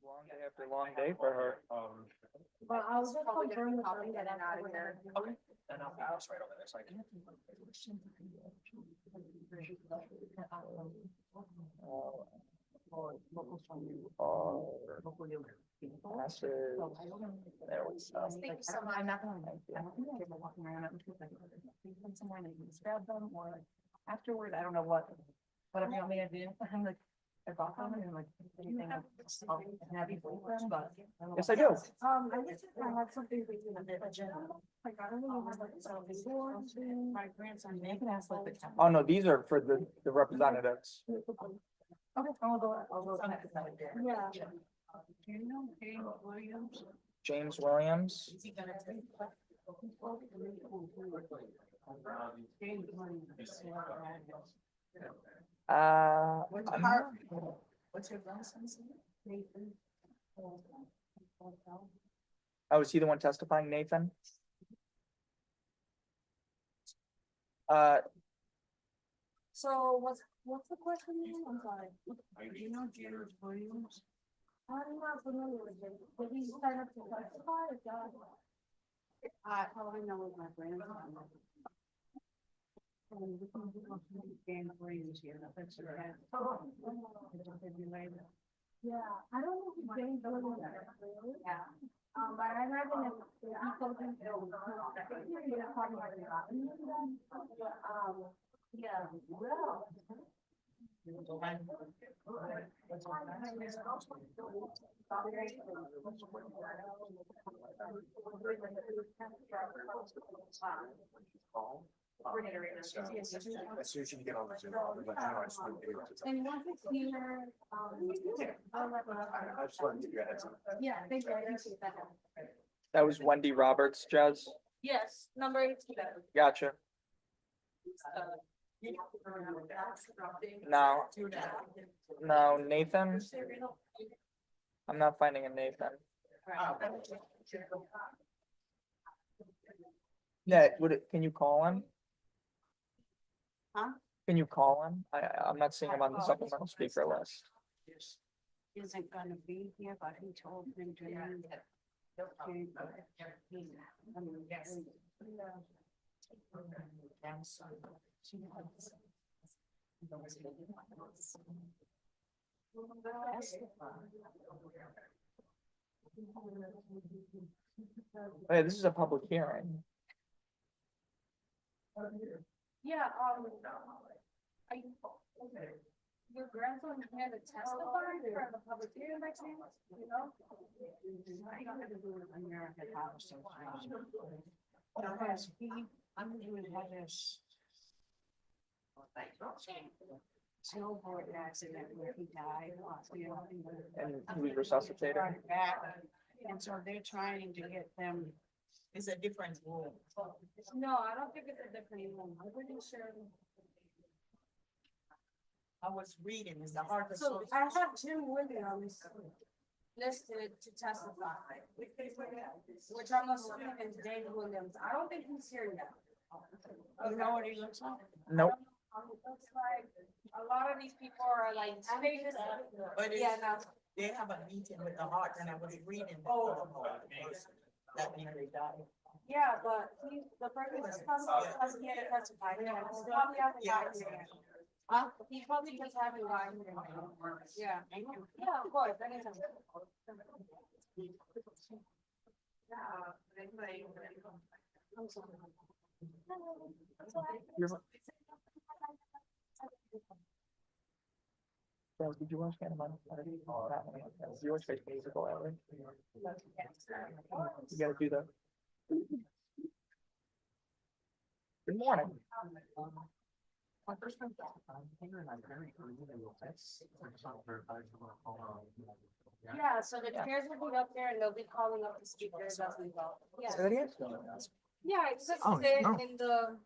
Long day after long day for her. But I was just Probably gonna confirm be with popping them in that and out of here. Okay. And I'll pass right over there, so I can. Passes. There we go. Thank you so much. I'm not gonna, I don't think I'm walking around, I'm just like, somewhere and you just grab them or afterward, I don't know what. Whatever you want me to do, I'm like, I bought them and like, anything, I'll have you bring them, but. Yes, I do. I wish I had something for you on the agenda. Like, I don't know, have like some before. My grandson, they can ask like the. Oh, no, these are for the representatives. Okay, I'll go. Yeah. Do you know James Williams? James Williams. Is he gonna take? James Williams. I'm not- What's your grandson's name? Nathan. Oh, is he the one testifying, Nathan? So what's the question again? I'm sorry. Do you know James Williams? I'm not familiar with him. Did he sign up to testify or not? All I know is my grandson. James Williams here, that's right. Yeah, I don't know if James Williams. Yeah. But I imagine if he told him. Yeah. As soon as you get on the Zoom, I'll let you know. I just wanted to give you a- And once it's here, I'll let I just wanted to give you a heads up. yeah, thank you, I appreciate that. That was Wendy Roberts, Jazz. Yes, number 18. Gotcha. No. No, Nathan. I'm not finding a Nathan. Yeah, can you call him? Huh? Can you call him? I'm not seeing him on the supplemental speaker list. Isn't gonna be here, but he told me to. Hey, this is a public hearing. Yeah, your grandson had to testify for the public hearing by chance, you know? American Heart Association. Because I'm doing this. Snowboard accident where he died. You know, And he was resuscitated. brought back. And so they're trying to get them. It's a different rule. No, I don't think it's a different one. I'm pretty sure. I was reading, it's the Heart So Association. I have Jim Williams listed to testify, which I'm assuming is James Williams. I don't think he's here yet. You know what he looks like? Nope. It looks like a lot of these people are like. But Yeah, no. they have a meeting with the Heart and I was reading. That means they died. Yeah, but the person that's hasn't yet to testify. He probably hasn't gotten here. He probably just haven't gotten here. Yeah. Yeah, of course, anytime. I'm sorry. Yeah, did you watch Hannah Montana? Oh, that one. Did you watch Fake Musical ever? You gotta do that. Good morning. Yeah, so the chairs will be up there and they'll be calling up the speakers as we go. Yeah, Say that again? yeah, it's just Oh, sit no. in the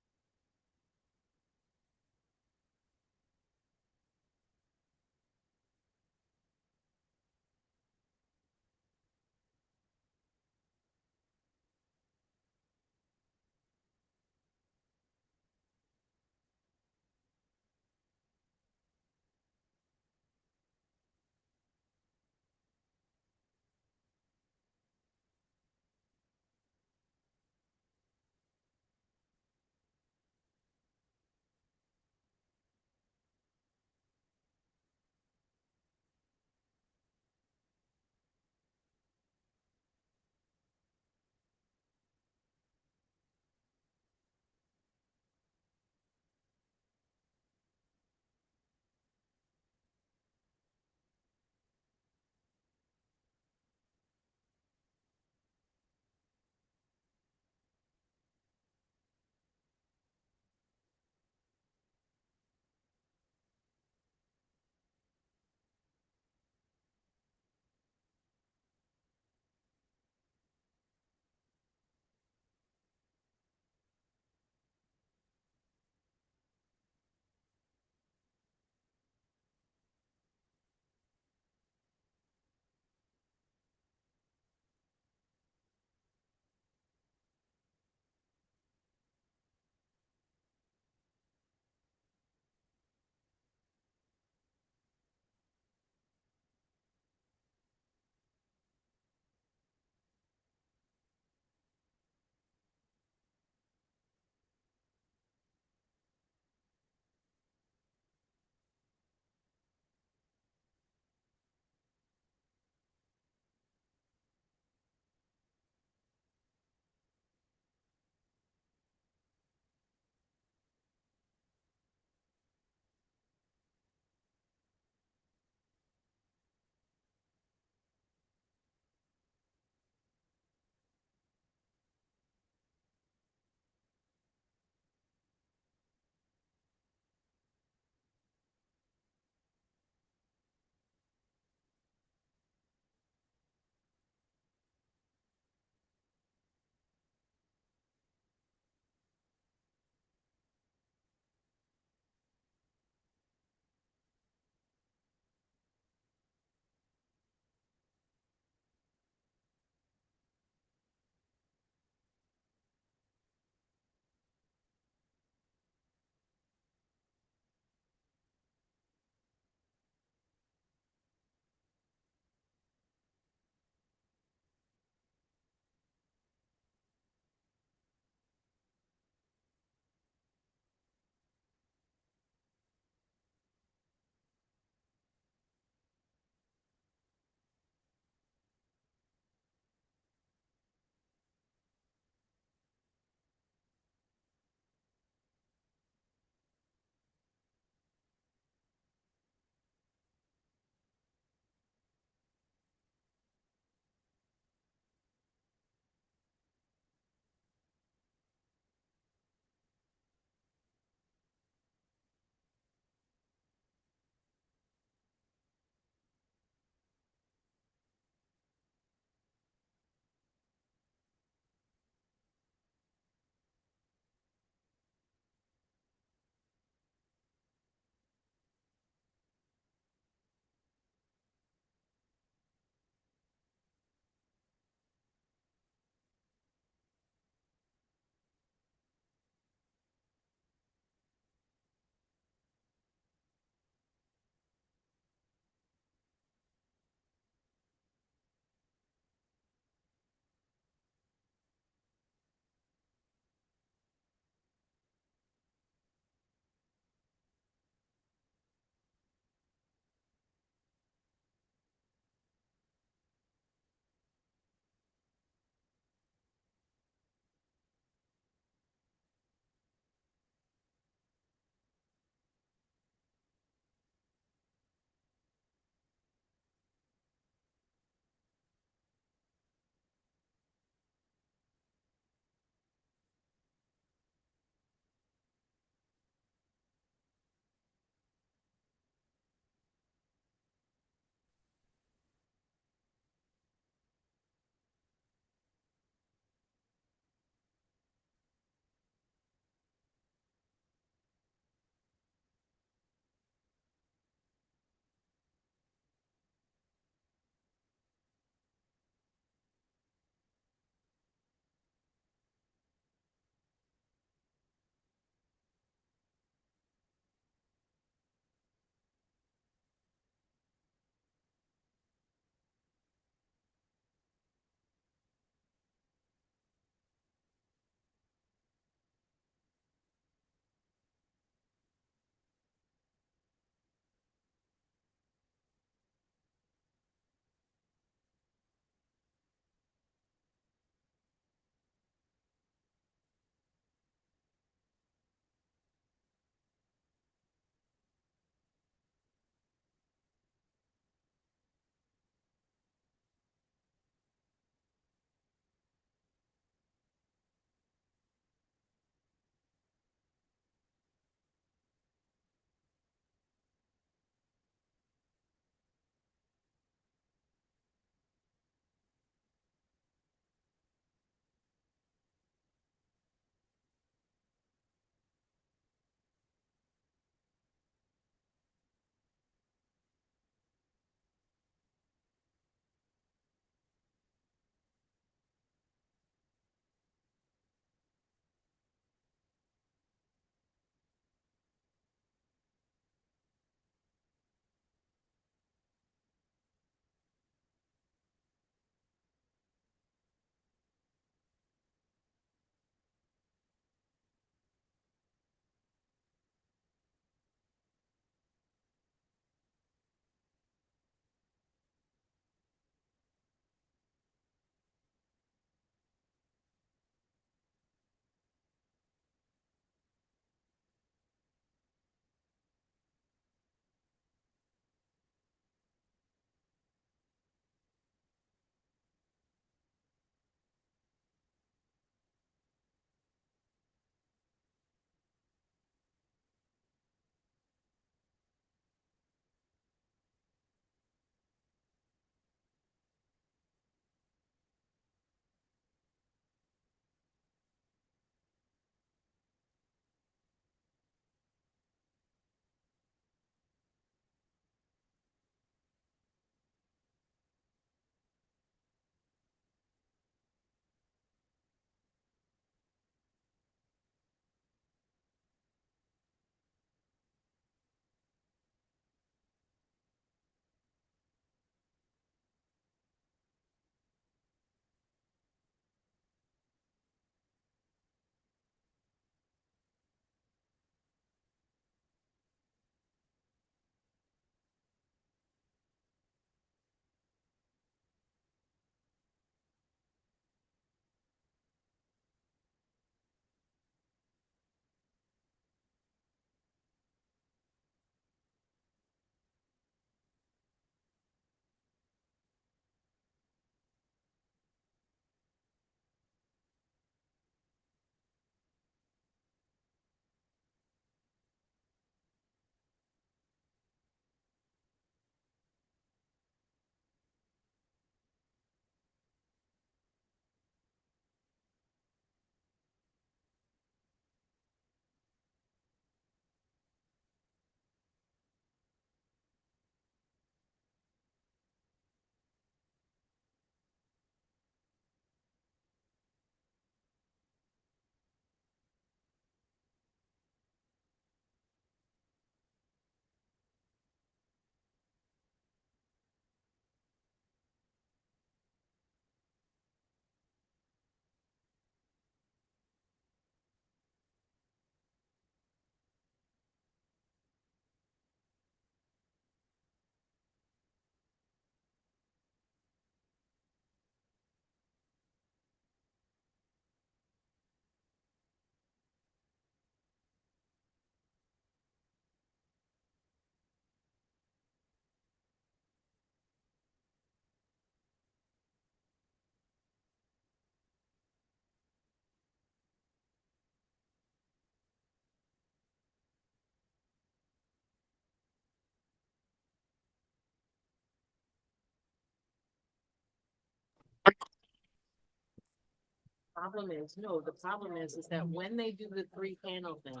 Problem is, no, the problem is that when they do the three panel thing,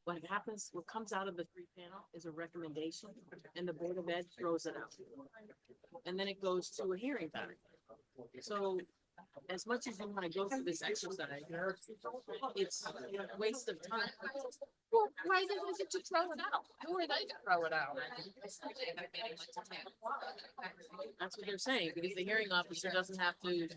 what happens, what comes out of the three panel is a recommendation and the Board of Ed throws it out. And then it goes to a hearing back. So as much as you want to go through this exercise, it's a waste of time. Well, why didn't we get to throw it out? Who are they to throw it out? That's what they're saying, because the hearing officer doesn't have to.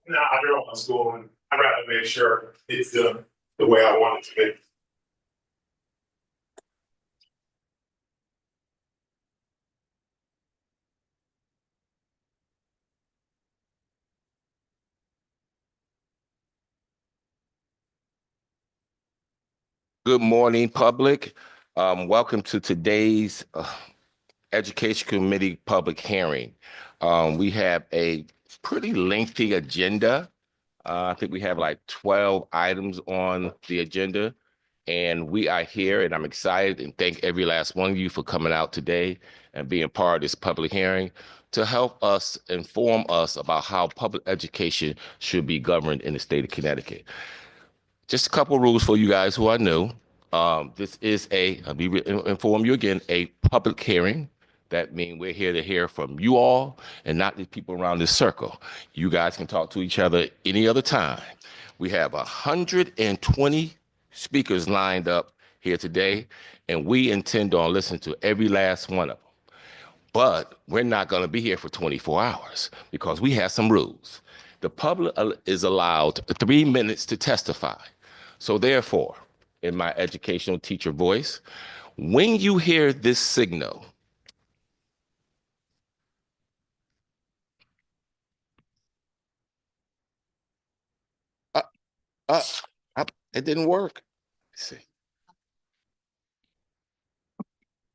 No, I grew up in school and I'd rather make sure it's the way I want it to be. Good morning, public. Welcome to today's Education Committee public hearing. We have a pretty lengthy agenda. I think we have like 12 items on the agenda. And we are here and I'm excited and thank every last one of you for coming out today and being part of this public hearing to help us inform us about how public education should be governed in the state of Connecticut. Just a couple rules for you guys who are new. This is let me inform you again, a public hearing. That means we're here to hear from you all and not the people around this circle. You guys can talk to each other any other time. We have 120 speakers lined up here today, and we intend on listening to every last one of them. But we're not going to be here for 24 hours because we have some rules. The public is allowed 3 minutes to testify. So therefore, in my educational teacher voice, when you hear this signal, uh, uh, it didn't work. Let's see.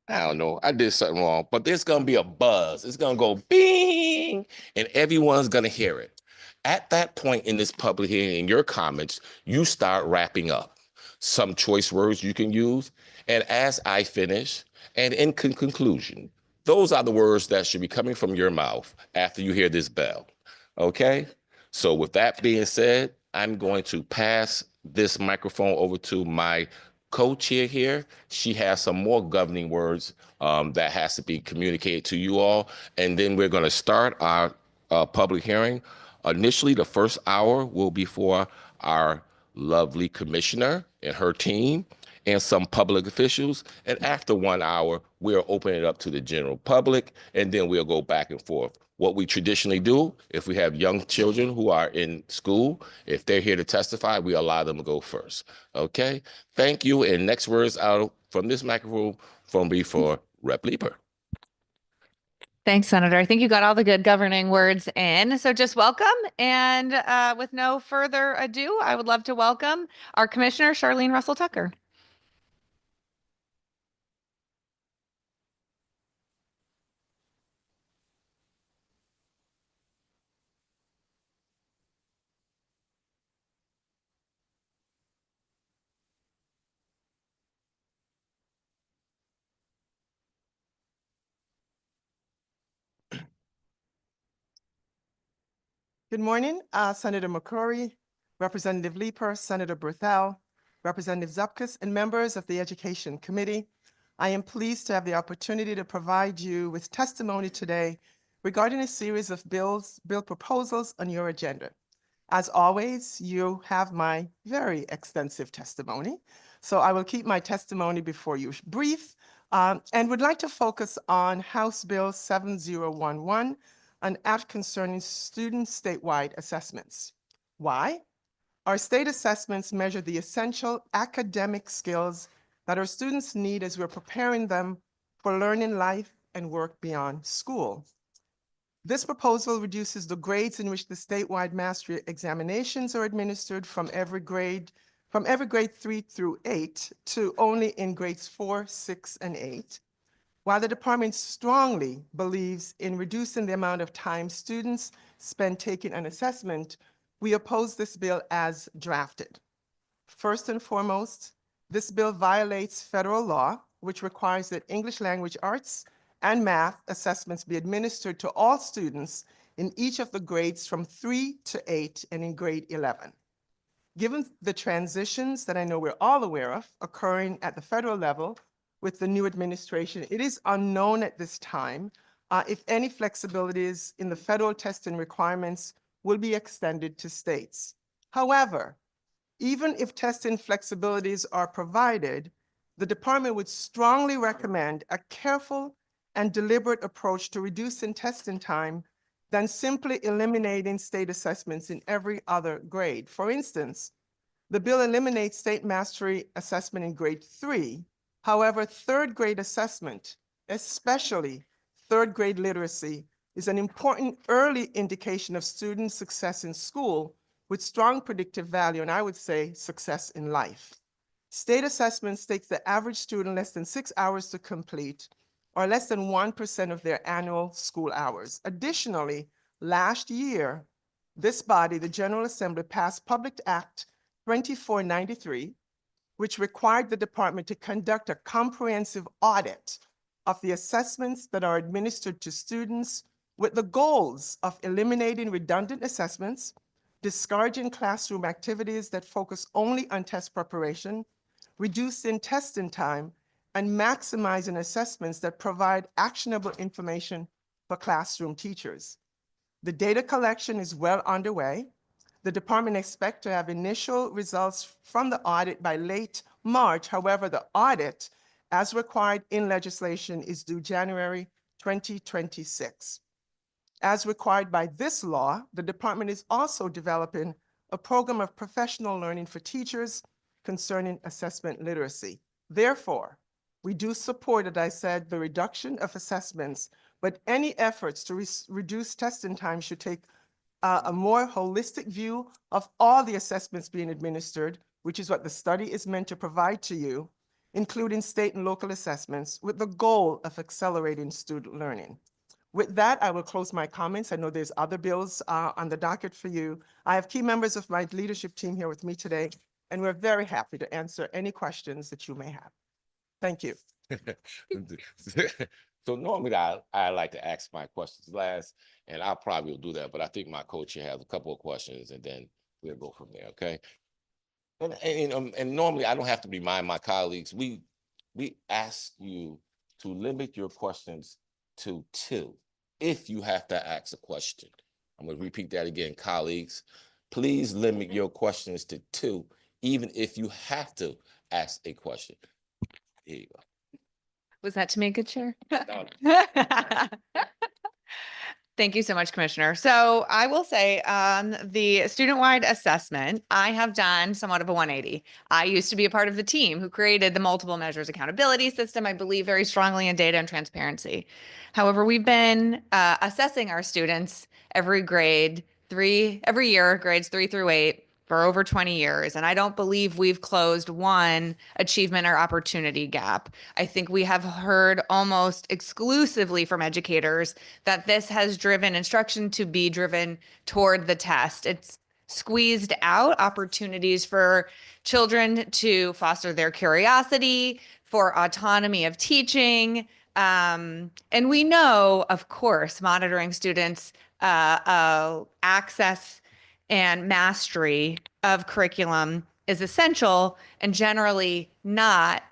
I don't know. I did something wrong, but there's going to be a buzz. It's going to go bing, and everyone's going to hear it. At that point in this public hearing, in your comments, you start wrapping up some choice words you can use. And as I finish, and in conclusion, those are the words that should be coming from your mouth after you hear this bell. Okay? So with that being said, I'm going to pass this microphone over to my co-chair here. She has some more governing words that has to be communicated to you all. And then we're going to start our public hearing. Initially, the first hour will be for our lovely commissioner and her team and some public officials. And after 1 hour, we'll open it up to the general public, and then we'll go back and forth. What we traditionally do, if we have young children who are in school, if they're here to testify, we allow them to go first. Okay? Thank you. And next words out from this microphone from me for Rep. Leeper. Thanks, Senator. I think you got all the good governing words in. So just welcome. And with no further ado, I would love to welcome our Commissioner, Charlene Russell Tucker. Good morning, Senator McCrory, Representative Leeper, Senator Berthel, Representative Zupkus, and members of the Education Committee. I am pleased to have the opportunity to provide you with testimony today regarding a series of bill proposals on your agenda. As always, you have my very extensive testimony, so I will keep my testimony before you brief and would like to focus on House Bill 7011, an act concerning student statewide assessments. Why? Our state assessments measure the essential academic skills that our students need as we're preparing them for learning life and work beyond school. This proposal reduces the grades in which the statewide mastery examinations are administered from every grade 3 through 8 to only in grades 4, 6, and 8. While the department strongly believes in reducing the amount of time students spend taking an assessment, we oppose this bill as drafted. First and foremost, this bill violates federal law, which requires that English language arts and math assessments be administered to all students in each of the grades from 3 to 8 and in grade 11. Given the transitions that I know we're all aware of occurring at the federal level with the new administration, it is unknown at this time if any flexibilities in the federal testing requirements will be extended to states. However, even if testing flexibilities are provided, the department would strongly recommend a careful and deliberate approach to reducing testing time than simply eliminating state assessments in every other grade. For instance, the bill eliminates state mastery assessment in grade 3. However, third grade assessment, especially third grade literacy, is an important early indication of student success in school with strong predictive value, and I would say success in life. State assessments take the average student less than 6 hours to complete, or less than 1% of their annual school hours. Additionally, last year, this body, the General Assembly, passed Public Act 2493, which required the department to conduct a comprehensive audit of the assessments that are administered to students with the goals of eliminating redundant assessments, discouraging classroom activities that focus only on test preparation, reducing testing time, and maximizing assessments that provide actionable information for classroom teachers. The data collection is well underway. The department expects to have initial results from the audit by late March. However, the audit, as required in legislation, is due January 2026. As required by this law, the department is also developing a program of professional learning for teachers concerning assessment literacy. Therefore, we do support, as I said, the reduction of assessments, but any efforts to reduce testing time should take a more holistic view of all the assessments being administered, which is what the study is meant to provide to you, including state and local assessments, with the goal of accelerating student learning. With that, I will close my comments. I know there's other bills on the docket for you. I have key members of my leadership team here with me today, and we're very happy to answer any questions that you may have. Thank you. So normally I like to ask my questions last, and I probably will do that, but I think my co-chair has a couple of questions and then we'll go from there, okay? And normally I don't have to remind my colleagues, we ask you to limit your questions to 2 if you have to ask a question. I'm gonna repeat that again, colleagues. Please limit your questions to 2, even if you have to ask a question. Here you go. Was that to make a chair? No. Thank you so much, Commissioner. So I will say on the student-wide assessment, I have done somewhat of a 180. I used to be a part of the team who created the multiple measures accountability system. I believe very strongly in data and transparency. However, we've been assessing our students every year, grades 3 through 8, for over 20 years. And I don't believe we've closed one achievement or opportunity gap. I think we have heard almost exclusively from educators that this has driven instruction to be driven toward the test. It's squeezed out opportunities for children to foster their curiosity, for autonomy of teaching. And we know, of course, monitoring students' access and mastery of curriculum is essential and generally not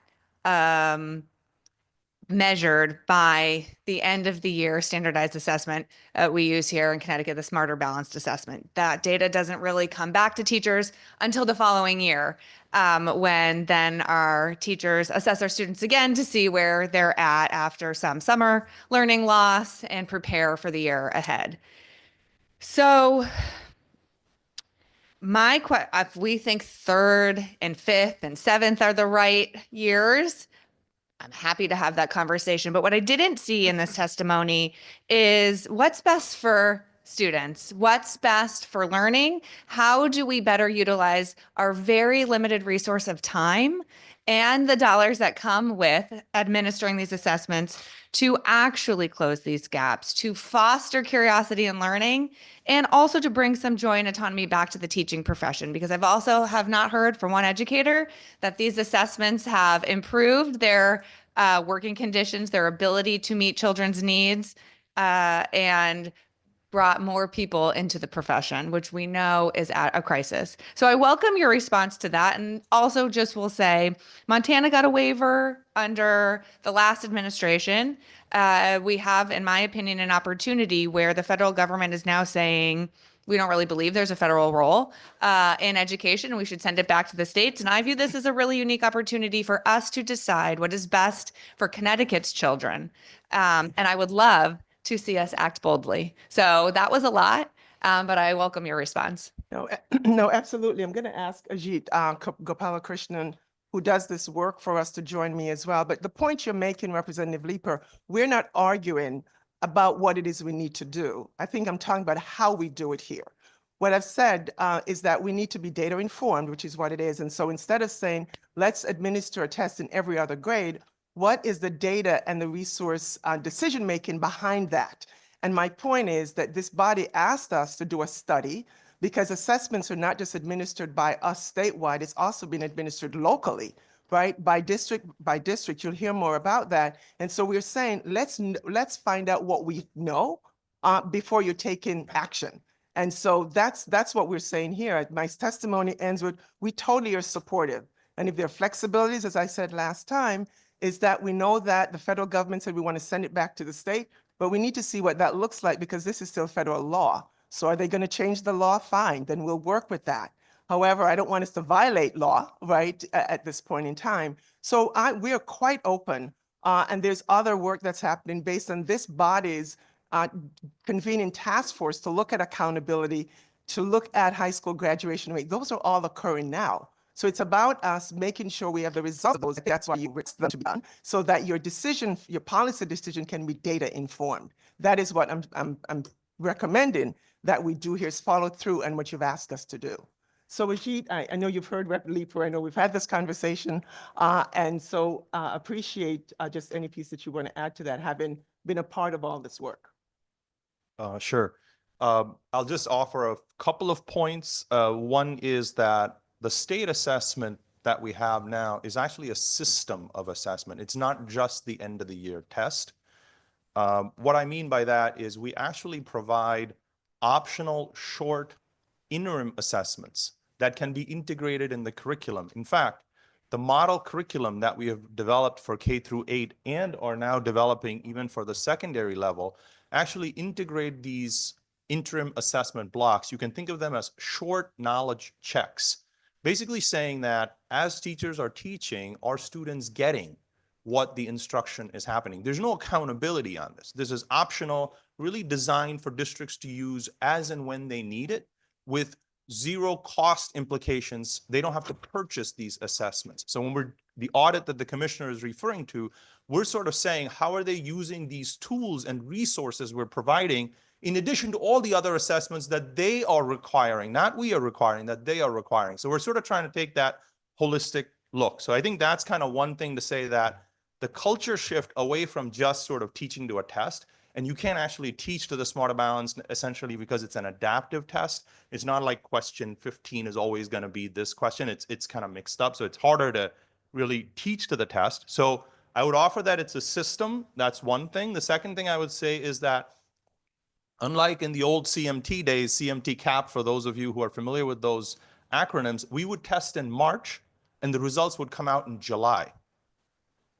measured by the end of the year standardized assessment we use here in Connecticut, the Smarter Balanced Assessment. That data doesn't really come back to teachers until the following year, when then our teachers assess our students again to see where they're at after some summer learning loss and prepare for the year ahead. So if we think 3rd and 5th and 7th are the right years, I'm happy to have that conversation. But what I didn't see in this testimony is what's best for students, what's best for learning, how do we better utilize our very limited resource of time and the dollars that come with administering these assessments to actually close these gaps, to foster curiosity and learning, and also to bring some joy and autonomy back to the teaching profession. Because I've also have not heard from one educator that these assessments have improved their working conditions, their ability to meet children's needs, and brought more people into the profession, which we know is at a crisis. So I welcome your response to that. And also just will say, Montana got a waiver under the last administration. We have, in my opinion, an opportunity where the federal government is now saying, we don't really believe there's a federal role in education. We should send it back to the states. And I view this as a really unique opportunity for us to decide what is best for Connecticut's children. And I would love to see us act boldly. So that was a lot, but I welcome your response. No, no, absolutely. I'm going to ask Ajit Gopalakrishnan, who does this work for us, to join me as well. But the point you're making, Representative Leeper, we're not arguing about what it is we need to do. I think I'm talking about how we do it here. What I've said is that we need to be data informed, which is what it is. And so instead of saying, let's administer a test in every other grade, what is the data and the resource decision-making behind that? And my point is that this body asked us to do a study because assessments are not just administered by us statewide, it's also been administered locally, right? By district, you'll hear more about that. And so we're saying, let's find out what we know before you're taking action. And so that's what we're saying here. My testimony ends with, we totally are supportive. And if there are flexibilities, as I said last time, is that we know that the federal government said we want to send it back to the state, but we need to see what that looks like because this is still federal law. So are they going to change the law? Fine, then we'll work with that. However, I don't want us to violate law, right, at this point in time. So we are quite open, and there's other work that's happening based on this body's convening task force to look at accountability, to look at high school graduation rate. Those are all occurring now. So it's about us making sure we have the results of those. That's why you want them to be done, so that your decision, your policy decision can be data informed. That is what I'm recommending that we do here, is follow through on what you've asked us to do. So Ajit, I know you've heard Rep. Leeper, I know we've had this conversation, and so appreciate just any piece that you want to add to that, having been a part of all this work. Sure. I'll just offer a couple of points. One is that the state assessment that we have now is actually a system of assessment. It's not just the end of the year test. What I mean by that is we actually provide optional short interim assessments that can be integrated in the curriculum. In fact, the model curriculum that we have developed for K through 8 and are now developing even for the secondary level actually integrate these interim assessment blocks. You can think of them as short knowledge checks. Basically saying that as teachers are teaching, are students getting what the instruction is happening? There's no accountability on this. This is optional, really designed for districts to use as and when they need it with zero cost implications. They don't have to purchase these assessments. So when the audit that the commissioner is referring to, we're sort of saying, how are they using these tools and resources we're providing in addition to all the other assessments that they are requiring, not we are requiring, that they are requiring. So we're sort of trying to take that holistic look. So I think that's kind of one thing to say, that the culture shift away from just sort of teaching to a test, and you can't actually teach to the Smarter Balanced essentially because it's an adaptive test. It's not like question 15 is always going to be this question. It's kind of mixed up. So it's harder to really teach to the test. So I would offer that it's a system. That's one thing. The second thing I would say is that unlike in the old CMT days, CMT CAP, for those of you who are familiar with those acronyms, we would test in March and the results would come out in July.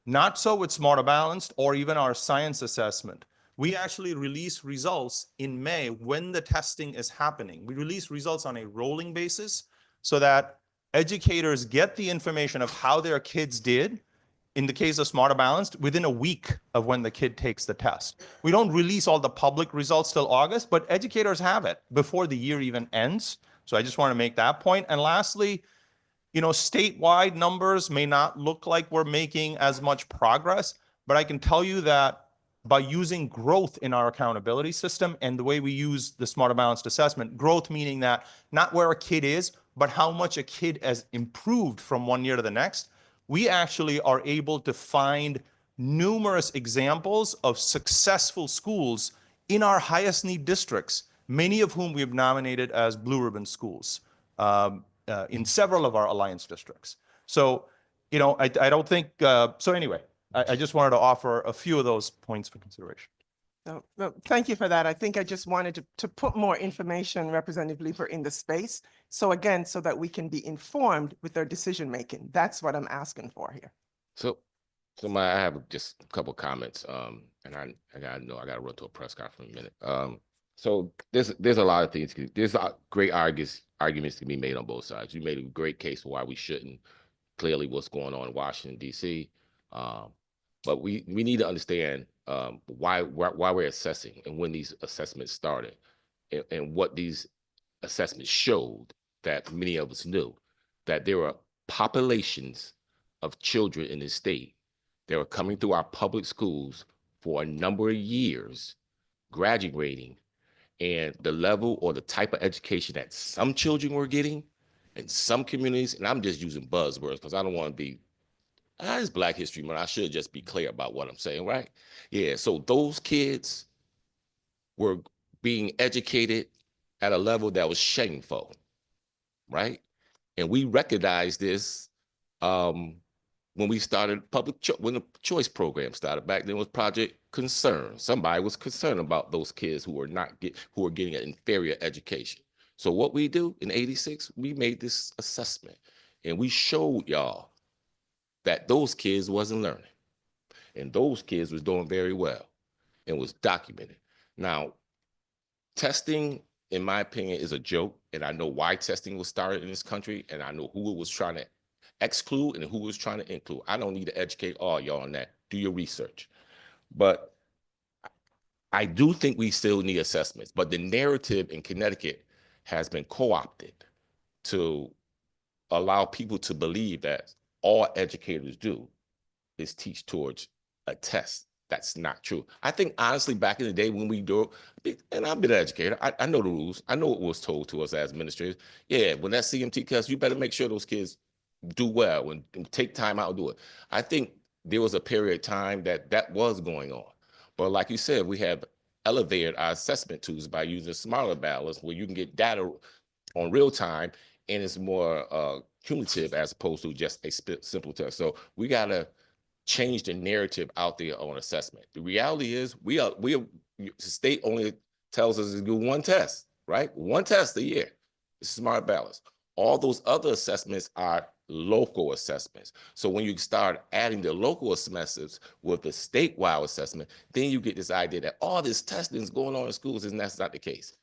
Not so with Smarter Balanced or even our science assessment. We actually release results in May when the testing is happening. We release results on a rolling basis so that educators get the information of how their kids did, in the case of Smarter Balanced, within a week of when the kid takes the test. We don't release all the public results till August, but educators have it before the year even ends. So I just want to make that point. And lastly, You know, statewide numbers may not look like we're making as much progress, but I can tell you that by using growth in our accountability system and the way we use the Smarter Balanced Assessment, growth meaning that not where a kid is, but how much a kid has improved from one year to the next, we actually are able to find numerous examples of successful schools in our highest need districts, many of whom we have nominated as blue ribbon schools in several of our alliance districts. So, you know, I don't think, so anyway, I just wanted to offer a few of those points for consideration. No, thank you for that. I think I just wanted to put more information, Representative Leeper, in the space. So again, so that we can be informed with their decision making. That's what I'm asking for here. So I have just a couple comments. And I gotta run to a press conference in a minute. So there's a lot of things. There's great arguments to be made on both sides. You made a great case for why we shouldn't. Clearly, what's going on in Washington D.C. But we need to understand why we're assessing and when these assessments started, and what these assessments showed that many of us knew, that there are populations of children in this state that are coming through our public schools for a number of years, graduating, and the level or the type of education that some children were getting in some communities, and I'm just using buzzwords because I don't want to be, it's Black History Month, I should just be clear about what I'm saying, right? Yeah, so those kids were being educated at a level that was shameful, right? And we recognized this when we started when the choice program started. Back then was Project Concern. Somebody was concerned about those kids who were getting an inferior education. So what we do in '86, we made this assessment and we showed y'all that those kids wasn't learning and those kids was doing very well and was documented. Now, testing, in my opinion, is a joke, and I know why testing was started in this country, and I know who it was trying to exclude and who was trying to include. I don't need to educate all y'all on that. Do your research. But I do think we still need assessments, but the narrative in Connecticut has been co-opted to allow people to believe that all educators do is teach towards a test. That's not true. I think honestly, back in the day when we do, and I've been an educator, I know the rules. I know what was told to us as administrators. Yeah, when that CMT test, you better make sure those kids do well and take time out to do it. I think there was a period of time that was going on. But like you said, we have elevated our assessment tools by using Smarter Balanced, where you can get data on real time and it's more cumulative as opposed to just a simple test. So we gotta change the narrative out there on assessment. The reality is the state only tells us to do one test, right? One test a year. It's Smart Balance. All those other assessments are local assessments. So when you start adding the local assessments with the statewide assessment, then you get this idea that all this testing is going on in schools, and that's not the case.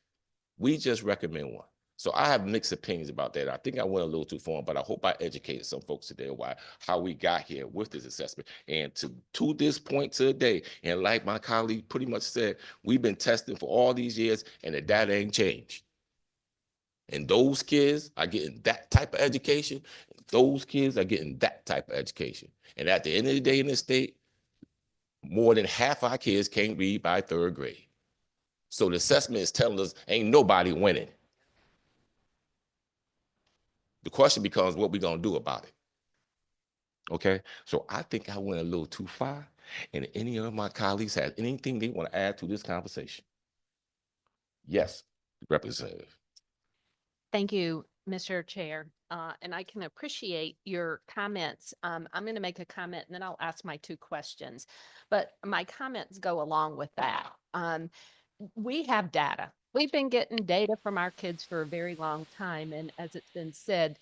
We just recommend one. So I have mixed opinions about that. I think I went a little too far, but I hope I educated some folks today how we got here with this assessment. And to this point today, and like my colleague pretty much said, we've been testing for all these years and the data ain't changed. And those kids are getting that type of education. Those kids are getting that type of education. And at the end of the day in the state, more than half our kids can't read by 3rd grade. So the assessment is telling us ain't nobody winning. The question becomes what we gonna do about it. Okay, so I think I went a little too far, and any of my colleagues have anything they want to add to this conversation? Yes, Representative. Thank you, Mr. Chair. And I can appreciate your comments. I'm going to make a comment and then I'll ask my 2 questions. But my comments go along with that. We have data. We've been getting data from our kids for a very long time. And as it's been said,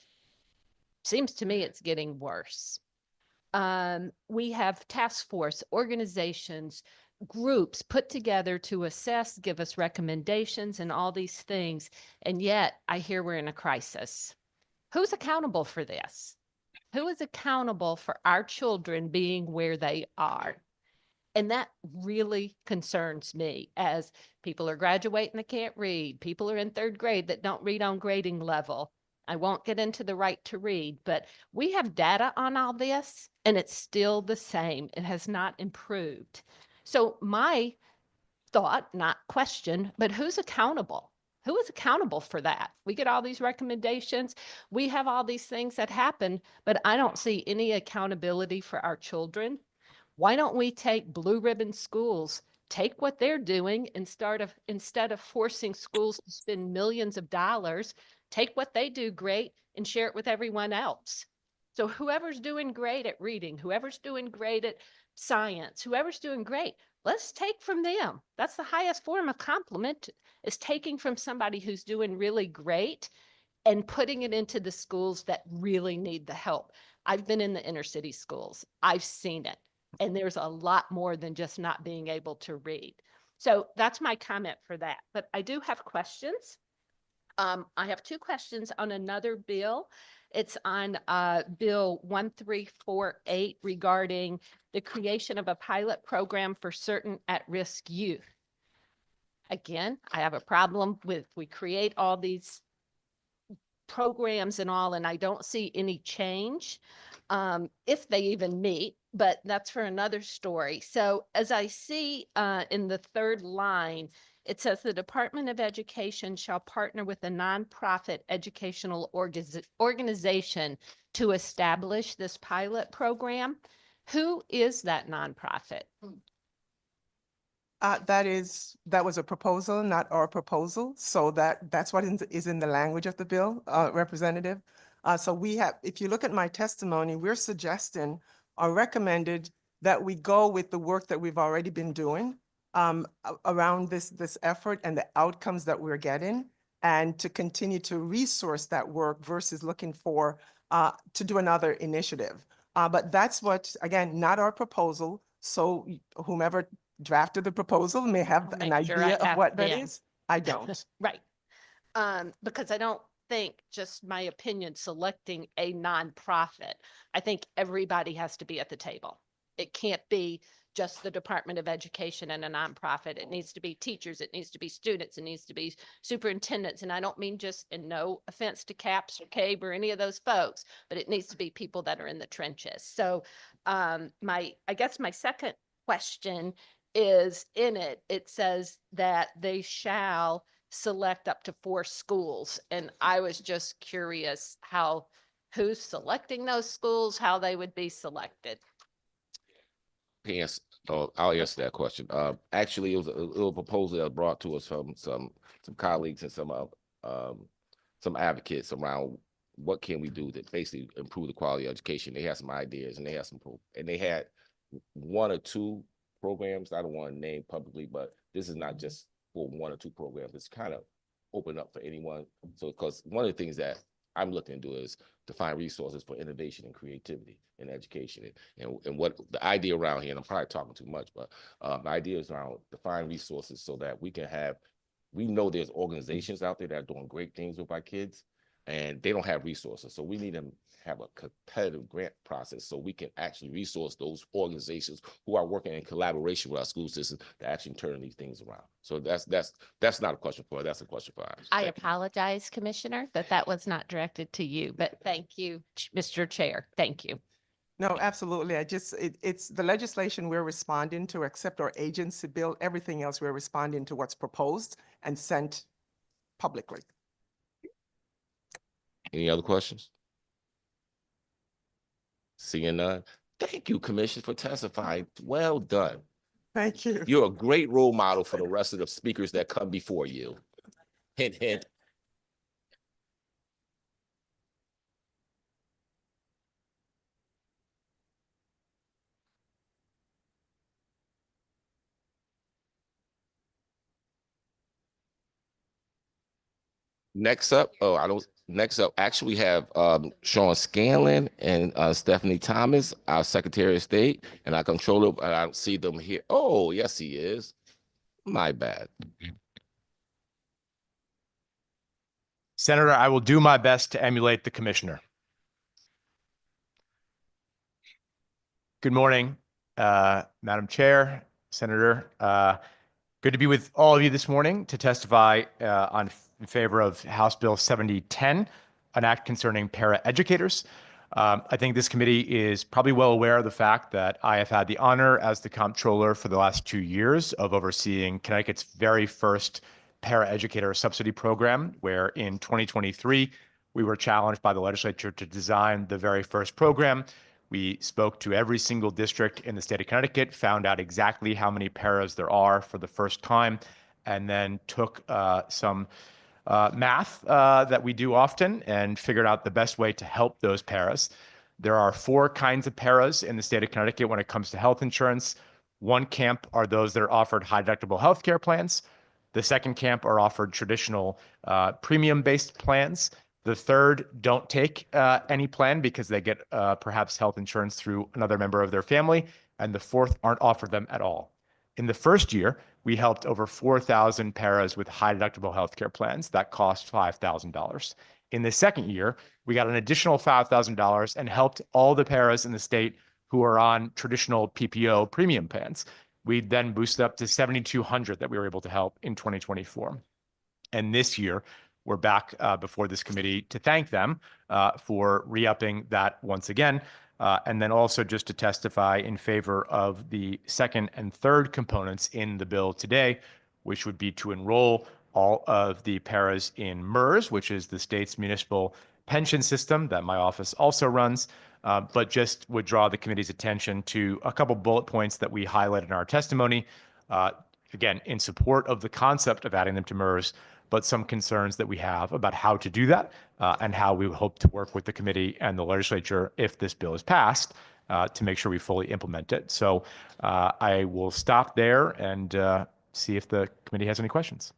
seems to me it's getting worse. We have task force, organizations, groups put together to assess, give us recommendations and all these things. And yet I hear we're in a crisis. Who's accountable for this? Who is accountable for our children being where they are? And that really concerns me as people are graduating that can't read. People are in 3rd grade that don't read on grading level. I won't get into the right to read, but we have data on all this and it's still the same. It has not improved. So my thought, not question, but who's accountable? Who is accountable for that? We get all these recommendations. We have all these things that happen, but I don't see any accountability for our children. Why don't we take blue ribbon schools, take what they're doing and instead of forcing schools to spend millions of dollars, take what they do great and share it with everyone else. So whoever's doing great at reading, whoever's doing great at science, whoever's doing great, let's take from them. That's the highest form of compliment, is taking from somebody who's doing really great and putting it into the schools that really need the help. I've been in the inner city schools. I've seen it. And there's a lot more than just not being able to read. So that's my comment for that. But I do have questions. I have two questions on another bill. It's on Bill 1348 regarding the creation of a pilot program for certain at-risk youth. Again, I have a problem with, we create all these programs and all, and I don't see any change if they even meet, but that's for another story. So as I see in the third line, it says the Department of Education shall partner with a nonprofit educational organization to establish this pilot program. Who is that nonprofit? That was a proposal, not our proposal. So that's what is in the language of the bill, Representative. So we have, if you look at my testimony, we're suggesting or recommended that we go with the work that we've already been doing around this effort and the outcomes that we're getting, and to continue to resource that work versus looking for to do another initiative. But that's what, again, not our proposal. So whomever drafted the proposal may have an idea of what that is. I don't. Right. Because I don't think, just my opinion, selecting a nonprofit, I think everybody has to be at the table. It can't be just the Department of Education and a nonprofit. It needs to be teachers, it needs to be students, it needs to be superintendents. And I don't mean just, and no offense to CAPS or CABE or any of those folks, but it needs to be people that are in the trenches. So I guess my second question is, in it says that they shall select up to 4 schools. And I was just curious who's selecting those schools, how they would be selected. Yes, I'll answer that question. Actually, it was a little proposal that was brought to us from some colleagues and some advocates around what can we do to basically improve the quality of education. They had some ideas, and they had 1 or 2 programs. I don't want to name publicly, but this is not just for 1 or 2 programs. It's kind of open up for anyone. So, because one of the things that I'm looking to do is to find resources for innovation and creativity in education. And what the idea around here, and I'm probably talking too much, but the idea is around to find resources so that we know there's organizations out there that are doing great things with our kids, and they don't have resources. So we need to have a competitive grant process so we can actually resource those organizations who are working in collaboration with our school systems to actually turn these things around. So that's not a question for us, that's a question for us. I apologize, Commissioner, that was not directed to you, but thank you, Mr. Chair. Thank you. No, absolutely. It's the legislation we're responding to, except our agency bill. Everything else, we're responding to what's proposed and sent publicly. Any other questions? Seeing none. Thank you, Commissioner, for testifying. Well done. Thank you. You're a great role model for the rest of the speakers that come before you. Hint, hint. Next up, actually we have Sean Scanlon and Stephanie Thomas, our Secretary of State, and our Controller. I don't see them here. Oh, yes, he is. My bad. Senator, I will do my best to emulate the commissioner. Good morning, Madam Chair, Senator. Good to be with all of you this morning to testify in favor of House Bill 7010, an act concerning paraeducators. I think this committee is probably well aware of the fact that I have had the honor as the comptroller for the last 2 years of overseeing Connecticut's very first paraeducator subsidy program, where in 2023, we were challenged by the legislature to design the very first program. We spoke to every single district in the state of Connecticut, found out exactly how many paras there are for the first time, and then took some math that we do often and figured out the best way to help those paras. There are 4 kinds of paras in the state of Connecticut when it comes to health insurance. One camp are those that are offered high deductible healthcare plans. The second camp are offered traditional premium-based plans. The third don't take any plan because they get perhaps health insurance through another member of their family. And the fourth aren't offered them at all. In the first year, we helped over 4,000 paras with high deductible healthcare plans that cost $5,000. In the second year, we got an additional $5,000 and helped all the paras in the state who are on traditional PPO premium plans. We then boosted up to 7,200 that we were able to help in 2024. And this year, we're back before this committee to thank them for re-upping that once again. And then also just to testify in favor of the second and third components in the bill today, which would be to enroll all of the paras in MERS, which is the state's municipal pension system that my office also runs, but just would draw the committee's attention to a couple bullet points that we highlighted in our testimony, again, in support of the concept of adding them to MERS, but some concerns that we have about how to do that and how we hope to work with the committee and the legislature if this bill is passed to make sure we fully implement it. So I will stop there and see if the committee has any questions.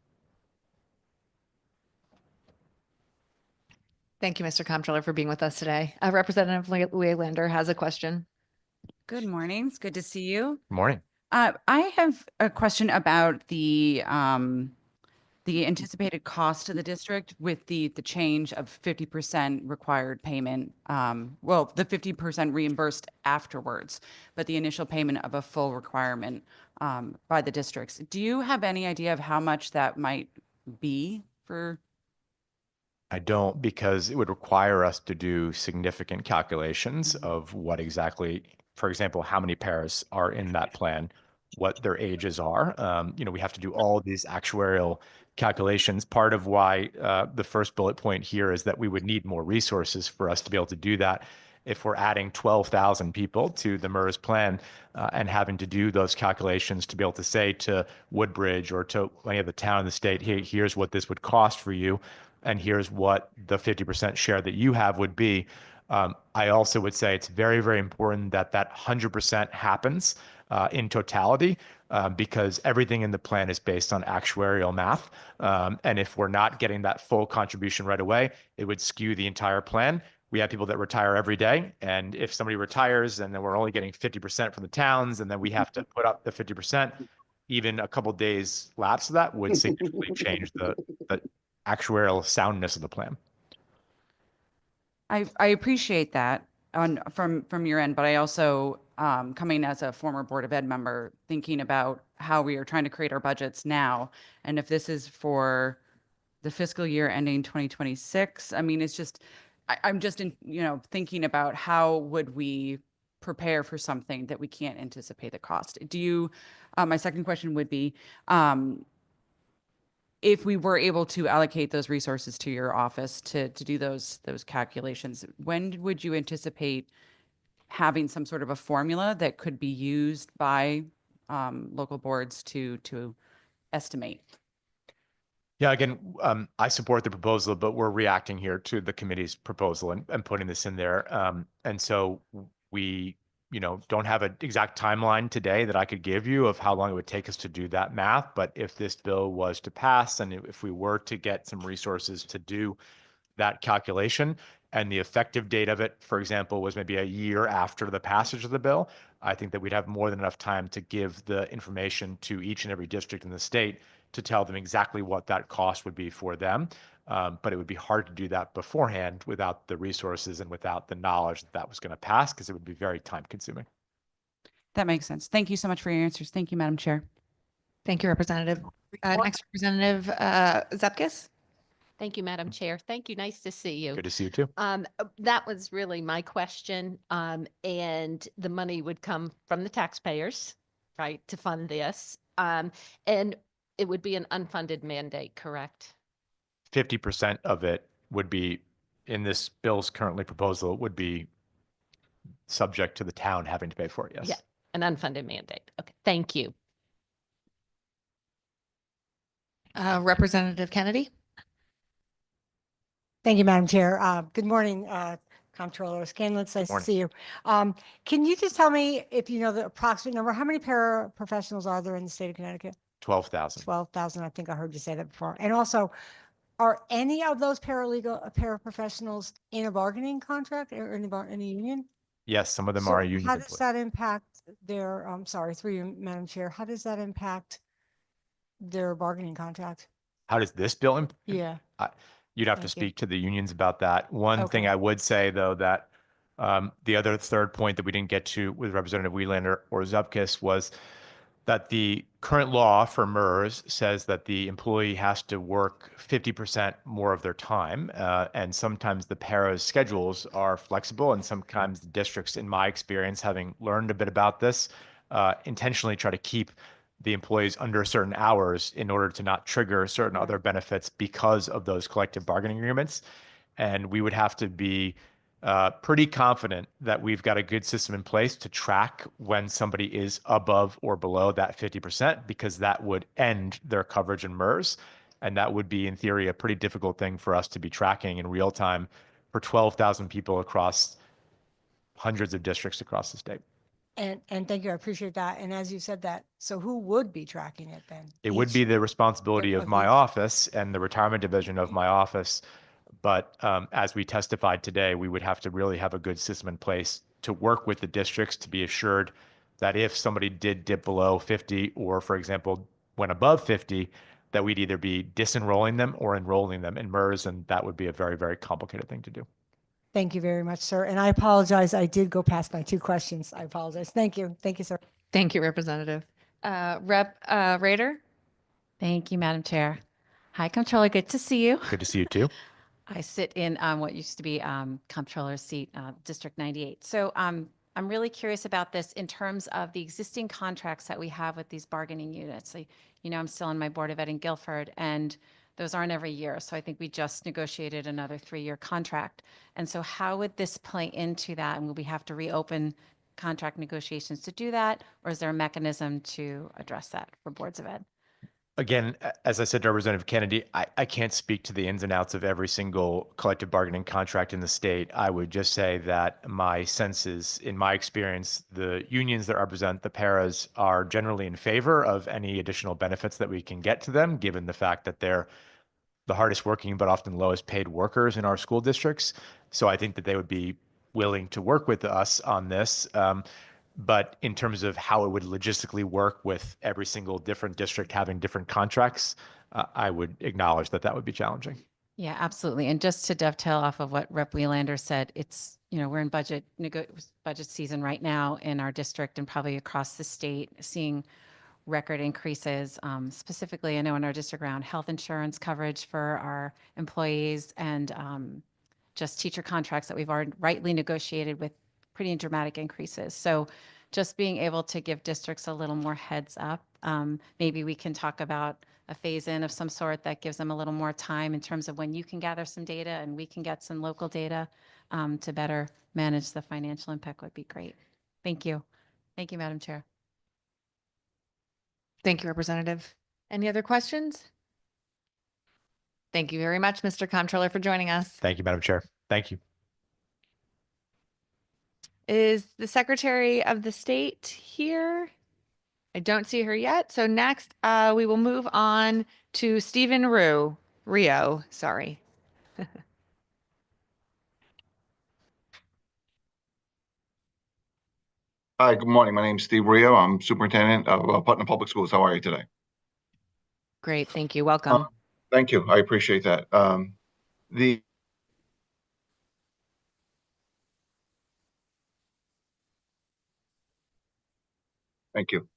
Thank you, Mr. Comptroller, for being with us today. Representative Waylander has a question. Good morning. It's good to see you. Good morning. I have a question about the anticipated cost to the district with the change of 50% required payment. Well, the 50% reimbursed afterwards, but the initial payment of a full requirement by the districts. Do you have any idea of how much that might be for? I don't, because it would require us to do significant calculations of what exactly, for example, how many paras are in that plan, what their ages are. We have to do all of these actuarial calculations. Part of why the first bullet point here is that we would need more resources for us to be able to do that. If we're adding 12,000 people to the MERS plan and having to do those calculations to be able to say to Woodbridge or to any other town in the state, hey, here's what this would cost for you, and here's what the 50% share that you have would be. I also would say it's very, very important that that 100% happens in totality because everything in the plan is based on actuarial math. And if we're not getting that full contribution right away, it would skew the entire plan. We have people that retire every day. And if somebody retires and then we're only getting 50% from the towns, and then we have to put up the 50%, even a couple days lapse of that would significantly change the actuarial soundness of the plan. I appreciate that from your end, but I also, coming as a former Board of Ed member, thinking about how we are trying to create our budgets now. And if this is for the fiscal year ending 2026, I mean, it's just, I'm just thinking about how would we prepare for something that we can't anticipate the cost. Do you, my second question would be, if we were able to allocate those resources to your office to do those calculations, when would you anticipate having some sort of a formula that could be used by local boards to estimate? Yeah, again, I support the proposal, but we're reacting here to the committee's proposal and putting this in there. And so we don't have an exact timeline today that I could give you of how long it would take us to do that math. But if this bill was to pass and if we were to get some resources to do that calculation and the effective date of it, for example, was maybe a year after the passage of the bill, I think that we'd have more than enough time to give the information to each and every district in the state to tell them exactly what that cost would be for them. But it would be hard to do that beforehand without the resources and without the knowledge that that was going to pass, because it would be very time consuming. That makes sense. Thank you so much for your answers. Thank you, Madam Chair. Thank you, Representative. Next, Representative Zepkis. Thank you, Madam Chair. Thank you. Nice to see you. Good to see you too. That was really my question. And the money would come from the taxpayers, right, to fund this. And it would be an unfunded mandate, correct? 50% of it would be, in this bill's currently proposal, would be subject to the town having to pay for it, yes. Yeah, an unfunded mandate. Okay, thank you. Representative Kennedy? Thank you, Madam Chair. Good morning, Comptroller Scanlon. Nice to Morning. see you. Can you just tell me if you know the approximate number, how many paraprofessionals are there in the state of Connecticut? 12,000. 12,000. I think I heard you say that before. And also, are any of those paraprofessionals in a bargaining contract or in a union? Yes, some of them So are union how does employees. that impact their, sorry, through you, Madam Chair, how does that impact their bargaining contract? How does this bill Yeah. You'd have to Thank you. speak to the unions about that. One thing Okay. I would say, though, that the other third point that we didn't get to with Representative Wielander or Zupkis was that the current law for MERS says that the employee has to work 50% more of their time. And sometimes the para's schedules are flexible, and sometimes the districts, in my experience, having learned a bit about this, intentionally try to keep the employees under certain hours in order to not trigger certain other benefits because of those collective bargaining agreements. And we would have to be pretty confident that we've got a good system in place to track when somebody is above or below that 50%, because that would end their coverage in MERS. And that would be, in theory, a pretty difficult thing for us to be tracking in real time for 12,000 people across hundreds of districts across the state. And thank you, I appreciate that. And as you said that, so who would be tracking it then? It would be the responsibility of my each- office and the retirement division of my office. But as we testified today, we would have to really have a good system in place to work with the districts to be assured that if somebody did dip below 50, or for example, went above 50, that we'd either be disenrolling them or enrolling them in MERS. And that would be a very, very complicated thing to do. Thank you very much, sir. And I apologize, I did go past my 2 questions. I apologize. Thank you. Thank you, sir. Thank you, Representative. Rader? Thank you, Madam Chair. Hi, Comptroller. Good to see you. Good to see you too. I sit in what used to be Comptroller's seat, District 98. So I'm really curious about this in terms of the existing contracts that we have with these bargaining units. I'm still on my Board of Ed in Guilford, and those aren't every year. So I think we just negotiated another 3-year contract. And so how would this play into that? And will we have to reopen contract negotiations to do that? Or is there a mechanism to address that for boards of ed? Again, as I said to Representative Kennedy, I can't speak to the ins and outs of every single collective bargaining contract in the state. I would just say that my sense is, in my experience, the unions that represent the paras are generally in favor of any additional benefits that we can get to them, given the fact that they're the hardest working but often lowest paid workers in our school districts. So I think that they would be willing to work with us on this. But in terms of how it would logistically work with every single different district having different contracts, I would acknowledge that that would be challenging. Yeah, absolutely. And just to dovetail off of what Rep. Wielander said, it's, we're in budget season right now in our district and probably across the state, seeing record increases, specifically, I know in our district around health insurance coverage for our employees and just teacher contracts that we've already rightly negotiated with pretty dramatic increases. So just being able to give districts a little more heads up, maybe we can talk about a phase in of some sort that gives them a little more time in terms of when you can gather some data and we can get some local data to better manage the financial impact would be great. Thank you. Thank you, Madam Chair. Thank you, Representative. Any other questions? Thank you very much, Mr. Comptroller, for joining us. Thank you, Madam Chair. Thank you. Is the Secretary of the State here? I don't see her yet. So next, we will move on to Stephen Rio, sorry. Hi, good morning. My name's Steve Rio. I'm superintendent of Putnam Public Schools. How are you today? Great, thank you. Welcome. Thank you. I appreciate that. Thank you.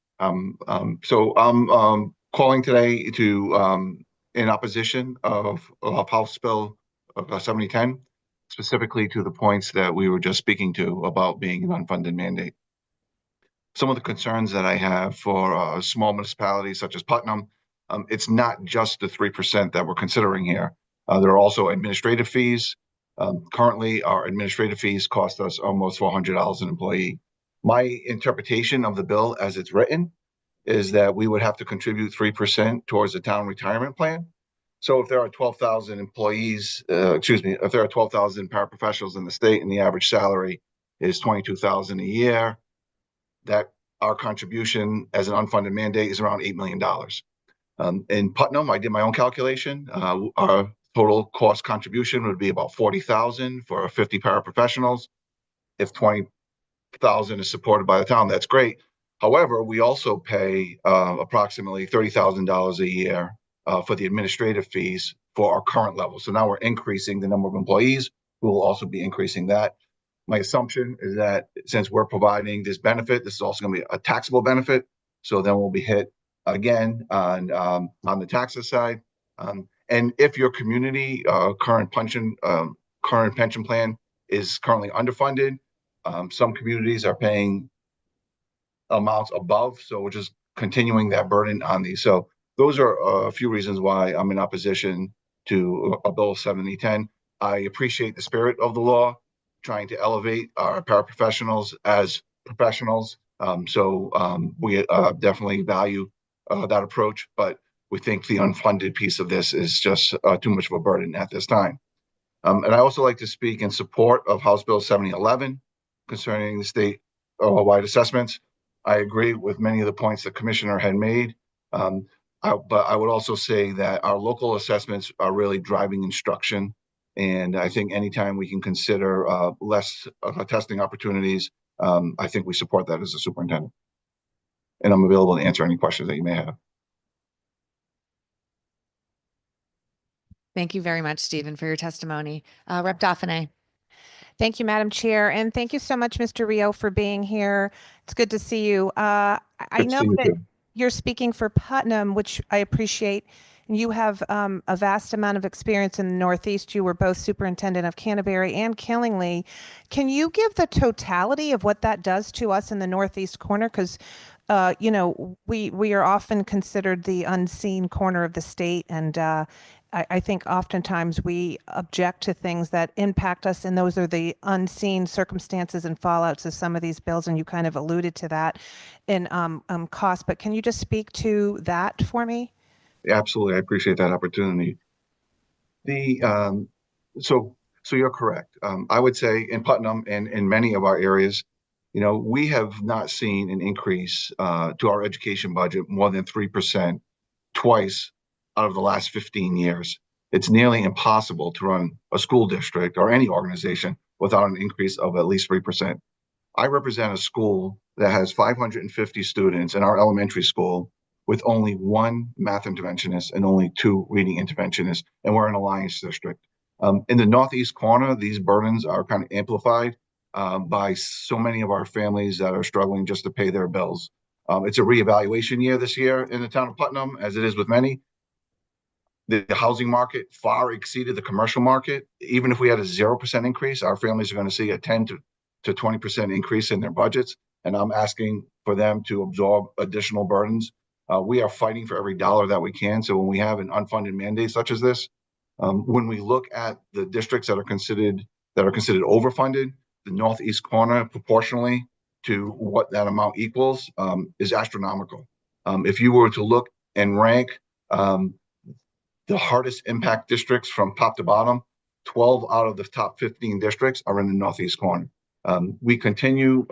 So I'm calling today to in opposition of House Bill 7010, specifically to the points that we were just speaking to about being an unfunded mandate. Some of the concerns that I have for small municipalities such as Putnam, it's not just the 3% that we're considering here. There are also administrative fees. Currently, our administrative fees cost us almost $400 an employee. My interpretation of the bill as it's written is that we would have to contribute 3% towards the town retirement plan. So if there are 12,000 employees, if there are 12,000 paraprofessionals in the state and the average salary is 22,000 a year, that our contribution as an unfunded mandate is around $8 million. In Putnam, I did my own calculation. Our total cost contribution would be about 40,000 for 50 paraprofessionals. If 20,000 is supported by the town, that's great. However, we also pay approximately $30,000 a year for the administrative fees for our current level. So now we're increasing the number of employees. We will also be increasing that. My assumption is that since we're providing this benefit, this is also going to be a taxable benefit. So then we'll be hit again on the taxes side. And if your community current pension plan is currently underfunded, some communities are paying amounts above. So we're just continuing that burden on these. So those are a few reasons why I'm in opposition to a Bill 7010. I appreciate the spirit of the law, trying to elevate our paraprofessionals as professionals. We definitely value that approach, but we think the unfunded piece of this is just too much of a burden at this time. And I also like to speak in support of House Bill 7011 concerning the state-wide assessments. I agree with many of the points the commissioner had made. But I would also say that our local assessments are really driving instruction. And I think anytime we can consider less testing opportunities, I think we support that as a superintendent. And I'm available to answer any questions that you may have. Thank you very much, Stephen, for your testimony. Rep. Daphne. Thank you, Madam Chair, and thank you so much, Mr. Rio, for being here. It's good to see you. I know that you're speaking for Putnam, which I appreciate. You have a vast amount of experience in the Northeast. You were both superintendent of Canterbury and Killingly. Can you give the totality of what that does to us in the Northeast corner? Because we are often considered the unseen corner of the state, and I think oftentimes we object to things that impact us, and those are the unseen circumstances and fallouts of some of these bills, and you kind of alluded to that in cost. But can you just speak to that for me? Absolutely, I appreciate that opportunity. So you're correct. I would say in Putnam and in many of our areas, we have not seen an increase to our education budget more than 3% twice out of the last 15 years. It's nearly impossible to run a school district or any organization without an increase of at least 3%. I represent a school that has 550 students in our elementary school with only one math interventionist and only 2 reading interventionists, and we're an alliance district. In the Northeast corner, these burdens are kind of amplified by so many of our families that are struggling just to pay their bills. It's a reevaluation year this year in the town of Putnam, as it is with many. The housing market far exceeded the commercial market. Even if we had a 0% increase, our families are going to see a 10 to 20% increase in their budgets. And I'm asking for them to absorb additional burdens. We are fighting for every dollar that we can. So when we have an unfunded mandate such as this, when we look at the districts that are considered overfunded, the Northeast corner proportionally to what that amount equals is astronomical. If you were to look and rank the hardest impact districts from top to bottom, 12 out of the top 15 districts are in the Northeast corner. We continue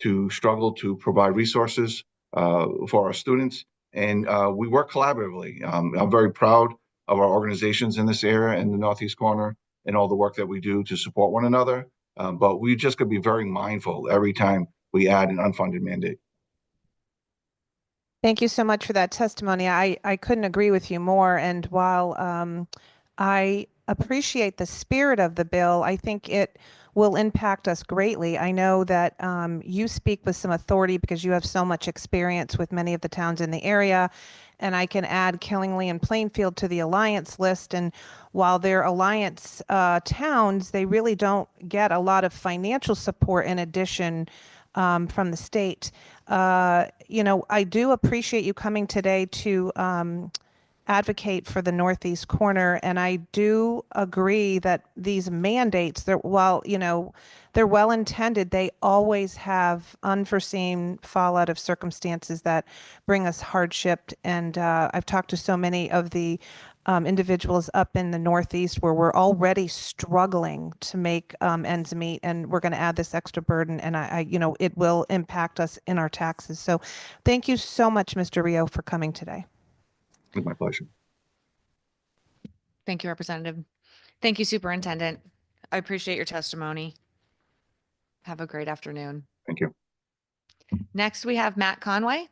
to struggle to provide resources for our students, and we work collaboratively. I'm very proud of our organizations in this area in the Northeast corner and all the work that we do to support one another. But we just could be very mindful every time we add an unfunded mandate. Thank you so much for that testimony. I couldn't agree with you more. And while I appreciate the spirit of the bill. I think it will impact us greatly. I know that you speak with some authority because you have so much experience with many of the towns in the area. And I can add Killingly and Plainfield to the alliance list. And while they're alliance towns, they really don't get a lot of financial support in addition from the state. I do appreciate you coming today to advocate for the northeast corner, and I do agree that these mandates, while they're well intended, they always have unforeseen fallout of circumstances that bring us hardship. And I've talked to so many of the individuals up in the Northeast where we're already struggling to make ends meet, and we're going to add this extra burden, and it will impact us in our taxes. So thank you so much, Mr. Rio, for coming today. It's my pleasure. Thank you, Representative. Thank you, Superintendent. I appreciate your testimony. Have a great afternoon. Thank you. Next, we have Matt Conway.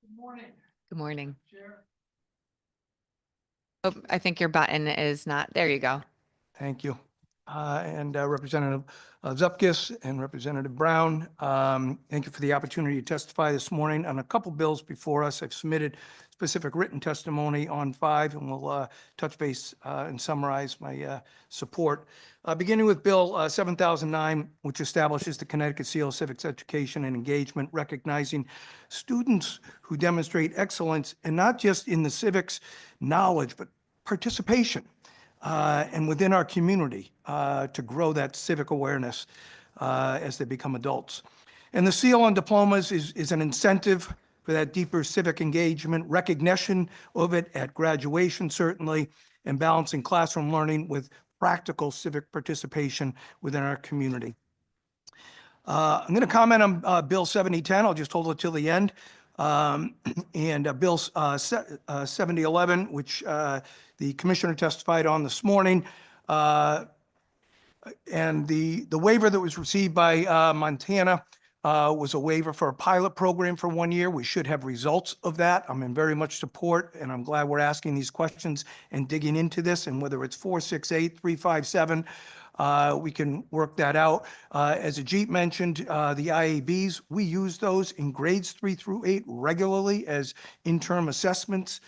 Good morning. Good morning. Chair. Oh, I think your button is not, there you go. Thank you. And Representative Zupkis and Representative Brown, thank you for the opportunity to testify this morning on a couple bills before us. I've submitted specific written testimony on 5, and we'll touch base and summarize my support. Beginning with Bill 7009, which establishes the Connecticut Seal of Civics Education and Engagement, recognizing students who demonstrate excellence, and not just in the civics knowledge, but participation. And within our community to grow that civic awareness as they become adults. And the seal on diplomas is an incentive for that deeper civic engagement, recognition of it at graduation certainly, and balancing classroom learning with practical civic participation within our community. I'm going to comment on Bill 7010. I'll just hold it till the end. And Bill 7011, which the commissioner testified on this morning. And the waiver that was received by Montana was a waiver for a pilot program for 1 year. We should have results of that. I'm in very much support, and I'm glad we're asking these questions and digging into this. And whether it's 468, 357, we can work that out. As Ajit mentioned, the IABs, we use those in grades 3 through 8 regularly as interim assessments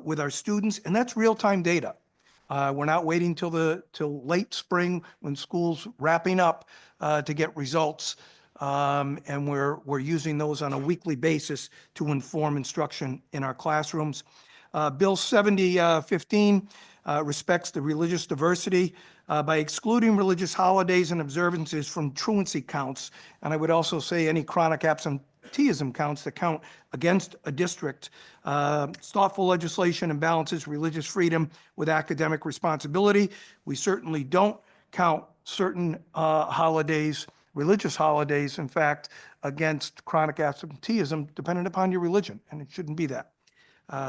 with our students, and that's real-time data. We're not waiting till late spring when school's wrapping up to get results, and we're using those on a weekly basis to inform instruction in our classrooms. Bill 7015 respects the religious diversity by excluding religious holidays and observances from truancy counts. And I would also say any chronic absenteeism counts that count against a district. Thoughtful legislation and balances religious freedom with academic responsibility. We certainly don't count certain holidays, religious holidays, in fact, against chronic absenteeism dependent upon your religion, and it shouldn't be that.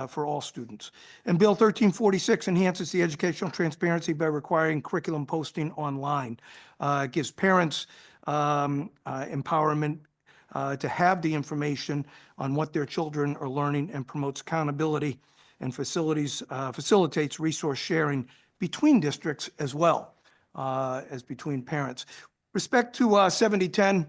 For all students. And Bill 1346 enhances the educational transparency by requiring curriculum posting online. It gives parents empowerment to have the information on what their children are learning and promotes accountability and facilitates resource sharing between districts as well as between parents. Respect to 7010,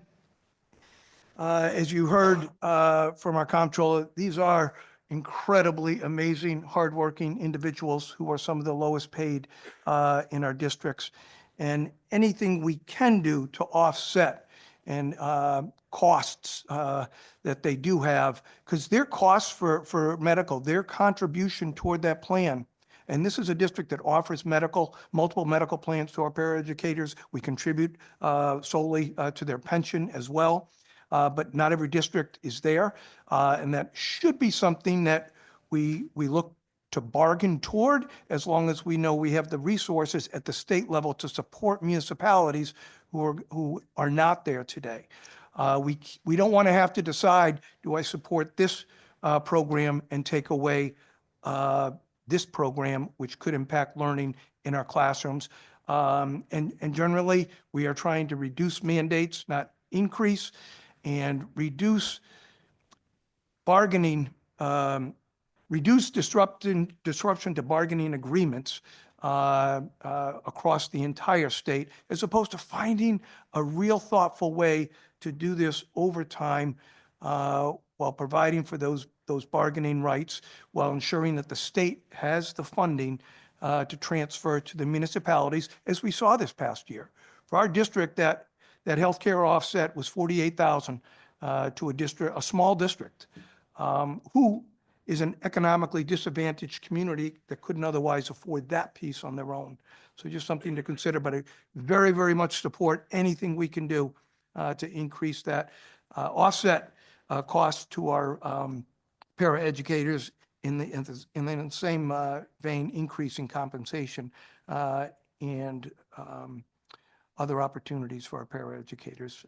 as you heard from our comptroller, these are incredibly amazing, hardworking individuals who are some of the lowest paid in our districts. And anything we can do to offset and costs that they do have, because their costs for medical, their contribution toward that plan, and this is a district that offers multiple medical plans to our paraeducators. We contribute solely to their pension as well. But not every district is there. And that should be something that we look to bargain toward, as long as we know we have the resources at the state level to support municipalities who are not there today. We don't want to have to decide, do I support this program and take away this program, which could impact learning in our classrooms. And generally, we are trying to reduce mandates, not increase. and reduce bargaining, reduce disruption to bargaining agreements across the entire state, as opposed to finding a real thoughtful way to do this over time while providing for those bargaining rights, while ensuring that the state has the funding to transfer to the municipalities, as we saw this past year. For our district, that healthcare offset was $48,000 to a small district who is an economically disadvantaged community that couldn't otherwise afford that piece on their own. So just something to consider, but I very, very much support anything we can do to increase that offset cost to our paraeducators in the same vein, increasing compensation and other opportunities for our paraeducators.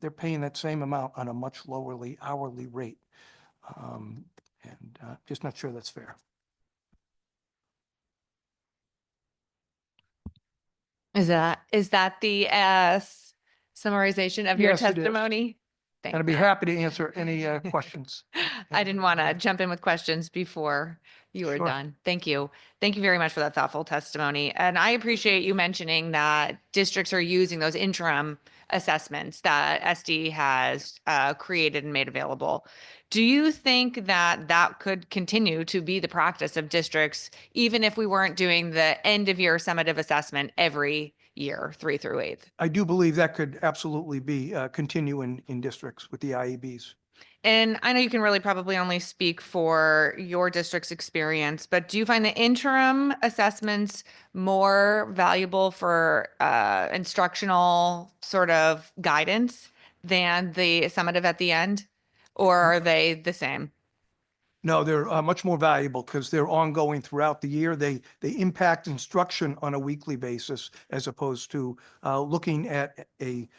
They're paying that same amount on a much lower hourly rate. Just not sure that's fair. Is that the summarization of your Yes, it is. testimony? And I'd be happy to answer any questions. I didn't want to jump in with questions before you were Sure. done. Thank you. Thank you very much for that thoughtful testimony. And I appreciate you mentioning that districts are using those interim assessments that SD has created and made available. Do you think that that could continue to be the practice of districts, even if we weren't doing the end of year summative assessment every year, 3 through 8th? I do believe that could absolutely be continue in districts with the IEBs. And I know you can really probably only speak for your district's experience, but do you find the interim assessments more valuable for instructional sort of guidance than the summative at the end? Or are they the same? No, they're much more valuable because they're ongoing throughout the year. They impact instruction on a weekly basis as opposed to looking at a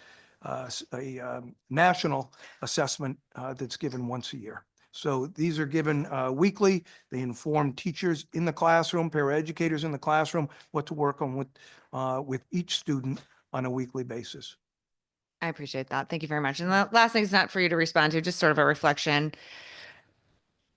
national assessment that's given once a year. So these are given weekly. They inform teachers in the classroom, paraeducators in the classroom, what to work on with each student on a weekly basis. I appreciate that. Thank you very much. And the last thing is not for you to respond to, just sort of a reflection.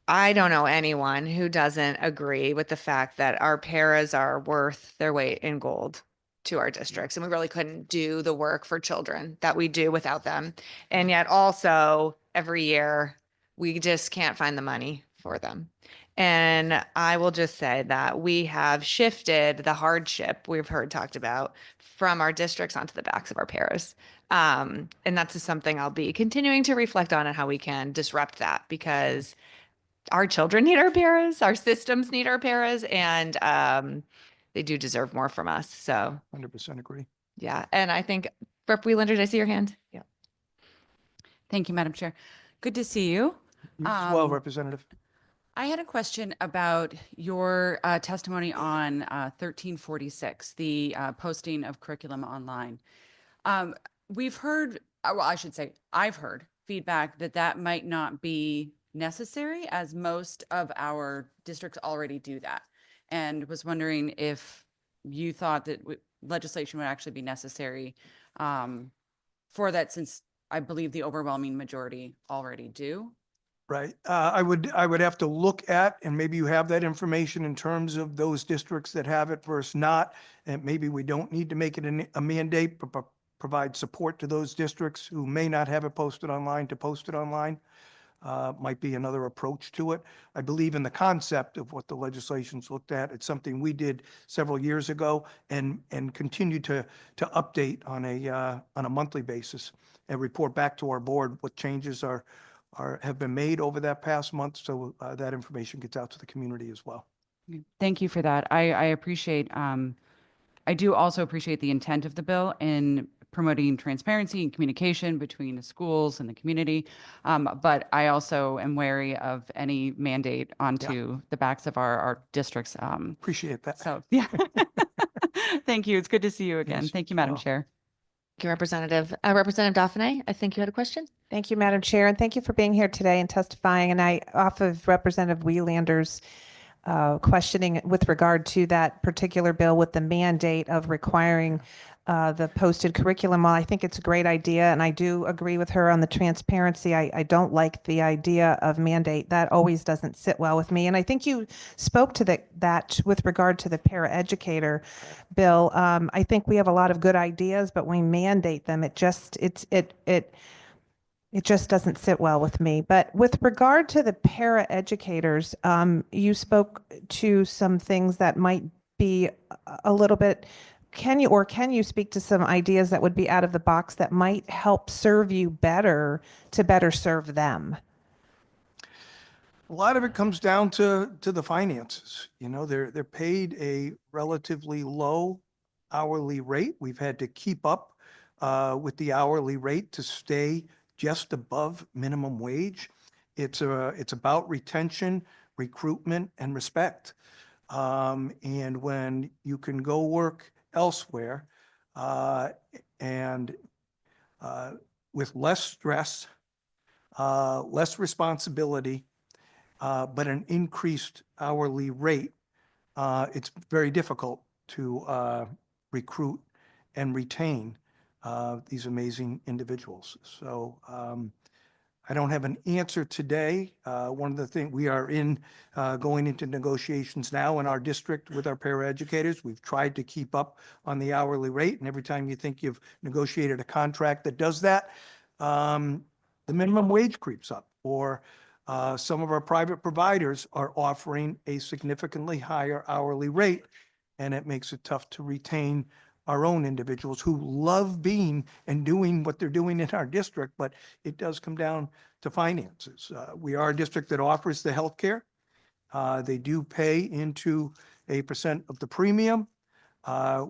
I don't know anyone who doesn't agree with the fact that our paras are worth their weight in gold to our districts, and we really couldn't do the work for children that we do without them. And yet also every year we just can't find the money for them. And I will just say that we have shifted the hardship we've heard talked about from our districts onto the backs of our paras. And that's just something I'll be continuing to reflect on and how we can disrupt that, because our children need our paras, our systems need our paras, and they do deserve more from us. So 100% agree. yeah. And I think Rep. Wieland, I see your hand. Yeah. Thank you, Madam Chair. Good to see you. You as well, Representative. I had a question about your testimony on 1346, the posting of curriculum online. We've heard, well, I should say, I've heard feedback that might not be necessary, as most of our districts already do that. And was wondering if you thought that legislation would actually be necessary for that, since I believe the overwhelming majority already do. Right. I would have to look at, and maybe you have that information in terms of those districts that have it versus not. And maybe we don't need to make it a mandate, but provide support to those districts who may not have it posted online to post it online. Might be another approach to it. I believe in the concept of what the legislation's looked at. It's something we did several years ago and continue to update on a monthly basis and report back to our board what changes have been made over that past month, so that information gets out to the community as well. Thank you for that. I appreciate, I do also appreciate the intent of the bill in promoting transparency and communication between the schools and the community. But I also am wary of any mandate onto the backs of our districts. Appreciate that. So, yeah. Thank you. It's good to see you again. Yes, Thank you, Madam well. Chair. Thank you, Representative. Representative Dauphiné, I think you had a question. Thank you, Madam Chair, and thank you for being here today and testifying. And off of Representative Wielander's questioning with regard to that particular bill with the mandate of requiring the posted curriculum. While I think it's a great idea, and I do agree with her on the transparency, I don't like the idea of mandate. That always doesn't sit well with me. And I think you spoke to that with regard to the paraeducator bill. I think we have a lot of good ideas, but when we mandate them, it just doesn't sit well with me. But with regard to the paraeducators, you spoke to some things that might be a little bit, can you speak to some ideas that would be out of the box that might help serve you better to better serve them? A lot of it comes down to the finances. You know, they're paid a relatively low hourly rate. We've had to keep up with the hourly rate to stay just above minimum wage. It's about retention, recruitment, and respect. And when you can go work elsewhere and with less stress, less responsibility, but an increased hourly rate, it's very difficult to recruit and retain these amazing individuals. So I don't have an answer today. One of the things we are going into negotiations now in our district with our paraeducators. We've tried to keep up on the hourly rate, and every time you think you've negotiated a contract that does that, the minimum wage creeps up. Or some of our private providers are offering a significantly higher hourly rate, and it makes it tough to retain our own individuals who love being and doing what they're doing in our district, but it does come down to finances. We are a district that offers the healthcare. They do pay into a % of the premium.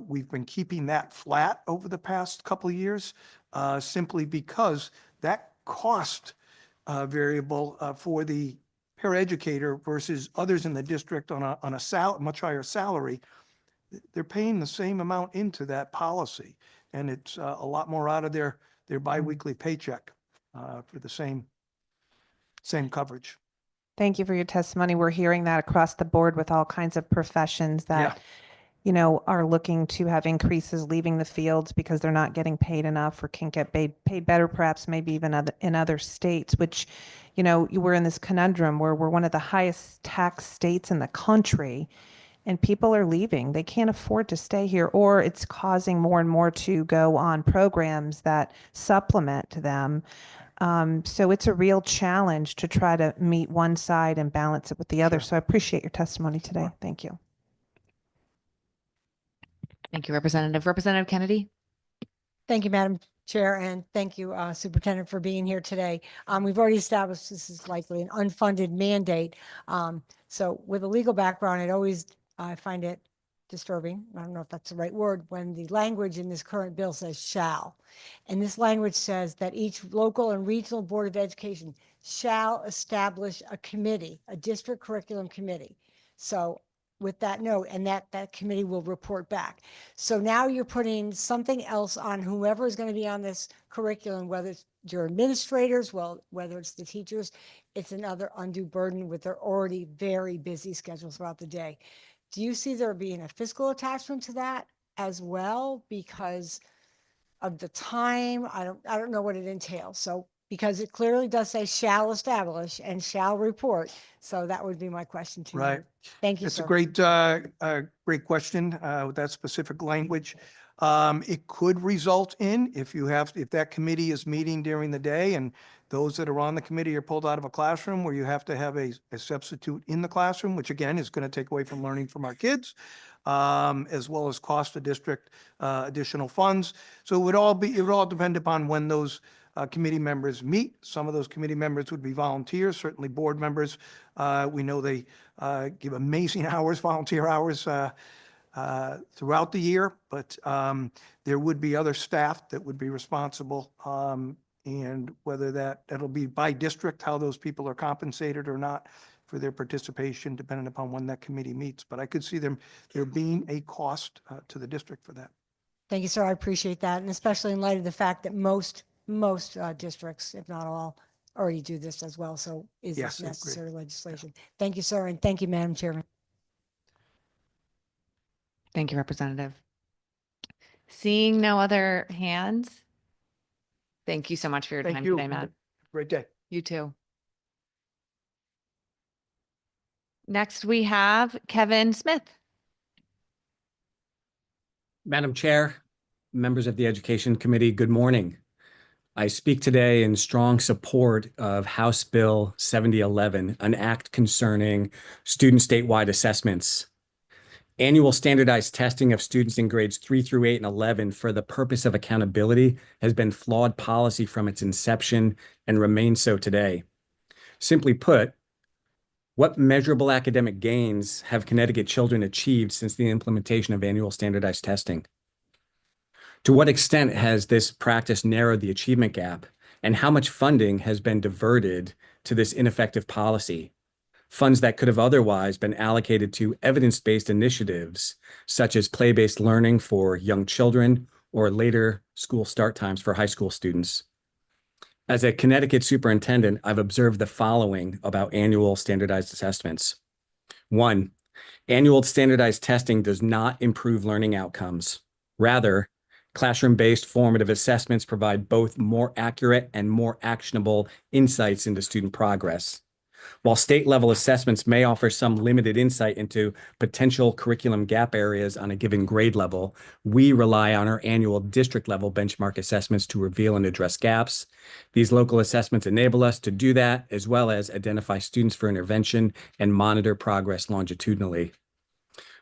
We've been keeping that flat over the past couple of years, simply because that cost variable for the paraeducator versus others in the district on a much higher salary, they're paying the same amount into that policy, and it's a lot more out of their biweekly paycheck for the same coverage. Thank you for your testimony. We're hearing that across the board with all kinds of professions that, you know, are looking to have increases leaving the fields because they're not getting paid enough or can't get paid better, perhaps maybe even in other states, which, you know, we're in this conundrum where we're one of the highest tax states in the country. And people are leaving. They can't afford to stay here, or it's causing more and more to go on programs that supplement them. So it's a real challenge to try to meet one side and balance it with the other. So I appreciate your testimony today. Thank you. Thank you, Representative Kennedy. Thank you, Madam Chair, and thank you, Superintendent, for being here today. We've already established this is likely an unfunded mandate. So with a legal background, I find it disturbing. I don't know if that's the right word, when the language in this current bill says shall. And this language says that each local and regional board of education shall establish a committee, a district curriculum committee. So with that note, and that committee will report back. So now you're putting something else on whoever is going to be on this curriculum, whether it's your administrators, whether it's the teachers, it's another undue burden with their already very busy schedules throughout the day. Do you see there being a fiscal attachment to that as well because of the time? I don't know what it entails. So because it clearly does say shall establish and shall report. So that would be my question to you. Right. Thank you, It's sir. a great question with that specific language. It could result in, if that committee is meeting during the day and those that are on the committee are pulled out of a classroom where you have to have a substitute in the classroom, which again is going to take away from learning from our kids, as well as cost the district additional funds. So it would all depend upon when those committee members meet. Some of those committee members would be volunteers, certainly board members. We know they give amazing hours, volunteer hours throughout the year, but there would be other staff that would be responsible, and whether that'll be by district, how those people are compensated or not for their participation, depending upon when that committee meets. But I could see there being a cost to the district for that. Thank you, sir. I appreciate that. And especially in light of the fact that most districts, if not all, already do this as well. So is Yes, this I agree. necessary legislation? Thank you, sir. And thank you, Madam Chairman. Thank you, Representative. Seeing no other hands. Thank you so much for your Thank time you. today, Matt. Great day. You too. Next, we have Kevin Smith. Madam Chair, members of the Education Committee, good morning. I speak today in strong support of House Bill 7011, an act concerning student statewide assessments. Annual standardized testing of students in grades 3 through 8 and 11 for the purpose of accountability has been flawed policy from its inception and remains so today. Simply put, what measurable academic gains have Connecticut children achieved since the implementation of annual standardized testing? To what extent has this practice narrowed the achievement gap, and how much funding has been diverted to this ineffective policy? Funds that could have otherwise been allocated to evidence-based initiatives, such as play-based learning for young children or later school start times for high school students. As a Connecticut superintendent, I've observed the following about annual standardized assessments. 1, annual standardized testing does not improve learning outcomes. Rather, classroom-based formative assessments provide both more accurate and more actionable insights into student progress. While state-level assessments may offer some limited insight into potential curriculum gap areas on a given grade level, we rely on our annual district-level benchmark assessments to reveal and address gaps. These local assessments enable us to do that, as well as identify students for intervention and monitor progress longitudinally.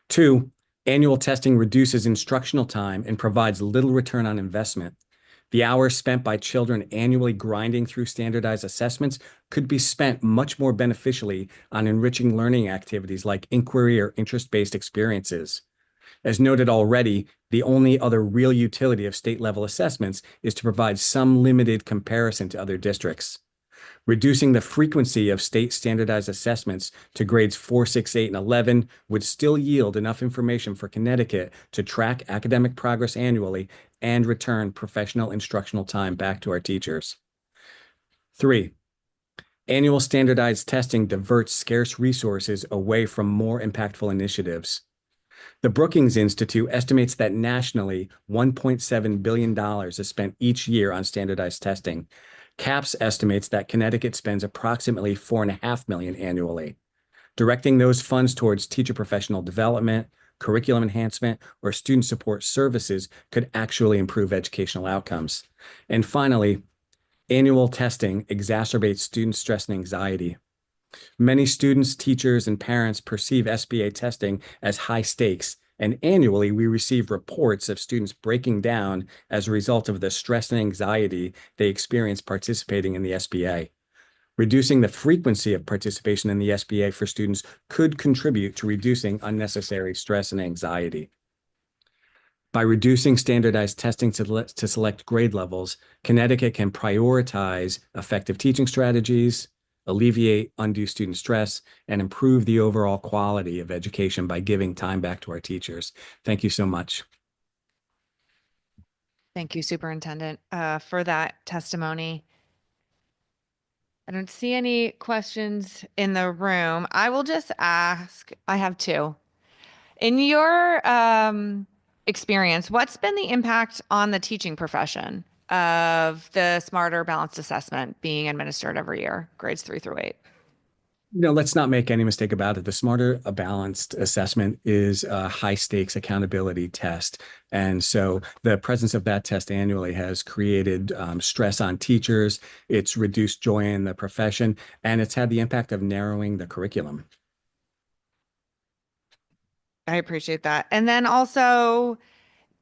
2, annual testing reduces instructional time and provides little return on investment. The hours spent by children annually grinding through standardized assessments could be spent much more beneficially on enriching learning activities like inquiry or interest-based experiences. As noted already, the only other real utility of state-level assessments is to provide some limited comparison to other districts. Reducing the frequency of state standardized assessments to grades 4, 6, 8, and 11 would still yield enough information for Connecticut to track academic progress annually and return professional instructional time back to our teachers. 3, annual standardized testing diverts scarce resources away from more impactful initiatives. The Brookings Institute estimates that nationally, $1.7 billion is spent each year on standardized testing. CAPS estimates that Connecticut spends approximately $4.5 million annually. Directing those funds towards teacher professional development, curriculum enhancement, or student support services could actually improve educational outcomes. And finally, annual testing exacerbates student stress and anxiety. Many students, teachers, and parents perceive SBA testing as high stakes, and annually we receive reports of students breaking down as a result of the stress and anxiety they experience participating in the SBA. Reducing the frequency of participation in the SBA for students could contribute to reducing unnecessary stress and anxiety. By reducing standardized testing to select grade levels, Connecticut can prioritize effective teaching strategies, alleviate undue student stress, and improve the overall quality of education by giving time back to our teachers. Thank you so much. Thank you, Superintendent, for that testimony. I don't see any questions in the room. I will just ask, I have 2. In your experience, what's been the impact on the teaching profession of the Smarter Balanced Assessment being administered every year, grades 3 through 8? Let's not make any mistake about it. The Smarter Balanced Assessment is a high stakes accountability test. And so the presence of that test annually has created stress on teachers. It's reduced joy in the profession, and it's had the impact of narrowing the curriculum. I appreciate that. And then also,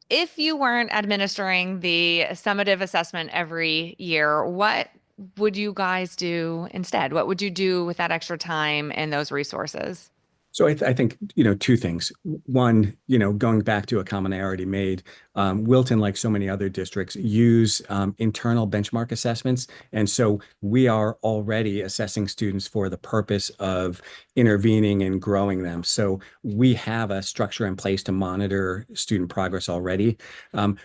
if you weren't administering the summative assessment every year, what would you guys do instead? What would you do with that extra time and those resources? So I think, 2 things. One, going back to a comment I already made, Wilton, like so many other districts, use internal benchmark assessments. And so we are already assessing students for the purpose of intervening and growing them. So we have a structure in place to monitor student progress already.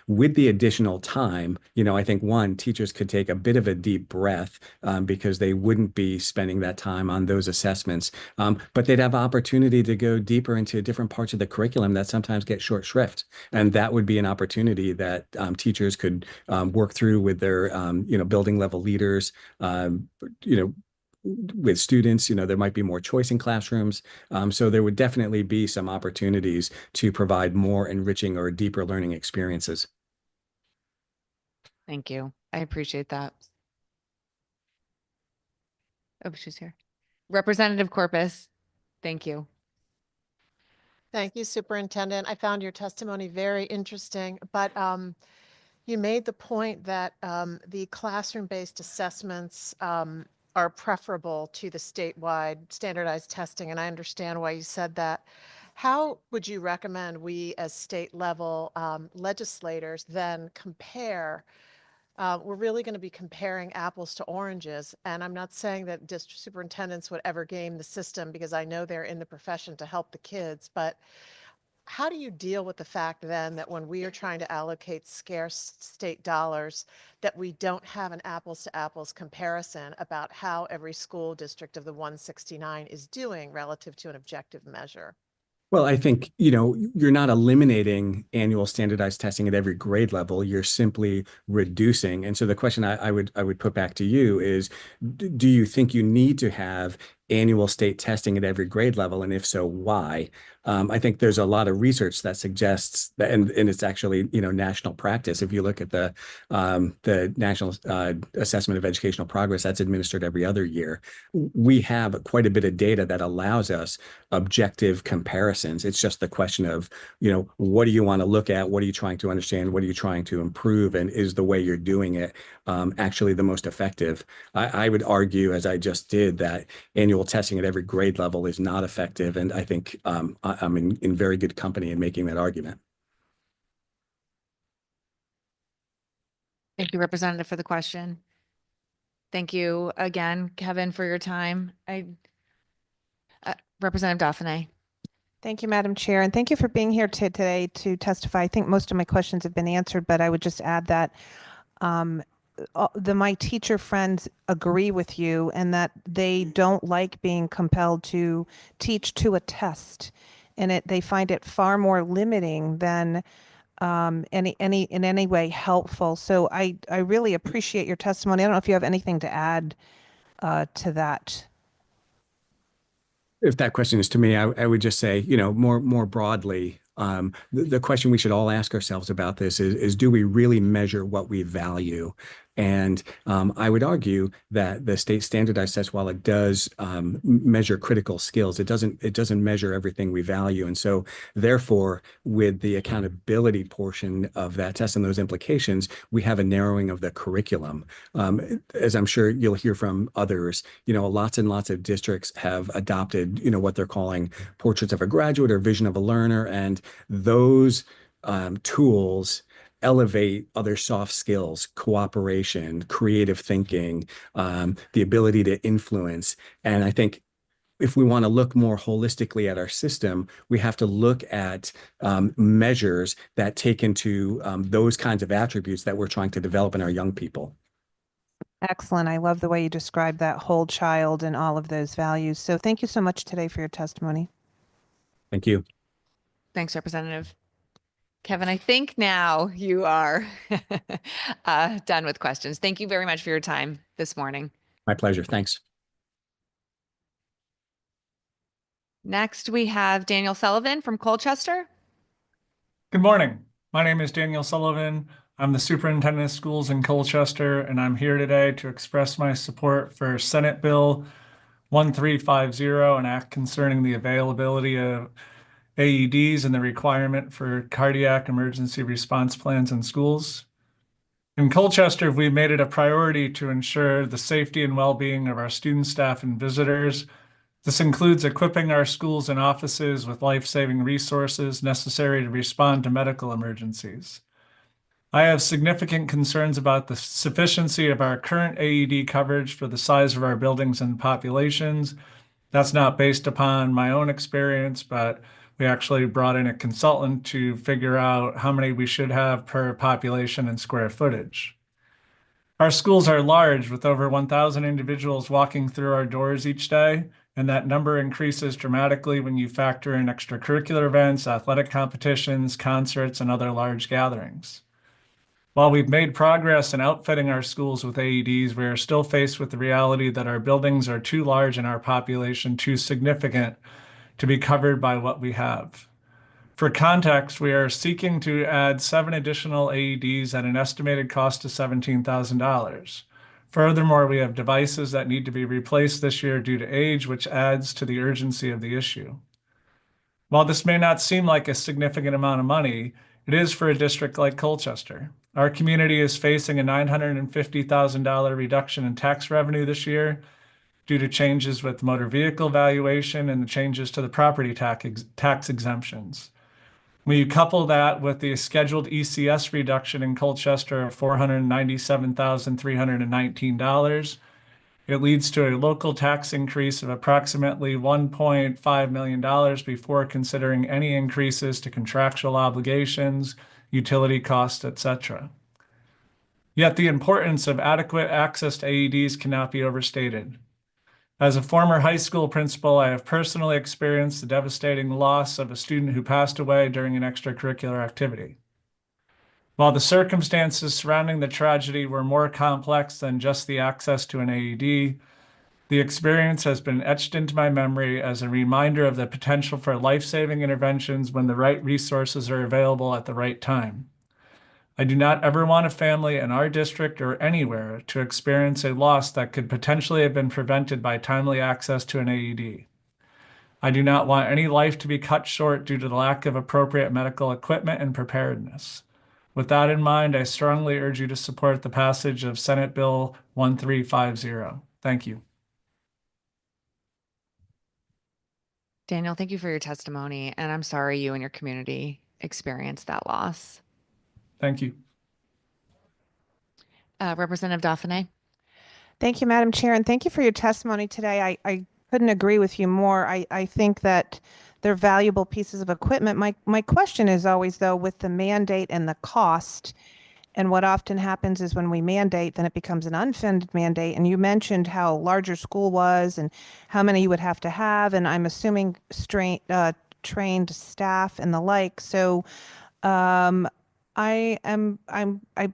With the additional time, I think, one, teachers could take a bit of a deep breath because they wouldn't be spending that time on those assessments, but they'd have opportunity opportunity to go deeper into different parts of the curriculum that sometimes get short shrift. And that would be an opportunity that teachers could work through with their, building level leaders, with students. There might be more choice in classrooms. So there would definitely be some opportunities to provide more enriching or deeper learning experiences. Thank you. I appreciate that. Oh, she's here. Representative Corpus, thank you. Thank you, Superintendent. I found your testimony very interesting, but you made the point that the classroom-based assessments are preferable to the statewide standardized testing, and I understand why you said that. How would you recommend we as state level legislators then compare? We're really going to be comparing apples to oranges, and I'm not saying that district superintendents would ever game the system because I know they're in the profession to help the kids, but how do you deal with the fact then that when we are trying to allocate scarce state dollars, that we don't have an apples to apples comparison about how every school district of the 169 is doing relative to an objective measure? Well, I think, you're not eliminating annual standardized testing at every grade level. You're simply reducing. And so the question I would put back to you is, do you think you need to have annual state testing at every grade level? And if so, why? I think there's a lot of research that suggests that, and it's actually, national practice. If you look at the National Assessment of Educational Progress, that's administered every other year. We have quite a bit of data that allows us objective comparisons. It's just the question of, what do you want to look at? What are you trying to understand? What are you trying to improve? And is the way you're doing it actually the most effective? I would argue, as I just did, that annual testing at every grade level is not effective. And I think I'm in very good company in making that argument. Thank you, Representative, for the question. Thank you again, Kevin, for your time. Representative Dauphiné. Thank you, Madam Chair, and thank you for being here today to testify. I think most of my questions have been answered, but I would just add that my teacher friends agree with you and that they don't like being compelled to teach to a test, and they find it far more limiting than in any way helpful. So I really appreciate your testimony. I don't know if you have anything to add to that. If that question is to me, I would just say, more broadly, the question we should all ask ourselves about this is, do we really measure what we value? And I would argue that the state standardized test, while it does measure critical skills, it doesn't measure everything we value. And so therefore, with the accountability portion of that test and those implications, we have a narrowing of the curriculum. As I'm sure you'll hear from others, lots and lots of districts have adopted, what they're calling portraits of a graduate or vision of a learner. And those tools elevate other soft skills, cooperation, creative thinking, the ability to influence. And I think if we want to look more holistically at our system, we have to look at measures that take into those kinds of attributes that we're trying to develop in our young people. Excellent. I love the way you described that whole child and all of those values. So thank you so much today for your testimony. Thank you. Thanks, Representative. Kevin, I think now you are done with questions. Thank you very much for your time this morning. My pleasure. Thanks. Next, we have Daniel Sullivan from Colchester. Good morning. My name is Daniel Sullivan. I'm the superintendent of schools in Colchester, and I'm here today to express my support for Senate Bill 1350, an act concerning the availability of AEDs and the requirement for cardiac emergency response plans in schools. In Colchester, we've made it a priority to ensure the safety and well-being of our students, staff, and visitors. This includes equipping our schools and offices with life-saving resources necessary to respond to medical emergencies. I have significant concerns about the sufficiency of our current AED coverage for the size of our buildings and populations. That's not based upon my own experience, but we actually brought in a consultant to figure out how many we should have per population and square footage. Our schools are large, with over 1,000 individuals walking through our doors each day, and that number increases dramatically when you factor in extracurricular events, athletic competitions, concerts, and other large gatherings. While we've made progress in outfitting our schools with AEDs, we are still faced with the reality that our buildings are too large and our population too significant to be covered by what we have. For context, we are seeking to add 7 additional AEDs at an estimated cost of $17,000. Furthermore, we have devices that need to be replaced this year due to age, which adds to the urgency of the issue. While this may not seem like a significant amount of money, it is for a district like Colchester. Our community is facing a $950,000 reduction in tax revenue this year due to changes with motor vehicle valuation and the changes to the property tax exemptions. When you couple that with the scheduled ECS reduction in Colchester of $497,319, it leads to a local tax increase of approximately $1.5 million before considering any increases to contractual obligations, utility costs, etc. Yet the importance of adequate access to AEDs cannot be overstated. As a former high school principal, I have personally experienced the devastating loss of a student who passed away during an extracurricular activity. While the circumstances surrounding the tragedy were more complex than just the access to an AED, the experience has been etched into my memory as a reminder of the potential for life-saving interventions when the right resources are available at the right time. I do not ever want a family in our district or anywhere to experience a loss that could potentially have been prevented by timely access to an AED. I do not want any life to be cut short due to the lack of appropriate medical equipment and preparedness. With that in mind, I strongly urge you to support the passage of Senate Bill 1350. Thank you. Daniel, thank you for your testimony, and I'm sorry you and your community experienced that loss. Thank you. Representative Dauphiné. Thank you, Madam Chair, and thank you for your testimony today. I couldn't agree with you more. I think that they're valuable pieces of equipment. My question is always, though, with the mandate and the cost, and what often happens is when we mandate, then it becomes an unfunded mandate. And you mentioned how large your school was and how many you would have to have, and I'm assuming trained staff and the like. So I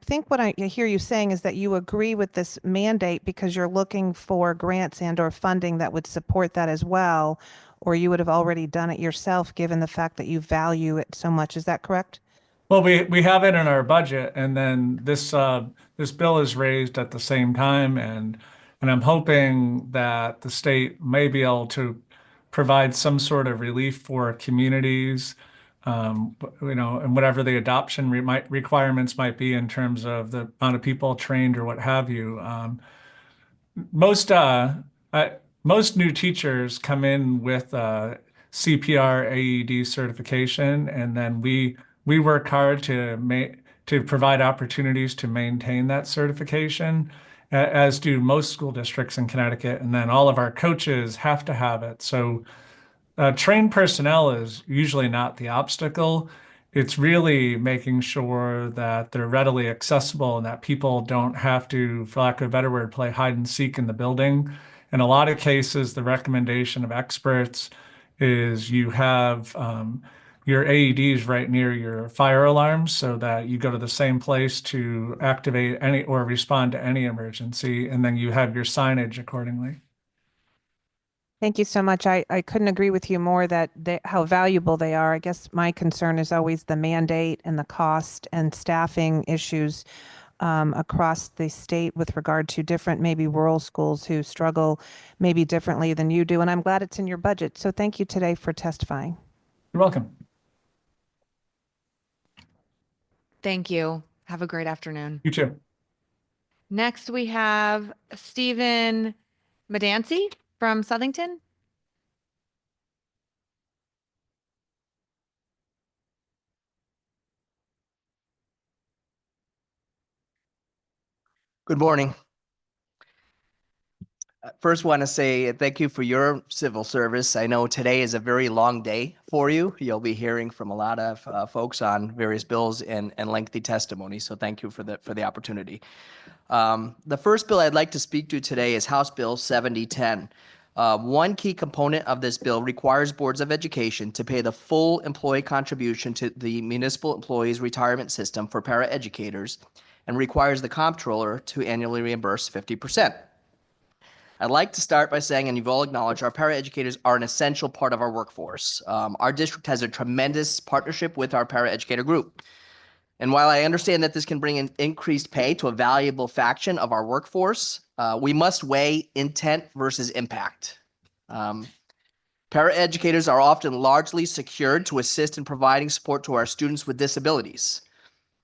think what I hear you saying is that you agree with this mandate because you're looking for grants and or funding that would support that as well, or you would have already done it yourself given the fact that you value it so much. Is that correct? Well, we have it in our budget, and then this bill is raised at the same time, and I'm hoping that the state may be able to provide some sort of relief for communities, and whatever the adoption requirements might be in terms of the amount of people trained or what have you. Most new teachers come in with CPR AED certification, and then we work hard to provide opportunities to maintain that certification, as do most school districts in Connecticut, and then all of our coaches have to have it. So trained personnel is usually not the obstacle. It's really making sure that they're readily accessible and that people don't have to, for lack of a better word, play hide and seek in the building. In a lot of cases, the recommendation of experts is you have your AEDs right near your fire alarms so that you go to the same place to activate any or respond to any emergency, and then you have your signage accordingly. Thank you so much. I couldn't agree with you more that how valuable they are. I guess my concern is always the mandate and the cost and staffing issues across the state with regard to different, maybe rural schools who struggle maybe differently than you do. And I'm glad it's in your budget. So thank you today for testifying. You're welcome. Thank you. Have a great afternoon. You too. Next, we have Stephen Medancy from Southington. Good morning. First, want to say thank you for your civil service. I know today is a very long day for you. You'll be hearing from a lot of folks on various bills and lengthy testimony. So thank you for the opportunity. The first bill I'd like to speak to today is House Bill 7010. One key component of this bill requires boards of education to pay the full employee contribution to the municipal employees retirement system for paraeducators and requires the comptroller to annually reimburse 50%. I'd like to start by saying, and you've all acknowledged, our paraeducators are an essential part of our workforce. Our district has a tremendous partnership with our paraeducator group. And while I understand that this can bring in increased pay to a valuable faction of our workforce, we must weigh intent versus impact. Paraeducators are often largely secured to assist in providing support to our students with disabilities.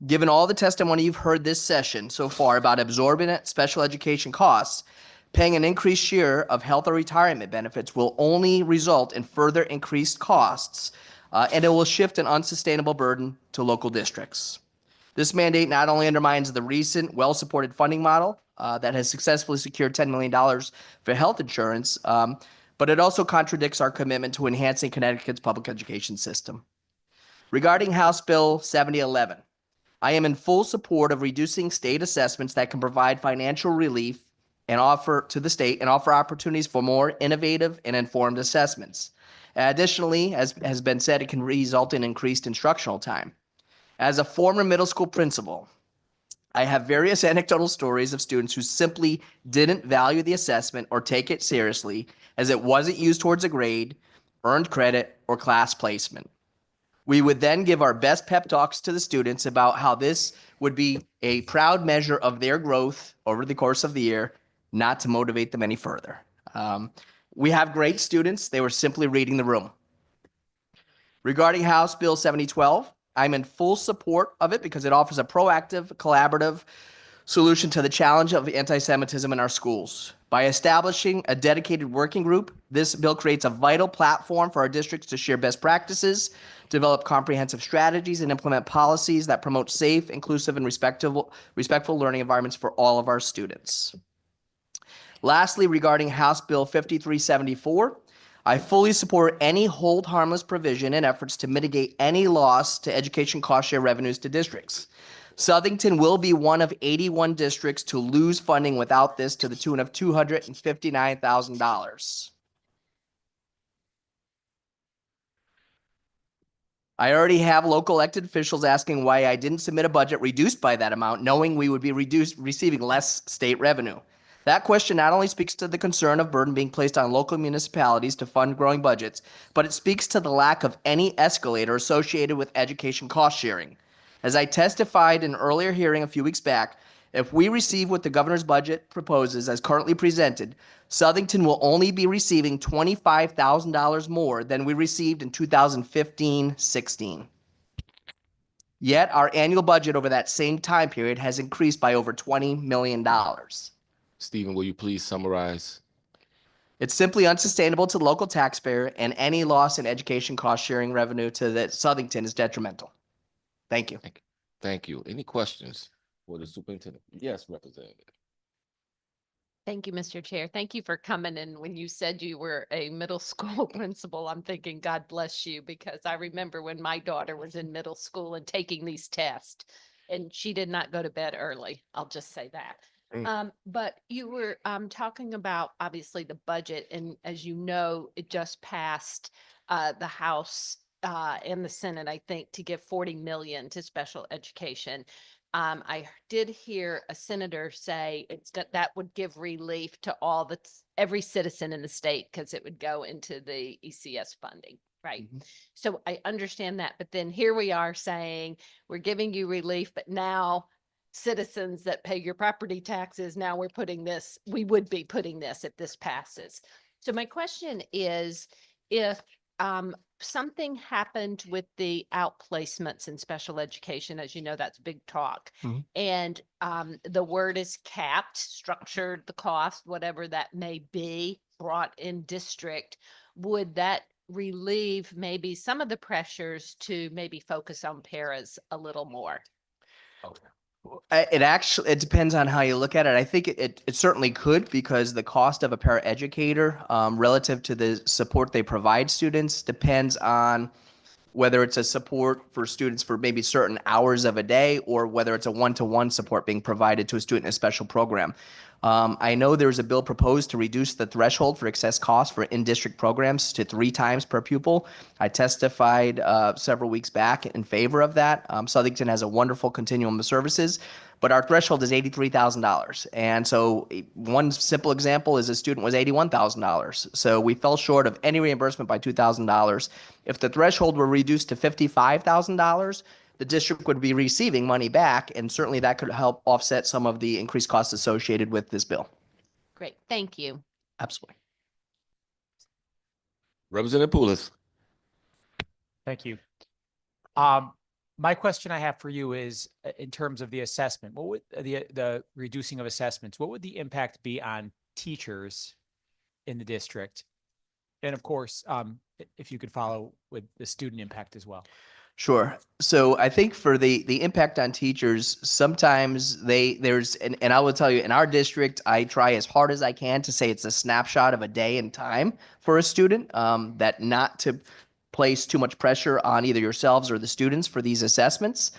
Given all the testimony you've heard this session so far about absorbent special education costs, paying an increased share of health or retirement benefits will only result in further increased costs, and it will shift an unsustainable burden to local districts. This mandate not only undermines the recent well-supported funding model that has successfully secured $10 million for health insurance, but it also contradicts our commitment to enhancing Connecticut's public education system. Regarding House Bill 7011, I am in full support of reducing state assessments that can provide financial relief and offer to the state and offer opportunities for more innovative and informed assessments. Additionally, as has been said, it can result in increased instructional time. As a former middle school principal, I have various anecdotal stories of students who simply didn't value the assessment or take it seriously as it wasn't used towards a grade, earned credit, or class placement. We would then give our best pep talks to the students about how this would be a proud measure of their growth over the course of the year, not to motivate them any further. We have great students. They were simply reading the room. Regarding House Bill 7012, I'm in full support of it because it offers a proactive, collaborative solution to the challenge of anti-Semitism in our schools. By establishing a dedicated working group, this bill creates a vital platform for our districts to share best practices, develop comprehensive strategies, and implement policies that promote safe, inclusive, and respectful learning environments for all of our students. Lastly, regarding House Bill 5374, I fully support any hold harmless provision and efforts to mitigate any loss to education cost share revenues to districts. Southington will be one of 81 districts to lose funding without this to the tune of $259,000. I already have local elected officials asking why I didn't submit a budget reduced by that amount, knowing we would be receiving less state revenue. That question not only speaks to the concern of burden being placed on local municipalities to fund growing budgets, but it speaks to the lack of any escalator associated with education cost sharing. As I testified in an earlier hearing a few weeks back, if we receive what the governor's budget proposes as currently presented, Southington will only be receiving $25,000 more than we received in 2015-16. Yet our annual budget over that same time period has increased by over $20 million. Stephen, will you please summarize? It's simply unsustainable to the local taxpayer, and any loss in education cost sharing revenue to the Southington is detrimental. Thank you. Thank you. Any questions for the superintendent? Yes, Representative. Thank you, Mr. Chair. Thank you for coming. And when you said you were a middle school principal, I'm thinking, God bless you, because I remember when my daughter was in middle school and taking these tests, and she did not go to bed early. I'll just say that. But you were talking about, obviously, the budget. And as you know, it just passed the House and the Senate, I think, to give $40 million to special education. I did hear a senator say that would give relief to every citizen in the state, because it would go into the ECS funding, right? Mm-hmm. So I understand that, but then here we are saying we're giving you relief, but now citizens that pay your property taxes, now we would be putting this if this passes. So my question is, if something happened with the outplacements in special education, as you know, that's big talk. Mm-hmm. And the word is capped, structured, the cost, whatever that may be, brought in district, would that relieve maybe some of the pressures to maybe focus on paras a little more? Okay. It depends on how you look at it. I think it certainly could, because the cost of a paraeducator relative to the support they provide students depends on whether it's a support for students for maybe certain hours of a day, or whether it's a one-to-one support being provided to a student in a special program. I know there's a bill proposed to reduce the threshold for excess costs for in-district programs to 3 times per pupil. I testified several weeks back in favor of that. Southington has a wonderful continuum of services, but our threshold is $83,000. And so one simple example is a student was $81,000. So we fell short of any reimbursement by $2,000. If the threshold were reduced to $55,000, the district would be receiving money back, and certainly that could help offset some of the increased costs associated with this bill. Great, thank you. Absolutely. Representative Poulos. Thank you. My question I have for you is in terms of the assessment, what would the reducing of assessments, what would the impact be on teachers in the district? And of course, if you could follow with the student impact as well. Sure. So I think for the impact on teachers, sometimes and I will tell you, in our district, I try as hard as I can to say it's a snapshot of a day in time for a student, that not to place too much pressure on either yourselves or the students for these assessments.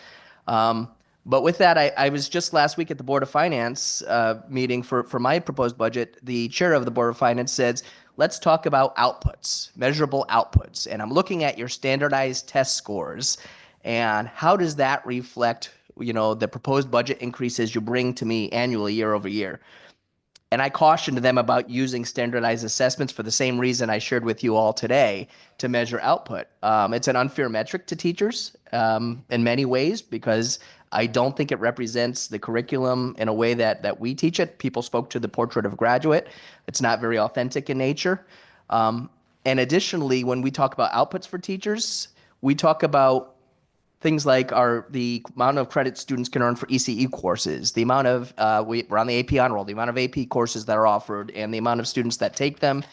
But with that, I was just last week at the Board of Finance meeting for my proposed budget. The chair of the Board of Finance said, let's talk about outputs, measurable outputs. And I'm looking at your standardized test scores and how does that reflect, the proposed budget increases you bring to me annually year over year. And I cautioned them about using standardized assessments for the same reason I shared with you all today to measure output. It's an unfair metric to teachers in many ways because I don't think it represents the curriculum in a way that we teach it. People spoke to the portrait of a graduate. It's not very authentic in nature. And additionally, when we talk about outputs for teachers, we talk about things like the amount of credit students can earn for ECE courses, the amount of, we're on the AP honor roll, the amount of AP courses that are offered, and the amount of students that take them,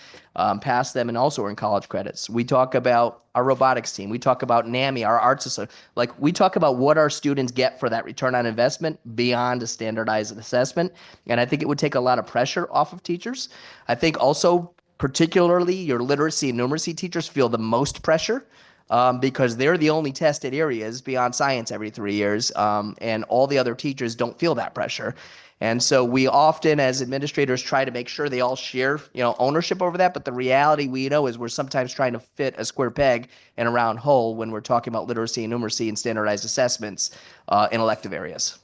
pass them, and also earn college credits. We talk about our robotics team. We talk about NAMI, our arts association. Like, we talk about what our students get for that return on investment beyond a standardized assessment. And I think it would take a lot of pressure off of teachers. I think also, particularly your literacy and numeracy teachers feel the most pressure. Because they're the only tested areas beyond science every 3 years, and all the other teachers don't feel that pressure. And so we often, as administrators, try to make sure they all share, ownership over that. But the reality we know is we're sometimes trying to fit a square peg in a round hole when we're talking about literacy and numeracy and standardized assessments in elective areas.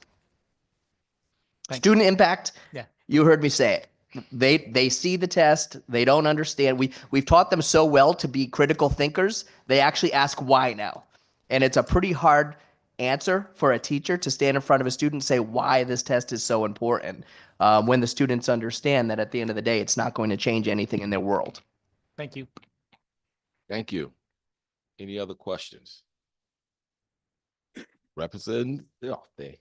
Student impact, Yeah. You heard me say it. They see the test, they don't understand. We've taught them so well to be critical thinkers, they actually ask why now. And it's a pretty hard answer for a teacher to stand in front of a student and say why this test is so important, when the students understand that at the end of the day, it's not going to change anything in their world. Thank you. Thank you. Any other questions? Representative Duarte.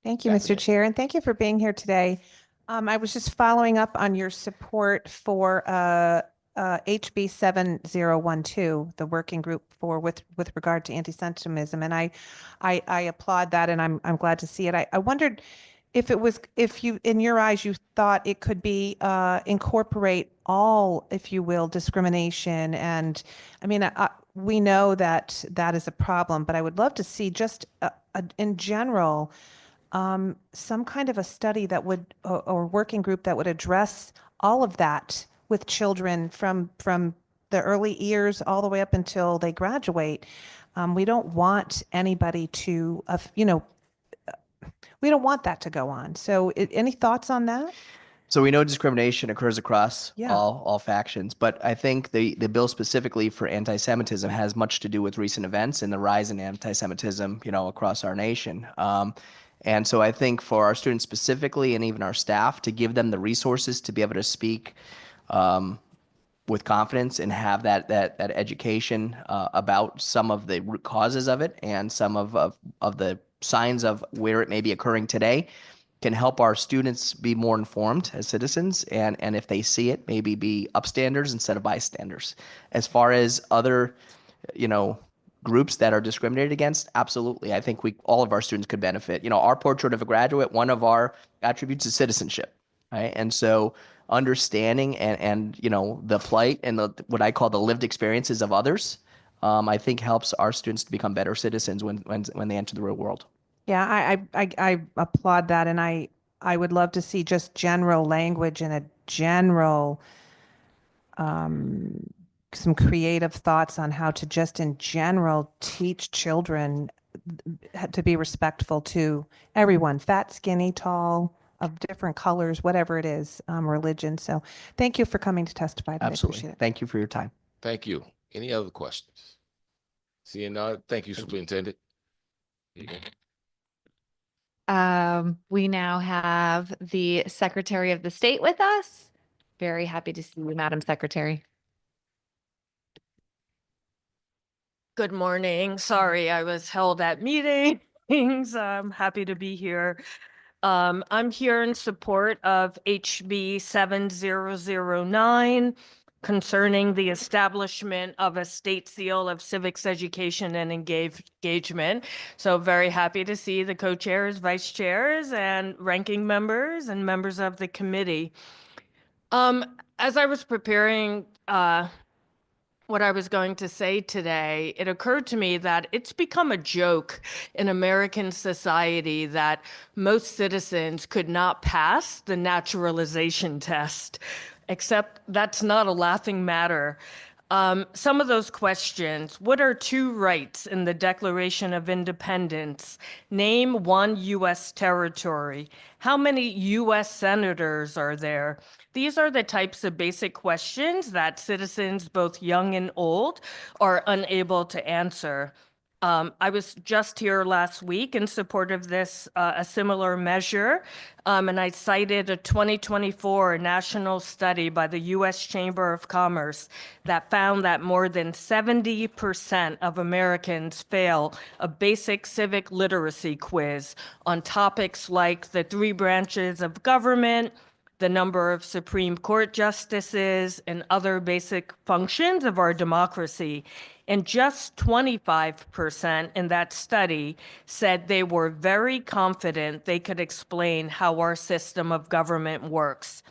Thank you, Mr. Chair, and thank you for being here today. I was just following up on your support for HB 7012, the working group with regard to anti-Semitism, and I applaud that, and I'm glad to see it. I wondered if you, in your eyes, you thought it could be incorporate all, if you will, discrimination, and I mean, we know that is a problem, but I would love to see just in general. Some kind of a study that would, or working group that would address all of that with children from the early years all the way up until they graduate. We don't want anybody to, we don't want that to go on. So any thoughts on that? So we know discrimination occurs across Yeah. all factions, but I think the bill specifically for anti-Semitism has much to do with recent events and the rise in anti-Semitism, across our nation. And so I think for our students specifically, and even our staff, to give them the resources to be able to speak with confidence and have that education about some of the root causes of it and some of the signs of where it may be occurring today, can help our students be more informed as citizens, and if they see it, maybe be upstanders instead of bystanders. As far as other, groups that are discriminated against, absolutely. I think all of our students could benefit. Our portrait of a graduate, one of our attributes is citizenship, right? And so understanding and the plight and what I call the lived experiences of others I think helps our students to become better citizens when they enter the real world. Yeah, I applaud that, and I would love to see just general language and a general some creative thoughts on how to just in general teach children to be respectful to everyone, fat, skinny, tall, of different colors, whatever it is, religion. So thank you for coming to testify today. I Absolutely. appreciate it. Thank you for your time. Thank you. Any other questions? Seeing none, thank you, Superintendent. We now have the Secretary of the State with us. Very happy to see you, Madam Secretary. Good morning. Sorry, I was held at meetings. I'm happy to be here. I'm here in support of HB 7009 concerning the establishment of a state seal of civics education and engagement. So very happy to see the co-chairs, vice chairs, and ranking members and members of the committee. As I was preparing what I was going to say today, it occurred to me that it's become a joke in American society that most citizens could not pass the naturalization test, except that's not a laughing matter. Some of those questions: what are two rights in the Declaration of Independence? Name one U.S. territory. How many U.S. senators are there? These are the types of basic questions that citizens, both young and old, are unable to answer. I was just here last week in support of this, a similar measure, and I cited a 2024 national study by the U.S. Chamber of Commerce that found that more than 70% of Americans fail a basic civic literacy quiz on topics like the three branches of government, the number of Supreme Court justices, and other basic functions of our democracy. And just 25% in that study said they were very confident they could explain how our system of government works.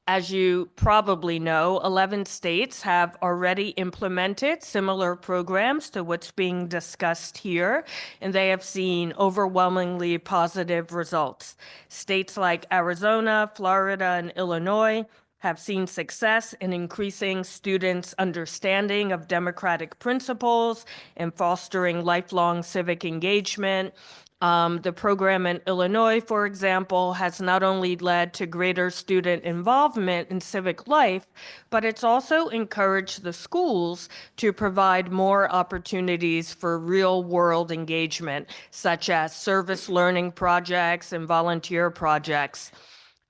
As you probably know, 11 states have already implemented similar programs to what's being discussed here, and they have seen overwhelmingly positive results. States like Arizona, Florida, and Illinois have seen success in increasing students' understanding of democratic principles and fostering lifelong civic engagement. The program in Illinois, for example, has not only led to greater student involvement in civic life, but it's also encouraged the schools to provide more opportunities for real-world engagement, such as service learning projects and volunteer projects.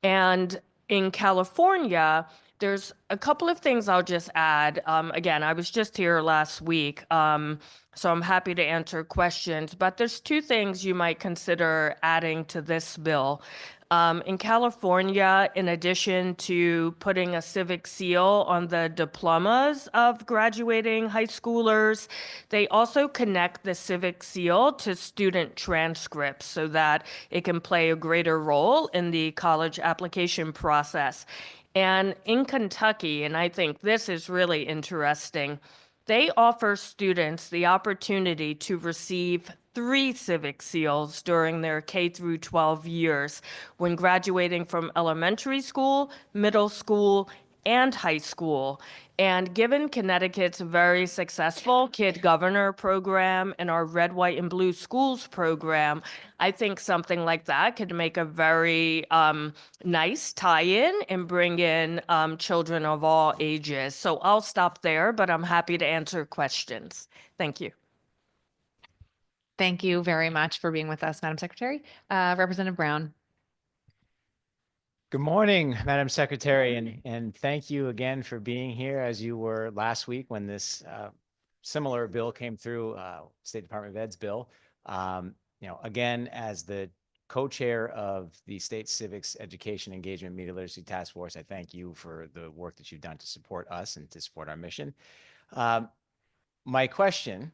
And in California, there's a couple of things I'll just add. Again, I was just here last week, so I'm happy to answer questions, but there's two things you might consider adding to this bill. In California, in addition to putting a civic seal on the diplomas of graduating high schoolers, they also connect the civic seal to student transcripts so that it can play a greater role in the college application process. And in Kentucky, and I think this is really interesting, they offer students the opportunity to receive 3 civic seals during their K through 12 years when graduating from elementary school, middle school, and high school. And given Connecticut's very successful Kid Governor program and our Red, White, and Blue Schools program, I think something like that could make a very nice tie-in and bring in children of all ages. So I'll stop there, but I'm happy to answer questions. Thank you. Thank you very much for being with us, Madam Secretary. Representative Brown. Good morning, Madam Secretary, and thank you again for being here as you were last week when this similar bill came through, State Department of Ed's bill. Again, as the co-chair of the State Civics Education Engagement Media Literacy Task Force, I thank you for the work that you've done to support us and to support our mission. My question,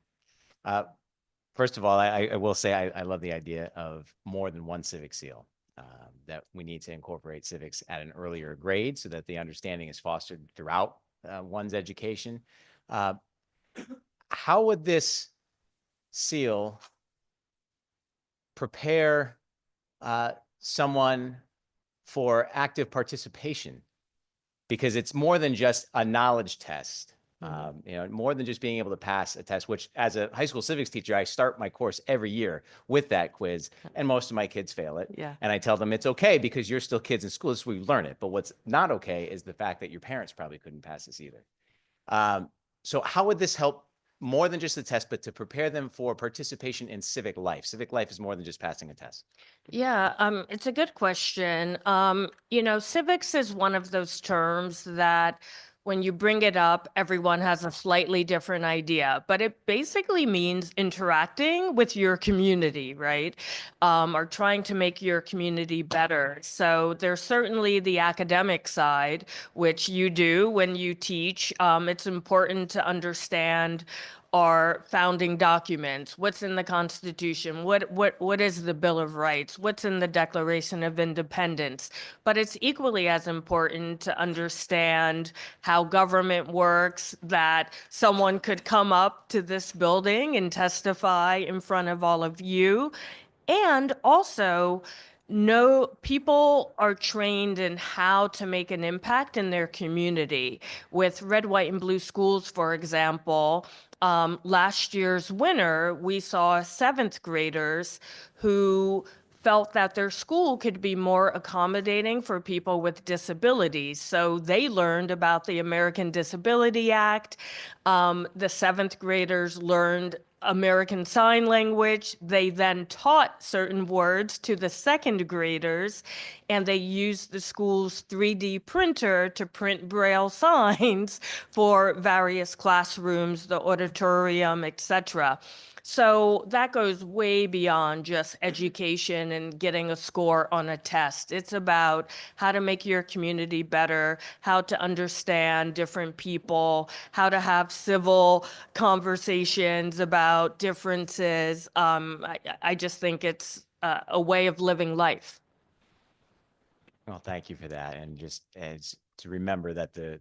first of all, I will say I love the idea of more than one civic seal. That we need to incorporate civics at an earlier grade so that the understanding is fostered throughout one's education. how would this seal prepare someone for active participation? Because it's more than just a knowledge test. More than just being able to pass a test, which as a high school civics teacher, I start my course every year with that quiz, and most of my kids fail it. Yeah. And I tell them it's okay because you're still kids in school, so we learn it. But what's not okay is the fact that your parents probably couldn't pass this either. So how would this help more than just the test, but to prepare them for participation in civic life? Civic life is more than just passing a test. Yeah, it's a good question. Civics is one of those terms that when you bring it up, everyone has a slightly different idea, but it basically means interacting with your community, right? Or trying to make your community better. So there's certainly the academic side, which you do when you teach. It's important to understand our founding documents, what's in the Constitution, what is the Bill of Rights, what's in the Declaration of Independence. But it's equally as important to understand how government works, that someone could come up to this building and testify in front of all of you. And also, people are trained in how to make an impact in their community. With Red, White, and Blue Schools, for example, last year's winner, we saw 7th graders who felt that their school could be more accommodating for people with disabilities. So they learned about the American Disability Act. The 7th graders learned American Sign Language. They then taught certain words to the 2nd graders, and they used the school's 3D printer to print Braille signs for various classrooms, the auditorium, etc. So that goes way beyond just education and getting a score on a test. It's about how to make your community better, how to understand different people, how to have civil conversations about differences. I just think it's a way of living life. Well, thank you for that. And just as to remember that the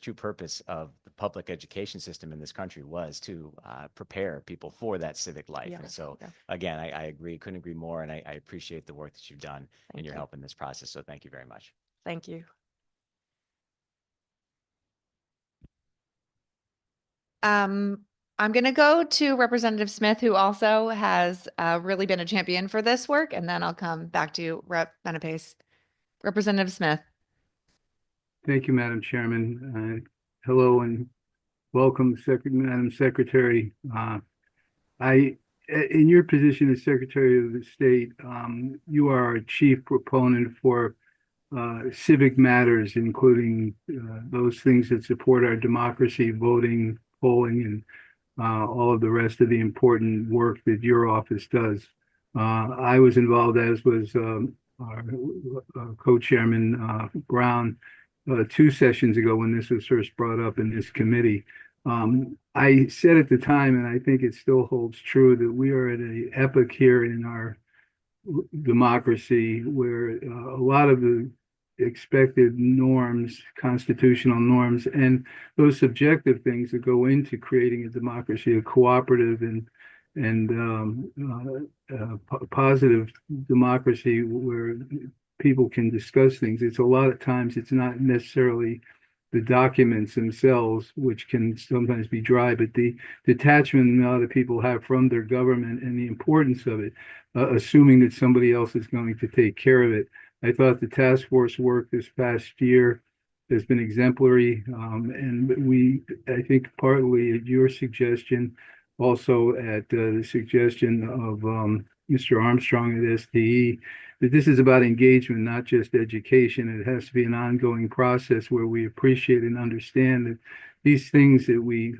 true purpose of the public education system in this country was to prepare people for that civic life. Yes, And so yeah. again, I agree, couldn't agree more. And I appreciate the work that you've done and your you. help in this process. So thank you very much. Thank you. I'm going to go to Representative Smith, who also has really been a champion for this work, and then I'll come back to you, Rep. Benapace. Representative Smith. Thank you, Madam Chairman. Hello and welcome, Madam Secretary. In your position as Secretary of the State, you are a chief proponent for civic matters, including those things that support our democracy, voting, polling, and all of the rest of the important work that your office does. I was involved, as was our co-chairman Brown, 2 sessions ago when this was first brought up in this committee. I said at the time, and I think it still holds true, that we are at an epoch here in our democracy where a lot of the expected norms, constitutional norms, and those subjective things that go into creating a democracy, a cooperative and positive democracy where people can discuss things. It's a lot of times it's not necessarily the documents themselves, which can sometimes be dry, but the detachment a lot of people have from their government and the importance of it, assuming that somebody else is going to take care of it. I thought the task force work this past year has been exemplary, and I think partly at your suggestion, also at the suggestion of Mr. Armstrong at STE, that this is about engagement, not just education. It has to be an ongoing process where we appreciate and understand that these things that we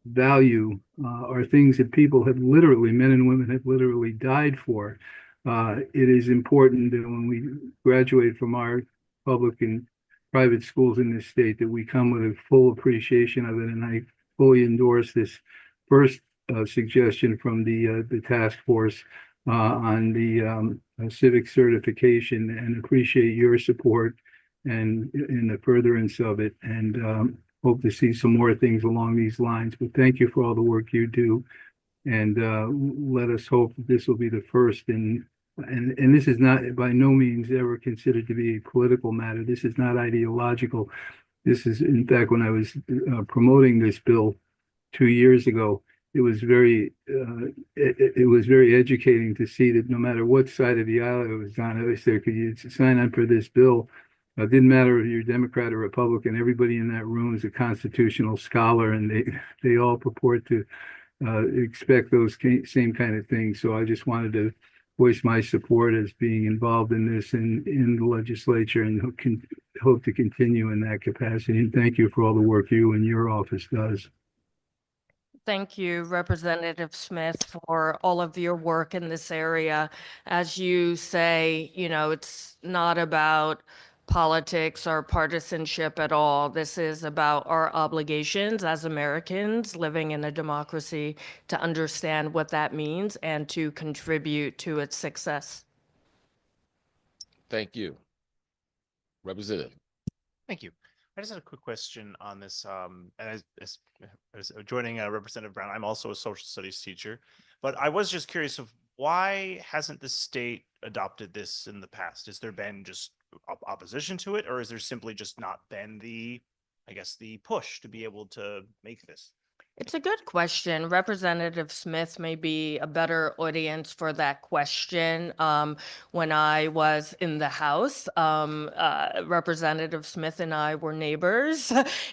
value are things that people have literally, men and women have literally died for. It is important that when we graduate from our public and private schools in this state, that we come with a full appreciation of it. And I fully endorse this first suggestion from the task force on the civic certification, and appreciate your support and in the furtherance of it. And hope to see some more things along these lines. But thank you for all the work you do. And let us hope that this will be the first and this is not by no means ever considered to be a political matter. This is not ideological. This is, in fact, when I was promoting this bill 2 years ago, it was very educating to see that no matter what side of the aisle it was on, I said, could you sign on for this bill? It didn't matter if you're Democrat or Republican. Everybody in that room is a constitutional scholar, and they all purport to expect those same kind of things. So I just wanted to voice my support as being involved in this in the legislature, and hope to continue in that capacity. And thank you for all the work you and your office does. Thank you, Representative Smith, for all of your work in this area. As you say, you know, it's not about politics or partisanship at all. This is about our obligations as Americans living in a democracy to understand what that means and to contribute to its success. Thank you. Representative. Thank you. I just had a quick question on this. And as joining Representative Brown, I'm also a social studies teacher, but I was just curious of why hasn't the state adopted this in the past? Has there been just opposition to it, or is there simply just not been the, I guess, the push to be able to make this? It's a good question. Representative Smith may be a better audience for that question. When I was in the House, Representative Smith and I were neighbors,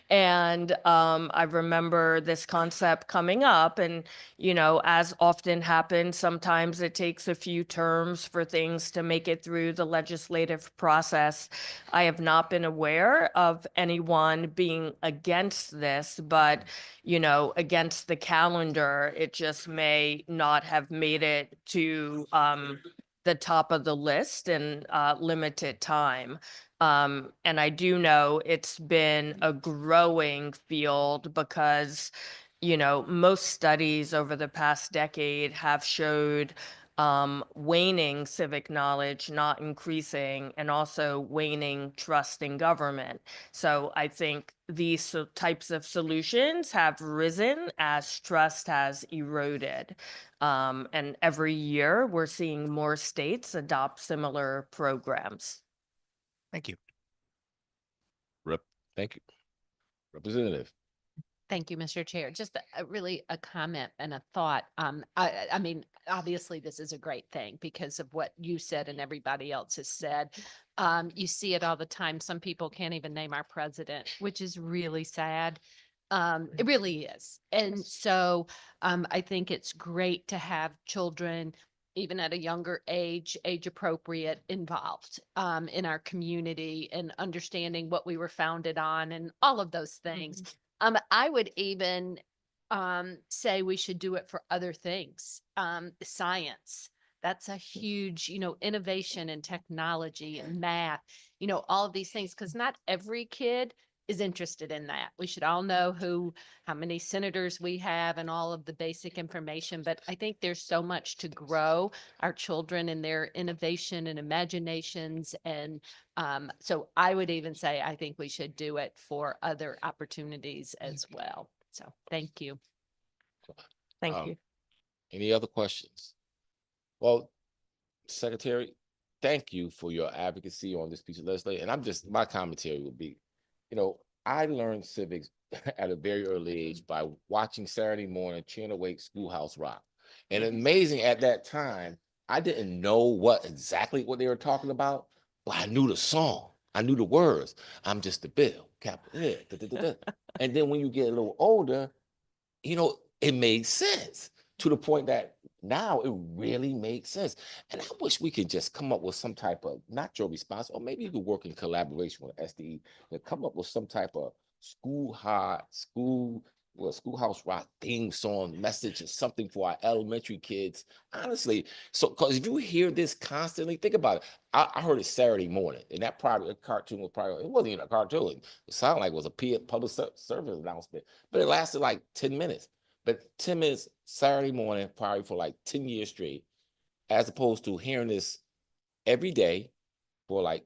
and I remember this concept coming up. And, you know, as often happens, sometimes it takes a few terms for things to make it through the legislative process. I have not been aware of anyone being against this, but, you know, against the calendar, it just may not have made it to the top of the list in limited time. And I do know it's been a growing field because, you know, most studies over the past decade have showed waning civic knowledge, not increasing, and also waning trust in government. So I think these types of solutions have risen as trust has eroded. And every year we're seeing more states adopt similar programs. Thank you. Thank you. Representative. Thank you, Mr. Chair. Just really a comment and a thought. I mean, obviously, this is a great thing because of what you said and everybody else has said. You see it all the time. Some people can't even name our president, which is really sad. It really is. And so I think it's great to have children, even at a younger age appropriate, involved in our community and understanding what we were founded on and all of those things. I would even say we should do it for other things. Science, that's a huge, you know, innovation in technology and math, you know, all of these things, because not every kid is interested in that. We should all know how many senators we have and all of the basic information, but I think there's so much to grow our children and their innovation and imaginations. And so I would even say, I think we should do it for other opportunities as well. So thank you. Thank you. Any other questions? Well, Secretary, thank you for your advocacy on this piece of legislation. And my commentary would be, you know, I learned civics at a very early age by watching Saturday morning Cheering Awake Schoolhouse Rock. And amazing, at that time, I didn't know exactly what they were talking about, but I knew the song. I knew the words. I'm just a bill, capital Ed, da, da, da, da. And then when you get a little older, you know, it made sense to the point that now it really makes sense. And I wish we could just come up with some type of, not your response, or maybe you could work in collaboration with SDE to come up with some type of schoolhouse rock theme song message or something for our elementary kids. Honestly, so because if you hear this constantly, think about it. I heard it Saturday morning, and that cartoon was probably, it wasn't even a cartoon. It sounded like it was a public service announcement, but it lasted like 10 minutes. But 10 minutes Saturday morning, probably for like 10 years straight, as opposed to hearing this every day for like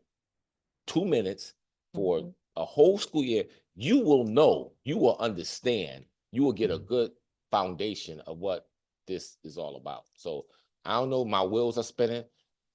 2 minutes for a whole school year, you will know, you will understand, you will get a good foundation of what this is all about. So I don't know, my wheels are spinning,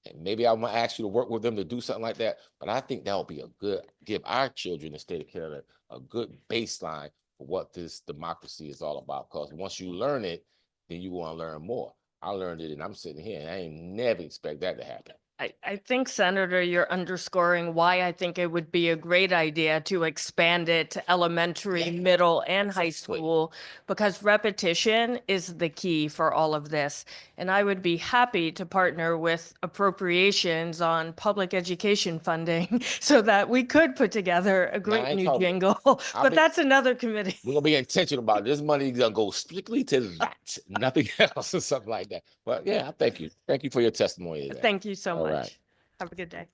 and maybe I'm gonna ask you to work with them to do something like that. But I think that will be a good, give our children in the state of Canada a good baseline for what this democracy is all about. Because once you learn it, then you want to learn more. I learned it and I'm sitting here and I ain't never expect that to happen. I think, Senator, you're underscoring why I think it would be a great idea to expand it to elementary, middle, and high school, because repetition is the key for all of this. And I would be happy to partner with appropriations on public education funding so that we could put together a great new jingle. But that's another committee. We're gonna be intentional about it. This money is gonna go strictly to that, nothing else or something like that. But yeah, thank you. Thank you for your testimony today. Thank you so much. right. Have a good day.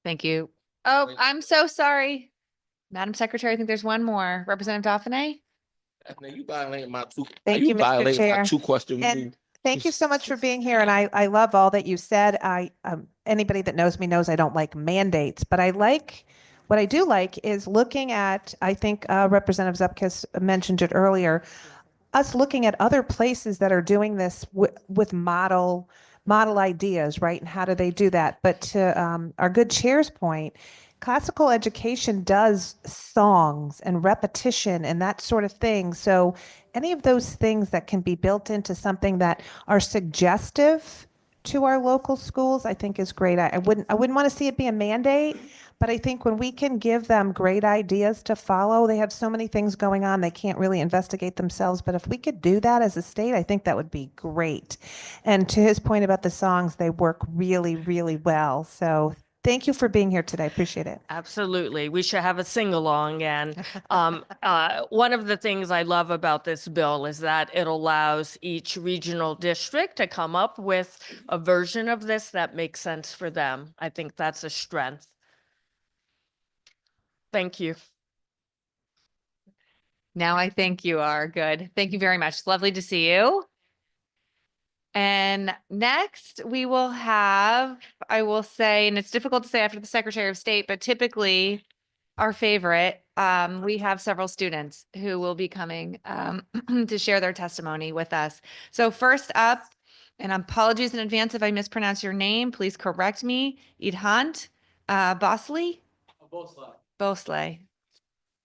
Thank you. Oh, I'm so sorry. Madam Secretary, I think there's one more. Representative Dauphiné? Now you violating my two. Thank you, Mr. violating my Chair. 2-question rule. And thank you so much for being here. And I love all that you said. Anybody that knows me knows I don't like mandates, but what I do like is looking at, I think Representative Zupkis mentioned it earlier, us looking at other places that are doing this with model ideas, right? And how do they do that? But to our good chair's point, classical education does songs and repetition and that sort of thing. So any of those things that can be built into something that are suggestive to our local schools, I think is great. I wouldn't want to see it be a mandate, but I think when we can give them great ideas to follow, they have so many things going on, they can't really investigate themselves. But if we could do that as a state, I think that would be great. And to his point about the songs, they work really, really well. So thank you for being here today. Appreciate it. Absolutely. We should have a sing-along. And one of the things I love about this bill is that it allows each regional district to come up with a version of this that makes sense for them. I think that's a strength. Thank you. Now I think you are good. Thank you very much. It's lovely to see you. And next we will have, I will say, and it's difficult to say after the Secretary of State, but typically our favorite, we have several students who will be coming to share their testimony with us. So first up, and apologies in advance if I mispronounce your name, please correct me, Idhant Bosley? Bosley.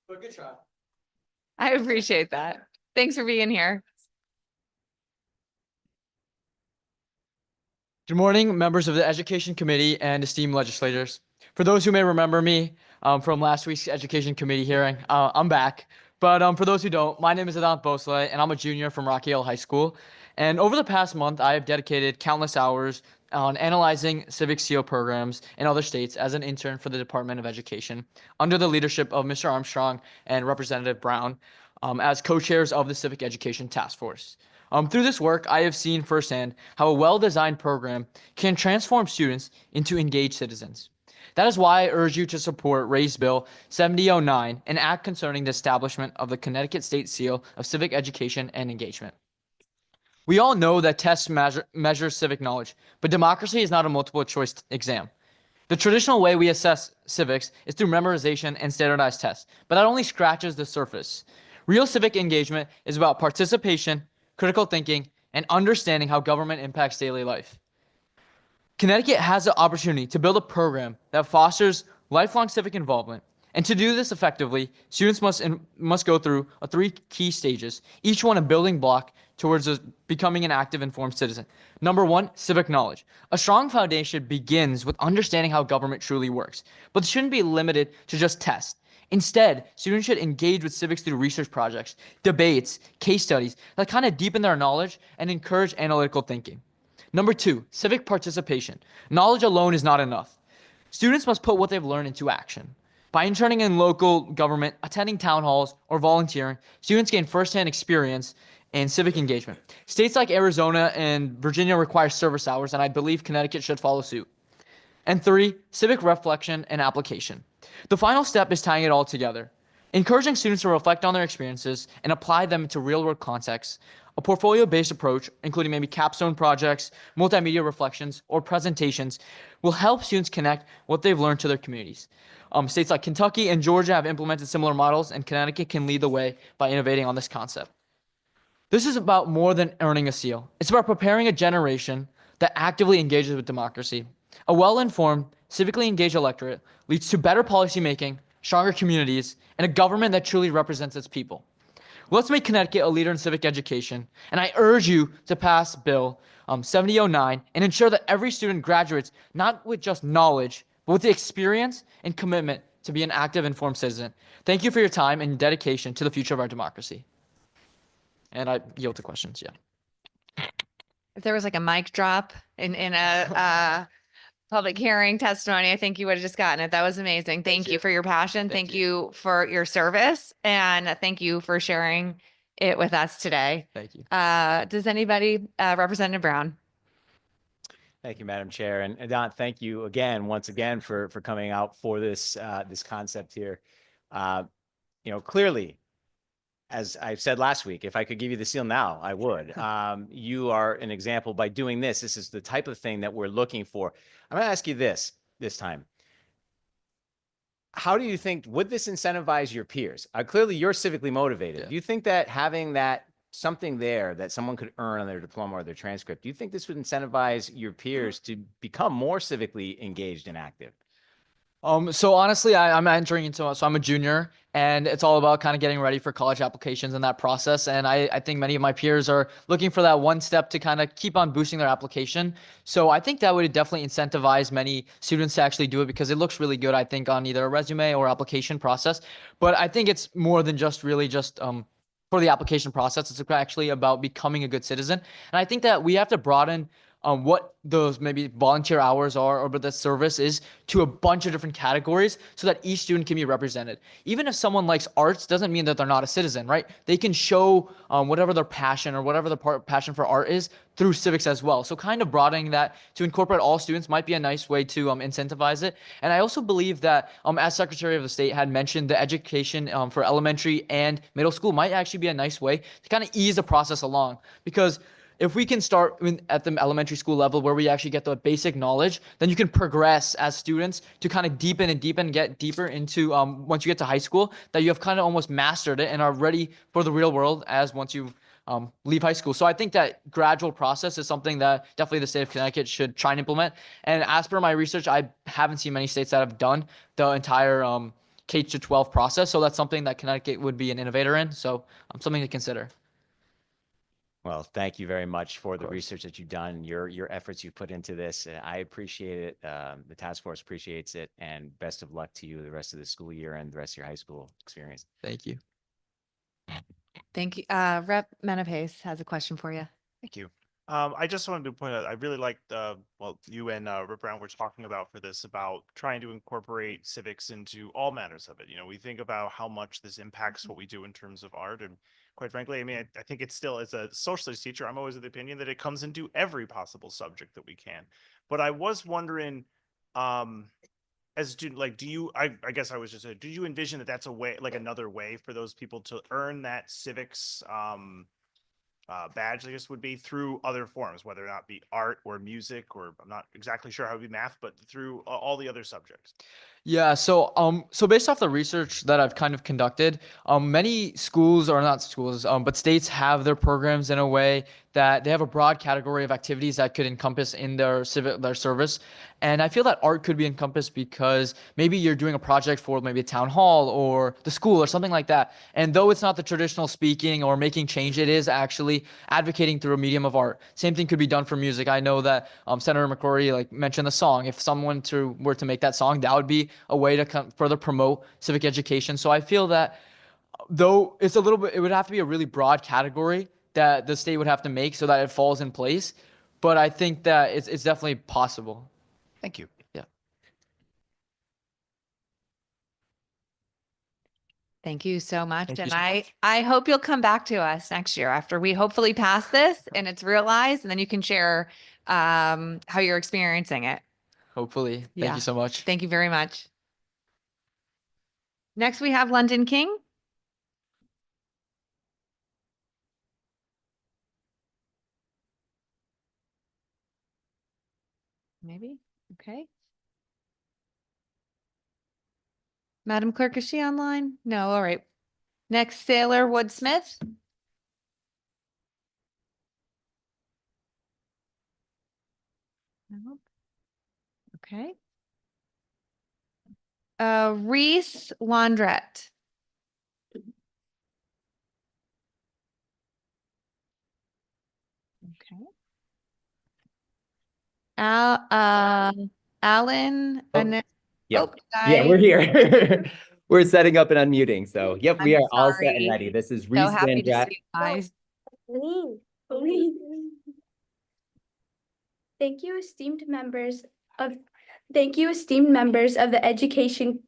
But good try. I appreciate that. Thanks for being here. Good morning, members of the Education Committee and esteemed legislators. For those who may remember me from last week's Education Committee hearing, I'm back. But for those who don't, my name is Idhant Bosley, and I'm a junior from Rocky Hill High School. And over the past month, I have dedicated countless hours on analyzing civic seal programs in other states as an intern for the Department of Education under the leadership of Mr. Armstrong and Representative Brown as co-chairs of the Civic Education Task Force. Through this work, I have seen firsthand how a well-designed program can transform students into engaged citizens. That is why I urge you to support Raise Bill 7009, an act concerning the establishment of the Connecticut State Seal of Civic Education and Engagement. We all know that tests measure civic knowledge, but democracy is not a multiple choice exam. The traditional way we assess civics is through memorization and standardized tests, but that only scratches the surface. Real civic engagement is about participation, critical thinking, and understanding how government impacts daily life. Connecticut has the opportunity to build a program that fosters lifelong civic involvement. And to do this effectively, students must go through 3 key stages, each one a building block towards becoming an active, informed citizen. Number 1, civic knowledge. A strong foundation begins with understanding how government truly works, but it shouldn't be limited to just tests. Instead, students should engage with civics through research projects, debates, case studies that kind of deepen their knowledge and encourage analytical thinking. Number 2, civic participation. Knowledge alone is not enough. Students must put what they've learned into action. By interning in local government, attending town halls, or volunteering, students gain firsthand experience in civic engagement. States like Arizona and Virginia require service hours, and I believe Connecticut should follow suit. And 3, civic reflection and application. The final step is tying it all together, encouraging students to reflect on their experiences and apply them to real-world contexts A portfolio-based approach, including maybe capstone projects, multimedia reflections, or presentations, will help students connect what they've learned to their communities. States like Kentucky and Georgia have implemented similar models, and Connecticut can lead the way by innovating on this concept. This is about more than earning a seal. It's about preparing a generation that actively engages with democracy. A well-informed, civically engaged electorate leads to better policymaking, stronger communities, and a government that truly represents its people. Let's make Connecticut a leader in civic education, and I urge you to pass Bill 7009 and ensure that every student graduates not with just knowledge, but with the experience and commitment to be an active, informed citizen. Thank you for your time and dedication to the future of our democracy. And I yield to questions, yeah. If there was like a mic drop in a public hearing testimony, I think you would have just gotten it. That was amazing. Thank you for your passion. Thank you for your service. And thank you for sharing it with us today. Thank you. Does anybody, Representative Brown? Thank you, Madam Chair. And Don, thank you again, once again, for coming out for this this concept here. Clearly, as I said last week, if I could give you the seal now, I would. You are an example by doing this. This is the type of thing that we're looking for. I'm going to ask you this time. How do you think, would this incentivize your peers? Clearly, you're civically motivated. Do you think that having that something there that someone could earn on their diploma or their transcript, do you think this would incentivize your peers to become more civically engaged and active? So honestly, I'm entering into, so I'm a junior, and it's all about kind of getting ready for college applications and that process. And I think many of my peers are looking for that one step to kind of keep on boosting their application. So I think that would definitely incentivize many students to actually do it because it looks really good, I think, on either a resume or application process. But I think it's more than just really just for the application process. It's actually about becoming a good citizen. And I think that we have to broaden what those maybe volunteer hours are or what the service is to a bunch of different categories so that each student can be represented. Even if someone likes arts doesn't mean that they're not a citizen, right? They can show whatever their passion or whatever their passion for art is through civics as well. So kind of broadening that to incorporate all students might be a nice way to incentivize it. And I also believe that as Secretary of the State had mentioned, the education for elementary and middle school might actually be a nice way to kind of ease the process along, because if we can start at the elementary school level where we actually get the basic knowledge, then you can progress as students to kind of deepen and get deeper into once you get to high school, that you have kind of almost mastered it and are ready for the real world as once you leave high school. So I think that gradual process is something that definitely the state of Connecticut should try and implement. And as per my research, I haven't seen many states that have done the entire K-12 process. So that's something that Connecticut would be an innovator in. So something to consider. Well, thank you very much for the research that you've done, your efforts you put into this. I appreciate it. The task force appreciates it, and best of luck to you the rest of the school year and the rest of your high school experience. Thank you. Thank you. Rep. Menefes has a question for you. Thank you. I just wanted to point out, I really liked, you and Rep. Brown were talking about for this, about trying to incorporate civics into all matters of it. We think about how much this impacts what we do in terms of art. And quite frankly, I mean, I think it's still, as a social studies teacher, I'm always of the opinion that it comes into every possible subject that we can. But I was wondering, as a student, like, I guess I was just, do you envision that that's a way, like another way for those people to earn that civics badge, I guess, would be through other forms, whether or not be art or music, or I'm not exactly sure how it would be math, but through all the other subjects? Yeah, so based off the research that I've kind of conducted, many schools, or not schools, but states have their programs in a way that they have a broad category of activities that could encompass in their service. And I feel that art could be encompassed because maybe you're doing a project for maybe a town hall or the school or something like that. And though it's not the traditional speaking or making change, it is actually advocating through a medium of art. Same thing could be done for music. I know that Senator McCrory mentioned the song. If someone were to make that song, that would be a way to further promote civic education. So I feel that though it's a little bit, it would have to be a really broad category that the state would have to make so that it falls in place. But I think that it's definitely possible. Thank you. Yeah. Thank you so much. Thank you And so I hope you'll come back to us next year after we hopefully pass this and it's realized, and then you can share how you're experiencing it. Hopefully. Thank Yeah. you so much. Thank you very much. Next, we have London King. maybe, okay. Madam Clerk, is she online? No, all right. Next, Sailor Woodsmith. No. Okay. Reese Laundrette. Okay. Alan. Oh, Oh, yeah, we're here. We're setting up and unmuting. So, yep, we I'm are all set and sorry. ready. This is So Reese happy to Landrat. see you guys. Thank you, esteemed members of, thank you, esteemed members of the Education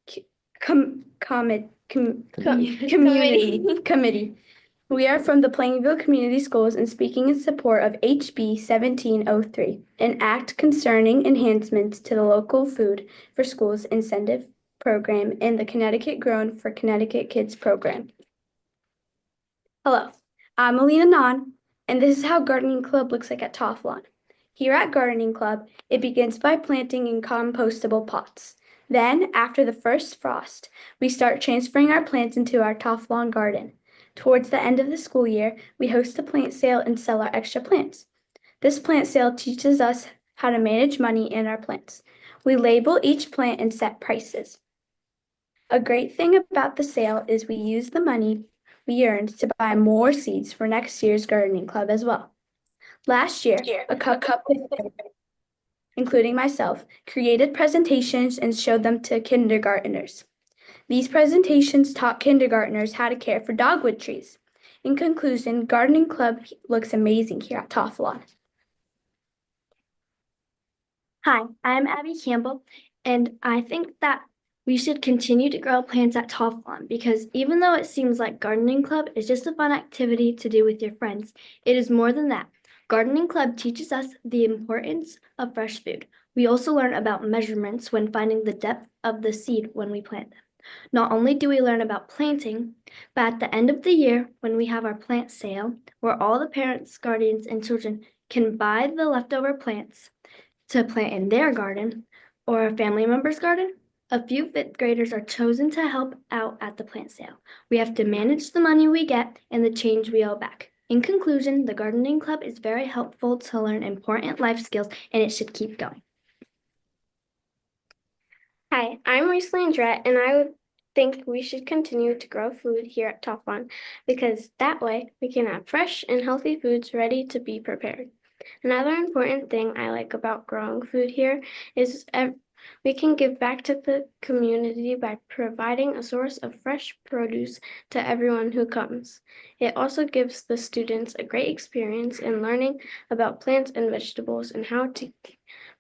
Committee. We are from the Plainville Community Schools and speaking in support of HB 1703, an act concerning enhancements to the local food for schools incentive program and the Connecticut Grown for Connecticut Kids program. Hello, I'm Alina Nan, and this is how Gardening Club looks like at Tofflawn. Here at Gardening Club, it begins by planting in compostable pots. Then, after the first frost, we start transferring our plants into our Tofflawn garden. Towards the end of the school year, we host a plant sale and sell our extra plants. This plant sale teaches us how to manage money in our plants. We label each plant and set prices. A great thing about the sale is we use the money we earned to buy more seeds for next year's gardening club as well. Last year, a couple, including myself, created presentations and showed them to kindergartners. These presentations taught kindergartners how to care for dogwood trees. In conclusion, Gardening Club looks amazing here at Tofflawn. Hi, I'm Abby Campbell, and I think that we should continue to grow plants at Tofflawn because even though it seems like Gardening Club is just a fun activity to do with your friends, it is more than that. Gardening Club teaches us the importance of fresh food. We also learn about measurements when finding the depth of the seed when we plant them. Not only do we learn about planting, but at the end of the year, when we have our plant sale, where all the parents, guardians, and children can buy the leftover plants to plant in their garden or a family member's garden, a few fifth graders are chosen to help out at the plant sale. We have to manage the money we get and the change we owe back. In conclusion, the Gardening Club is very helpful to learn important life skills, and it should keep going. Hi, I'm Reese Landrette, and I would think we should continue to grow food here at Tofflawn because that way we can have fresh and healthy foods ready to be prepared. Another important thing I like about growing food here is we can give back to the community by providing a source of fresh produce to everyone who comes. It also gives the students a great experience in learning about plants and vegetables and how to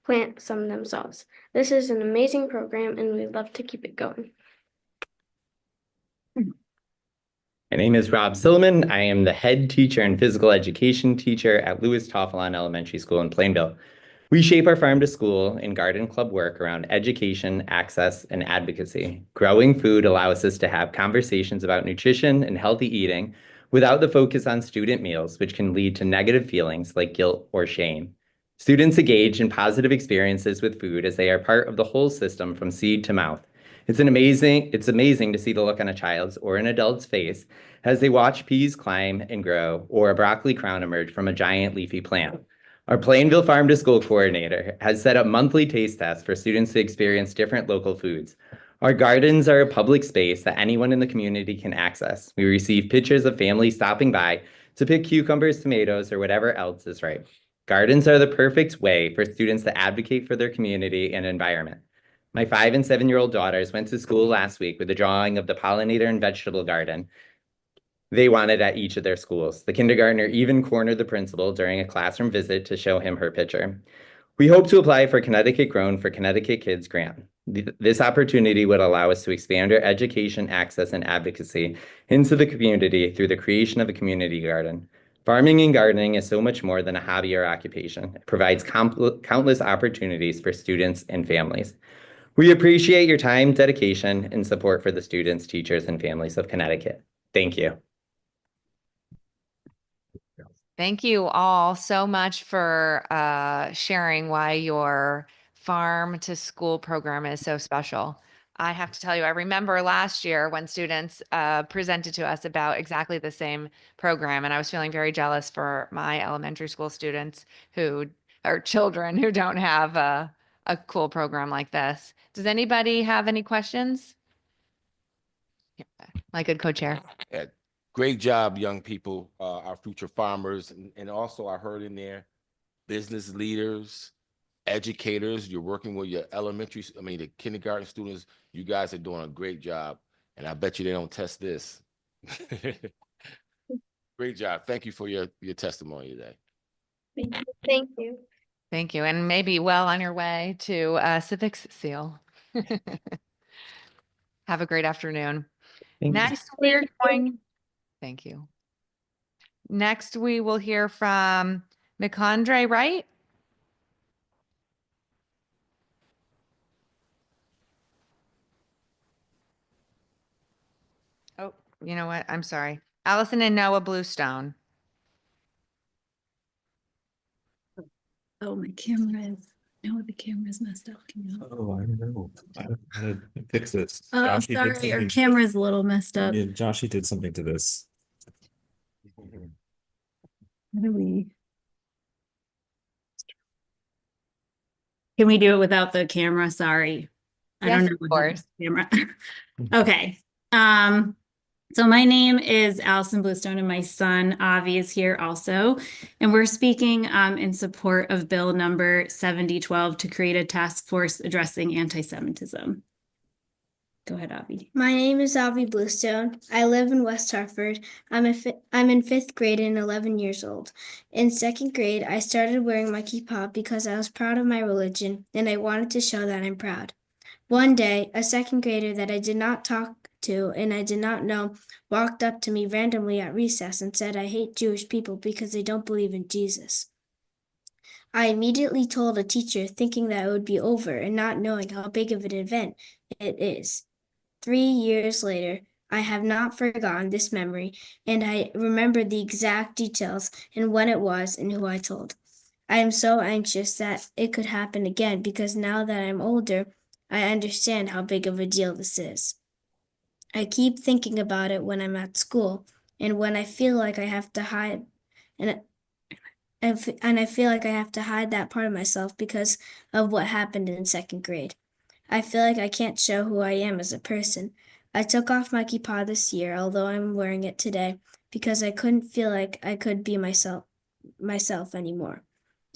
plant some themselves. This is an amazing program and we'd love to keep it going. My name is Rob Silliman. I am the head teacher and physical education teacher at Lewis Tofflawn Elementary School in Plainville. We shape our farm to school and garden club work around education, access, and advocacy. Growing food allows us to have conversations about nutrition and healthy eating without the focus on student meals, which can lead to negative feelings like guilt or shame. Students engage in positive experiences with food as they are part of the whole system from seed to mouth. It's amazing to see the look on a child's or an adult's face as they watch peas climb and grow or a broccoli crown emerge from a giant leafy plant. Our Plainville Farm to School coordinator has set up monthly taste tests for students to experience different local foods. Our gardens are a public space that anyone in the community can access. We receive pictures of families stopping by to pick cucumbers, tomatoes, or whatever else is ripe. Gardens are the perfect way for students to advocate for their community and environment. My 5- and 7-year-old daughters went to school last week with a drawing of the pollinator and vegetable garden they wanted at each of their schools. The kindergartner even cornered the principal during a classroom visit to show him her picture. We hope to apply for Connecticut Grown for Connecticut Kids grant. This opportunity would allow us to expand our education, access, and advocacy into the community through the creation of a community garden. Farming and gardening is so much more than a hobby or occupation. It provides countless opportunities for students and families. We appreciate your time, dedication, and support for the students, teachers, and families of Connecticut. Thank you. Thank you all so much for sharing why your farm to school program is so special. I have to tell you, I remember last year when students presented to us about exactly the same program, and I was feeling very jealous for my elementary school students who are children who don't have a cool program like this. Does anybody have any questions? Yeah, my good co-chair. Yeah, great job, young people, our future farmers. And also I heard in there, business leaders, educators, you're working with your the kindergarten students. You guys are doing a great job. And I bet you they don't test this. Great job. Thank you for your testimony today. Thank you. Thank you. And maybe well on your way to Civics Seal. Have a great afternoon. Next, we're going. Thank you. Next, we will hear from McAndre Wright. Oh, you know what? I'm sorry. Allison and Noah Bluestone. Oh, my camera is, no, the camera is messed up. Can you? Oh, I don't know. I don't know how to fix this. Oh, Joshy did sorry, our something- camera's a little messed up. Yeah, Joshy did something to this. How do we? Can we do it without the camera? Sorry. I Yes, don't know. of what happened course. to the camera. Okay. So my name is Allison Bluestone and my son Avi is here also. And we're speaking in support of bill number 7012 to create a task force addressing anti-Semitism. Go ahead, Avi. My name is Avi Bluestone. I live in West Hartford. I'm in 5th grade and 11 years old. In 2nd grade, I started wearing my kippah because I was proud of my religion and I wanted to show that I'm proud. One day, a 2nd grader that I did not talk to and I did not know walked up to me randomly at recess and said I hate Jewish people because they don't believe in Jesus. I immediately told a teacher thinking that it would be over and not knowing how big of an event it is. 3 years later, I have not forgotten this memory and I remember the exact details and when it was and who I told. I am so anxious that it could happen again because now that I'm older, I understand how big of a deal this is. I keep thinking about it when I'm at school and when I feel like I have to hide and I feel like I have to hide that part of myself because of what happened in 2nd grade. I feel like I can't show who I am as a person. I took off my kippah this year, although I'm wearing it today, because I couldn't feel like I could be myself anymore.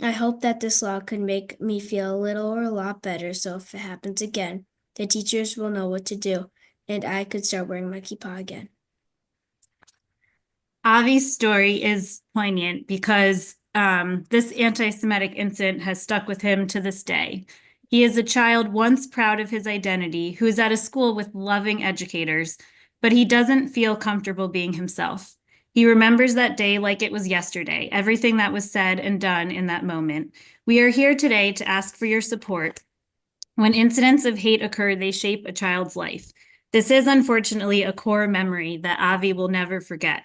I hope that this law could make me feel a little or a lot better, so if it happens again, the teachers will know what to do, and I could start wearing my kippah again. Avi's story is poignant because this anti-Semitic incident has stuck with him to this day. He is a child once proud of his identity who is at a school with loving educators, but he doesn't feel comfortable being himself. He remembers that day like it was yesterday, everything that was said and done in that moment. We are here today to ask for your support. When incidents of hate occur, they shape a child's life. This is unfortunately a core memory that Avi will never forget.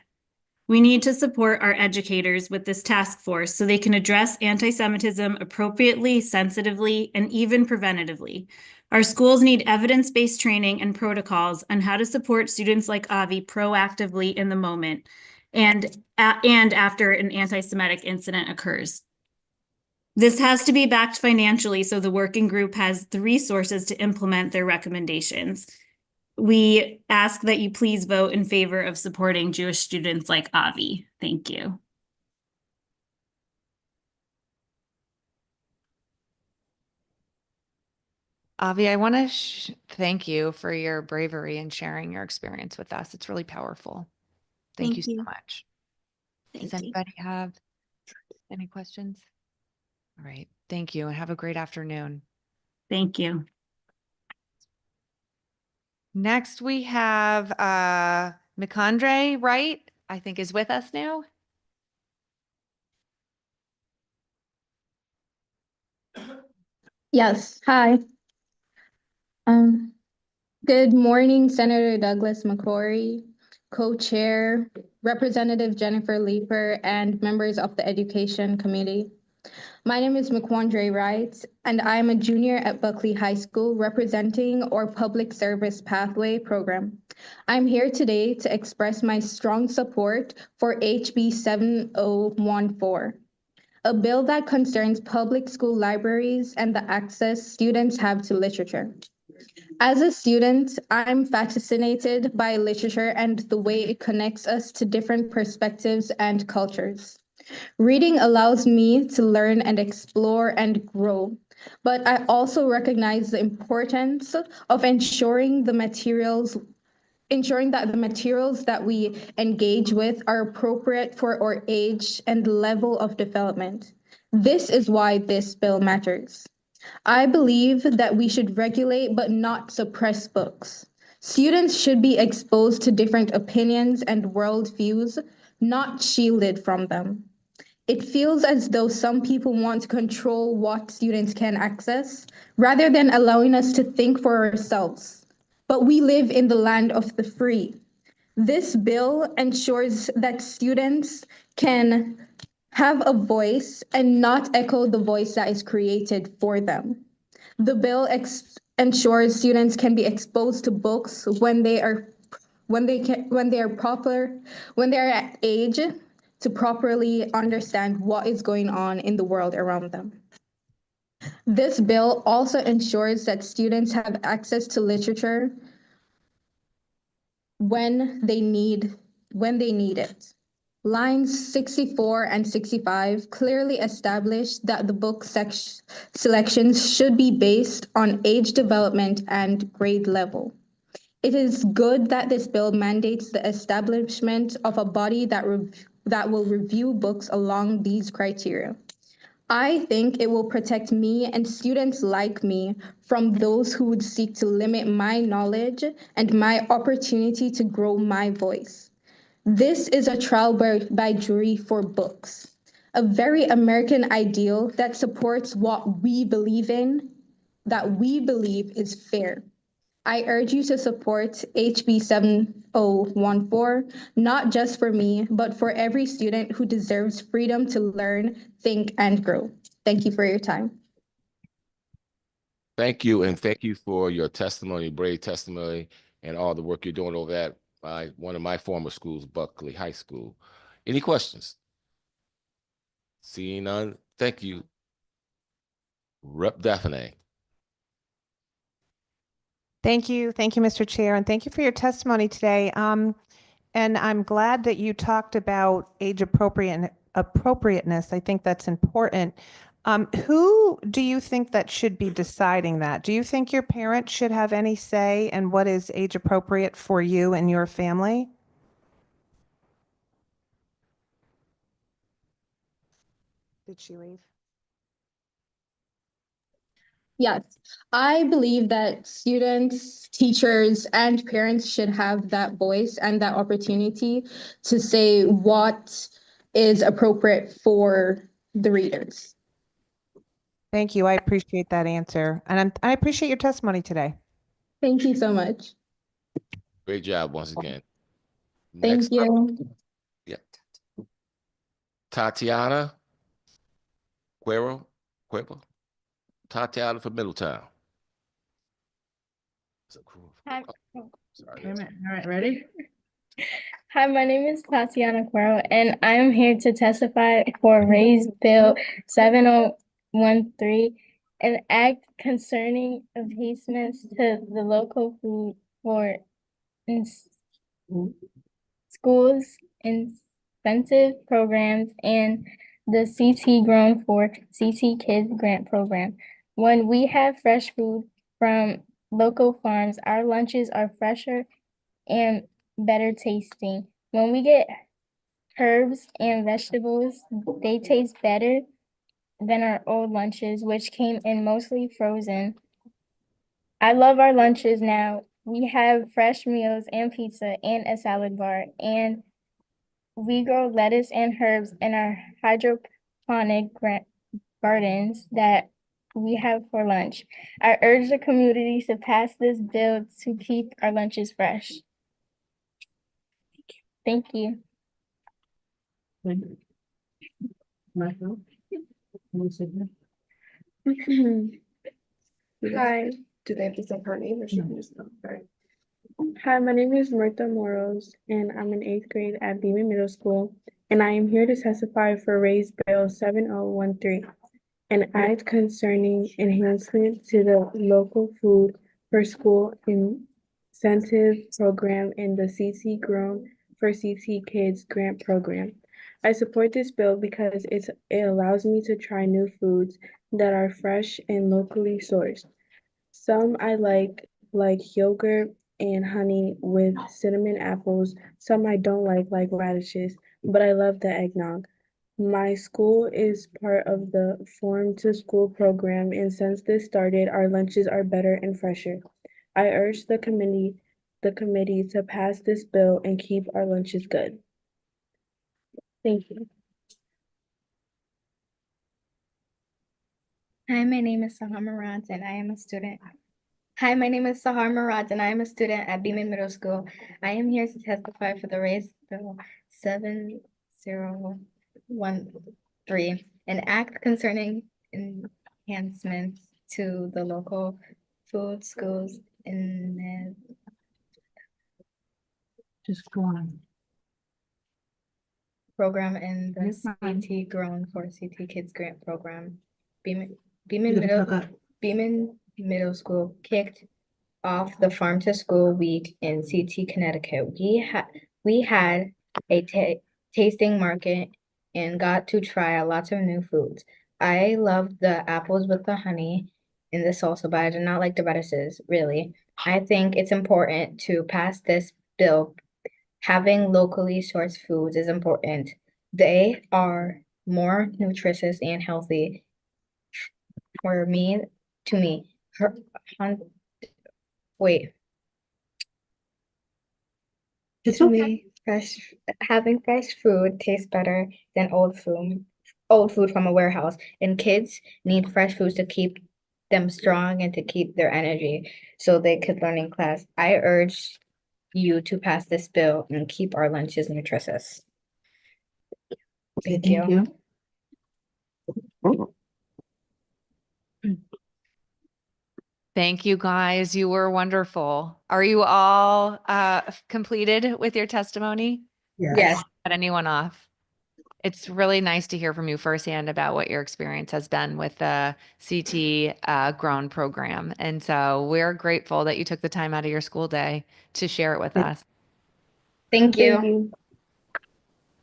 We need to support our educators with this task force so they can address anti-Semitism appropriately, sensitively, and even preventatively. Our schools need evidence-based training and protocols on how to support students like Avi proactively in the moment and after an anti-Semitic incident occurs. This has to be backed financially so the working group has the resources to implement their recommendations. We ask that you please vote in favor of supporting Jewish students like Avi. Thank you. Avi, I want to thank you for your bravery and sharing your experience with us. It's really powerful. Thank you so much. Does anybody have any questions? All right. Thank you and have a great afternoon. Thank you. Next, we have McAndre Wright, I think is with us now. Yes, hi. Good morning, Senator Douglas McCrory, Co-Chair, Representative Jennifer Leeper, and members of the Education Committee. My name is McQuandre Wright, and I am a junior at Buckley High School representing our Public Service Pathway program. I'm here today to express my strong support for HB 7014, a bill that concerns public school libraries and the access students have to literature. As a student, I'm fascinated by literature and the way it connects us to different perspectives and cultures. Reading allows me to learn and explore and grow, but I also recognize the importance of ensuring that the materials that we engage with are appropriate for our age and level of development. This is why this bill matters. I believe that we should regulate but not suppress books. Students should be exposed to different opinions and worldviews, not shielded from them. It feels as though some people want to control what students can access, rather than allowing us to think for ourselves. But we live in the land of the free. This bill ensures that students can have a voice and not echo the voice that is created for them. The bill ensures students can be exposed to books when they are at age to properly understand what is going on in the world around them. This bill also ensures that students have access to literature when they need it. Lines 64 and 65 clearly establish that the book selections should be based on age development and grade level. It is good that this bill mandates the establishment of a body that will review books along these criteria. I think it will protect me and students like me from those who would seek to limit my knowledge and my opportunity to grow my voice. This is a trial by jury for books, a very American ideal that supports what we believe in, that we believe is fair. I urge you to support HB 7014, not just for me, but for every student who deserves freedom to learn, think, and grow. Thank you for your time. Thank you, and thank you for your testimony, brave testimony, and all the work you're doing over at one of my former schools, Buckley High School. Any questions? Seeing none, thank you. Rep. Daphne. Thank you, Mr. Chair, and thank you for your testimony today. And I'm glad that you talked about age appropriateness. I think that's important. Who do you think that should be deciding that? Do you think your parents should have any say in what is age appropriate for you and your family? Did she leave? Yes, I believe that students, teachers, and parents should have that voice and that opportunity to say what is appropriate for the readers. Thank you. I appreciate that answer. And I appreciate your testimony today. Thank you so much. Great job once again. Thank you. Yep. Tatiana Cuero. Tatiana from Middletown. Hi. Sorry. All right, ready? Hi, my name is Tatiana Cuero, and I am here to testify for Raise Bill 7013, an act concerning enhancements to the local food for schools, incentive programs, and the CT Grown for CT Kids grant program. When we have fresh food from local farms, our lunches are fresher and better tasting. When we get herbs and vegetables, they taste better than our old lunches, which came in mostly frozen. I love our lunches now. We have fresh meals and pizza and a salad bar, and we grow lettuce and herbs in our hydroponic gardens that we have for lunch. I urge the community to pass this bill to keep our lunches fresh. Thank you. Hi. Do they have to say her name or she can just go? Sorry. Hi, my name is Martha Moros, and I'm in 8th grade at Beaman Middle School, and I am here to testify for Raise Bill 7013, an act concerning enhancement to the local food for school incentive program in the CT Grown for CT Kids grant program. I support this bill because it allows me to try new foods that are fresh and locally sourced. Some I like yogurt and honey with cinnamon apples. Some I don't like radishes, but I love the eggnog. My school is part of the Farm to School program, and since this started, our lunches are better and fresher. I urge the committee to pass this bill and keep our lunches good. Thank you. Hi, my name is Sahar Murad, and I am a student. Hi, my name is Sahar Murad, and I am a student at Beaman Middle School. I am here to testify for the Raise Bill 7013, an act concerning enhancements to the local food schools in Just go on. program in the You're fine. CT Grown for CT Kids grant program. You can talk up. Beaman Middle School kicked off the Farm to School week in CT Connecticut. We had a tasting market and got to try lots of new foods. I loved the apples with the honey in the salsa, but I did not like the radishes, really. I think it's important to pass this bill. Having locally sourced foods is important. They are more nutritious and healthy for me, to me. Wait. It's To okay. me, having fresh food tastes better than old food from a warehouse. And kids need fresh foods to keep them strong and to keep their energy so they could learn in class. I urge you to pass this bill and keep our lunches nutritious. Thank you. Thank you, guys. You were wonderful. Are you all completed with your testimony? Yes. Cut anyone off? It's really nice to hear from you firsthand about what your experience has been with the CT Grown program. And so we're grateful that you took the time out of your school day to share it with us. Thank you.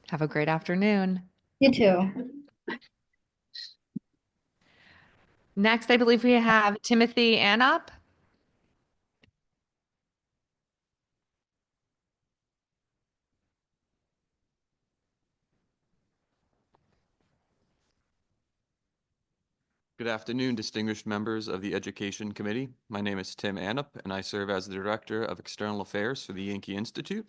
Have a great afternoon. You too. Next, I believe we have Timothy Anup. Good afternoon, distinguished members of the Education Committee. My name is Tim Anup, and I serve as the Director of External Affairs for the Yankee Institute.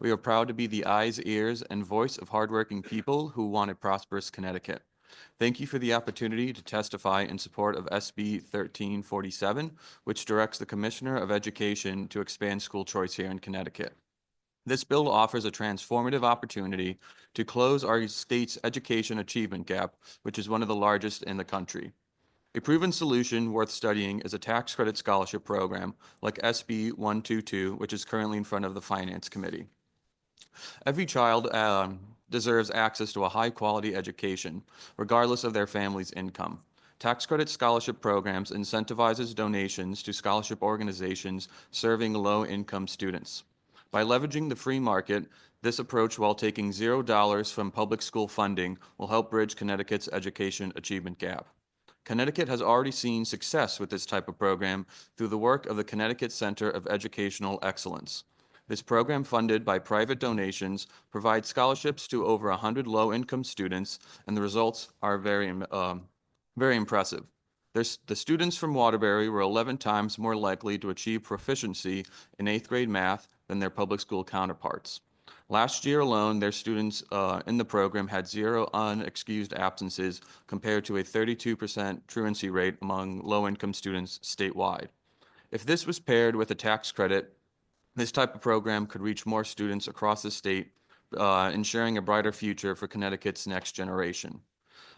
We are proud to be the eyes, ears, and voice of hardworking people who want a prosperous Connecticut. Thank you for the opportunity to testify in support of SB 1347, which directs the Commissioner of Education to expand school choice here in Connecticut. This bill offers a transformative opportunity to close our state's education achievement gap, which is one of the largest in the country. A proven solution worth studying is a tax credit scholarship program like SB 122, which is currently in front of the Finance Committee. Every child deserves access to a high-quality education, regardless of their family's income. Tax credit scholarship programs incentivizes donations to scholarship organizations serving low-income students. By leveraging the free market, this approach, while taking $0 from public school funding, will help bridge Connecticut's education achievement gap. Connecticut has already seen success with this type of program through the work of the Connecticut Center of Educational Excellence. This program, funded by private donations, provides scholarships to over 100 low-income students, and the results are very impressive. The students from Waterbury were 11 times more likely to achieve proficiency in 8th grade math than their public school counterparts. Last year alone, their students in the program had 0 unexcused absences compared to a 32% truancy rate among low-income students statewide. If this was paired with a tax credit, this type of program could reach more students across the state, ensuring a brighter future for Connecticut's next generation.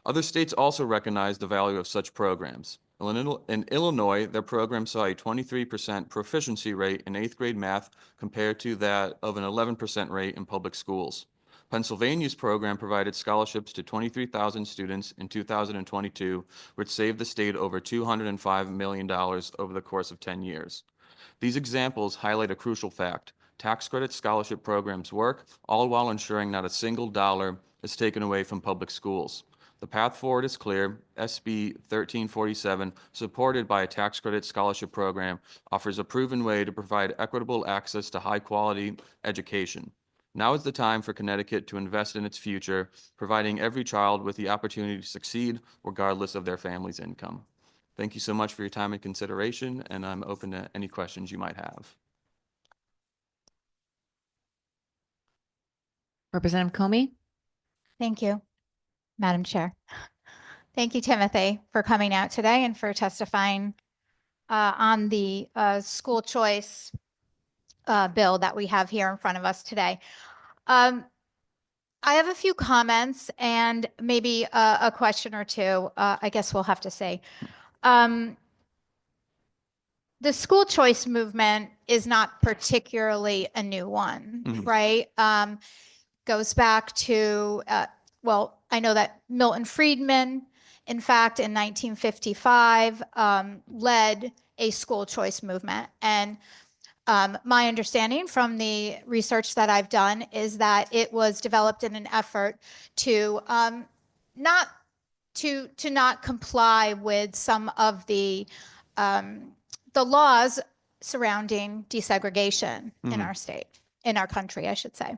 Other states also recognize the value of such programs. In Illinois, their program saw a 23% proficiency rate in 8th grade math compared to that of an 11% rate in public schools. Pennsylvania's program provided scholarships to 23,000 students in 2022, which saved the state over $205 million over the course of 10 years. These examples highlight a crucial fact. Tax credit scholarship programs work, all while ensuring not a single dollar is taken away from public schools. The path forward is clear. SB 1347, supported by a tax credit scholarship program, offers a proven way to provide equitable access to high-quality education. Now is the time for Connecticut to invest in its future, providing every child with the opportunity to succeed regardless of their family's income. Thank you so much for your time and consideration, and I'm open to any questions you might have. Representative Comey? Thank you, Madam Chair. Thank you, Timothy, for coming out today and for testifying on the school choice bill that we have here in front of us today. I have a few comments and maybe a question or two, I guess we'll have to say. The school choice movement is not particularly a new one, right? Goes back to, well, I know that Milton Friedman, in fact, in 1955, led a school choice movement. And my understanding from the research that I've done is that it was developed in an effort to not comply with some of the laws surrounding desegregation in our state, in our country, I should say.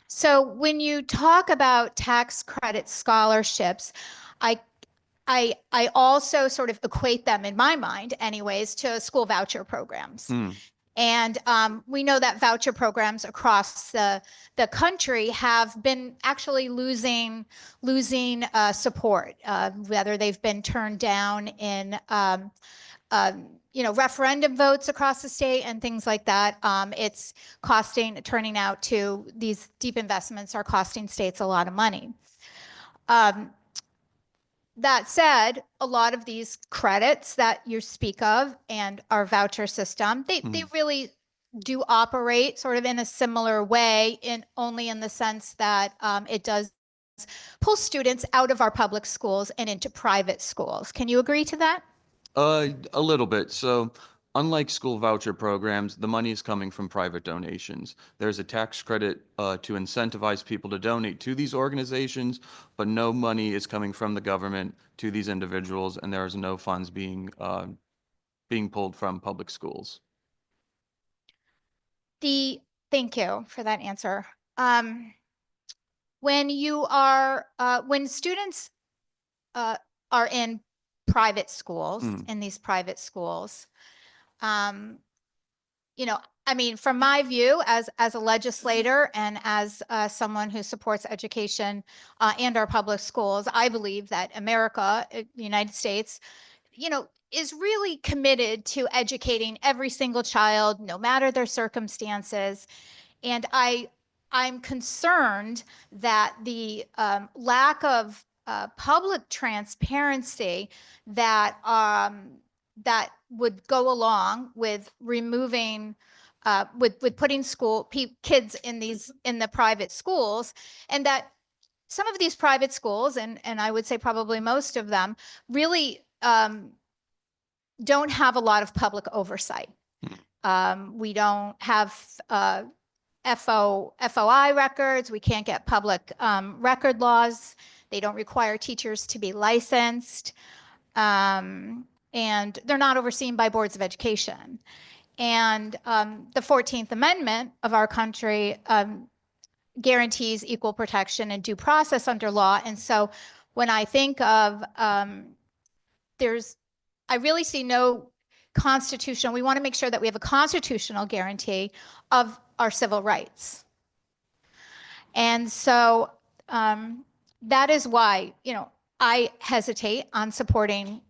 So when you talk about tax credit scholarships, I also sort of equate them in my mind anyways to school voucher programs. And we know that voucher programs across the country have been actually losing support, whether they've been turned down in referendum votes across the state and things like that. It's turning out to these deep investments are costing states a lot of money. That said, a lot of these credits that you speak of and our voucher system, they really do operate sort of in a similar way, only in the sense that it does pull students out of our public schools and into private schools. Can you agree to that? A little bit. So unlike school voucher programs, the money is coming from private donations. There's a tax credit to incentivize people to donate to these organizations, but no money is coming from the government to these individuals, and there is no funds being pulled from public schools. Thank you for that answer. When students are in private schools, in these private schools, I mean, from my view as a legislator and as someone who supports education and our public schools, I believe that America, the United States, is really committed to educating every single child, no matter their circumstances. And I'm concerned that the lack of public transparency that would go along with removing, with putting kids in the private schools, and that some of these private schools, and I would say probably most of them, really don't have a lot of public oversight. We don't have FOI records. We can't get public record laws. They don't require teachers to be licensed. And they're not overseen by boards of education. And the 14th Amendment of our country guarantees equal protection and due process under law. And so when I think of, I really see no constitutional, we want to make sure that we have a constitutional guarantee of our civil rights. And so that is why, I hesitate on supporting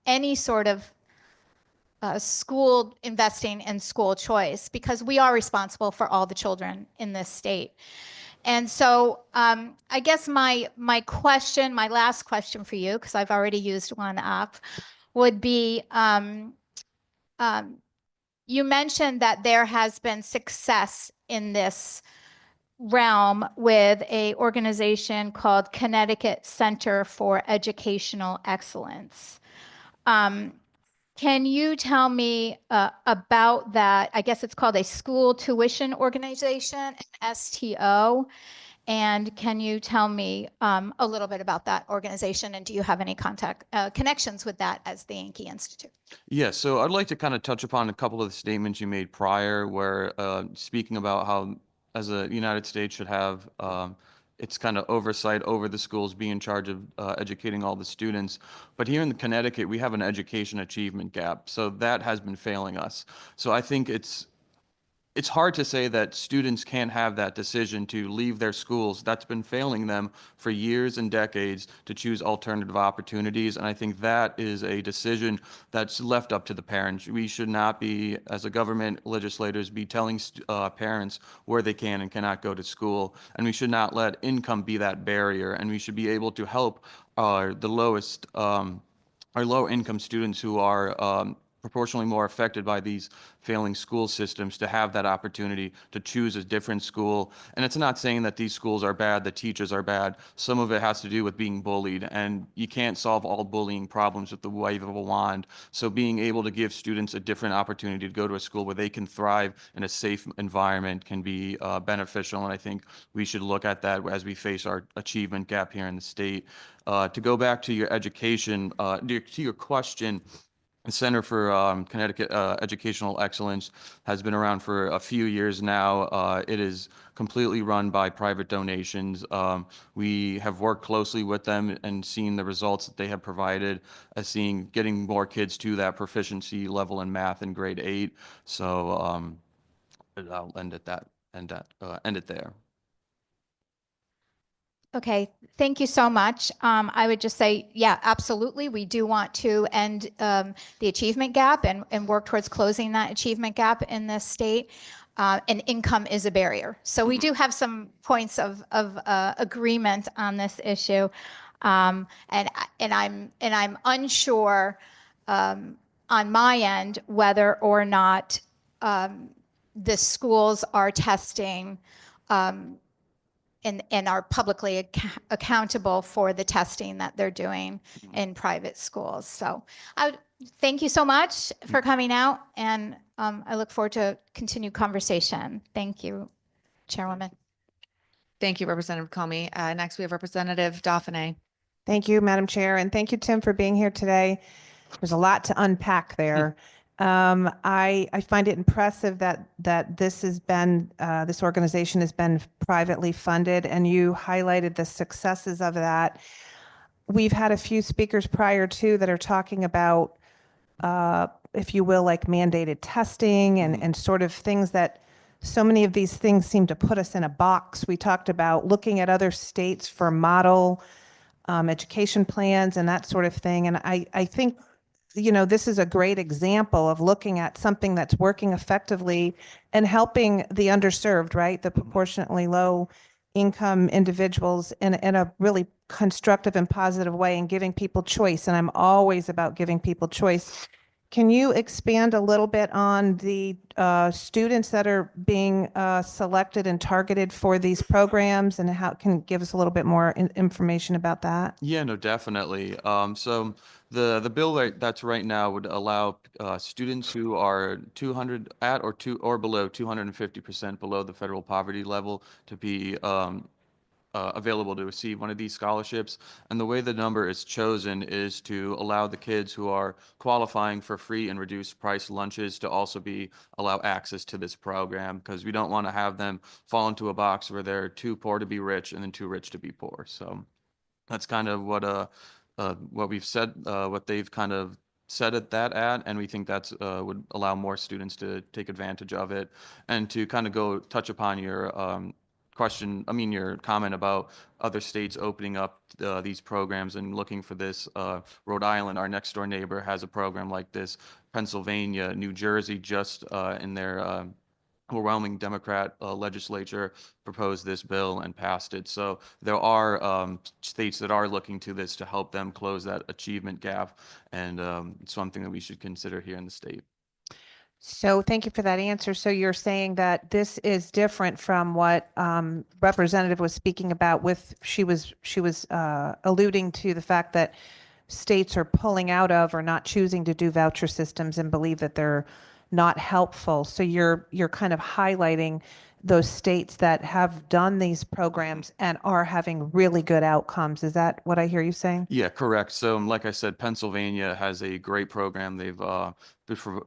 any sort of school investing in school choice, because we are responsible for all the children in this state. And so I guess my last question for you, because I've already used one up, would be you mentioned that there has been success in this realm with a organization called Connecticut Center for Educational Excellence. Can you tell me about that? I guess it's called a school tuition organization, STO. And can you tell me a little bit about that organization? And do you have any connections with that as the Yankee Institute? Yeah, so I'd like to kind of touch upon a couple of the statements you made prior, where speaking about how, as a United States should have its kind of oversight over the schools, be in charge of educating all the students. But here in Connecticut, we have an education achievement gap, so that has been failing us. So I think it's hard to say that students can't have that decision to leave their schools. That's been failing them for years and decades to choose alternative opportunities. And I think that is a decision that's left up to the parents. We should not be, as a government, legislators, be telling parents where they can and cannot go to school. And we should not let income be that barrier. And we should be able to help our low income students who are proportionally more affected by these failing school systems to have that opportunity to choose a different school. And it's not saying that these schools are bad, the teachers are bad. Some of it has to do with being bullied, and you can't solve all bullying problems with the wave of a wand. So being able to give students a different opportunity to go to a school where they can thrive in a safe environment can be beneficial. And I think we should look at that as we face our achievement gap here in the state. To go back to your education, to your question, the Center for Connecticut Educational Excellence has been around for a few years now. It is completely run by private donations. We have worked closely with them and seen the results that they have provided, getting more kids to that proficiency level in math in grade 8. So I'll end it there. Okay, thank you so much. I would just say, yeah, absolutely. We do want to end the achievement gap and work towards closing that achievement gap in this state. And income is a barrier. So we do have some points of agreement on this issue. And I'm unsure on my end whether or not the schools are testing and are publicly accountable for the testing that they're doing in private schools. So thank you so much for coming out, and I look forward to continued conversation. Thank you, Chairwoman. Thank you, Representative Comey. Next, we have Representative Dauphiné. Thank you, Madam Chair, and thank you, Tim, for being here today. There's a lot to unpack there. I find it impressive that this has been this organization has been privately funded, and you highlighted the successes of that. We've had a few speakers prior to that are talking about, if you will, like mandated testing and sort of things that so many of these things seem to put us in a box. We talked about looking at other states for model education plans and that sort of thing. And I think, you know, this is a great example of looking at something that's working effectively and helping the underserved, right? The proportionately low income individuals in a really constructive and positive way, and giving people choice. And I'm always about giving people choice. Can you expand a little bit on the students that are being selected and targeted for these programs, and how can give us a little bit more information about that? Yeah, no, definitely. So the bill that's right now would allow students who are 200 at or below 250% below the federal poverty level to be available to receive one of these scholarships. And the way the number is chosen is to allow the kids who are qualifying for free and reduced price lunches to also allow access to this program, because we don't want to have them fall into a box where they're too poor to be rich and then too rich to be poor. So that's kind of what we've said, what they've kind of set at, and we think that's would allow more students to take advantage of it. And to kind of touch upon your your comment about other states opening up these programs and looking for this. Rhode Island, our next door neighbor, has a program like this. Pennsylvania, New Jersey, just in their overwhelming Democrat legislature proposed this bill and passed it. So there are states that are looking to this to help them close that achievement gap, and it's something that we should consider here in the state. So thank you for that answer. So you're saying that this is different from what Representative was speaking about with, she was alluding to the fact that states are pulling out of or not choosing to do voucher systems and believe that they're not helpful. So you're kind of highlighting those states that have done these programs and are having really good outcomes. Is that what I hear you saying? Yeah, correct. So like I said, Pennsylvania has a great program. They've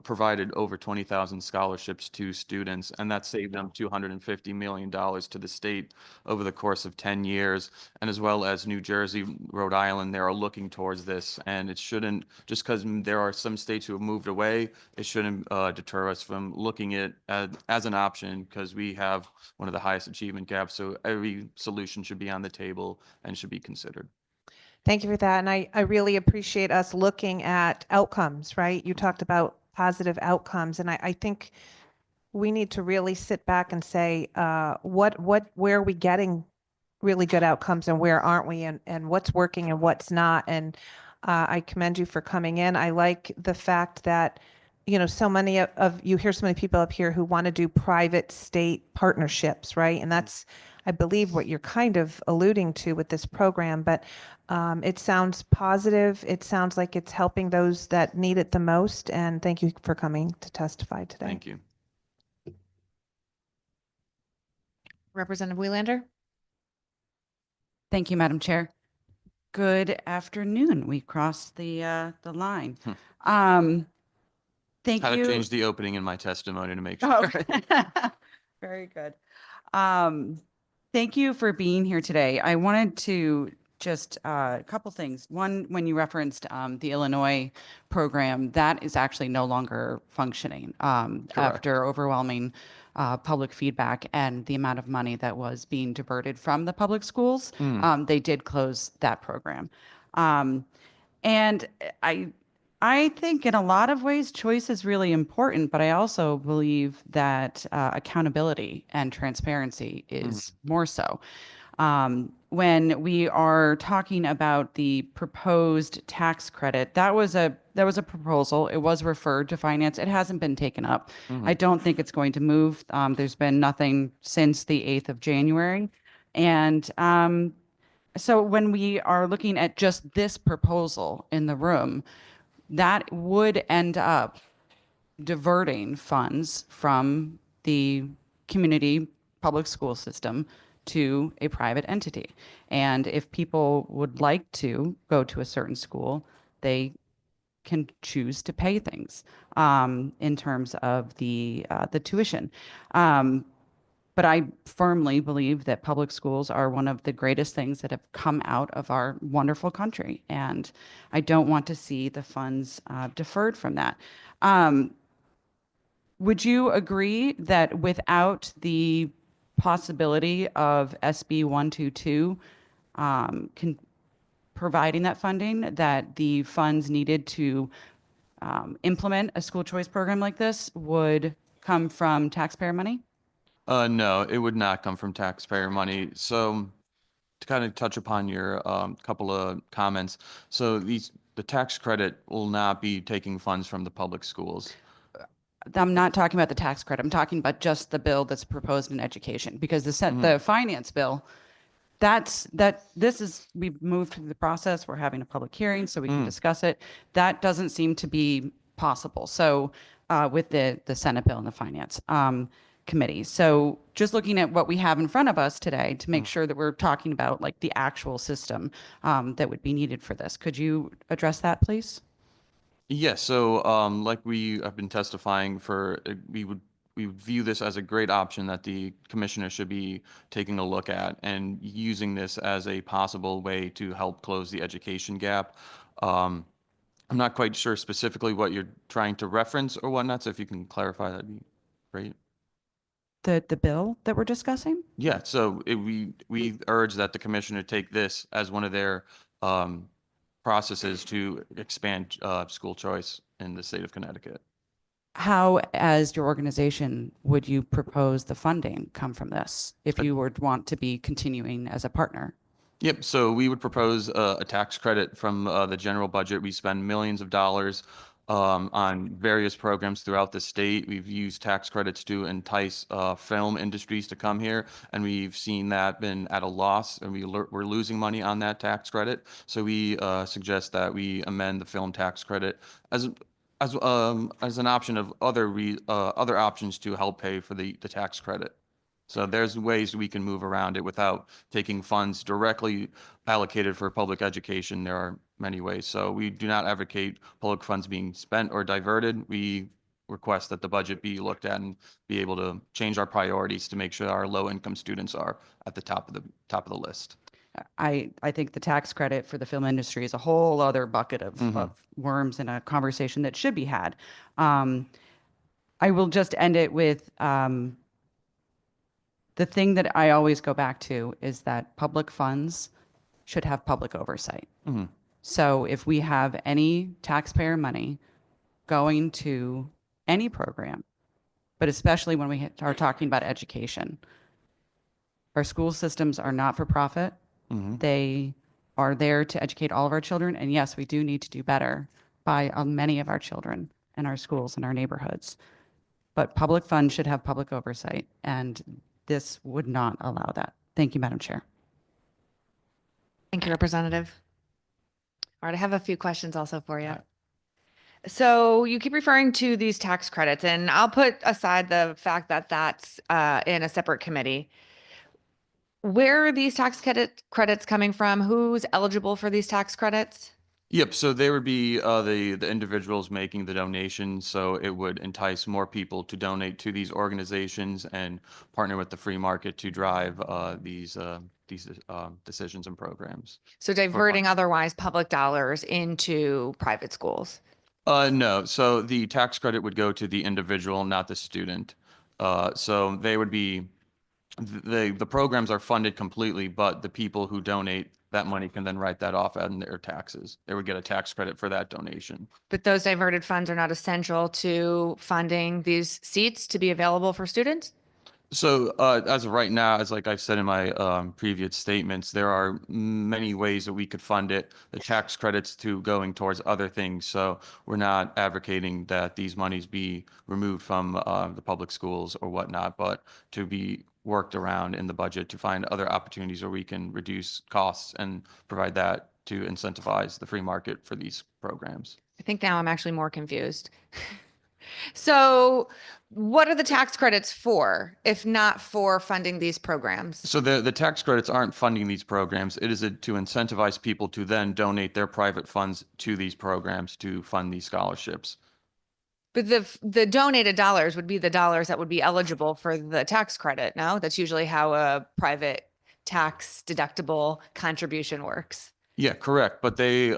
provided over 20,000 scholarships to students, and that saved them $250 million to the state over the course of 10 years. And as well as New Jersey, Rhode Island, they are looking towards this. And it shouldn't, just because there are some states who have moved away, it shouldn't deter us from looking at as an option, because we have one of the highest achievement gaps. So every solution should be on the table and should be considered. Thank you for that. And I really appreciate us looking at outcomes, right? You talked about positive outcomes. And I think we need to really sit back and say, where are we getting really good outcomes and where aren't we, and what's working and what's not. And I commend you for coming in. I like the fact that, you know, so many of you hear so many people up here who want to do private state partnerships, right? And that's, I believe, what you're kind of alluding to with this program, but it sounds positive. It sounds like it's helping those that need it the most. And thank you for coming to testify today. Thank you. Representative Wieland. Thank you, Madam Chair. Good afternoon. We crossed the line. Thank Had you. to change the opening in my testimony to make sure. Oh, very good. Thank you for being here today. I wanted to just a couple things. One, when you referenced the Illinois program, that is actually no longer functioning after overwhelming public feedback and the amount of money that was being diverted from the public schools. They did close that program. And I think in a lot of ways, choice is really important, but I also believe that accountability and transparency is more so. When we are talking about the proposed tax credit, that was a proposal. It was referred to finance. It hasn't been taken up. I don't think it's going to move. There's been nothing since the 8th of January. And so when we are looking at just this proposal in the room, that would end up diverting funds from the community public school system to a private entity. And if people would like to go to a certain school, they can choose to pay things in terms of the tuition. But I firmly believe that public schools are one of the greatest things that have come out of our wonderful country. And I don't want to see the funds deferred from that. Would you agree that without the possibility of SB 122 providing that funding, that the funds needed to implement a school choice program like this would come from taxpayer money? No, it would not come from taxpayer money. So to kind of touch upon your couple of comments, so the tax credit will not be taking funds from the public schools. I'm not talking about the tax credit. I'm talking about just the bill that's proposed in education, because the finance bill, we've moved through the process. We're having a public hearing so we can discuss it. That doesn't seem to be possible. So with the Senate bill and the finance committee. So just looking at what we have in front of us today to make sure that we're talking about like the actual system that would be needed for this. Could you address that, please? Yes, so like we have been testifying for, we would view this as a great option that the commissioner should be taking a look at and using this as a possible way to help close the education gap. I'm not quite sure specifically what you're trying to reference or whatnot, so if you can clarify, that'd be great. The bill that we're discussing? Yeah, so we urge that the commissioner take this as one of their processes to expand school choice in the state of Connecticut. How, as your organization, would you propose the funding come from this if you would want to be continuing as a partner? Yep, so we would propose a tax credit from the general budget. We spend millions of dollars on various programs throughout the state. We've used tax credits to entice film industries to come here, and we've seen that been at a loss, and we're losing money on that tax credit. So we suggest that we amend the film tax credit as an option of other options to help pay for the tax credit. So there's ways we can move around it without taking funds directly allocated for public education. There are many ways. So we do not advocate public funds being spent or diverted. We request that the budget be looked at and be able to change our priorities to make sure our low-income students are at the top of the list. I think the tax credit for the film industry is a whole other bucket of worms in a conversation that should be had. I will just end it with the thing that I always go back to is that public funds should have public oversight. So if we have any taxpayer money going to any program, but especially when we are talking about education, our school systems are not for profit. They are there to educate all of our children. And yes, we do need to do better by many of our children in our schools and our neighborhoods. But public funds should have public oversight, and this would not allow that. Thank you, Madam Chair. Thank you, Representative. All right, I have a few questions also for you. So you keep referring to these tax credits, and I'll put aside the fact that that's in a separate committee. Where are these tax credits coming from? Who's eligible for these tax credits? Yep, so they would be the individuals making the donations, so it would entice more people to donate to these organizations and partner with the free market to drive these decisions and programs. So diverting otherwise public dollars into private schools? No, so the tax credit would go to the individual, not the student. So they would be, the programs are funded completely, but the people who donate that money can then write that off on their taxes. They would get a tax credit for that donation. But those diverted funds are not essential to funding these seats to be available for students? So as of right now, as like I've said in my previous statements, there are many ways that we could fund it. The tax credits to going towards other things. So we're not advocating that these monies be removed from the public schools or whatnot, but to be worked around in the budget to find other opportunities where we can reduce costs and provide that to incentivize the free market for these programs. I think now I'm actually more confused. So what are the tax credits for, if not for funding these programs? So the tax credits aren't funding these programs. It is to incentivize people to then donate their private funds to these programs to fund these scholarships. But the donated dollars would be the dollars that would be eligible for the tax credit, no? That's usually how a private tax deductible contribution works. Yeah, correct. But they,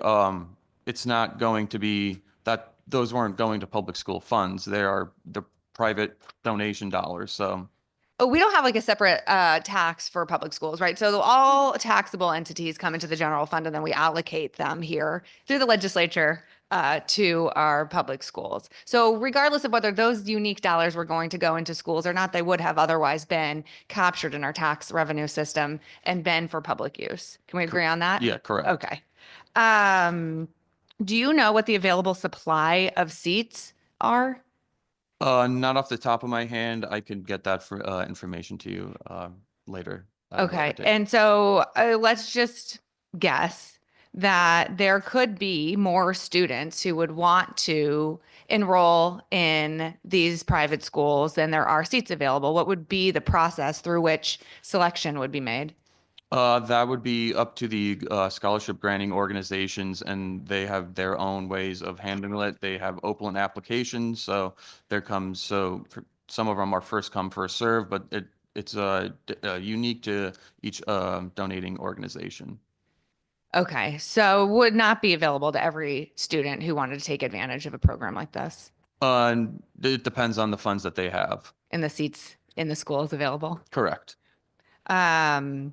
it's not going to be that, those weren't going to public school funds. They are the private donation dollars. So Oh, we don't have like a separate tax for public schools, right? So all taxable entities come into the general fund and then we allocate them here through the legislature to our public schools. So regardless of whether those unique dollars were going to go into schools or not, they would have otherwise been captured in our tax revenue system and been for public use. Can we agree on that? yeah, correct. Okay. Do you know what the available supply of seats are? Not off the top of my hand. I could get that for information to you later. Okay. And so let's just guess that there could be more students who would want to enroll in these private schools than there are seats available. What would be the process through which selection would be made? That would be up to the scholarship granting organizations, and they have their own ways of handling it. They have open applications, so some of them are first come, first serve, but it's unique to each donating organization. Okay, so would not be available to every student who wanted to take advantage of a program like this? It depends on the funds that they have. And the seats in the schools available? Correct. And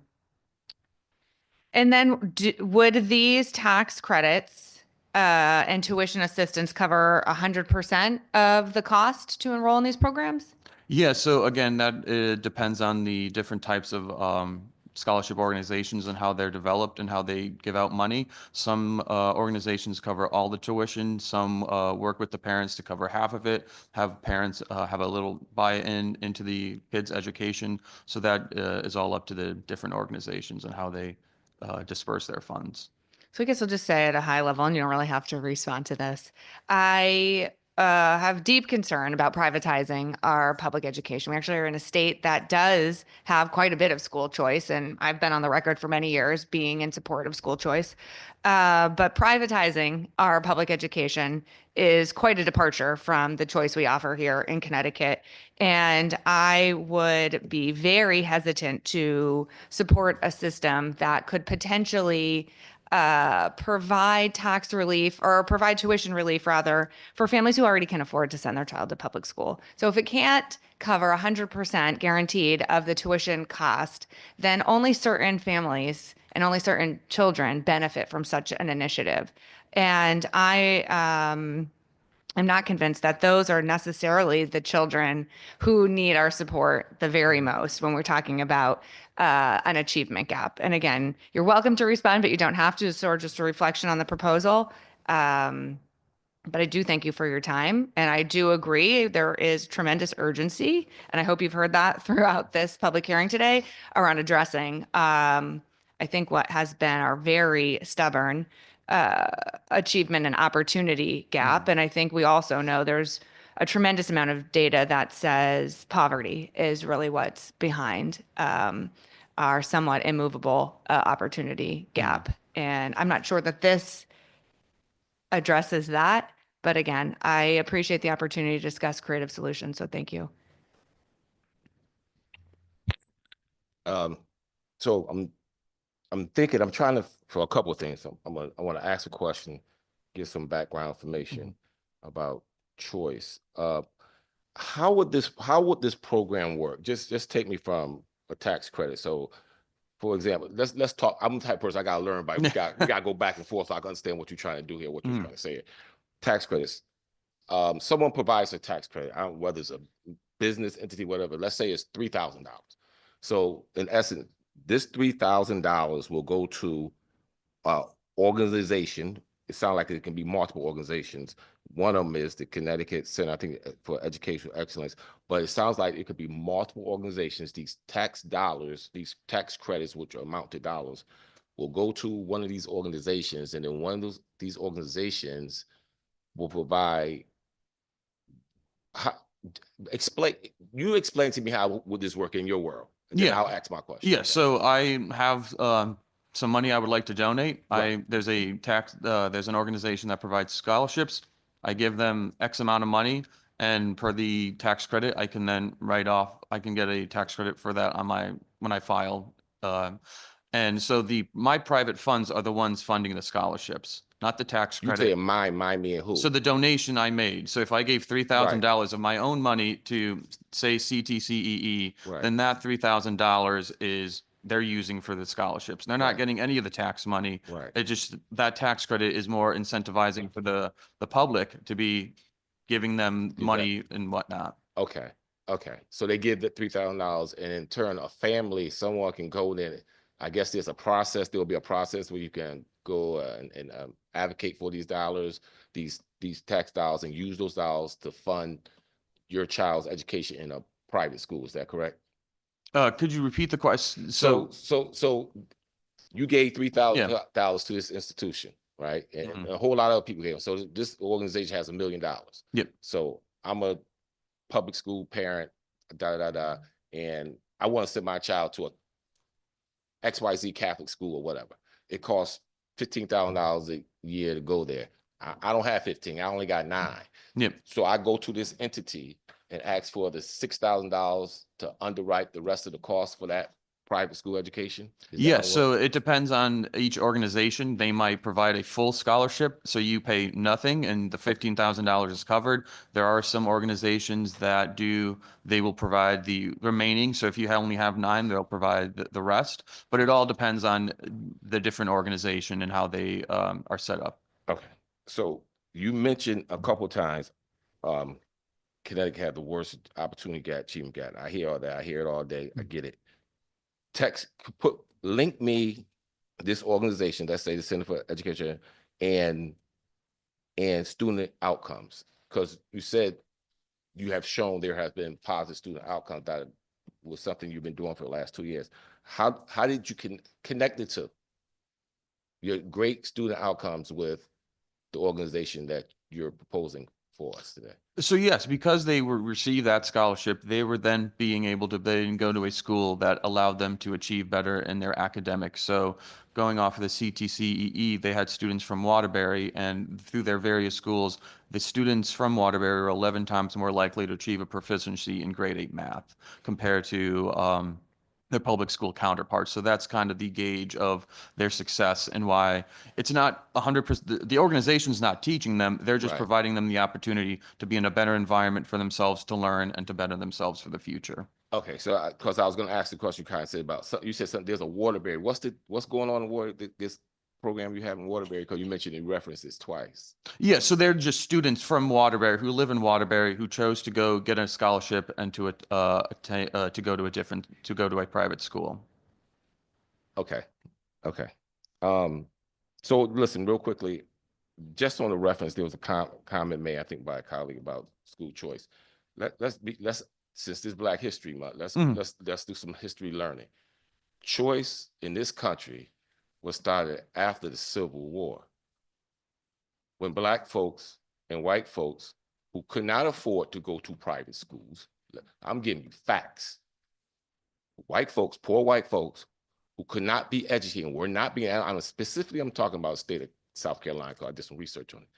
then would these tax credits and tuition assistance cover 100% of the cost to enroll in these programs? Yeah, so again, that depends on the different types of scholarship organizations and how they're developed and how they give out money. Some organizations cover all the tuition. Some work with the parents to cover half of it, have parents have a little buy-in into the kids' education. So that is all up to the different organizations and how they disperse their funds. So I guess I'll just say at a high level, and you don't really have to respond to this. I have deep concern about privatizing our public education. We actually are in a state that does have quite a bit of school choice, and I've been on the record for many years being in support of school choice. But privatizing our public education is quite a departure from the choice we offer here in Connecticut. And I would be very hesitant to support a system that could potentially provide tax relief or provide tuition relief rather for families who already can afford to send their child to public school. So if it can't cover 100% guaranteed of the tuition cost, then only certain families and only certain children benefit from such an initiative. And I'm not convinced that those are necessarily the children who need our support the very most when we're talking about an achievement gap. And again, you're welcome to respond, but you don't have to. It's sort of just a reflection on the proposal. But I do thank you for your time. And I do agree there is tremendous urgency. And I hope you've heard that throughout this public hearing today around addressing, I think, what has been our very stubborn achievement and opportunity gap. And I think we also know there's a tremendous amount of data that says poverty is really what's behind our somewhat immovable opportunity gap. And I'm not sure that this addresses that. But again, I appreciate the opportunity to discuss creative solutions. So thank you. So I'm thinking, I'm trying to, for a couple of things. I want to ask a question, get some background information about choice. How would this program work? Just take me from a tax credit. So, for example, let's talk. I'm the type of person I gotta learn by. We gotta go back and forth so I can understand what you're trying to do here, what you're trying to say here. Tax credits. Someone provides a tax credit, I don't know whether it's a business entity, whatever. Let's say it's $3,000. So in essence, this $3,000 will go to organization. It sounds like it can be multiple organizations. One of them is the Connecticut Center, I think, for Educational Excellence. But it sounds like it could be multiple organizations. These tax dollars, these tax credits, which amount to dollars, will go to one of these organizations, and then one of these organizations will provide. Explain to me how would this work in your world? And then I'll ask my question. Yeah, so I have some money I would like to donate. Right. There's an organization that provides scholarships. I give them X amount of money, and per the tax credit, I can then write off. I can get a tax credit for that on when I file. And so my private funds are the ones funding the scholarships, not the tax credit. You say mine, me, and who? So the donation I made. So if I gave $3,000 of my own money to say CTCEE, then that $3,000 is they're using for the scholarships. They're not getting any of the tax money. Right. It just, that tax credit is more incentivizing for the public to be giving them money and whatnot. Okay. So they give the $3,000, and in turn, a family, someone can go in. I guess there's a process. There will be a process where you can go and advocate for these dollars, these tax dollars, and use those dollars to fund your child's education in a private school. Is that correct? Could you repeat the question? So you gave $3,000 to this institution, right? And a whole lot of people gave. So this organization has $1 million. Yep. So I'm a public school parent, and I want to send my child to a XYZ Catholic school or whatever. It costs $15,000 a year to go there. I don't have 15. I only got 9. Yep. So I go to this entity and ask for the $6,000 to underwrite the rest of the cost for that private school education? Yes, so it depends on each organization. They might provide a full scholarship, so you pay nothing and the $15,000 is covered. There are some organizations that they will provide the remaining. So if you only have 9, they'll provide the rest. But it all depends on the different organization and how they are set up. Okay. So you mentioned a couple times, Connecticut had the worst opportunity gap, achievement gap. I hear all that. I hear it all day. I get it. Link me this organization, let's say the Center for Education and student outcomes, because you said you have shown there has been positive student outcomes. That was something you've been doing for the last 2 years. How did you connect it to your great student outcomes with the organization that you're proposing for us today? So yes, because they were received that scholarship, they were then being able to then go to a school that allowed them to achieve better in their academics. So going off of the CTCEE, they had students from Waterbury, and through their various schools, the students from Waterbury were 11 times more likely to achieve a proficiency in grade 8 math compared to their public school counterparts. So that's kind of the gauge of their success and why it's not 100%. The organization's not teaching them. They're just Right. providing them the opportunity to be in a better environment for themselves, to learn and to better themselves for the future. Okay, so because I was going to ask the question you kind of said about, you said something, there's a Waterbury. What's going on in this program you have in Waterbury? Because you mentioned it references twice. Yeah, so they're just students from Waterbury who live in Waterbury who chose to go get a scholarship and to go to a private school. Okay. So listen, real quickly, just on the reference, there was a comment made, I think, by a colleague about school choice. Let's since this Black History Month, let's do some history learning. Choice in this country was started after the Civil War, when Black folks and white folks who could not afford to go to private schools, I'm giving you facts. White folks, poor white folks, who could not be educated, were not being, specifically I'm talking about the state of South Carolina, because I did some research on it,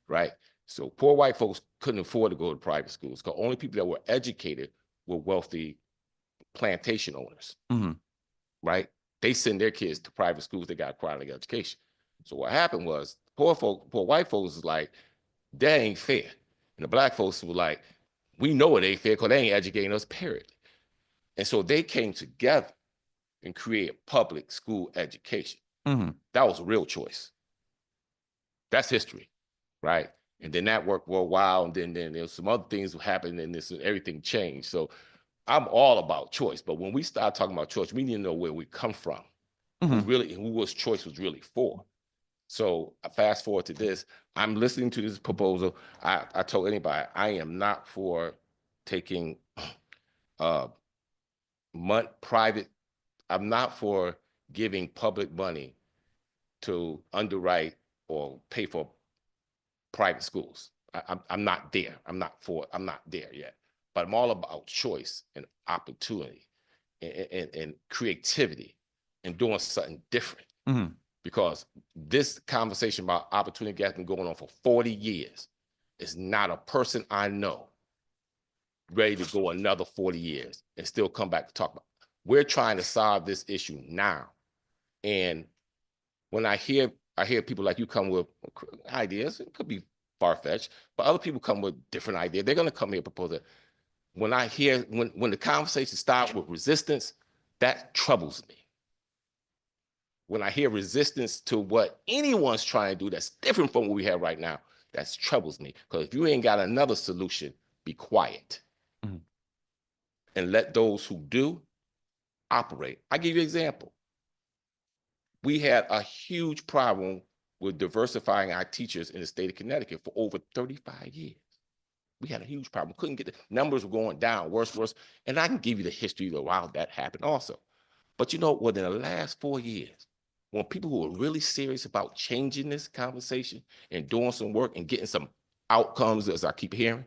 right? So poor white folks couldn't afford to go to private schools, because only people that were educated were wealthy plantation owners, right? They send their kids to private schools, they got quality education. So what happened was, poor white folks was like, that ain't fair. And the Black folks were like, we know it ain't fair because they ain't educating us, period. And so they came together and created public school education. That was a real choice. That's history, right? And then that worked for a while, and then there was some other things happened, and everything changed. So I'm all about choice, but when we start talking about choice, we need to know where we come from, who choice was really for. So fast forward to this, I'm listening to this proposal. I told anybody, I am not for taking private, I'm not for giving public money to underwrite or pay for private schools. I'm not there. I'm not there yet. But I'm all about choice and opportunity and creativity and doing something different. Because this conversation about opportunity gap been going on for 40 years. It's not a person I know ready to go another 40 years and still come back to talk about it. We're trying to solve this issue now. And when I hear people like you come with ideas, it could be far-fetched, but other people come with different ideas. They're going to come here and propose it. When I hear, when the conversation starts with resistance, that troubles me. When I hear resistance to what anyone's trying to do that's different from what we have right now, that troubles me. Because if you ain't got another solution, be quiet. And let those who do operate. I give you an example. We had a huge problem with diversifying our teachers in the state of Connecticut for over 35 years. We had a huge problem. Couldn't get the numbers were going down, worse. And I can give you the history of how that happened also. But you know, within the last 4 years, when people who are really serious about changing this conversation and doing some work and getting some outcomes, as I keep hearing,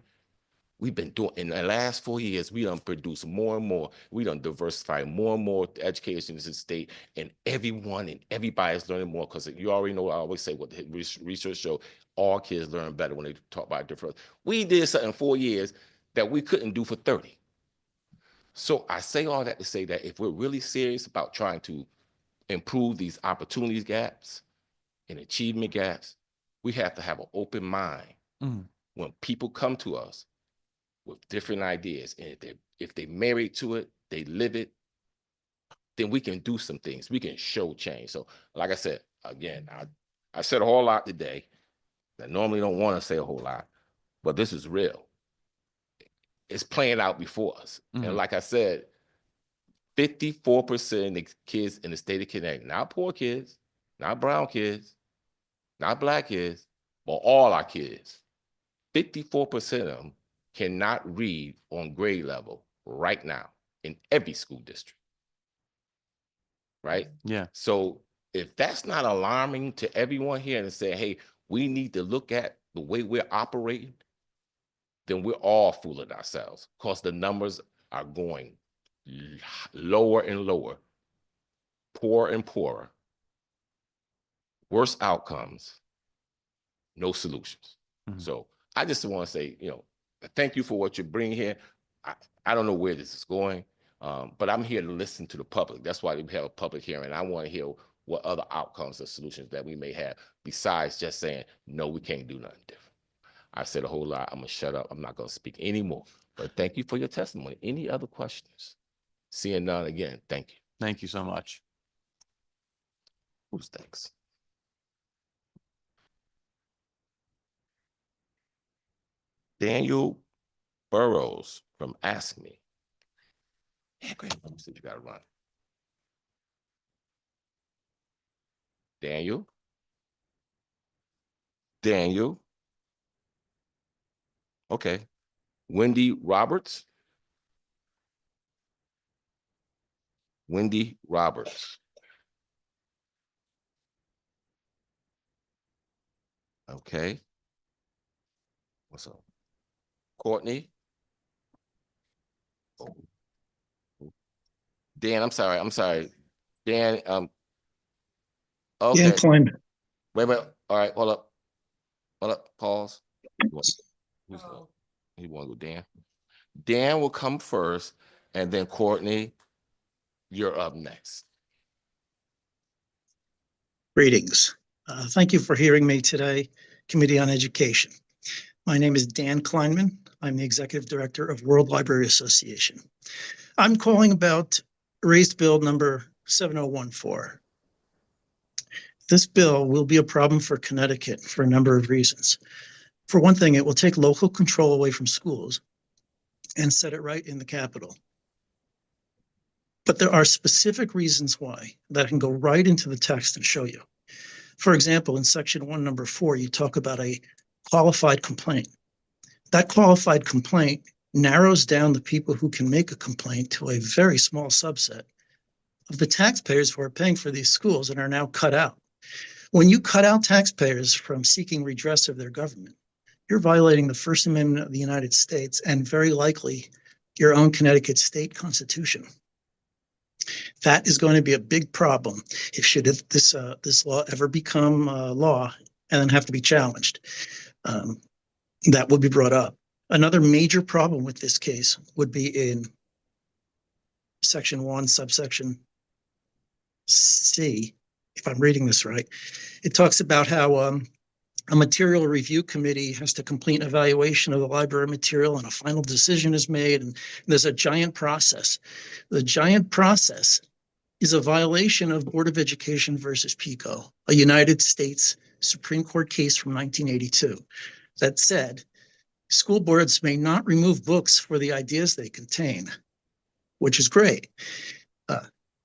we've been doing, in the last 4 years, we done produced more and more. We done diversified more and more education in the state, and everyone and everybody's learning more, because you already know, I always say what the research show, all kids learn better when they talk about different. We did something in 4 years that we couldn't do for 30. So I say all that to say that if we're really serious about trying to improve these opportunities gaps and achievement gaps, we have to have an open mind when people come to us with different ideas. And if they married to it, they live it, then we can do some things. We can show change. So like I said, again, I said a whole lot today. I normally don't want to say a whole lot, but this is real. It's playing out before us. And like I said, 54% of the kids in the state of Connecticut, not poor kids, not brown kids, not black kids, but all our kids, 54% of them cannot read on grade level right now in every school district. Right? Yeah. So if that's not alarming to everyone here and say, hey, we need to look at the way we're operating, then we're all fooling ourselves because the numbers are going lower and lower, poorer and poorer, worse outcomes, no solutions. So I just want to say, thank you for what you're bringing here. I don't know where this is going, but I'm here to listen to the public. That's why we have a public hearing. I want to hear what other outcomes or solutions that we may have besides just saying, no, we can't do nothing different. I said a whole lot. I'm going to shut up. I'm not going to speak anymore. But thank you for your testimony. Any other questions? Seeing none again, thank you. Thank you so much. Who's next? Daniel Burrows from Ask Me. Yeah, great. Let me see if you got to run. Daniel? Daniel? Okay. Wendy Roberts? Wendy Roberts. Okay. What's up? Courtney? Oh. Dan, I'm sorry. Dan, okay. Dan Kleinman. Wait a minute. All right, hold up. Pause. You want to go Dan? Dan will come first, and then Courtney, you're up next. Greetings. Thank you for hearing me today, Committee on Education. My name is Dan Kleinman. I'm the Executive Director of World Library Association. I'm calling about raised bill number 7014. This bill will be a problem for Connecticut for a number of reasons. For one thing, it will take local control away from schools and set it right in the capital. But there are specific reasons why that I can go right into the text and show you. For example, in section 1, number 4, you talk about a qualified complaint. That qualified complaint narrows down the people who can make a complaint to a very small subset of the taxpayers who are paying for these schools and are now cut out. When you cut out taxpayers from seeking redress of their government, you're violating the First Amendment of the United States and very likely your own Connecticut state constitution. That is going to be a big problem if this law ever become law and then have to be challenged. That would be brought up. Another major problem with this case would be in section 1, subsection C, if I'm reading this right. It talks about how a material review committee has to complete an evaluation of the library material and a final decision is made, and there's a giant process. The giant process is a violation of Board of Education versus PICO, a United States Supreme Court case from 1982 that said school boards may not remove books for the ideas they contain, which is great.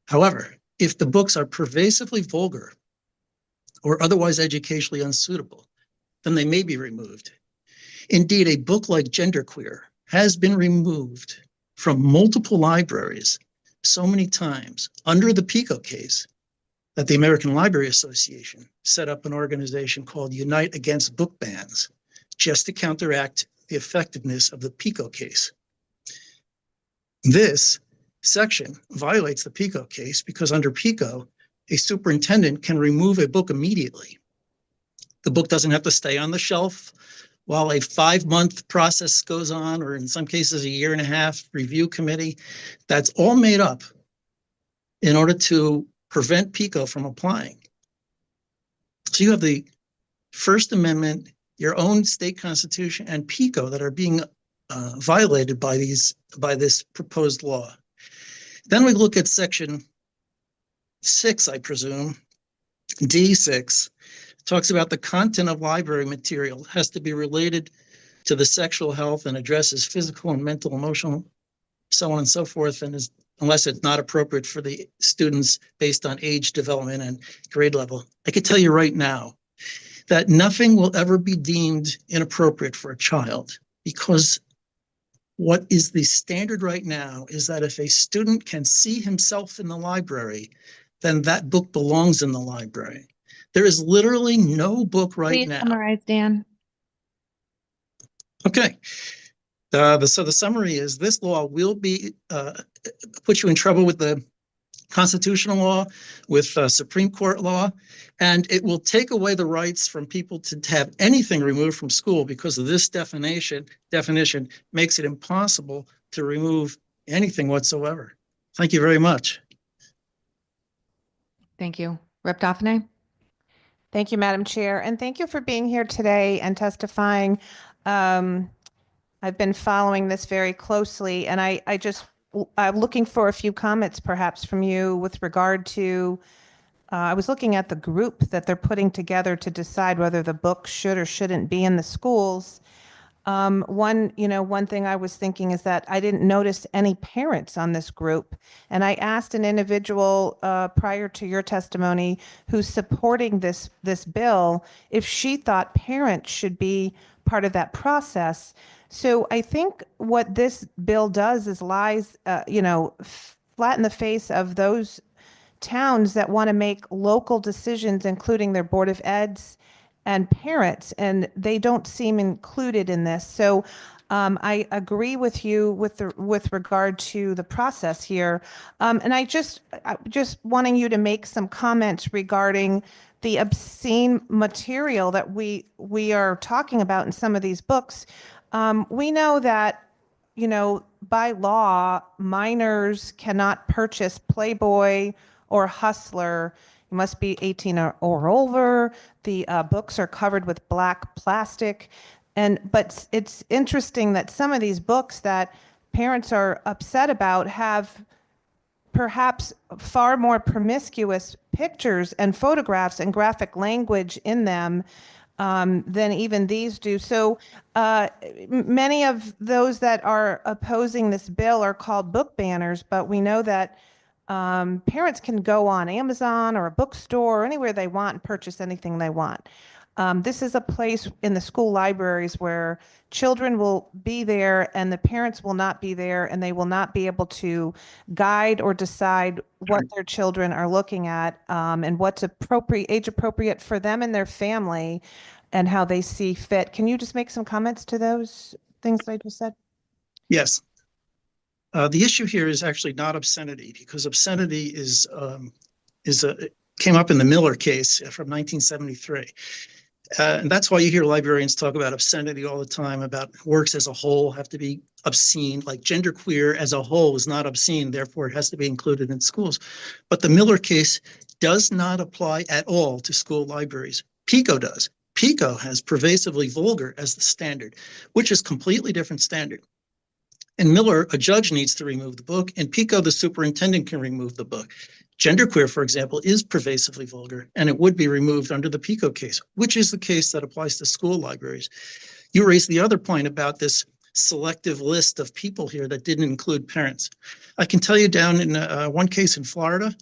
However, if the books are pervasively vulgar or otherwise educationally unsuitable, then they may be removed. Indeed, a book like Genderqueer has been removed from multiple libraries so many times under the PICO case that the American Library Association set up an organization called Unite Against Book Bans just to counteract the effectiveness of the PICO case. This section violates the PICO case because under PICO, a superintendent can remove a book immediately. The book doesn't have to stay on the shelf while a 5-month process goes on, or in some cases, a 1.5 review committee. That's all made up in order to prevent PICO from applying. So you have the First Amendment, your own state constitution, and PICO that are being violated by this proposed law. Then we look at section 6, I presume, D6. talks about the content of library material has to be related to the sexual health and addresses physical and mental, emotional, so on and so forth, and is unless it's not appropriate for the students based on age, development, and grade level. I can tell you right now that nothing will ever be deemed inappropriate for a child, because what is the standard right now is that if a student can see himself in the library, then that book belongs in the library. There is literally no book right now. Summarize, Dan. Okay. So the summary is this law will be put you in trouble with the constitutional law, with Supreme Court law, and it will take away the rights from people to have anything removed from school, because of this definition makes it impossible to remove anything whatsoever. Thank you very much. Thank you. Rep. Daphne? Thank you, Madam Chair, and thank you for being here today and testifying. I've been following this very closely, and I'm looking for a few comments perhaps from you with regard to, I was looking at the group that they're putting together to decide whether the book should or shouldn't be in the schools. One thing I was thinking is that I didn't notice any parents on this group. And I asked an individual prior to your testimony who's supporting this bill if she thought parents should be part of that process. So I think what this bill does is lies, flat in the face of those towns that want to make local decisions, including their Board of Eds and parents, and they don't seem included in this. So I agree with you with regard to the process here. And I just wanting you to make some comments regarding the obscene material that we are talking about in some of these books. We know that, by law, minors cannot purchase Playboy or Hustler. You must be 18 or over. The books are covered with black plastic. But it's interesting that some of these books that parents are upset about have perhaps far more promiscuous pictures and photographs and graphic language in them than even these do. So many of those that are opposing this bill are called book banners, but we know that parents can go on Amazon or a bookstore or anywhere they want and purchase anything they want. This is a place in the school libraries where children will be there and the parents will not be there, and they will not be able to guide or decide what their children are looking at and what's age appropriate for them and their family and how they see fit. Can you just make some comments to those things that I just said? Yes. The issue here is actually not obscenity, because obscenity came up in the Miller case from 1973. And that's why you hear librarians talk about obscenity all the time, about works as a whole have to be obscene, like genderqueer as a whole is not obscene, therefore it has to be included in schools. But the Miller case does not apply at all to school libraries. PICO does. PICO has pervasively vulgar as the standard, which is completely different standard. In Miller, a judge needs to remove the book. In PICO, the superintendent can remove the book. Genderqueer, for example, is pervasively vulgar, and it would be removed under the PICO case, which is the case that applies to school libraries. You raised the other point about this selective list of people here that didn't include parents. I can tell you down in one case in Florida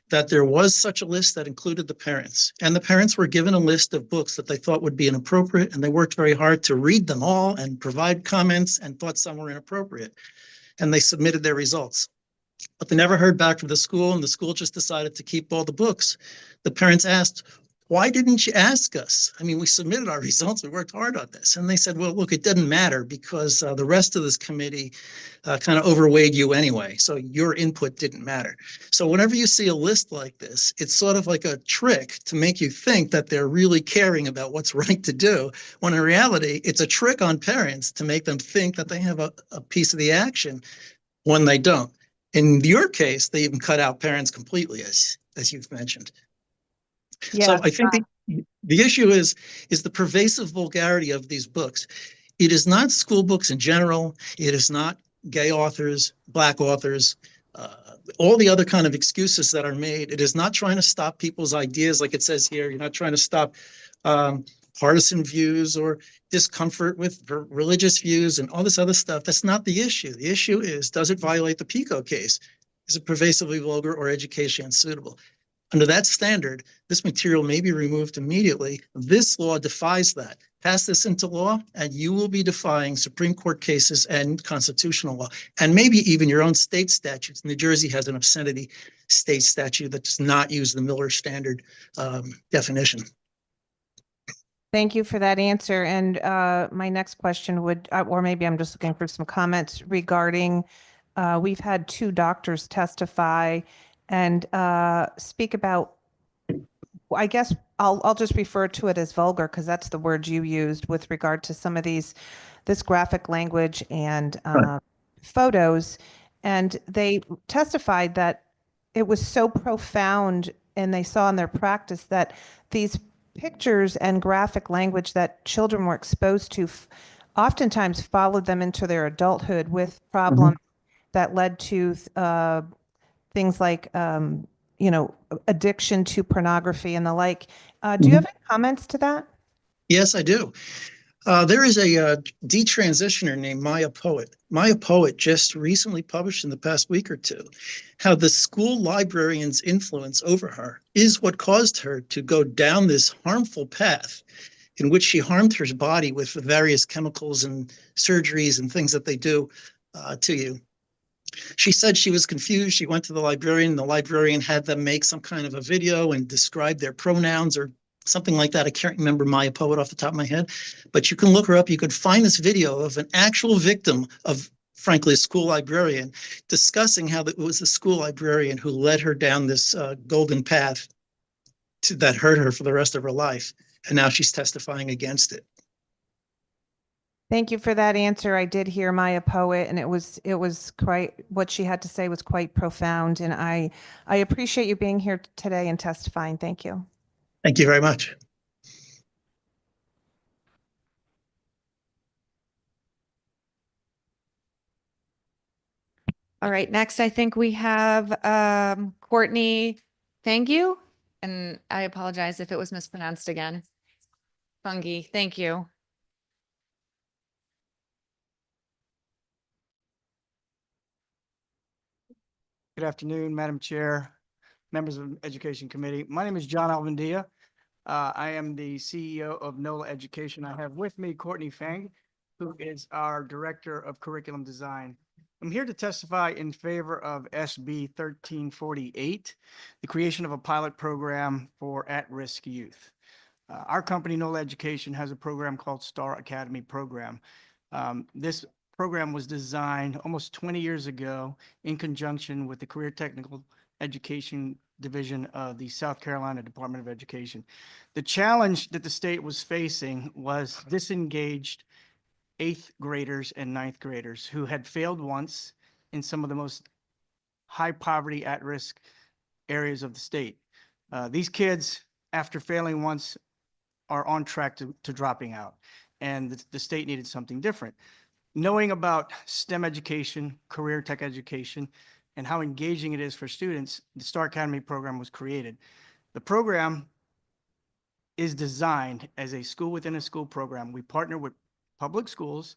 that there was such a list that included the parents, and the parents were given a list of books that they thought would be inappropriate, and they worked very hard to read them all and provide comments and thought some were inappropriate, and they submitted their results. But they never heard back from the school, and the school just decided to keep all the books. The parents asked, "Why didn't you ask us? I mean, we submitted our results, we worked hard on this." And they said, "Well, look, it didn't matter because the rest of this committee kind of overweighed you anyway, so your input didn't matter." So whenever you see a list like this, it's sort of like a trick to make you think that they're really caring about what's right to do, when in reality, it's a trick on parents to make them think that they have a piece of the action when they don't. In your case, they even cut out parents completely, as you've mentioned. Yeah, so I think the issue is the pervasive vulgarity of these books. It is not school books in general. It is not gay authors, Black authors, all the other kind of excuses that are made. It is not trying to stop people's ideas, like it says here. You're not trying to stop partisan views or discomfort with religious views and all this other stuff. That's not the issue. The issue is, does it violate the PICO case? Is it pervasively vulgar or education unsuitable? Under that standard, this material may be removed immediately. This law defies that. Pass this into law, and you will be defying Supreme Court cases and constitutional law, and maybe even your own state statutes. New Jersey has an obscenity state statute that does not use the Miller standard definition. Thank you for that answer. And my next question would, or maybe I'm just looking for some comments regarding, we've had 2 doctors testify and speak about, I guess I'll just refer to it as vulgar because that's the word you used with regard to some of this graphic language and photos. And they testified that it was so profound and they saw in their practice that these pictures and graphic language that children were exposed to oftentimes followed them into their adulthood with problems that led to things like, addiction to pornography and the like. Do you have any comments to that? Yes, I do. There is a detransitioner named Maya Poet. Maya Poet just recently published in the past week or 2 how the school librarian's influence over her is what caused her to go down this harmful path in which she harmed her body with various chemicals and surgeries and things that they do to you. She said she was confused. She went to the librarian had them make some kind of a video and describe their pronouns or something like that. I can't remember Maya Poet off the top of my head, but you can look her up. You could find this video of an actual victim of, frankly, a school librarian discussing how it was the school librarian who led her down this golden path that hurt her for the rest of her life. And now she's testifying against it. Thank you for that answer. I did hear Maya Poet, and it was quite, what she had to say was quite profound. And I appreciate you being here today and testifying. Thank you. Thank you very much. All right, next I think we have Courtney. Thank you. And I apologize if it was mispronounced again. Fungi, thank you. Good afternoon, Madam Chair, members of the Education Committee. My name is John Alvandia. I am the CEO of NOLA Education. I have with me Courtney Fang, who is our Director of Curriculum Design. I'm here to testify in favor of SB 1348, the creation of a pilot program for at-risk youth. Our company, NOLA Education, has a program called Star Academy Program. This program was designed almost 20 years ago in conjunction with the Career Technical Education Division of the South Carolina Department of Education. The challenge that the state was facing was disengaged 8th graders and 9th graders who had failed once in some of the most high poverty at-risk areas of the state. These kids, after failing once, are on track to dropping out, and the state needed something different. Knowing about STEM education, career tech education, and how engaging it is for students, the Star Academy program was created. The program is designed as a school within a school program. We partner with public schools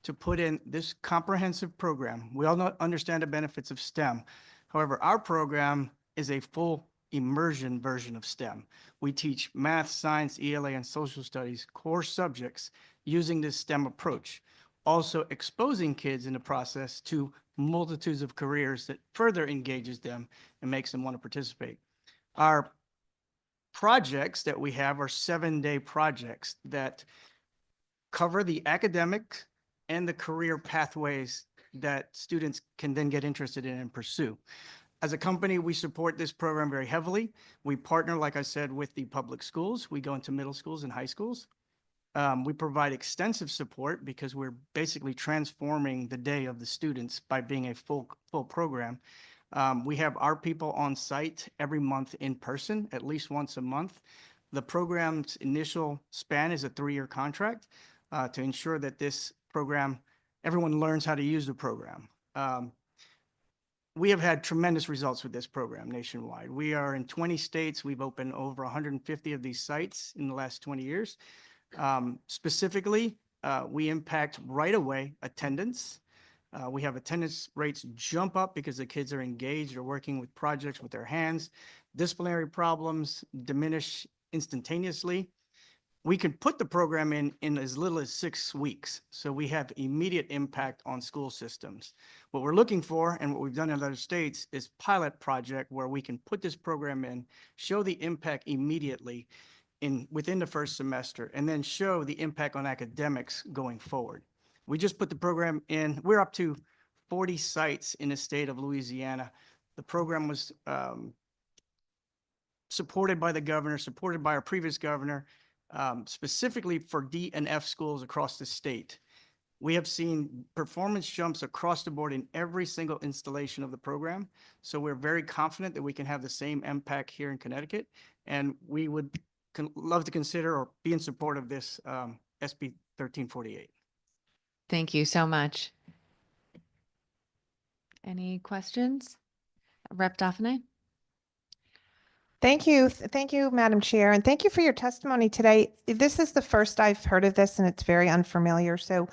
to put in this comprehensive program. We all understand the benefits of STEM. However, our program is a full immersion version of STEM. We teach math, science, ELA, and social studies core subjects using this STEM approach, also exposing kids in the process to multitudes of careers that further engages them and makes them want to participate. Our projects that we have are 7-day projects that cover the academic and the career pathways that students can then get interested in and pursue. As a company, we support this program very heavily. We partner, like I said, with the public schools. We go into middle schools and high schools. We provide extensive support because we're basically transforming the day of the students by being a full program. We have our people on site every month in person, at least once a month. The program's initial span is a 3-year contract to ensure that this program, everyone learns how to use the program. we have had tremendous results with this program nationwide. We are in 20 states. We've opened over 150 of these sites in the last 20 years. Specifically, we impact right away attendance. We have attendance rates jump up because the kids are engaged or working with projects with their hands. Disciplinary problems diminish instantaneously. We can put the program in as little as 6 weeks. So we have immediate impact on school systems. What we're looking for and what we've done in other states is pilot project where we can put this program in, show the impact immediately within the first semester, and then show the impact on academics going forward. We just put the program in. We're up to 40 sites in the state of Louisiana. The program was supported by the governor, supported by our previous governor, specifically for D and F schools across the state. We have seen performance jumps across the board in every single installation of the program. So we're very confident that we can have the same impact here in Connecticut. And we would love to consider or be in support of this SB 1348. Thank you so much. Any questions? Rep. Daphne? Thank you. Thank you, Madam Chair, and thank you for your testimony today. This is the first I've heard of this, and it's very unfamiliar. So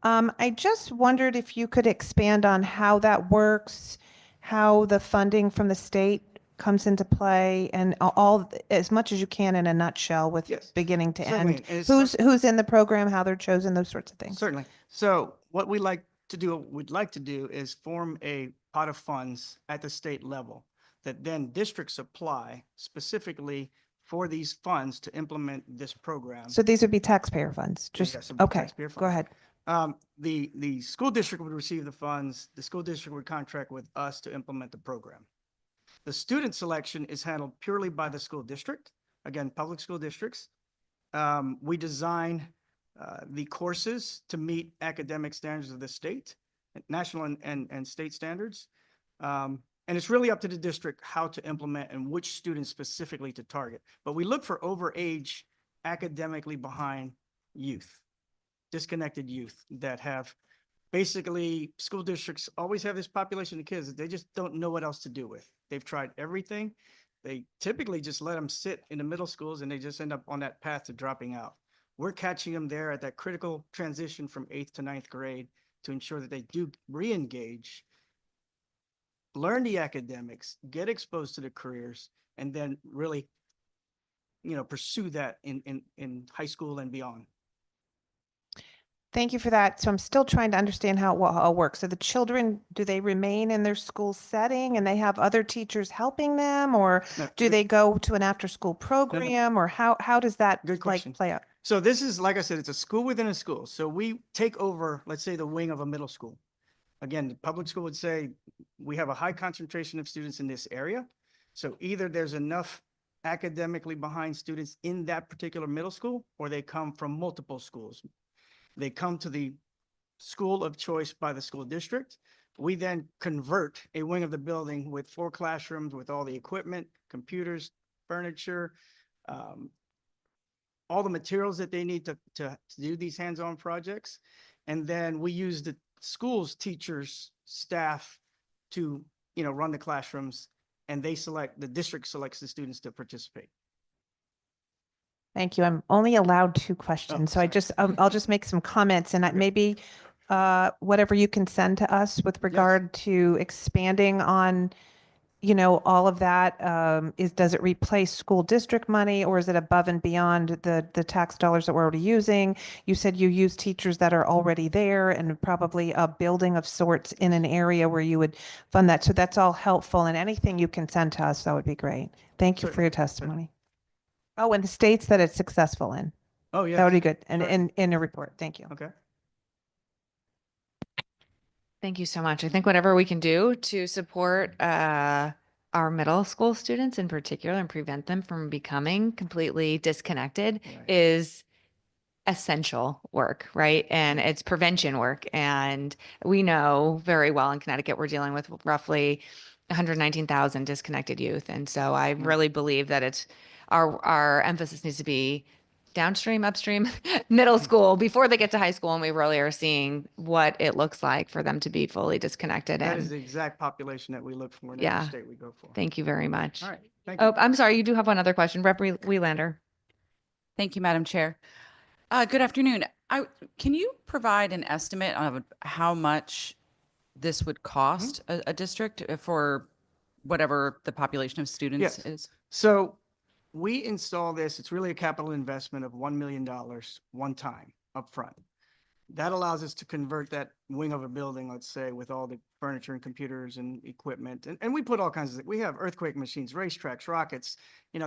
I just wondered if you could expand on how that works, how the funding from the state comes into play, and all as much as you can in a nutshell with beginning to Certainly. end. Who's in the program, how they're chosen, those sorts of things. Certainly. So what we'd like to do is form a pot of funds at the state level that then districts apply specifically for these funds to implement this program. So these would be taxpayer funds. Yes, Just it'd be okay. taxpayer Go ahead. The school district would receive the funds. The school district would contract with us to implement the program. The student selection is handled purely by the school district. Again, public school districts. We design the courses to meet academic standards of the state, national and state standards. And it's really up to the district how to implement and which students specifically to target. But we look for overage, academically behind youth, disconnected youth that have basically, school districts always have this population of kids that they just don't know what else to do with. They've tried everything. They typically just let them sit in the middle schools and they just end up on that path to dropping out. We're catching them there at that critical transition from 8th to 9th grade to ensure that they do re-engage, learn the academics, get exposed to the careers, and then really, pursue that in high school and beyond. Thank you for that. So I'm still trying to understand how it all works. So the children, do they remain in their school setting and they have other teachers helping them, or do they go to an after-school program, or how does that play out? So this is, like I said, it's a school within a school. So we take over, let's say, the wing of a middle school. Again, the public school would say, we have a high concentration of students in this area. So either there's enough academically behind students in that particular middle school, or they come from multiple schools. They come to the school of choice by the school district. We then convert a wing of the building with 4 classrooms with all the equipment, computers, furniture, all the materials that they need to do these hands-on projects. And then we use the schools, teachers, staff to, run the classrooms, and the district selects the students to participate. Thank you. I'm only allowed 2 questions. So I'll just make some comments, and maybe whatever you can send to us with regard to expanding on, all of that, does it replace school district money, or is it above and beyond the tax dollars that we're already using? You said you use teachers that are already there and probably a building of sorts in an area where you would fund that. So that's all helpful, and anything you can send to us, that would be great. Thank you for your testimony. Oh, and the states that it's successful in. Oh, yeah. That would be good. And in a report. Thank you. Okay. Thank you so much. I think whatever we can do to support our middle school students in particular and prevent them from becoming completely disconnected is essential work, right? And it's prevention work. And we know very well in Connecticut, we're dealing with roughly 119,000 disconnected youth. And so I really believe that our emphasis needs to be downstream, upstream, middle school before they get to high school, and we really are seeing what it looks like for them to be fully disconnected. That is And the exact population that we look for in Yeah. every state we go for. thank you very much. All right, thank you. Oh, I'm sorry, you do have one other question. Rep. Wieslander. Thank you, Madam Chair. Good afternoon. Can you provide an estimate of how much this would cost a district for whatever the population of students Yes. is? So we install this, it's really a capital investment of $1 million one time upfront. That allows us to convert that wing of a building, let's say, with all the furniture and computers and equipment. And we put all kinds of, we have earthquake machines, racetracks, rockets,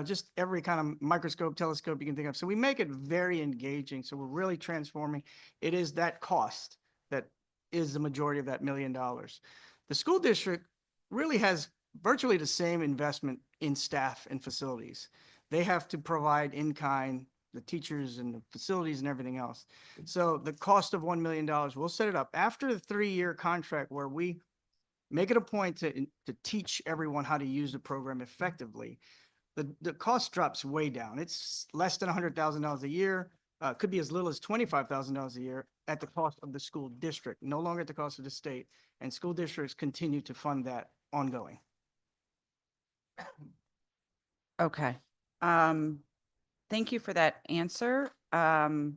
just every kind of microscope, telescope you can think of. So we make it very engaging. So we're really transforming. It is that cost that is the majority of that $1 million. The school district really has virtually the same investment in staff and facilities. They have to provide in kind, the teachers and the facilities and everything else. So the cost of $1 million, we'll set it up after the 3-year contract where we make it a point to teach everyone how to use the program effectively. The cost drops way down. It's less than $100,000 a year. Could be as little as $25,000 a year at the cost of the school district, no longer at the cost of the state. And school districts continue to fund that ongoing. Okay. Thank you for that answer. And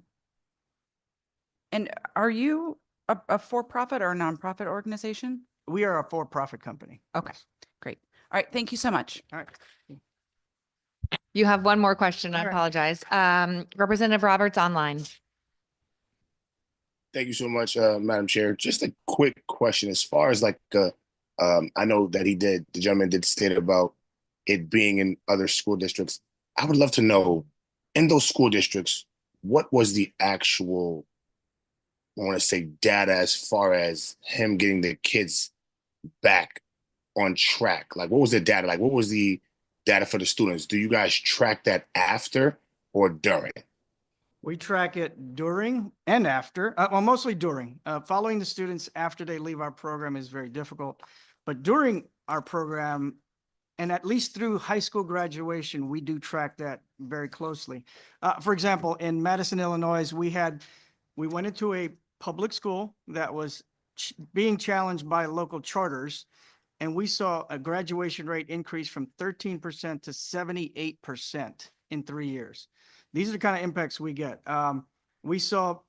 are you a for-profit or a nonprofit organization? We are a for-profit company. Okay, great. All right, thank you so much. All right. You have one more question. I All right. apologize. Representative Roberts online. Thank you so much, Madam Chair. Just a quick question as far as I know that the gentleman did state about it being in other school districts. I would love to know, in those school districts, what was the actual, I want to say, data as far as him getting the kids back on track? Like, what was the data? Like, what was the data for the students? Do you guys track that after or during? We track it during and after, well, mostly during. Following the students after they leave our program is very difficult. But during our program, and at least through high school graduation, we do track that very closely. For example, in Madison, Illinois, we went into a public school that was being challenged by local charters, and we saw a graduation rate increase from 13% to 78% in 3 years. These are the kind of impacts we get. We saw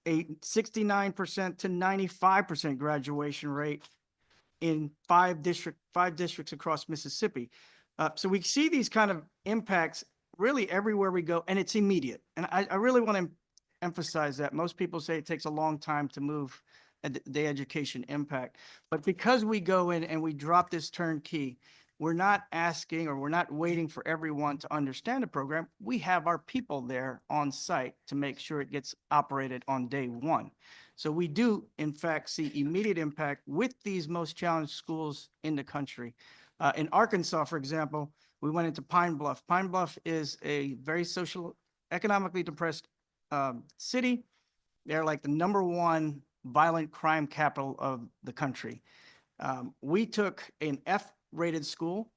a 69% to 95% graduation rate in five districts across Mississippi. So we see these kind of impacts really everywhere we go, and it's immediate. And I really want to emphasize that. Most people say it takes a long time to move the education impact. But because we go in and we drop this turnkey, we're not asking or we're not waiting for everyone to understand the program. We have our people there on site to make sure it gets operated on day one. So we do, in fact, see immediate impact with these most challenged schools in the country. In Arkansas, for example, we went into Pine Bluff. Pine Bluff is a very economically depressed city. They're like the #1 violent crime capital of the country. We took an F-rated school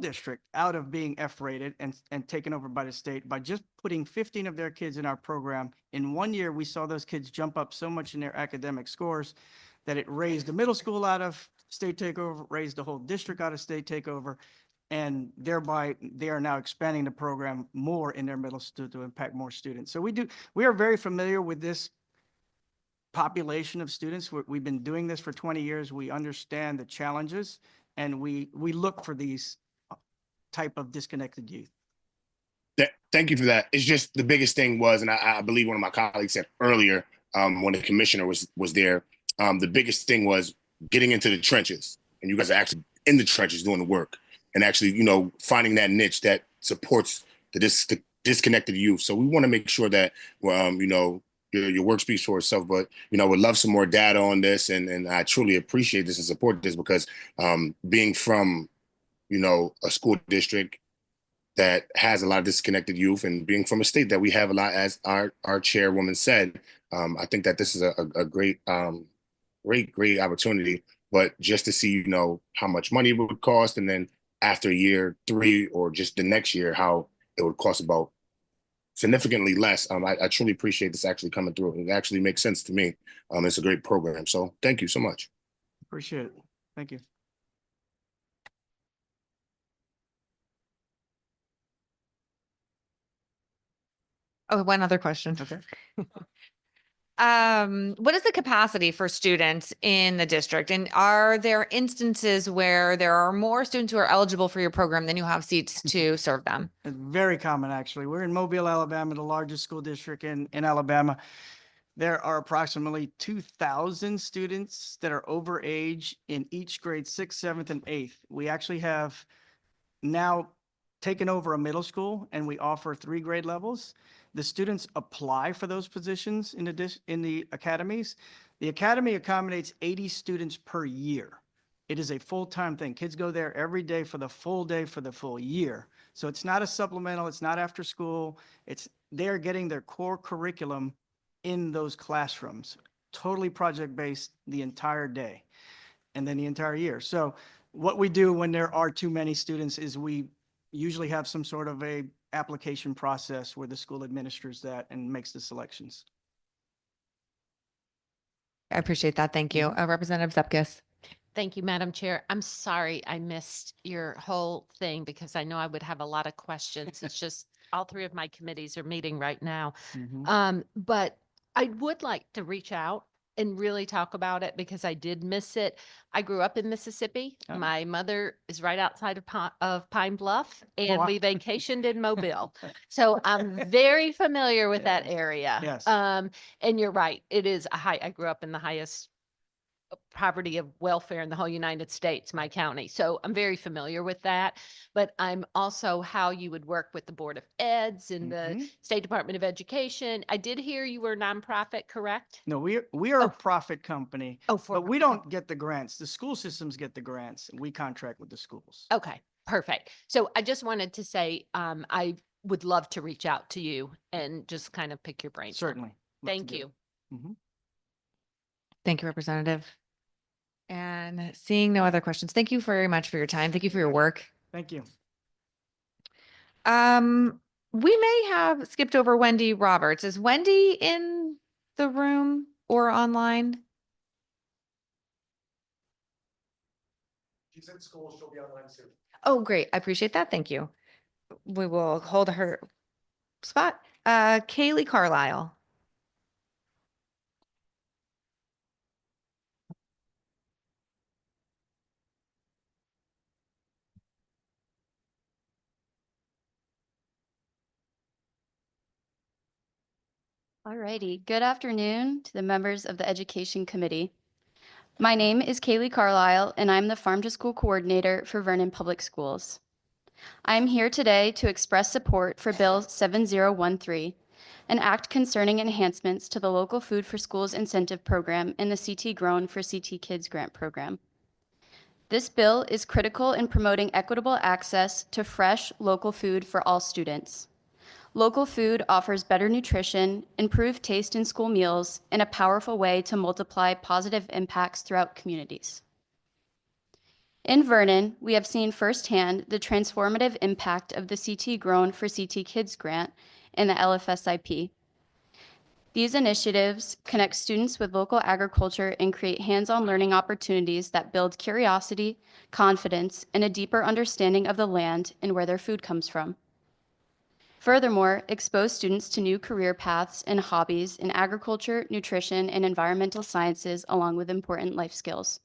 district out of being F-rated and taken over by the state by just putting 15 of their kids in our program. In 1 year, we saw those kids jump up so much in their academic scores that it raised the middle school out of state takeover, raised the whole district out of state takeover, and thereby they are now expanding the program more in their middle school to impact more students. So we are very familiar with this population of students. We've been doing this for 20 years. We understand the challenges, and we look for these type of disconnected youth. Thank you for that. It's just the biggest thing was, and I believe one of my colleagues said earlier when the commissioner was there, the biggest thing was getting into the trenches, and you guys are actually in the trenches doing the work and actually, finding that niche that supports the disconnected youth. So we want to make sure that, your work speaks for itself, but, would love some more data on this. And I truly appreciate this and support this because being from, a school district that has a lot of disconnected youth and being from a state that we have a lot, as our chairwoman said, I think that this is a great opportunity. But just to see, how much money it would cost, and then after year 3 or just the next year, how it would cost about significantly less. I truly appreciate this actually coming through. It actually makes sense to me. It's a great program. So thank you so much. Appreciate it. Thank you. Oh, one other question. Okay. What is the capacity for students in the district? And are there instances where there are more students who are eligible for your program than you have seats to serve them? It's very common, actually. We're in Mobile, Alabama, the largest school district in Alabama. There are approximately 2,000 students that are over age in each grade, 6th, 7th, and 8th. We actually have now taken over a middle school, and we offer 3 grade levels. The students apply for those positions in the academies. The academy accommodates 80 students per year. It is a full-time thing. Kids go there every day for the full day for the full year. So it's not a supplemental, it's not after school. They're getting their core curriculum in those classrooms, totally project-based the entire day and then the entire year. So what we do when there are too many students is we usually have some sort of a application process where the school administers that and makes the selections. I appreciate that. Thank you. Representative Zepkis. Thank you, Madam Chair. I'm sorry I missed your whole thing because I know I would have a lot of questions. It's just all 3 of my committees are meeting right now. But I would like to reach out and really talk about it because I did miss it. I grew up in Mississippi. Oh. My mother is right outside of Pine Bluff, and wow. we vacationed in Mobile. So I'm very familiar with that area. Yes. And you're right. It is I grew up in the highest poverty of welfare in the whole United States, my county. So I'm very familiar with that, but I'm also how you would work with the Board of Eds and the State Department of Education. I did hear you were a nonprofit, correct? No, we are a profit company, Oh, but we don't get the grants. The school systems get the grants, and we contract with the schools. Okay, perfect. So I just wanted to say, I would love to reach out to you and just kind of pick your brain. Certainly. Love to Thank do it. you. Thank you, Representative. And seeing no other questions, thank you very much for your time. Thank you for your work. Thank you. We may have skipped over Wendy Roberts. Is Wendy in the room or online? She's in school. She'll be online soon. Oh, great. I appreciate that. Thank you. We will hold her spot. Kaylee Carlisle. All righty. Good afternoon to the members of the Education Committee. My name is Kaylee Carlisle, and I'm the Farm to School Coordinator for Vernon Public Schools. I'm here today to express support for Bill 7013, an act concerning enhancements to the Local Food for Schools Incentive Program and the CT Grown for CT Kids Grant Program. This bill is critical in promoting equitable access to fresh, local food for all students. Local food offers better nutrition, improved taste in school meals, and a powerful way to multiply positive impacts throughout communities. In Vernon, we have seen firsthand the transformative impact of the CT Grown for CT Kids grant and the LFSIP. These initiatives connect students with local agriculture and create hands-on learning opportunities that build curiosity, confidence, and a deeper understanding of the land and where their food comes from. Furthermore, expose students to new career paths and hobbies in agriculture, nutrition, and environmental sciences, along with important life skills.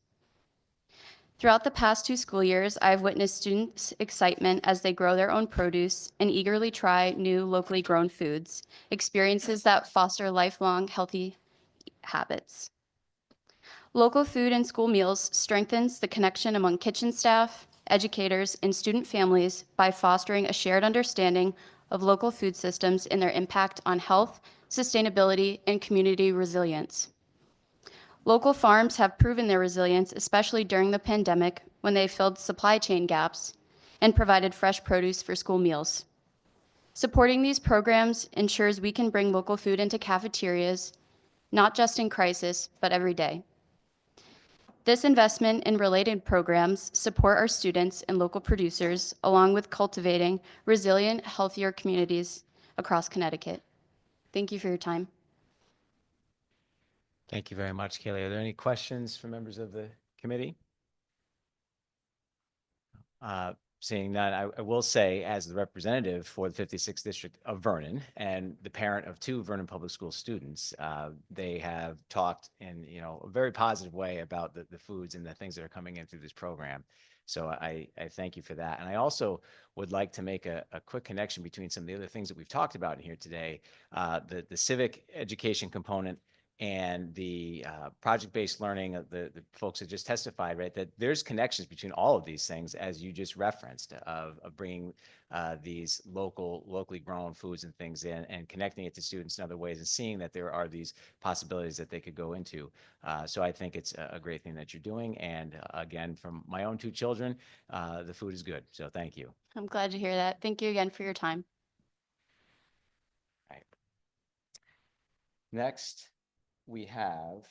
Throughout the past 2 school years, I've witnessed students' excitement as they grow their own produce and eagerly try new locally grown foods, experiences that foster lifelong healthy habits. Local food and school meals strengthens the connection among kitchen staff, educators, and student families by fostering a shared understanding of local food systems and their impact on health, sustainability, and community resilience. Local farms have proven their resilience, especially during the pandemic when they filled supply chain gaps and provided fresh produce for school meals. Supporting these programs ensures we can bring local food into cafeterias, not just in crisis, but every day. This investment in related programs support our students and local producers, along with cultivating resilient, healthier communities across Connecticut. Thank you for your time. Thank you very much, Kaylee. Are there any questions from members of the committee? Seeing none, I will say, as the representative for the 56th District of Vernon and the parent of 2 Vernon Public School students, they have talked in, a very positive way about the foods and the things that are coming in through this program. So I thank you for that. And I also would like to make a quick connection between some of the other things that we've talked about in here today, the civic education component and the project-based learning of the folks that just testified, right, that there's connections between all of these things, as you just referenced, of bringing these locally grown foods and things in and connecting it to students in other ways and seeing that there are these possibilities that they could go into. So I think it's a great thing that you're doing. And again, from my own 2 children, the food is good. So thank you. I'm glad to hear that. Thank you again for your time. All right. Next, we have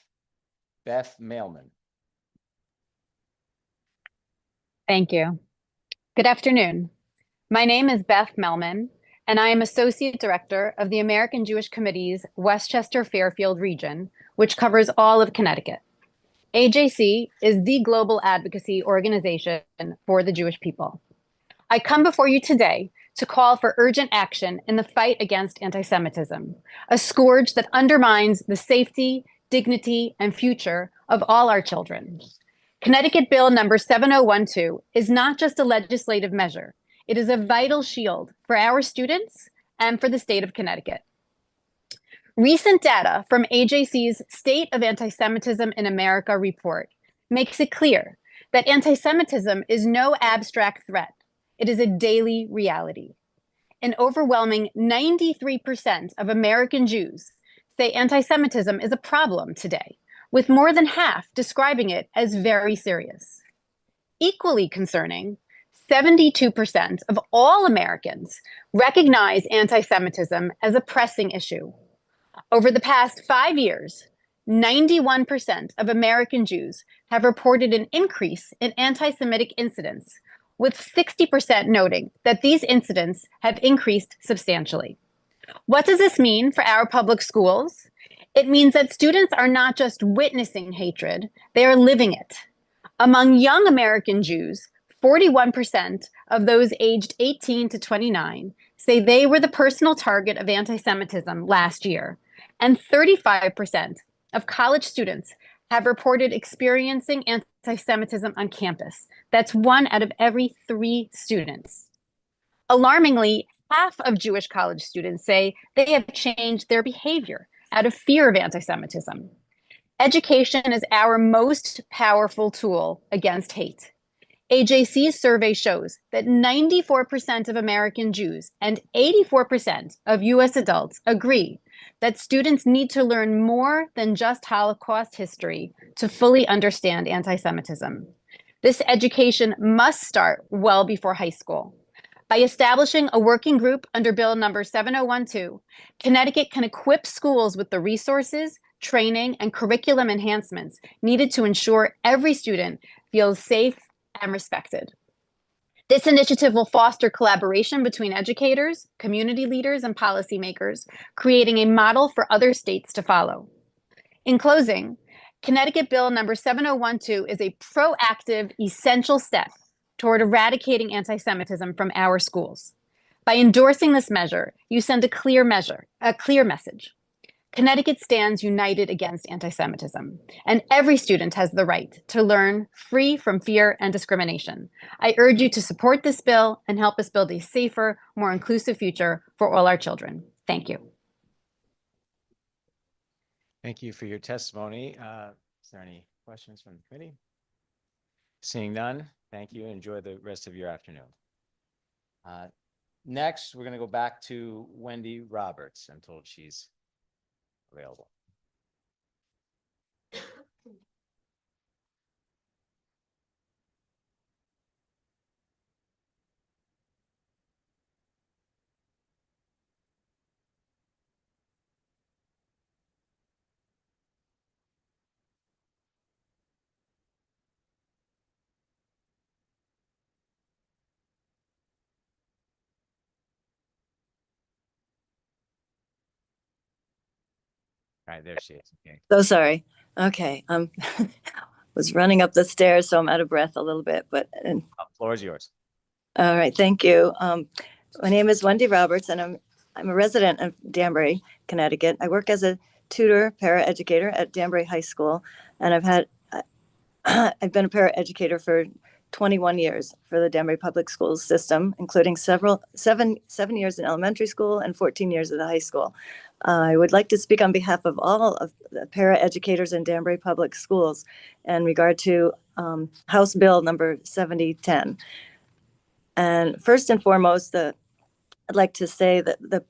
Beth Mailman. Thank you. Good afternoon. My name is Beth Melman, and I am Associate Director of the American Jewish Committee's Westchester Fairfield region, which covers all of Connecticut. AJC is the global advocacy organization for the Jewish people. I come before you today to call for urgent action in the fight against anti-Semitism, a scourge that undermines the safety, dignity, and future of all our children. Connecticut Bill number 7012 is not just a legislative measure. It is a vital shield for our students and for the state of Connecticut. Recent data from AJC's State of Anti-Semitism in America report makes it clear that anti-Semitism is no abstract threat. It is a daily reality. An overwhelming 93% of American Jews say anti-Semitism is a problem today, with more than half describing it as very serious. Equally concerning, 72% of all Americans recognize anti-Semitism as a pressing issue. Over the past 5 years, 91% of American Jews have reported an increase in anti-Semitic incidents, with 60% noting that these incidents have increased substantially. What does this mean for our public schools? It means that students are not just witnessing hatred, they are living it. Among young American Jews, 41% of those aged 18 to 29 say they were the personal target of anti-Semitism last year, and 35% of college students have reported experiencing anti-Semitism on campus. That's 1 out of every 3 students. Alarmingly, half of Jewish college students say they have changed their behavior out of fear of anti-Semitism. Education is our most powerful tool against hate. AJC's survey shows that 94% of American Jews and 84% of US adults agree that students need to learn more than just Holocaust history to fully understand anti-Semitism. This education must start well before high school. By establishing a working group under Bill number 7012, Connecticut can equip schools with the resources, training, and curriculum enhancements needed to ensure every student feels safe and respected. This initiative will foster collaboration between educators, community leaders, and policymakers, creating a model for other states to follow. In closing, Connecticut Bill number 7012 is a proactive, essential step toward eradicating anti-Semitism from our schools. By endorsing this measure, you send a clear message. Connecticut stands united against anti-Semitism, and every student has the right to learn free from fear and discrimination. I urge you to support this bill and help us build a safer, more inclusive future for all our children. Thank you. Thank you for your testimony. Is there any questions from the committee? Seeing none, thank you. Enjoy the rest of your afternoon. Next, we're going to go back to Wendy Roberts. I'm told she's available. All right, there she is. Okay. So sorry. Okay, was running up the stairs, so I'm out of breath a little bit, but Floor is yours. all right, thank you. My name is Wendy Roberts, and I'm a resident of Danbury, Connecticut. I work as a tutor, paraeducator at Danbury High School, and I've been a paraeducator for 21 years for the Danbury Public Schools system, including seven years in elementary school and 14 years at the high school. I would like to speak on behalf of all of the paraeducators in Danbury Public Schools in regard to House Bill number 7010. And first and foremost, I'd like to say that the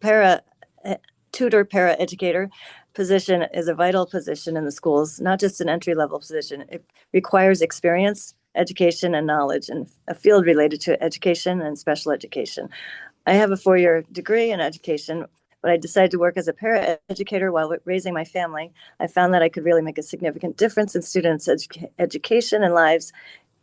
tutor paraeducator position is a vital position in the schools, not just an entry-level position. It requires experience, education, and knowledge in a field related to education and special education. I have a 4-year degree in education, but I decided to work as a paraeducator while raising my family. I found that I could really make a significant difference in students' education and lives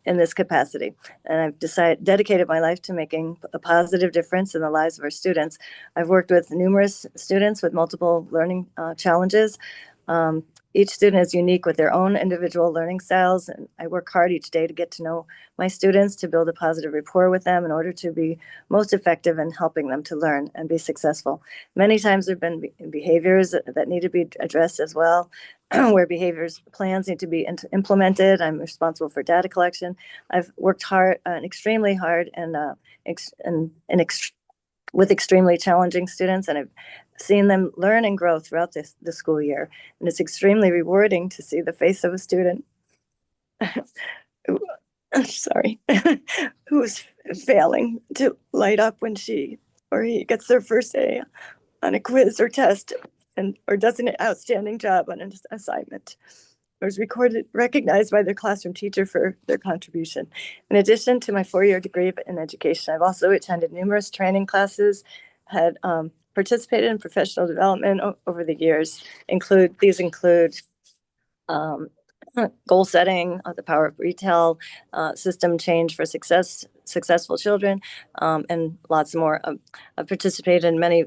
in this capacity. And I've dedicated my life to making a positive difference in the lives of our students. I've worked with numerous students with multiple learning challenges. Each student is unique with their own individual learning styles, and I work hard each day to get to know my students, to build a positive rapport with them in order to be most effective in helping them to learn and be successful. Many times there have been behaviors that need to be addressed as well, where behaviors plans need to be implemented. I'm responsible for data collection. I've worked hard, extremely hard, with extremely challenging students, and I've seen them learn and grow throughout the school year. And it's extremely rewarding to see the face of a student who's failing to light up when she or he gets their first A on a quiz or test, or does an outstanding job on an assignment, or is recognized by their classroom teacher for their contribution. In addition to my 4-year degree in education, I've also attended numerous training classes, had participated in professional development over the years. These include goal setting, the power of retail, system change for successful children, and lots more. I've participated in many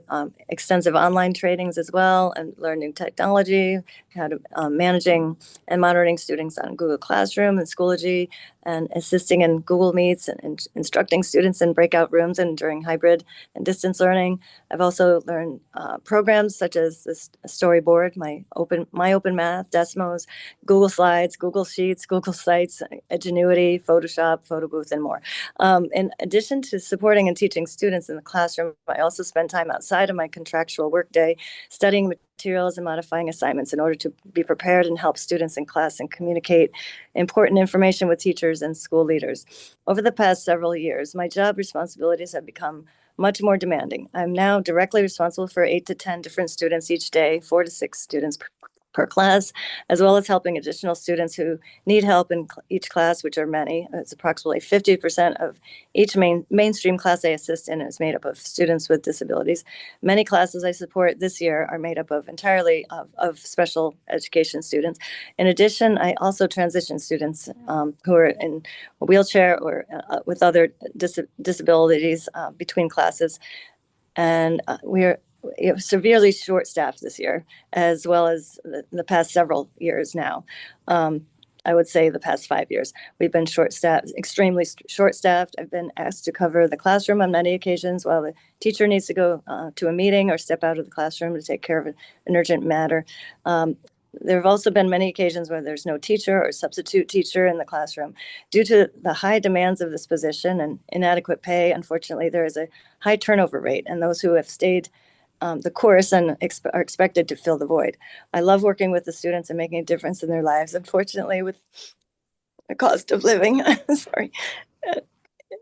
extensive online trainings as well, and learned new technology, how to managing and monitoring students on Google Classroom and Schoology, and assisting in Google Meets and instructing students in breakout rooms and during hybrid and distance learning. I've also learned programs such as this Storyboard, my open math, Desmos, Google Slides, Google Sheets, Google Sites, Edgenuity, Photoshop, Photo Booth, and more. In addition to supporting and teaching students in the classroom, I also spend time outside of my contractual workday studying materials and modifying assignments in order to be prepared and help students in class and communicate important information with teachers and school leaders. Over the past several years, my job responsibilities have become much more demanding. I'm now directly responsible for 8 to 10 different students each day, 4 to 6 students per class, as well as helping additional students who need help in each class, which are many. It's approximately 50% of each mainstream Class A assistant is made up of students with disabilities. Many classes I support this year are made up of entirely of special education students. In addition, I also transition students who are in a wheelchair or with other disabilities between classes. And we are severely short-staffed this year, as well as the past several years now. I would say the past 5 years, we've been short-staffed, extremely short-staffed. I've been asked to cover the classroom on many occasions while the teacher needs to go to a meeting or step out of the classroom to take care of an urgent matter. There have also been many occasions where there's no teacher or substitute teacher in the classroom. Due to the high demands of this position and inadequate pay, unfortunately, there is a high turnover rate, and those who have stayed the course and are expected to fill the void. I love working with the students and making a difference in their lives. Unfortunately, with the cost of living,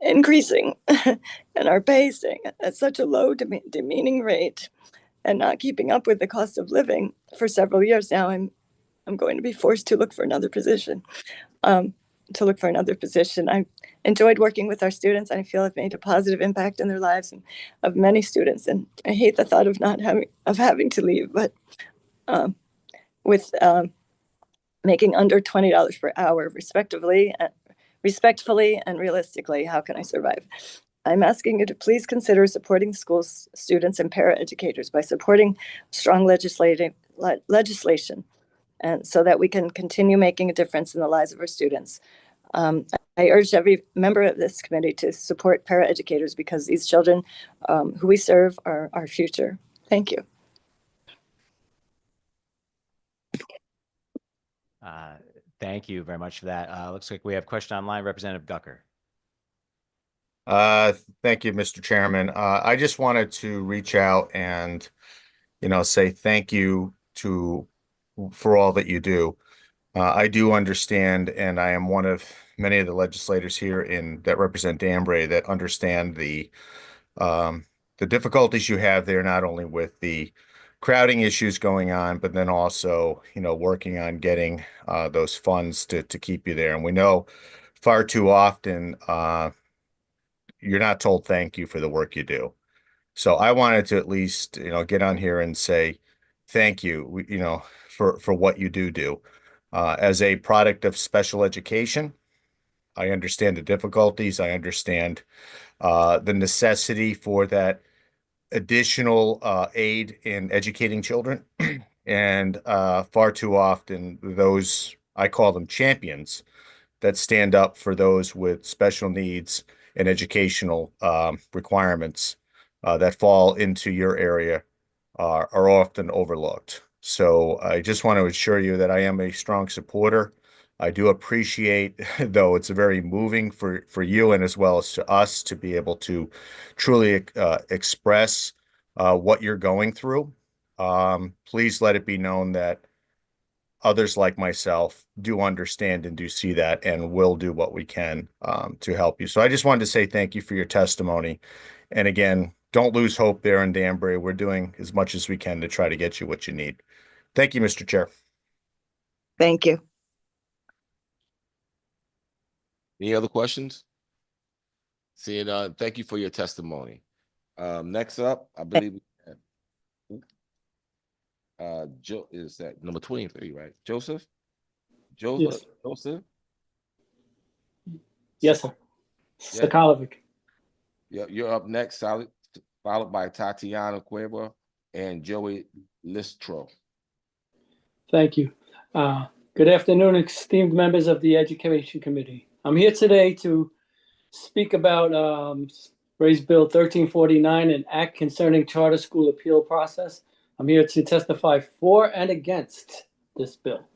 increasing and our pay staying at such a low demeaning rate and not keeping up with the cost of living for several years now, I'm going to be forced to look for another position. I enjoyed working with our students, and I feel I've made a positive impact in their lives and of many students. And I hate the thought of having to leave, but with making under $20 per hour, respectfully and realistically, how can I survive? I'm asking you to please consider supporting schools, students, and paraeducators by supporting strong legislation, and so that we can continue making a difference in the lives of our students. I urge every member of this committee to support paraeducators because these children who we serve are our future. Thank you. Thank you very much for that. Looks like we have a question online, Representative Gucker. Thank you, Mr. Chairman. I just wanted to reach out and, say thank you for all that you do. I do understand, and I am one of many of the legislators here that represent Danbury that understand the difficulties you have there, not only with the crowding issues going on, but then also, working on getting those funds to keep you there. And we know far too often you're not told thank you for the work you do. So I wanted to at least, get on here and say thank you, for what you do. As a product of special education, I understand the difficulties. I understand the necessity for that additional aid in educating children. And far too often, those, I call them champions, that stand up for those with special needs and educational requirements that fall into your area are often overlooked. So I just want to assure you that I am a strong supporter. I do appreciate, though it's very moving for you and as well as to us to be able to truly express what you're going through. Please let it be known that others like myself do understand and do see that and will do what we can to help you. So I just wanted to say thank you for your testimony. And again, don't lose hope there in Danbury. We're doing as much as we can to try to get you what you need. Thank you, Mr. Chair. Thank you. Any other questions? Seeing none, thank you for your testimony. Next up, I believe Joe is that number 23, right? Joseph? Yes. Joseph? Yes, sir. Yeah. Sakalovic. Yeah, you're up next, followed by Tatiana Cueva and Joey Listro. Thank you. Good afternoon, esteemed members of the Education Committee. I'm here today to speak about Raise Bill 1349, an act concerning charter school appeal process. I'm here to testify for and against this bill.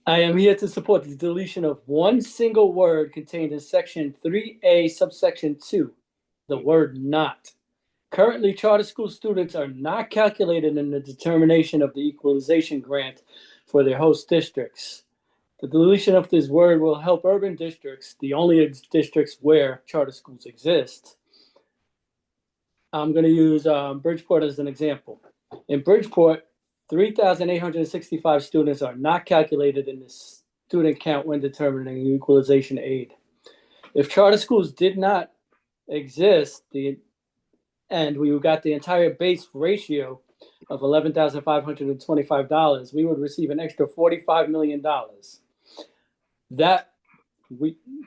I am here to support the deletion of one single word contained in section 3A, subsection 2, the word not. Currently, charter school students are not calculated in the determination of the equalization grant for their host districts. The deletion of this word will help urban districts, the only districts where charter schools exist. I'm going to use Bridgeport as an example. In Bridgeport, 3,865 students are not calculated in the student count when determining equalization aid. If charter schools did not exist, and we got the entire base ratio of $11,525, we would receive an extra $45 million.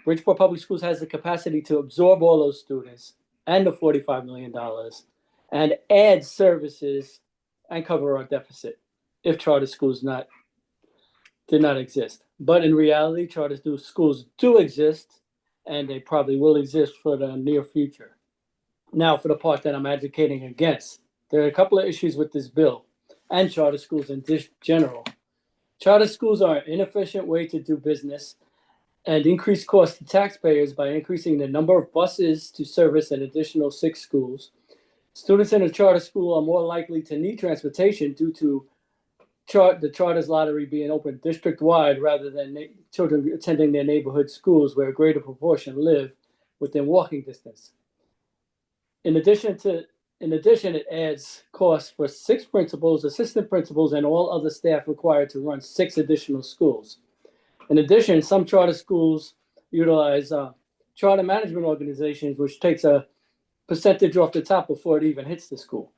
Bridgeport Public Schools has the capacity to absorb all those students and the $45 million and add services and cover our deficit if charter schools did not exist. But in reality, charter schools do exist, and they probably will exist for the near future. Now, for the part that I'm advocating against, there are a couple of issues with this bill and charter schools in general. Charter schools are an inefficient way to do business and increase costs to taxpayers by increasing the number of buses to service an additional 6 schools. Students in a charter school are more likely to need transportation due to the charters lottery being open district-wide rather than children attending their neighborhood schools where a greater proportion live within walking distance. In addition, it adds costs for 6 principals, assistant principals, and all other staff required to run 6 additional schools. In addition, some charter schools utilize charter management organizations, which takes a percentage off the top before it even hits the school.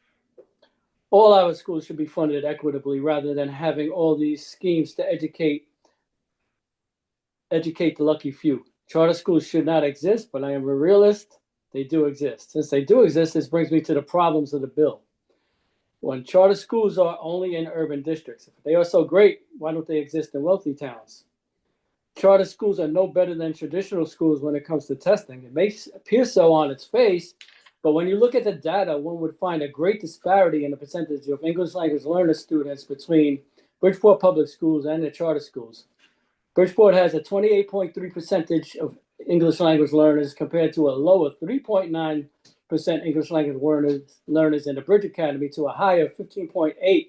All our schools should be funded equitably rather than having all these schemes to educate the lucky few. charter schools should not exist, but I am a realist. They do exist. Since they do exist, this brings me to the problems of the bill. When charter schools are only in urban districts, if they are so great, why don't they exist in wealthy towns? Charter schools are no better than traditional schools when it comes to testing. It may appear so on its face, but when you look at the data, one would find a great disparity in the percentage of English language learner students between Bridgeport Public Schools and the charter schools. Bridgeport has a 28.3% of English language learners compared to a lower 3.9% English language learners in the Bridge Academy to a higher 15.8%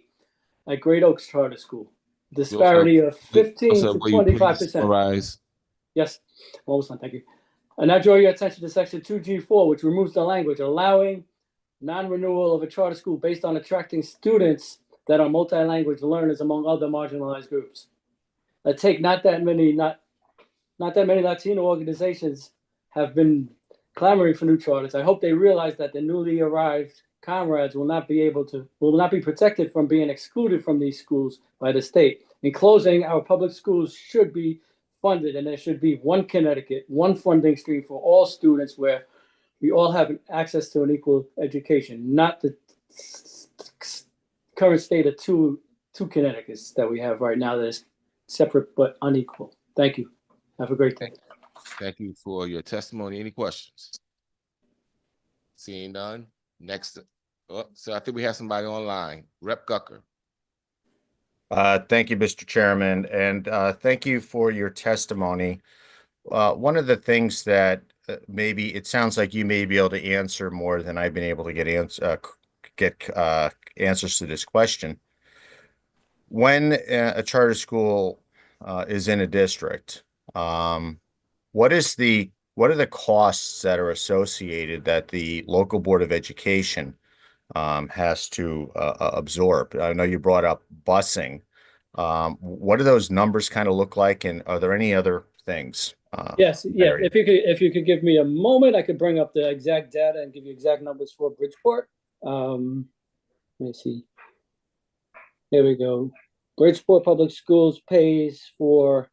at Great Oaks Charter School. Disparity of 15 to 25%. Yes, almost done, thank you. I now draw your attention to section 2G4, which removes the language allowing non-renewal of a charter school based on attracting students that are multi-language learners among other marginalized groups. I take not that many Latino organizations have been clamoring for new charters. I hope they realize that the newly arrived comrades will not be protected from being excluded from these schools by the state. In closing, our public schools should be funded, and there should be one Connecticut, one funding stream for all students where we all have access to an equal education, not the current state of two Connecticut's that we have right now that is separate but unequal. Thank you. Have a great day. Thank you for your testimony. Any questions? Seeing none. Next. Oh, so I think we have somebody online. Rep. Gucker. Thank you, Mr. Chairman, and thank you for your testimony. One of the things that maybe it sounds like you may be able to answer more than I've been able to get answers to this question. When a charter school is in a district, what are the costs that are associated that the local Board of Education has to absorb? I know you brought up busing. What do those numbers kind of look like, and are there any other things? Yes, yeah. If you could give me a moment, I could bring up the exact data and give you exact numbers for Bridgeport. Let me see. Here we go. Bridgeport Public Schools pays for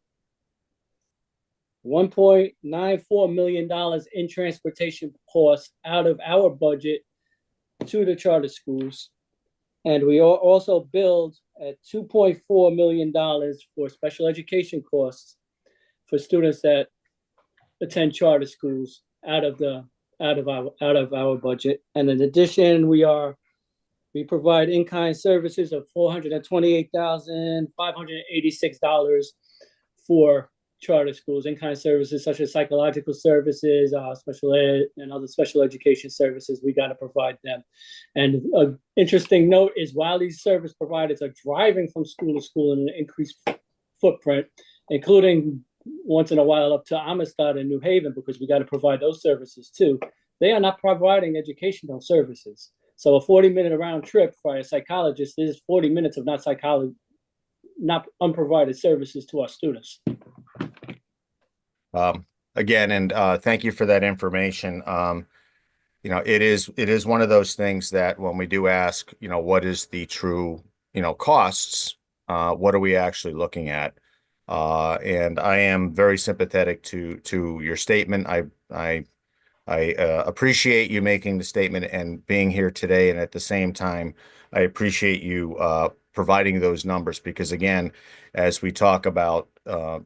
$1.94 million in transportation costs out of our budget to the charter schools. And we also billed at $2.4 million for special education costs for students that attend charter schools out of our budget. And in addition, we provide in-kind services of $428,586 for charter schools, in-kind services such as psychological services, special ed, and other special education services. We got to provide them. And an interesting note is while these service providers are driving from school to school in an increased footprint, including once in a while up to Amistad and New Haven, because we got to provide those services too, they are not providing educational services. So a 40-minute round trip for a psychologist is 40 minutes of not unprovided services to our students. Again, and thank you for that information. It is one of those things that when we do ask, what is the true, costs, what are we actually looking at? And I am very sympathetic to your statement. I appreciate you making the statement and being here today. And at the same time, I appreciate you providing those numbers because, again, as we talk about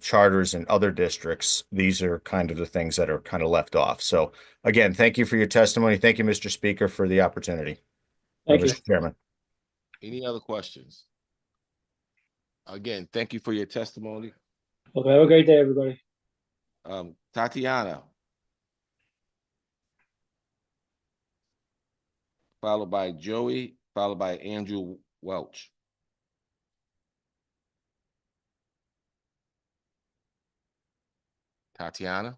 charters in other districts, these are kind of the things that are kind of left off. So, again, thank you for your testimony. Thank you, Mr. Speaker, for the opportunity. Thank you, Mr. Chairman. Any other questions? Again, thank you for your testimony. Okay, have a great day, everybody. Tatiana. Followed by Joey, followed by Andrew Welch. Tatiana.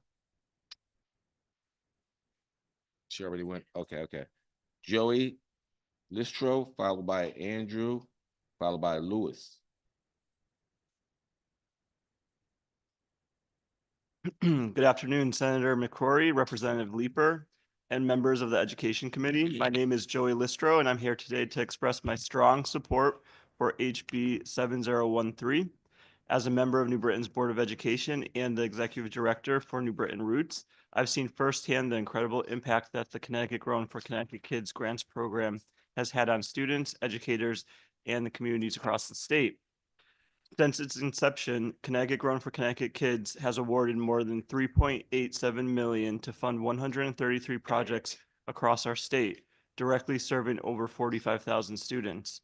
She already went. Okay. Joey Listro, followed by Andrew, followed by Lewis. Good afternoon, Senator McCrory, Representative Leeper, and members of the Education Committee. My name is Joey Listro, and I'm here today to express my strong support for HB 7013. As a member of New Britain's Board of Education and the Executive Director for New Britain Roots, I've seen firsthand the incredible impact that the Connecticut Grown for Connecticut Kids grants program has had on students, educators, and the communities across the state. Since its inception, Connecticut Grown for Connecticut Kids has awarded more than $3.87 million to fund 133 projects across our state, directly serving over 45,000 students.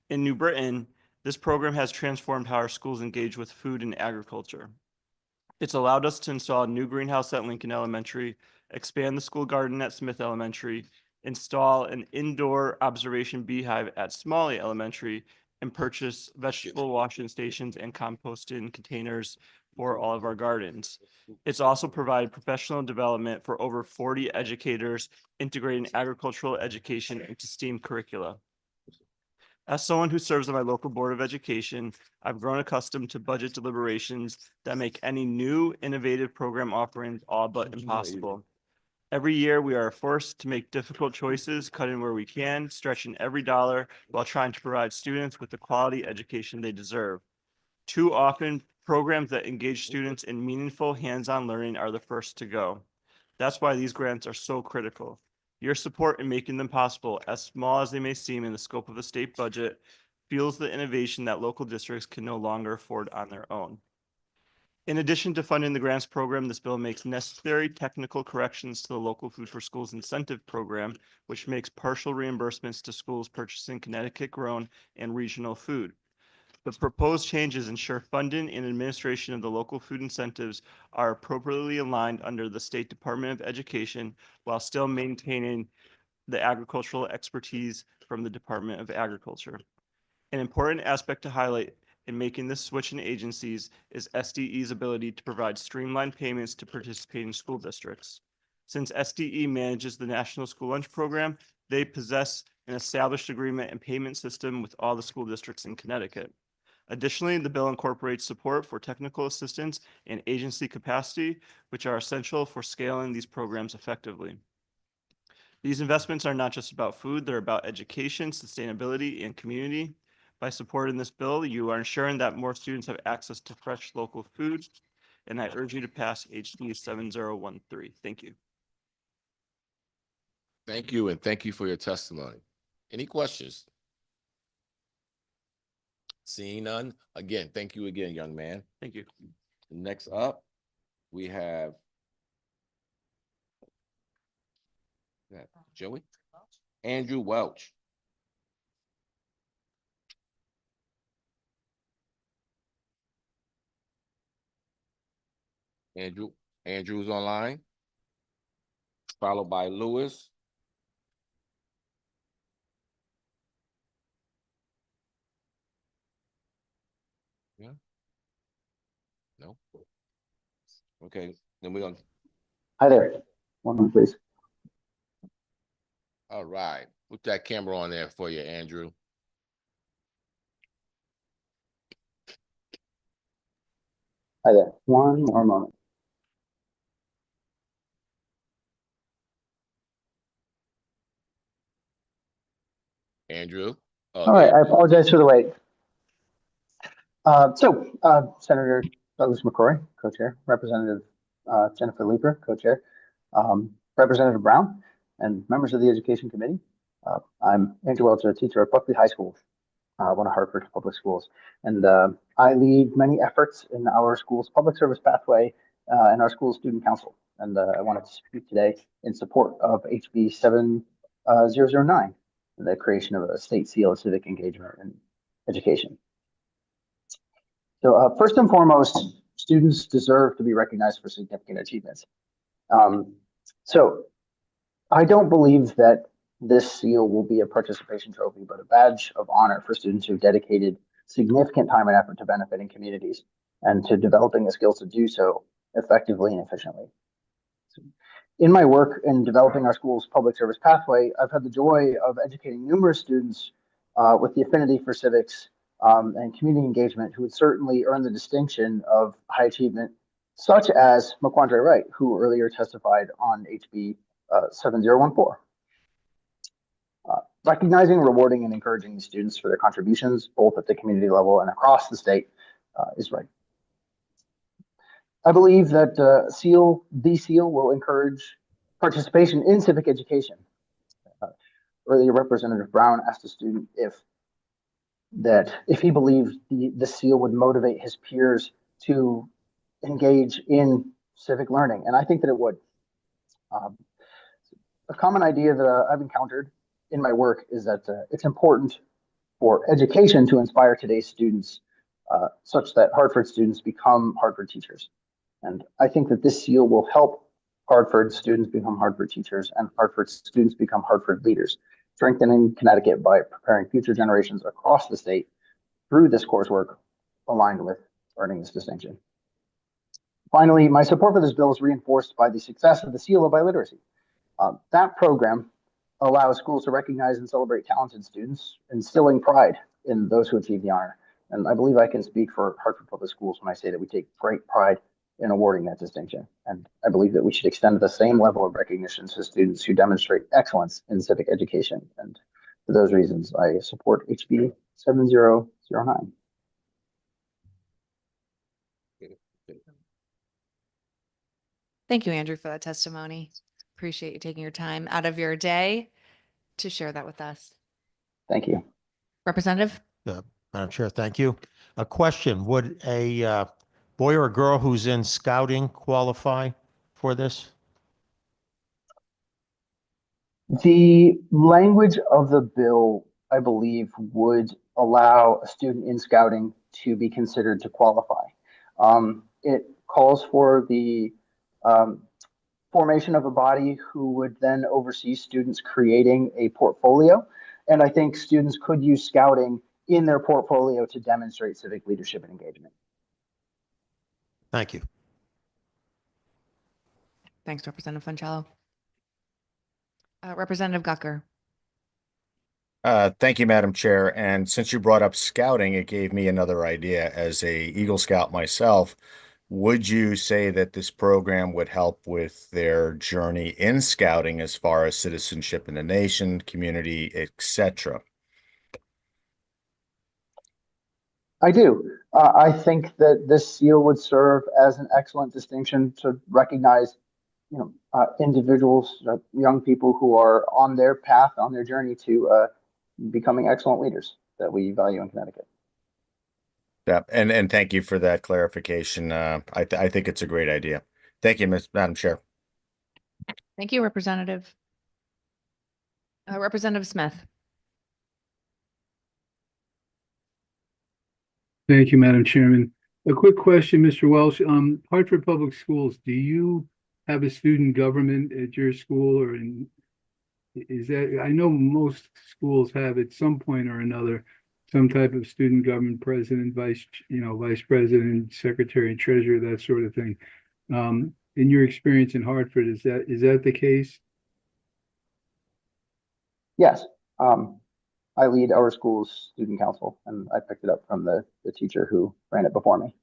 In New Britain, this program has transformed how our schools engage with food and agriculture. It's allowed us to install a new greenhouse at Lincoln Elementary, expand the school garden at Smith Elementary, install an indoor observation beehive at Smalley Elementary, and purchase vegetable washing stations and composting containers for all of our gardens. It's also provided professional development for over 40 educators, integrating agricultural education into STEAM curricula. As someone who serves on my local Board of Education, I've grown accustomed to budget deliberations that make any new innovative program offerings all but impossible. Every year, we are forced to make difficult choices, cutting where we can, stretching every dollar while trying to provide students with the quality education they deserve. Too often, programs that engage students in meaningful hands-on learning are the first to go. That's why these grants are so critical. Your support in making them possible, as small as they may seem in the scope of the state budget, fuels the innovation that local districts can no longer afford on their own. In addition to funding the grants program, this bill makes necessary technical corrections to the local Food for Schools incentive program, which makes partial reimbursements to schools purchasing Connecticut grown and regional food. The proposed changes ensure funding and administration of the local food incentives are appropriately aligned under the State Department of Education while still maintaining the agricultural expertise from the Department of Agriculture. An important aspect to highlight in making this switch in agencies is SDE's ability to provide streamlined payments to participating school districts. Since SDE manages the National School Lunch Program, they possess an established agreement and payment system with all the school districts in Connecticut. Additionally, the bill incorporates support for technical assistance and agency capacity, which are essential for scaling these programs effectively. These investments are not just about food, they're about education, sustainability, and community. By supporting this bill, you are ensuring that more students have access to fresh local food, and I urge you to pass HB 7013. Thank you. Thank you, and thank you for your testimony. Any questions? Seeing none, again, thank you again, young man. Thank you. Next up, we have Joey? Andrew Welch. Andrew's online, followed by Lewis. Yeah. No. Okay, then we're gonna. Hi there. One moment, please. All right, put that camera on there for you, Andrew. Hi there. One more moment. Andrew. All right, I apologize for the wait. Senator Douglas McCrory, co-chair, Representative Jennifer Leeper, co-chair, Representative Brown, and members of the Education Committee. I'm Andrew Welch, a teacher at Buckley High School, one of Hartford Public Schools, and I lead many efforts in our school's public service pathway and our school student council. And I wanted to speak today in support of HB 7009, the creation of a state seal of civic engagement in education. So first and foremost, students deserve to be recognized for significant achievements. So I don't believe that this seal will be a participation trophy, but a badge of honor for students who've dedicated significant time and effort to benefiting communities and to developing the skills to do so effectively and efficiently. In my work in developing our school's public service pathway, I've had the joy of educating numerous students with the affinity for civics and community engagement who would certainly earn the distinction of high achievement, such as McQuandre Wright, who earlier testified on HB 7014. Recognizing, rewarding, and encouraging the students for their contributions, both at the community level and across the state, is right. I believe that the seal will encourage participation in civic education. Earlier, Representative Brown asked a student if he believed the seal would motivate his peers to engage in civic learning, and I think that it would. A common idea that I've encountered in my work is that it's important for education to inspire today's students such that Hartford students become Hartford teachers. And I think that this seal will help Hartford students become Hartford teachers and Hartford students become Hartford leaders, strengthening Connecticut by preparing future generations across the state through this coursework aligned with earning this distinction. Finally, my support for this bill is reinforced by the success of the Seal of Biliteracy. That program allows schools to recognize and celebrate talented students, instilling pride in those who achieve the honor. And I believe I can speak for Hartford Public Schools when I say that we take great pride in awarding that distinction. And I believe that we should extend the same level of recognition to students who demonstrate excellence in civic education. And for those reasons, I support HB 7009. Thank you, Andrew, for that testimony. Appreciate you taking your time out of your day to share that with us. Thank you. Representative? Madam Chair, thank you. A question, would a boy or a girl who's in scouting qualify for this? The language of the bill, I believe, would allow a student in scouting to be considered to qualify. It calls for the formation of a body who would then oversee students creating a portfolio. And I think students could use scouting in their portfolio to demonstrate civic leadership and engagement. Thank you. Thanks, Representative Funchalo. Representative Gucker. Thank you, Madam Chair. And since you brought up scouting, it gave me another idea. As a Eagle Scout myself, would you say that this program would help with their journey in scouting as far as citizenship in the nation, community, etc.? I do. I think that this seal would serve as an excellent distinction to recognize, individuals, young people who are on their path, on their journey to becoming excellent leaders that we value in Connecticut. Yeah, and thank you for that clarification. I think it's a great idea. Thank you, Madam Chair. Thank you, Representative. Representative Smith. Thank you, Madam Chairman. A quick question, Mr. Welsh. Hartford Public Schools, do you have a student government at your school, or is that, I know most schools have at some point or another some type of student government president, vice president, secretary, treasurer, that sort of thing. In your experience in Hartford, is that the case? Yes. I lead our school's student council, and I picked it up from the teacher who ran it before me.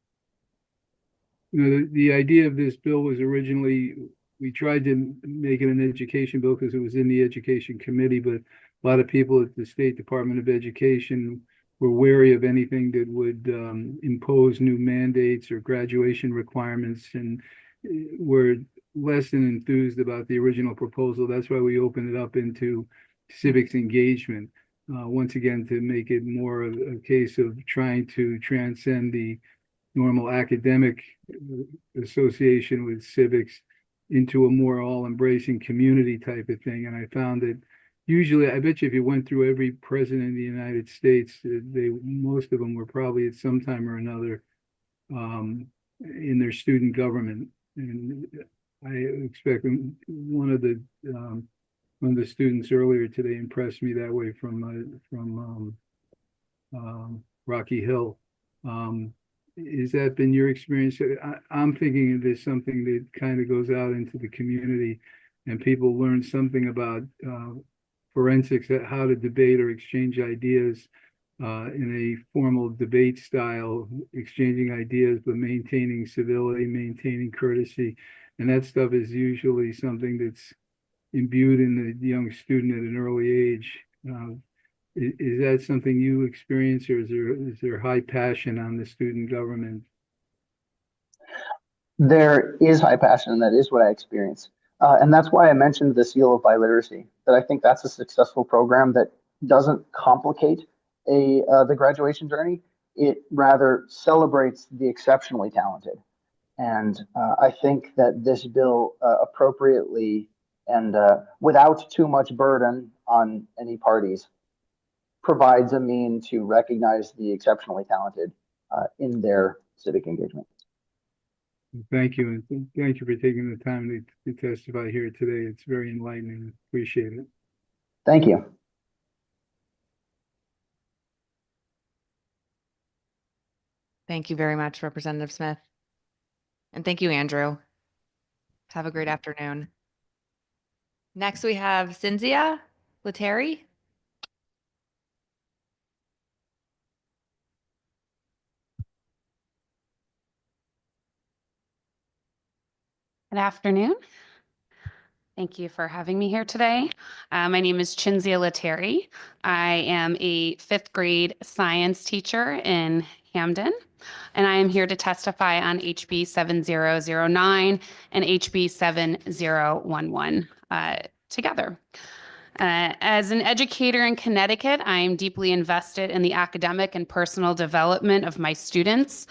The idea of this bill was originally, we tried to make it an education bill because it was in the education committee, but a lot of people at the State Department of Education were wary of anything that would impose new mandates or graduation requirements, and were less than enthused about the original proposal. That's why we opened it up into civics engagement. Once again, to make it more of a case of trying to transcend the normal academic association with civics into a more all-embracing community type of thing. And I found that usually, I bet you if you went through every president in the United States, most of them were probably at some time or another in their student government. And I expect one of the students earlier today impressed me that way from Rocky Hill. Has that been your experience? I'm thinking of this something that kind of goes out into the community and people learn something about forensics, how to debate or exchange ideas in a formal debate style, exchanging ideas, but maintaining civility, maintaining courtesy. And that stuff is usually something that's imbued in the young student at an early age. Is that something you experience, or is there high passion on the student government? There is high passion, and that is what I experience. And that's why I mentioned the Seal of Biliteracy, that I think that's a successful program that doesn't complicate the graduation journey. It rather celebrates the exceptionally talented. And I think that this bill appropriately and without too much burden on any parties provides a mean to recognize the exceptionally talented in their civic engagement. Thank you, and thank you for taking the time to testify here today. It's very enlightening. Appreciate it. Thank you. Thank you very much, Representative Smith. And thank you, Andrew. Have a great afternoon. Next, we have Cynthia Letary. Good afternoon. Thank you for having me here today. My name is Chinzia Letary. I am a 5th grade science teacher in Hamden, and I am here to testify on HB 7009 and HB 7011 together. As an educator in Connecticut, I am deeply invested in the academic and personal development of my students.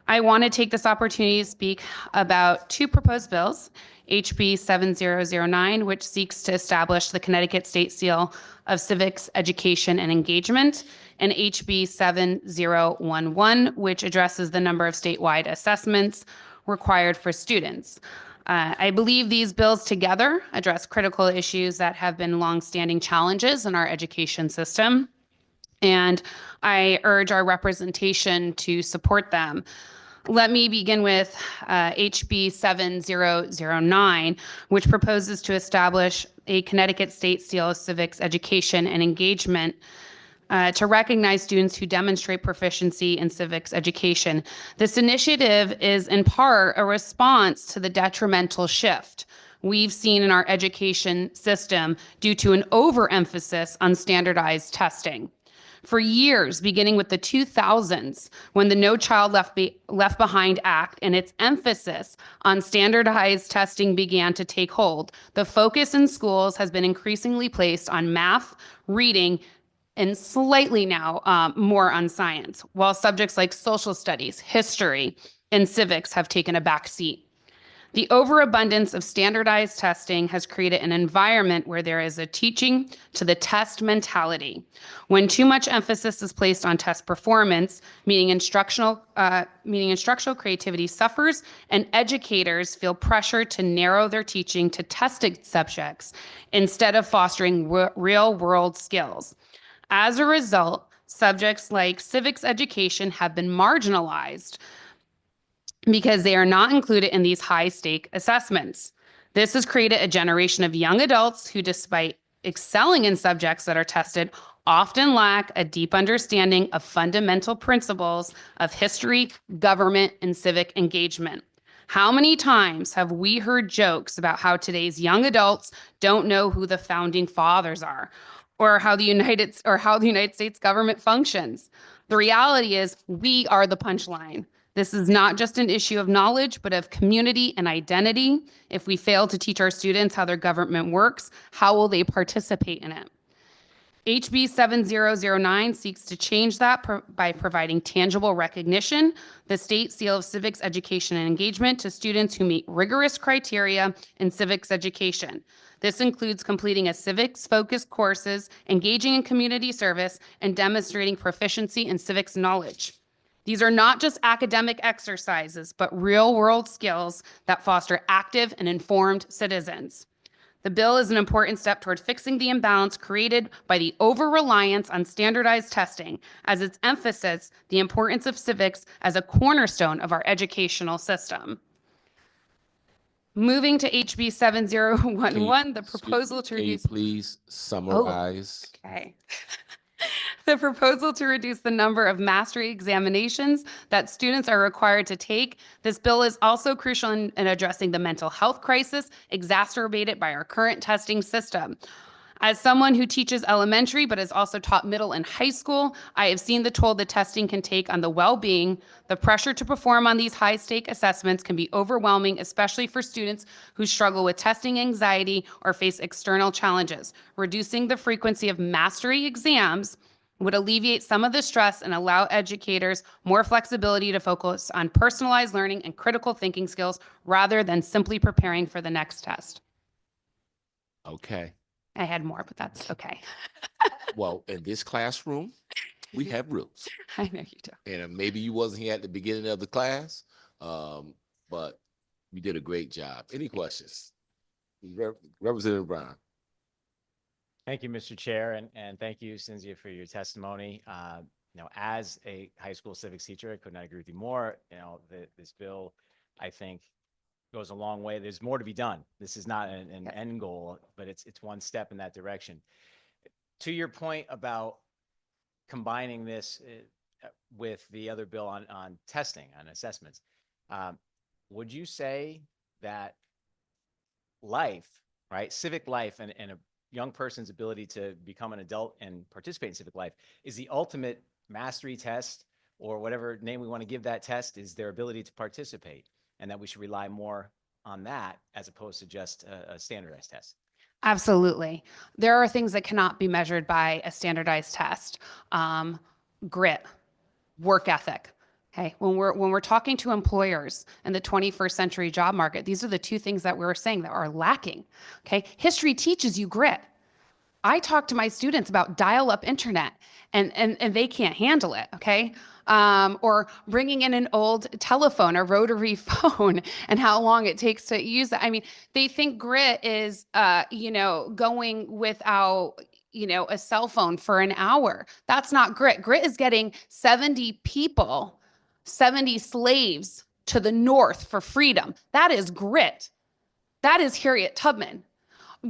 I want to take this opportunity to speak about 2 proposed bills, HB 7009, which seeks to establish the Connecticut State Seal of Civics, Education, and Engagement, and HB 7011, which addresses the number of statewide assessments required for students. I believe these bills together address critical issues that have been longstanding challenges in our education system, and I urge our representation to support them. Let me begin with HB 7009, which proposes to establish a Connecticut State Seal of Civics, Education, and Engagement to recognize students who demonstrate proficiency in civics education. This initiative is in part a response to the detrimental shift we've seen in our education system due to an overemphasis on standardized testing. For years, beginning with the 2000s, when the No Child Left Behind Act and its emphasis on standardized testing began to take hold, the focus in schools has been increasingly placed on math, reading, and slightly now more on science, while subjects like social studies, history, and civics have taken a back seat. The overabundance of standardized testing has created an environment where there is a teaching to the test mentality. When too much emphasis is placed on test performance, meaning instructional creativity suffers, and educators feel pressure to narrow their teaching to tested subjects instead of fostering real-world skills. As a result, subjects like civics education have been marginalized because they are not included in these high-stake assessments. This has created a generation of young adults who, despite excelling in subjects that are tested, often lack a deep understanding of fundamental principles of history, government, and civic engagement. How many times have we heard jokes about how today's young adults don't know who the founding fathers are, or how the United States government functions? The reality is we are the punchline. This is not just an issue of knowledge, but of community and identity. If we fail to teach our students how their government works, how will they participate in it? HB 7009 seeks to change that by providing tangible recognition, the State Seal of Civics, Education, and Engagement to students who meet rigorous criteria in civics education. This includes completing a civics-focused courses, engaging in community service, and demonstrating proficiency in civics knowledge. These are not just academic exercises, but real-world skills that foster active and informed citizens. The bill is an important step toward fixing the imbalance created by the over-reliance on standardized testing, as its emphasis the importance of civics as a cornerstone of our educational system. Moving to HB 7011, the proposal to reduce... please summarize? Oh, okay. The proposal to reduce the number of mastery examinations that students are required to take. This bill is also crucial in addressing the mental health crisis exacerbated by our current testing system. As someone who teaches elementary but has also taught middle and high school, I have seen the toll the testing can take on the well-being. The pressure to perform on these high-stake assessments can be overwhelming, especially for students who struggle with testing anxiety or face external challenges. Reducing the frequency of mastery exams would alleviate some of the stress and allow educators more flexibility to focus on personalized learning and critical thinking skills rather than simply preparing for the next test. Okay. I had more, but that's okay. Well, in this classroom, we have rules. I know you do. And maybe you wasn't here at the beginning of the class, but you did a great job. Any questions? Representative Brown. Thank you, Mr. Chair, and thank you, Cynthia, for your testimony. As a high school civics teacher, I could not agree with you more. This bill, I think, goes a long way. There's more to be done. This is not an end goal, but it's one step in that direction. To your point about combining this with the other bill on testing, on assessments, would you say that life, right, civic life and a young person's ability to become an adult and participate in civic life is the ultimate mastery test, or whatever name we want to give that test, is their ability to participate, and that we should rely more on that as opposed to just a standardized test? Absolutely. There are things that cannot be measured by a standardized test. Grit, work ethic. Okay, when we're talking to employers in the 21st century job market, these are the two things that we're saying that are lacking. Okay, history teaches you grit. I talk to my students about dial-up internet, and they can't handle it. Okay, or bringing in an old telephone, a rotary phone, and how long it takes to use it. I mean, they think grit is, going without a cell phone for an hour. That's not grit. Grit is getting 70 people, 70 slaves to the north for freedom. That is grit. That is Harriet Tubman.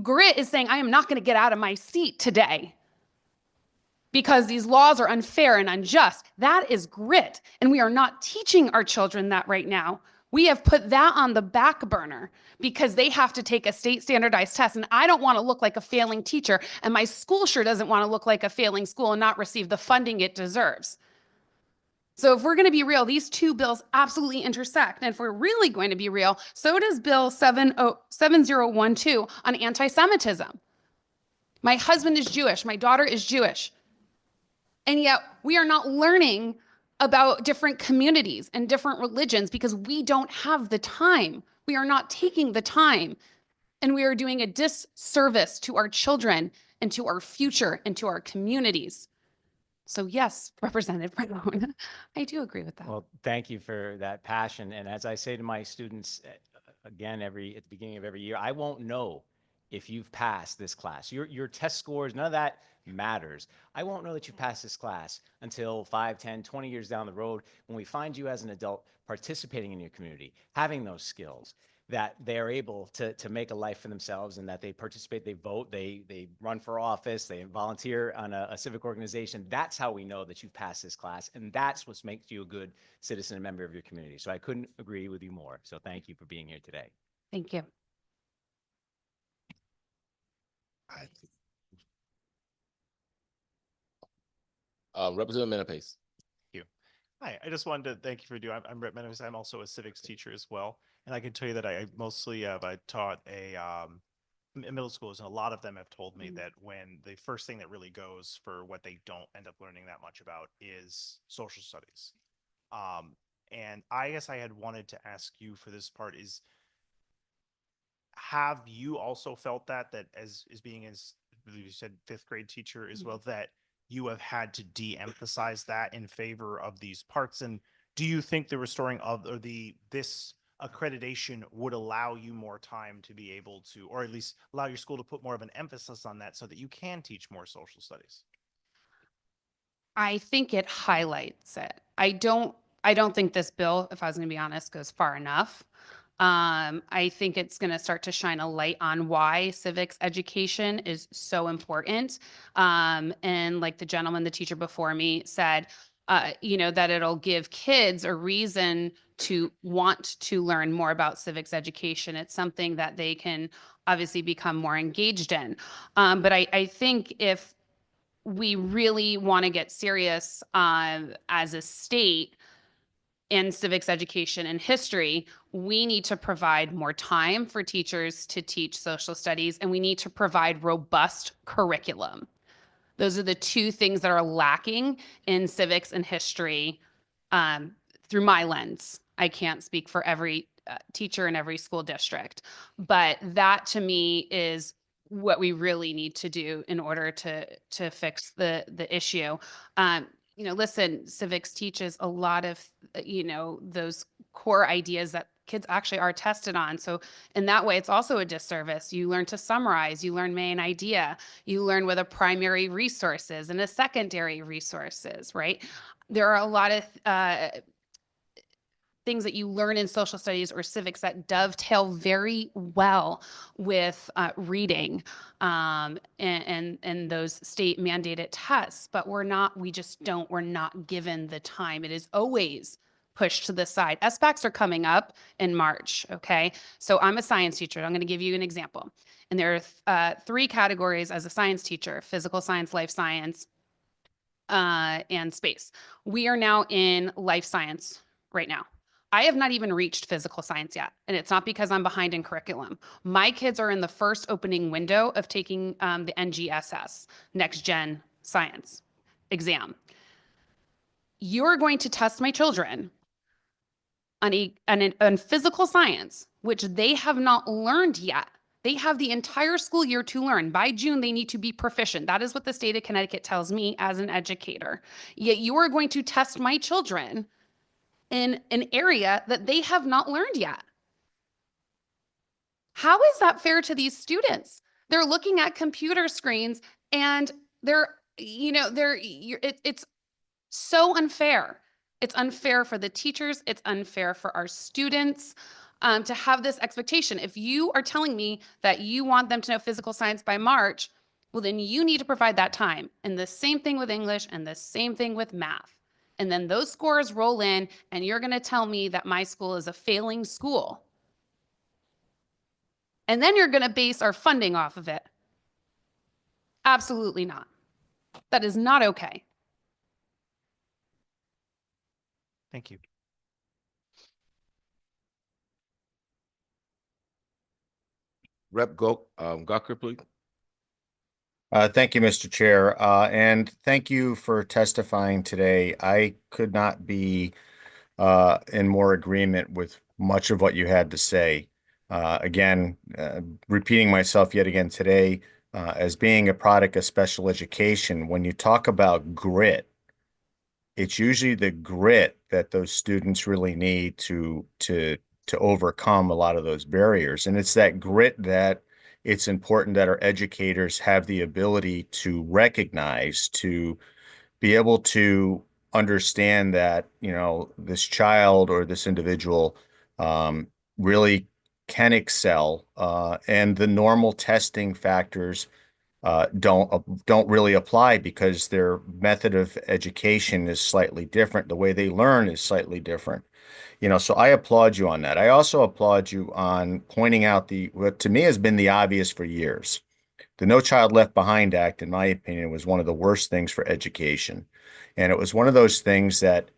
Grit is saying, I am not going to get out of my seat today because these laws are unfair and unjust. That is grit. And we are not teaching our children that right now. We have put that on the back burner because they have to take a state standardized test. And I don't want to look like a failing teacher. And my school sure doesn't want to look like a failing school and not receive the funding it deserves. So if we're going to be real, these two bills absolutely intersect. And if we're really going to be real, so does Bill 7012 on anti-Semitism. My husband is Jewish. My daughter is Jewish. And yet we are not learning about different communities and different religions because we don't have the time. We are not taking the time. And we are doing a disservice to our children and to our future and to our communities. So yes, Representative Brown, I do agree with that. Well, thank you for that passion. And as I say to my students, again, at the beginning of every year, I won't know if you've passed this class. Your test scores, none of that matters. I won't know that you passed this class until 5, 10, 20 years down the road when we find you as an adult participating in your community, having those skills, that they are able to make a life for themselves, and that they participate, they vote, they run for office, they volunteer on a civic organization. That's how we know that you've passed this class, and that's what makes you a good citizen and member of your community. So I couldn't agree with you more. So thank you for being here today. Thank you. Representative Menapace. Thank you. Hi, I just wanted to thank you for doing. I'm Brett Menapace. I'm also a civics teacher as well, and I can tell you that I mostly I taught in middle schools, and a lot of them have told me that when the first thing that really goes for what they don't end up learning that much about is social studies. And I guess I had wanted to ask you for this part is, have you also felt that as being, as I believe you said, 5th grade teacher as well, that you have had to de-emphasize that in favor of these parts? And do you think the restoring of, or this accreditation would allow you more time to be able to, or at least allow your school to put more of an emphasis on that so that you can teach more social studies? I think it highlights it. I don't think this bill, if I was going to be honest, goes far enough. I think it's going to start to shine a light on why civics education is so important. And like the gentleman, the teacher before me said, that it'll give kids a reason to want to learn more about civics education. It's something that they can obviously become more engaged in. But I think if we really want to get serious as a state in civics education and history, we need to provide more time for teachers to teach social studies, and we need to provide robust curriculum. Those are the two things that are lacking in civics and history through my lens. I can't speak for every teacher in every school district, but that to me is what we really need to do in order to fix the issue. You know, listen, civics teaches a lot of, you know, those core ideas that kids actually are tested on. So in that way, it's also a disservice. You learn to summarize, you learn main idea, you learn what a primary resource is and a secondary resource is, right? There are a lot of things that you learn in social studies or civics that dovetail very well with reading and those state mandated tests, but we're not given the time. It is always pushed to the side. SBACs are coming up in March, okay? So I'm a science teacher. I'm gonna give you an example. And there are 3 categories as a science teacher: physical science, life science, and space. We are now in life science right now. I have not even reached physical science yet, and it's not because I'm behind in curriculum. My kids are in the first opening window of taking the NGSS, Next Gen Science exam. You're going to test my children on physical science, which they have not learned yet. They have the entire school year to learn. By June, they need to be proficient. That is what the state of Connecticut tells me as an educator. Yet you are going to test my children in an area that they have not learned yet. How is that fair to these students? They're looking at computer screens and it's so unfair. It's unfair for the teachers. It's unfair for our students to have this expectation. If you are telling me that you want them to know physical science by March, well, then you need to provide that time. And the same thing with English and the same thing with math. And then those scores roll in and you're going to tell me that my school is a failing school. And then you're going to base our funding off of it. Absolutely not. That is not okay. Thank you. Rep. Gawker, please. Thank you, Mr. Chair, and thank you for testifying today. I could not be in more agreement with much of what you had to say. Again, repeating myself yet again today, as being a product of special education, when you talk about grit, it's usually the grit that those students really need to overcome a lot of those barriers. And it's that grit that it's important that our educators have the ability to recognize, to be able to understand that, you know, this child or this individual really can excel, and the normal testing factors don't really apply because their method of education is slightly different. The way they learn is slightly different. You know, so I applaud you on that. I also applaud you on pointing out what to me has been the obvious for years. The No Child Left Behind Act, in my opinion, was one of the worst things for education. And it was one of those things that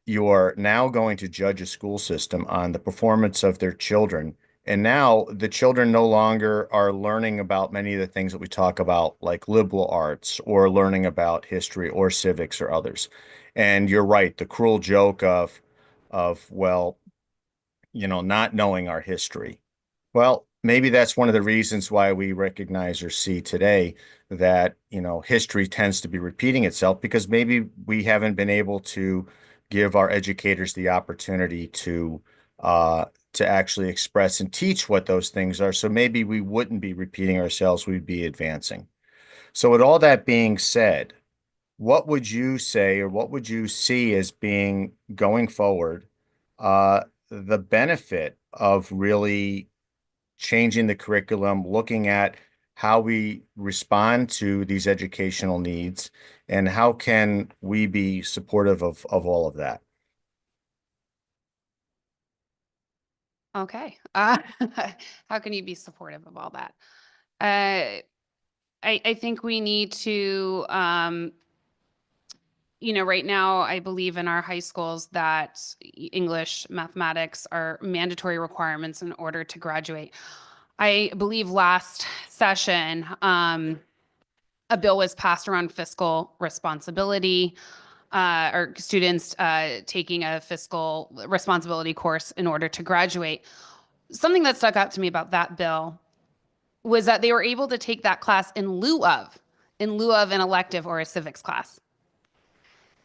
you are now going to judge a school system on the performance of their children. And now the children no longer are learning about many of the things that we talk about, like liberal arts or learning about history or civics or others. And you're right, the cruel joke of well, you know, not knowing our history. Well, maybe that's one of the reasons why we recognize or see today that, you know, history tends to be repeating itself, because maybe we haven't been able to give our educators the opportunity to actually express and teach what those things are. So maybe we wouldn't be repeating ourselves, we'd be advancing. So with all that being said, what would you say, or what would you see as being, going forward, the benefit of really changing the curriculum, looking at how we respond to these educational needs, and how can we be supportive of all of that? Okay. How can you be supportive of all that? I think we need to, right now, I believe in our high schools that English, mathematics are mandatory requirements in order to graduate. I believe last session, a bill was passed around fiscal responsibility, or students taking a fiscal responsibility course in order to graduate. Something that stuck out to me about that bill was that they were able to take that class in lieu of an elective or a civics class.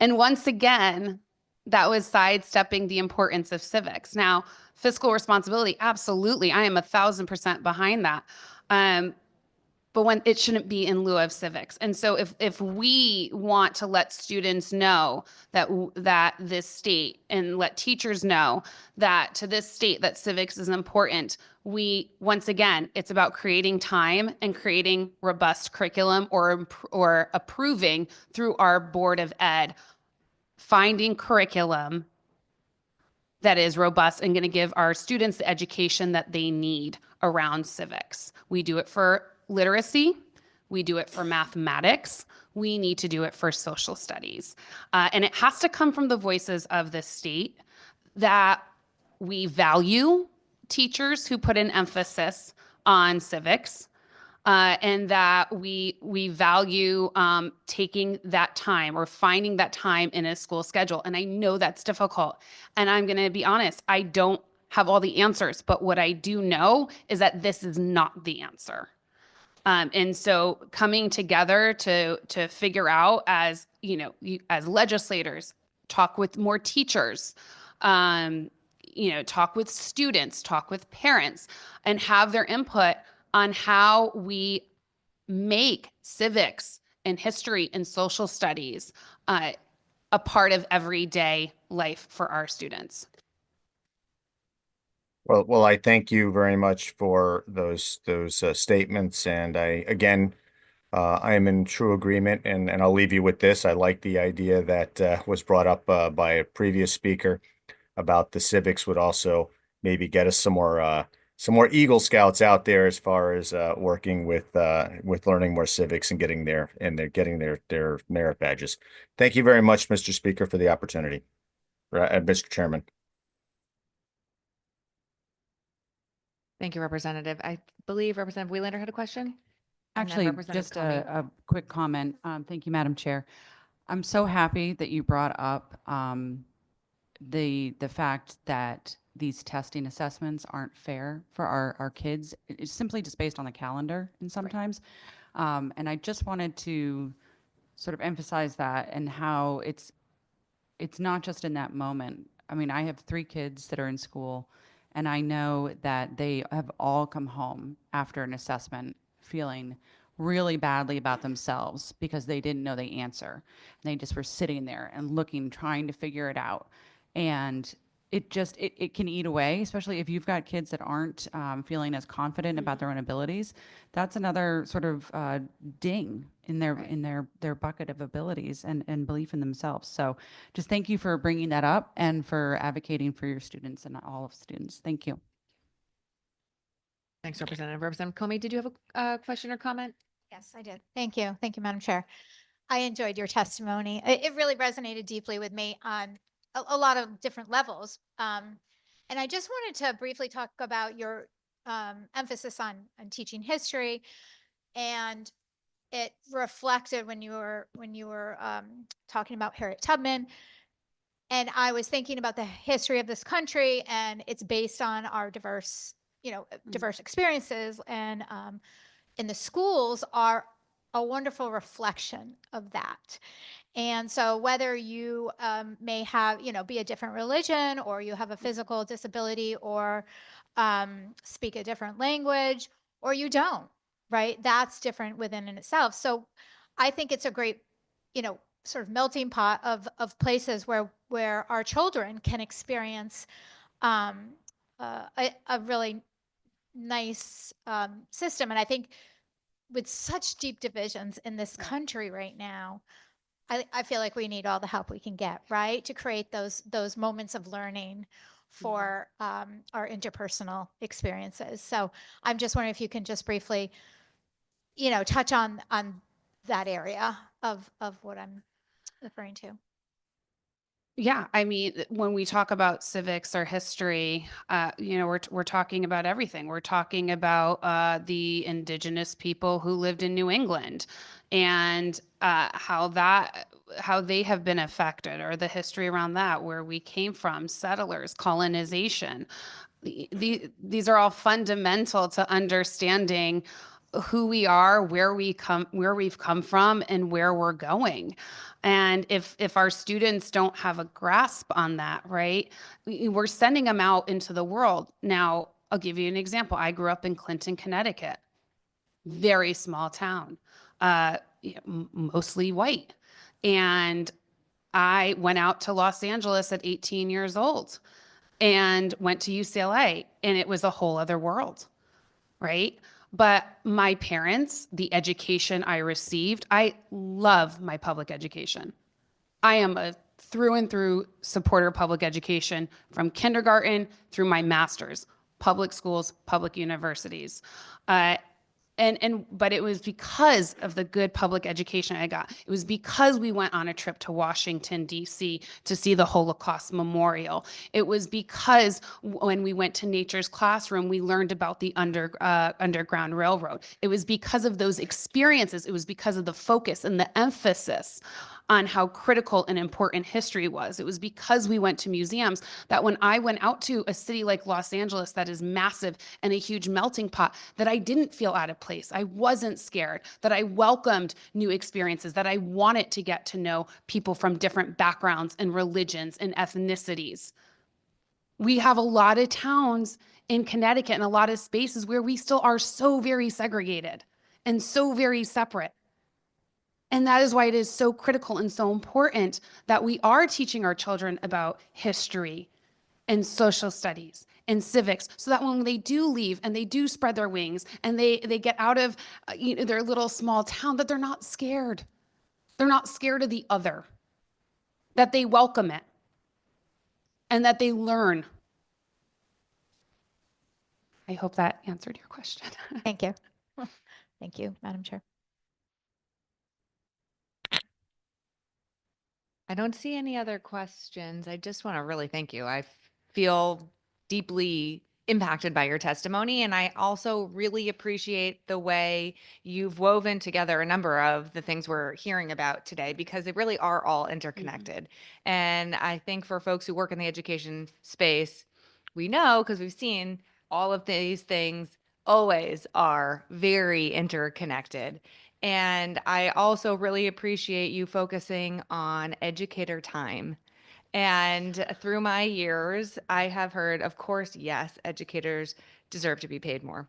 And once again, that was sidestepping the importance of civics. Now, fiscal responsibility, absolutely, I am 1,000% behind that. But when it shouldn't be in lieu of civics. And so if we want to let students know that this state, and let teachers know that to this state that civics is important, once again, it's about creating time and creating robust curriculum, or approving through our Board of Ed, finding curriculum that is robust and going to give our students the education that they need around civics. We do it for literacy. We do it for mathematics. We need to do it for social studies. And it has to come from the voices of the state, that we value teachers who put an emphasis on civics, and that we value taking that time or finding that time in a school schedule. And I know that's difficult. And I'm going to be honest, I don't have all the answers, but what I do know is that this is not the answer. And so coming together to figure out, as as legislators, talk with more teachers, talk with students, talk with parents, and have their input on how we make civics and history and social studies a part of everyday life for our students. Well, I thank you very much for those statements, and I am in true agreement, and I'll leave you with this. I like the idea that was brought up by a previous speaker about the civics would also maybe get us some more Eagle Scouts out there, as far as working with learning more civics and getting their merit badges. Thank you very much, Mr. Speaker, for the opportunity, Mr. Chairman. Thank you, Representative. I believe Representative Wieland had a question. And then Actually, Representative just Comey. a quick comment. Thank you, Madam Chair. I'm so happy that you brought up the fact that these testing assessments aren't fair for our kids. It's simply just based on the calendar, and sometimes. And I just wanted to sort of emphasize that, and how it's not just in that moment. I mean, I have 3 kids that are in school, and I know that they have all come home after an assessment feeling really badly about themselves because they didn't know the answer. And they just were sitting there and looking, trying to figure it out. And it can eat away, especially if you've got kids that aren't feeling as confident about their own abilities. That's another sort of ding in their bucket of abilities and belief in themselves. So just thank you for bringing that up and for advocating for your students and all of students. Thank you. Thanks, Representative. Representative Comey, did you have a question or comment? Yes, I did. Thank you. Thank you, Madam Chair. I enjoyed your testimony. It really resonated deeply with me on a lot of different levels. And I just wanted to briefly talk about your emphasis on teaching history, and it reflected when you were talking about Harriet Tubman. And I was thinking about the history of this country, and it's based on our diverse experiences, and in the schools are a wonderful reflection of that. And so whether you may have, be a different religion, or you have a physical disability, or speak a different language, or you don't, right? That's different within in itself. So I think it's a great, sort of melting pot of places where our children can experience a really nice system. And I think with such deep divisions in this country right now, I feel like we need all the help we can get, right? To create those moments of learning for our interpersonal experiences. So I'm just wondering if you can just briefly, touch on that area of what I'm referring to. Yeah, I mean, when we talk about civics or history, we're talking about everything. We're talking about the indigenous people who lived in New England, and how they have been affected, or the history around that, where we came from, settlers, colonization. These are all fundamental to understanding who we are, where we've come from, and where we're going. And if our students don't have a grasp on that, right, we're sending them out into the world. Now, I'll give you an example. I grew up in Clinton, Connecticut, very small town, mostly white. And I went out to Los Angeles at 18 years old and went to UCLA, and it was a whole other world, right? But my parents, the education I received, I love my public education. I am a through and through supporter of public education from kindergarten through my master's, public schools, public universities. But it was because of the good public education I got. It was because we went on a trip to Washington, D.C. to see the Holocaust Memorial. It was because when we went to Nature's Classroom, we learned about the Underground Railroad. It was because of those experiences. It was because of the focus and the emphasis on how critical and important history was. It was because we went to museums that when I went out to a city like Los Angeles that is massive and a huge melting pot, that I didn't feel out of place. I wasn't scared, that I welcomed new experiences, that I wanted to get to know people from different backgrounds and religions and ethnicities. We have a lot of towns in Connecticut and a lot of spaces where we still are so very segregated and so very separate. And that is why it is so critical and so important that we are teaching our children about history and social studies and civics, so that when they do leave and they do spread their wings and they get out of their little small town, that they're not scared. They're not scared of the other, that they welcome it, and that they learn. I hope that answered your question. Thank you. Thank you, Madam Chair. I don't see any other questions. I just want to really thank you. I feel deeply impacted by your testimony, and I also really appreciate the way you've woven together a number of the things we're hearing about today, because they really are all interconnected. And I think for folks who work in the education space, we know, because we've seen all of these things always are very interconnected. And I also really appreciate you focusing on educator time. And through my years, I have heard, of course, yes, educators deserve to be paid more,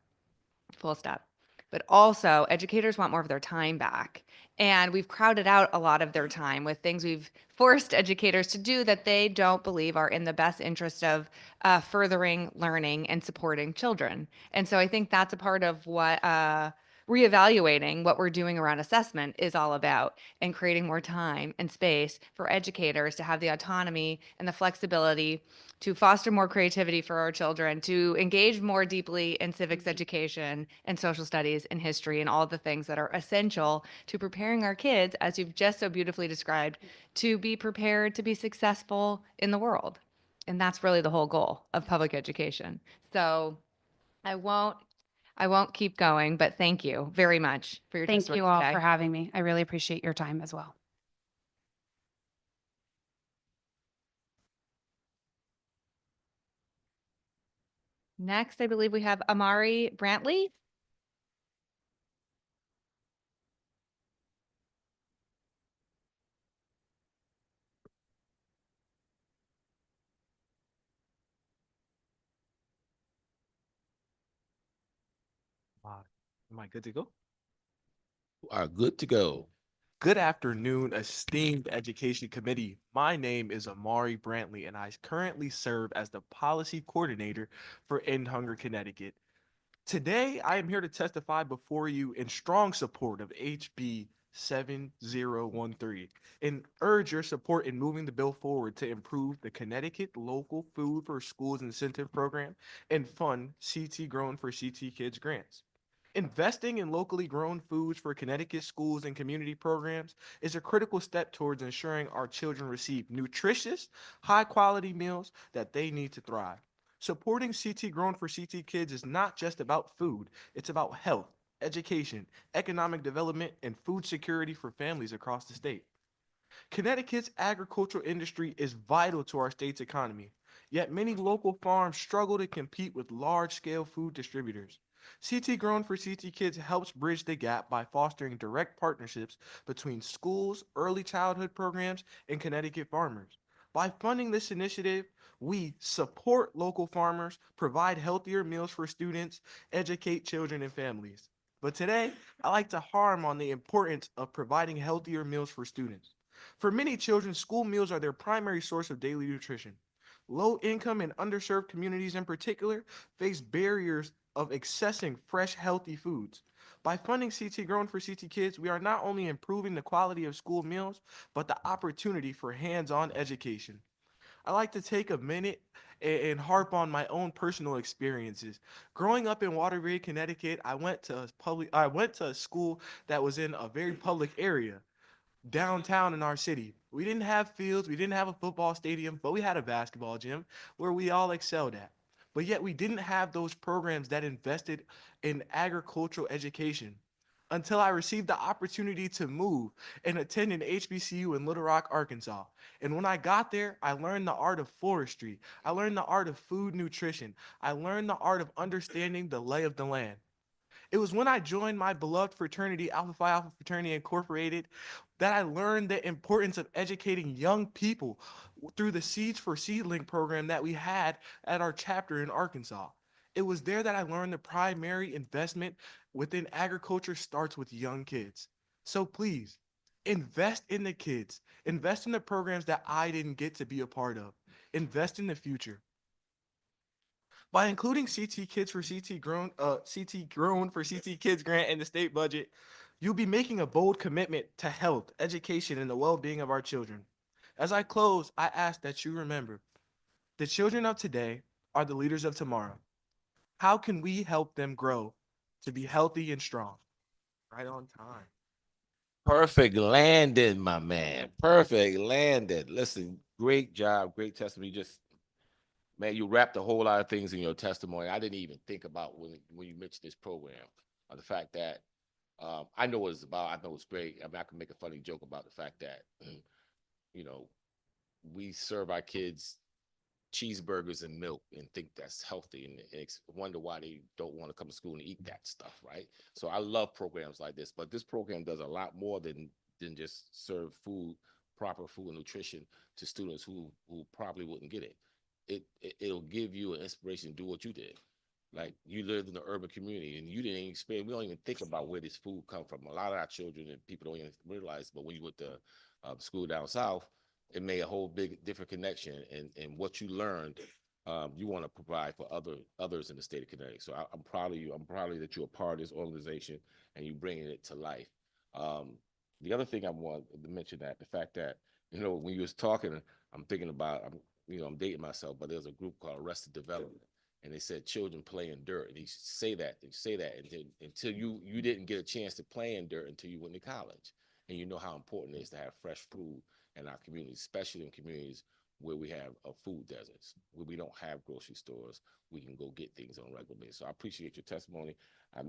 full stop. But also, educators want more of their time back. And we've crowded out a lot of their time with things we've forced educators to do that they don't believe are in the best interest of furthering learning and supporting children. And so I think that's a part of what reevaluating what we're doing around assessment is all about, and creating more time and space for educators to have the autonomy and the flexibility to foster more creativity for our children, to engage more deeply in civics education and social studies and history and all the things that are essential to preparing our kids, as you've just so beautifully described, to be prepared to be successful in the world. And that's really the whole goal of public education. So I won't keep going, but thank you very much for your Thank testimony you all today. for having me. I really appreciate your time as well. Next, I believe we have Amari Brantley. Am I good to go? Are good to go. Good afternoon, esteemed Education Committee. My name is Amari Brantley, and I currently serve as the Policy Coordinator for End Hunger Connecticut. Today, I am here to testify before you in strong support of HB 7013 and urge your support in moving the bill forward to improve the Connecticut Local Food for Schools Incentive Program and fund CT Grown for CT Kids grants. Investing in locally grown foods for Connecticut schools and community programs is a critical step towards ensuring our children receive nutritious, high-quality meals that they need to thrive. Supporting CT Grown for CT Kids is not just about food, it's about health, education, economic development, and food security for families across the state. Connecticut's agricultural industry is vital to our state's economy, yet many local farms struggle to compete with large-scale food distributors. CT Grown for CT Kids helps bridge the gap by fostering direct partnerships between schools, early childhood programs, and Connecticut farmers. By funding this initiative, we support local farmers, provide healthier meals for students, educate children and families. But today, I like to harm on the importance of providing healthier meals for students. For many children, school meals are their primary source of daily nutrition. Low-income and underserved communities in particular face barriers of accessing fresh, healthy foods. By funding CT Grown for CT Kids, we are not only improving the quality of school meals, but the opportunity for hands-on education. I like to take a minute and harp on my own personal experiences. Growing up in Waterbury, Connecticut, I went to a school that was in a very public area downtown in our city. We didn't have fields, we didn't have a football stadium, but we had a basketball gym where we all excelled at. But yet we didn't have those programs that invested in agricultural education until I received the opportunity to move and attend an HBCU in Little Rock, Arkansas. And when I got there, I learned the art of forestry. I learned the art of food nutrition. I learned the art of understanding the lay of the land. It was when I joined my beloved fraternity, Alpha Phi Alpha Fraternity Incorporated, that I learned the importance of educating young people through the Seeds for Seedling program that we had at our chapter in Arkansas. It was there that I learned the primary investment within agriculture starts with young kids. So please, invest in the kids. Invest in the programs that I didn't get to be a part of. Invest in the future. By including CT Grown for CT Kids grant in the state budget, you'll be making a bold commitment to health, education, and the well-being of our children. As I close, I ask that you remember, the children of today are the leaders of tomorrow. How can we help them grow to be healthy and strong? Right on time. Perfect landed, my man. Perfect landed. Listen, great job, great testimony. Man, you wrapped a whole lot of things in your testimony. I didn't even think about when you mentioned this program, the fact that I know what it's about. I know it's great. I mean, I can make a funny joke about the fact that, you know, we serve our kids cheeseburgers and milk and think that's healthy and wonder why they don't want to come to school and eat that stuff, right? So I love programs like this, but this program does a lot more than just serve food, proper food and nutrition to students who probably wouldn't get it. It'll give you an inspiration to do what you did. Like, you lived in an urban community and you didn't experience, we don't even think about where this food come from. A lot of our children and people don't even realize, but when you went to school down south, it made a whole big different connection, and what you learned, you want to provide for others in the state of Connecticut. So I'm proud of you. I'm proud of you that you're a part of this organization and you bringing it to life. The other thing I want to mention, that the fact that, you know, when you was talking, I'm thinking about, I'm dating myself, but there's a group called Arrested Development, and they said children play in dirt, and they say that until you didn't get a chance to play in dirt until you went to college, and you know how important it is to have fresh food in our communities, especially in communities where we have food deserts, where we don't have grocery stores. We can go get things on a regular basis. So I appreciate your testimony. I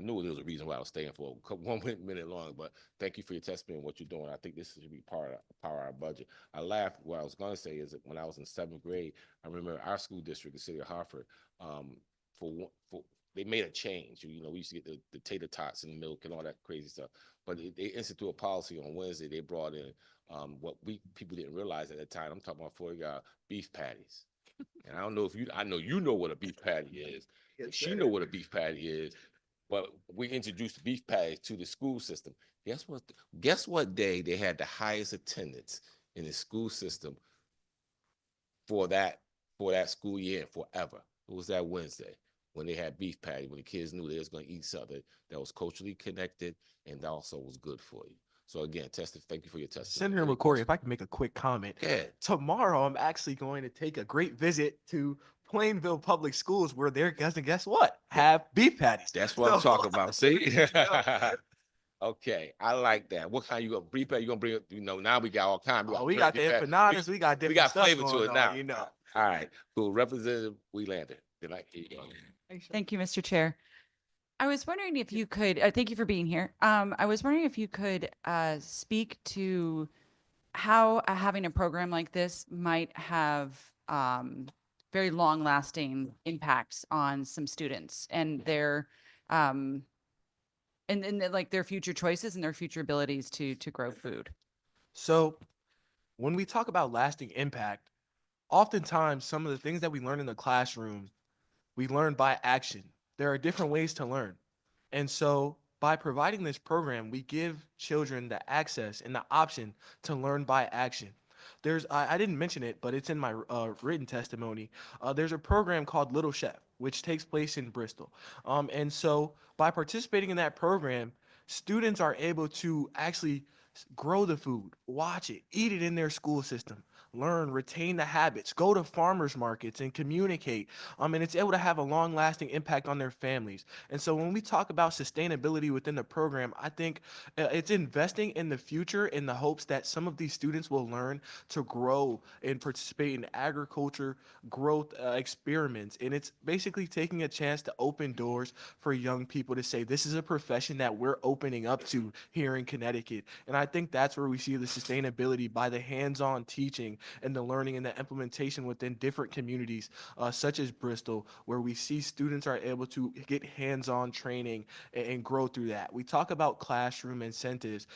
knew there was a reason why I was staying for 1 minute long, but thank you for your testimony and what you're doing. I think this should be part of our budget. I laughed. What I was going to say is that when I was in 7th grade, I remember our school district, the city of Hartford, they made a change. You know, we used to get the tater tots and milk and all that crazy stuff. But they instituted a policy on Wednesday. They brought in what people didn't realize at the time. I'm talking about for beef patties. And I don't know if I know you know what a beef patty is. Yes, she know what a beef patty is. But we introduced beef patties to the school system. Guess what day they had the highest attendance in the school system for that school year and forever? It was that Wednesday. when they had beef patty, when the kids knew they was going to eat something that was culturally connected and also was good for you. So again, thank you for your testimony. Senator McCory, if I can make a quick comment. Yeah. Tomorrow, I'm actually going to take a great visit to Plainville Public Schools where they're, guess what? Have beef patties. That's what I'm So- talking about. See? Okay, I like that. What kind you gonna beef patty? You gonna bring it? You know, now we got all kinds. We got the empanadas. We got different We got stuff flavor to going it on, now. you know. All right, cool. Representative Wheelander. Good night. Thank you, Mr. Chair. I was wondering if you could, thank you for being here. I was wondering if you could speak to how having a program like this might have very long-lasting impacts on some students and their like their future choices and their future abilities to grow food. So when we talk about lasting impact, oftentimes some of the things that we learn in the classroom, we learn by action. There are different ways to learn. And so by providing this program, we give children the access and the option to learn by action. There's, I didn't mention it, but it's in my written testimony. There's a program called Little Chef, which takes place in Bristol. And so by participating in that program, students are able to actually grow the food, watch it, eat it in their school system, learn, retain the habits, go to farmers markets and communicate. And it's able to have a long lasting impact on their families. And so when we talk about sustainability within the program, I think it's investing in the future in the hopes that some of these students will learn to grow and participate in agriculture growth experiments. And it's basically taking a chance to open doors for young people to say, this is a profession that we're opening up to here in Connecticut. And I think that's where we see the sustainability by the hands-on teaching and the learning and the implementation within different communities, such as Bristol, where we see students are able to get hands-on training and grow through that. We talk about classroom incentives.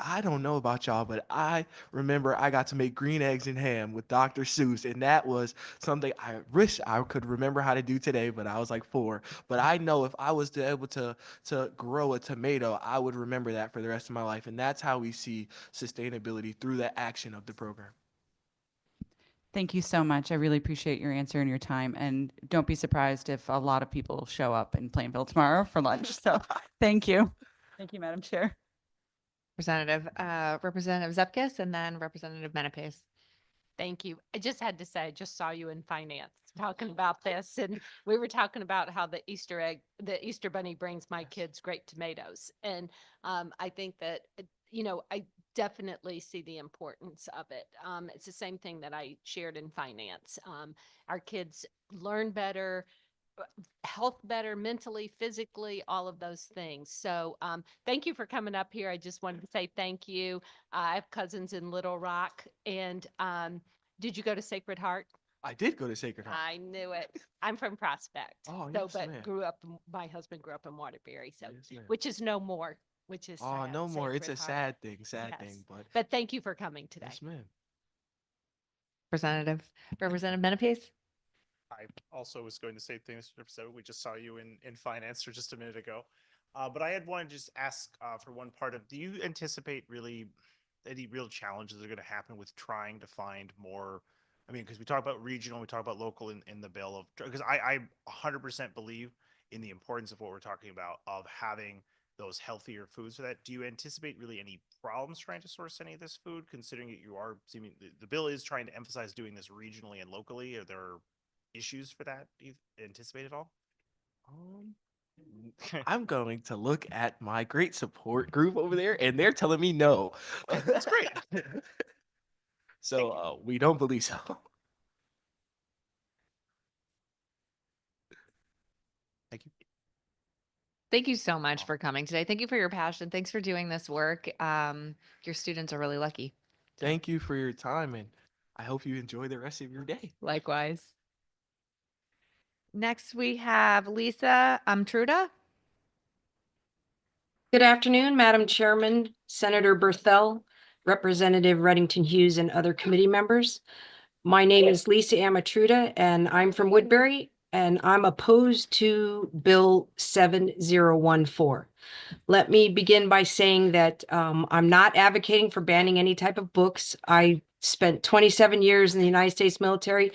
I don't know about y'all, but I remember I got to make green eggs and ham with Dr. Seuss, and that was something I wish I could remember how to do today, but I was like 4. But I know if I was able to grow a tomato, I would remember that for the rest of my life, and that's how we see sustainability through the action of the program. Thank you so much. I really appreciate your answer and your time. And don't be surprised if a lot of people show up in Plainville tomorrow for lunch. So thank you. Thank you, Madam Chair. Representative Zepkis and then Representative Menepes. Thank you. I just had to say, I just saw you in finance talking about this, and we were talking about how the Easter Bunny brings my kids great tomatoes. And I think that, I definitely see the importance of it. It's the same thing that I shared in finance. Our kids learn better, health better, mentally, physically, all of those things. So thank you for coming up here. I just wanted to say thank you. I have cousins in Little Rock. And did you go to Sacred Heart? I did go to Sacred Heart. I knew it. I'm from Prospect. Oh, so, yes, but ma'am. my husband grew up in Waterbury, so Yes, ma'am. which is no more, which is Oh, sad, no more. It's a Sacred Heart. sad Yes. thing, But thank you for coming today. yes, ma'am. Representative Menepes. I also was going to say things, so we just saw you in finance for just a minute ago. But I had wanted to just ask for one part of, do you anticipate really any real challenges that are going to happen with trying to find more? I mean, because we talk about regional, we talk about local in the bill because I 100% believe in the importance of what we're talking about of having those healthier foods for that. Do you anticipate really any problems trying to source any of this food, considering that you are seeming the bill is trying to emphasize doing this regionally and locally? Are there issues for that you anticipate at all? I'm going to look at my great support group over there, and they're telling me no. That's great. So we don't believe so. Thank you. Thank you so much for coming today. Thank you for your passion. Thanks for doing this work. Your students are really lucky. Thank you for your time, and I hope you enjoy the rest of your day. Likewise. Next, we have Lisa Truda. Good afternoon, Madam Chairman, Senator Berthel, Representative Reddington Hughes, and other committee members. My name is Lisa Amatruda, and I'm from Woodbury, and I'm opposed to Bill 7014. Let me begin by saying that I'm not advocating for banning any type of books. I spent 27 years in the United States military,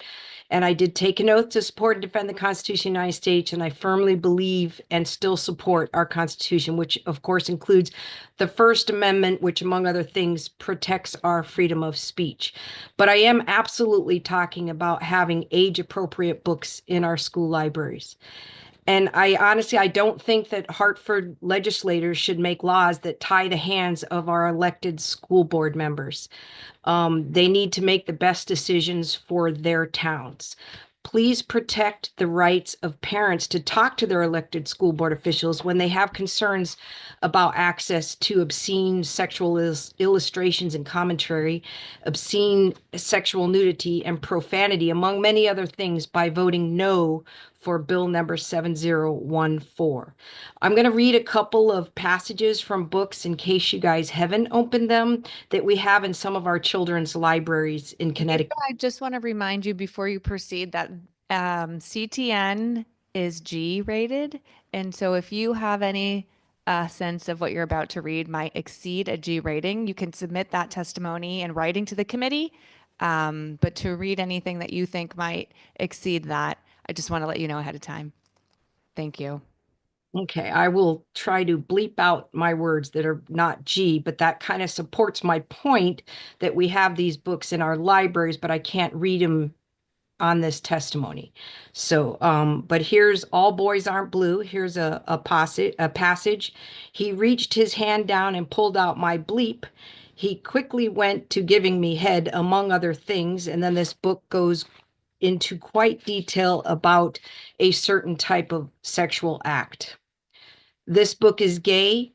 and I did take an oath to support and defend the Constitution of the United States, and I firmly believe and still support our Constitution, which of course includes the First Amendment, which among other things protects our freedom of speech. But I am absolutely talking about having age-appropriate books in our school libraries. And I honestly, I don't think that Hartford legislators should make laws that tie the hands of our elected school board members. They need to make the best decisions for their towns. Please protect the rights of parents to talk to their elected school board officials when they have concerns about access to obscene sexual illustrations and commentary, obscene sexual nudity and profanity, among many other things, by voting no for bill number 7014. I'm going to read a couple of passages from books in case you guys haven't opened them, that we have in some of our children's libraries in Connecticut. I just want to remind you before you proceed that CTN is G rated. And so if you have any sense of what you're about to read might exceed a G rating, you can submit that testimony in writing to the committee. But to read anything that you think might exceed that, I just want to let you know ahead of time. Thank you. Okay, I will try to bleep out my words that are not G, but that kind of supports my point that we have these books in our libraries, but I can't read them on this testimony. So, but here's All Boys Aren't Blue. Here's a passage. He reached his hand down and pulled out my bleep. He quickly went to giving me head, among other things. And then this book goes into quite detail about a certain type of sexual act. This book is gay,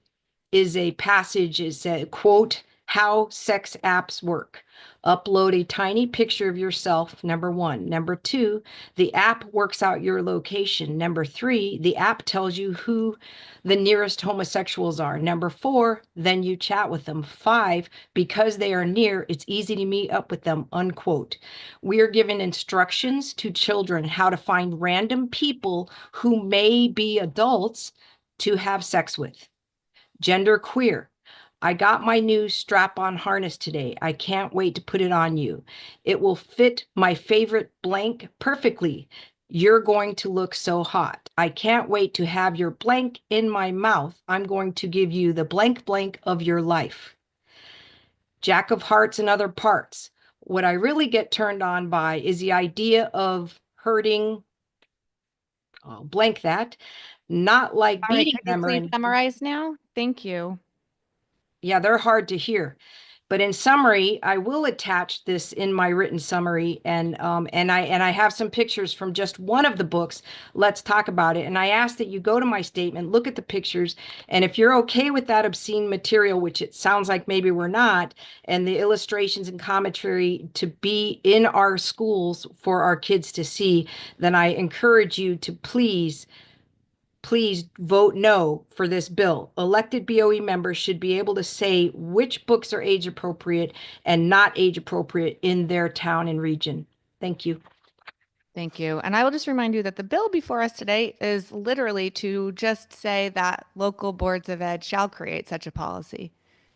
is a passage, is a quote, how sex apps work. Upload a tiny picture of yourself, number 1. Number 2, the app works out your location. Number 3, the app tells you who the nearest homosexuals are. Number 4, then you chat with them. 5, because they are near, it's easy to meet up with them, unquote. We are given instructions to children how to find random people who may be adults to have sex with. Gender queer. I got my new strap-on harness today. I can't wait to put it on you. It will fit my favorite blank perfectly. You're going to look so hot. I can't wait to have your blank in my mouth. I'm going to give you the blank blank of your life. Jack of hearts and other parts. What I really get turned on by is the idea of hurting, I'll blank that, not like All right, beating can you them or please anything. summarize now? Thank you. Yeah, they're hard to hear. But in summary, I will attach this in my written summary, and I have some pictures from just one of the books. Let's talk about it. And I ask that you go to my statement, look at the pictures, and if you're okay with that obscene material, which it sounds like maybe we're not, and the illustrations and commentary to be in our schools for our kids to see, then I encourage you to please vote no for this bill. Elected BOE members should be able to say which books are age appropriate and not age appropriate in their town and region. Thank you. Thank you. And I will just remind you that the bill before us today is literally to just say that local boards of ed shall create such a policy,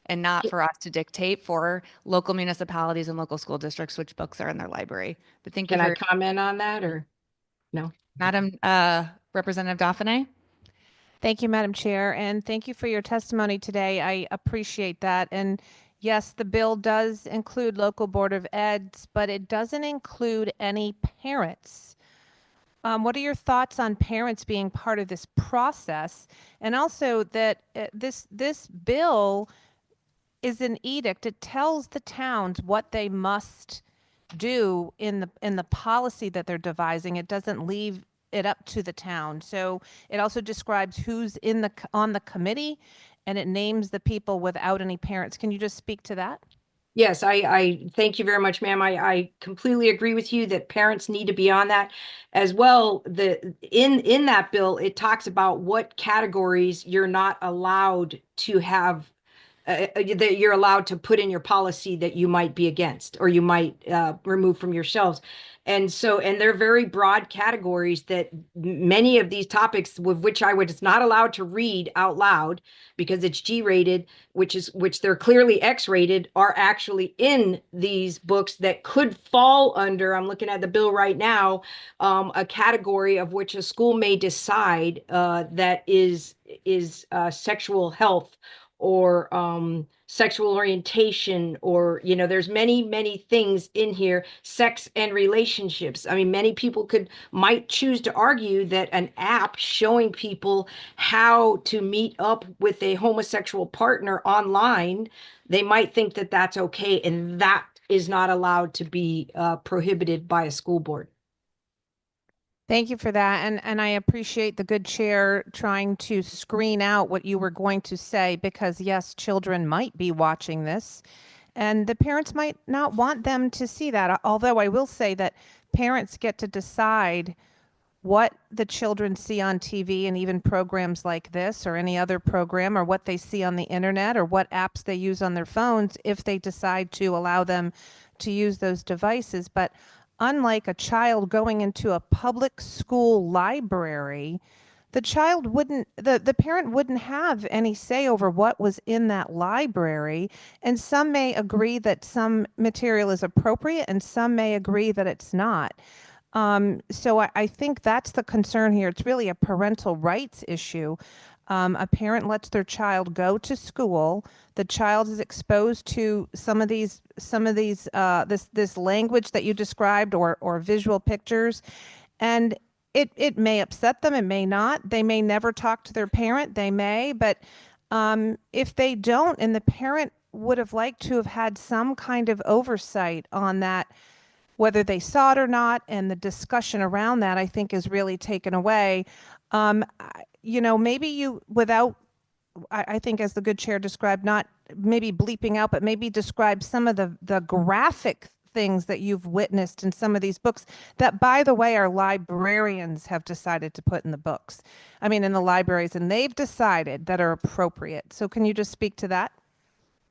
and not for us to dictate for local municipalities and local school districts which books are in their library. But thank you. Can I comment on that or no? Madam Representative Dauphiné? Thank you, Madam Chair, and thank you for your testimony today. I appreciate that. And yes, the bill does include local board of eds, but it doesn't include any parents. What are your thoughts on parents being part of this process? And also that this bill is an edict. It tells the towns what they must do in the policy that they're devising. It doesn't leave it up to the town. So it also describes who's on the committee, and it names the people without any parents. Can you just speak to that? Yes, I thank you very much, ma'am. I completely agree with you that parents need to be on that as well. In that bill, it talks about what categories you're not allowed to have that you're allowed to put in your policy that you might be against or you might remove from your shelves. And they're very broad categories that many of these topics with which I was not allowed to read out loud because it's G-rated, which they're clearly X-rated, are actually in these books that could fall under, I'm looking at the bill right now, a category of which a school may decide that is sexual health or sexual orientation, or, there's many things in here, sex and relationships. I mean, many people might choose to argue that an app showing people how to meet up with a homosexual partner online, they might think that that's okay, and that is not allowed to be prohibited by a school board. Thank you for that. And I appreciate the good chair trying to screen out what you were going to say, because yes, children might be watching this and the parents might not want them to see that. Although I will say that parents get to decide what the children see on TV and even programs like this or any other program, or what they see on the internet or what apps they use on their phones, if they decide to allow them to use those devices. But unlike a child going into a public school library, the parent wouldn't have any say over what was in that library. And some may agree that some material is appropriate and some may agree that it's not. So I think that's the concern here. It's really a parental rights issue. A parent lets their child go to school. The child is exposed to some of these this language that you described, or visual pictures, and it may upset them. It may not. They may never talk to their parent. They may, but if they don't, and the parent would have liked to have had some kind of oversight on that, whether they saw it or not, and the discussion around that, I think, is really taken away. Maybe I think, as the good chair described, not maybe bleeping out, but maybe describe some of the graphic things that you've witnessed in some of these books that, by the way, our librarians have decided to put in the books. I mean, in the libraries, and they've decided that are appropriate. So can you just speak to that?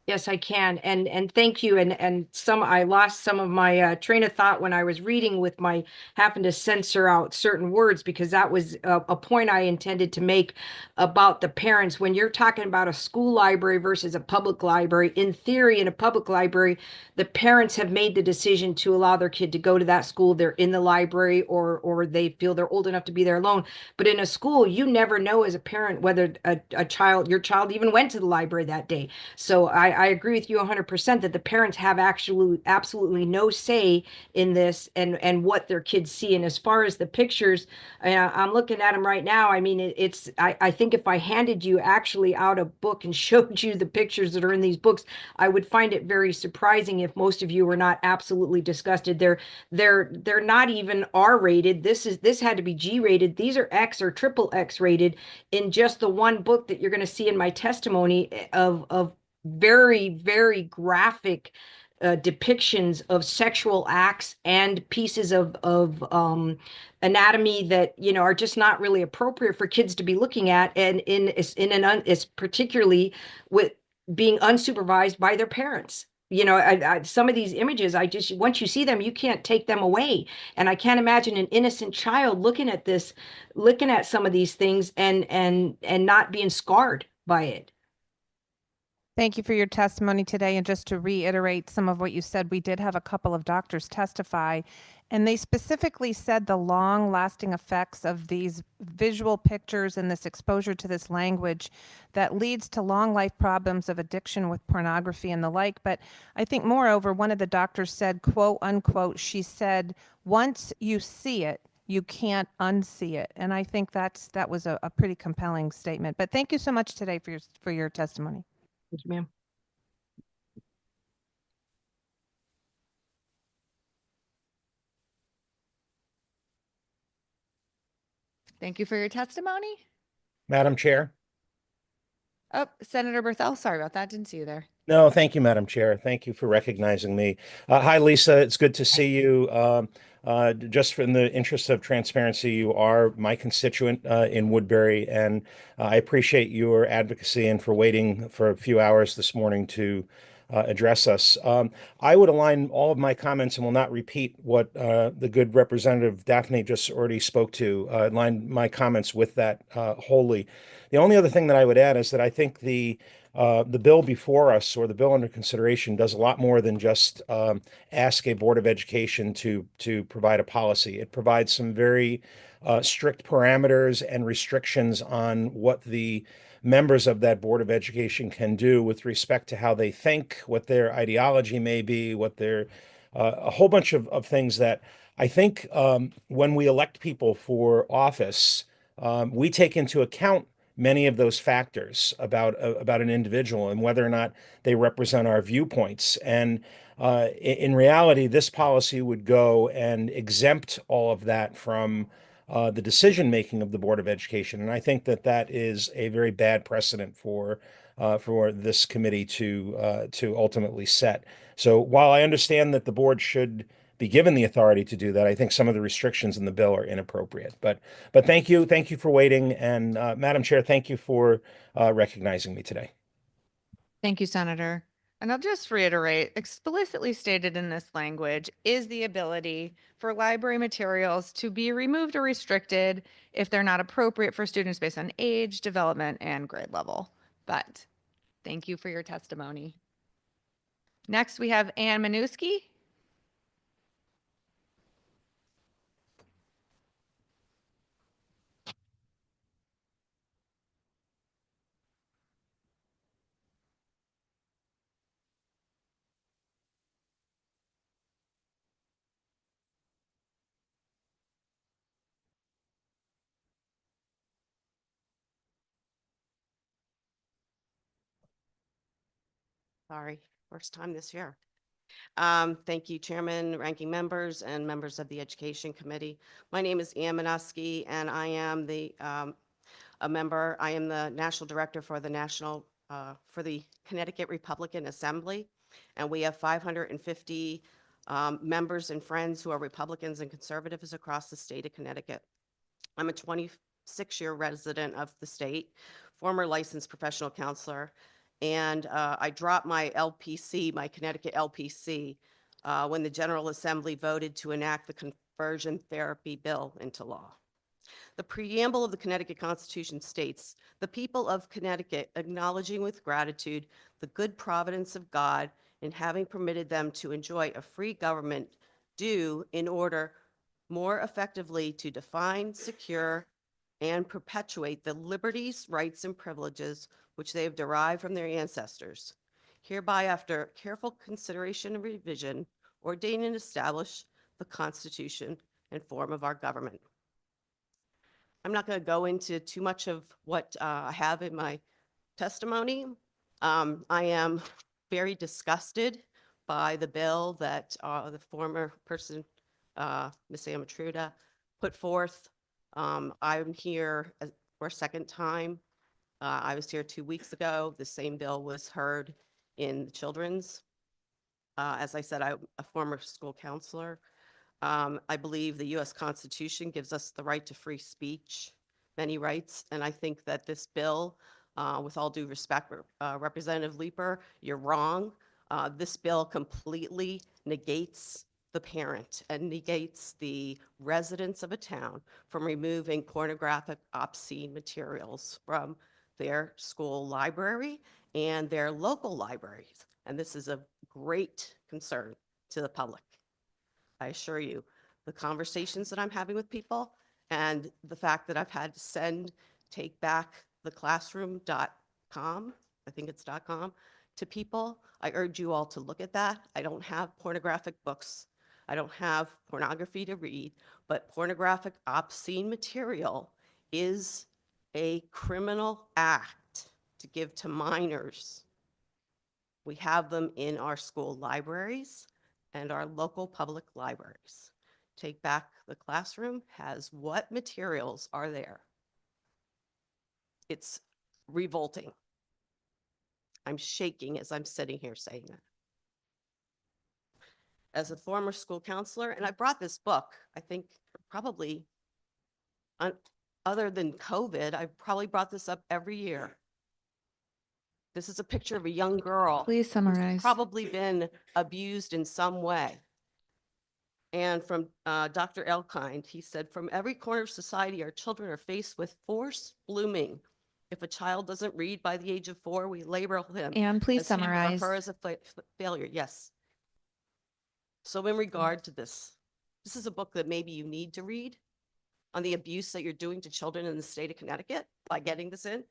Yes, I can. And thank you. And I lost some of my train of thought when I was reading with my having to censor out certain words, because that was a point I intended to make about the parents. When you're talking about a school library versus a public library, in theory, in a public library, the parents have made the decision to allow their kid to go to that school. They're in the library, or they feel they're old enough to be there alone. But in a school, you never know as a parent whether your child even went to the library that day. So I agree with you 100% that the parents have absolutely no say in this and what their kids see. And as far as the pictures, I'm looking at them right now. I mean, I think if I handed you actually out a book and showed you the pictures that are in these books, I would find it very surprising if most of you were not absolutely disgusted. They're not even R-rated. This had to be G-rated. These are X or triple X rated in just the one book that you're going to see in my testimony of very, very graphic depictions of sexual acts and pieces of anatomy that are just not really appropriate for kids to be looking at, and is particularly with being unsupervised by their parents. Some of these images, once you see them, you can't take them away. And I can't imagine an innocent child looking at some of these things and not being scarred by it. Thank you for your testimony today. And just to reiterate some of what you said, we did have a couple of doctors testify, and they specifically said the long-lasting effects of these visual pictures and this exposure to this language that leads to long life problems of addiction with pornography and the like. But I think, moreover, one of the doctors said, quote unquote, she said, once you see it, you can't unsee it. And I think that was a pretty compelling statement. But thank you so much today for your testimony. Thank you, ma'am. Thank you for your testimony. Madam Chair. Oh, Senator Berthel, sorry about that. Didn't see you there. No, thank you, Madam Chair. Thank you for recognizing me. Hi, Lisa. It's good to see you. just in the interest of transparency, you are my constituent in Woodbury, and I appreciate your advocacy and for waiting for a few hours this morning to address us. I would align all of my comments and will not repeat what the good Representative Daphne just already spoke to, align my comments with that wholly. The only other thing that I would add is that I think the bill before us, or the bill under consideration, does a lot more than just ask a Board of Education to provide a policy. It provides some very strict parameters and restrictions on what the members of that Board of Education can do with respect to how they think, what their ideology may be, what their a whole bunch of things that I think when we elect people for office, we take into account many of those factors about an individual and whether or not they represent our viewpoints. And in reality, this policy would go and exempt all of that from the decision making of the Board of Education. And I think that that is a very bad precedent for this committee to ultimately set. So while I understand that the board should be given the authority to do that, I think some of the restrictions in the bill are inappropriate. But thank you for waiting, and Madam Chair, thank you for recognizing me today. Thank you, Senator. And I'll just reiterate, explicitly stated in this language is the ability for library materials to be removed or restricted if they're not appropriate for students based on age, development, and grade level. But thank you for your testimony. Next, we have Ann Manuski. Sorry, first time this year. Thank you, Chairman, ranking members, and members of the Education Committee. My name is Ann Manuski, and I am a member. I am the National Director for the Connecticut Republican Assembly, and we have 550 members and friends who are Republicans and conservatives across the state of Connecticut. I'm a 26-year resident of the state, former licensed professional counselor, and I dropped my LPC, my Connecticut LPC, when the General Assembly voted to enact the conversion therapy bill into law. The preamble of the Connecticut Constitution states, "The people of Connecticut, acknowledging with gratitude the good providence of God in having permitted them to enjoy a free government, do in order more effectively to define, secure, and perpetuate the liberties, rights, and privileges which they have derived from their ancestors. Hereby, after careful consideration and revision, ordain and establish the Constitution and form of our government." I'm not going to go into too much of what I have in my testimony. I am very disgusted by the bill that the former person, Ms. Amatruda, put forth. I'm here for a second time. I was here 2 weeks ago. The same bill was heard in the children's. As I said, I'm a former school counselor. I believe the U.S. Constitution gives us the right to free speech, many rights, and I think that this bill, with all due respect, Representative Leeper, you're wrong. This bill completely negates the parent and negates the residents of a town from removing pornographic, obscene materials from their school library and their local libraries. And this is a great concern to the public. I assure you, the conversations that I'm having with people and the fact that I've had to send takebacktheclassroom.com, I think it's .com, to people, I urge you all to look at that. I don't have pornographic books. I don't have pornography to read, but pornographic, obscene material is a criminal act to give to minors. We have them in our school libraries and our local public libraries. Take Back the Classroom has what materials are there? It's revolting. I'm shaking as I'm sitting here saying that. as a former school counselor, and I brought this book, I think probably other than COVID, I probably brought this up every year. This is a picture of a young girl. Please who's summarize. Probably been abused in some way. And from Dr. Elkind, he said, from every corner of society, our children are faced with forced blooming. If a child doesn't read by the age of 4, we label him And please as him or summarize. her as a failure. Yes. So in regard to this is a book that maybe you need to read on the abuse that you're doing to children in the state of Connecticut by getting this in.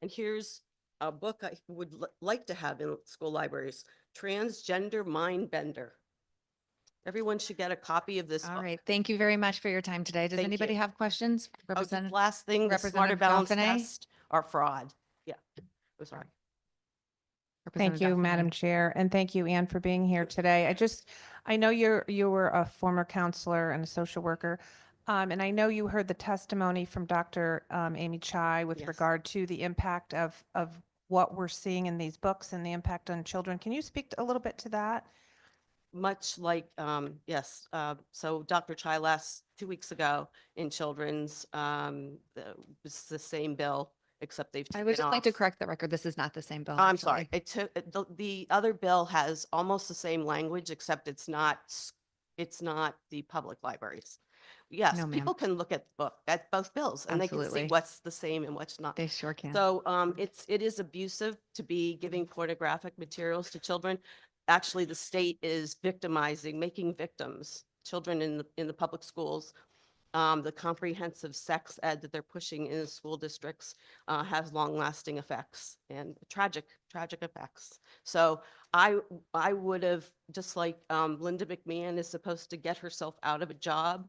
And here's a book I would like to have in school libraries, Transgender Mind Bender. Everyone should get a copy of this All book. right. Thank you very much for your time today. Does Thank anybody you. have questions? Oh, the Representative? last thing, the Smarter Representative Balance Dauphiné? Test are fraud. Yeah, I'm sorry. Thank you, Madam Chair, and thank you, Anne, for being here today. I know you were a former counselor and a social worker, and I know you heard the testimony from Dr. Amy Chai with Yes. regard to the impact of what we're seeing in these books and the impact on children. Can you speak a little bit to that? Much like, yes, so Dr. Chai last 2 weeks ago in children's, it's the same bill, except they've I taken would just like to off. correct the record. This is not the same bill. I'm actually. sorry. It took, the other bill has almost the same language, except it's not the public libraries. Yes, No, ma'am. people can look at both bills and they can Absolutely. see what's the same and what's not. They sure can. So it is abusive to be giving pornographic materials to children. Actually, the state is victimizing, making victims, children in the public schools. The comprehensive sex ed that they're pushing in the school districts has long-lasting effects and tragic effects. So I would have, just like Linda McMahon is supposed to get herself out of a job.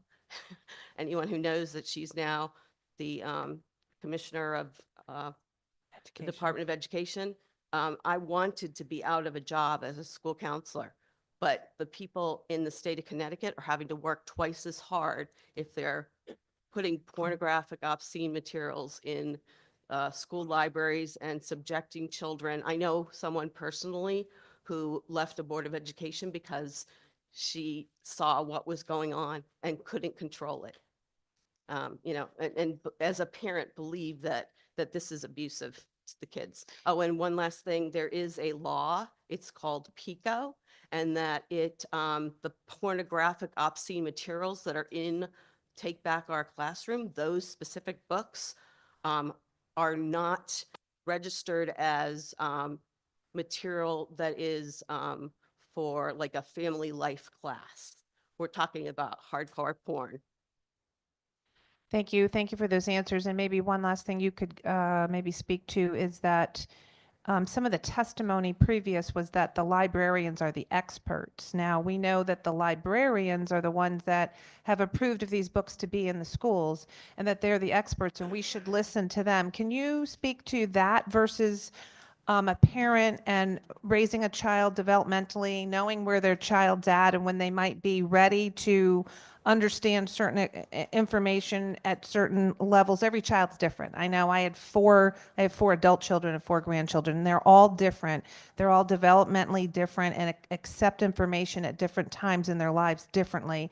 Anyone who knows that she's now the commissioner of the Department of Education. I wanted to be out of a job as a school counselor, but the people in the state of Connecticut are having to work twice as hard if they're putting pornographic, obscene materials in school libraries and subjecting children. I know someone personally who left a Board of Education because she saw what was going on and couldn't control it. And as a parent, believe that this is abusive to the kids. Oh, and one last thing, there is a law, it's called PICO, and that the pornographic obscene materials that are in Take Back Our Classroom, those specific books are not registered as material that is for like a family life class. We're talking about hardcore porn. Thank you. Thank you for those answers. And maybe one last thing you could maybe speak to is that some of the testimony previous was that the librarians are the experts. Now, we know that the librarians are the ones that have approved of these books to be in the schools and that they're the experts and we should listen to them. Can you speak to that versus a parent and raising a child developmentally, knowing where their child's at and when they might be ready to understand certain information at certain levels? Every child's different. I know I have four adult children and 4 grandchildren, and they're all different. They're all developmentally different and accept information at different times in their lives differently.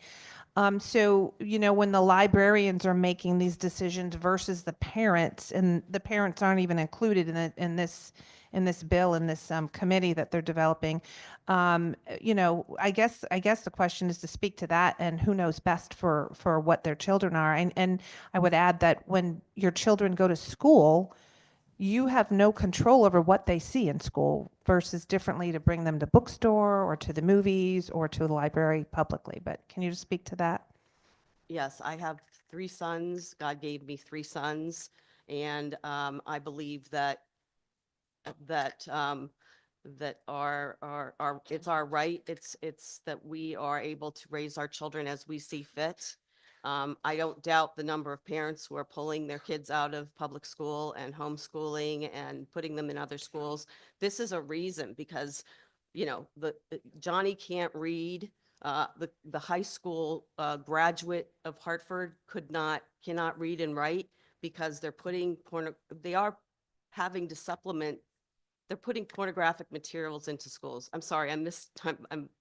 So, when the librarians are making these decisions versus the parents, and the parents aren't even included in this bill, in this committee that they're developing, I guess the question is to speak to that and who knows best for what their children are. And I would add that when your children go to school, you have no control over what they see in school versus differently to bring them to bookstore or to the movies or to the library publicly. But can you just speak to that? Yes, I have 3 sons. God gave me 3 sons. And I believe that it's our right. It's that we are able to raise our children as we see fit. I don't doubt the number of parents who are pulling their kids out of public school and homeschooling and putting them in other schools. This is a reason because, Johnny can't read. The high school graduate of Hartford cannot read and write because they're they are having to supplement they're putting pornographic materials into schools. I'm sorry, I'm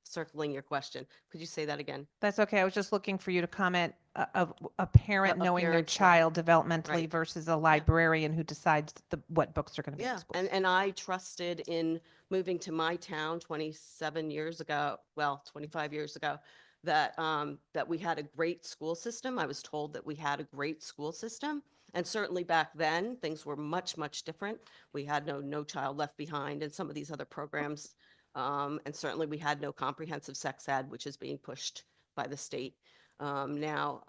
circling your question. Could you say that again? That's okay. I was just looking for you to comment of a parent A knowing their parent's, child developmentally right. versus a librarian who decides what books are going to be in Yeah, schools. and I trusted in moving to my town 27 years ago, well, 25 years ago, that that we had a great school system. I was told that we had a great school system. And certainly back then, things were much, much different. We had No Child Left Behind and some of these other programs. And certainly we had no comprehensive sex ed, which is being pushed by the state now.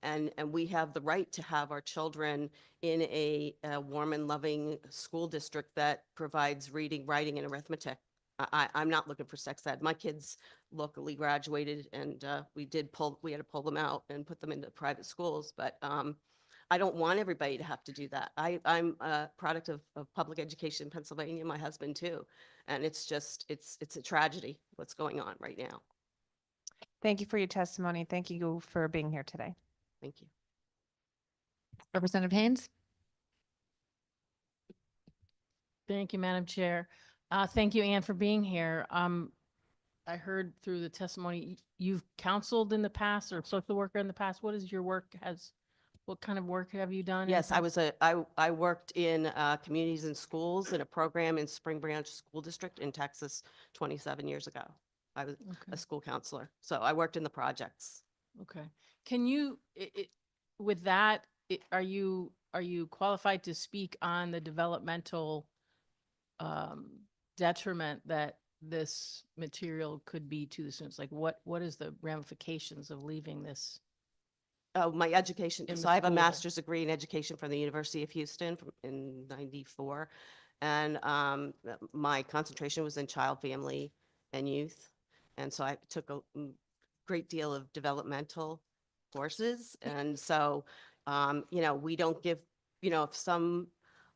And we have the right to have our children in a warm and loving school district that provides reading, writing, and arithmetic. I'm not looking for sex ed. My kids locally graduated, and we had to pull them out and put them into private schools. But I don't want everybody to have to do that. I'm a product of public education in Pennsylvania, my husband too. And it's just, it's a tragedy what's going on right now. Thank you for your testimony. Thank you for being here today. Thank you. Representative Haynes? Thank you, Madam Chair. Thank you, Ann, for being here. I heard through the testimony, you've counseled in the past or social worker in the past. What is your work what kind of work have you done? in the Yes, I past? was I worked in communities and schools in a program in Spring Branch School District in Texas 27 years ago. I was a school counselor. So I worked in the projects. Okay. Can you, with that, are you qualified to speak on the developmental detriment that this material could be to the students? Like what is the ramifications of leaving this? Oh, my education. In So the I have a school. master's degree in education from the University of Houston in '94. And my concentration was in child, family, and youth. And so I took a great deal of developmental courses. And so, you know, we don't give, you know, if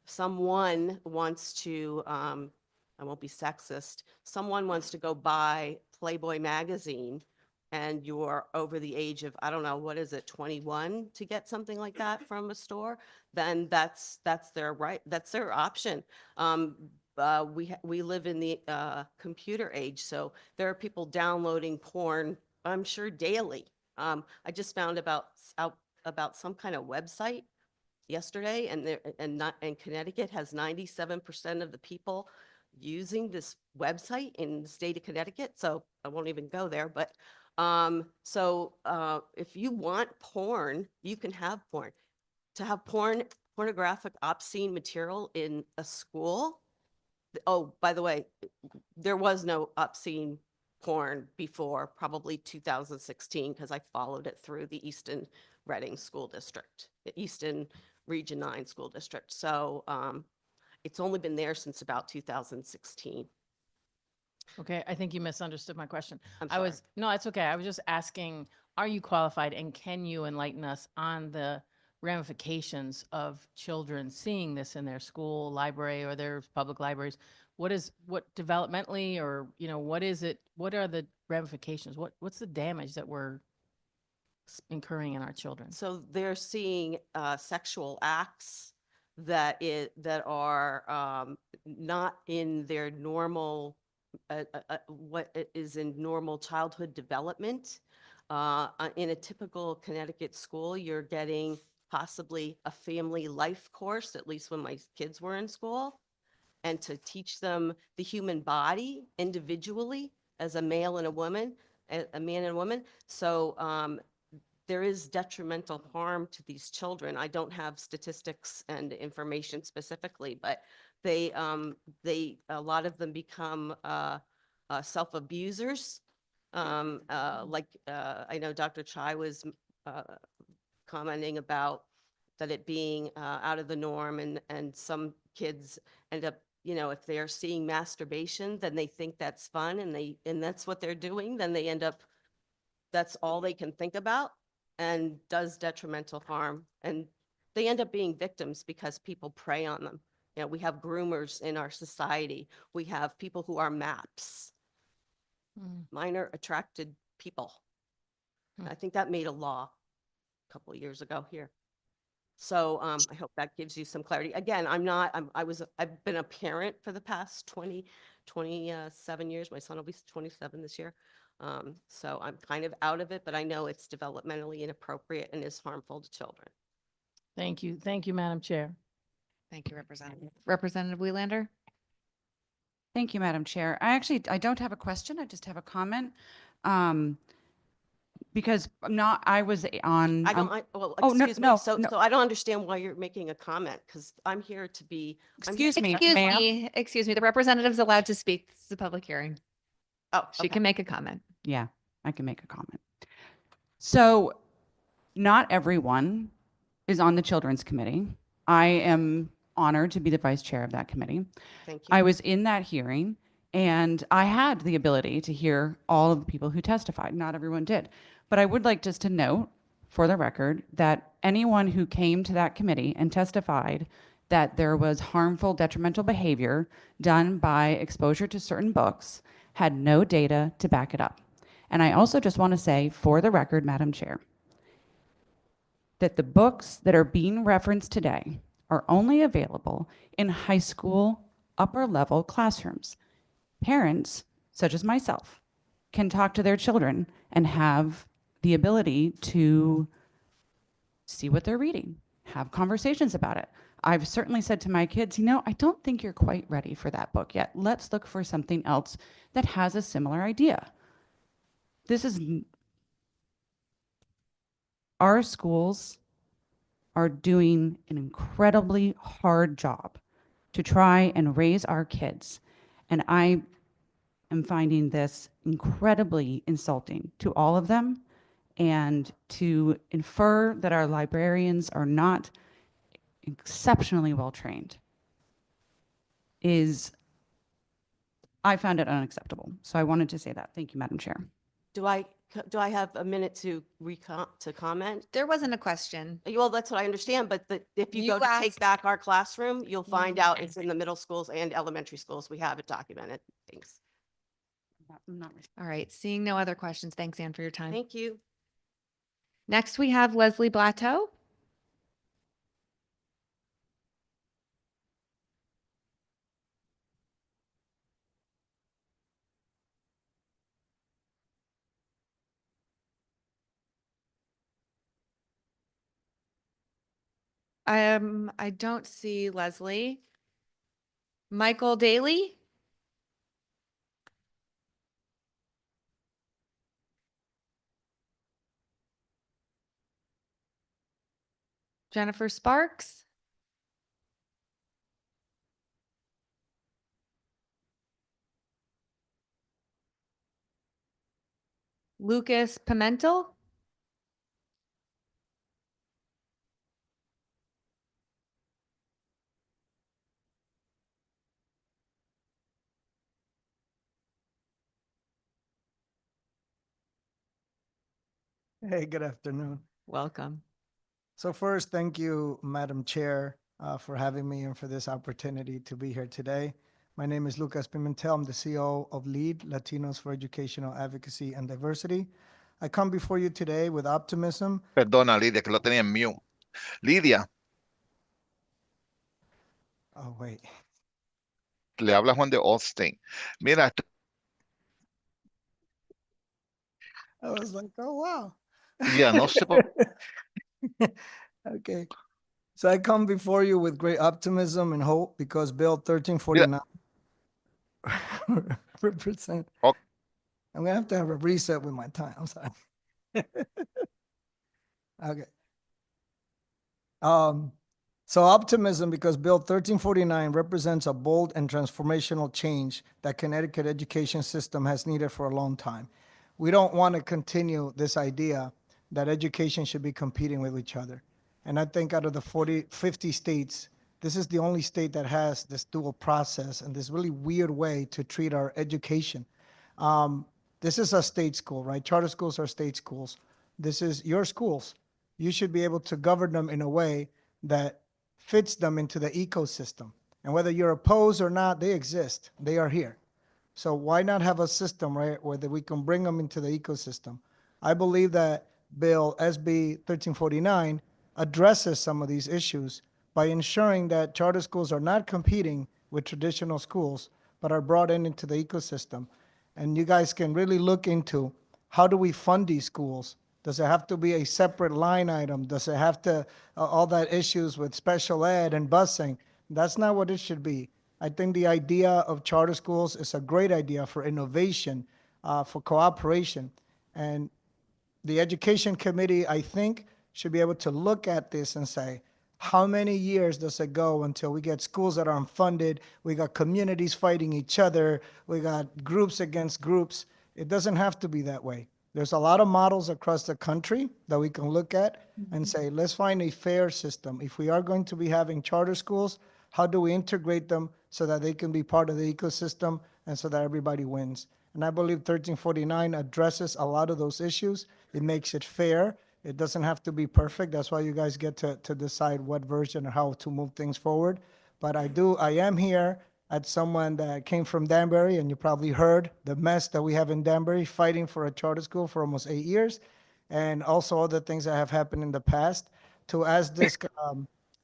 someone wants to, I won't be sexist, someone wants to go buy Playboy magazine and you're over the age of, I don't know, what is it, 21 to get something like that from a store, then that's their right, that's their option. We live in the computer age, so there are people downloading porn, I'm sure daily. I just found out about some kind of website yesterday, and Connecticut has 97% of the people using this website in the state of Connecticut. So I won't even go there, but if you want porn, you can have porn. To have pornographic, obscene material in a school. Oh, by the way, there was no obscene porn before probably 2016 because I followed it through the Easton Reading School District, the Easton Region 9 School District. So it's only been there since about 2016. Okay, I think you misunderstood my question. I'm I was, no, it's okay. I was just asking, are you qualified and can you enlighten us on the ramifications of children seeing this in their school, library, or their public libraries? What developmentally, or, you know, what is it? What are the ramifications? What's the damage that we're incurring in our children? So they're seeing sexual acts that are not in their normal, what is in normal childhood development. In a typical Connecticut school, you're getting possibly a family life course, at least when my kids were in school, and to teach them the human body individually as a male and a woman, a man and a woman. So there is detrimental harm to these children. I don't have statistics and information specifically, but a lot of them become self-abusers. I know Dr. Chai was commenting about that it being out of the norm, and some kids end up, you know, if they're seeing masturbation, then they think that's fun, and that's what they're doing. Then they end up, that's all they can think about, and does detrimental harm. And they end up being victims because people prey on them. You know, we have groomers in our society. We have people who are MAPS, minor attracted people. I think that made a law a couple of years ago here. So I hope that gives you some clarity. Again, I've been a parent for the past 27 years. My son will be 27 this year. So I'm kind of out of it, but I know it's developmentally inappropriate and is harmful to children. Thank you. Thank you, Madam Chair. Thank you, Representative. Representative Wieland. Thank you, Madam Chair. I don't have a question. I just have a comment. Because I was on. Well, oh, no, excuse me. no, So no. I don't understand why you're making a comment because I'm here to be. Excuse me, Excuse ma'am. me, excuse me. The representative's allowed to speak. This is a public hearing. Oh, She can make a comment. Yeah, I can make a comment. So not everyone is on the Children's Committee. I am honored to be the vice chair of that committee. Thank you. I was in that hearing and I had the ability to hear all of the people who testified. Not everyone did. But I would like just to note for the record that anyone who came to that committee and testified that there was harmful, detrimental behavior done by exposure to certain books had no data to back it up. And I also just want to say for the record, Madam Chair, that the books that are being referenced today are only available in high school upper level classrooms. Parents, such as myself, can talk to their children and have the ability to see what they're reading, have conversations about it. I've certainly said to my kids, I don't think you're quite ready for that book yet. Let's look for something else that has a similar idea. Our schools are doing an incredibly hard job to try and raise our kids. And I am finding this incredibly insulting to all of them. And to infer that our librarians are not exceptionally well trained I found it unacceptable. So I wanted to say that. Thank you, Madam Chair. Do I have a minute to comment? There wasn't a question. Well, that's what I understand, but if you You go to take asked- back our classroom, you'll find out it's in the middle schools and elementary schools. We have it documented. Thanks. All right, seeing no other questions. Thanks, Ann, for your time. Thank you. Next, we have Leslie Blateau. I don't see Leslie. Michael Daly? Jennifer Sparks? Lucas Pimentel? Hey, good afternoon. Welcome. So first, thank you, Madam Chair, for having me and for this opportunity to be here today. My name is Lucas Pimentel. I'm the CEO of LEAD, Latinos for Educational Advocacy and Diversity. I come before you today with optimism. Perdona, Lidia, que lo tenía en mute. Lidia, Oh, wait. le habla Juan de Austin. Mira, I was like, oh, wow. ya no sé por Okay. So I come before you with great optimism and hope because Bill 1349 represent. Okay. I'm gonna have to have a reset with my time. I'm sorry. Okay. So optimism because Bill 1349 represents a bold and transformational change that Connecticut education system has needed for a long time. We don't want to continue this idea that education should be competing with each other. And I think out of the 50 states, this is the only state that has this dual process and this really weird way to treat our education. This is a state school, right? Charter schools are state schools. This is your schools. You should be able to govern them in a way that fits them into the ecosystem. And whether you're opposed or not, they exist. They are here. So why not have a system, right, where we can bring them into the ecosystem? I believe that Bill SB 1349 addresses some of these issues by ensuring that charter schools are not competing with traditional schools, but are brought into the ecosystem. And you guys can really look into, how do we fund these schools? Does it have to be a separate line item? Does it have to, all that issues with special ed and busing? That's not what it should be. I think the idea of charter schools is a great idea for innovation, for cooperation. And the education committee, I think, should be able to look at this and say, how many years does it go until we get schools that are unfunded? We got communities fighting each other. We got groups against groups. It doesn't have to be that way. There's a lot of models across the country that we can look at and say, let's find a fair system. If we are going to be having charter schools, how do we integrate them so that they can be part of the ecosystem and so that everybody wins? And I believe 1349 addresses a lot of those issues. It makes it fair. It doesn't have to be perfect. That's why you guys get to decide what version or how to move things forward. But I am here as someone that came from Danbury, and you probably heard the mess that we have in Danbury, fighting for a charter school for almost 8 years, and also other things that have happened in the past, to ask this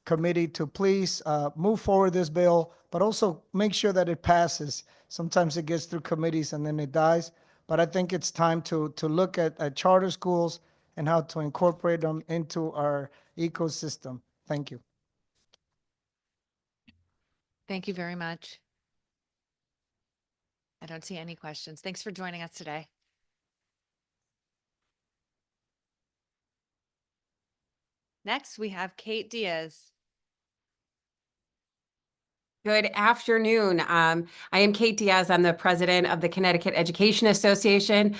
committee to please move forward this bill, but also make sure that it passes. Sometimes it gets through committees and then it dies. But I think it's time to look at charter schools and how to incorporate them into our ecosystem. Thank you. Thank you very much. I don't see any questions. Thanks for joining us today. Next, we have Kate Diaz. Good afternoon. I am Kate Diaz. I'm the president of the Connecticut Education Association.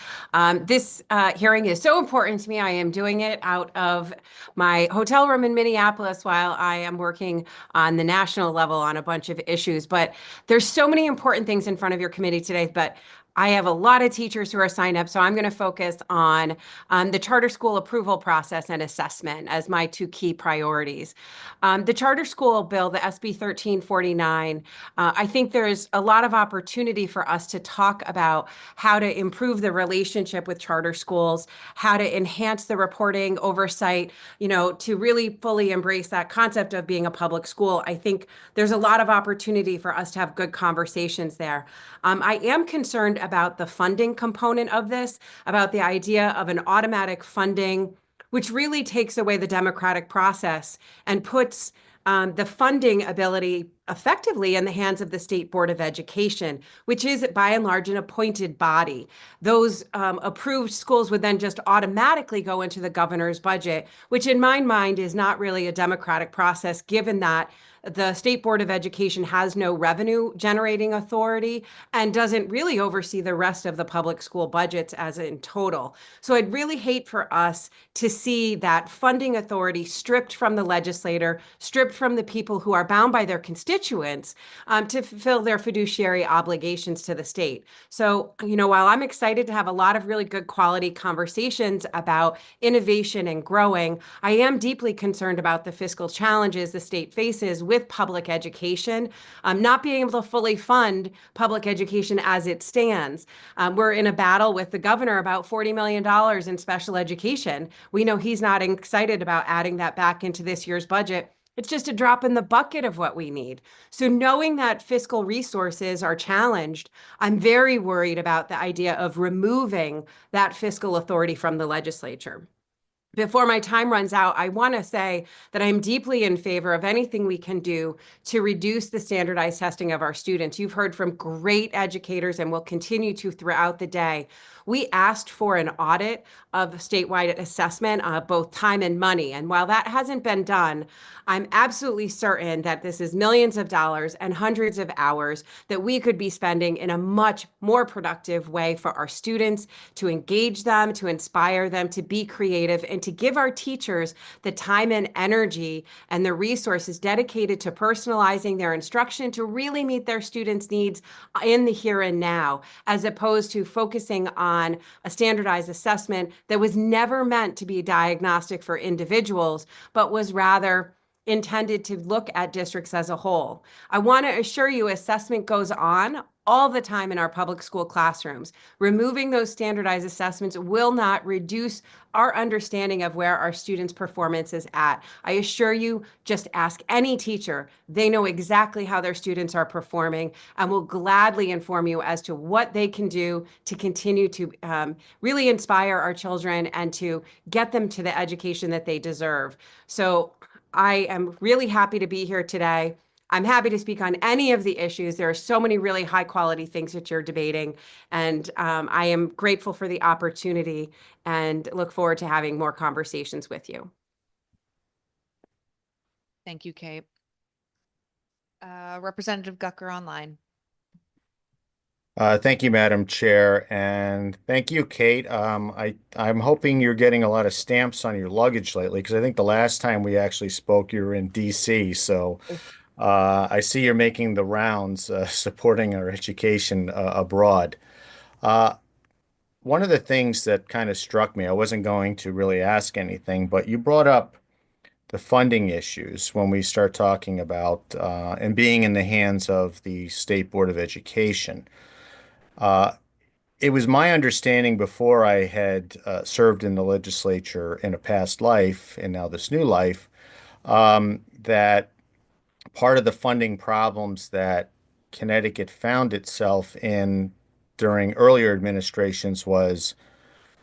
This hearing is so important to me. I am doing it out of my hotel room in Minneapolis while I am working on the national level on a bunch of issues. But there's so many important things in front of your committee today, but I have a lot of teachers who are signed up, so I'm going to focus on the charter school approval process and assessment as my two key priorities. The charter school bill, the SB 1349, I think there's a lot of opportunity for us to talk about how to improve the relationship with charter schools, how to enhance the reporting oversight, to really fully embrace that concept of being a public school. I think there's a lot of opportunity for us to have good conversations there. I am concerned about the funding component of this, about the idea of an automatic funding, which really takes away the democratic process and puts the funding ability effectively in the hands of the State Board of Education, which is by and large an appointed body. Those approved schools would then just automatically go into the governor's budget, which in my mind is not really a democratic process, given that the State Board of Education has no revenue generating authority and doesn't really oversee the rest of the public school budgets as in total. So I'd really hate for us to see that funding authority stripped from the legislator, stripped from the people who are bound by their constituents to fulfill their fiduciary obligations to the state. So, while I'm excited to have a lot of really good quality conversations about innovation and growing, I am deeply concerned about the fiscal challenges the state faces with public education, not being able to fully fund public education as it stands. We're in a battle with the governor about $40 million in special education. We know he's not excited about adding that back into this year's budget. It's just a drop in the bucket of what we need. So knowing that fiscal resources are challenged, I'm very worried about the idea of removing that fiscal authority from the legislature. Before my time runs out, I want to say that I'm deeply in favor of anything we can do to reduce the standardized testing of our students. You've heard from great educators and will continue to throughout the day. We asked for an audit of statewide assessment, both time and money. And while that hasn't been done, I'm absolutely certain that this is millions of dollars and hundreds of hours that we could be spending in a much more productive way for our students, to engage them, to inspire them, to be creative, and to give our teachers the time and energy and the resources dedicated to personalizing their instruction to really meet their students' needs in the here and now, as opposed to focusing on a standardized assessment that was never meant to be diagnostic for individuals, but was rather intended to look at districts as a whole. I want to assure you assessment goes on all the time in our public school classrooms. Removing those standardized assessments will not reduce our understanding of where our students' performance is at. I assure you, just ask any teacher. They know exactly how their students are performing and will gladly inform you as to what they can do to continue to really inspire our children and to get them to the education that they deserve. So I am really happy to be here today. I'm happy to speak on any of the issues. There are so many really high quality things that you're debating, and I am grateful for the opportunity and look forward to having more conversations with you. Thank you, Kate. Representative Gucker online. Thank you, Madam Chair, and thank you, Kate. I'm hoping you're getting a lot of stamps on your luggage lately, because I think the last time we actually spoke, you were in DC. So I see you're making the rounds, supporting our education abroad. One of the things that kind of struck me, I wasn't going to really ask anything, but you brought up the funding issues when we start talking about and being in the hands of the State Board of Education. It was my understanding before I had served in the legislature in a past life and now this new life, that part of the funding problems that Connecticut found itself in during earlier administrations was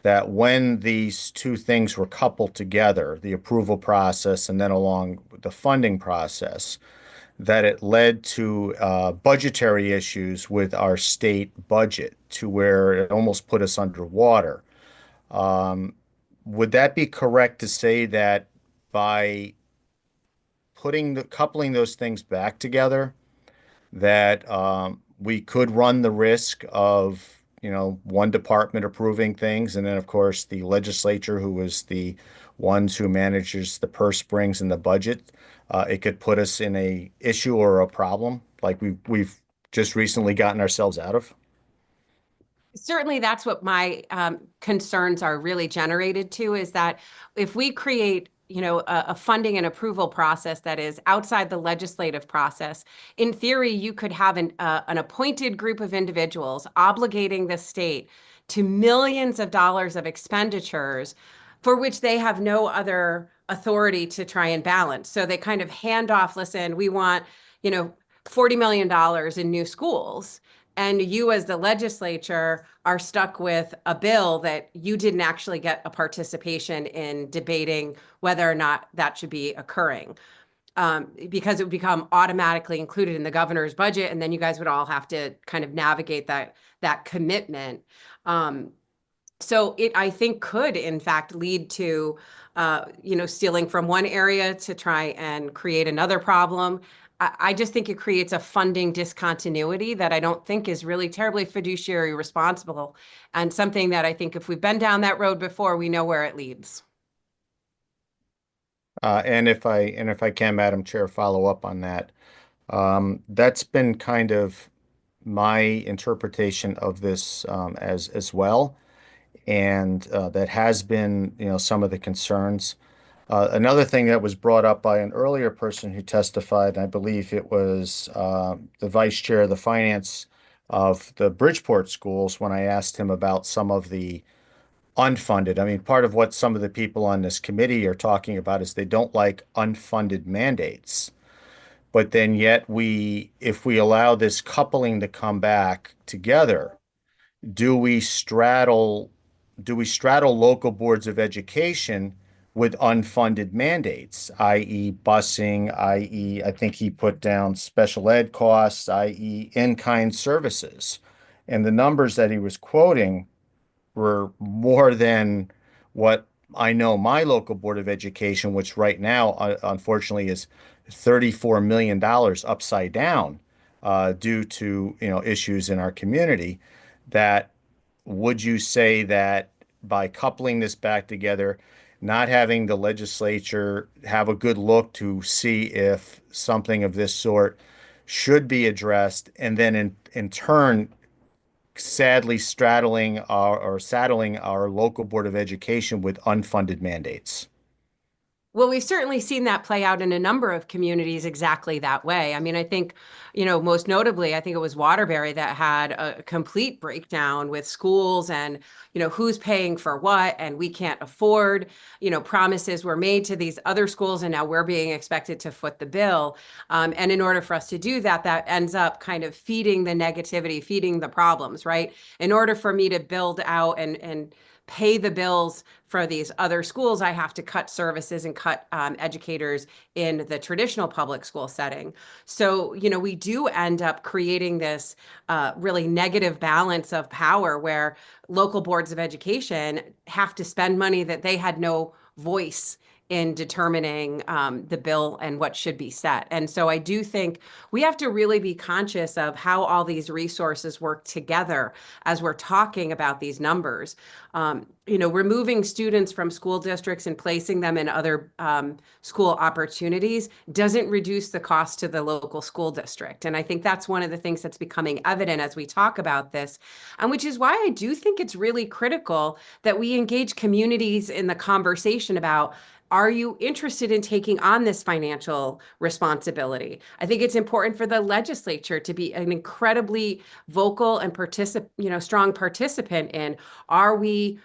that when these two things were coupled together, the approval process and then along the funding process, that it led to budgetary issues with our state budget to where it almost put us underwater. Would that be correct to say that by coupling those things back together, that we could run the risk of, one department approving things, and then of course the legislature, who is the ones who manages the purse strings and the budget, it could put us in a issue or a problem like we've just recently gotten ourselves out of? Certainly, that's what my concerns are really generated to, is that if we create a funding and approval process that is outside the legislative process, in theory, you could have an appointed group of individuals obligating the state to millions of dollars of expenditures for which they have no other authority to try and balance. So they kind of hand off, listen, we want, $40 million in new schools. And you as the legislature are stuck with a bill that you didn't actually get a participation in debating whether or not that should be occurring. Because it would become automatically included in the governor's budget, and then you guys would all have to kind of navigate that commitment. So it, I think, could in fact lead to, stealing from one area to try and create another problem. I just think it creates a funding discontinuity that I don't think is really terribly fiduciary responsible, and something that I think if we've been down that road before, we know where it leads. And if I can, Madam Chair, follow up on that. That's been kind of my interpretation of this as well, and that has been some of the concerns. Another thing that was brought up by an earlier person who testified, I believe it was the vice chair of the finance of the Bridgeport schools, when I asked him about some of the unfunded. I mean, part of what some of the people on this committee are talking about is they don't like unfunded mandates. But then yet if we allow this coupling to come back together, do we straddle local boards of education with unfunded mandates, i.e. busing, i.e. I think he put down special ed costs, i.e. in-kind services. And the numbers that he was quoting were more than what I know my local board of education, which right now, unfortunately, is $34 million upside down due to issues in our community. That would you say that by coupling this back together, not having the legislature have a good look to see if something of this sort should be addressed, and then in turn, sadly saddling our local board of education with unfunded mandates? Well, we've certainly seen that play out in a number of communities exactly that way. I mean, I think, most notably, I think it was Waterbury that had a complete breakdown with schools and, who's paying for what, and we can't afford, promises were made to these other schools, and now we're being expected to foot the bill. And in order for us to do that, that ends up kind of feeding the negativity, feeding the problems, right? In order for me to build out and pay the bills for these other schools, I have to cut services and cut educators in the traditional public school setting. So, we do end up creating this really negative balance of power where local boards of education have to spend money that they had no voice in determining the bill and what should be set. And so I do think we have to really be conscious of how all these resources work together as we're talking about these numbers. Removing students from school districts and placing them in other school opportunities doesn't reduce the cost to the local school district. And I think that's one of the things that's becoming evident as we talk about this, and which is why I do think it's really critical that we engage communities in the conversation about, are you interested in taking on this financial responsibility? I think it's important for the legislature to be an incredibly vocal and strong participant in, are we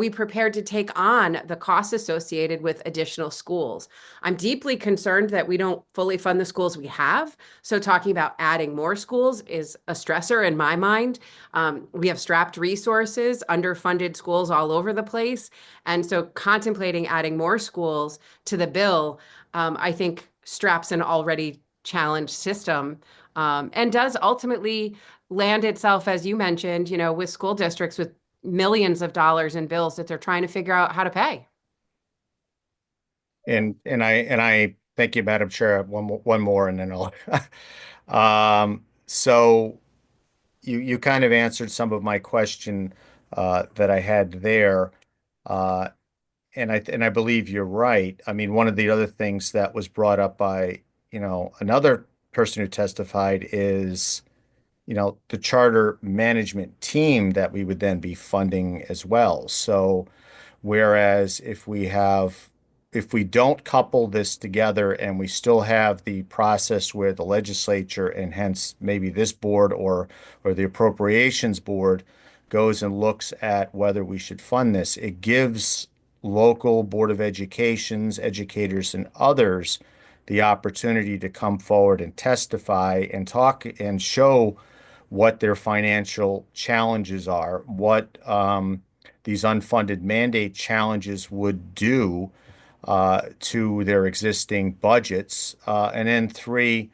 prepared to take on the costs associated with additional schools? I'm deeply concerned that we don't fully fund the schools we have. So talking about adding more schools is a stressor in my mind. We have strapped resources, underfunded schools all over the place. And so contemplating adding more schools to the bill, I think straps an already challenged system, and does ultimately land itself, as you mentioned, with school districts with millions of dollars in bills that they're trying to figure out how to pay. And I thank you, Madam Chair. One more, and then I'll. So you kind of answered some of my question that I had there, and I believe you're right. I mean, one of the other things that was brought up by another person who testified is the charter management team that we would then be funding as well. So whereas if we don't couple this together and we still have the process where the legislature and hence maybe this board or the appropriations board goes and looks at whether we should fund this, it gives local board of educations, educators, and others the opportunity to come forward and testify and talk and show what their financial challenges are, what these unfunded mandate challenges would do to their existing budgets. And then three,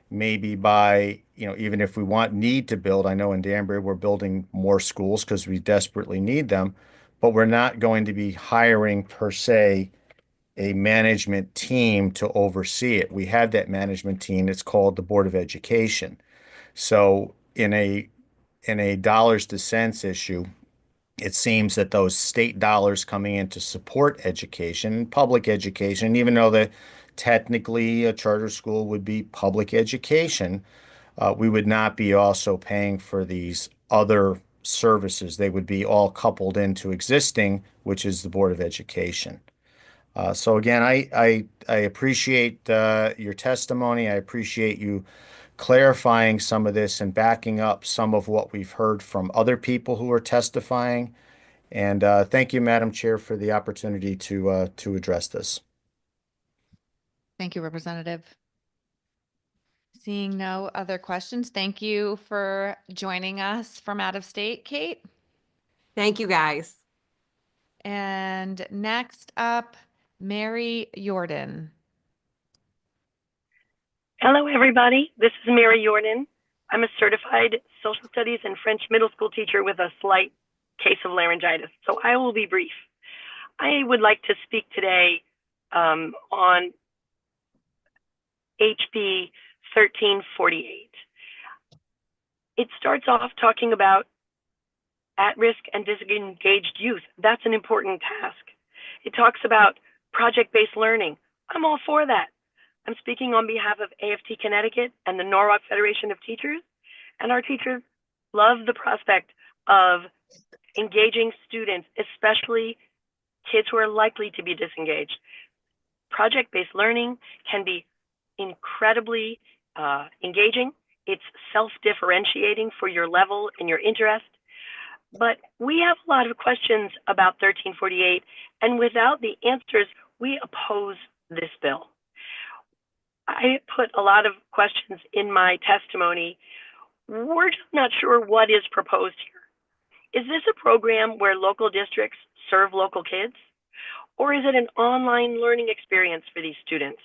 maybe by, even if we need to build, I know in Danbury we're building more schools because we desperately need them, but we're not going to be hiring per se a management team to oversee it. We have that management team. It's called the Board of Education. So in a dollars to cents issue, it seems that those state dollars coming in to support education, public education, even though that technically a charter school would be public education, we would not be also paying for these other services. They would be all coupled into existing, which is the Board of Education. So again, I appreciate your testimony. I appreciate you clarifying some of this and backing up some of what we've heard from other people who are testifying. And thank you, Madam Chair, for the opportunity to address this. Thank you, Representative. Seeing no other questions, thank you for joining us from out of state, Kate. Thank you, guys. And next up, Mary Jordan. Hello, everybody. This is Mary Jordan. I'm a certified social studies and French middle school teacher with a slight case of laryngitis, so I will be brief. I would like to speak today on HB 1348. It starts off talking about at-risk and disengaged youth. That's an important task. It talks about project-based learning. I'm all for that. I'm speaking on behalf of AFT Connecticut and the Norwalk Federation of Teachers, and our teachers love the prospect of engaging students, especially kids who are likely to be disengaged. Project-based learning can be incredibly engaging. It's self-differentiating for your level and your interest. But we have a lot of questions about 1348, and without the answers, we oppose this bill. I put a lot of questions in my testimony. We're just not sure what is proposed here. Is this a program where local districts serve local kids? Or is it an online learning experience for these students?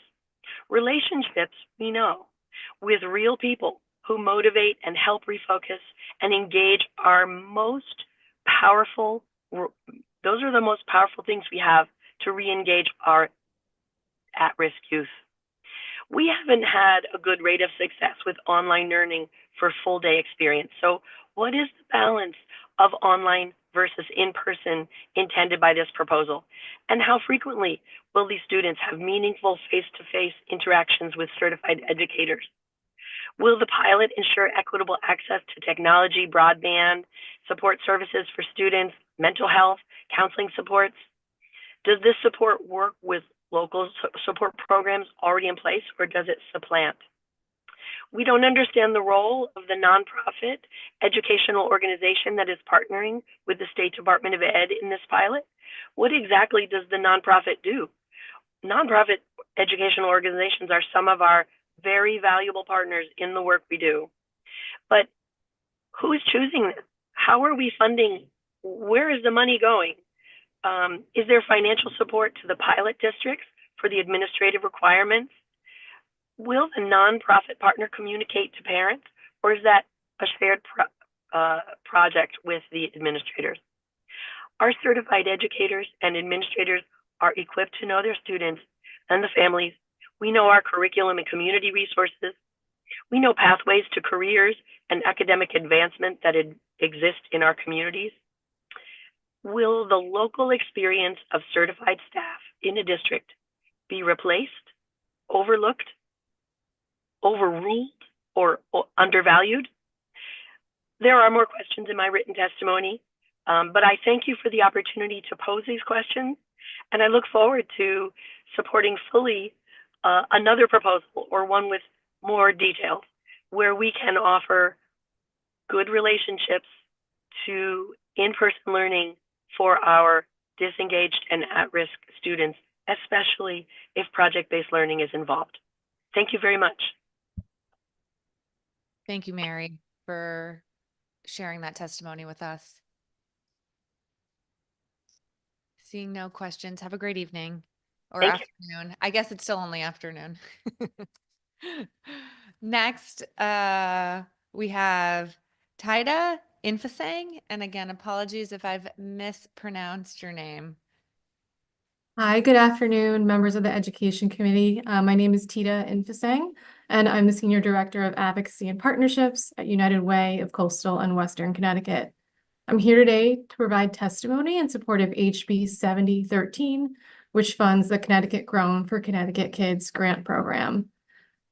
Relationships, we know, with real people who motivate and help refocus and engage our most powerful, those are the most powerful things we have to re-engage our at-risk youth. We haven't had a good rate of success with online learning for full day experience. So what is the balance of online versus in-person intended by this proposal? And how frequently will these students have meaningful face-to-face interactions with certified educators? Will the pilot ensure equitable access to technology, broadband, support services for students, mental health, counseling supports? Does this support work with local support programs already in place, or does it supplant? We don't understand the role of the nonprofit educational organization that is partnering with the State Department of Ed in this pilot. What exactly does the nonprofit do? Nonprofit educational organizations are some of our very valuable partners in the work we do. But who is choosing this? How are we funding? Where is the money going? Is there financial support to the pilot districts for the administrative requirements? Will the nonprofit partner communicate to parents, or is that a shared project with the administrators? Our certified educators and administrators are equipped to know their students and the families. We know our curriculum and community resources. We know pathways to careers and academic advancement that exist in our communities. Will the local experience of certified staff in a district be replaced, overlooked, overruled, or undervalued? There are more questions in my written testimony, but I thank you for the opportunity to pose these questions, and I look forward to supporting fully another proposal or one with more details where we can offer good relationships to in-person learning for our disengaged and at-risk students, especially if project-based learning is involved. Thank you very much. Thank you, Mary, for sharing that testimony with us. Seeing no questions, have a great evening or Thank you. afternoon. I guess it's still only afternoon. Next, we have Taida Infasang, and again, apologies if I've mispronounced your name. Hi, good afternoon, members of the Education Committee. My name is Tita Infasang, and I'm the Senior Director of Advocacy and Partnerships at United Way of Coastal and Western Connecticut. I'm here today to provide testimony in support of HB 7013, which funds the Connecticut Grown for Connecticut Kids grant program.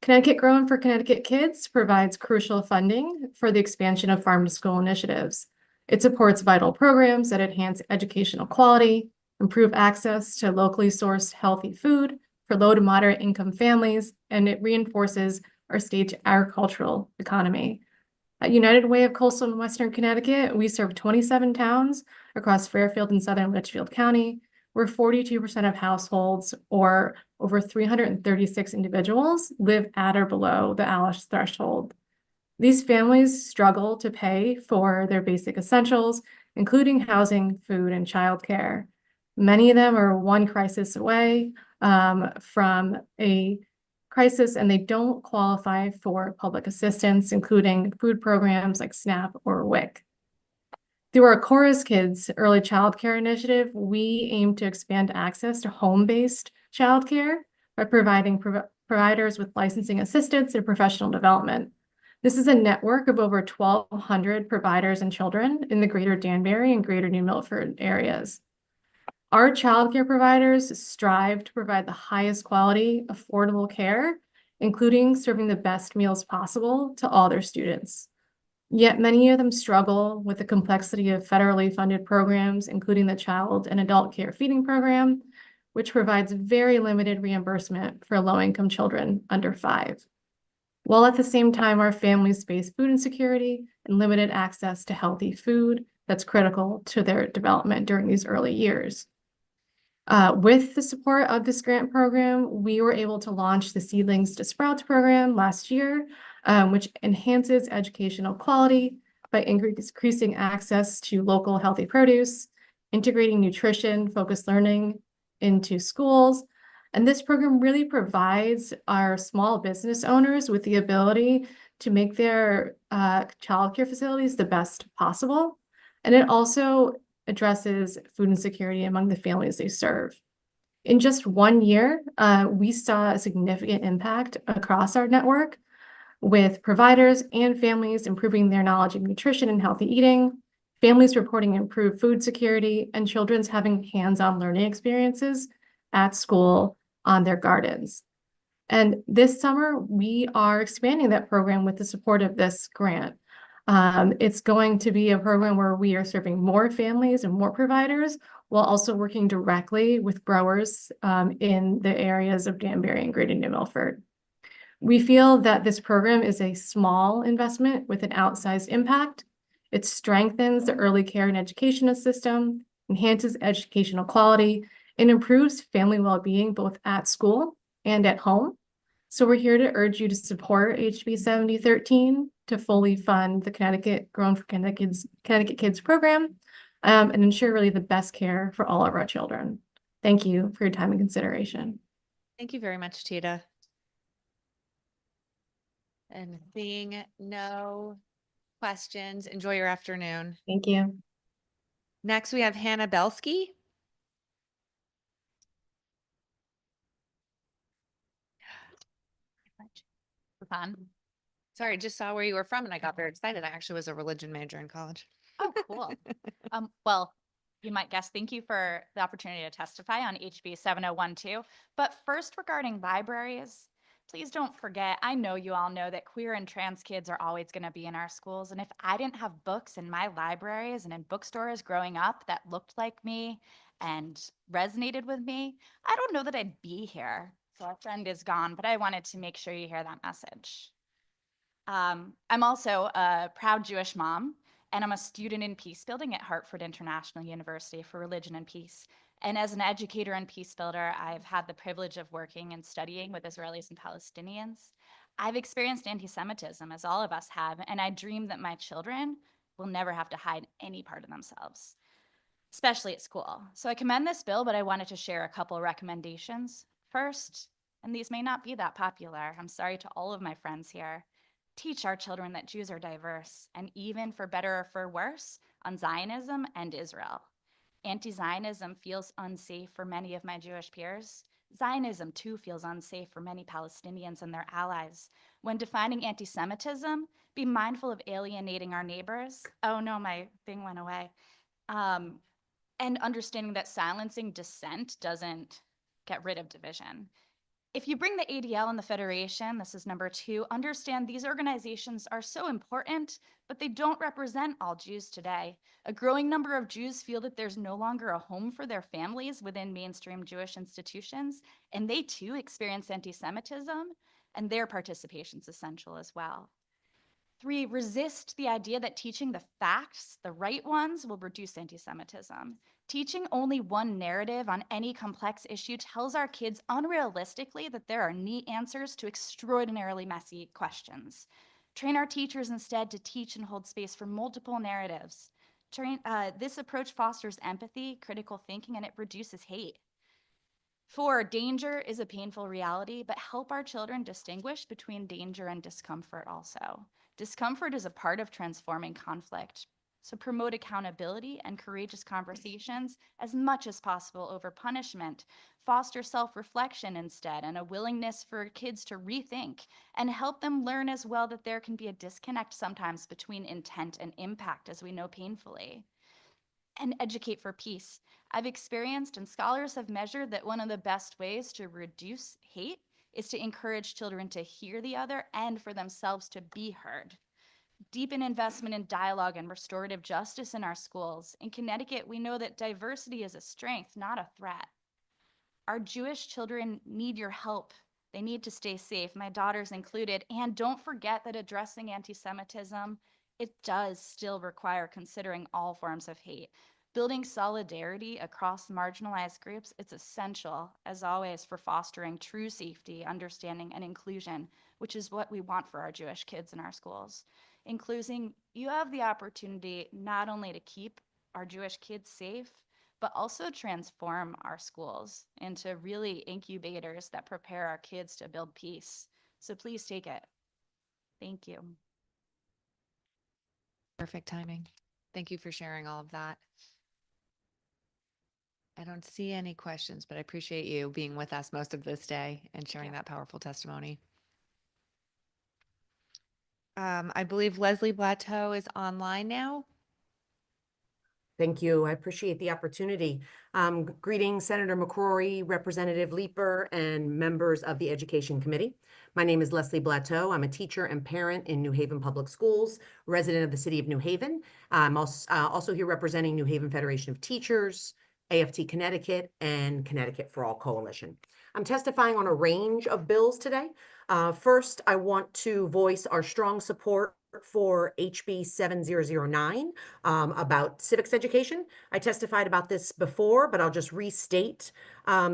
Connecticut Grown for Connecticut Kids provides crucial funding for the expansion of farm-to-school initiatives. It supports vital programs that enhance educational quality, improve access to locally sourced healthy food for low to moderate income families, and it reinforces our state's agricultural economy. At United Way of Coastal and Western Connecticut, we serve 27 towns across Fairfield and Southern Litchfield County, where 42% of households, or over 336 individuals, live at or below the ALICE threshold. These families struggle to pay for their basic essentials, including housing, food, and childcare. Many of them are one crisis away from a crisis, and they don't qualify for public assistance, including food programs like SNAP or WIC. Through our Chorus Kids Early Childcare Initiative, we aim to expand access to home-based childcare by providing providers with licensing assistance and professional development. This is a network of over 1,200 providers and children in the greater Danbury and greater New Milford areas. Our childcare providers strive to provide the highest quality, affordable care, including serving the best meals possible to all their students. Yet many of them struggle with the complexity of federally funded programs, including the Child and Adult Care Feeding Program, which provides very limited reimbursement for low-income children under 5, while at the same time our families face food insecurity and limited access to healthy food that's critical to their development during these early years. With the support of this grant program, we were able to launch the Seedlings to Sprouts program last year, which enhances educational quality by increasing access to local healthy produce, integrating nutrition-focused learning into schools. And this program really provides our small business owners with the ability to make their childcare facilities the best possible. And it also addresses food insecurity among the families they serve. In just 1 year, we saw a significant impact across our network, with providers and families improving their knowledge of nutrition and healthy eating, families reporting improved food security, and children's having hands-on learning experiences at school on their gardens. And this summer, we are expanding that program with the support of this grant. It's going to be a program where we are serving more families and more providers, while also working directly with growers in the areas of Danbury and Greater New Milford. We feel that this program is a small investment with an outsized impact. It strengthens the early care and education system, enhances educational quality, and improves family well-being both at school and at home. So we're here to urge you to support HB 7013 to fully fund the Connecticut Grown for Connecticut Kids program and ensure really the best care for all of our children. Thank you for your time and consideration. Thank you very much, Tita. And seeing no questions, enjoy your afternoon. Thank you. Next, we have Hannah Belsky. On. Sorry, just saw where you were from and I got very excited. I actually was a religion major in college. Oh, cool. Well, you might guess, thank you for the opportunity to testify on HB 7012. But first, regarding libraries, please don't forget, I know you all know that queer and trans kids are always going to be in our schools. And if I didn't have books in my libraries and in bookstores growing up that looked like me and resonated with me, I don't know that I'd be here. So our friend is gone, but I wanted to make sure you hear that message. I'm also a proud Jewish mom, and I'm a student in peace building at Hartford International University for Religion and Peace. And as an educator and peace builder, I've had the privilege of working and studying with Israelis and Palestinians. I've experienced anti-Semitism, as all of us have, and I dream that my children will never have to hide any part of themselves, especially at school. So I commend this bill, but I wanted to share a couple of recommendations. First, and these may not be that popular, I'm sorry to all of my friends here, teach our children that Jews are diverse, and even for better or for worse, on Zionism and Israel. Anti-Zionism feels unsafe for many of my Jewish peers. Zionism too feels unsafe for many Palestinians and their allies. When defining anti-Semitism, be mindful of alienating our neighbors. Oh no, my thing went away. And understanding that silencing dissent doesn't get rid of division. If you bring the ADL and the Federation, this is number 2, understand these organizations are so important, but they don't represent all Jews today. A growing number of Jews feel that there's no longer a home for their families within mainstream Jewish institutions, and they too experience anti-Semitism, and their participation is essential as well. 3, resist the idea that teaching the facts, the right ones, will reduce anti-Semitism. Teaching only one narrative on any complex issue tells our kids unrealistically that there are neat answers to extraordinarily messy questions. Train our teachers instead to teach and hold space for multiple narratives. This approach fosters empathy, critical thinking, and it reduces hate. 4, danger is a painful reality, but help our children distinguish between danger and discomfort also. Discomfort is a part of transforming conflict. So promote accountability and courageous conversations as much as possible over punishment. Foster self-reflection instead and a willingness for kids to rethink, and help them learn as well that there can be a disconnect sometimes between intent and impact, as we know painfully. And educate for peace. I've experienced and scholars have measured that one of the best ways to reduce hate is to encourage children to hear the other and for themselves to be heard. Deepen investment in dialogue and restorative justice in our schools. In Connecticut, we know that diversity is a strength, not a threat. Our Jewish children need your help. They need to stay safe, my daughters included. And don't forget that addressing anti-Semitism, it does still require considering all forms of hate. Building solidarity across marginalized groups, it's essential, as always, for fostering true safety, understanding, and inclusion, which is what we want for our Jewish kids in our schools. In closing, you have the opportunity not only to keep our Jewish kids safe, but also transform our schools into really incubators that prepare our kids to build peace. So please take it. Thank you. Perfect timing. Thank you for sharing all of that. I don't see any questions, but I appreciate you being with us most of this day and sharing that powerful testimony. I believe Leslie Blateau is online now. Thank you. I appreciate the opportunity. Greetings, Senator McCrory, Representative Leeper, and members of the Education Committee. My name is Leslie Blateau. I'm a teacher and parent in New Haven Public Schools, resident of the city of New Haven. I'm also here representing New Haven Federation of Teachers, AFT Connecticut, and Connecticut for All Coalition. I'm testifying on a range of bills today. First, I want to voice our strong support for HB 7009 about civics education. I testified about this before, but I'll just restate.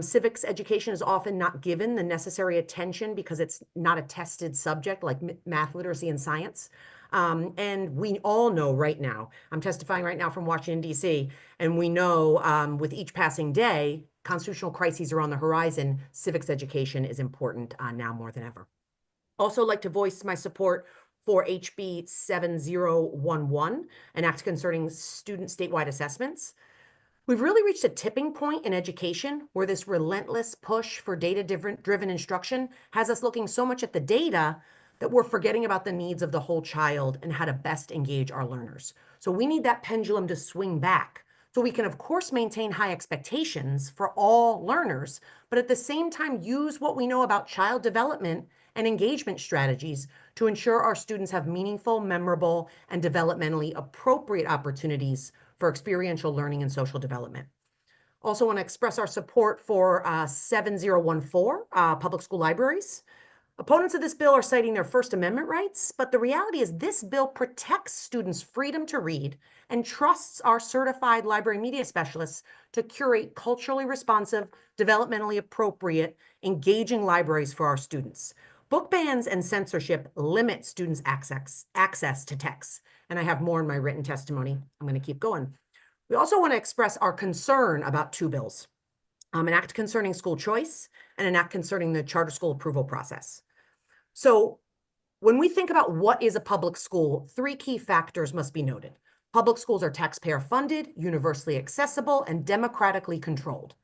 Civics education is often not given the necessary attention because it's not a tested subject like math, literacy, and science. And we all know right now, I'm testifying right now from Washington, D.C., and we know with each passing day, constitutional crises are on the horizon. Civics education is important now more than ever. Also like to voice my support for HB 7011, an act concerning student statewide assessments. We've really reached a tipping point in education where this relentless push for data-driven instruction has us looking so much at the data that we're forgetting about the needs of the whole child and how to best engage our learners. So we need that pendulum to swing back so we can, of course, maintain high expectations for all learners, but at the same time use what we know about child development and engagement strategies to ensure our students have meaningful, memorable, and developmentally appropriate opportunities for experiential learning and social development. Also want to express our support for 7014, public school libraries. Opponents of this bill are citing their First Amendment rights, but the reality is this bill protects students' freedom to read and trusts our certified library media specialists to curate culturally responsive, developmentally appropriate, engaging libraries for our students. Book bans and censorship limit students' access to texts, and I have more in my written testimony. I'm going to keep going. We also want to express our concern about two bills, an act concerning school choice and an act concerning the charter school approval process. So when we think about what is a public school, three key factors must be noted. Public schools are taxpayer funded, universally accessible, and democratically controlled.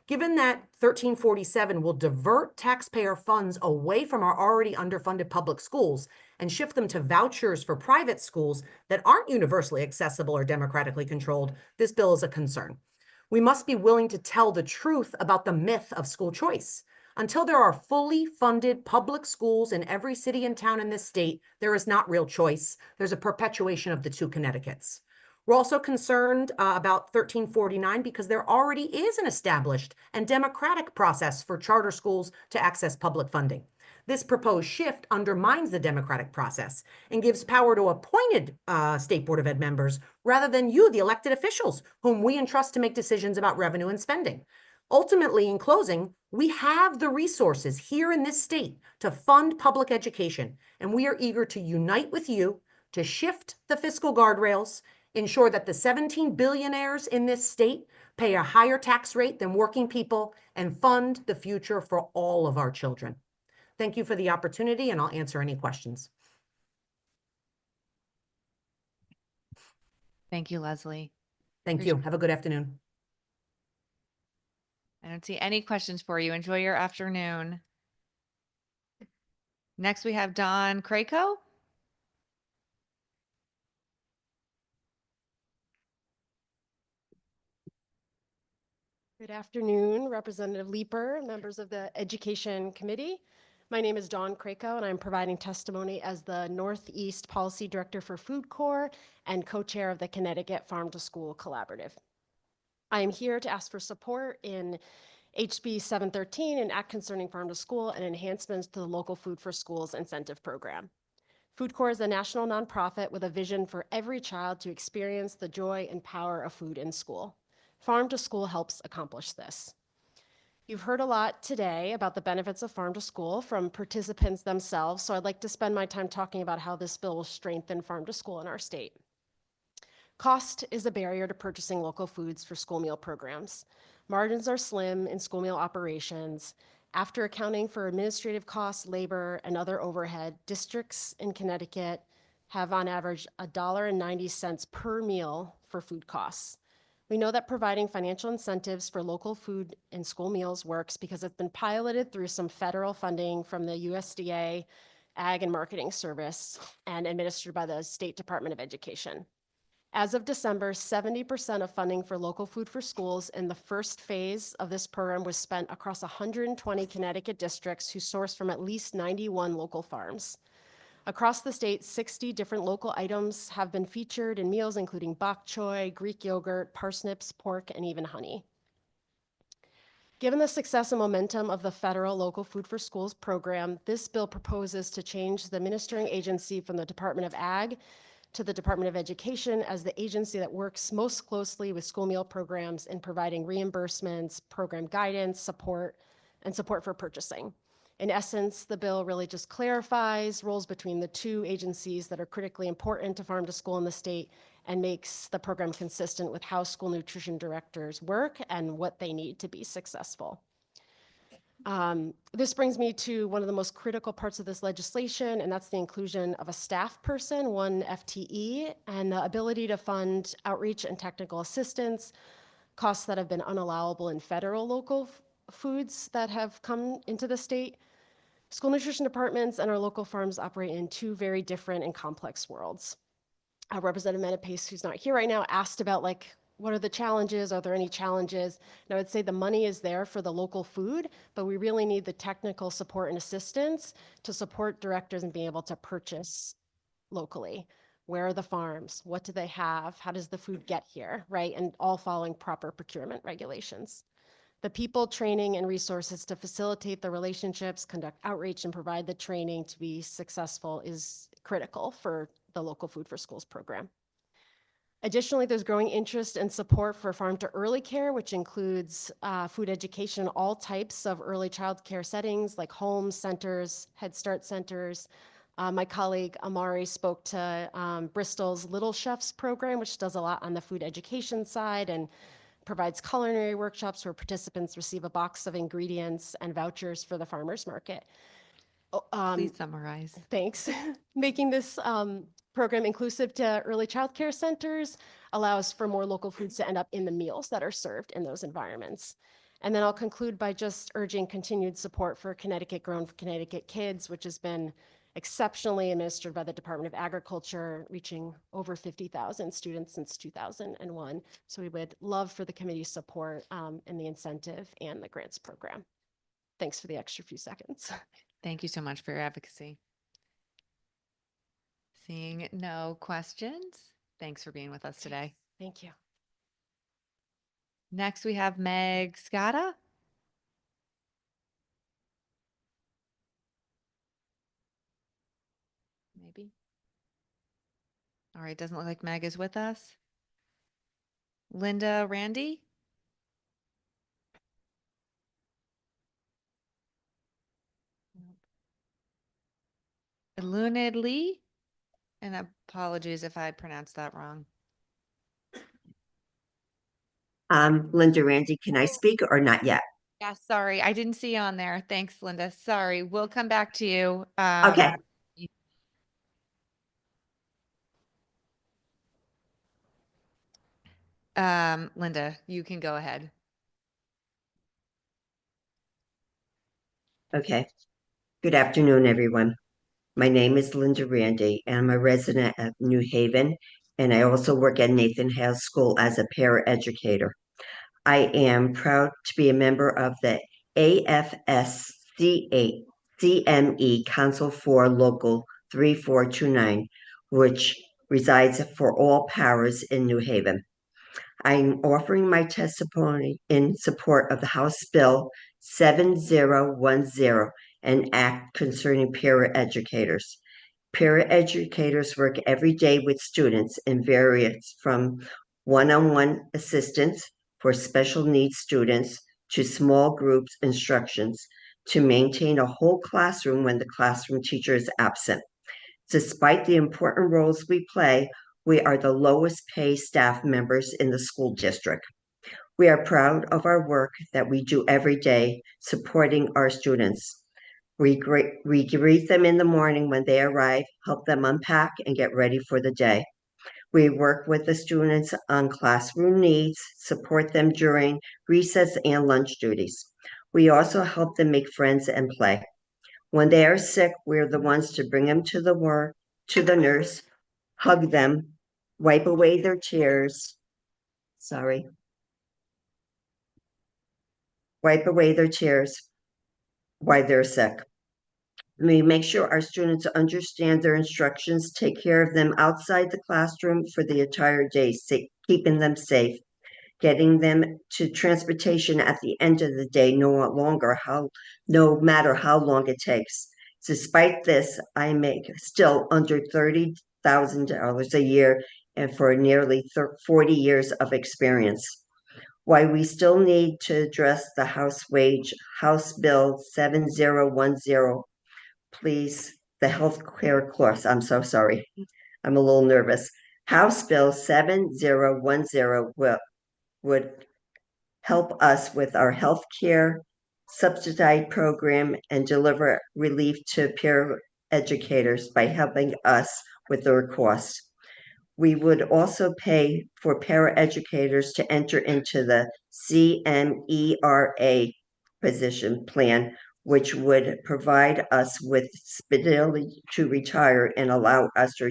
Given that 1347 will divert taxpayer funds away from our already underfunded public schools and shift them to vouchers for private schools that aren't universally accessible or democratically controlled, this bill is a concern. We must be willing to tell the truth about the myth of school choice. Until there are fully funded public schools in every city and town in this state, there is not real choice. There's a perpetuation of the two Connecticuts. We're also concerned about 1349 because there already is an established and democratic process for charter schools to access public funding. This proposed shift undermines the democratic process and gives power to appointed State Board of Ed members rather than you, the elected officials, whom we entrust to make decisions about revenue and spending. Ultimately, in closing, we have the resources here in this state to fund public education, and we are eager to unite with you to shift the fiscal guardrails, ensure that the 17 billionaires in this state pay a higher tax rate than working people, and fund the future for all of our children. Thank you for the opportunity, and I'll answer any questions. Thank you, Leslie. Thank you. Have a good afternoon. I don't see any questions for you. Enjoy your afternoon. Next, we have Don Craco. Good afternoon, Representative Leeper, members of the Education Committee. My name is Dawn Craco, and I'm providing testimony as the Northeast Policy Director for Food Corps and co-chair of the Connecticut Farm to School Collaborative. I am here to ask for support in HB 713, an act concerning farm to school and enhancements to the local Food for Schools incentive program. Food Corps is a national nonprofit with a vision for every child to experience the joy and power of food in school. Farm to School helps accomplish this. You've heard a lot today about the benefits of Farm to School from participants themselves, so I'd like to spend my time talking about how this bill will strengthen Farm to School in our state. Cost is a barrier to purchasing local foods for school meal programs. Margins are slim in school meal operations. After accounting for administrative costs, labor, and other overhead, districts in Connecticut have on average $1.90 per meal for food costs. We know that providing financial incentives for local food and school meals works because it's been piloted through some federal funding from the USDA Ag and Marketing Service and administered by the State Department of Education. As of December, 70% of funding for local food for schools in the first phase of this program was spent across 120 Connecticut districts who source from at least 91 local farms. Across the state, 60 different local items have been featured in meals, including bok choy, Greek yogurt, parsnips, pork, and even honey. Given the success and momentum of the federal Local Food for Schools program, this bill proposes to change the administering agency from the Department of Ag to the Department of Education as the agency that works most closely with school meal programs in providing reimbursements, program guidance, support for purchasing. In essence, the bill really just clarifies roles between the two agencies that are critically important to farm to school in the state and makes the program consistent with how school nutrition directors work and what they need to be successful. This brings me to one of the most critical parts of this legislation, and that's the inclusion of a staff person, 1 FTE, and the ability to fund outreach and technical assistance, costs that have been unallowable in federal local foods that have come into the state. School nutrition departments and our local farms operate in two very different and complex worlds. Representative Menapace, who's not here right now, asked about what are the challenges? Are there any challenges? And I would say the money is there for the local food, but we really need the technical support and assistance to support directors in being able to purchase locally. Where are the farms? What do they have? How does the food get here, right? And all following proper procurement regulations. The people, training, and resources to facilitate the relationships, conduct outreach, and provide the training to be successful is critical for the Local Food for Schools program. Additionally, there's growing interest and support for farm to early care, which includes food education in all types of early child care settings like homes, centers, Head Start centers. My colleague Amari spoke to Bristol's Little Chefs program, which does a lot on the food education side and provides culinary workshops where participants receive a box of ingredients and vouchers for the farmers market. Please summarize. Thanks. Making this program inclusive to early child care centers allows for more local foods to end up in the meals that are served in those environments. And then I'll conclude by just urging continued support for Connecticut Grown for Connecticut Kids, which has been exceptionally administered by the Department of Agriculture, reaching over 50,000 students since 2001. So we would love for the committee's support in the incentive and the grants program. Thanks for the extra few seconds. Thank you so much for your advocacy. Seeing no questions, thanks for being with us today. Thank you. Next, we have Meg Scotta. Maybe. All right, doesn't look like Meg is with us. Linda Randy. Lunid Lee. And apologies if I pronounced that wrong. Linda Randy, can I speak or not yet? Yeah, sorry, I didn't see you on there. Thanks, Linda. Sorry, we'll come back to you. Okay. Linda, you can go ahead. Okay. Good afternoon, everyone. My name is Linda Randy, and I'm a resident of New Haven, and I also work at Nathan Hale School as a paraeducator. I am proud to be a member of the AFSCA CME Council for Local 3429, which resides for all powers in New Haven. I'm offering my testimony in support of the House Bill 7010, an act concerning paraeducators. Paraeducators work every day with students in various from one-on-one assistance for special needs students to small groups instructions to maintain a whole classroom when the classroom teacher is absent. Despite the important roles we play, we are the lowest paid staff members in the school district. We are proud of our work that we do every day supporting our students. We greet them in the morning when they arrive, help them unpack and get ready for the day. We work with the students on classroom needs, support them during recess and lunch duties. We also help them make friends and play. When they are sick, we're the ones to bring them to the nurse, hug them, wipe away their tears. Wipe away their tears while they're sick. We make sure our students understand their instructions, take care of them outside the classroom for the entire day, keeping them safe, getting them to transportation at the end of the day, no matter how long it takes. Despite this, I make still under $30,000 a year and for nearly 40 years of experience. Why we still need to address the House Bill 7010, please, the health care course. I'm so sorry. I'm a little nervous. House Bill 7010 would help us with our health care subsidized program and deliver relief to peer educators by helping us with their costs. We would also pay for paraeducators to enter into the CMERA position plan, which would provide us with stability to retire and allow us to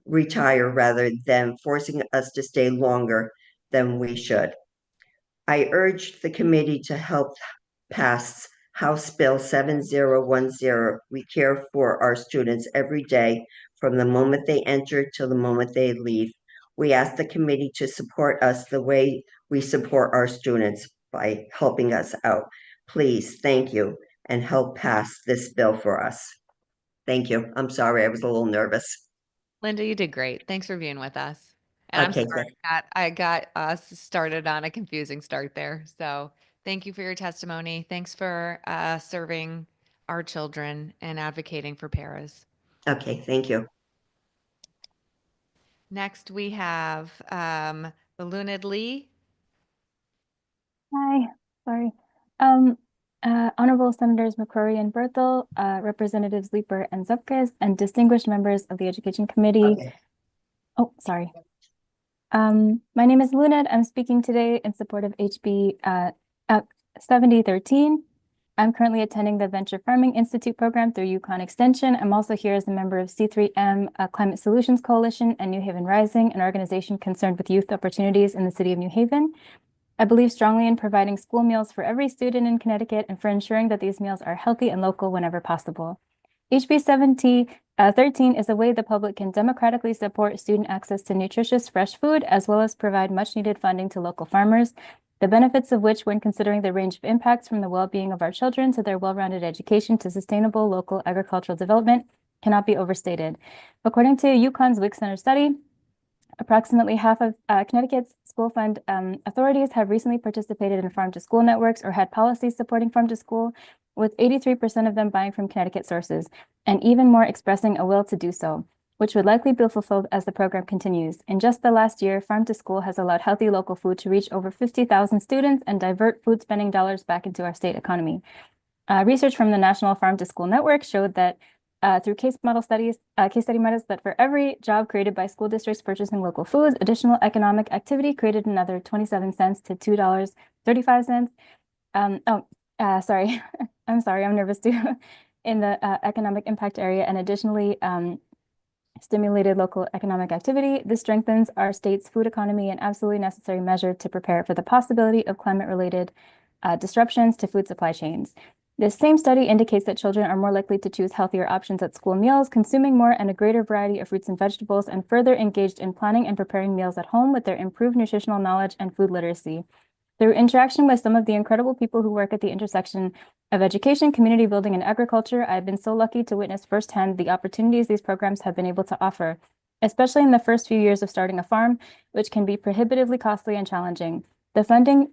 retire rather than forcing us to stay longer than we should. I urge the committee to help pass House Bill 7010. We care for our students every day from the moment they enter till the moment they leave. We ask the committee to support us the way we support our students by helping us out. Please, thank you, and help pass this bill for us. Thank you. I'm sorry, I was a little nervous. Linda, you did great. Thanks for being with us. And Okay, I'm sorry I got us started on a confusing start there. So thank you for your testimony. Thanks for serving our children and advocating for paras. Okay, thank you. Next, we have Lunid Lee. Hi, sorry. Honorable Senators McCrory and Berthel, Representatives Leeper and Zupkes, and distinguished members of the Education Committee. Okay. Oh, sorry. My name is Lunid. I'm speaking today in support of HB 7013. I'm currently attending the Venture Farming Institute program through Yukon Extension. I'm also here as a member of C3M Climate Solutions Coalition and New Haven Rising, an organization concerned with youth opportunities in the city of New Haven. I believe strongly in providing school meals for every student in Connecticut and for ensuring that these meals are healthy and local whenever possible. HB 7013 is a way the public can democratically support student access to nutritious fresh food, as well as provide much needed funding to local farmers, the benefits of which, when considering the range of impacts from the well-being of our children to their well-rounded education to sustainable local agricultural development, cannot be overstated. According to Yukon's WIC Center study, approximately half of Connecticut's school fund authorities have recently participated in farm-to-school networks or had policies supporting farm-to-school, with 83% of them buying from Connecticut sources, and even more expressing a will to do so, which would likely be fulfilled as the program continues. In just the last year, Farm-to-School has allowed healthy local food to reach over 50,000 students and divert food spending dollars back into our state economy. Research from the National Farm-to-School Network showed that through case study models, that for every job created by school districts purchasing local foods, additional economic activity created another 27 cents to $2.35. Sorry, I'm sorry, I'm nervous too. In the economic impact area, and additionally stimulated local economic activity. This strengthens our state's food economy, an absolutely necessary measure to prepare for the possibility of climate-related disruptions to food supply chains. This same study indicates that children are more likely to choose healthier options at school meals, consuming more and a greater variety of fruits and vegetables, and further engaged in planning and preparing meals at home with their improved nutritional knowledge and food literacy. Through interaction with some of the incredible people who work at the intersection of education, community building, and agriculture, I've been so lucky to witness firsthand the opportunities these programs have been able to offer, especially in the first few years of starting a farm, which can be prohibitively costly and challenging. This funding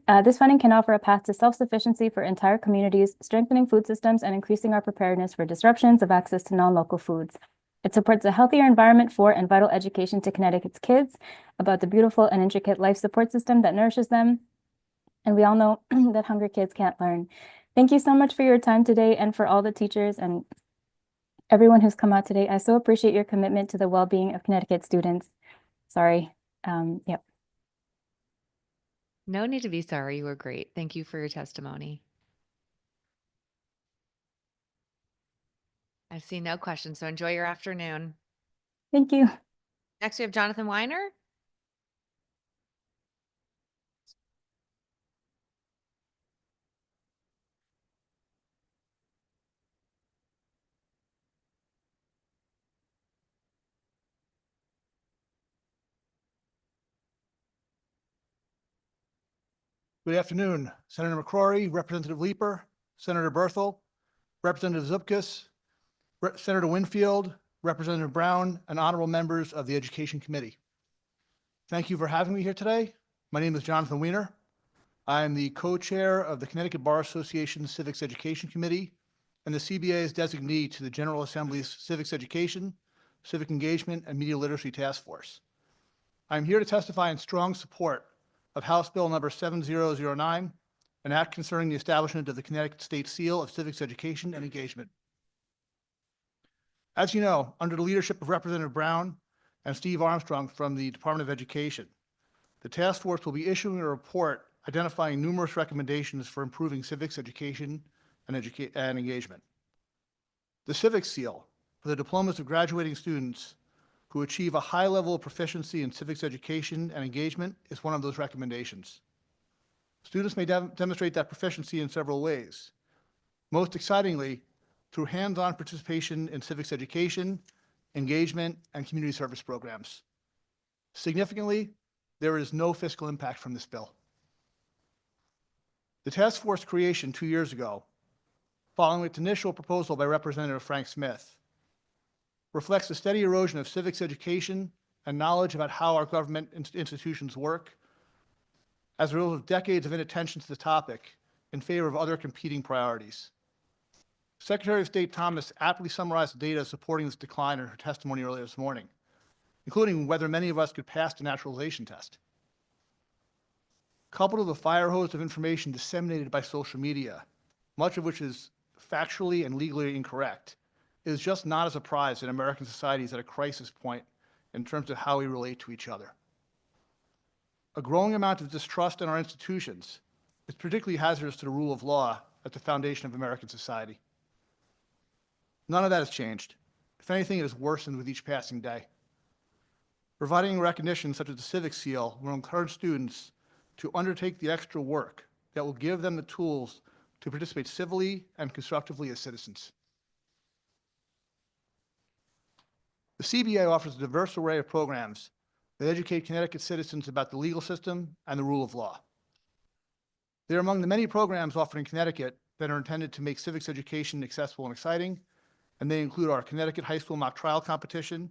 can offer a path to self-sufficiency for entire communities, strengthening food systems and increasing our preparedness for disruptions of access to non-local foods. It supports a healthier environment for and vital education to Connecticut's kids about the beautiful and intricate life support system that nourishes them. And we all know that hungry kids can't learn. Thank you so much for your time today and for all the teachers and everyone who's come out today. I so appreciate your commitment to the well-being of Connecticut students. Sorry. Yep. No need to be sorry. You were great. Thank you for your testimony. I see no questions, so enjoy your afternoon. Thank you. Next, we have Jonathan Weiner. Good afternoon, Senator McCrory, Representative Leeper, Senator Berthel, Representative Zupkis, Senator Winfield, Representative Brown, and honorable members of the Education Committee. Thank you for having me here today. My name is Jonathan Weiner. I am the co-chair of the Connecticut Bar Association Civics Education Committee and the CBA's designee to the General Assembly's Civics Education, Civic Engagement, and Media Literacy Task Force. I'm here to testify in strong support of House Bill number 7009, an act concerning the establishment of the Connecticut State Seal of Civics Education and Engagement. As you know, under the leadership of Representative Brown and Steve Armstrong from the Department of Education, the task force will be issuing a report identifying numerous recommendations for improving civics education and engagement. The Civics Seal for the diplomas of graduating students who achieve a high level of proficiency in civics education and engagement is one of those recommendations. Students may demonstrate that proficiency in several ways. Most excitingly, through hands-on participation in civics education, engagement, and community service programs. Significantly, there is no fiscal impact from this bill. The task force creation 2 years ago, following its initial proposal by Representative Frank Smith, reflects the steady erosion of civics education and knowledge about how our government institutions work as a result of decades of inattention to the topic in favor of other competing priorities. Secretary of State Thomas aptly summarized the data supporting this decline in her testimony earlier this morning, including whether many of us could pass the naturalization test. Coupled with a fire hose of information disseminated by social media, much of which is factually and legally incorrect, is just not a surprise that American society is at a crisis point in terms of how we relate to each other. A growing amount of distrust in our institutions is particularly hazardous to the rule of law at the foundation of American society. None of that has changed. If anything, it has worsened with each passing day. Providing recognition such as the Civics Seal will encourage students to undertake the extra work that will give them the tools to participate civilly and constructively as citizens. The CBA offers a diverse array of programs that educate Connecticut citizens about the legal system and the rule of law. They're among the many programs offered in Connecticut that are intended to make civics education accessible and exciting, and they include our Connecticut High School Mock Trial Competition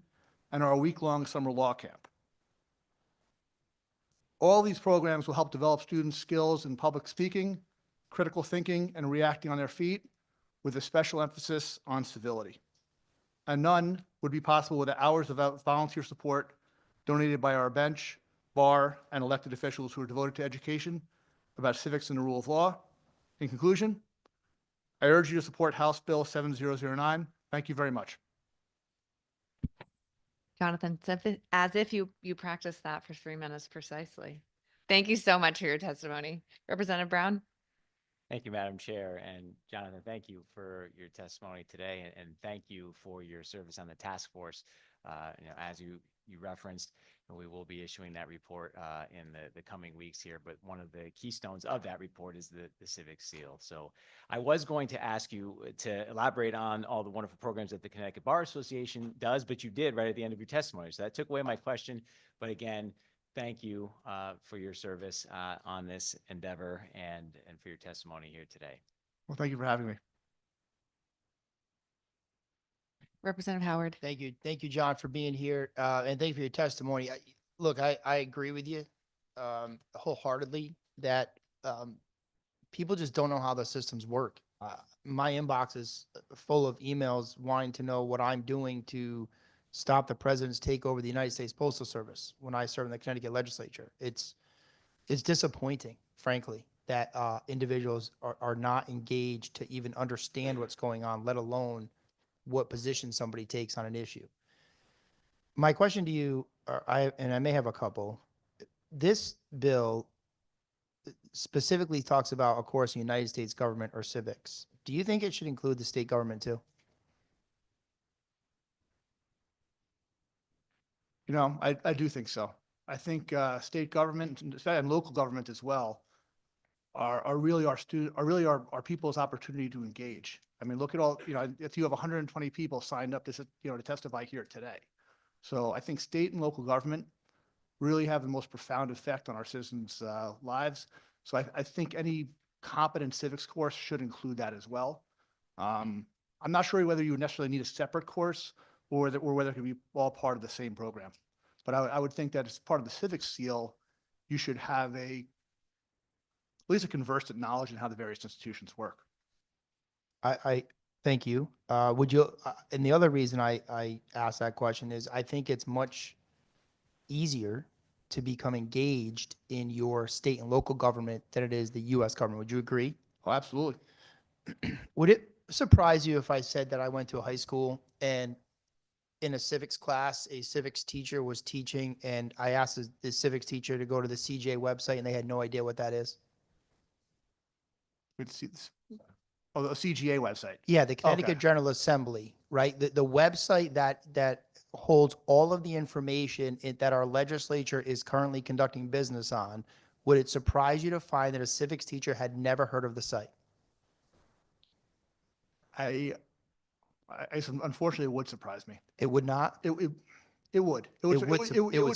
and our week-long summer law camp. All these programs will help develop students' skills in public speaking, critical thinking, and reacting on their feet, with a special emphasis on civility. And none would be possible without hours of volunteer support donated by our bench, bar, and elected officials who are devoted to education about civics and the rule of law. In conclusion, I urge you to support House Bill 7009. Thank you very much. Jonathan, as if you practiced that for 3 minutes precisely. Thank you so much for your testimony. Representative Brown. Thank you, Madam Chair. And Jonathan, thank you for your testimony today, and thank you for your service on the task force. As you you referenced. And we will be issuing that report in the coming weeks here. But one of the keystones of that report is the Civic Seal. So I was going to ask you to elaborate on all the wonderful programs that the Connecticut Bar Association does, but you did right at the end of your testimony. So that took away my question. But again, thank you for your service on this endeavor and for your testimony here today. Well, thank you for having me. Representative Howard. Thank you. Thank you, John, for being here. And thank you for your testimony. Look, I agree with you wholeheartedly that people just don't know how the systems work. My inbox is full of emails wanting to know what I'm doing to stop the president's takeover of the United States Postal Service when I serve in the Connecticut legislature. It's disappointing, frankly, that individuals are not engaged to even understand what's going on, let alone what position somebody takes on an issue. My question to you, and I may have a couple, this bill specifically talks about, of course, the United States government or civics. Do you think it should include the state government too? You know, I do think so. I think state government and local government as well are really our people's opportunity to engage. I mean, look at all, you know, if you have 120 people signed up to, to testify here today. So I think state and local government really have the most profound effect on our citizens' lives. So I think any competent civics course should include that as well. I'm not sure whether you would necessarily need a separate course or whether it could be all part of the same program. But I would think that as part of the civics seal, you should have at least a conversant knowledge in how the various institutions work. I thank you. Would you, and the other reason I asked that question is I think it's much easier to become engaged in your state and local government than it is the U.S. government. Would you agree? Oh, absolutely. Would it surprise you if I said that I went to a high school and in a civics class, a civics teacher was teaching and I asked the civics teacher to go to the CJ website and they had no idea what that is? Oh, the CGA website. Yeah, the Connecticut Okay. General Assembly, right? The website that holds all of the information that our legislature is currently conducting business on. Would it surprise you to find that a civics teacher had never heard of the site? Unfortunately, it would surprise me. It would not? It would. It would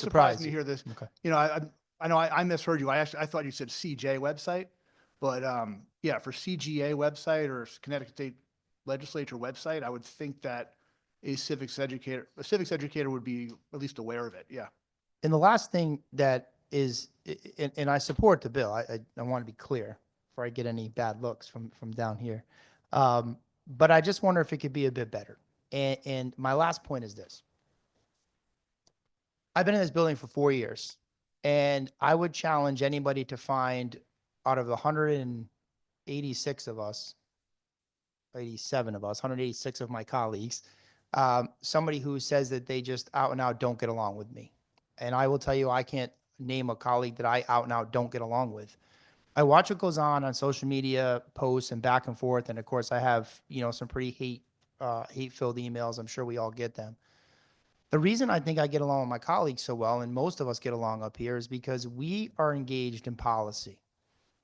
surprise me to you. hear this. Okay. You know, I know I misheard you. I thought you said CJ website, but yeah, for CGA website or Connecticut State Legislature website, I would think that a civics educator would be at least aware of it. Yeah. And the last thing that is, and I support the bill. I want to be clear before I get any bad looks from down here. But I just wonder if it could be a bit better. And my last point is this. I've been in this building for 4 years, and I would challenge anybody to find out of the 186 of us, 87 of us, 186 of my colleagues, somebody who says that they just out and out don't get along with me. And I will tell you, I can't name a colleague that I out and out don't get along with. I watch what goes on social media posts and back and forth. And of course I have, some pretty hate-filled emails. I'm sure we all get them. The reason I think I get along with my colleagues so well, and most of us get along up here, is because we are engaged in policy.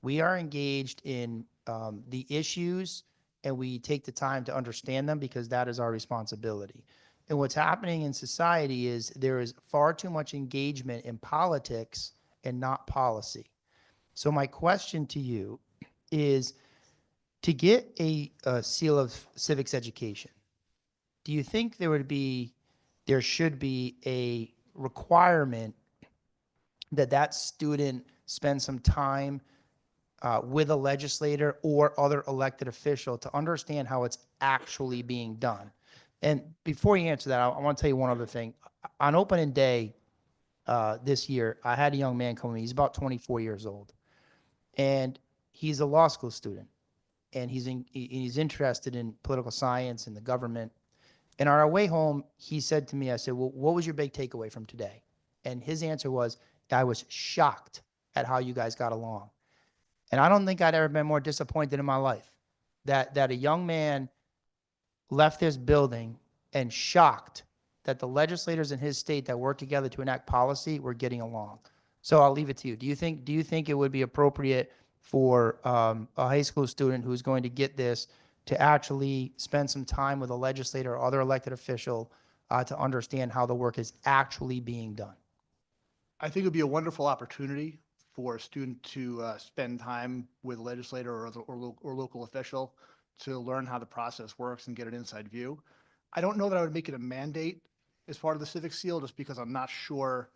We are engaged in the issues, and we take the time to understand them because that is our responsibility. And what's happening in society is there is far too much engagement in politics and not policy. So my question to you is, to get a seal of civics education, do you think there should be a requirement that student spend some time with a legislator or other elected official to understand how it's actually being done? And before you answer that, I want to tell you one other thing. On opening day this year, I had a young man come in. He's about 24 years old, and he's a law school student, and he's interested in political science and the government. And on our way home, he said to me, I said, well, what was your big takeaway from today? And his answer was, I was shocked at how you guys got along. And I don't think I'd ever been more disappointed in my life that a young man left this building and shocked that the legislators in his state that work together to enact policy were getting along. So I'll leave it to you. Do you think it would be appropriate for a high school student who's going to get this to actually spend some time with a legislator or other elected official to understand how the work is actually being done? I think it would be a wonderful opportunity for a student to spend time with a legislator or local official to learn how the process works and get an inside view. I don't know that I would make it a mandate as part of the Civic Seal, just because I'm not sure,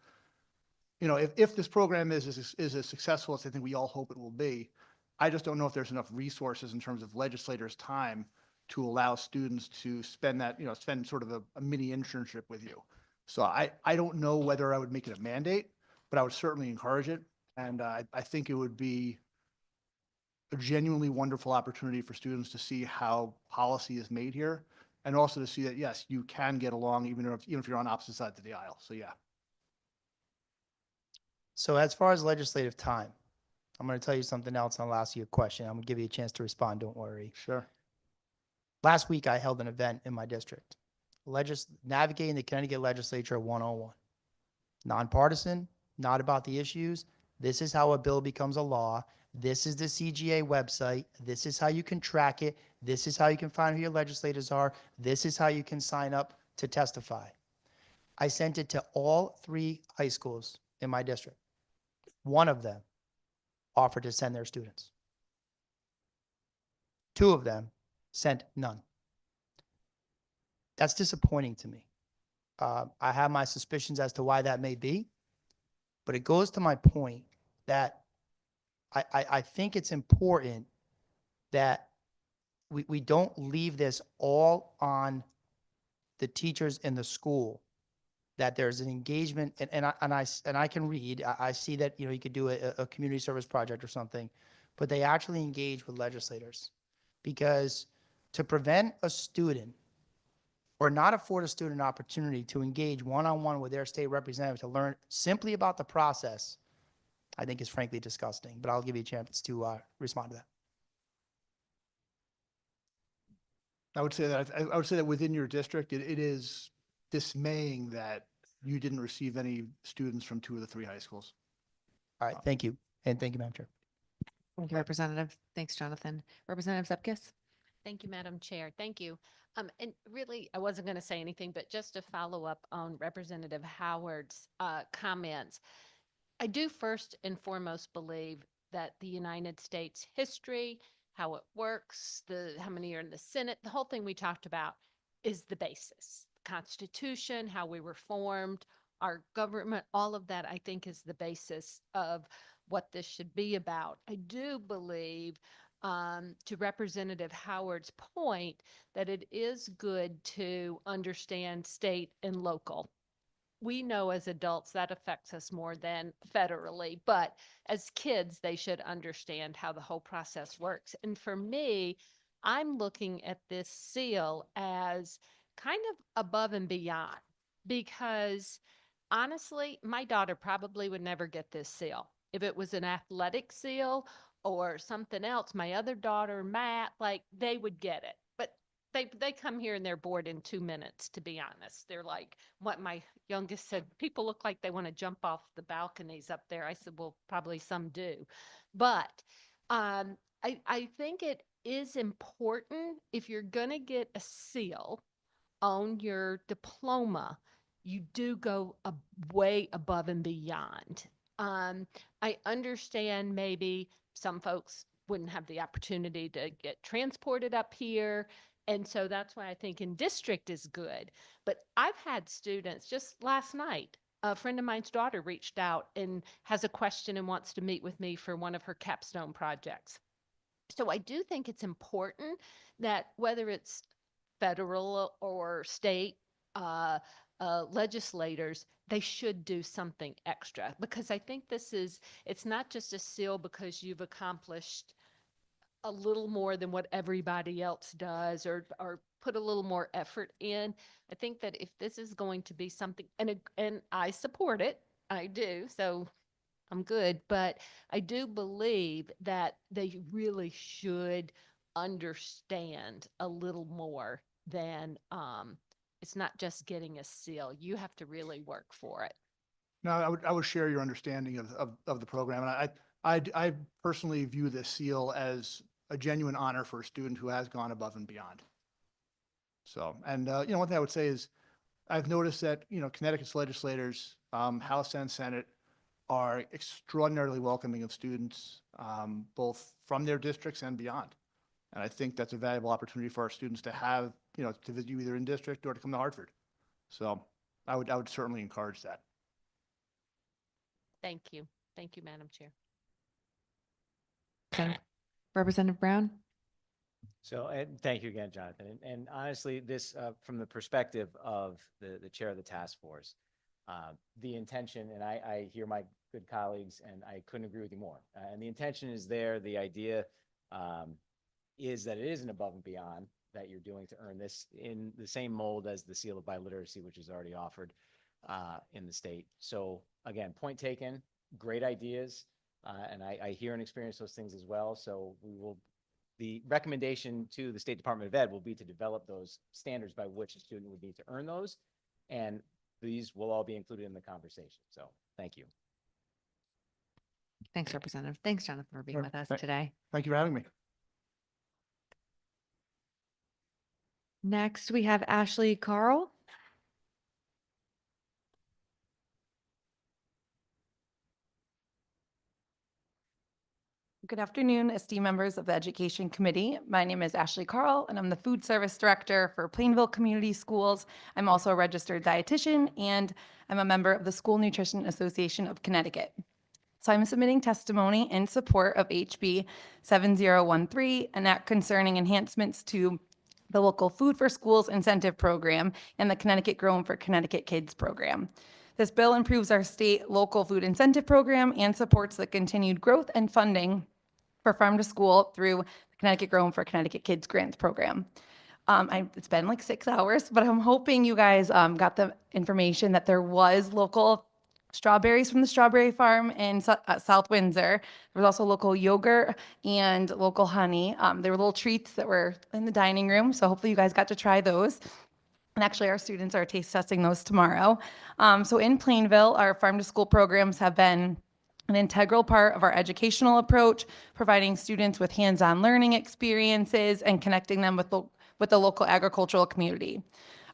you know, if this program is as successful as I think we all hope it will be, I just don't know if there's enough resources in terms of legislators' time to allow students to spend that, you know, spend sort of a mini internship with you. So I don't know whether I would make it a mandate, but I would certainly encourage it. And I think it would be a genuinely wonderful opportunity for students to see how policy is made here, and also to see that, yes, you can get along even if you're on opposite sides of the aisle. So yeah. So as far as legislative time, I'm going to tell you something else, and I'll ask you a question. I'm going to give you a chance to respond. Don't worry. Sure. Last week, I held an event in my district, Navigating the Connecticut Legislature 101. Nonpartisan, not about the issues. This is how a bill becomes a law. This is the CGA website. This is how you can track it. This is how you can find who your legislators are. This is how you can sign up to testify. I sent it to all 3 high schools in my district. One of them offered to send their students. 2 of them sent none. That's disappointing to me. I have my suspicions as to why that may be, but it goes to my point that I think it's important that we don't leave this all on the teachers in the school, that there's an engagement, and I can read, I see that, you know, you could do a community service project or something, but they actually engage with legislators. Because to prevent a student or not afford a student an opportunity to engage one-on-one with their state representative to learn simply about the process, I think is frankly disgusting. But I'll give you a chance to respond to that. I would say that within your district, it is dismaying that you didn't receive any students from 2 of the 3 high schools. All right, thank you. And thank you, Madam Chair. Thank you, Representative. Thanks, Jonathan. Representative Zepkis? Thank you, Madam Chair. Thank you. And really, I wasn't going to say anything, but just to follow up on Representative Howard's comments, I do first and foremost believe that the United States history, how it works, how many are in the Senate, the whole thing we talked about is the basis. The Constitution, how we were formed, our government, all of that, I think, is the basis of what this should be about. I do believe, to Representative Howard's point, that it is good to understand state and local. We know as adults that affects us more than federally, but as kids, they should understand how the whole process works. And for me, I'm looking at this seal as kind of above and beyond, because honestly, my daughter probably would never get this seal. If it was an athletic seal or something else, my other daughter, Matt, like, they would get it. But they come here and they're bored in 2 minutes, to be honest. They're like, what my youngest said, people look like they want to jump off the balconies up there. I said, well, probably some do. But I think it is important, if you're going to get a seal on your diploma, you do go way above and beyond. I understand maybe some folks wouldn't have the opportunity to get transported up here. And so that's why I think in district is good. But I've had students, just last night, a friend of mine's daughter reached out and has a question and wants to meet with me for one of her capstone projects. So I do think it's important that whether it's federal or state legislators, they should do something extra, because I think it's not just a seal because you've accomplished a little more than what everybody else does, or put a little more effort in. I think that if this is going to be something, and I support it, I do, so I'm good, but I do believe that they really should understand a little more than It's not just getting a seal. You have to really work for it. No, I would share your understanding of the program. And I personally view this seal as a genuine honor for a student who has gone above and beyond. So, and, one thing I would say is I've noticed that, Connecticut's legislators, House and Senate, are extraordinarily welcoming of students, both from their districts and beyond. And I think that's a valuable opportunity for our students to have, to visit you either in district or to come to Hartford. So I would certainly encourage that. Thank you. Thank you, Madam Chair. Representative Brown? So, and thank you again, Jonathan. And honestly, this, from the perspective of the chair of the task force, the intention, and I hear my good colleagues, and I couldn't agree with you more. And the intention is there. The idea is that it isn't above and beyond that you're doing to earn this in the same mold as the seal of biliteracy, which is already offered in the state. So again, point taken, great ideas. And I hear and experience those things as well. So the recommendation to the State Department of Ed will be to develop those standards by which a student would need to earn those. And these will all be included in the conversation. So thank you. Thanks, Representative. Thanks, Jonathan, for being with us today. Thank you for having me. Next, we have Ashley Carl. Good afternoon, esteemed members of the Education Committee. My name is Ashley Carl, and I'm the Food Service Director for Plainville Community Schools. I'm also a registered dietitian, and I'm a member of the School Nutrition Association of Connecticut. So I'm submitting testimony in support of HB 7013, an act concerning enhancements to the local Food for Schools incentive program and the Connecticut Grown for Connecticut Kids program. This bill improves our state local food incentive program and supports the continued growth and funding for farm to school through the Connecticut Grown for Connecticut Kids Grants program. It's been like 6 hours, but I'm hoping you guys got the information that there was local strawberries from the strawberry farm in South Windsor. There was also local yogurt and local honey. There were little treats that were in the dining room, so hopefully you guys got to try those. And actually, our students are taste testing those tomorrow. So in Plainville, our farm to school programs have been an integral part of our educational approach, providing students with hands-on learning experiences and connecting them with the local agricultural community.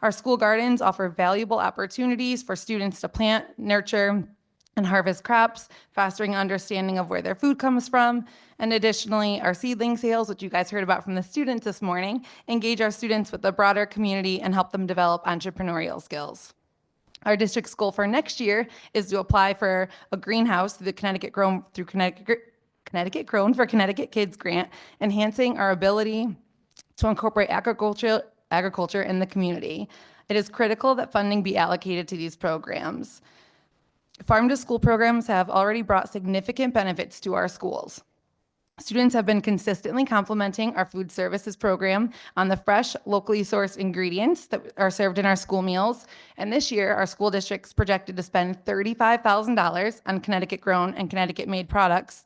Our school gardens offer valuable opportunities for students to plant, nurture, and harvest crops, fostering understanding of where their food comes from. And additionally, our seedling sales, which you guys heard about from the students this morning, engage our students with the broader community and help them develop entrepreneurial skills. Our district's goal for next year is to apply for a greenhouse through the Connecticut Grown for Connecticut Kids grant, enhancing our ability to incorporate agriculture in the community. It is critical that funding be allocated to these programs. Farm to school programs have already brought significant benefits to our schools. Students have been consistently complimenting our food services program on the fresh, locally sourced ingredients that are served in our school meals. And this year, our school district's projected to spend $35,000 on Connecticut grown and Connecticut made products,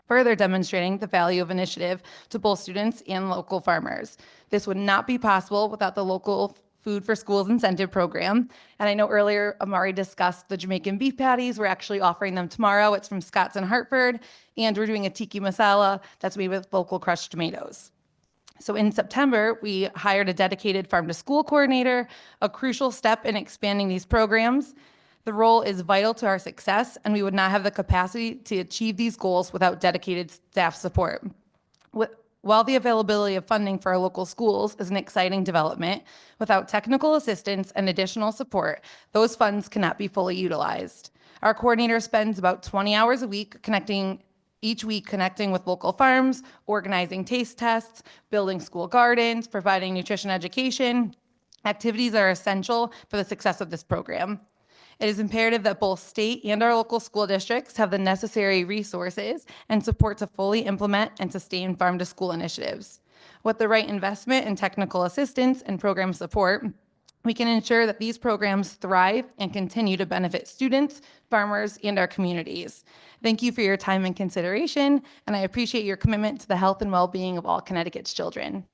further demonstrating the value of initiative to both students and local farmers. This would not be possible without the local Food for Schools incentive program. And I know earlier Amari discussed the Jamaican beef patties. We're actually offering them tomorrow. It's from Scott's in Hartford. And we're doing a tiki masala that's made with local crushed tomatoes. So in September, we hired a dedicated farm to school coordinator, a crucial step in expanding these programs. The role is vital to our success, and we would not have the capacity to achieve these goals without dedicated staff support. While the availability of funding for our local schools is an exciting development, without technical assistance and additional support, those funds cannot be fully utilized. Our coordinator spends about 20 hours a week connecting with local farms, organizing taste tests, building school gardens, providing nutrition education. Activities are essential for the success of this program. It is imperative that both state and our local school districts have the necessary resources and support to fully implement and sustain farm to school initiatives. With the right investment in technical assistance and program support, we can ensure that these programs thrive and continue to benefit students, farmers, and our communities. Thank you for your time and consideration, and I appreciate your commitment to the health and well-being of all Connecticut's children.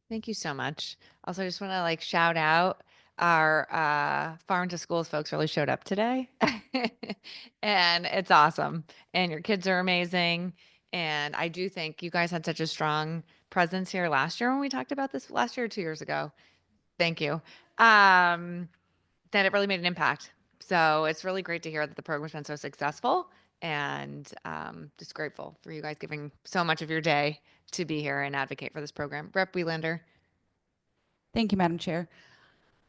Thank you so much. Also, I just want to like shout out our Farm to Schools folks really showed up today. And it's awesome. And your kids are amazing. And I do think you guys had such a strong presence here last year when we talked about this last year or 2 years ago. Thank you. That it really made an impact. So it's really great to hear that the program's been so successful, and just grateful for you guys giving so much of your day to be here and advocate for this program. Rep. Wielander. Thank you, Madam Chair.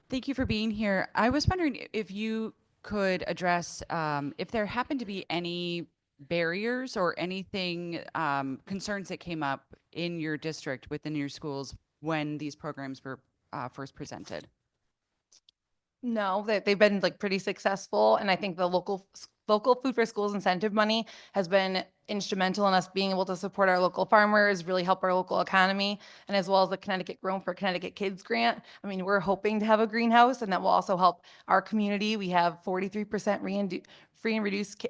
Thank you for being here. I was wondering if you could address if there happened to be any barriers or anything, concerns that came up in your district within your schools when these programs were first presented. No, they've been like pretty successful, and I think the local Food for Schools incentive money has been instrumental in us being able to support our local farmers, really help our local economy, and as well as the Connecticut Grown for Connecticut Kids grant. I mean, we're hoping to have a greenhouse, and that will also help our community. We have 43% free and reduced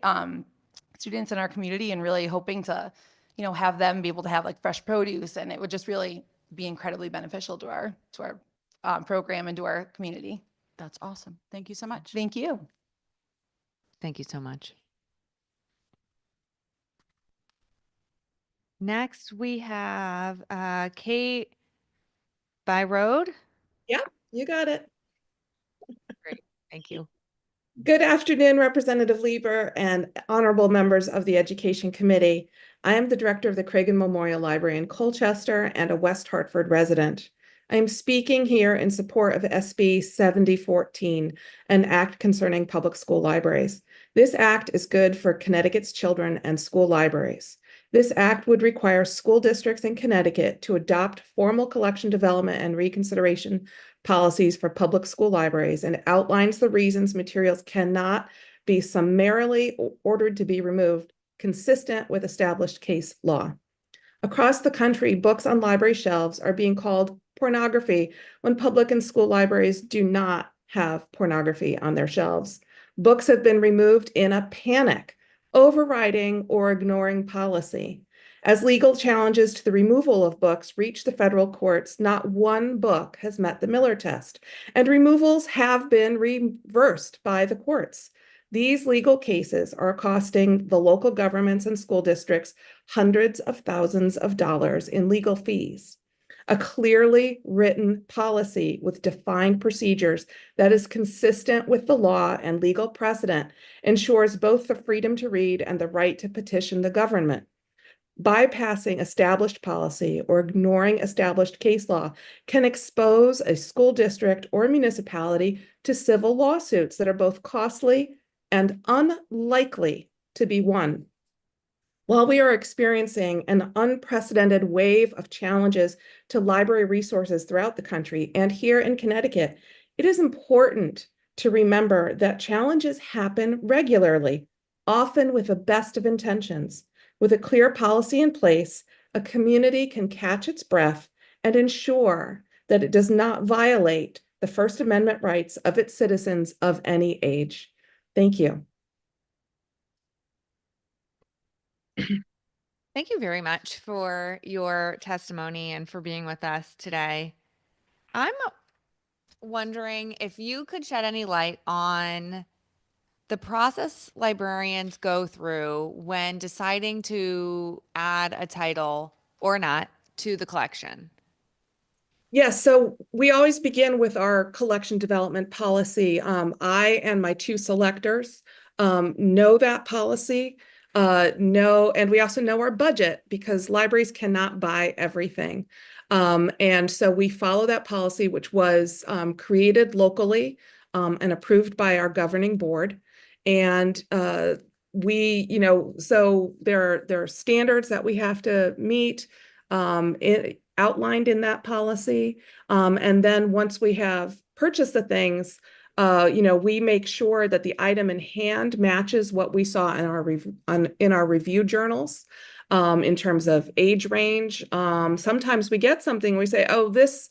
students in our community, and really hoping to, have them be able to have like fresh produce, and it would just really be incredibly beneficial to our program and to our community. That's awesome. Thank you so much. Thank you. Thank you so much. Next, we have Kate Byrode. Yep, you got it. Great. Thank you. Good afternoon, Representative Lieber and honorable members of the Education Committee. I am the director of the Cragen Memorial Library in Colchester and a West Hartford resident. I am speaking here in support of SB 7014, an act concerning public school libraries. This act is good for Connecticut's children and school libraries. This act would require school districts in Connecticut to adopt formal collection development and reconsideration policies for public school libraries, and outlines the reasons materials cannot be summarily ordered to be removed, consistent with established case law. Across the country, books on library shelves are being called pornography when public and school libraries do not have pornography on their shelves. Books have been removed in a panic, overriding or ignoring policy. As legal challenges to the removal of books reach the federal courts, not one book has met the Miller test, and removals have been reversed by the courts. These legal cases are costing the local governments and school districts hundreds of thousands of dollars in legal fees. A clearly written policy with defined procedures that is consistent with the law and legal precedent ensures both the freedom to read and the right to petition the government. Bypassing established policy or ignoring established case law can expose a school district or municipality to civil lawsuits that are both costly and unlikely to be won. While we are experiencing an unprecedented wave of challenges to library resources throughout the country and here in Connecticut, it is important to remember that challenges happen regularly, often with the best of intentions. With a clear policy in place, a community can catch its breath and ensure that it does not violate the First Amendment rights of its citizens of any age. Thank you. Thank you very much for your testimony and for being with us today. I'm wondering if you could shed any light on the process librarians go through when deciding to add a title or not to the collection. Yes, so we always begin with our collection development policy. I and my two selectors know that policy. And we also know our budget because libraries cannot buy everything. And so we follow that policy, which was created locally and approved by our governing board. And so there are standards that we have to meet outlined in that policy. And then once we have purchased the things, we make sure that the item in hand matches what we saw in our review journals in terms of age range. Sometimes we get something, we say, oh, this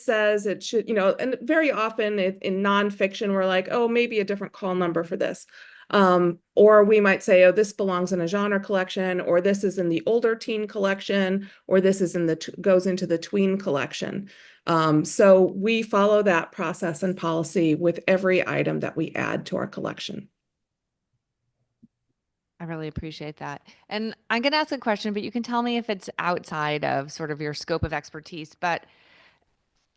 says it should, and very often in nonfiction, we're like, oh, maybe a different call number for this. Or we might say, oh, this belongs in a genre collection, or this is in the older teen collection, or this is in the goes into the tween collection. So we follow that process and policy with every item that we add to our collection. I really appreciate that. And I'm going to ask a question, but you can tell me if it's outside of sort of your scope of expertise. But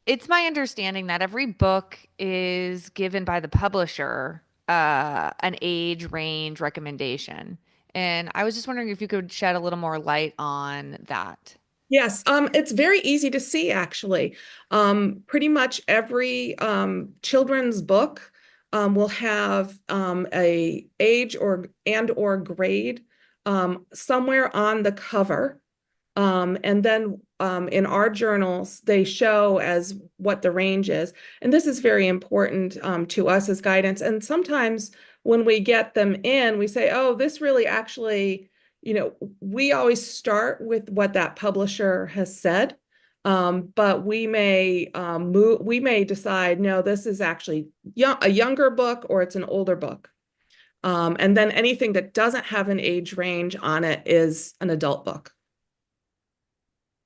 it's my understanding that every book is given by the publisher an age range recommendation. And I was just wondering if you could shed a little more light on that. Yes, it's very easy to see, actually. Pretty much every children's book will have a age or grade somewhere on the cover. And then in our journals, they show as what the range is. And this is very important to us as guidance. And sometimes when we get them in, we say, oh, this really actually, you know, we always start with what that publisher has said. But we may decide, no, this is actually a younger book or it's an older book. And then anything that doesn't have an age range on it is an adult book.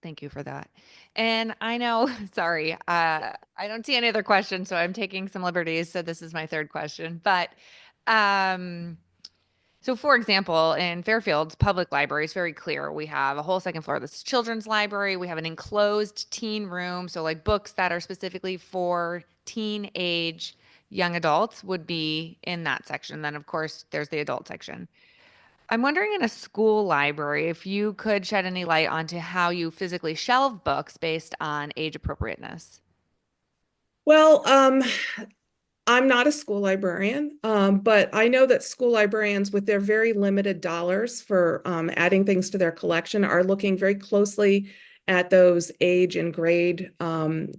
Thank you for that. And I know, sorry, I don't see any other questions, so I'm taking some liberties. So this is my third question. But so for example, in Fairfield's public library, it's very clear. We have a whole second floor. This children's library. We have an enclosed teen room. So like books that are specifically for teenage young adults would be in that section. Then of course, there's the adult section. I'm wondering in a school library if you could shed any light onto how you physically shelve books based on age appropriateness. Well, I'm not a school librarian, but I know that school librarians with their very limited dollars for adding things to their collection are looking very closely at those age and grade guideline,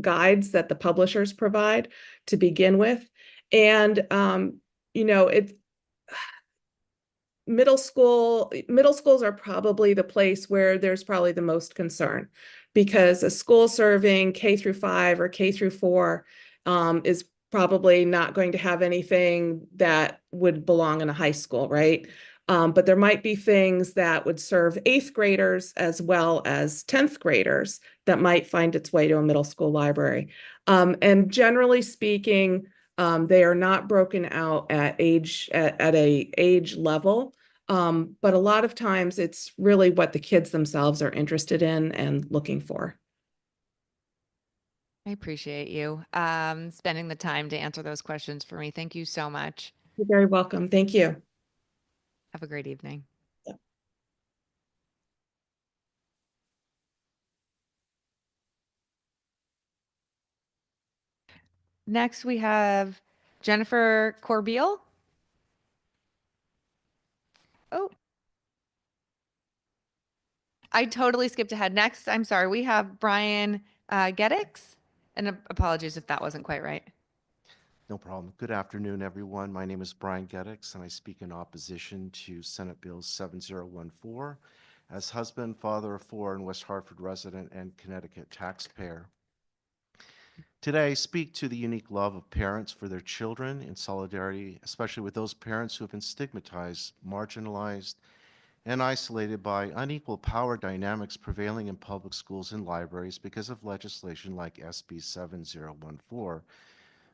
guides that the publishers provide to begin with. And, middle schools are probably the place where there's probably the most concern, because a school serving K through 5 or K through 4 is probably not going to have anything that would belong in a high school, right? But there might be things that would serve 8th graders as well as 10th graders that might find its way to a middle school library. And generally speaking, they are not broken out at a age level. But a lot of times it's really what the kids themselves are interested in and looking for. I appreciate you spending the time to answer those questions for me. Thank you so much. You're very welcome. Thank you. Have a great evening. Next, we have Jennifer Corbeil. Oh, I totally skipped ahead. Next, I'm sorry, we have Brian Geddix. And apologies if that wasn't quite right. No problem. Good afternoon, everyone. My name is Brian Geddix, and I speak in opposition to Senate Bill 7014 as husband, father of 4, and West Hartford resident and Connecticut taxpayer. Today, I speak to the unique love of parents for their children in solidarity, especially with those parents who have been stigmatized, marginalized, and isolated by unequal power dynamics prevailing in public schools and libraries because of legislation like SB 7014,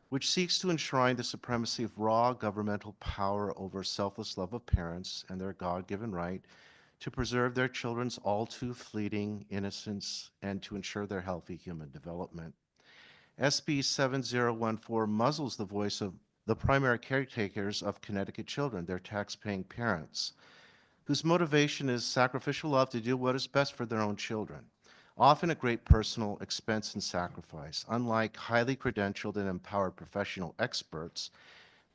which seeks to enshrine the supremacy of raw governmental power over selfless love of parents and their God-given right to preserve their children's all too fleeting innocence and to ensure their healthy human development. SB 7014 muzzles the voice of the primary caretakers of Connecticut children, their tax-paying parents, whose motivation is sacrificial love to do what is best for their own children, often at great personal expense and sacrifice. Unlike highly credentialed and empowered professional experts,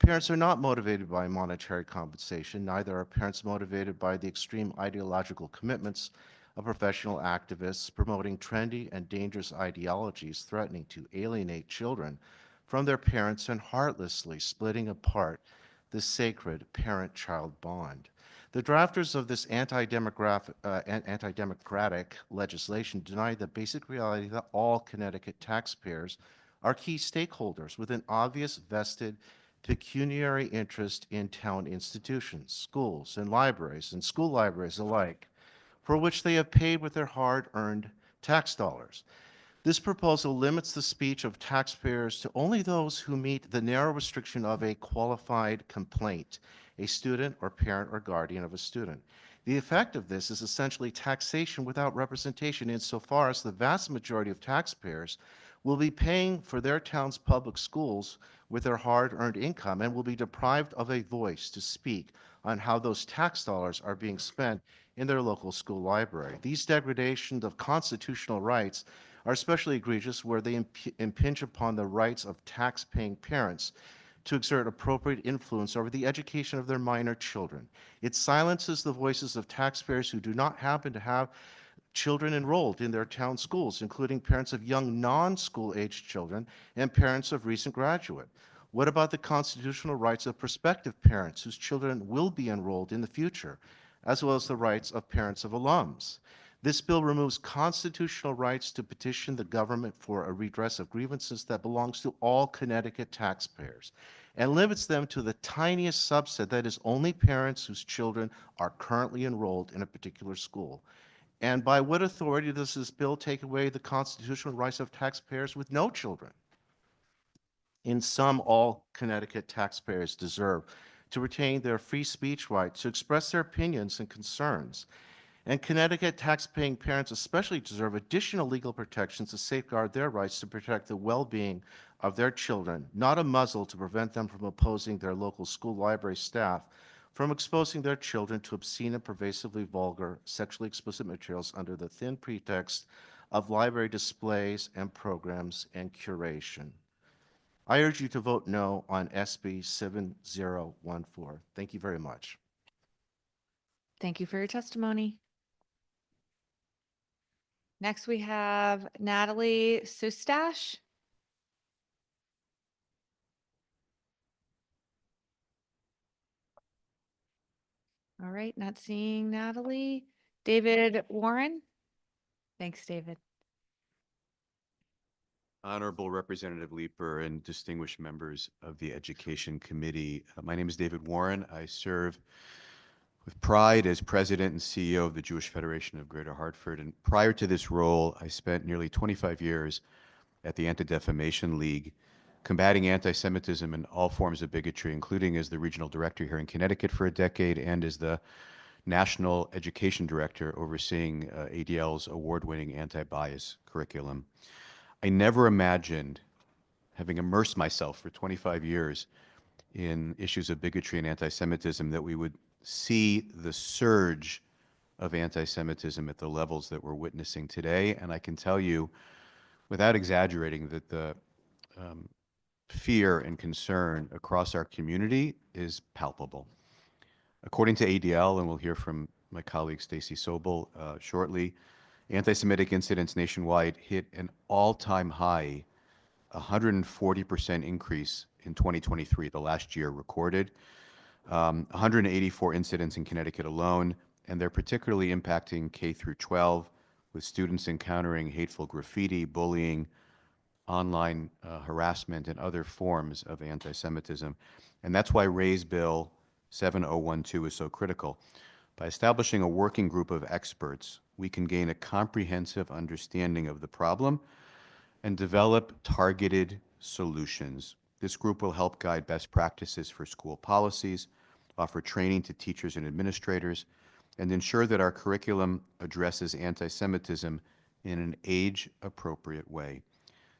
parents are not motivated by monetary compensation. Neither are parents motivated by the extreme ideological commitments of professional activists promoting trendy and dangerous ideologies threatening to alienate children from their parents and heartlessly splitting apart the sacred parent-child bond. The drafters of this anti-democratic legislation deny the basic reality that all Connecticut taxpayers are key stakeholders with an obvious vested pecuniary interest in town institutions, schools, and libraries, and school libraries alike, for which they have paid with their hard-earned tax dollars. This proposal limits the speech of taxpayers to only those who meet the narrow restriction of a qualified complaint, a student or parent or guardian of a student. The effect of this is essentially taxation without representation insofar as the vast majority of taxpayers will be paying for their town's public schools with their hard-earned income and will be deprived of a voice to speak on how those tax dollars are being spent in their local school library. These degradations of constitutional rights are especially egregious where they impinge upon the rights of tax-paying parents to exert appropriate influence over the education of their minor children. It silences the voices of taxpayers who do not happen to have children enrolled in their town schools, including parents of young non-school age children and parents of recent graduate. What about the constitutional rights of prospective parents whose children will be enrolled in the future, as well as the rights of parents of alums? This bill removes constitutional rights to petition the government for a redress of grievances that belongs to all Connecticut taxpayers and limits them to the tiniest subset, that is only parents whose children are currently enrolled in a particular school. And by what authority does this bill take away the constitutional rights of taxpayers with no children? In sum, all Connecticut taxpayers deserve to retain their free speech right to express their opinions and concerns. And Connecticut tax-paying parents especially deserve additional legal protections to safeguard their rights to protect the well-being of their children, not a muzzle to prevent them from opposing their local school library staff from exposing their children to obscene and pervasively vulgar, sexually explicit materials under the thin pretext of library displays and programs and curation. I urge you to vote no on SB 7014. Thank you very much. Thank you for your testimony. Next, we have Natalie Sustash. All right, not seeing Natalie. David Warren. Thanks, David. Honorable Representative Leeper and distinguished members of the Education Committee. My name is David Warren. I serve with pride as President and CEO of the Jewish Federation of Greater Hartford. And prior to this role, I spent nearly 25 years at the Anti-Defamation League, combating anti-Semitism and all forms of bigotry, including as the regional director here in Connecticut for a decade and as the National Education Director overseeing ADL's award-winning anti-bias curriculum. I never imagined, having immersed myself for 25 years in issues of bigotry and anti-Semitism, that we would see the surge of anti-Semitism at the levels that we're witnessing today. And I can tell you, without exaggerating, that the fear and concern across our community is palpable. According to ADL, and we'll hear from my colleague Stacy Sobel shortly, anti-Semitic incidents nationwide hit an all-time high, 140% increase in 2023, the last year recorded. 184 incidents in Connecticut alone, and they're particularly impacting K through 12, with students encountering hateful graffiti, bullying, online harassment, and other forms of anti-Semitism. And that's why Ray's Bill 7012 is so critical. By establishing a working group of experts, we can gain a comprehensive understanding of the problem and develop targeted solutions. This group will help guide best practices for school policies, offer training to teachers and administrators, and ensure that our curriculum addresses anti-Semitism in an age-appropriate way.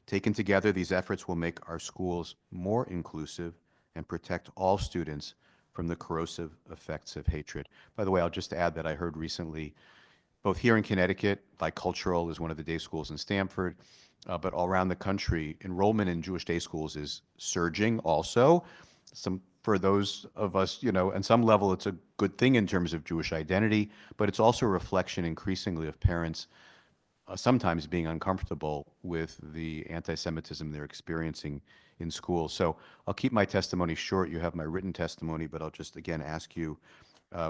Taken together, these efforts will make our schools more inclusive and protect all students from the corrosive effects of hatred. By the way, I'll just add that I heard recently, both here in Connecticut, Bicultural is one of the day schools in Stamford, but all around the country, enrollment in Jewish day schools is surging also. For those of us, on some level, it's a good thing in terms of Jewish identity, but it's also a reflection increasingly of parents sometimes being uncomfortable with the anti-Semitism they're experiencing in school. So I'll keep my testimony short. You have my written testimony, but I'll just again ask you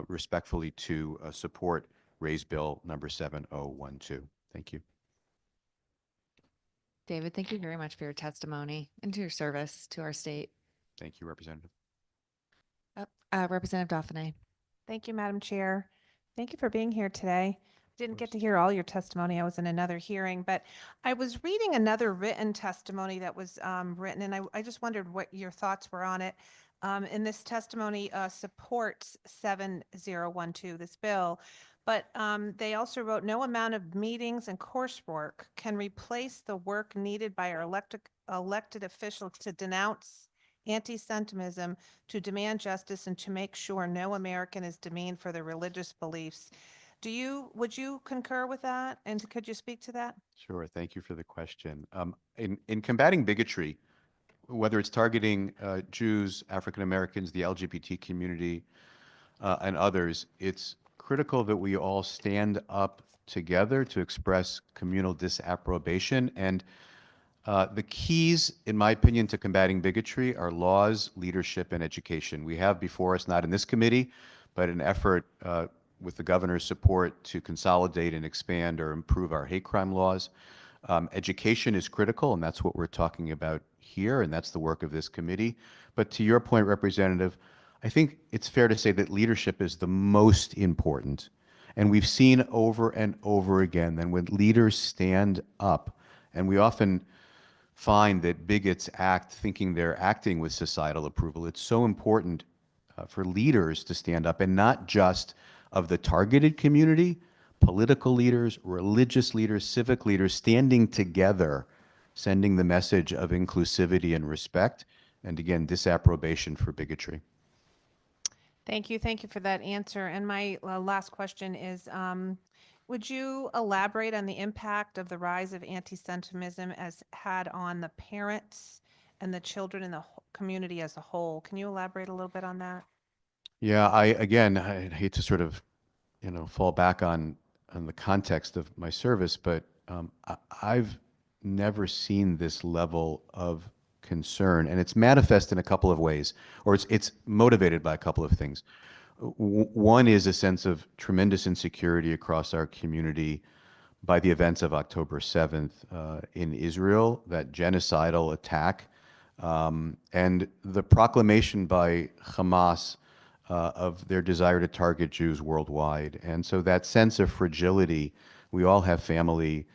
respectfully to support Ray's Bill number 7012. Thank you. David, thank you very much for your testimony and to your service to our state. Thank you, Representative. Representative Dauphiné. Thank you, Madam Chair. Thank you for being here today. Didn't get to hear all your testimony. I was in another hearing, but I was reading another written testimony that was written, and I just wondered what your thoughts were on it. In this testimony supports 7012, this bill, but they also wrote, no amount of meetings and coursework can replace the work needed by our elected officials to denounce anti-Semitism, to demand justice, and to make sure no American is demeaned for their religious beliefs. Would you concur with that? And could you speak to that? Sure. Thank you for the question. In combating bigotry, whether it's targeting Jews, African Americans, the LGBT community, and others, it's critical that we all stand up together to express communal disapprobation. And the keys, in my opinion, to combating bigotry are laws, leadership, and education. We have before us, not in this committee, but an effort with the governor's support to consolidate and expand or improve our hate crime laws. Education is critical, and that's what we're talking about here, and that's the work of this committee. But to your point, Representative, I think it's fair to say that leadership is the most important. And we've seen over and over again that when leaders stand up, and we often find that bigots act thinking they're acting with societal approval, it's so important for leaders to stand up, and not just of the targeted community, political leaders, religious leaders, civic leaders, standing together, sending the message of inclusivity and respect, and again, disapprobation for bigotry. Thank you. Thank you for that answer. And my last question is, would you elaborate on the impact of the rise of anti-Semitism has had on the parents and the children in the community as a whole? Can you elaborate a little bit on that? Yeah, I hate to sort of, fall back on the context of my service, but I've never seen this level of concern, and it's manifest in a couple of ways, or it's motivated by a couple of things. One is a sense of tremendous insecurity across our community by the events of October 7th in Israel, that genocidal attack, and the proclamation by Hamas of their desire to target Jews worldwide. And so that sense of fragility, we all have family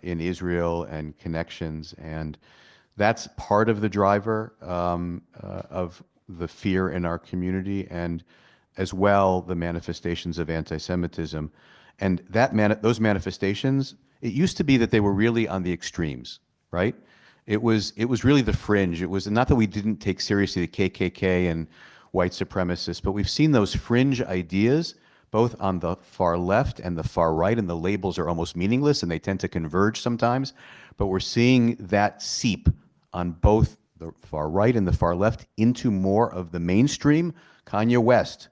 in Israel and connections, and that's part of the driver of the fear in our community, and as well the manifestations of anti-Semitism. And those manifestations, it used to be that they were really on the extremes, right? It was really the fringe. It was not that we didn't take seriously the KKK and white supremacists, but we've seen those fringe ideas both on the far left and the far right, and the labels are almost meaningless and they tend to converge sometimes. But we're seeing that seep on both the far right and the far left into more of the mainstream. Kanye West,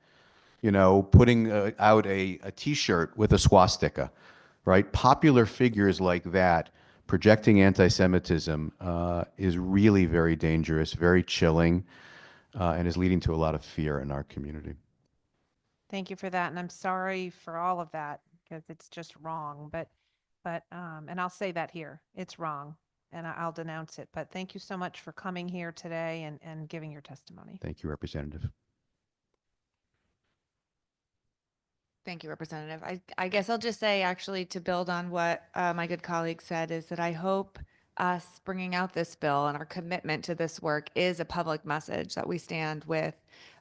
putting out a T-shirt with a swastika, right? Popular figures like that projecting anti-Semitism is really very dangerous, very chilling, and is leading to a lot of fear in our community. Thank you for that, and I'm sorry for all of that because it's just wrong. But and I'll say that here, it's wrong, and I'll denounce it. But thank you so much for coming here today and giving your testimony. Thank you, Representative. Thank you, Representative. I guess I'll just say, actually, to build on what my good colleague said, is that I hope us bringing out this bill and our commitment to this work is a public message that we stand with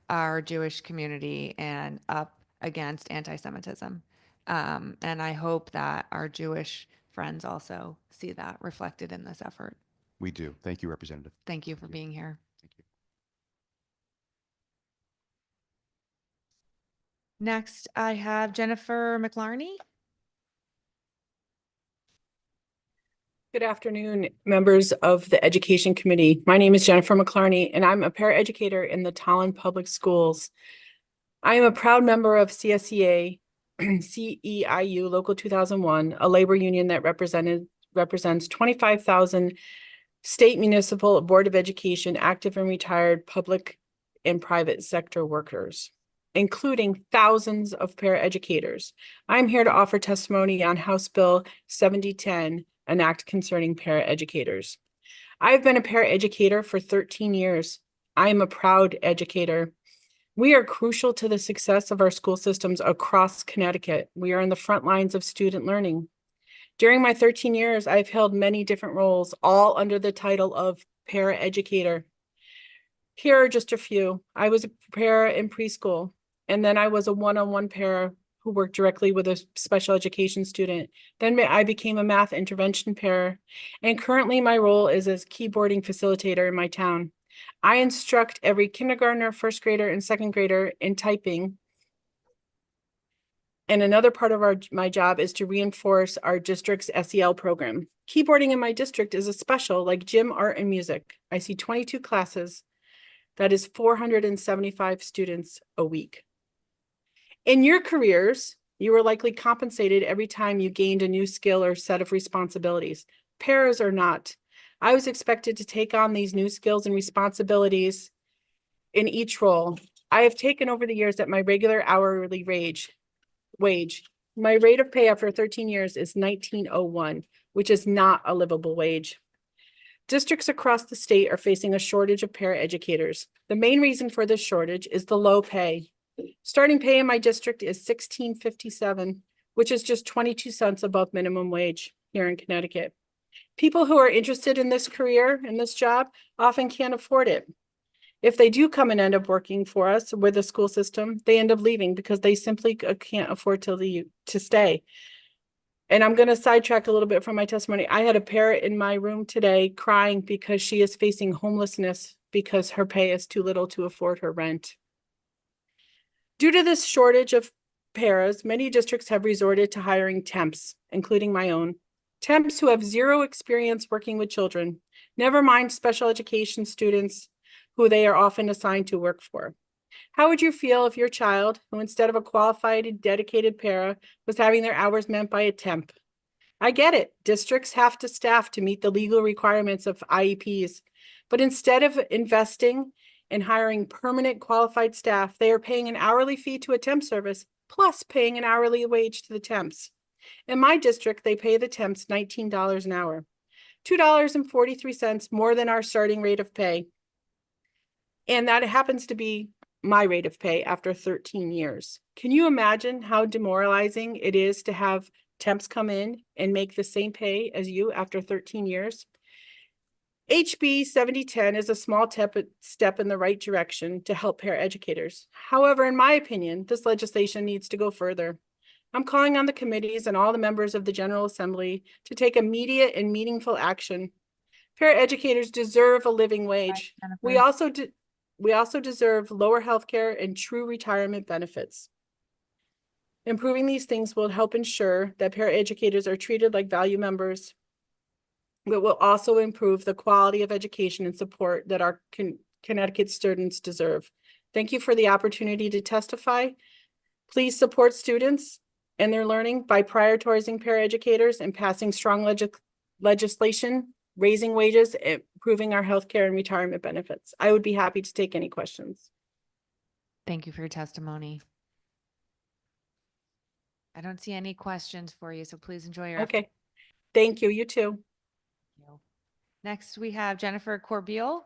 our Jewish community and up against anti-Semitism. And I hope that our Jewish friends also see that reflected in this effort. We do. Thank you, Representative. Thank you for being here. Thank you. Next, I have Jennifer McLarney. Good afternoon, members of the Education Committee. My name is Jennifer McLarney, and I'm a paraeducator in the Tallinn Public Schools. I am a proud member of CSEA, CEIU Local 2001, a labor union that represents 25,000 state, municipal, Board of Education, active and retired public and private sector workers, including thousands of paraeducators. I'm here to offer testimony on House Bill 7010, an act concerning paraeducators. I've been a paraeducator for 13 years. I am a proud educator. We are crucial to the success of our school systems across Connecticut. We are in the front lines of student learning. During my 13 years, I've held many different roles, all under the title of paraeducator. Here are just a few. I was a para in preschool, and then I was a one-on-one para who worked directly with a special education student. Then I became a math intervention para, and currently my role is as keyboarding facilitator in my town. I instruct every kindergartner, first grader, and second grader in typing. And another part of my job is to reinforce our district's SEL program. Keyboarding in my district is a special, like gym, art, and music. I see 22 classes. That is 475 students a week. In your careers, you were likely compensated every time you gained a new skill or set of responsibilities. Paras are not. I was expected to take on these new skills and responsibilities in each role. I have taken over the years at my regular hourly wage. My rate of pay after 13 years is $19.01, which is not a livable wage. Districts across the state are facing a shortage of paraeducators. The main reason for this shortage is the low pay. Starting pay in my district is $16.57, which is just 22 cents above minimum wage here in Connecticut. People who are interested in this career, in this job, often can't afford it. If they do come and end up working for us with the school system, they end up leaving because they simply can't afford to stay. And I'm going to sidetrack a little bit from my testimony. I had a parent in my room today crying because she is facing homelessness because her pay is too little to afford her rent. Due to this shortage of paras, many districts have resorted to hiring temps, including my own. Temps who have zero experience working with children, never mind special education students who they are often assigned to work for. How would you feel if your child, who instead of a qualified and dedicated para, was having their hours met by a temp? I get it. Districts have to staff to meet the legal requirements of IEPs, but instead of investing in hiring permanent qualified staff, they are paying an hourly fee to a temp service, plus paying an hourly wage to the temps. In my district, they pay the temps $19 an hour, $2.43 more than our starting rate of pay. And that happens to be my rate of pay after 13 years. Can you imagine how demoralizing it is to have temps come in and make the same pay as you after 13 years? HB 7010 is a small step in the right direction to help paraeducators. However, in my opinion, this legislation needs to go further. I'm calling on the committees and all the members of the General Assembly to take immediate and meaningful action. Paraeducators deserve a living wage. We also deserve lower healthcare and true retirement benefits. Improving these things will help ensure that paraeducators are treated like value members. It will also improve the quality of education and support that our Connecticut students deserve. Thank you for the opportunity to testify. Please support students and their learning by prioritizing paraeducators and passing strong legislation, raising wages, improving our healthcare and retirement benefits. I would be happy to take any questions. Thank you for your testimony. I don't see any questions for you, so please enjoy your Okay. Thank you. You too. Next, we have Jennifer Corbeil.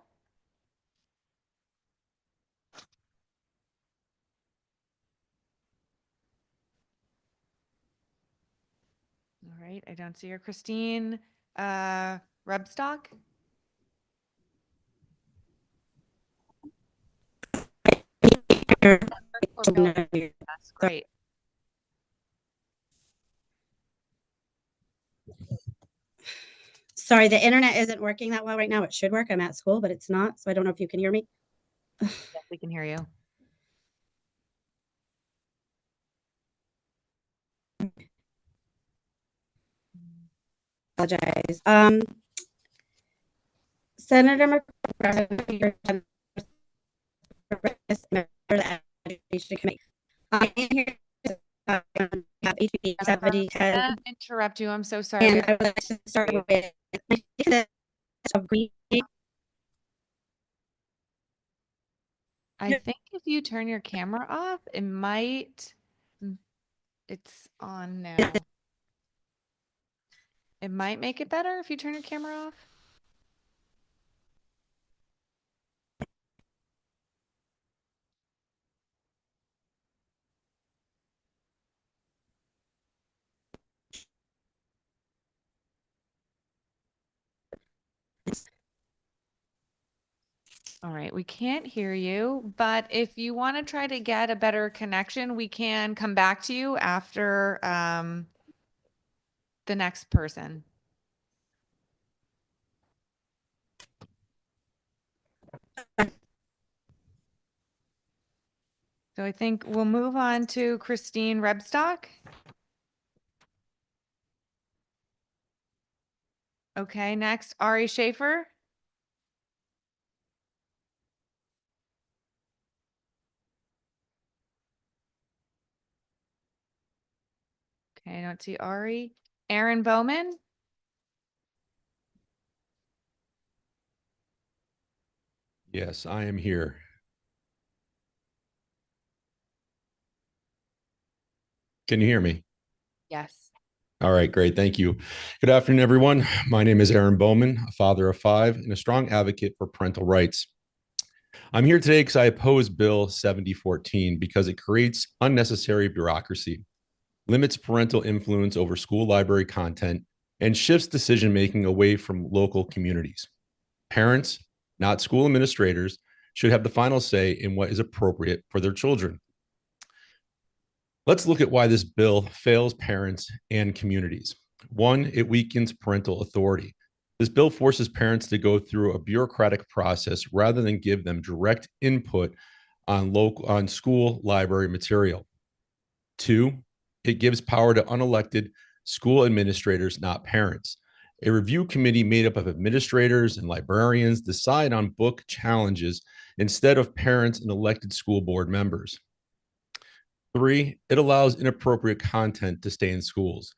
All right, I don't see her. Christine Rebstock. That's great. Sorry, the internet isn't working that well right now. It should work. I'm at school, but it's not. So I don't know if you can hear me. Yes, we can hear you. Apologize. Senator McCarthy, Education Committee. I am here to HB 7010. Interrupt you. I'm so sorry. And I would like to start with I think if you turn your camera off, it might. It's on now. It might make it better if you turn your camera off. All right, we can't hear you, but if you want to try to get a better connection, we can come back to you after the next person. So I think we'll move on to Christine Rebstock. Okay, next, Ari Schaefer. Okay, I don't see Ari. Aaron Bowman. Yes, I am here. Can you hear me? Yes. All right, great. Thank you. Good afternoon, everyone. My name is Aaron Bowman, a father of 5 and a strong advocate for parental rights. I'm here today because I oppose Bill 7014 because it creates unnecessary bureaucracy, limits parental influence over school library content, and shifts decision-making away from local communities. Parents, not school administrators, should have the final say in what is appropriate for their children. Let's look at why this bill fails parents and communities. 1, it weakens parental authority. This bill forces parents to go through a bureaucratic process rather than give them direct input on school library material. 2, it gives power to unelected school administrators, not parents. A review committee made up of administrators and librarians decide on book challenges instead of parents and elected school board members. 3, it allows inappropriate content to stay in schools.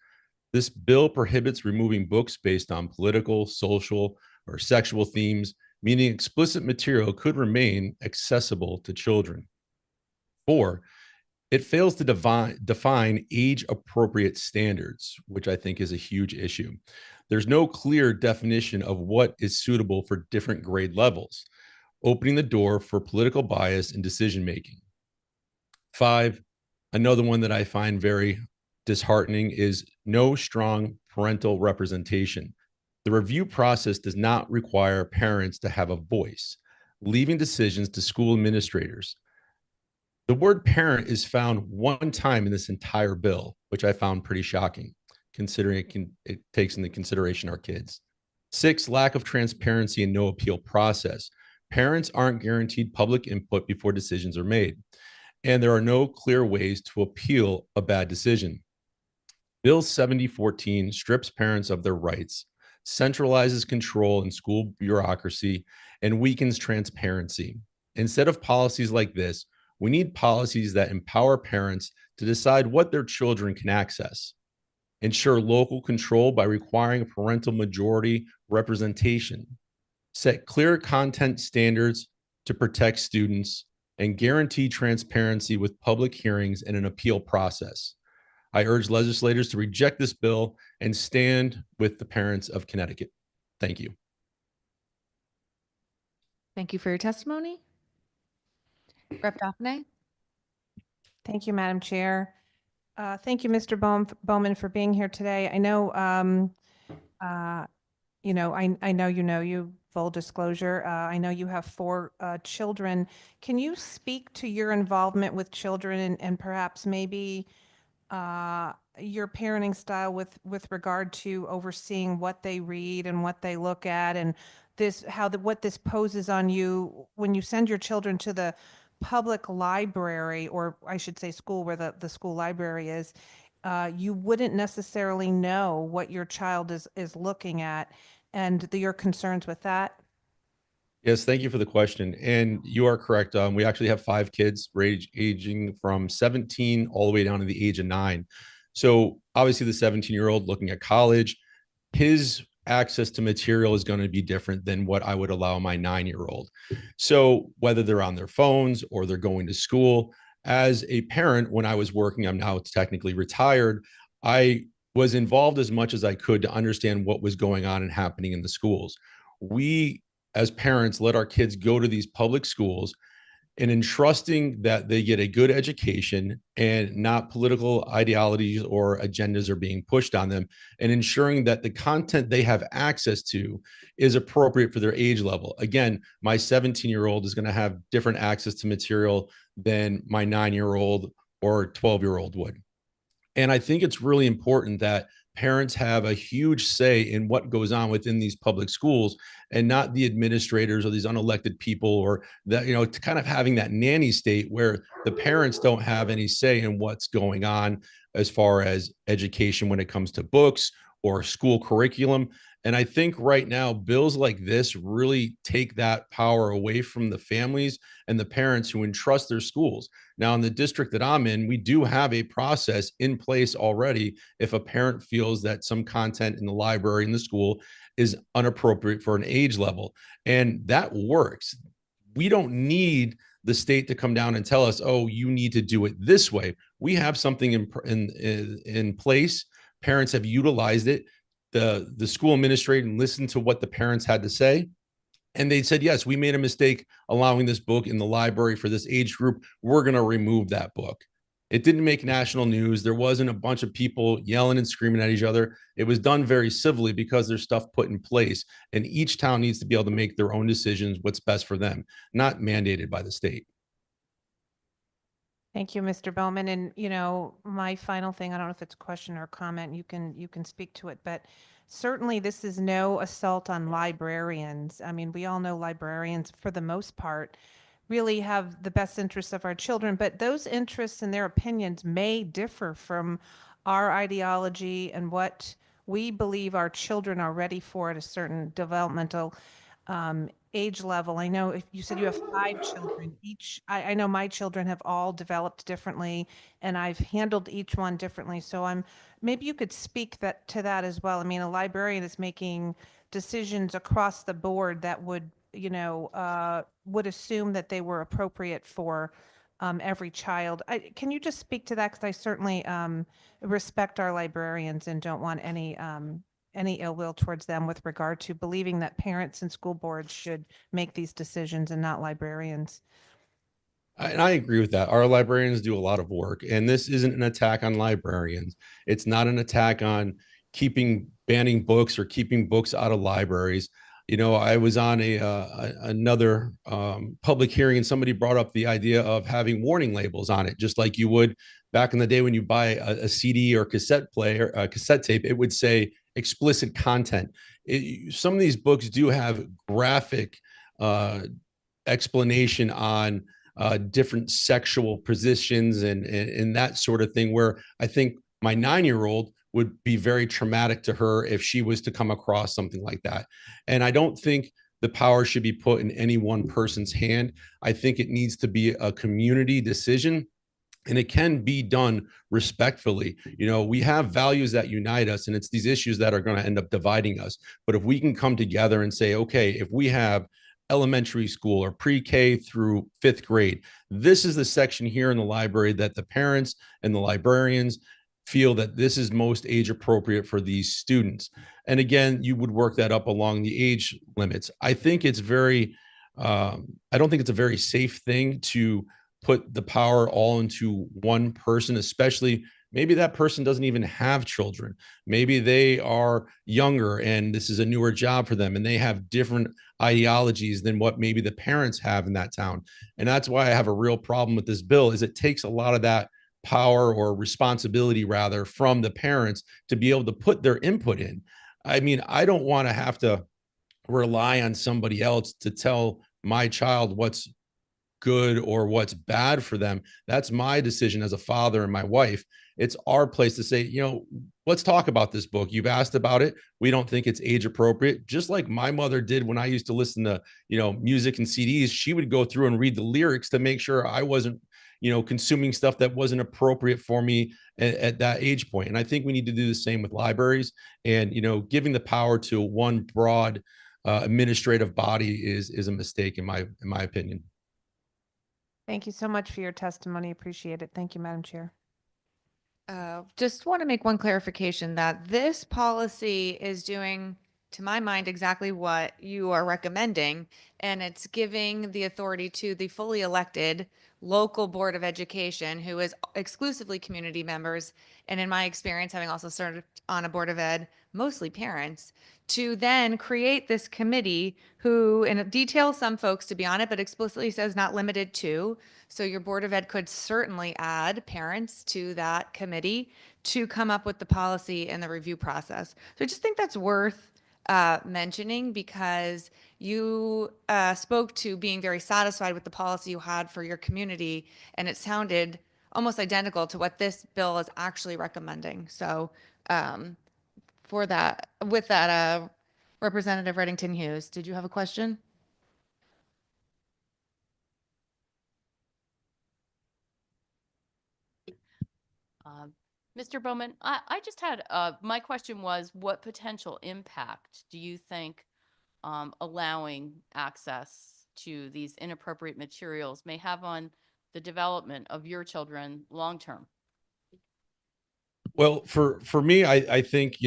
This bill prohibits removing books based on political, social, or sexual themes, meaning explicit material could remain accessible to children. 4, it fails to define age-appropriate standards, which I think is a huge issue. There's no clear definition of what is suitable for different grade levels, opening the door for political bias in decision-making. 5, another one that I find very disheartening is no strong parental representation. The review process does not require parents to have a voice, leaving decisions to school administrators. The word parent is found 1 time in this entire bill, which I found pretty shocking, considering it takes into consideration our kids. 6, lack of transparency and no appeal process. Parents aren't guaranteed public input before decisions are made, and there are no clear ways to appeal a bad decision. Bill 7014 strips parents of their rights, centralizes control in school bureaucracy, and weakens transparency. Instead of policies like this, we need policies that empower parents to decide what their children can access, ensure local control by requiring a parental majority representation, set clear content standards to protect students, and guarantee transparency with public hearings and an appeal process. I urge legislators to reject this bill and stand with the parents of Connecticut. Thank you. Thank you for your testimony. Rep. Daphne. Thank you, Madam Chair. Thank you, Mr. Bowman, for being here today. I know, I know you, full disclosure. I know you have 4 children. Can you speak to your involvement with children and perhaps maybe your parenting style with regard to overseeing what they read and what they look at, and what this poses on you when you send your children to the public library, or I should say school, where the school library is. You wouldn't necessarily know what your child is looking at, and your concerns with that. Yes, thank you for the question. And you are correct. We actually have 5 kids ranging from 17 all the way down to the age of 9. So obviously the 17-year-old looking at college, his access to material is going to be different than what I would allow my 9-year-old. So whether they're on their phones or they're going to school, as a parent, when I was working, I'm now technically retired, I was involved as much as I could to understand what was going on and happening in the schools. We, as parents, let our kids go to these public schools and entrusting that they get a good education and not political ideologies or agendas are being pushed on them, and ensuring that the content they have access to is appropriate for their age level. Again, my 17-year-old is going to have different access to material than my 9-year-old or 12-year-old would. And I think it's really important that parents have a huge say in what goes on within these public schools, and not the administrators or these unelected people, or that, to kind of having that nanny state where the parents don't have any say in what's going on as far as education when it comes to books or school curriculum. And I think right now, bills like this really take that power away from the families and the parents who entrust their schools. Now, in the district that I'm in, we do have a process in place already if a parent feels that some content in the library in the school is inappropriate for an age level. And that works. We don't need the state to come down and tell us, oh, you need to do it this way. We have something in place. Parents have utilized it. The school administrator listened to what the parents had to say, and they said, yes, we made a mistake allowing this book in the library for this age group. We're going to remove that book. It didn't make national news. There wasn't a bunch of people yelling and screaming at each other. It was done very civilly because there's stuff put in place, and each town needs to be able to make their own decisions, what's best for them, not mandated by the state. Thank you, Mr. Bowman. And, my final thing, I don't know if it's a question or a comment, you can speak to it, but certainly this is no assault on librarians. I mean, we all know librarians, for the most part, really have the best interests of our children, but those interests and their opinions may differ from our ideology and what we believe our children are ready for at a certain developmental age level. I know if you said you have 5 children, I know my children have all developed differently, and I've handled each one differently. So maybe you could speak to that as well. I mean, a librarian is making decisions across the board that would assume that they were appropriate for every child. Can you just speak to that? Because I certainly respect our librarians and don't want any ill will towards them with regard to believing that parents and school boards should make these decisions and not librarians. And I agree with that. Our librarians do a lot of work, and this isn't an attack on librarians. It's not an attack on banning books or keeping books out of libraries. I was on another public hearing, and somebody brought up the idea of having warning labels on it, just like you would back in the day when you buy a CD or cassette player, cassette tape. It would say explicit content. Some of these books do have graphic explanation on different sexual positions and that sort of thing, where I think my 9-year-old would be very traumatic to her if she was to come across something like that. And I don't think the power should be put in any one person's hand. I think it needs to be a community decision, and it can be done respectfully. We have values that unite us, and it's these issues that are going to end up dividing us. But if we can come together and say, okay, if we have elementary school or pre-K through 5th grade, this is the section here in the library that the parents and the librarians feel that this is most age appropriate for these students. And again, you would work that up along the age limits. I think it's I don't think it's a very safe thing to put the power all into one person, especially maybe that person doesn't even have children. Maybe they are younger and this is a newer job for them, and they have different ideologies than what maybe the parents have in that town. And that's why I have a real problem with this bill, is it takes a lot of that power, or responsibility rather, from the parents to be able to put their input in. I mean, I don't want to have to rely on somebody else to tell my child what's good or what's bad for them. That's my decision as a father and my wife. It's our place to say, let's talk about this book. You've asked about it. We don't think it's age appropriate. Just like my mother did when I used to listen to, music and CDs, she would go through and read the lyrics to make sure I wasn't, consuming stuff that wasn't appropriate for me at that age point. And I think we need to do the same with libraries, and, giving the power to one broad administrative body is a mistake in my opinion. Thank you so much for your testimony. Appreciate it. Thank you, Madam Chair. Just want to make one clarification that this policy is doing to my mind, exactly what you are recommending. And it's giving the authority to the fully elected local Board of Education, who is exclusively community members. And in my experience, having also served on a Board of Ed, mostly parents, to then create this committee who, and it details some folks to be on it, but explicitly says not limited to. So your Board of Ed could certainly add parents to that committee to come up with the policy and the review process. So I just think that's worth mentioning, because you spoke to being very satisfied with the policy you had for your community, and it sounded almost identical to what this bill is actually recommending. So for that, with that, Representative Reddington Hughes, did you have a question? Mr. Bowman, I just had, my question was, what potential impact do you think allowing access to these inappropriate materials may have on the development of your children long-term? Well, for me, I think,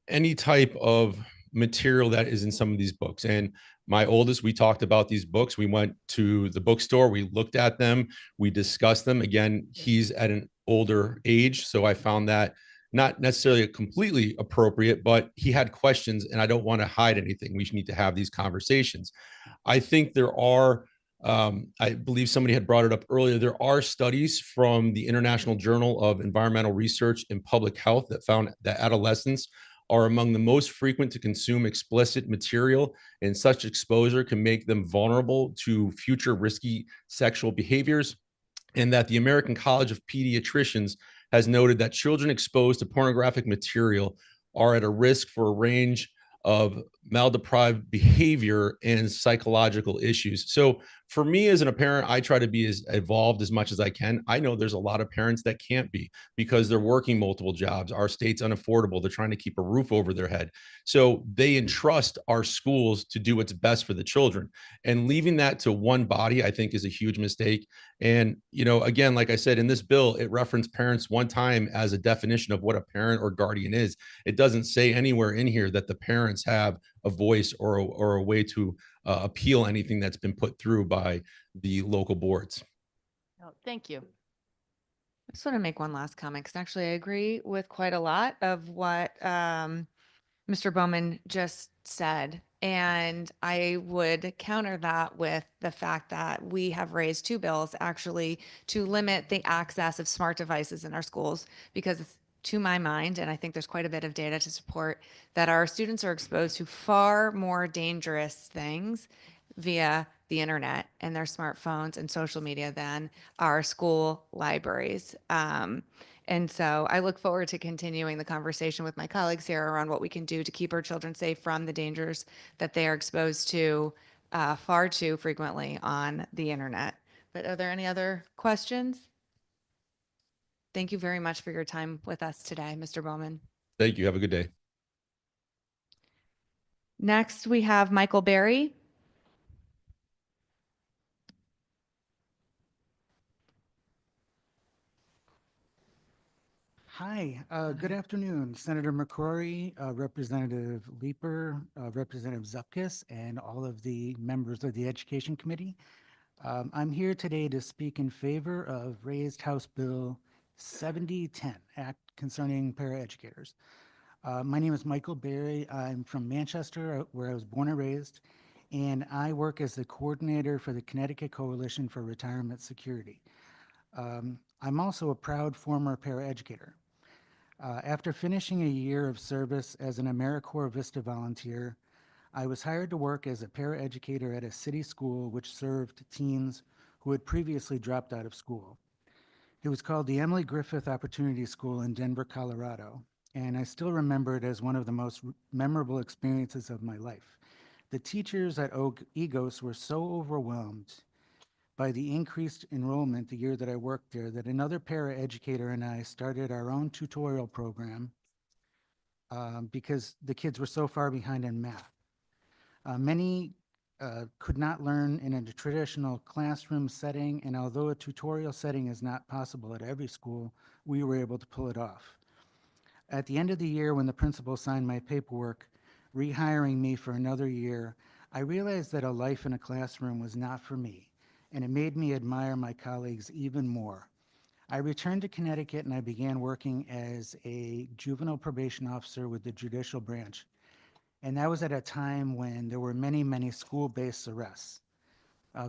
any type of material that is in some of these books. And my oldest, we talked about these books. We went to the bookstore, we looked at them, we discussed them. Again, he's at an older age, so I found that not necessarily completely appropriate, but he had questions, and I don't want to hide anything. We need to have these conversations. I think there are, I believe somebody had brought it up earlier, there are studies from the International Journal of Environmental Research and Public Health that found that adolescents are among the most frequent to consume explicit material, and such exposure can make them vulnerable to future risky sexual behaviors. And that the American College of Pediatricians has noted that children exposed to pornographic material are at a risk for a range of maldeprived behavior and psychological issues. So for me as a parent, I try to be as evolved as much as I can. I know there's a lot of parents that can't be because they're working multiple jobs. Our state's unaffordable. They're trying to keep a roof over their head. So they entrust our schools to do what's best for the children. And leaving that to one body, I think, is a huge mistake. And, again, like I said, in this bill, it referenced parents one time as a definition of what a parent or guardian is. It doesn't say anywhere in here that the parents have a voice or a way to appeal anything that's been put through by the local boards. Oh, thank you. I just want to make one last comment, because actually I agree with quite a lot of what Mr. Bowman just said. And I would counter that with the fact that we have raised 2 bills actually to limit the access of smart devices in our schools, because to my mind, and I think there's quite a bit of data to support, that our students are exposed to far more dangerous things via the internet and their smartphones and social media than our school libraries. And so I look forward to continuing the conversation with my colleagues here around what we can do to keep our children safe from the dangers that they are exposed to far too frequently on the internet. But are there any other questions? Thank you very much for your time with us today, Mr. Bowman. Thank you. Have a good day. Next, we have Michael Berry. Hi, good afternoon, Senator McCrory, Representative Leeper, Representative Zupkis, and all of the members of the Education Committee. I'm here today to speak in favor of raised House Bill 7010, Act concerning paraeducators. My name is Michael Berry. I'm from Manchester, where I was born and raised, and I work as the coordinator for the Connecticut Coalition for Retirement Security. I'm also a proud former paraeducator. After finishing a year of service as an AmeriCorps Vista volunteer, I was hired to work as a paraeducator at a city school which served teens who had previously dropped out of school. It was called the Emily Griffith Opportunity School in Denver, Colorado, and I still remember it as one of the most memorable experiences of my life. The teachers at EGOS were so overwhelmed by the increased enrollment the year that I worked there that another paraeducator and I started our own tutorial program because the kids were so far behind in math. Many could not learn in a traditional classroom setting, and although a tutorial setting is not possible at every school, we were able to pull it off. At the end of the year, when the principal signed my paperwork, rehiring me for another year, I realized that a life in a classroom was not for me, and it made me admire my colleagues even more. I returned to Connecticut and I began working as a juvenile probation officer with the judicial branch. And that was at a time when there were many, many school-based arrests.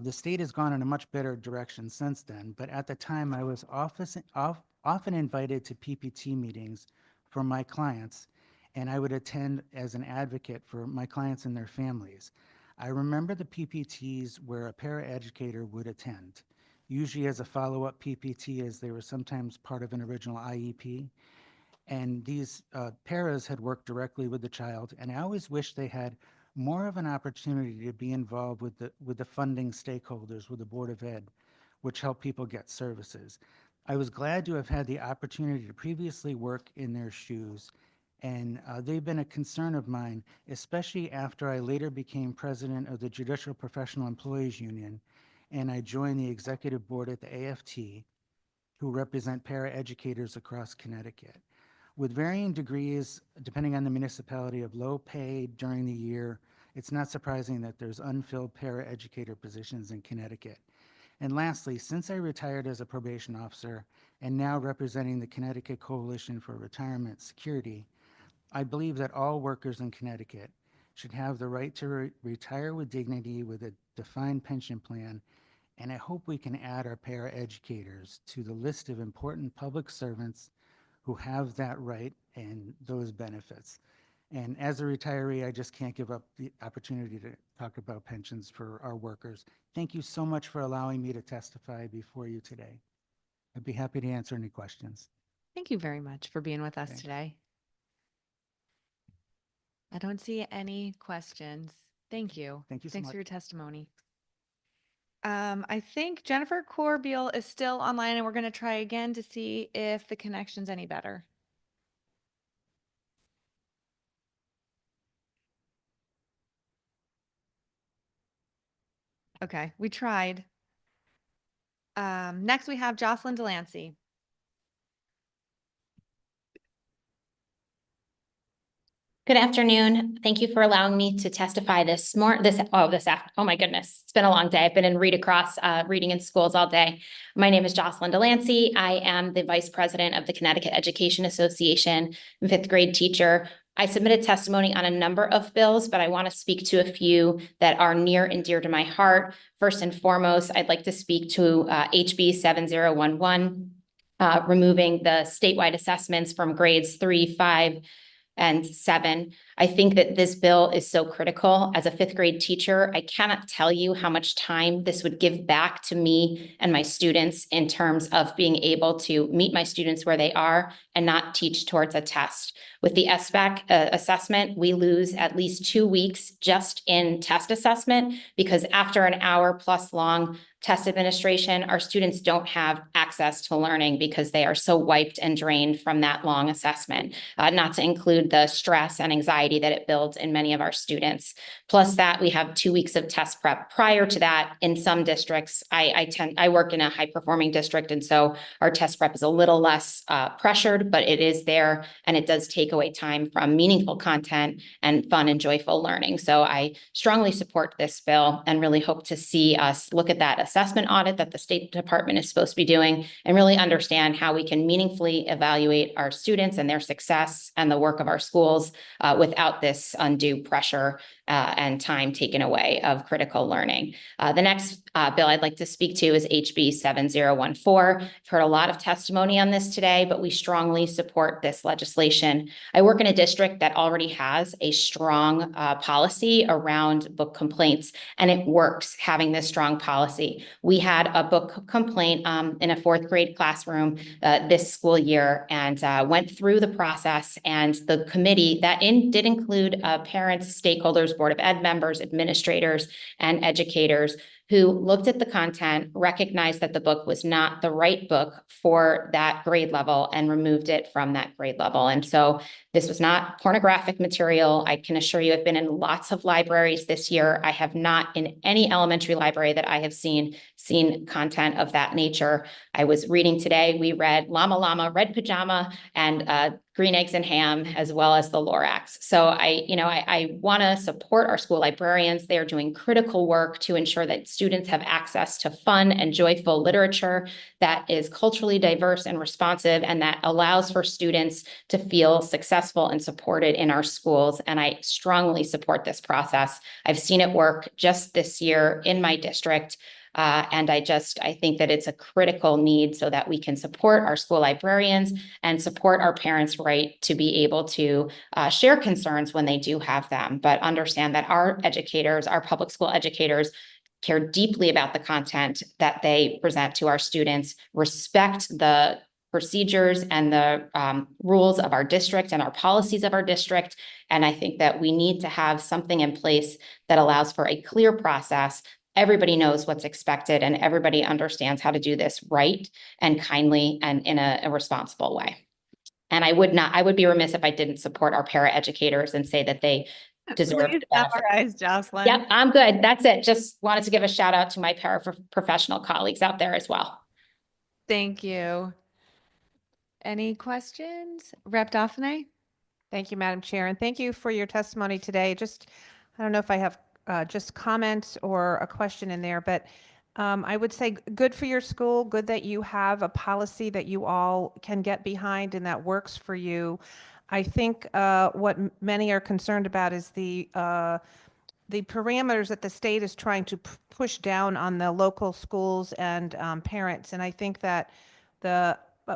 The state has gone in a much better direction since then, but at the time I was often invited to PPT meetings for my clients, and I would attend as an advocate for my clients and their families. I remember the PPTs where a paraeducator would attend, usually as a follow-up PPT, as they were sometimes part of an original IEP. And these paras had worked directly with the child, and I always wished they had more of an opportunity to be involved with the funding stakeholders, with the Board of Ed, which help people get services. I was glad to have had the opportunity to previously work in their shoes, and they've been a concern of mine, especially after I later became president of the Judicial Professional Employees Union, and I joined the executive board at the AFT, who represent paraeducators across Connecticut. With varying degrees, depending on the municipality, of low pay during the year, it's not surprising that there's unfilled paraeducator positions in Connecticut. And lastly, since I retired as a probation officer and now representing the Connecticut Coalition for Retirement Security, I believe that all workers in Connecticut should have the right to retire with dignity with a defined pension plan, and I hope we can add our paraeducators to the list of important public servants who have that right and those benefits. And as a retiree, I just can't give up the opportunity to talk about pensions for our workers. Thank you so much for allowing me to testify before you today. I'd be happy to answer any questions. Thank you very much for being with us Thanks. today. I don't see any questions. Thank you. Thank you so Thanks much. for your testimony. I think Jennifer Corbeil is still online, and we're going to try again to see if the connection's any better. Okay, we tried. Next, we have Jocelyn Delancey. Good afternoon. Thank you for allowing me to testify oh my goodness, it's been a long day. I've been in Read Across, reading in schools all day. My name is Jocelyn Delancey. I am the Vice President of the Connecticut Education Association, and fifth grade teacher. I submitted testimony on a number of bills, but I want to speak to a few that are near and dear to my heart. First and foremost, I'd like to speak to HB 7011, removing the statewide assessments from grades 3, 5, and 7. I think that this bill is so critical. As a fifth grade teacher, I cannot tell you how much time this would give back to me and my students in terms of being able to meet my students where they are and not teach towards a test. With the SBAC assessment, we lose at least 2 weeks just in test assessment, because after an hour plus long test administration, our students don't have access to learning because they are so wiped and drained from that long assessment, not to include the stress and anxiety that it builds in many of our students. Plus that, we have 2 weeks of test prep. Prior to that, in some districts, I work in a high performing district, and so our test prep is a little less pressured, but it is there, and it does take away time from meaningful content and fun and joyful learning. So I strongly support this bill and really hope to see us look at that assessment audit that the State Department is supposed to be doing and really understand how we can meaningfully evaluate our students and their success and the work of our schools without this undue pressure and time taken away of critical learning. The next bill I'd like to speak to is HB 7014. I've heard a lot of testimony on this today, but we strongly support this legislation. I work in a district that already has a strong policy around book complaints, and it works having this strong policy. We had a book complaint in a fourth grade classroom this school year, and went through the process, and the committee that did include parents, stakeholders, Board of Ed members, administrators, and educators who looked at the content, recognized that the book was not the right book for that grade level, and removed it from that grade level. And so this was not pornographic material. I can assure you I've been in lots of libraries this year. I have not in any elementary library that I have seen content of that nature. I was reading today, we read Llama Llama, Red Pajama, and Green Eggs and Ham, as well as the Lorax. So I want to support our school librarians. They are doing critical work to ensure that students have access to fun and joyful literature that is culturally diverse and responsive, and that allows for students to feel successful and supported in our schools. And I strongly support this process. I've seen it work just this year in my district. And I think that it's a critical need so that we can support our school librarians and support our parents' right to be able to share concerns when they do have them, but understand that our educators, our public school educators, care deeply about the content that they present to our students, respect the procedures and the rules of our district and our policies of our district. And I think that we need to have something in place that allows for a clear process. Everybody knows what's expected and everybody understands how to do this right and kindly and in a responsible way. And I would be remiss if I didn't support our paraeducators and say that they deserve Please the benefit. summarize, Jocelyn. Yep, I'm good. That's it. Just wanted to give a shout out to my paraprofessional colleagues out there as well. Thank you. Any questions? Rep. Daphne? Thank you, Madam Chair, and thank you for your testimony today. I don't know if I have just comments or a question in there, but I would say good for your school, good that you have a policy that you all can get behind and that works for you. I think what many are concerned about is the parameters that the state is trying to push down on the local schools and parents. And I think that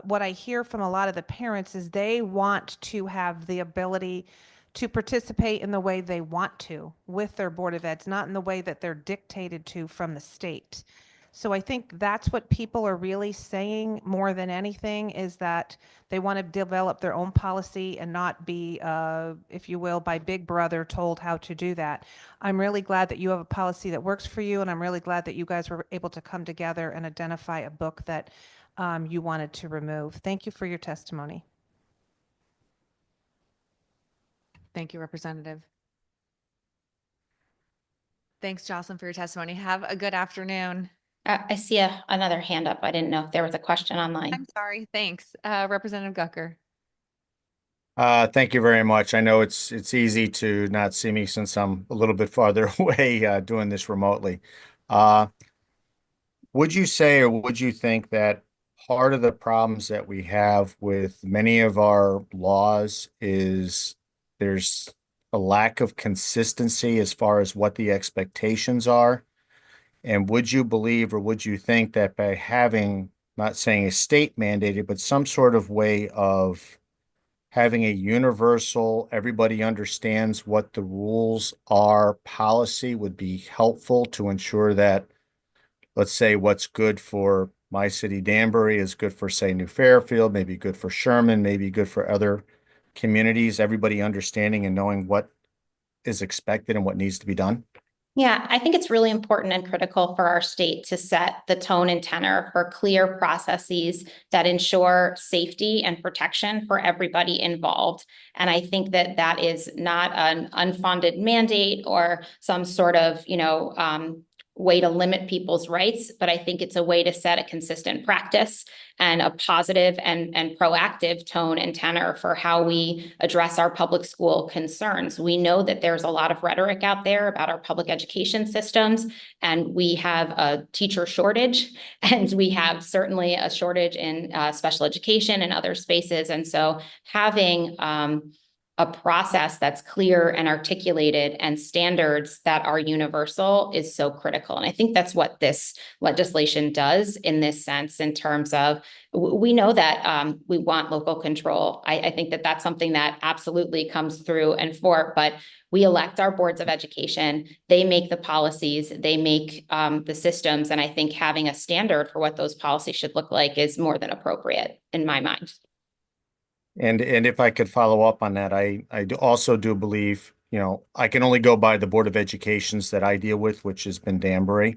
what I hear from a lot of the parents is they want to have the ability to participate in the way they want to with their Board of Eds, not in the way that they're dictated to from the state. So I think that's what people are really saying more than anything, is that they want to develop their own policy and not be, if you will, by Big Brother told how to do that. I'm really glad that you have a policy that works for you, and I'm really glad that you guys were able to come together and identify a book that you wanted to remove. Thank you for your testimony. Thank you, Representative. Thanks, Jocelyn, for your testimony. Have a good afternoon. I see another hand up. I didn't know if there was a question online. I'm sorry. Thanks. Representative Gucker. Thank you very much. I know it's easy to not see me since I'm a little bit farther away doing this remotely. Would you say, or would you think that part of the problems that we have with many of our laws is there's a lack of consistency as far as what the expectations are? And would you believe, or would you think that by having, not saying a state mandated, but some sort of way of having a universal, everybody understands what the rules are policy would be helpful to ensure that, let's say, what's good for my city, Danbury, is good for, say, New Fairfield, maybe good for Sherman, maybe good for other communities, everybody understanding and knowing what is expected and what needs to be done? Yeah, I think it's really important and critical for our state to set the tone and tenor for clear processes that ensure safety and protection for everybody involved. And I think that that is not an unfounded mandate or some sort of, way to limit people's rights, but I think it's a way to set a consistent practice and a positive and proactive tone and tenor for how we address our public school concerns. We know that there's a lot of rhetoric out there about our public education systems, and we have a teacher shortage, and we have certainly a shortage in special education and other spaces. And so having a process that's clear and articulated and standards that are universal is so critical. And I think that's what this legislation does in this sense, in terms of, we know that we want local control. I think that that's something that absolutely comes through and for, but we elect our boards of education. They make the policies, they make the systems. And I think having a standard for what those policies should look like is more than appropriate in my mind. And if I could follow up on that, I also do believe, I can only go by the Board of Educations that I deal with, which has been Danbury.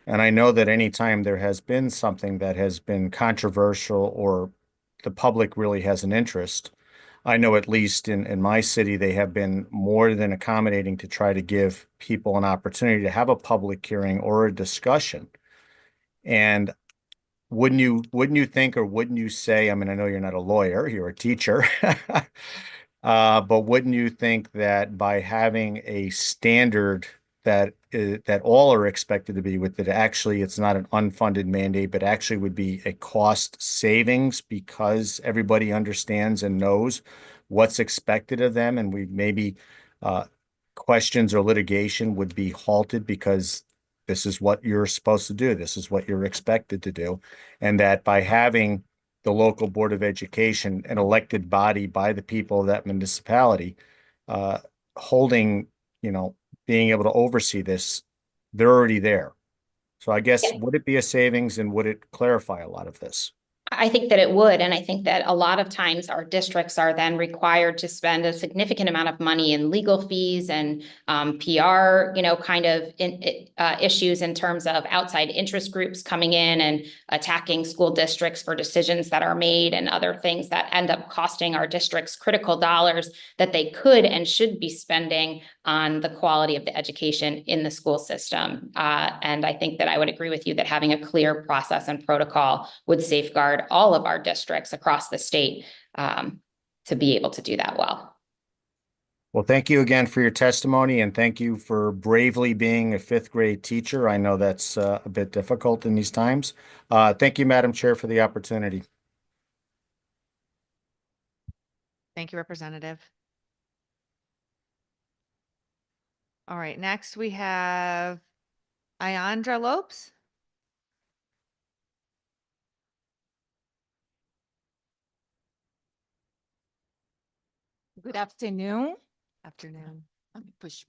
And I know that anytime there has been something that has been controversial or the public really has an interest, I know at least in my city, they have been more than accommodating to try to give people an opportunity to have a public hearing or a discussion. And wouldn't you think, or wouldn't you say, I mean, I know you're not a lawyer, you're a teacher. But wouldn't you think that by having a standard that all are expected to be with it, actually it's not an unfunded mandate, but actually would be a cost savings because everybody understands and knows what's expected of them, and we maybe questions or litigation would be halted because this is what you're supposed to do, this is what you're expected to do, and that by having the local Board of Education, an elected body by the people of that municipality, holding, being able to oversee this, they're already there. So I guess, would it be a savings and would it clarify a lot of this? I think that it would, and I think that a lot of times our districts are then required to spend a significant amount of money in legal fees and PR, issues in terms of outside interest groups coming in and attacking school districts for decisions that are made and other things that end up costing our districts critical dollars that they could and should be spending on the quality of the education in the school system. And I think that I would agree with you that having a clear process and protocol would safeguard all of our districts across the state to be able to do that well. Well, thank you again for your testimony, and thank you for bravely being a fifth grade teacher. I know that's a bit difficult in these times. Thank you, Madam Chair, for the opportunity. Thank you, Representative. All right, next we have Ayandra Lopes. Good afternoon. Afternoon. Let me push.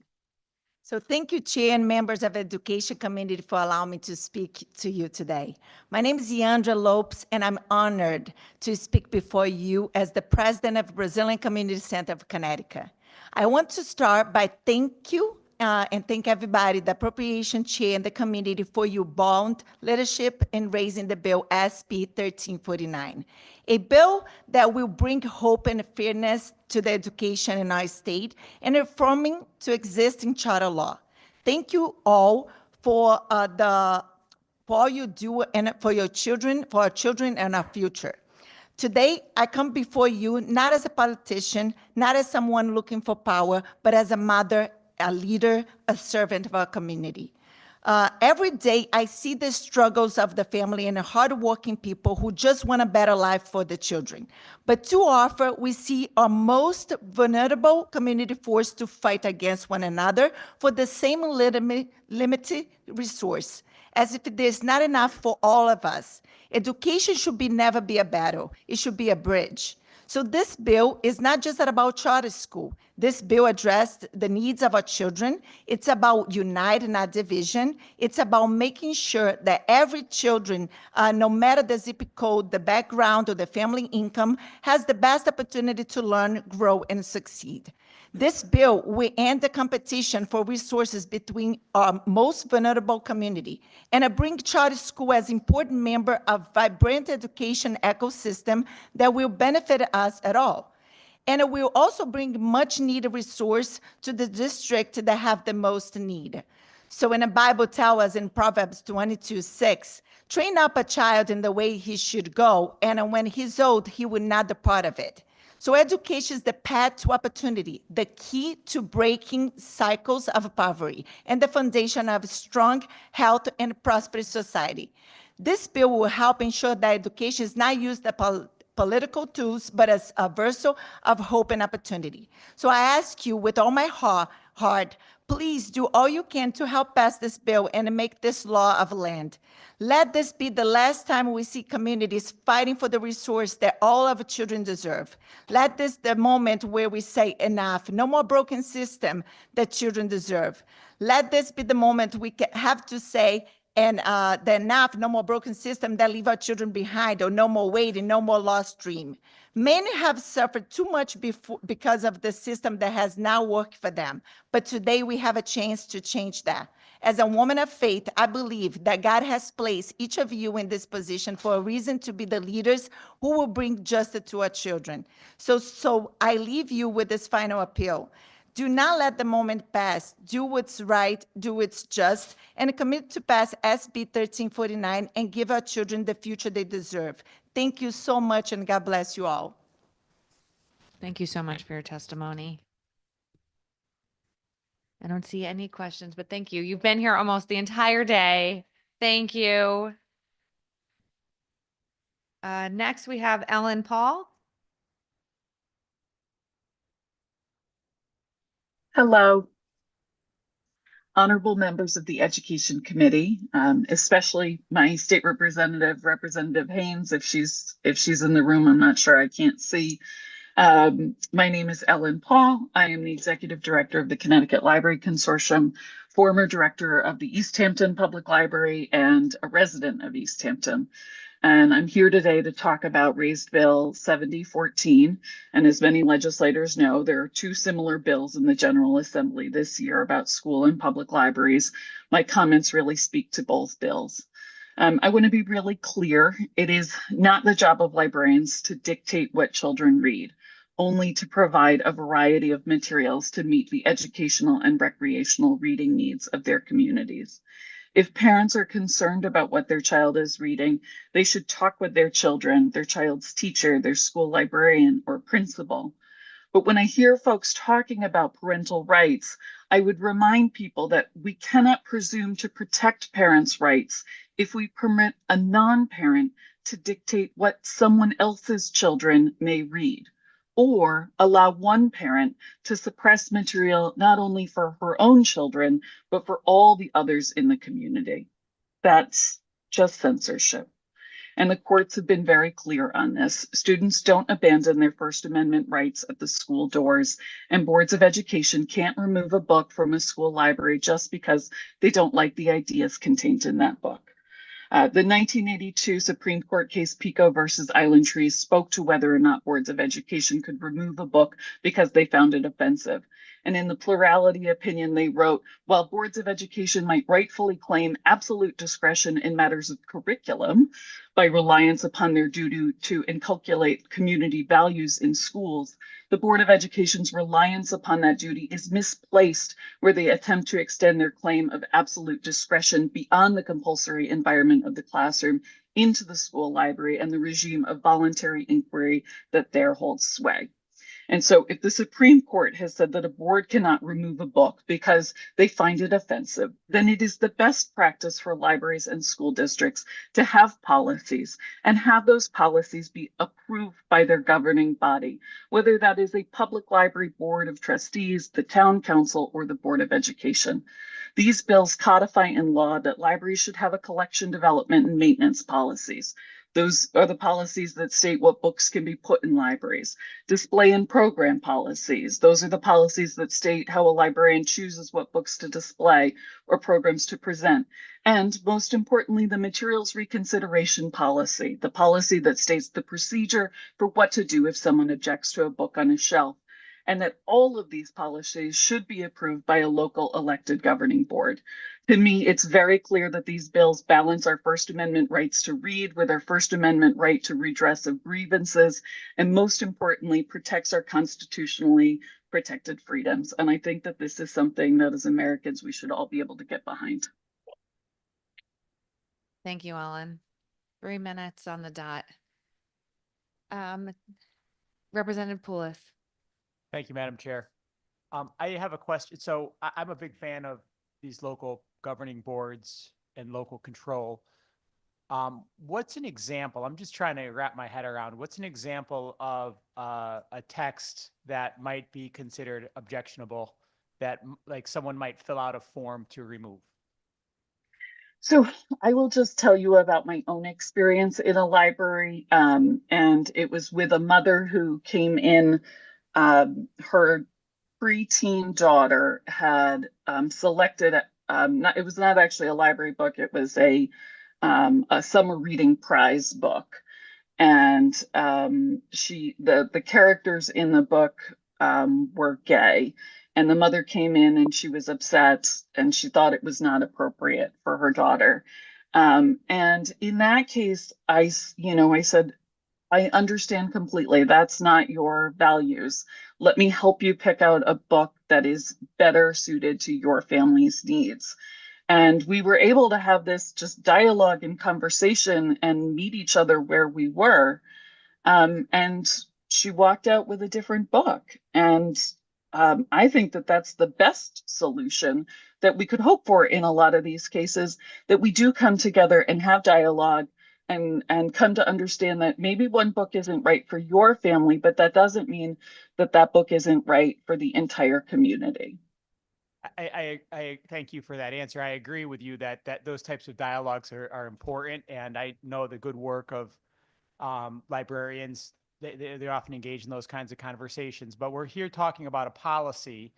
So thank you, Chair and members of Education Committee for allowing me to speak to you today. My name is Ayandra Lopes, and I'm honored to speak before you as the president of Brazilian Community Center of Connecticut. I want to start by thank you and thank everybody, the Appropriation Chair and the committee, for your bold leadership in raising the bill SB 1349, a bill that will bring hope and fairness to the education in our state and reforming to existing charter law. Thank you all for all you do and for your children, for our children and our future. Today, I come before you not as a politician, not as someone looking for power, but as a mother, a leader, a servant of our community. Every day, I see the struggles of the family and the hardworking people who just want a better life for the children. But too often, we see our most vulnerable community forced to fight against one another for the same limited resource, as if there's not enough for all of us. Education should never be a battle. It should be a bridge. So this bill is not just about charter school. This bill addressed the needs of our children. It's about unite, not division. It's about making sure that every children, no matter the zip code, the background, or the family income, has the best opportunity to learn, grow, and succeed. This bill will end the competition for resources between our most vulnerable community and bring charter school as an important member of vibrant education ecosystem that will benefit us at all. And it will also bring much needed resource to the district that have the most need. So when the Bible tells us in Proverbs 22:6, train up a child in the way he should go, and when he's old, he will not depart of it. So education is the path to opportunity, the key to breaking cycles of poverty, and the foundation of a strong, healthy, and prosperous society. This bill will help ensure that education is not used as political tools, but as a vessel of hope and opportunity. So I ask you with all my heart, please do all you can to help pass this bill and make this law of land. Let this be the last time we see communities fighting for the resource that all of our children deserve. Let this be the moment where we say enough, no more broken system that children deserve. Let this be the moment we have to say, and the enough, no more broken system that leave our children behind, or no more waiting, no more lost dream. Many have suffered too much because of the system that has not worked for them. But today we have a chance to change that. As a woman of faith, I believe that God has placed each of you in this position for a reason to be the leaders who will bring justice to our children. So I leave you with this final appeal. Do not let the moment pass. Do what's right, do what's just, and commit to pass SB 1349 and give our children the future they deserve. Thank you so much, and God bless you all. Thank you so much for your testimony. I don't see any questions, but thank you. You've been here almost the entire day. Thank you. Next, we have Ellen Paul. Hello. Honorable members of the Education Committee, especially my state representative, Representative Haynes, if she's in the room, I'm not sure, I can't see. My name is Ellen Paul. I am the Executive Director of the Connecticut Library Consortium, former director of the East Hampton Public Library, and a resident of East Hampton. And I'm here today to talk about Raised Bill 7014. And as many legislators know, there are two similar bills in the General Assembly this year about school and public libraries. My comments really speak to both bills. I want to be really clear. It is not the job of librarians to dictate what children read, only to provide a variety of materials to meet the educational and recreational reading needs of their communities. If parents are concerned about what their child is reading, they should talk with their children, their child's teacher, their school librarian, or principal. But when I hear folks talking about parental rights, I would remind people that we cannot presume to protect parents' rights if we permit a non-parent to dictate what someone else's children may read, or allow one parent to suppress material not only for her own children, but for all the others in the community. That's just censorship. And the courts have been very clear on this. Students don't abandon their First Amendment rights at the school doors, and boards of education can't remove a book from a school library just because they don't like the ideas contained in that book. The 1982 Supreme Court case Pico versus Island Trees spoke to whether or not boards of education could remove a book because they found it offensive. And in the plurality opinion, they wrote, while boards of education might rightfully claim absolute discretion in matters of curriculum by reliance upon their duty to inculcate community values in schools, the Board of Education's reliance upon that duty is misplaced where they attempt to extend their claim of absolute discretion beyond the compulsory environment of the classroom into the school library and the regime of voluntary inquiry that there holds sway. And so if the Supreme Court has said that a board cannot remove a book because they find it offensive, then it is the best practice for libraries and school districts to have policies and have those policies be approved by their governing body, whether that is a public library board of trustees, the town council, or the Board of Education. These bills codify in law that libraries should have a collection development and maintenance policies. Those are the policies that state what books can be put in libraries. Display and program policies. Those are the policies that state how a librarian chooses what books to display or programs to present. And most importantly, the materials reconsideration policy, the policy that states the procedure for what to do if someone objects to a book on a shelf. And that all of these policies should be approved by a local elected governing board. To me, it's very clear that these bills balance our First Amendment rights to read with our First Amendment right to redress of grievances, and most importantly, protects our constitutionally protected freedoms. And I think that this is something that as Americans, we should all be able to get behind. Thank you, Ellen. 3 minutes on the dot. Representative Poulos. Thank you, Madam Chair. I have a question. So I'm a big fan of these local governing boards and local control. What's an example? I'm just trying to wrap my head around. What's an example of a text that might be considered objectionable that like someone might fill out a form to remove? So I will just tell you about my own experience in a library. And it was with a mother who came in. Her preteen daughter had selected, it was not actually a library book, it was a summer reading prize book. And the characters in the book were gay. And the mother came in and she was upset and she thought it was not appropriate for her daughter. And in that case, I said, I understand completely. That's not your values. Let me help you pick out a book that is better suited to your family's needs. And we were able to have this just dialogue and conversation and meet each other where we were. And she walked out with a different book. And I think that that's the best solution that we could hope for in a lot of these cases, that we do come together and have dialogue and come to understand that maybe one book isn't right for your family, but that doesn't mean that that book isn't right for the entire community. I thank you for that answer. I agree with you that those types of dialogues are important, and I know the good work of librarians. They're often engaged in those kinds of conversations. But we're here talking about a policy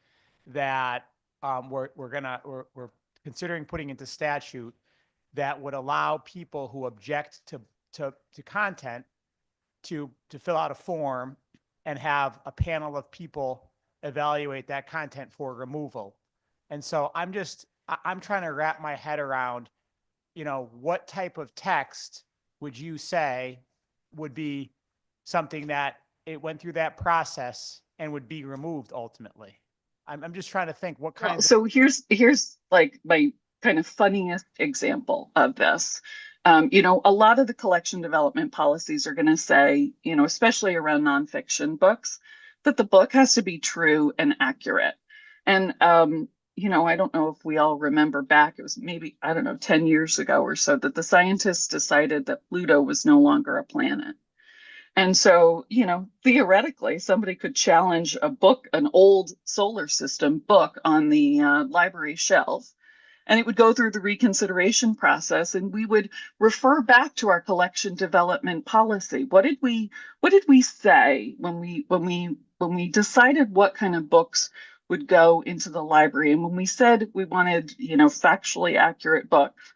that we're considering putting into statute that would allow people who object to content to fill out a form and have a panel of people evaluate that content for removal. And so I'm trying to wrap my head around, what type of text would you say would be something that it went through that process and would be removed ultimately? I'm just trying to think what kind. So here's like my kind of funniest example of this. A lot of the collection development policies are going to say, especially around nonfiction books, that the book has to be true and accurate. And I don't know if we all remember back, it was maybe, 10 years ago or so, that the scientists decided that Pluto was no longer a planet. And so, theoretically, somebody could challenge a book, an old solar system book on the library shelf, and it would go through the reconsideration process, and we would refer back to our collection development policy. What did we say when we decided what kind of books would go into the library, and when we said we wanted, factually accurate books?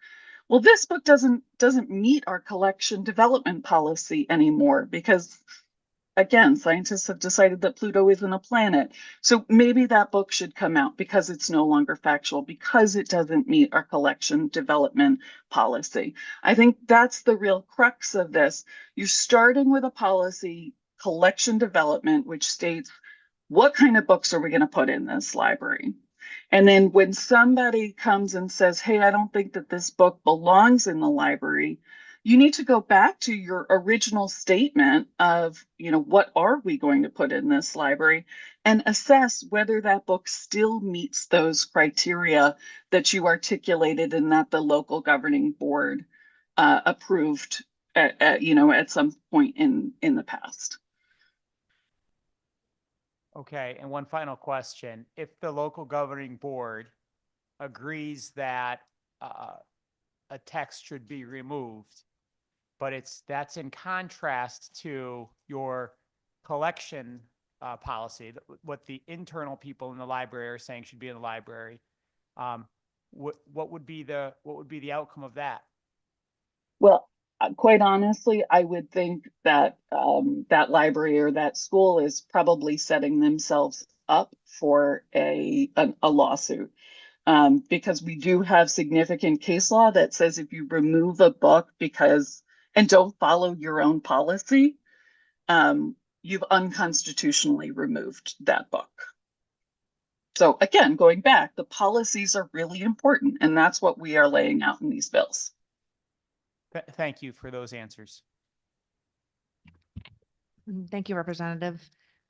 Well, this book doesn't meet our collection development policy anymore because, again, scientists have decided that Pluto isn't a planet. So maybe that book should come out because it's no longer factual, because it doesn't meet our collection development policy. I think that's the real crux of this. You're starting with a policy, collection development, which states what kind of books are we going to put in this library? And then when somebody comes and says, hey, I don't think that this book belongs in the library, you need to go back to your original statement of, what are we going to put in this library, and assess whether that book still meets those criteria that you articulated and that the local governing board approved at some point in the past. Okay, and one final question. If the local governing board agrees that a text should be removed, but that's in contrast to your collection policy, what the internal people in the library are saying should be in the library, what would be the outcome of that? Well, quite honestly, I would think that that library or that school is probably setting themselves up for a lawsuit, because we do have significant case law that says if you remove a book and don't follow your own policy, you've unconstitutionally removed that book. So again, going back, the policies are really important, and that's what we are laying out in these bills. Thank you for those answers. Thank you, Representative.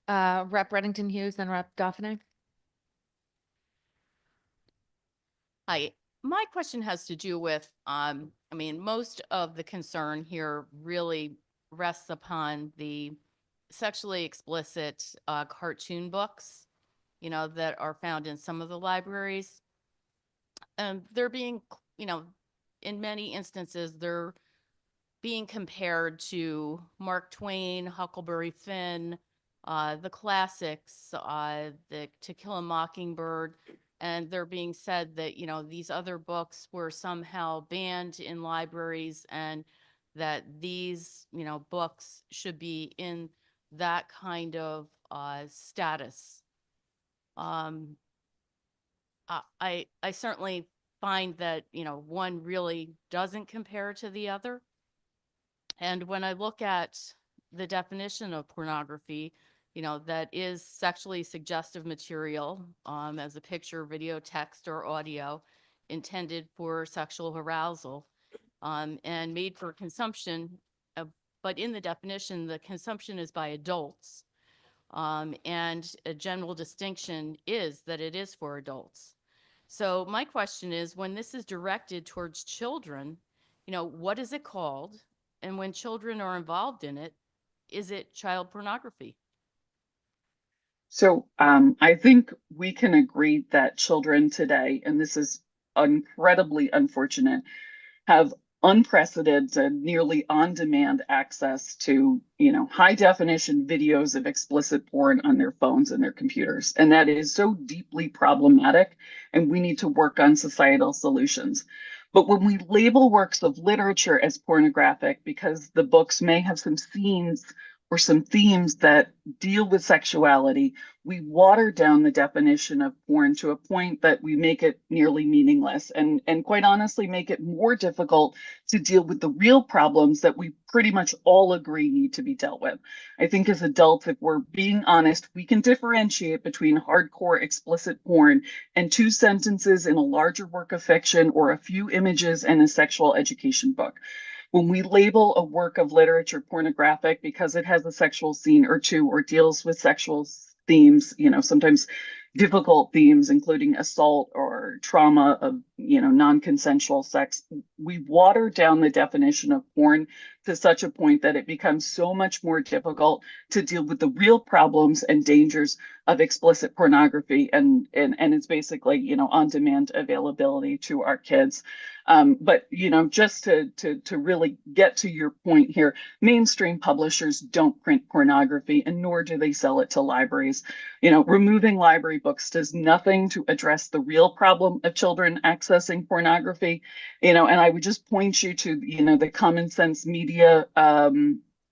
Rep. Reddington Hughes, then Rep. Dauphiné. Hi, my question has to do with, most of the concern here really rests upon the sexually explicit cartoon books, that are found in some of the libraries. And they're being, in many instances, they're being compared to Mark Twain, Huckleberry Finn, the classics, the To Kill a Mockingbird, and they're being said that, these other books were somehow banned in libraries and that these, books should be in that kind of status. I certainly find that, one really doesn't compare to the other. And when I look at the definition of pornography, that is sexually suggestive material, as a picture, video, text, or audio intended for sexual arousal, and made for consumption. But in the definition, the consumption is by adults. And a general distinction is that it is for adults. So my question is, when this is directed towards children, what is it called? And when children are involved in it, is it child pornography? So I think we can agree that children today, and this is incredibly unfortunate, have unprecedented, nearly on-demand access to, high definition videos of explicit porn on their phones and their computers. And that is so deeply problematic, and we need to work on societal solutions. But when we label works of literature as pornographic because the books may have some scenes or some themes that deal with sexuality, we water down the definition of porn to a point that we make it nearly meaningless and quite honestly make it more difficult to deal with the real problems that we pretty much all agree need to be dealt with. I think as adults, if we're being honest, we can differentiate between hardcore explicit porn and 2 sentences in a larger work of fiction or a few images in a sexual education book. When we label a work of literature pornographic because it has a sexual scene or 2 or deals with sexual themes, sometimes difficult themes, including assault or trauma of, non-consensual sex, we water down the definition of porn to such a point that it becomes so much more difficult to deal with the real problems and dangers of explicit pornography. And it's basically, on-demand availability to our kids. But, just to really get to your point here, mainstream publishers don't print pornography and nor do they sell it to libraries. Removing library books does nothing to address the real problem of children accessing pornography. And I would just point you to, the Common Sense Media, they're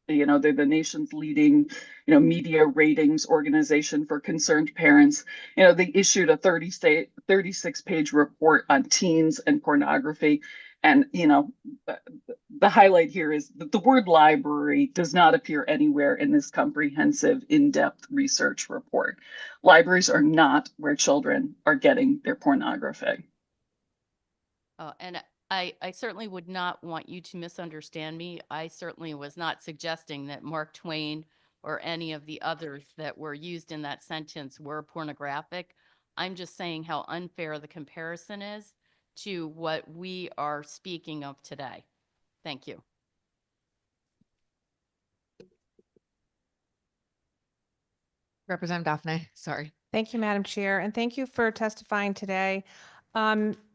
the nation's leading, media ratings organization for concerned parents. They issued a 36-page report on teens and pornography. And, the highlight here is that the word library does not appear anywhere in this comprehensive, in-depth research report. Libraries are not where children are getting their pornography. And I certainly would not want you to misunderstand me. I certainly was not suggesting that Mark Twain or any of the others that were used in that sentence were pornographic. I'm just saying how unfair the comparison is to what we are speaking of today. Thank you. Representative Daphne, sorry. Thank you, Madam Chair, and thank you for testifying today.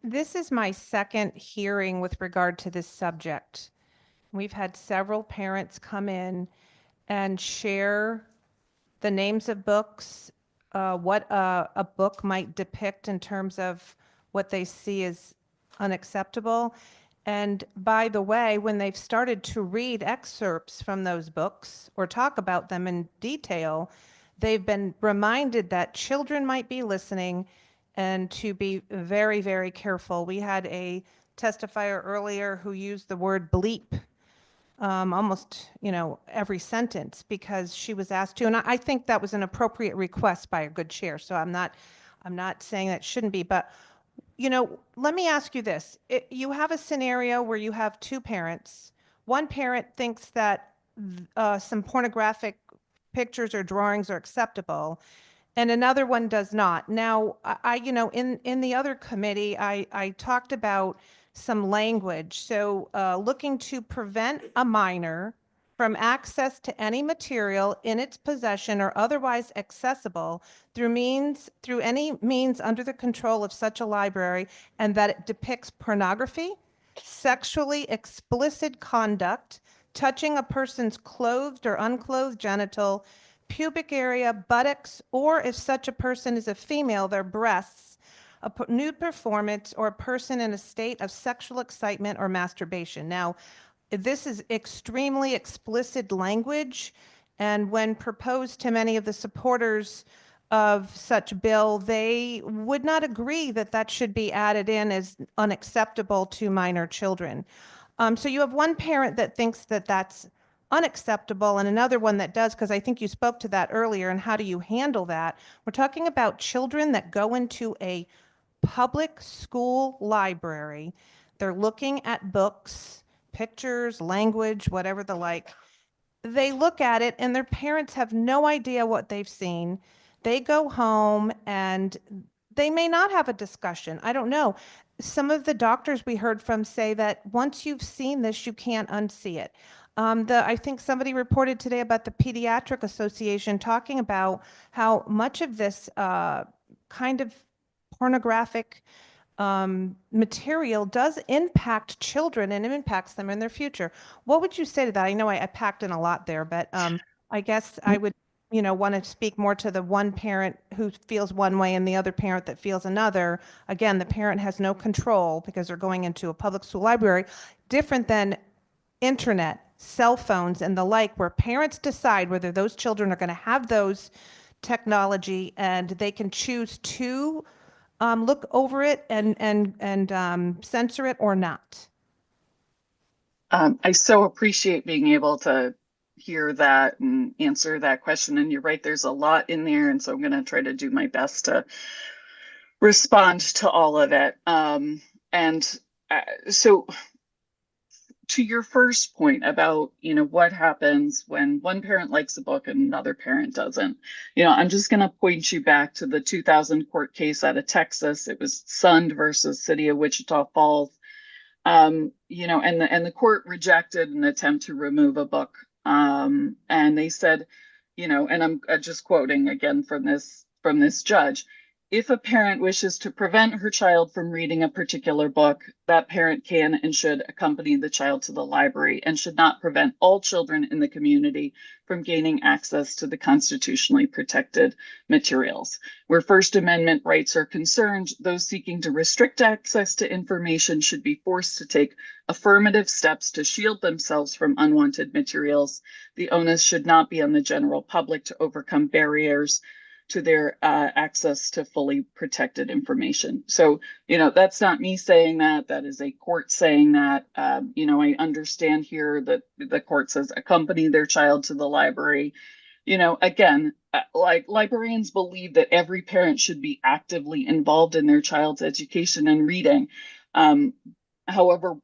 This is my second hearing with regard to this subject. We've had several parents come in and share the names of books, what a book might depict in terms of what they see as unacceptable. And by the way, when they've started to read excerpts from those books or talk about them in detail, they've been reminded that children might be listening and to be very, very careful. We had a testifier earlier who used the word bleep almost, every sentence because she was asked to. And I think that was an appropriate request by a good chair. So I'm not saying that shouldn't be, but let me ask you this. You have a scenario where you have 2 parents. One parent thinks that some pornographic pictures or drawings are acceptable, and another one does not. Now, in the other committee, I talked about some language. So looking to prevent a minor from access to any material in its possession or otherwise accessible through any means under the control of such a library, and that it depicts pornography, sexually explicit conduct, touching a person's clothed or unclothed genital, pubic area, buttocks, or if such a person is a female, their breasts, a nude performance, or a person in a state of sexual excitement or masturbation. Now, this is extremely explicit language, and when proposed to many of the supporters of such bill, they would not agree that that should be added in as unacceptable to minor children. So you have one parent that thinks that that's unacceptable, and another one that does, because I think you spoke to that earlier, and how do you handle that? We're talking about children that go into a public school library. They're looking at books, pictures, language, whatever the like. They look at it and their parents have no idea what they've seen. They go home and they may not have a discussion. I don't know. Some of the doctors we heard from say that once you've seen this, you can't unsee it. I think somebody reported today about the Pediatric Association talking about how much of this kind of pornographic material does impact children and it impacts them in their future. What would you say to that? I know I packed in a lot there, but I guess I would, want to speak more to the one parent who feels one way and the other parent that feels another. Again, the parent has no control because they're going into a public school library, different than internet, cell phones, and the like, where parents decide whether those children are going to have those technology and they can choose to look over it and censor it or not. I so appreciate being able to hear that and answer that question. And you're right, there's a lot in there. And so I'm going to try to do my best to respond to all of it. So to your first point about, what happens when one parent likes a book and another parent doesn't, I'm just going to point you back to the 2000 court case out of Texas. It was Sund versus City of Wichita Falls. And the court rejected an attempt to remove a book. And they said, and I'm just quoting again from this judge, if a parent wishes to prevent her child from reading a particular book, that parent can and should accompany the child to the library and should not prevent all children in the community from gaining access to the constitutionally protected materials. Where First Amendment rights are concerned, those seeking to restrict access to information should be forced to take affirmative steps to shield themselves from unwanted materials. The onus should not be on the general public to overcome barriers to their access to fully protected information. So, that's not me saying that, that is a court saying that. I understand here that the court says accompany their child to the library. Again, like librarians believe that every parent should be actively involved in their child's education and reading. However,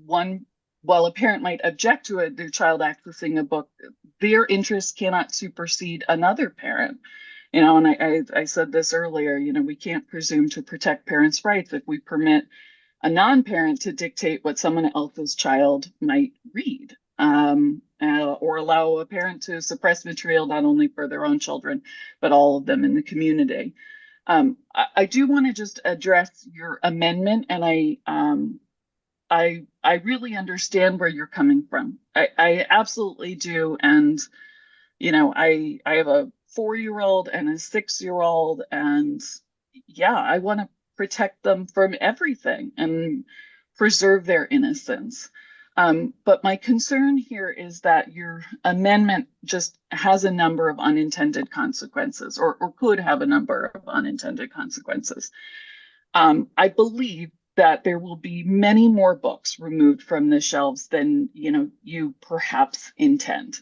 while a parent might object to their child accessing a book, their interest cannot supersede another parent. And I said this earlier, we can't presume to protect parents' rights if we permit a non-parent to dictate what someone else's child might read, or allow a parent to suppress material not only for their own children, but all of them in the community. I do want to just address your amendment, and I really understand where you're coming from. I absolutely do. And, I have a 4-year-old and a 6-year-old, and I want to protect them from everything and preserve their innocence. But my concern here is that your amendment just has a number of unintended consequences, or could have a number of unintended consequences. I believe that there will be many more books removed from the shelves than you perhaps intend.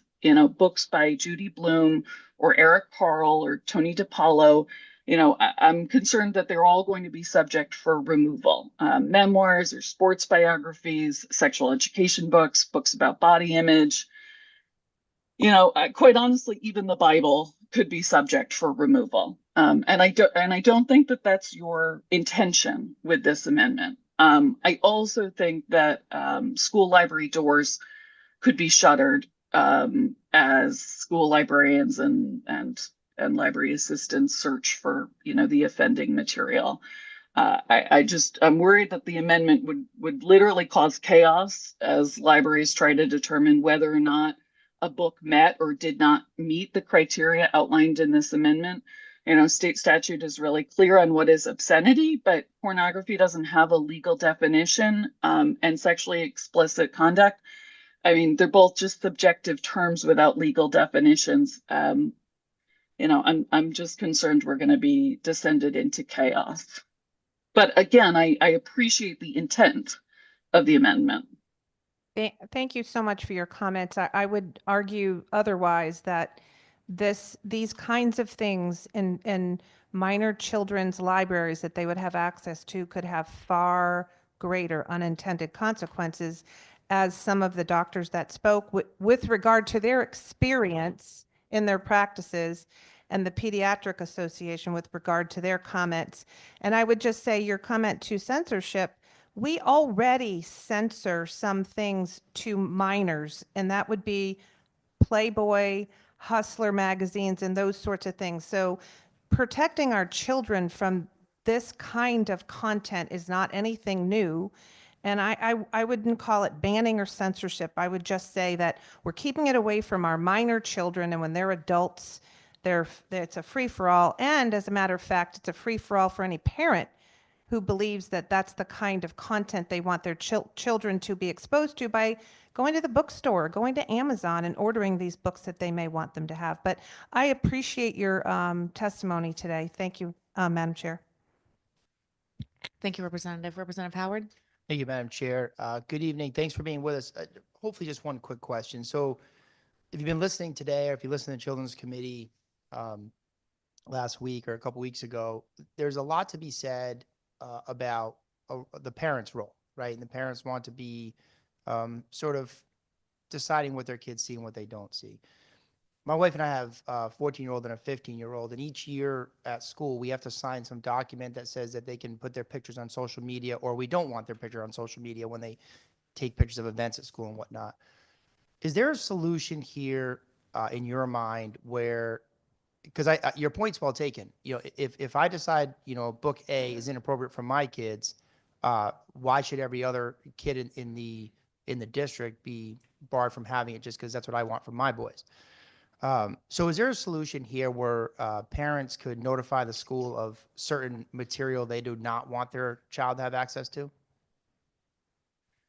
Books by Judy Blume or Eric Carle or Tony DiPaolo. I'm concerned that they're all going to be subject for removal. Memoirs or sports biographies, sexual education books, books about body image. Quite honestly, even the Bible could be subject for removal. And I don't think that that's your intention with this amendment. I also think that school library doors could be shuttered as school librarians and library assistants search for the offending material. I'm worried that the amendment would literally cause chaos as libraries try to determine whether or not a book met or did not meet the criteria outlined in this amendment. State statute is really clear on what is obscenity, but pornography doesn't have a legal definition, and sexually explicit conduct. I mean, they're both just subjective terms without legal definitions. I'm just concerned we're going to be descended into chaos. But again, I appreciate the intent of the amendment. Thank you so much for your comments. I would argue otherwise that these kinds of things in minor children's libraries that they would have access to could have far greater unintended consequences, as some of the doctors that spoke with regard to their experience in their practices, and the Pediatric Association with regard to their comments. And I would just say your comment to censorship, we already censor some things to minors, and that would be Playboy, Hustler magazines, and those sorts of things. So protecting our children from this kind of content is not anything new. And I wouldn't call it banning or censorship. I would just say that we're keeping it away from our minor children, and when they're adults, it's a free-for-all. And as a matter of fact, it's a free-for-all for any parent who believes that that's the kind of content they want their children to be exposed to by going to the bookstore, going to Amazon, and ordering these books that they may want them to have. But I appreciate your testimony today. Thank you, Madam Chair. Thank you, Representative. Representative Howard? Thank you, Madam Chair. Good evening. Thanks for being with us. Hopefully just one quick question. So if you've been listening today, or if you listened to the Children's Committee last week or a couple weeks ago, there's a lot to be said about the parents' role, right? And the parents want to be sort of deciding what their kids see and what they don't see. My wife and I have a 14-year-old and a 15-year-old, and each year at school, we have to sign some document that says that they can put their pictures on social media, or we don't want their picture on social media when they take pictures of events at school and whatnot. Is there a solution here in your mind where, because your point's well taken, you know, if I decide, you know, book A is inappropriate for my kids, why should every other kid in the district be barred from having it just because that's what I want for my boys? So is there a solution here where parents could notify the school of certain material they do not want their child to have access to?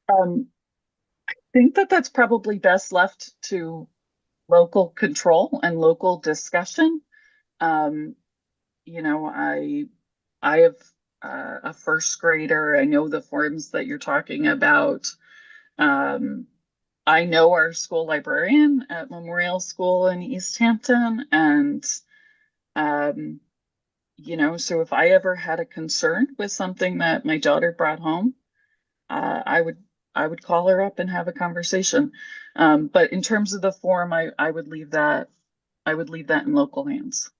I think that that's probably best left to local control and local discussion. You know, I have a first grader. I know the forms that you're talking about. I know our school librarian at Memorial School in East Hampton, and you know, so if I ever had a concern with something that my daughter brought home, I would call her up and have a conversation. But in terms of the form, I would leave that in local hands.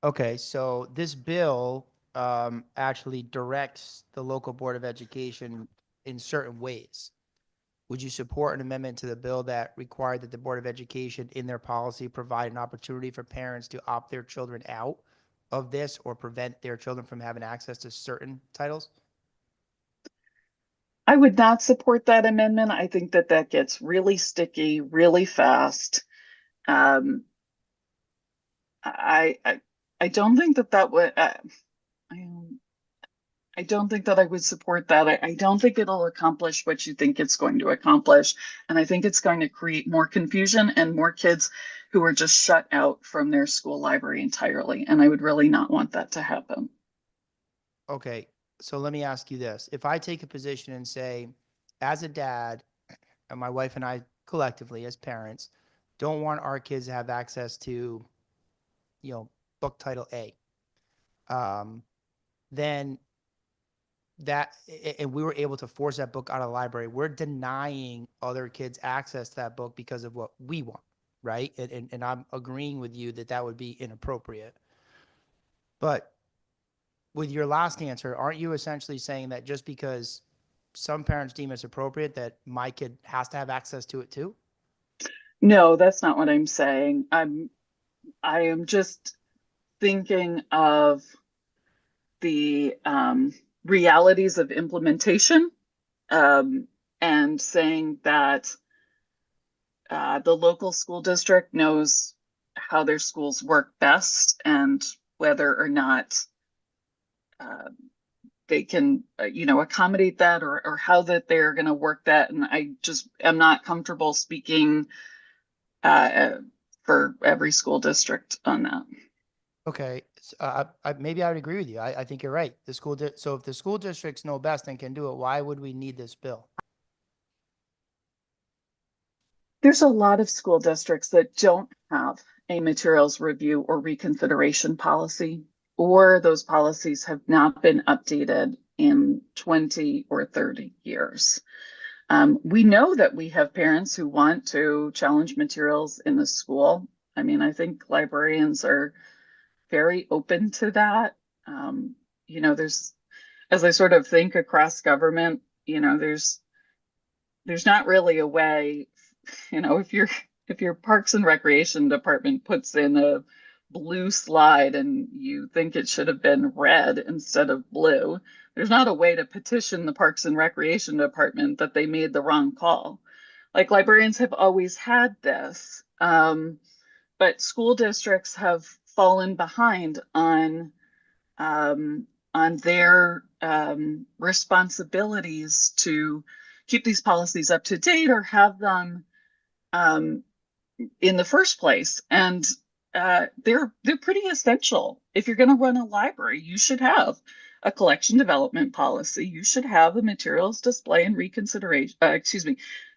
Okay, so this bill actually directs the local Board of Education in certain ways. Would you support an amendment to the bill that required that the Board of Education in their policy provide an opportunity for parents to opt their children out of this or prevent their children from having access to certain titles? I would not support that amendment. I think that that gets really sticky really fast. I don't think that would. I don't think that I would support that. I don't think it'll accomplish what you think it's going to accomplish. And I think it's going to create more confusion and more kids who are just shut out from their school library entirely. And I would really not want that to happen. Okay, so let me ask you this. If I take a position and say, as a dad, and my wife and I collectively as parents, don't want our kids to have access to, you know, book title A, then that, and we were able to force that book out of the library, we're denying other kids access to that book because of what we want, right? And I'm agreeing with you that that would be inappropriate. But with your last answer, aren't you essentially saying that just because some parents deem it's appropriate that my kid has to have access to it too? No, that's not what I'm saying. I am just thinking of the realities of implementation, and saying that the local school district knows how their schools work best and whether or not they can, you know, accommodate that or how that they're going to work that. And I just am not comfortable speaking for every school district on that. Okay, maybe I would agree with you. I think you're right. So if the school districts know best and can do it, why would we need this bill? There's a lot of school districts that don't have a materials review or reconsideration policy, or those policies have not been updated in 20 or 30 years. We know that we have parents who want to challenge materials in the school. I mean, I think librarians are very open to that. There's, as I sort of think across government, there's not really a way, if your Parks and Recreation Department puts in a blue slide and you think it should have been red instead of blue, there's not a way to petition the Parks and Recreation Department that they made the wrong call. Like, librarians have always had this, but school districts have fallen behind on their responsibilities to keep these policies up to date or have them in the first place. And they're pretty essential. If you're going to run a library, you should have a collection development policy. You should have a materials display and reconsideration,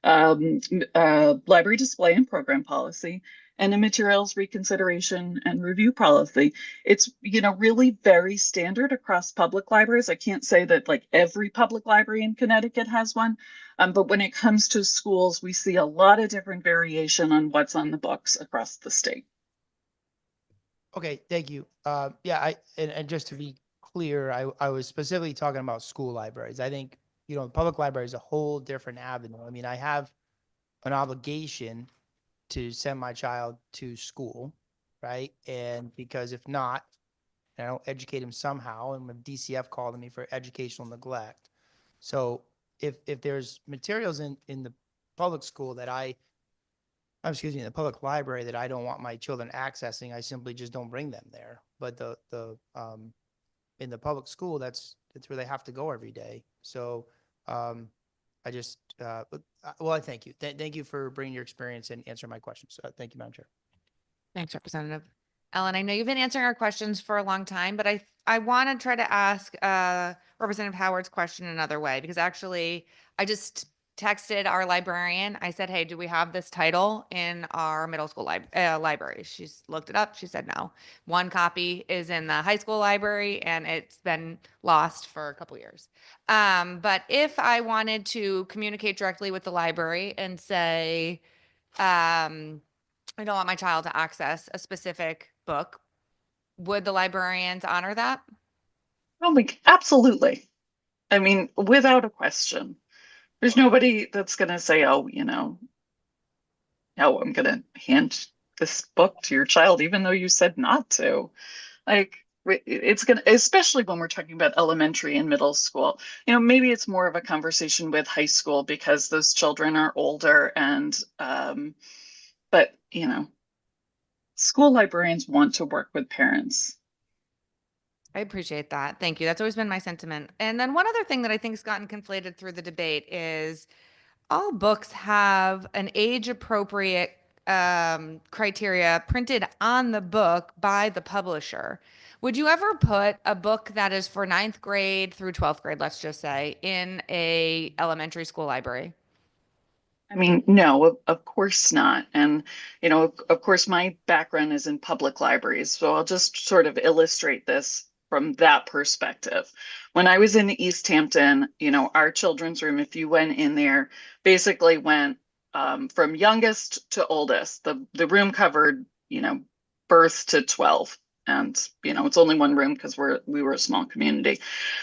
library display and program policy, and a materials reconsideration and review policy. It's, really very standard across public libraries. I can't say that like every public library in Connecticut has one, but when it comes to schools, we see a lot of different variation on what's on the books across the state. Okay, thank you. And just to be clear, I was specifically talking about school libraries. I think, the public library is a whole different avenue. I mean, I have an obligation to send my child to school, right? And because if not, and I don't educate him somehow, and when DCF called me for educational neglect. So if there's materials in the public school that in the public library that I don't want my children accessing, I simply just don't bring them there. But in the public school, that's where they have to go every day. So I just, I thank you. Thank you for bringing your experience and answering my questions. Thank you, Madam Chair. Thanks, Representative. Ellen, I know you've been answering our questions for a long time, but I want to try to ask Representative Howard's question another way, because actually I just texted our librarian. I said, hey, do we have this title in our middle school library? She's looked it up. She said no. One copy is in the high school library and it's been lost for a couple years. But if I wanted to communicate directly with the library and say, I don't want my child to access a specific book, would the librarians honor that? Oh, absolutely. I mean, without a question. There's nobody that's going to say, oh, no, I'm going to hand this book to your child, even though you said not to. Like, it's going to, especially when we're talking about elementary and middle school, maybe it's more of a conversation with high school because those children are older and, but, school librarians want to work with parents. I appreciate that. Thank you. That's always been my sentiment. And then one other thing that I think has gotten conflated through the debate is all books have an age appropriate criteria printed on the book by the publisher. Would you ever put a book that is for 9th grade through 12th grade, let's just say, in a elementary school library? I mean, no, of course not. And, of course, my background is in public libraries. So I'll just sort of illustrate this from that perspective. When I was in East Hampton, our children's room, if you went in there, basically went from youngest to oldest. The room covered, birth to 12. And, it's only one room because we were a small community.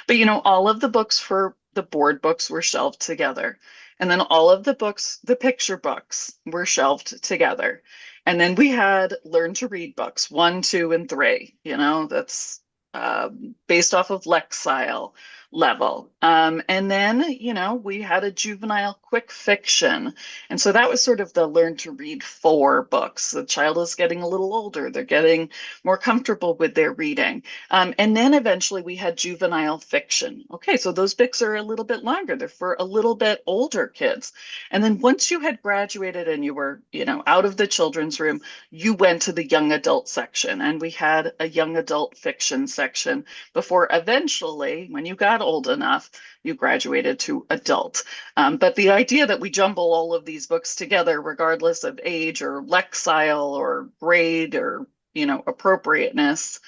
But, all of the books for the board books were shelved together. And then all of the books, the picture books, were shelved together. And then we had learn to read books 1, 2, and 3. That's based off of Lexile level. And then, we had a juvenile quick fiction. And so that was sort of the learn to read 4 books. The child is getting a little older. They're getting more comfortable with their reading. And then eventually we had juvenile fiction. Okay, so those books are a little bit longer. They're for a little bit older kids. And then once you had graduated and you were, out of the children's room, you went to the young adult section. And we had a young adult fiction section before eventually, when you got not old enough, you graduated to adult. But the idea that we jumble all of these books together, regardless of age or lexile or grade or, appropriateness,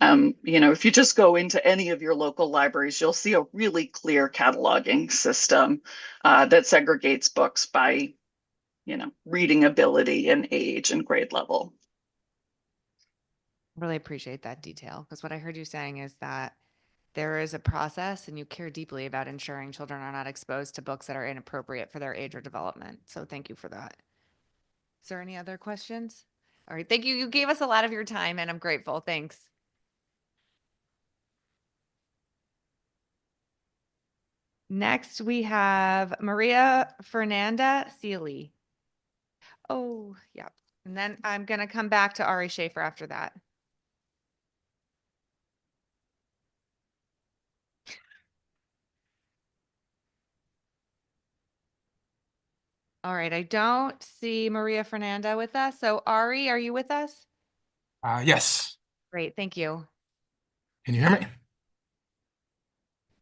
if you just go into any of your local libraries, you'll see a really clear cataloging system that segregates books by, reading ability and age and grade level. Really appreciate that detail, because what I heard you saying is that there is a process and you care deeply about ensuring children are not exposed to books that are inappropriate for their age or development. So thank you for that. Is there any other questions? All right, thank you. You gave us a lot of your time and I'm grateful. Thanks. Next, we have Maria Fernanda Seeley. Oh, yeah. And then I'm going to come back to Ari Schaefer after that. All right, I don't see Maria Fernanda with us. So Ari, are you with us? Yes. Great, thank you. Can you hear me?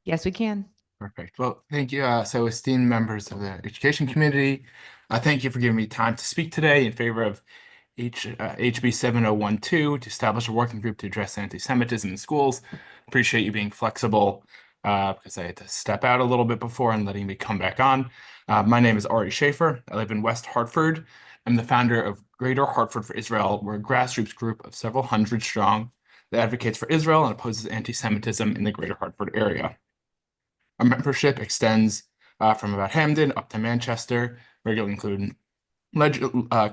Yes, we can. Perfect. Well, thank you. So esteemed members of the Education Committee, thank you for giving me time to speak today in favor of HB 7012 to establish a working group to address anti-Semitism in schools. Appreciate you being flexible because I had to step out a little bit before and letting me come back on. My name is Ari Schaefer. I live in West Hartford. I'm the founder of Greater Hartford for Israel. We're a grassroots group of several hundred strong that advocates for Israel and opposes anti-Semitism in the Greater Hartford area. Our membership extends from about Hamden up to Manchester, regularly including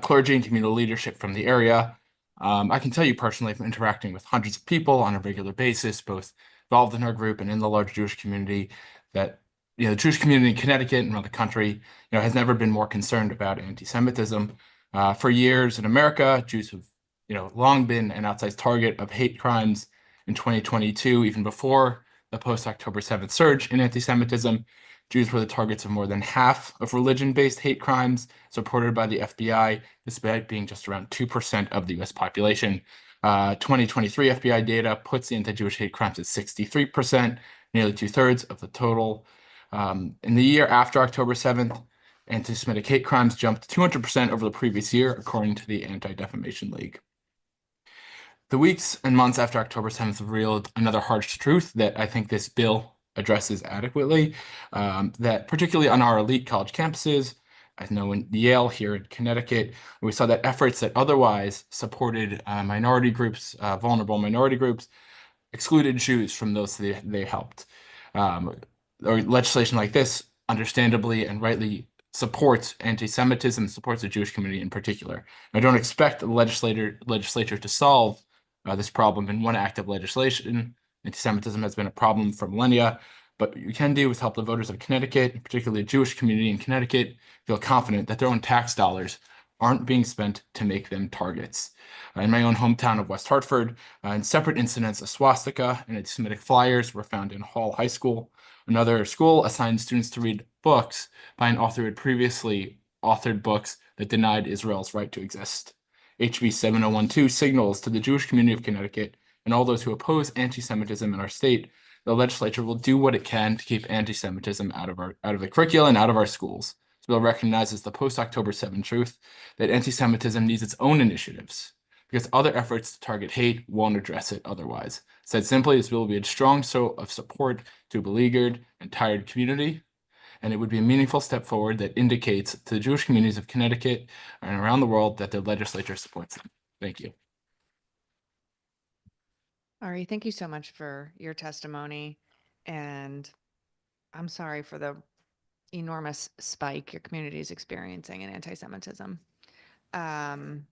clergy and communal leadership from the area. I can tell you personally from interacting with hundreds of people on a regular basis, both involved in our group and in the large Jewish community, that the Jewish community in Connecticut and around the country has never been more concerned about anti-Semitism. For years in America, Jews have long been an outsized target of hate crimes. In 2022, even before the post-October 7th surge in anti-Semitism, Jews were the targets of more than half of religion-based hate crimes, reported by the FBI, despite being just around 2% of the US population. 2023 FBI data puts the anti-Jewish hate crimes at 63%, nearly 2/3 of the total. In the year after October 7th, anti-Semitic hate crimes jumped 200% over the previous year, according to the Anti-Defamation League. The weeks and months after October 7th revealed another harsh truth that I think this bill addresses adequately, that particularly on our elite college campuses, I know in Yale here in Connecticut, we saw that efforts that otherwise supported minority groups, vulnerable minority groups, excluded Jews from those they helped. Or legislation like this, understandably and rightly, supports anti-Semitism, supports the Jewish community in particular. I don't expect the legislature to solve this problem in one act of legislation. Anti-Semitism has been a problem for millennia, but what you can do is help the voters of Connecticut, particularly the Jewish community in Connecticut, feel confident that their own tax dollars aren't being spent to make them targets. In my own hometown of West Hartford, in separate incidents, a swastika and anti-Semitic flyers were found in Hall High School. Another school assigned students to read books by an author who had previously authored books that denied Israel's right to exist. HB 7012 signals to the Jewish community of Connecticut and all those who oppose anti-Semitism in our state, the legislature will do what it can to keep anti-Semitism out of the curricula and out of our schools. This bill recognizes the post-October 7 truth that anti-Semitism needs its own initiatives, because other efforts to target hate won't address it otherwise. Said simply, this bill will be a strong show of support to a beleaguered and tired community, and it would be a meaningful step forward that indicates to the Jewish communities of Connecticut and around the world that their legislature supports them. Thank you. Ari, thank you so much for your testimony. And I'm sorry for the enormous spike your community is experiencing in anti-Semitism. And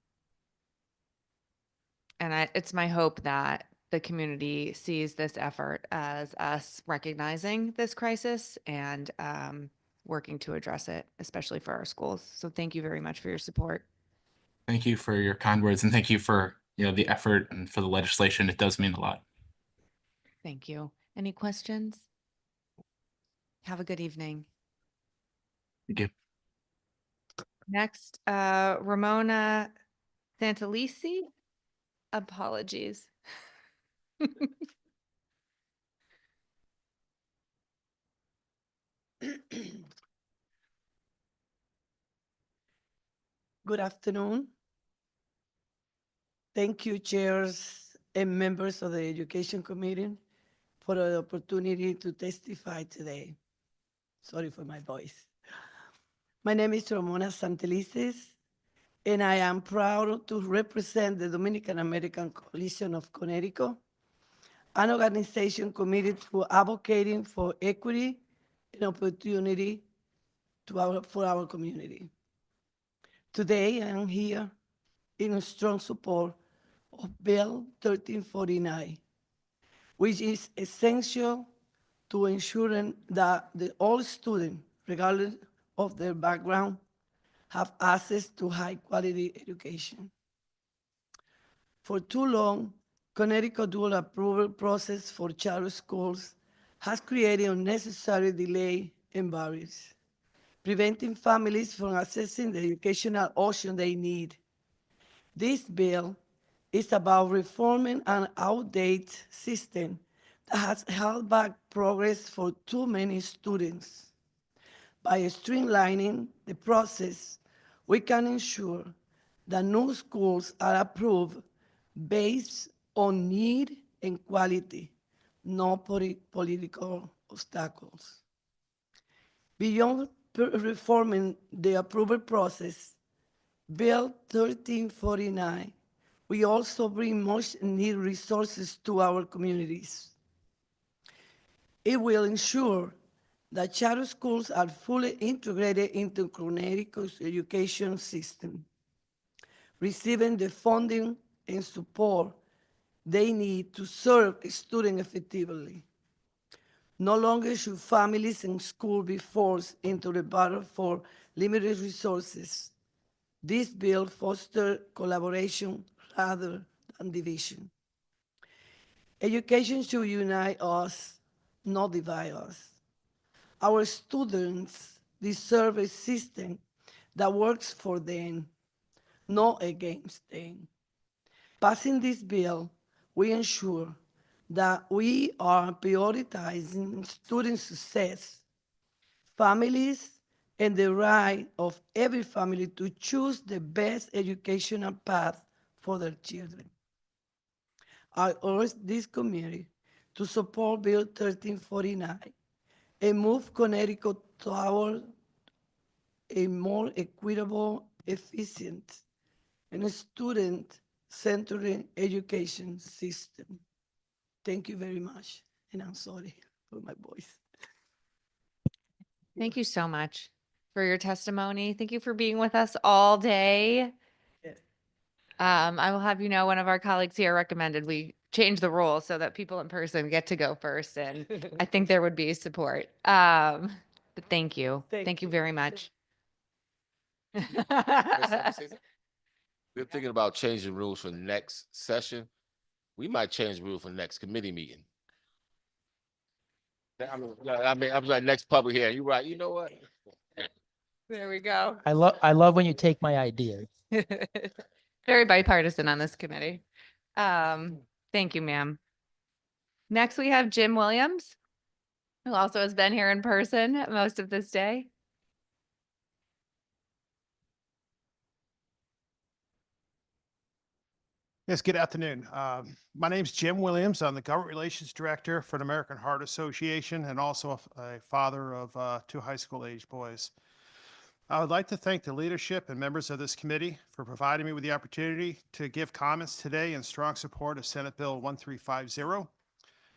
it's my hope that the community sees this effort as us recognizing this crisis and working to address it, especially for our schools. So thank you very much for your support. Thank you for your kind words, and thank you for the effort and for the legislation. It does mean a lot. Thank you. Any questions? Have a good evening. Thank you. Next, Ramona Santalisi. Apologies. Good afternoon. Thank you, chairs and members of the Education Committee, for the opportunity to testify today. Sorry for my voice. My name is Ramona Santelices, and I am proud to represent the Dominican American Coalition of Connecticut, an organization committed to advocating for equity and opportunity for our community. Today, I am here in strong support of Bill 1349, which is essential to ensuring that all students, regardless of their background, have access to high-quality education. For too long, Connecticut dual approval process for charter schools has created unnecessary delay and barriers, preventing families from accessing the educational option they need. This bill is about reforming an outdated system that has held back progress for too many students. By streamlining the process, we can ensure that new schools are approved based on need and quality, not political obstacles. Beyond reforming the approval process, Bill 1349 we also bring much needed resources to our communities. It will ensure that charter schools are fully integrated into Connecticut's education system, receiving the funding and support they need to serve students effectively. No longer should families and schools be forced into the battle for limited resources. This bill fosters collaboration rather than division. Education should unite us, not divide us. Our students deserve a system that works for them, not against them. Passing this bill, we ensure that we are prioritizing student success, families, and the right of every family to choose the best educational path for their children. I urge this community to support Bill 1349 and move Connecticut toward a more equitable, efficient, and student-centered education system. Thank you very much, and I'm sorry for my voice. Thank you so much for your testimony. Thank you for being with us all day. Yes. I will have you know, one of our colleagues here recommended we change the rules so that people in person get to go first, and I think there would be support. But thank you. Thank you very much. We're thinking about changing rules for next session. We might change the rule for next committee meeting. I mean, I'm like next public hearing. You're right. You know what? There we go. I love when you take my ideas. Very bipartisan on this committee. Thank you, ma'am. Next, we have Jim Williams, who also has been here in person most of this day. Yes, good afternoon. My name's Jim Williams. I'm the Government Relations Director for the American Heart Association and also a father of 2 high school age boys. I would like to thank the leadership and members of this committee for providing me with the opportunity to give comments today in strong support of Senate Bill 1350,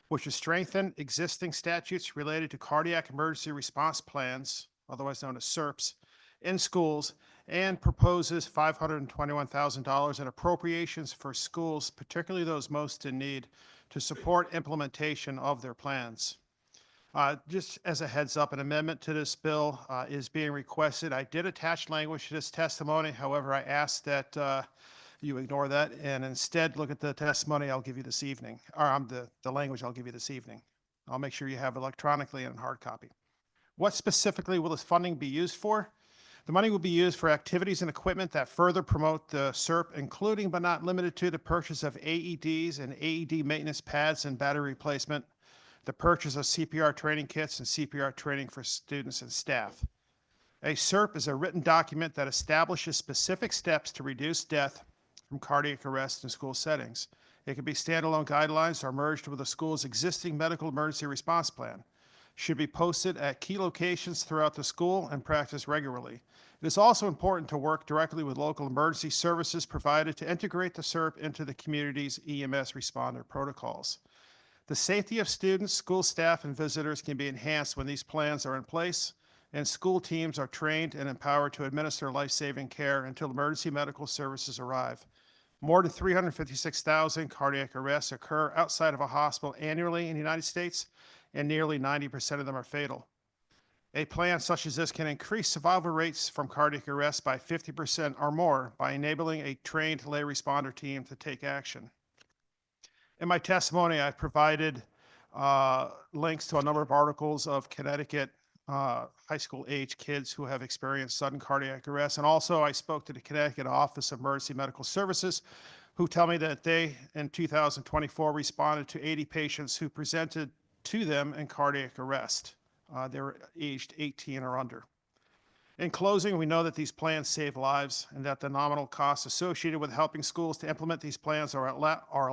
which would strengthen existing statutes related to cardiac emergency response plans, otherwise known as CERPs, in schools, and proposes $521,000 in appropriations for schools, particularly those most in need, to support implementation of their plans. Just as a heads up, an amendment to this bill is being requested. I did attach language to this testimony. However, I asked that you ignore that and instead look at the testimony I'll give you this evening, or the language I'll give you this evening. I'll make sure you have electronically and hard copy. What specifically will this funding be used for? The money will be used for activities and equipment that further promote the CERP, including but not limited to the purchase of AEDs and AED maintenance pads and battery replacement, the purchase of CPR training kits and CPR training for students and staff. A CERP is a written document that establishes specific steps to reduce death from cardiac arrest in school settings. It can be standalone guidelines or merged with a school's existing medical emergency response plan. Should be posted at key locations throughout the school and practiced regularly. It is also important to work directly with local emergency services provided to integrate the CERP into the community's EMS responder protocols. The safety of students, school staff, and visitors can be enhanced when these plans are in place and school teams are trained and empowered to administer life-saving care until emergency medical services arrive. More than 356,000 cardiac arrests occur outside of a hospital annually in the United States, and nearly 90% of them are fatal. A plan such as this can increase survival rates from cardiac arrest by 50% or more by enabling a trained lay responder team to take action. In my testimony, I've provided links to a number of articles of Connecticut high school age kids who have experienced sudden cardiac arrest. And also I spoke to the Connecticut Office of Emergency Medical Services, who tell me that they, in 2024, responded to 80 patients who presented to them in cardiac arrest. They were aged 18 or under. In closing, we know that these plans save lives and that the nominal costs associated with helping schools to implement these plans are a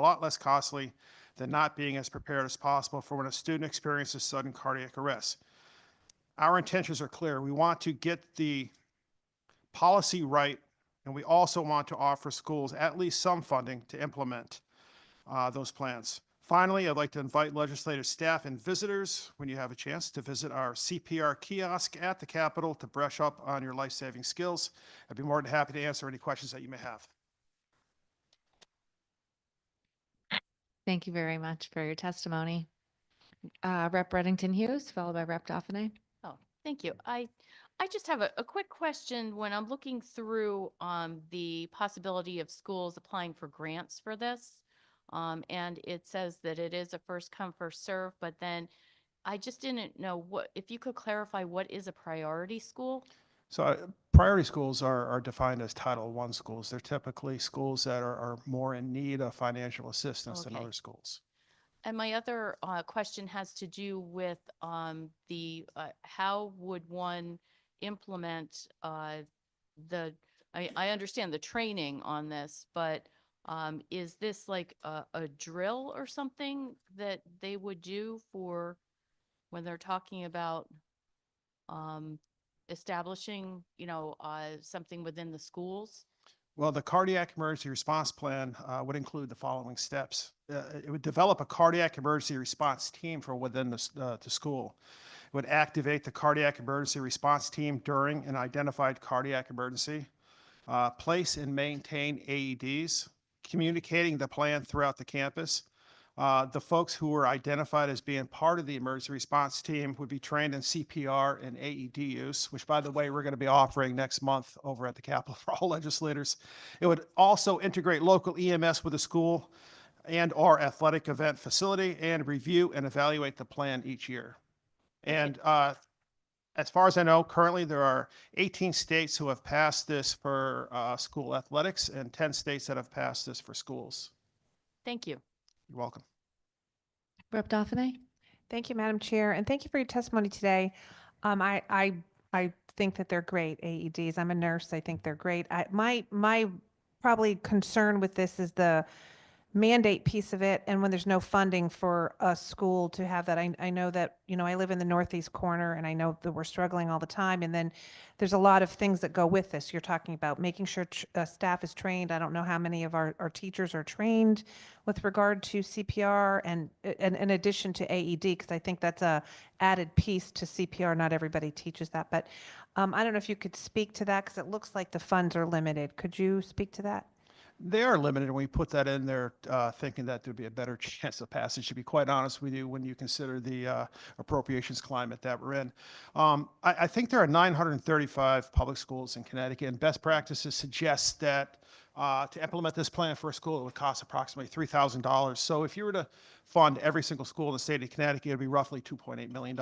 lot less costly than not being as prepared as possible for when a student experiences sudden cardiac arrest. Our intentions are clear. We want to get the policy right, and we also want to offer schools at least some funding to implement those plans. Finally, I'd like to invite legislative staff and visitors, when you have a chance, to visit our CPR kiosk at the Capitol to brush up on your life-saving skills. I'd be more than happy to answer any questions that you may have. Thank you very much for your testimony. Rep. Reddington Hughes, followed by Rep. Dauphine. Oh, thank you. I just have a quick question. When I'm looking through the possibility of schools applying for grants for this, and it says that it is a first come, first serve, but then I just didn't know if you could clarify what is a priority school? So priority schools are defined as Title I schools. They're typically schools that are more in need of financial assistance than Okay. other schools. And my other question has to do with how would one implement I understand the training on this, but is this like a drill or something that they would do for when they're talking about establishing, something within the schools? Well, the cardiac emergency response plan would include the following steps. It would develop a cardiac emergency response team for within the school. It would activate the cardiac emergency response team during an identified cardiac emergency, place and maintain AEDs, communicating the plan throughout the campus. The folks who were identified as being part of the emergency response team would be trained in CPR and AED use, which, by the way, we're going to be offering next month over at the Capitol for all legislators. It would also integrate local EMS with the school and or athletic event facility and review and evaluate the plan each year. And as far as I know, currently there are 18 states who have passed this for school athletics and 10 states that have passed this for schools. Thank you. You're welcome. Rep. Dauphine. Thank you, Madam Chair, and thank you for your testimony today. I think that they're great AEDs. I'm a nurse. I think they're great. My probably concern with this is the mandate piece of it, and when there's no funding for a school to have that. I know that, I live in the northeast corner, and I know that we're struggling all the time, and then there's a lot of things that go with this. You're talking about making sure staff is trained. I don't know how many of our teachers are trained with regard to CPR and in addition to AED, because I think that's a added piece to CPR. Not everybody teaches that, but I don't know if you could speak to that, because it looks like the funds are limited. Could you speak to that? They are limited, and we put that in there thinking that there'd be a better chance of passage, to be quite honest with you, when you consider the appropriations climate that we're in. I think there are 935 public schools in Connecticut, and best practices suggest that to implement this plan for a school, it would cost approximately $3,000. So if you were to fund every single school in the state of Connecticut, it would be roughly $2.8 million.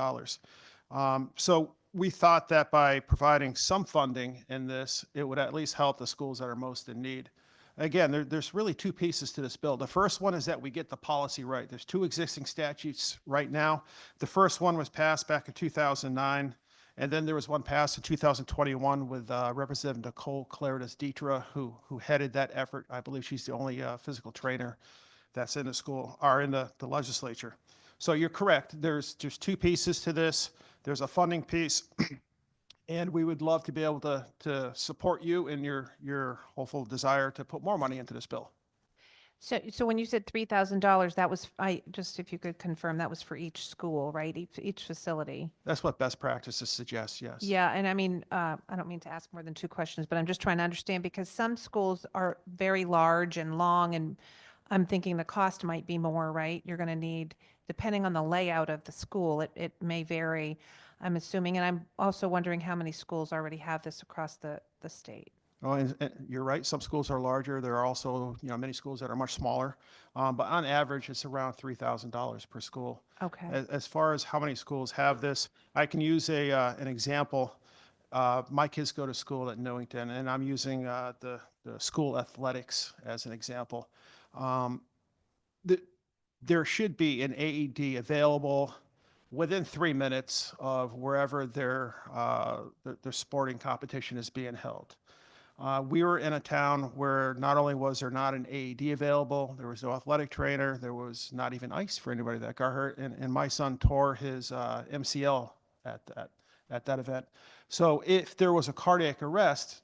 So we thought that by providing some funding in this, it would at least help the schools that are most in need. Again, there's really two pieces to this bill. The first one is that we get the policy right. There's two existing statutes right now. The first one was passed back in 2009, and then there was one passed in 2021 with Representative Nicole Claridis Dietra, who headed that effort. I believe she's the only physical trainer that's in the school, or in the legislature. So you're correct. There's two pieces to this. There's a funding piece, and we would love to be able to support you in your hopeful desire to put more money into this bill. So when you said $3,000, that was, just if you could confirm, that was for each school, right? Each facility? That's what best practices suggest, yes. Yeah, and I mean, I don't mean to ask more than two questions, but I'm just trying to understand because some schools are very large and long, and I'm thinking the cost might be more, right? You're going to need, depending on the layout of the school, it may vary, I'm assuming. And I'm also wondering how many schools already have this across the state. Oh, and you're right. Some schools are larger. There are also, many schools that are much smaller. But on average, it's around $3,000 per school. Okay. As far as how many schools have this, I can use an example. My kids go to school at Newington, and I'm using the school athletics as an example. There should be an AED available within 3 minutes of wherever their sporting competition is being held. We were in a town where not only was there not an AED available, there was no athletic trainer, there was not even ice for anybody that got hurt, and my son tore his MCL at that event. So if there was a cardiac arrest,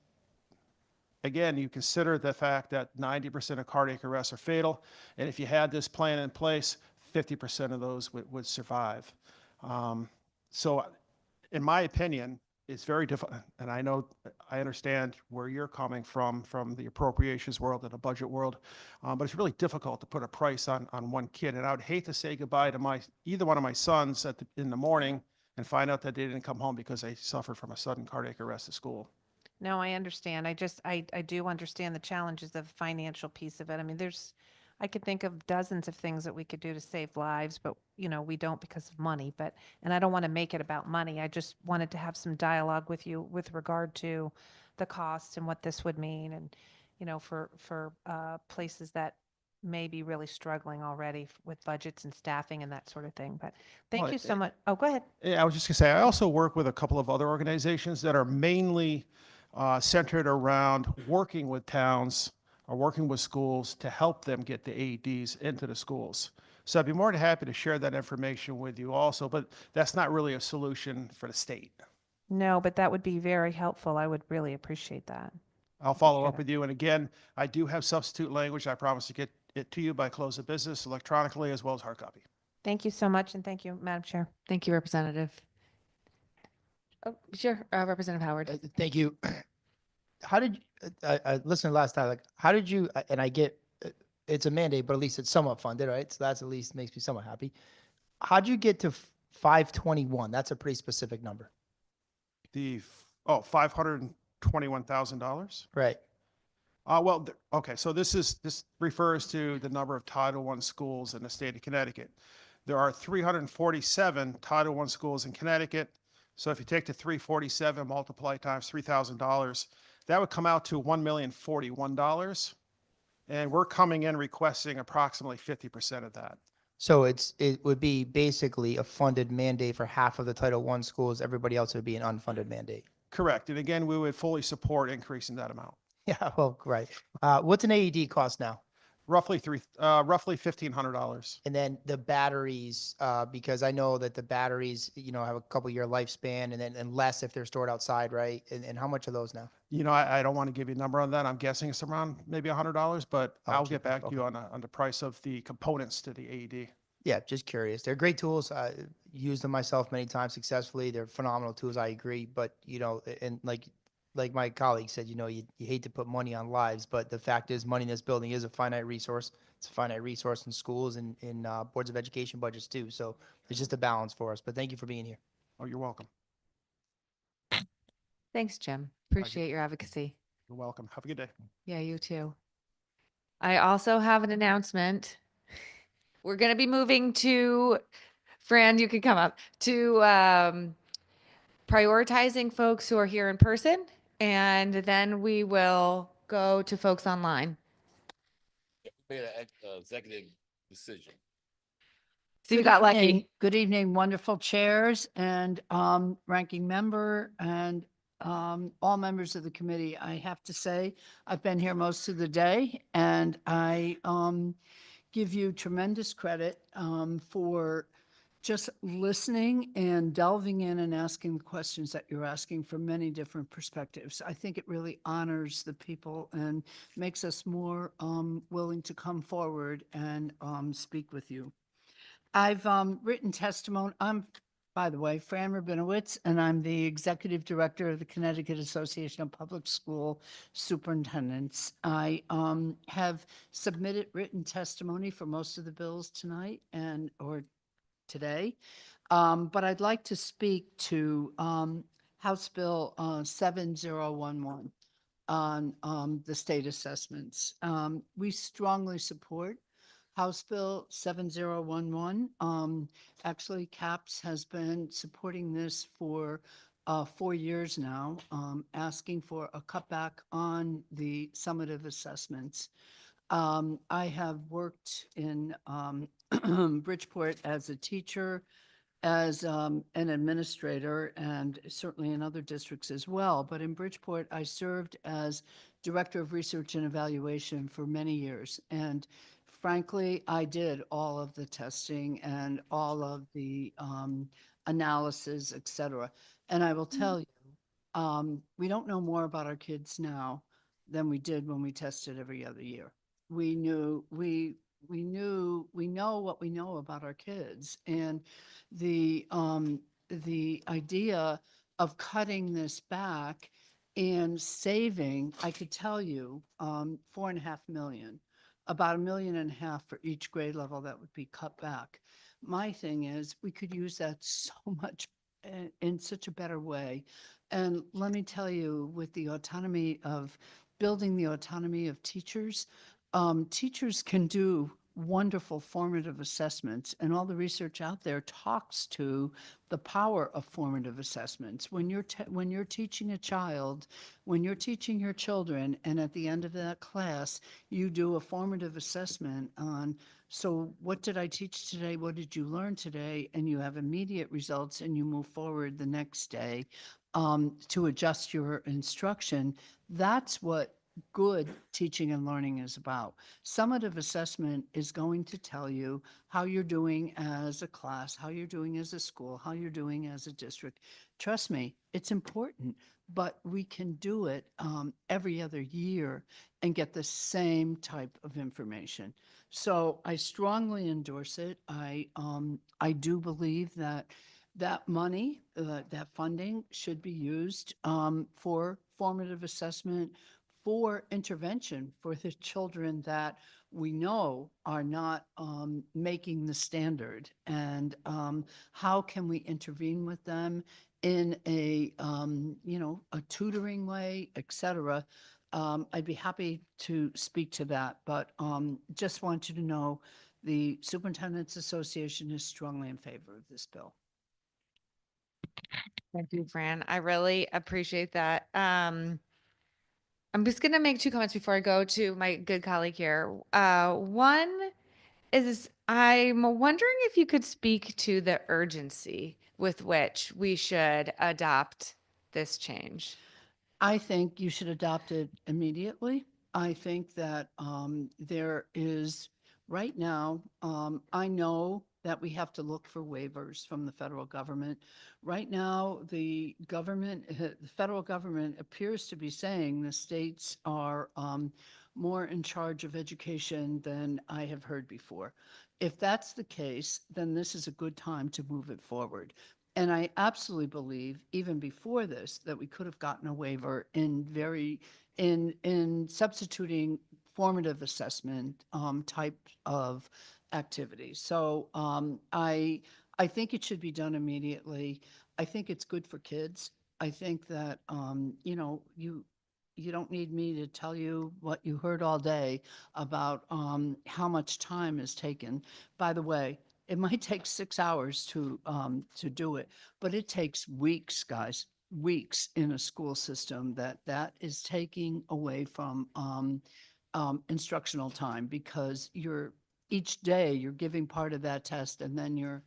again, you consider the fact that 90% of cardiac arrests are fatal, and if you had this plan in place, 50% of those would survive. So in my opinion, it's very difficult, and I understand where you're coming from the appropriations world and the budget world, but it's really difficult to put a price on one kid. And I would hate to say goodbye to either one of my sons in the morning and find out that they didn't come home because they suffered from a sudden cardiac arrest at school. No, I understand. I do understand the challenges of the financial piece of it. I mean, I could think of dozens of things that we could do to save lives, but we don't because of money. And I don't want to make it about money. I just wanted to have some dialogue with you with regard to the costs and what this would mean, and for places that may be really struggling already with budgets and staffing and that sort of thing. But thank you so much. Oh, go ahead. Yeah, I was just gonna say, I also work with a couple of other organizations that are mainly centered around working with towns or working with schools to help them get the AEDs into the schools. So I'd be more than happy to share that information with you also, but that's not really a solution for the state. No, but that would be very helpful. I would really appreciate that. I'll follow up with you. And again, I do have substitute language. I promise to get it to you by close of business electronically as well as hard copy. Thank you so much, and thank you, Madam Chair. Thank you, Representative. Oh, sure, Representative Howard. Thank you. How did I listened last time? Like, how did you? And I get it's a mandate, but at least it's somewhat funded, right? So that's at least makes me somewhat happy. How'd you get to 521? That's a pretty specific number. $521,000. Right. Well, okay. So this refers to the number of Title I schools in the state of Connecticut. There are 347 Title I schools in Connecticut. So if you take the 347, multiply times $3,000, that would come out to $1,041,000. And we're coming in requesting approximately 50% of that. So it would be basically a funded mandate for half of the Title I schools. Everybody else would be an unfunded mandate. Correct. And again, we would fully support increasing that amount. Yeah, well, right. What's an AED cost now? Roughly $1,500. And then the batteries, because I know that the batteries, have a couple year lifespan, and less if they're stored outside, right? And how much are those now? I don't want to give you a number on that. I'm guessing it's around maybe $100, but I'll get back to you on the price of the components to the AED. Yeah, just curious. They're great tools. I used them myself many times successfully. They're phenomenal tools. I agree. But, and like my colleague said, you hate to put money on lives, but the fact is money in this building is a finite resource. It's a finite resource in schools and in boards of education budgets too. So it's just a balance for us. But thank you for being here. Oh, you're welcome. Thanks, Jim. Appreciate your advocacy. You're welcome. Have a good day. Yeah, you too. I also have an announcement. We're going to be moving to, Fran, you can come up, to prioritizing folks who are here in person, and then we will go to folks online. made an executive decision. So you Good got lucky. evening. Good evening, wonderful chairs and ranking member and all members of the committee. I have to say, I've been here most of the day and I give you tremendous credit for just listening and delving in and asking the questions that you're asking from many different perspectives. I think it really honors the people and makes us more willing to come forward and speak with you. I've written testimony. I'm, by the way, Fran Rabinowitz, and I'm the Executive Director of the Connecticut Association of Public School Superintendents. I have submitted written testimony for most of the bills tonight or today, but I'd like to speak to House Bill 7011 on the state assessments. We strongly support House Bill 7011. Actually, CAPS has been supporting this for 4 years now, asking for a cutback on the summative assessments. I have worked in Bridgeport as a teacher, as an administrator, and certainly in other districts as well. But in Bridgeport, I served as Director of Research and Evaluation for many years. And frankly, I did all of the testing and all of the analysis, et cetera. And I will tell you, we don't know more about our kids now than we did when we tested every other year. We know what we know about our kids, and the idea of cutting this back and saving, I could tell you, 4.5 million, about 1.5 million for each grade level that would be cut back. My thing is, we could use that so much in such a better way. And let me tell you, with the autonomy of building the autonomy of teachers, teachers can do wonderful formative assessments, and all the research out there talks to the power of formative assessments. When you're teaching a child, when you're teaching your children, and at the end of that class, you do a formative assessment on, so what did I teach today? What did you learn today? And you have immediate results, and you move forward the next day to adjust your instruction. That's what good teaching and learning is about. Summative assessment is going to tell you how you're doing as a class, how you're doing as a school, how you're doing as a district. Trust me, it's important, but we can do it every other year and get the same type of information. So I strongly endorse it. I do believe that money, that funding should be used for formative assessment, for intervention for the children that we know are not making the standard, and how can we intervene with them in a a tutoring way, etc. I'd be happy to speak to that, but just want you to know the Superintendent's Association is strongly in favor of this bill. Thank you, Fran. I really appreciate that. I'm just going to make 2 comments before I go to my good colleague here. One is I'm wondering if you could speak to the urgency with which we should adopt this change. I think you should adopt it immediately. I think that there is, right now, I know that we have to look for waivers from the federal government. Right now, the federal government appears to be saying the states are more in charge of education than I have heard before. If that's the case, then this is a good time to move it forward. And I absolutely believe, even before this, that we could have gotten a waiver in substituting formative assessment type of activities. So I think it should be done immediately. I think it's good for kids. I think that you don't need me to tell you what you heard all day about how much time is taken. By the way, it might take 6 hours to do it, but it takes weeks, guys, weeks in a school system that is taking away from instructional time, because each day you're giving part of that test, and then you're,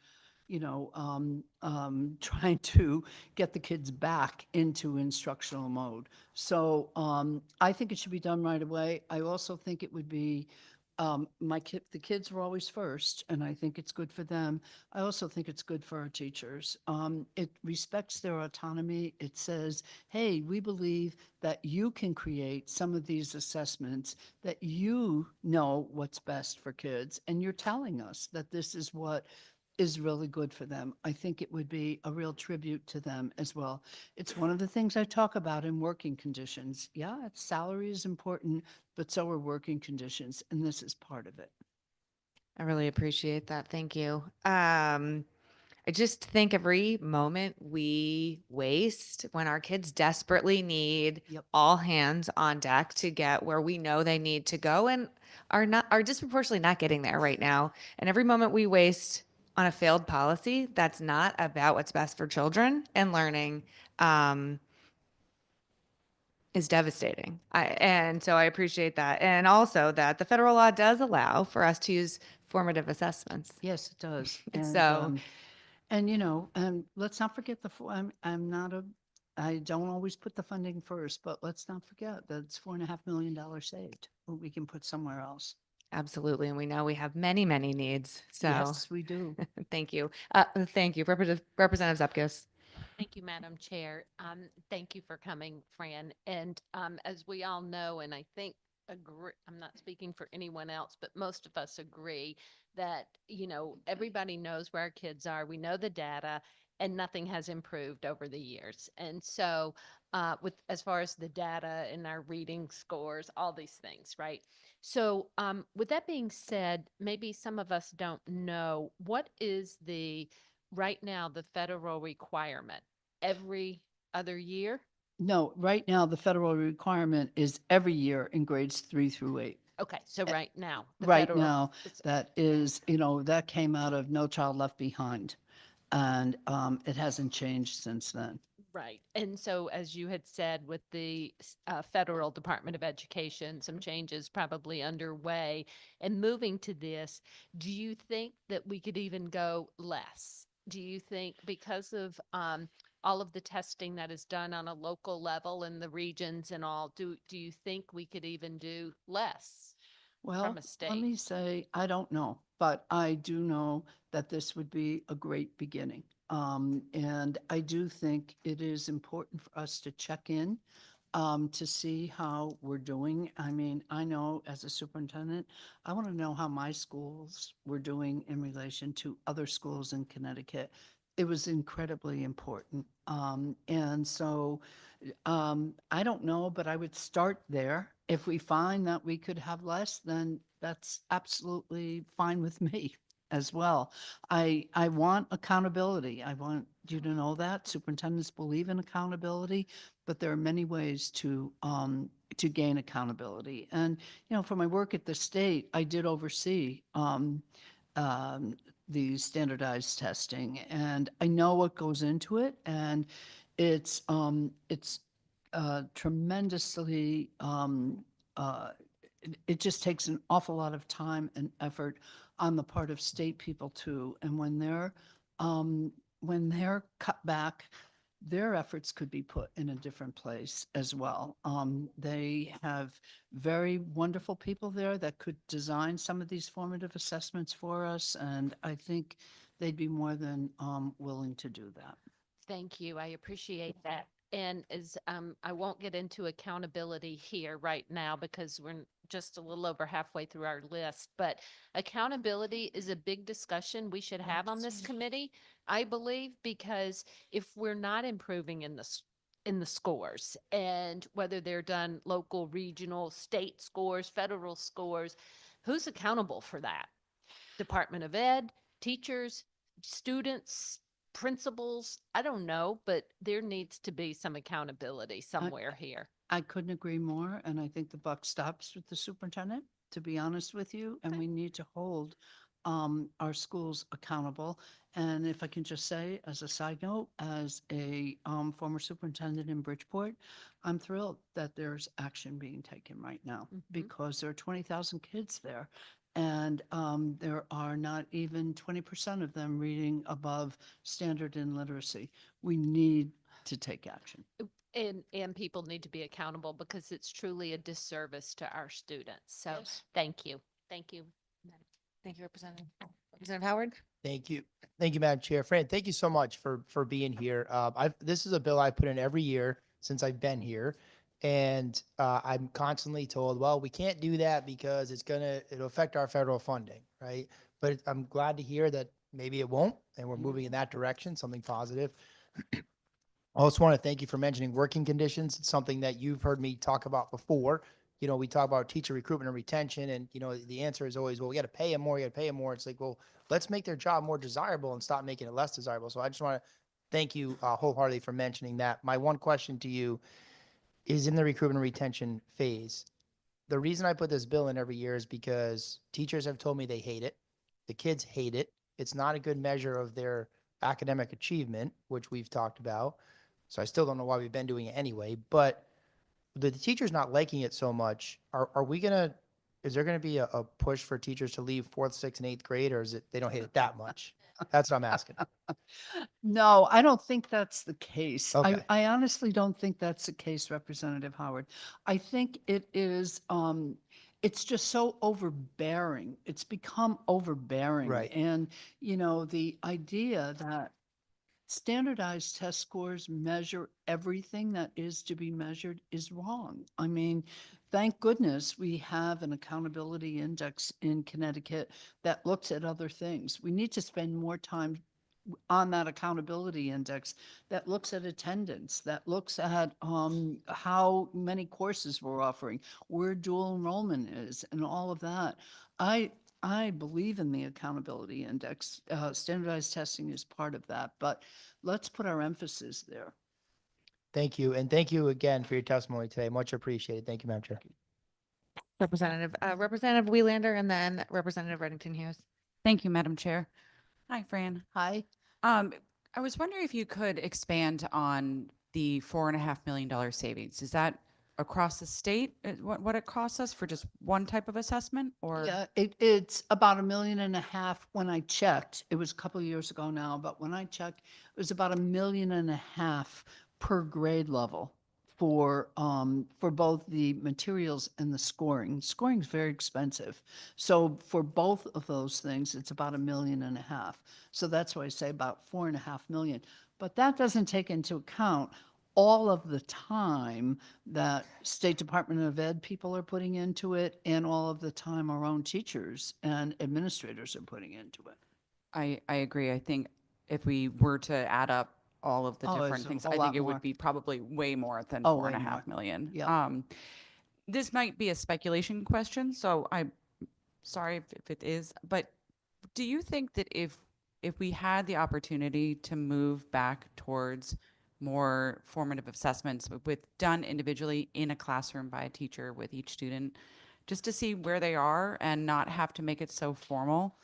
trying to get the kids back into instructional mode. So I think it should be done right away. I also think it would be, the kids were always first, and I think it's good for them. I also think it's good for our teachers. It respects their autonomy. It says, hey, we believe that you can create some of these assessments, that you know what's best for kids, and you're telling us that this is what is really good for them. I think it would be a real tribute to them as well. It's one of the things I talk about in working conditions. Yeah, salary is important, but so are working conditions, and this is part of it. I really appreciate that. Thank you. I just think every moment we waste when our kids desperately need all hands on deck to get where we know they need to go and are disproportionately not getting there right now. And every moment we waste on a failed policy that's not about what's best for children and learning is devastating. And so I appreciate that. And also that the federal law does allow for us to use formative assessments. Yes, it does. So And let's not forget I don't always put the funding first, but let's not forget that it's $4.5 million saved, we can put somewhere else. absolutely. And we know we have many, many needs. So Yes, we do. thank you. Thank you. Representative Zupkis. Thank you, Madam Chair. Thank you for coming, Fran. And as we all know, and I think agree, I'm not speaking for anyone else, but most of us agree that, everybody knows where our kids are. We know the data, and nothing has improved over the years. And so as far as the data and our reading scores, all these things, right? So with that being said, maybe some of us don't know, what is right now the federal requirement? Every other year? No, right now, the federal requirement is every year in grades 3 through 8. Okay, so right now. Right now, that is, that came out of No Child Left Behind. And it hasn't changed since then. Right. And so, as you had said, with the Federal Department of Education, some changes probably underway. And moving to this, do you think that we could even go less? Do you think, because of all of the testing that is done on a local level in the regions and all, do you think we could even do less Well, from a state? let me say, I don't know, but I do know that this would be a great beginning. And I do think it is important for us to check in to see how we're doing. I mean, I know as a superintendent, I want to know how my schools were doing in relation to other schools in Connecticut. It was incredibly important. And so I don't know, but I would start there. If we find that we could have less, then that's absolutely fine with me as well. I want accountability. I want you to know that superintendents believe in accountability, but there are many ways to gain accountability. And, for my work at the state, I did oversee the standardized testing, and I know what goes into it, and it's tremendously it just takes an awful lot of time and effort on the part of state people too. And when they're cut back, their efforts could be put in a different place as well. They have very wonderful people there that could design some of these formative assessments for us, and I think they'd be more than willing to do that. Thank you. I appreciate that. And as I won't get into accountability here right now because we're just a little over halfway through our list, but accountability is a big discussion we should have on this committee, I believe, because if we're not improving in the scores, and whether they're done local, regional, state scores, federal scores, who's accountable for that? Department of Ed, teachers, students, principals, I don't know, but there needs to be some accountability somewhere here. I couldn't agree more, and I think the buck stops with the superintendent, to be honest with you, and we need to hold our schools accountable. And if I can just say, as a side note, as a former superintendent in Bridgeport, I'm thrilled that there's action being taken right now because there are 20,000 kids there. And there are not even 20% of them reading above standard in literacy. We need to take action. And people need to be accountable because it's truly a disservice to our students. So thank you. Thank you. Thank you, Representative. Representative Howard? Thank you. Thank you, Madam Chair. Fran, thank you so much for being here. This is a bill I put in every year since I've been here. And I'm constantly told, well, we can't do that because it'll affect our federal funding, right? But I'm glad to hear that maybe it won't, and we're moving in that direction, something positive. I also want to thank you for mentioning working conditions. It's something that you've heard me talk about before. You know, we talk about teacher recruitment and retention, and, you know, the answer is always, well, we got to pay them more, we got to pay them more. It's like, well, let's make their job more desirable and stop making it less desirable. So I just want to thank you wholeheartedly for mentioning that. My one question to you is in the recruitment and retention phase. The reason I put this bill in every year is because teachers have told me they hate it. The kids hate it. It's not a good measure of their academic achievement, which we've talked about. So I still don't know why we've been doing it anyway, but the teachers not liking it so much, is there gonna be a push for teachers to leave 4th, 6th, and 8th grade, or is it they don't hate it that much? That's what I'm asking. No, I don't think that's the case. Okay. I honestly don't think that's the case, Representative Howard. I think it is, it's just so overbearing. It's become overbearing. Right. And, you know, the idea that standardized test scores measure everything that is to be measured is wrong. I mean, thank goodness we have an accountability index in Connecticut that looks at other things. We need to spend more time on that accountability index that looks at attendance, that looks at how many courses we're offering, where dual enrollment is, and all of that. I believe in the accountability index. Standardized testing is part of that, but let's put our emphasis there. Thank you. And thank you again for your testimony today. Much appreciated. Thank you, Madam Chair. Representative Wieelander and then Representative Reddington Hughes. Thank you, Madam Chair. Hi, Fran. Hi. I was wondering if you could expand on the $4.5 million savings. Is that across the state, what it costs us for just one type of assessment, or? Yeah, it's about $1.5 million when I checked. It was a couple of years ago now, but when I checked, it was about $1.5 million per grade level for both the materials and the scoring. Scoring is very expensive. So for both of those things, it's about $1.5 million. So that's why I say about $4.5 million. But that doesn't take into account all of the time that State Department of Ed people are putting into it and all of the time our own teachers and administrators are putting into it. I agree. I think if we were to add up all of the Oh, different it's a things, whole I lot think it more. would be probably way more than Oh, four way and a half more. million. Yeah. This might be a speculation question, so I'm sorry if it is, but do you think that if we had the opportunity to move back towards more formative assessments done individually in a classroom by a teacher with each student, just to see where they are and not have to make it so formal,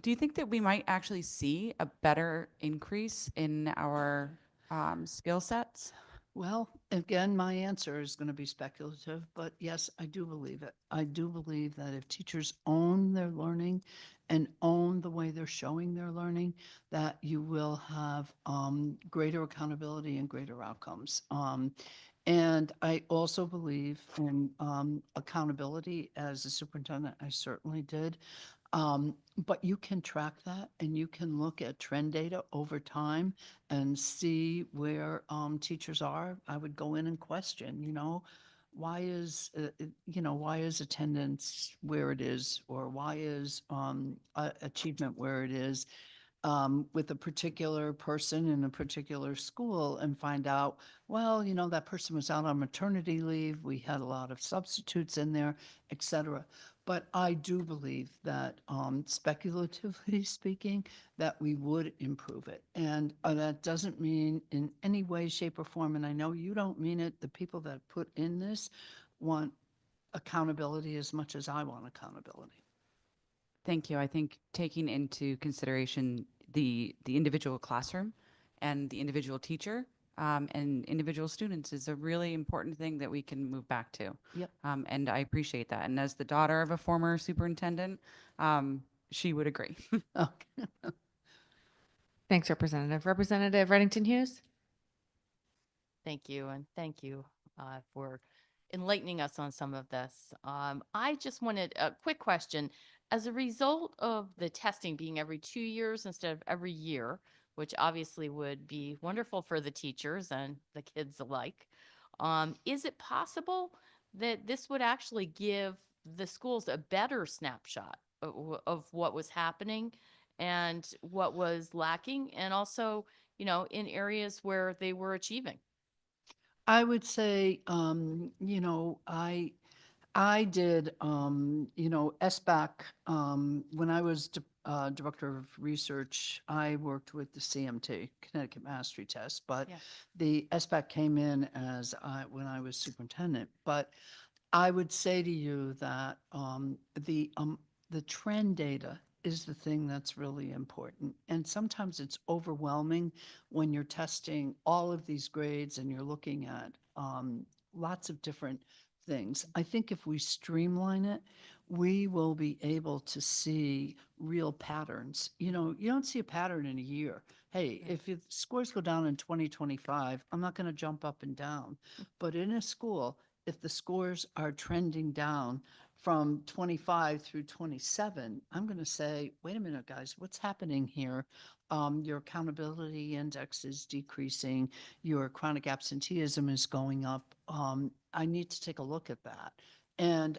do you think that we might actually see a better increase in our skill sets? Well, again, my answer is going to be speculative, but yes, I do believe it. I do believe that if teachers own their learning and own the way they're showing their learning, that you will have greater accountability and greater outcomes. And I also believe in accountability. As a superintendent, I certainly did. But you can track that and you can look at trend data over time and see where teachers are. I would go in and question, why is attendance where it is, or why is achievement where it is with a particular person in a particular school, and find out, well, that person was out on maternity leave. We had a lot of substitutes in there, et cetera. But I do believe that, speculatively speaking, that we would improve it. And that doesn't mean in any way, shape, or form, and I know you don't mean it, the people that put in this want accountability as much as I want accountability. Thank you. I think taking into consideration the individual classroom and the individual teacher and individual students is a really important thing that we can move back to. Yep. And I appreciate that. And as the daughter of a former superintendent, she would agree. Okay. Thanks, Representative. Representative Reddington Hughes? Thank you, and thank you for enlightening us on some of this. I just wanted a quick question. As a result of the testing being every 2 years instead of every year, which obviously would be wonderful for the teachers and the kids alike, is it possible that this would actually give the schools a better snapshot of what was happening and what was lacking, and also, in areas where they were achieving? I would say, I did, SBAC, when I was Director of Research, I worked with the CMT, Connecticut Mastery Test, but Yeah. the SBAC came in as, when I was superintendent. But I would say to you that, the trend data is the thing that's really important. And sometimes it's overwhelming when you're testing all of these grades and you're looking at, lots of different things. I think if we streamline it, we will be able to see real patterns. You don't see a pattern in a year. Hey, if your scores go down in 2025, I'm not going to jump up and down. But in a school, if the scores are trending down from 25 through 27, I'm going to say, wait a minute, guys, what's happening here? Your accountability index is decreasing. Your chronic absenteeism is going up. I need to take a look at that. And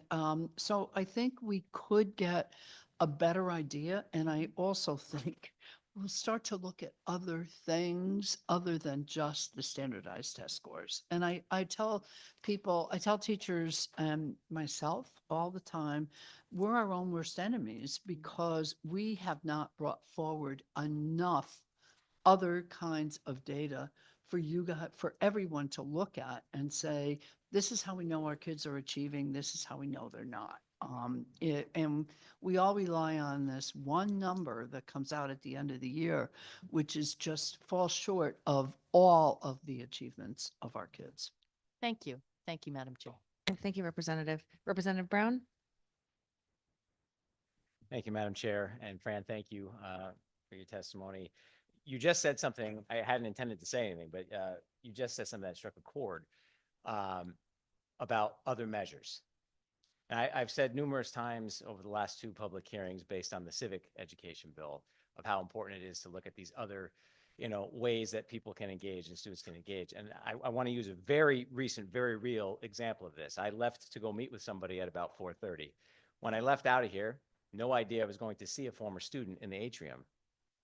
so I think we could get a better idea. And I also think we'll start to look at other things other than just the standardized test scores. And I tell people, I tell teachers and myself all the time, we're our own worst enemies because we have not brought forward enough other kinds of data for you guys, for everyone to look at and say, this is how we know our kids are achieving. This is how we know they're not. And we all rely on this one number that comes out at the end of the year, which is just falls short of all of the achievements of our kids. Thank you. Thank you, Madam Chair. Thank you, Representative. Representative Brown? Thank you, Madam Chair. And Fran, thank you for your testimony. You just said something, I hadn't intended to say anything, but you just said something that struck a chord about other measures. And I've said numerous times over the last two public hearings based on the civic education bill of how important it is to look at these other ways that people can engage and students can engage. And I want to use a very recent, very real example of this. I left to go meet with somebody at about 4:30. When I left out of here, no idea I was going to see a former student in the atrium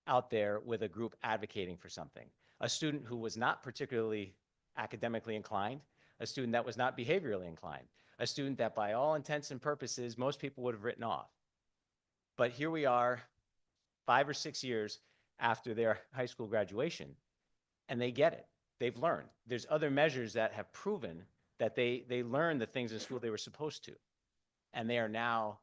out there with a group advocating for something. A student who was not particularly academically inclined, a student that was not behaviorally inclined, a student that by all intents and purposes, most people would have written off. But here we are 5 or 6 years after their high school graduation, and they get it. They've learned. There's other measures that have proven that they learned the things in school they were supposed to. And they are now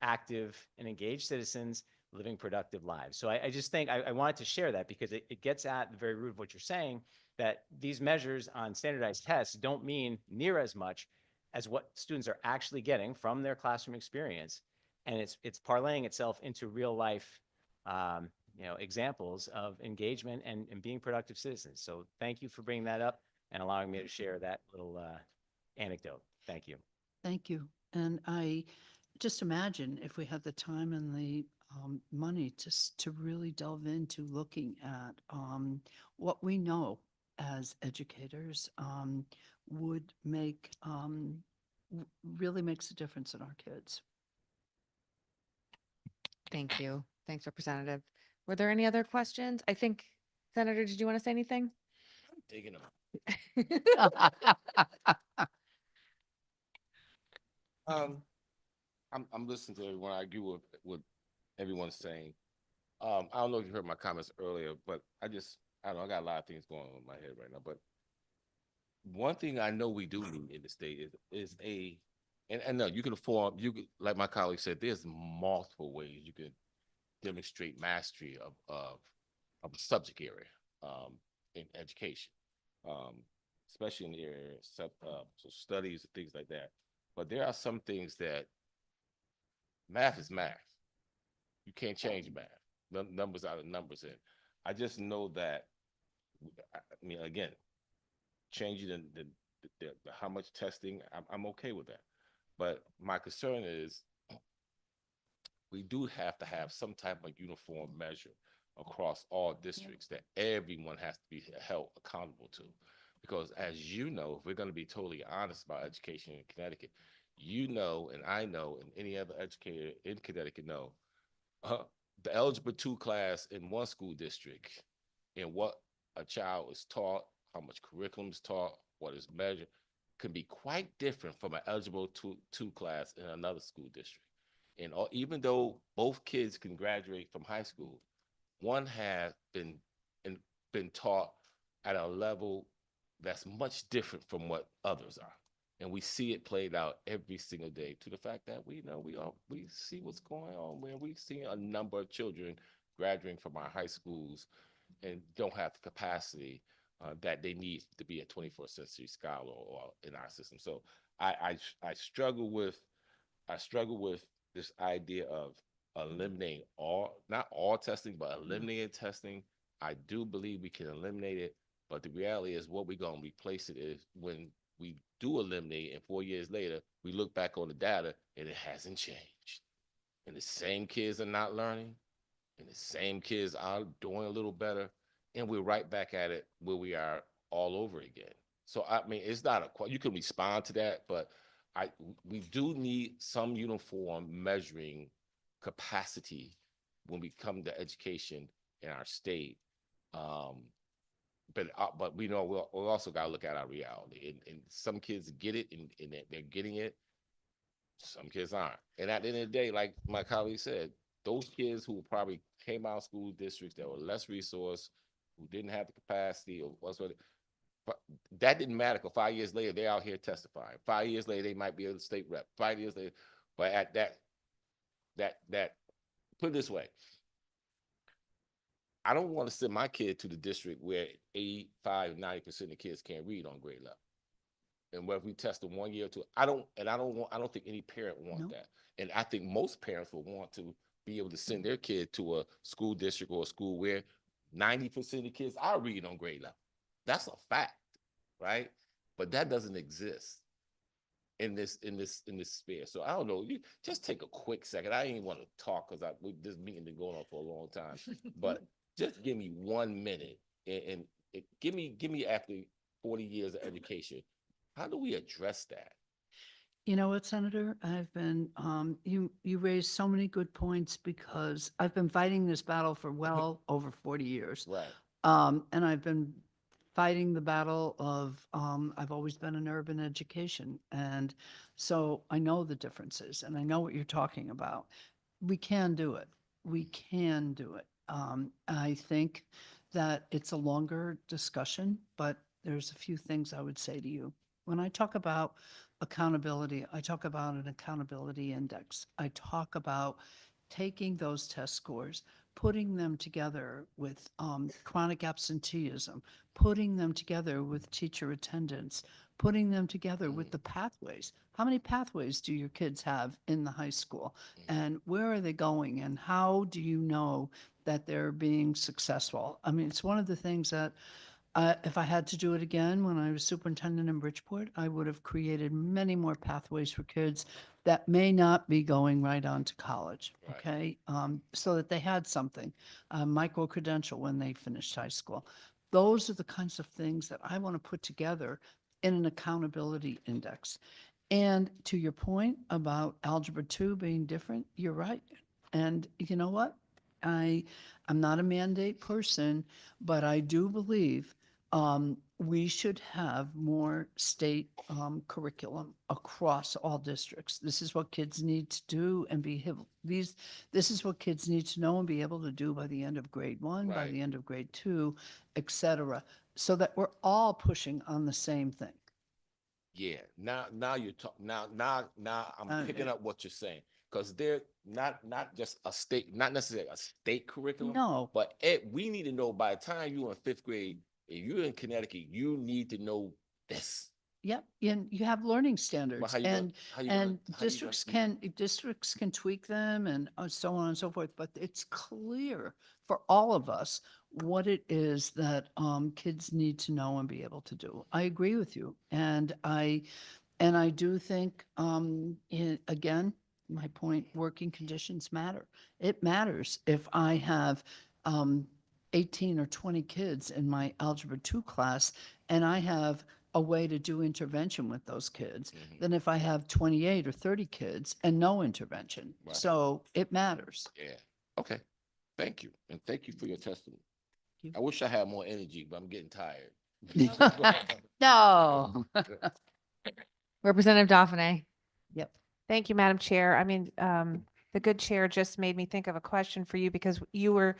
active and engaged citizens living productive lives. So I just think I wanted to share that because it gets at the very root of what you're saying, that these measures on standardized tests don't mean near as much as what students are actually getting from their classroom experience. And it's parlaying itself into real life examples of engagement and being productive citizens. So thank you for bringing that up and allowing me to share that little anecdote. Thank you. Thank you. And I just imagine if we had the time and the money to really delve into looking at what we know as educators would make really makes a difference in our kids. Thank you. Thanks, Representative. Were there any other questions? I think, Senator, did you want to say anything? I'm digging them. I'm listening to everyone. I agree with what everyone's saying. I don't know if you heard my comments earlier, but I don't know, I got a lot of things going on in my head right now. But one thing I know we do need in the state is a And no, you can form, like my colleague said, there's multiple ways you can demonstrate mastery of a subject area in education, especially in the area of so studies and things like that. But there are some things that math is math. You can't change math. Numbers are the numbers. And I just know that, I mean, again, changing the how much testing, I'm okay with that. But my concern is we do have to have some type of uniform measure across all districts that everyone has to be held accountable to. Because as you know, if we're going to be totally honest about education in Connecticut, you know, and I know, and any other educator in Connecticut know, the Algebra 2 class in one school district and what a child is taught, how much curriculum is taught, what is measured, can be quite different from an Algebra 2 class in another school district. And even though both kids can graduate from high school, one has been taught at a level that's much different from what others are. And we see it played out every single day, to the fact that we see what's going on, where we see a number of children graduating from our high schools and don't have the capacity that they need to be a 21st century scholar or in our system. So I struggle with this idea of eliminating not all testing, but eliminating testing. I do believe we can eliminate it, but the reality is what we're going to replace it is when we do eliminate it, and 4 years later, we look back on the data and it hasn't changed. And the same kids are not learning, and the same kids are doing a little better, and we're right back at it where we are all over again. So, I mean, it's not you can respond to that, but we do need some uniform measuring capacity when we come to education in our state. But we know we'll also got to look at our reality. And some kids get it and they're getting it. Some kids aren't. And at the end of the day, like my colleague said, those kids who probably came out of school districts that were less resourced, who didn't have the capacity or whatsoever, but that didn't matter, because 5 years later, they're out here testifying. 5 years later, they might be a state rep. 5 years later, but at that put it this way, I don't want to send my kid to the district where 85, 90% of kids can't read on grade level. And whether we test them 1 year or two, I don't think any parent wants that. And I think most parents will want to be able to send their kid to a school district or a school where 90% of the kids are reading on grade level. That's a fact, right? But that doesn't exist in this sphere. So I don't know. You just take a quick second. I ain't want to talk because this meeting been going on for a long time. But just give me 1 minute and give me after 40 years of education. How do we address that? You know what, Senator? I've been, you raised so many good points, because I've been fighting this battle for well over 40 years. Right. And I've been fighting the battle of, I've always been in urban education. And so I know the differences and I know what you're talking about. We can do it. We can do it. I think that it's a longer discussion, but there's a few things I would say to you. When I talk about accountability, I talk about an accountability index. I talk about taking those test scores, putting them together with chronic absenteeism, putting them together with teacher attendance, putting them together with the pathways. How many pathways do your kids have in the high school? And where are they going? And how do you know that they're being successful? I mean, it's one of the things that if I had to do it again when I was superintendent in Bridgeport, I would have created many more pathways for kids that may not be going right on to college, okay? So that they had something, micro-credential when they finished high school. Those are the kinds of things that I want to put together in an accountability index. And to your point about Algebra 2 being different, you're right. And you know what? I'm not a mandate person, but I do believe we should have more state curriculum across all districts. This is what kids need to do and this is what kids need to know and be able to do by the end of grade 1, by the end of grade 2, et cetera, so that we're all pushing on the same thing. Yeah, now you're talking, now I'm Okay. picking up what you're saying. Because they're not just a state, not necessarily a state curriculum. No. But we need to know by the time you're in 5th grade, if you're in Connecticut, you need to know this. Yep, and you have learning standards how you gonna- and, how you gonna- and how you gonna- districts can tweak them and so on and so forth, but it's clear for all of us what it is that kids need to know and be able to do. I agree with you. And I do think, again, my point, working conditions matter. It matters if I have 18 or 20 kids in my Algebra 2 class and I have a way to do intervention with those kids than if I have 28 or 30 kids and no intervention. Right. So it matters. Yeah. Okay. Thank you. And thank you for your testimony. you. I wish I had more energy, but I'm getting tired. No. Representative Dauphiné. Yep. Thank you, Madam Chair. I mean, the good chair just made me think of a question for you because you were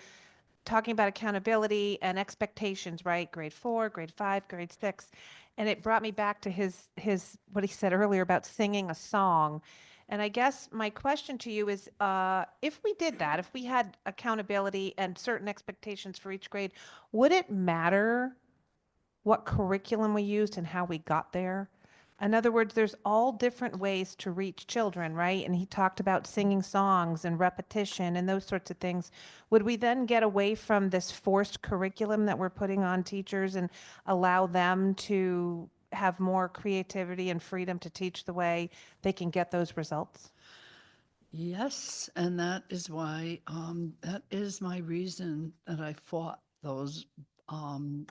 talking about accountability and expectations, right? Grade 4, grade 5, grade 6. And it brought me back to his what he said earlier about singing a song. And I guess my question to you is, if we did that, if we had accountability and certain expectations for each grade, would it matter what curriculum we used and how we got there? In other words, there's all different ways to reach children, right? And he talked about singing songs and repetition and those sorts of things. Would we then get away from this forced curriculum that we're putting on teachers and allow them to have more creativity and freedom to teach the way they can get those results? Yes, and that is why, that is my reason that I fought those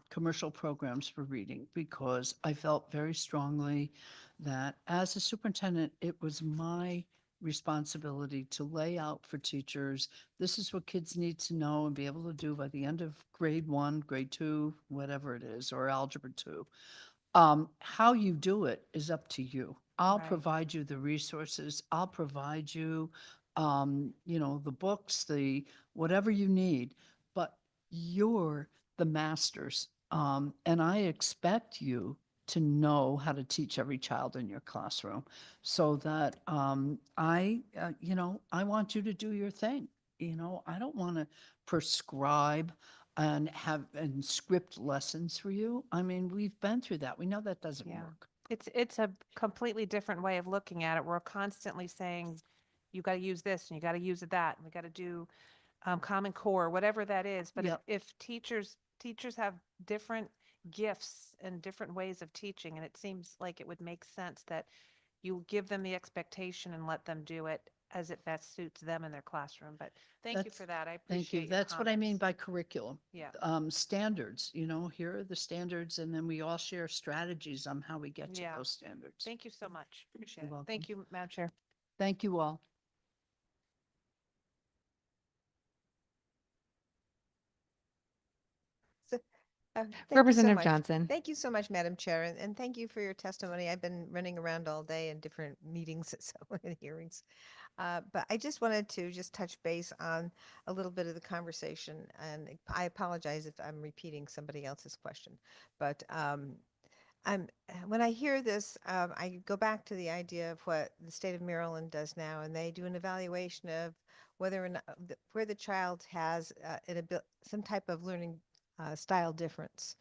commercial programs for reading, because I felt very strongly that as a superintendent, it was my responsibility to lay out for teachers, this is what kids need to know and be able to do by the end of grade 1, grade 2, whatever it is, or Algebra 2. How you do it is up to you. I'll Right. provide you the resources. I'll provide you, the books, the whatever you need, but you're the masters. And I expect you to know how to teach every child in your classroom so that I want you to do your thing. I don't want to prescribe and script lessons for you. I mean, we've been through that. We know that doesn't Yeah. work. It's a completely different way of looking at it. We're constantly saying, you got to use this and you got to use that, and we got to do Common Core, whatever that is. But Yep. if teachers have different gifts and different ways of teaching, and it seems like it would make sense that you give them the expectation and let them do it as it best suits them in their classroom. But thank you That's- for that. I Thank appreciate you. your That's what I mean comments. by curriculum. Yeah. Standards, here are the standards, and then we all share strategies on how we get to Yeah. those standards. Thank you so much. Appreciate You're it. Thank you, Madam Chair. Thank you all. Thank you so Representative much. Johnson. Thank you so much, Madam Chair, and thank you for your testimony. I've been running around all day in different meetings and hearings. But I just wanted to just touch base on a little bit of the conversation, and I apologize if I'm repeating somebody else's question. But when I hear this, I go back to the idea of what the state of Maryland does now, and they do an evaluation of whether or not where the child has some type of learning style difference.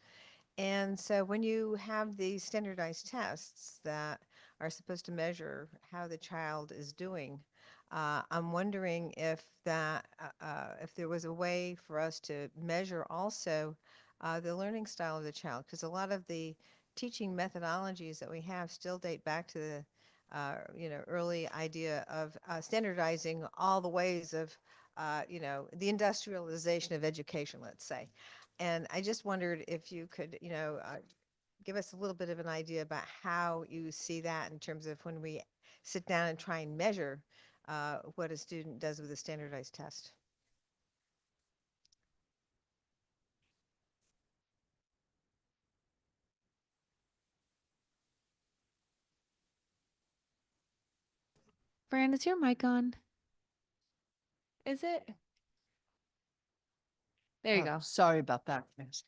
And so when you have these standardized tests that are supposed to measure how the child is doing, I'm wondering if if there was a way for us to measure also the learning style of the child, because a lot of the teaching methodologies that we have still date back to the early idea of standardizing all the ways of the industrialization of education, let's say. And I just wondered if you could, give us a little bit of an idea about how you see that in terms of when we sit down and try and measure what a student does with a standardized test. Fran, is your mic on? Is it? There you Oh, go. Sorry about that, guys.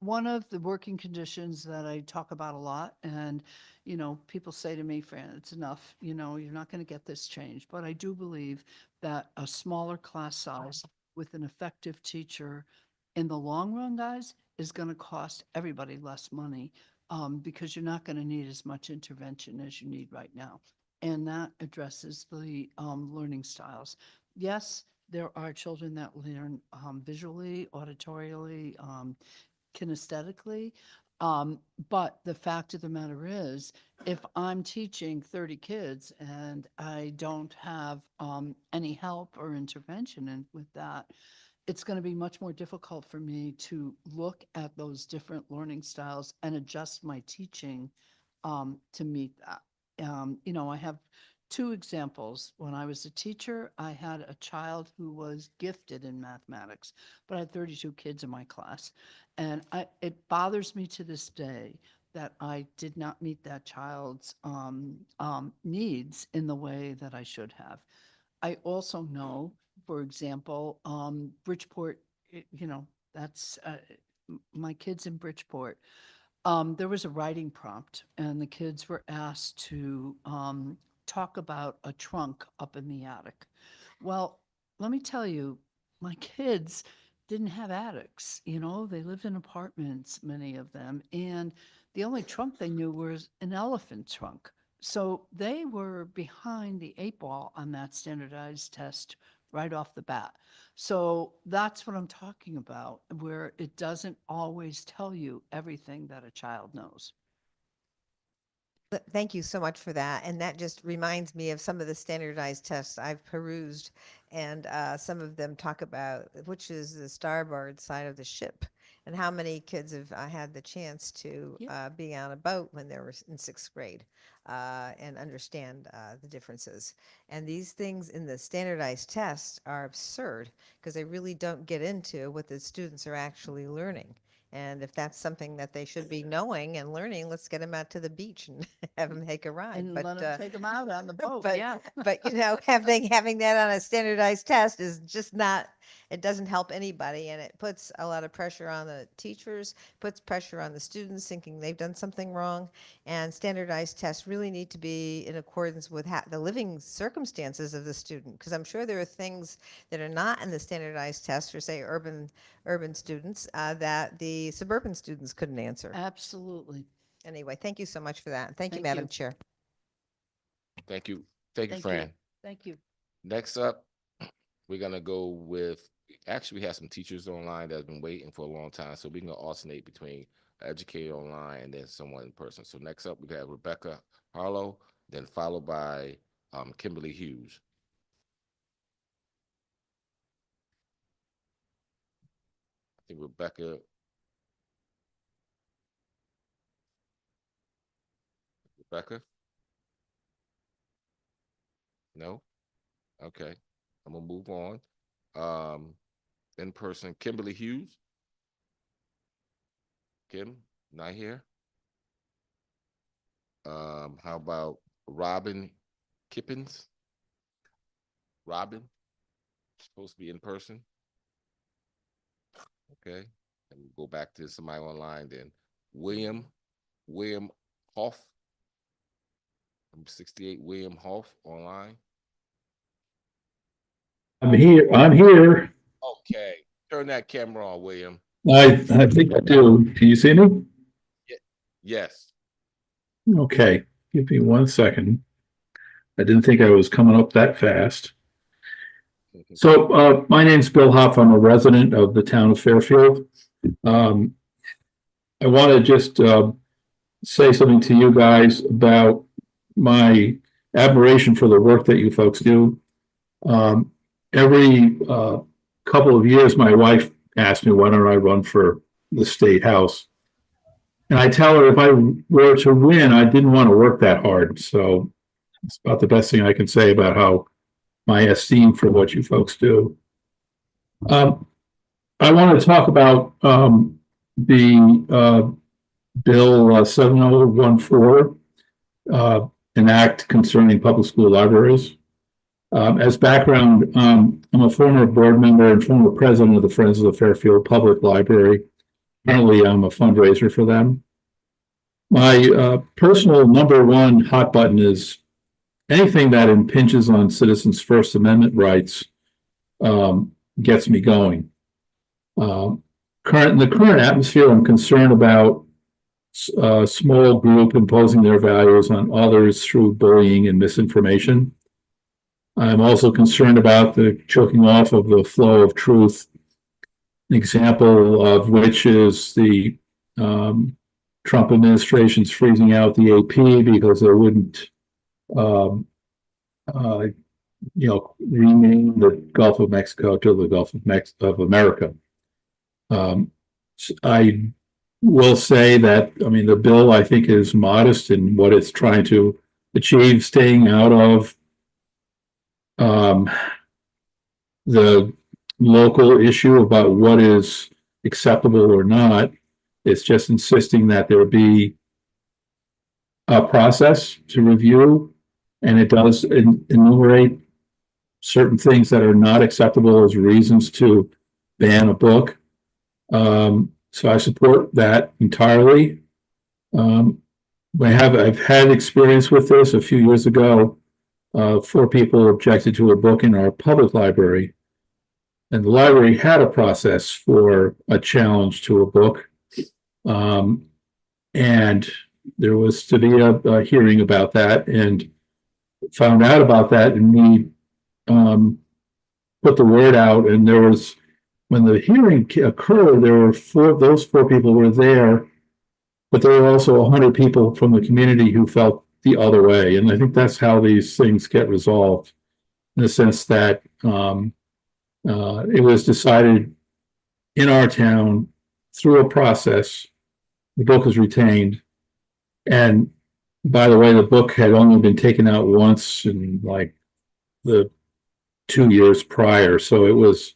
one of the working conditions that I talk about a lot, and, you know, people say to me, Fran, it's enough, you know, you're not going to get this changed. But I do believe that a smaller class size with an effective teacher in the long run, guys, is going to cost everybody less money, because you're not going to need as much intervention as you need right now. And that addresses the learning styles. Yes, there are children that learn visually, auditorially, kinesthetically. But the fact of the matter is, if I'm teaching 30 kids and I don't have any help or intervention with that, it's going to be much more difficult for me to look at those different learning styles and adjust my teaching to meet that. You know, I have two examples. When I was a teacher, I had a child who was gifted in mathematics, but I had 32 kids in my class. And it bothers me to this day that I did not meet that child's needs in the way that I should have. I also know, for example, Bridgeport, you know, that's my kids in Bridgeport. There was a writing prompt, and the kids were asked to talk about a trunk up in the attic. Well, let me tell you, my kids didn't have attics, you know, they lived in apartments, many of them, and the only trunk they knew was an elephant trunk. So they were behind the 8 ball on that standardized test right off the bat. So that's what I'm talking about, where it doesn't always tell you everything that a child knows. Thank you so much for that. And that just reminds me of some of the standardized tests I've perused, and some of them talk about which is the starboard side of the ship, and how many kids have had the chance to be on a boat when they were in 6th grade and understand the differences. And these things in the standardized tests are absurd because they really don't get into what the students are actually learning. And if that's something that they should be knowing and learning, let's get them out to the beach and have them take a ride. And let them take them out on the boat, but, yeah. but you know, having that on a standardized test is just not, it doesn't help anybody, and it puts a lot of pressure on the teachers, puts pressure on the students thinking they've done something wrong. And standardized tests really need to be in accordance with the living circumstances of the student, because I'm sure there are things that are not in the standardized tests for, say, urban students that the suburban students couldn't answer. Absolutely. Anyway, thank you so much for that. Thank you, Thank Madam you. Chair. Thank you. Thank you, Fran. Thank you. Next up, we're gonna go with, actually, we have some teachers online that have been waiting for a long time, so we can alternate between educator online and then someone in person. So next up, we have Rebecca Harlow, then followed by Kimberly Hughes. I think Rebecca. Rebecca? No? Okay. I'm gonna move on. In person, Kimberly Hughes. Kim, not here. How about Robin Kippens? Robin, supposed to be in person. Okay, and go back to somebody online then. William Hoff. I'm 68, William Hoff online. I'm here. Okay, turn that camera on, William. I think I do. Can you see me? Yes. Okay, give me 1 second. I didn't think I was coming up that fast. So my name's Bill Hoff. I'm a resident of the town of Fairfield. I want to just say something to you guys about my admiration for the work that you folks do. Every couple of years, my wife asks me, why don't I run for the state house? And I tell her if I were to win, I didn't want to work that hard. So it's about the best thing I can say about how my esteem for what you folks do. I want to talk about the Bill 7014, an act concerning public school libraries. As background, I'm a former board member and former president of the Friends of the Fairfield Public Library. Currently, I'm a fundraiser for them. My personal number one hot button is anything that impinges on citizens' First Amendment rights gets me going. In the current atmosphere, I'm concerned about a small group imposing their values on others through bullying and misinformation. I'm also concerned about the choking off of the flow of truth, an example of which is the Trump administration's freezing out the AP because they wouldn't, rename the Gulf of Mexico to the Gulf of America. I will say that, I mean, the bill, I think, is modest in what it's trying to achieve, staying out of the local issue about what is acceptable or not. It's just insisting that there be a process to review, and it does enumerate certain things that are not acceptable as reasons to ban a book. So I support that entirely. I've had experience with this a few years ago. 4 people objected to a book in our public library, and the library had a process for a challenge to a book. And there was to be a hearing about that, and found out about that, and we put the word out, and there was, when the hearing occurred, there were those 4 people were there, but there were also 100 people from the community who felt the other way. And I think that's how these things get resolved, in the sense that it was decided in our town through a process. The book was retained. And by the way, the book had only been taken out once in like the 2 years prior. So it was,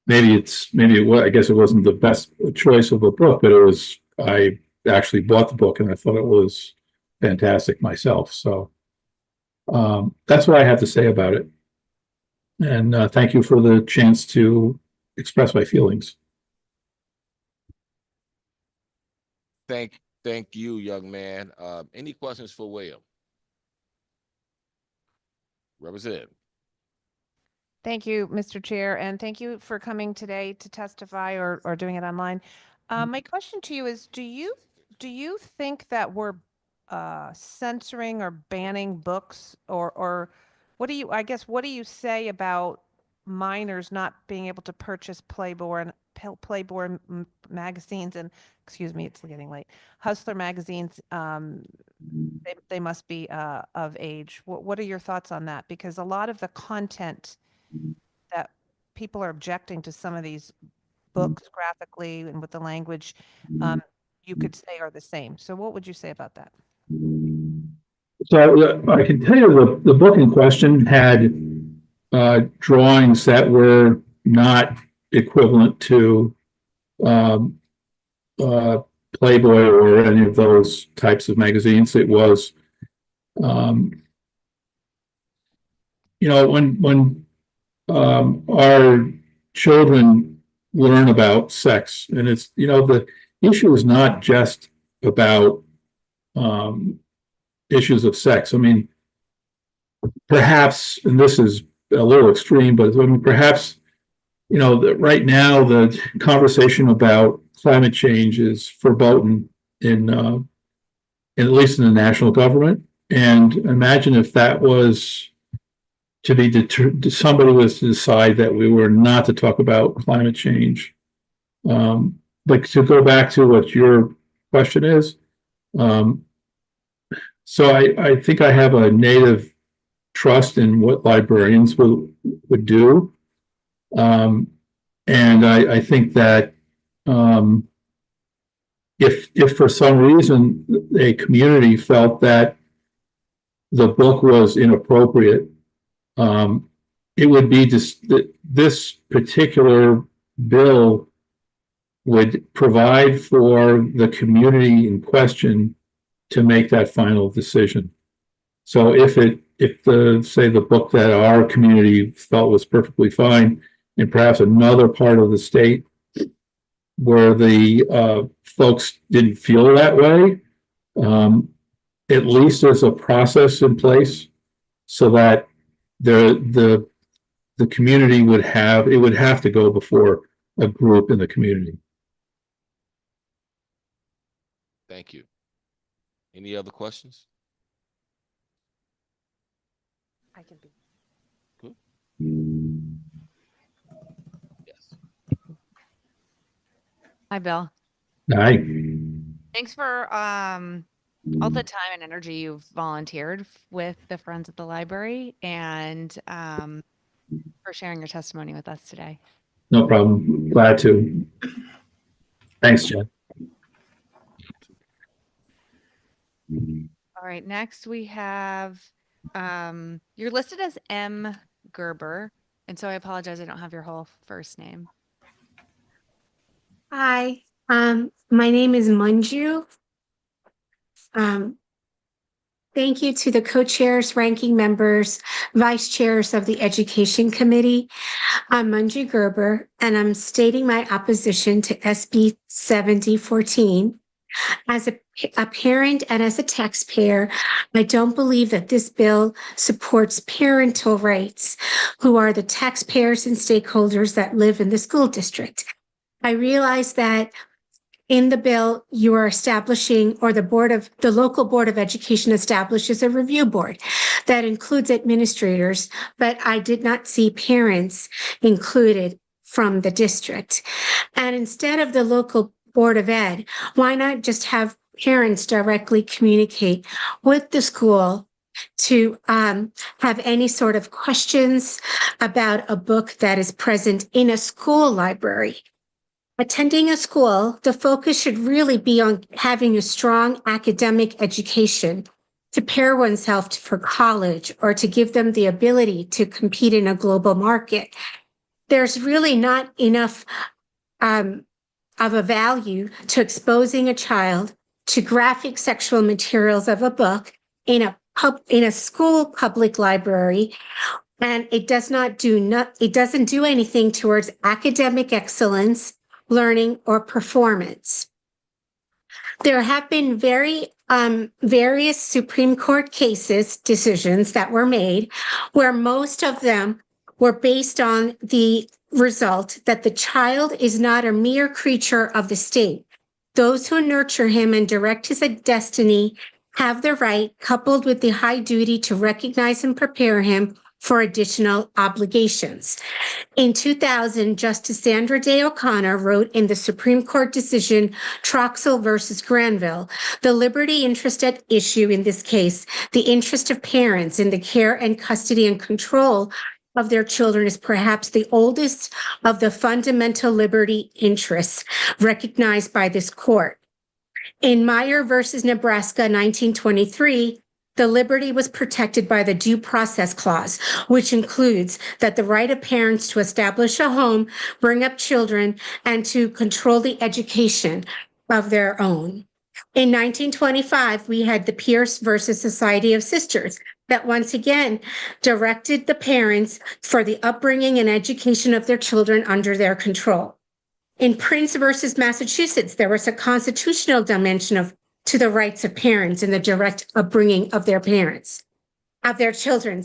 maybe it was, I guess it wasn't the best choice of a book, but it was, I actually bought the book and I thought it was fantastic myself. So that's what I have to say about it. And thank you for the chance to express my feelings. Thank you, young man. Any questions for William? Representative. Thank you, Mr. Chair, and thank you for coming today to testify or doing it online. My question to you is, do you think that we're censoring or banning books, or what do you say about minors not being able to purchase Playboy magazines and, excuse me, it's getting late, Hustler magazines? They must be of age. What are your thoughts on that? Because a lot of the content that people are objecting to, some of these books graphically and with the language, you could say are the same. So what would you say about that? So I can tell you the book in question had drawings that were not equivalent to Playboy or any of those types of magazines. It was, when our children learn about sex, and it's, the issue is not just about issues of sex. I mean, perhaps, and this is a little extreme, but I mean, perhaps, right now the conversation about climate change is verboten at least in the national government. And imagine if that was to be somebody was to decide that we were not to talk about climate change. But to go back to what your question is, so I think I have a native trust in what librarians would do. And I think that if for some reason a community felt that the book was inappropriate, it would be just that this particular bill would provide for the community in question to make that final decision. So if the book that our community felt was perfectly fine in perhaps another part of the state where the folks didn't feel that way, at least there's a process in place so that the community would have to go before a group in the community. Thank you. Any other questions? I can be. Good. Yes. Hi, Bill. Hi. Thanks for all the time and energy you've volunteered with the Friends of the Library and for sharing your testimony with us today. No problem. Glad to. Thanks, Jen. All right, next we have, you're listed as M. Gerber, and so I apologize, I don't have your whole first name. Hi, my name is Manju. Thank you to the co-chairs, ranking members, vice chairs of the Education Committee. I'm Manju Gerber, and I'm stating my opposition to SB 7014. As a parent and as a taxpayer, I don't believe that this bill supports parental rights, who are the taxpayers and stakeholders that live in the school district. I realize that in the bill, you are establishing, or the local board of education establishes a review board that includes administrators, but I did not see parents included from the district. And instead of the local Board of Ed, why not just have parents directly communicate with the school to have any sort of questions about a book that is present in a school library? Attending a school, the focus should really be on having a strong academic education to prepare oneself for college or to give them the ability to compete in a global market. There's really not enough of a value to exposing a child to graphic sexual materials of a book in a school public library, and it doesn't do anything towards academic excellence, learning, or performance. There have been various Supreme Court decisions that were made, where most of them were based on the result that the child is not a mere creature of the state. Those who nurture him and direct his destiny have the right, coupled with the high duty, to recognize and prepare him for additional obligations. In 2000, Justice Sandra Day O'Connor wrote in the Supreme Court decision Troxel versus Granville, the liberty interest at issue in this case, the interest of parents in the care and custody and control of their children, is perhaps the oldest of the fundamental liberty interests recognized by this court. In Meyer versus Nebraska, 1923, the liberty was protected by the Due Process Clause, which includes that the right of parents to establish a home, bring up children, and to control the education of their own. In 1925, we had the Pierce versus Society of Sisters that once again directed the parents for the upbringing and education of their children under their control. In Prince versus Massachusetts, there was a constitutional dimension to the rights of parents and the direct upbringing of their children.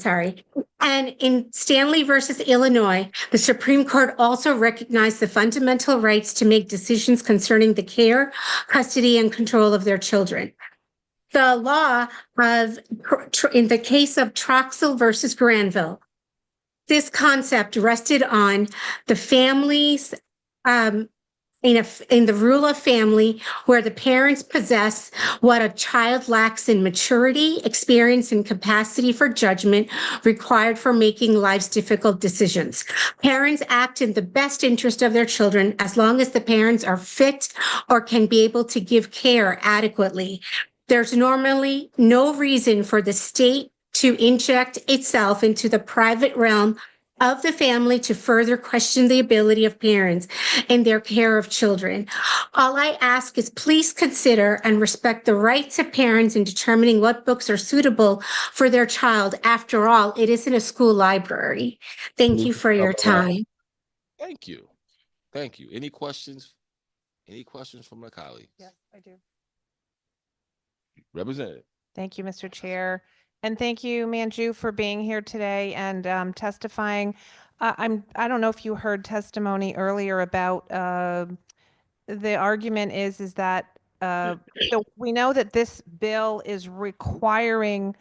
And in Stanley versus Illinois, the Supreme Court also recognized the fundamental rights to make decisions concerning the care, custody, and control of their children. The law in the case of Troxel versus Granville, this concept rested on the families, in the rule of family, where the parents possess what a child lacks in maturity, experience, and capacity for judgment required for making life's difficult decisions. Parents act in the best interest of their children as long as the parents are fit or can be able to give care adequately. There's normally no reason for the state to inject itself into the private realm of the family to further question the ability of parents in their care of children. All I ask is please consider and respect the rights of parents in determining what books are suitable for their child. After all, it isn't a school library. Thank you for your time. Thank you. Thank you. Any questions? Any questions from my colleagues? Yes, I do. Representative. Thank you, Mr. Chair. And thank you, Manju, for being here today and testifying. I don't know if you heard testimony earlier about the argument is that so we know that this bill is requiring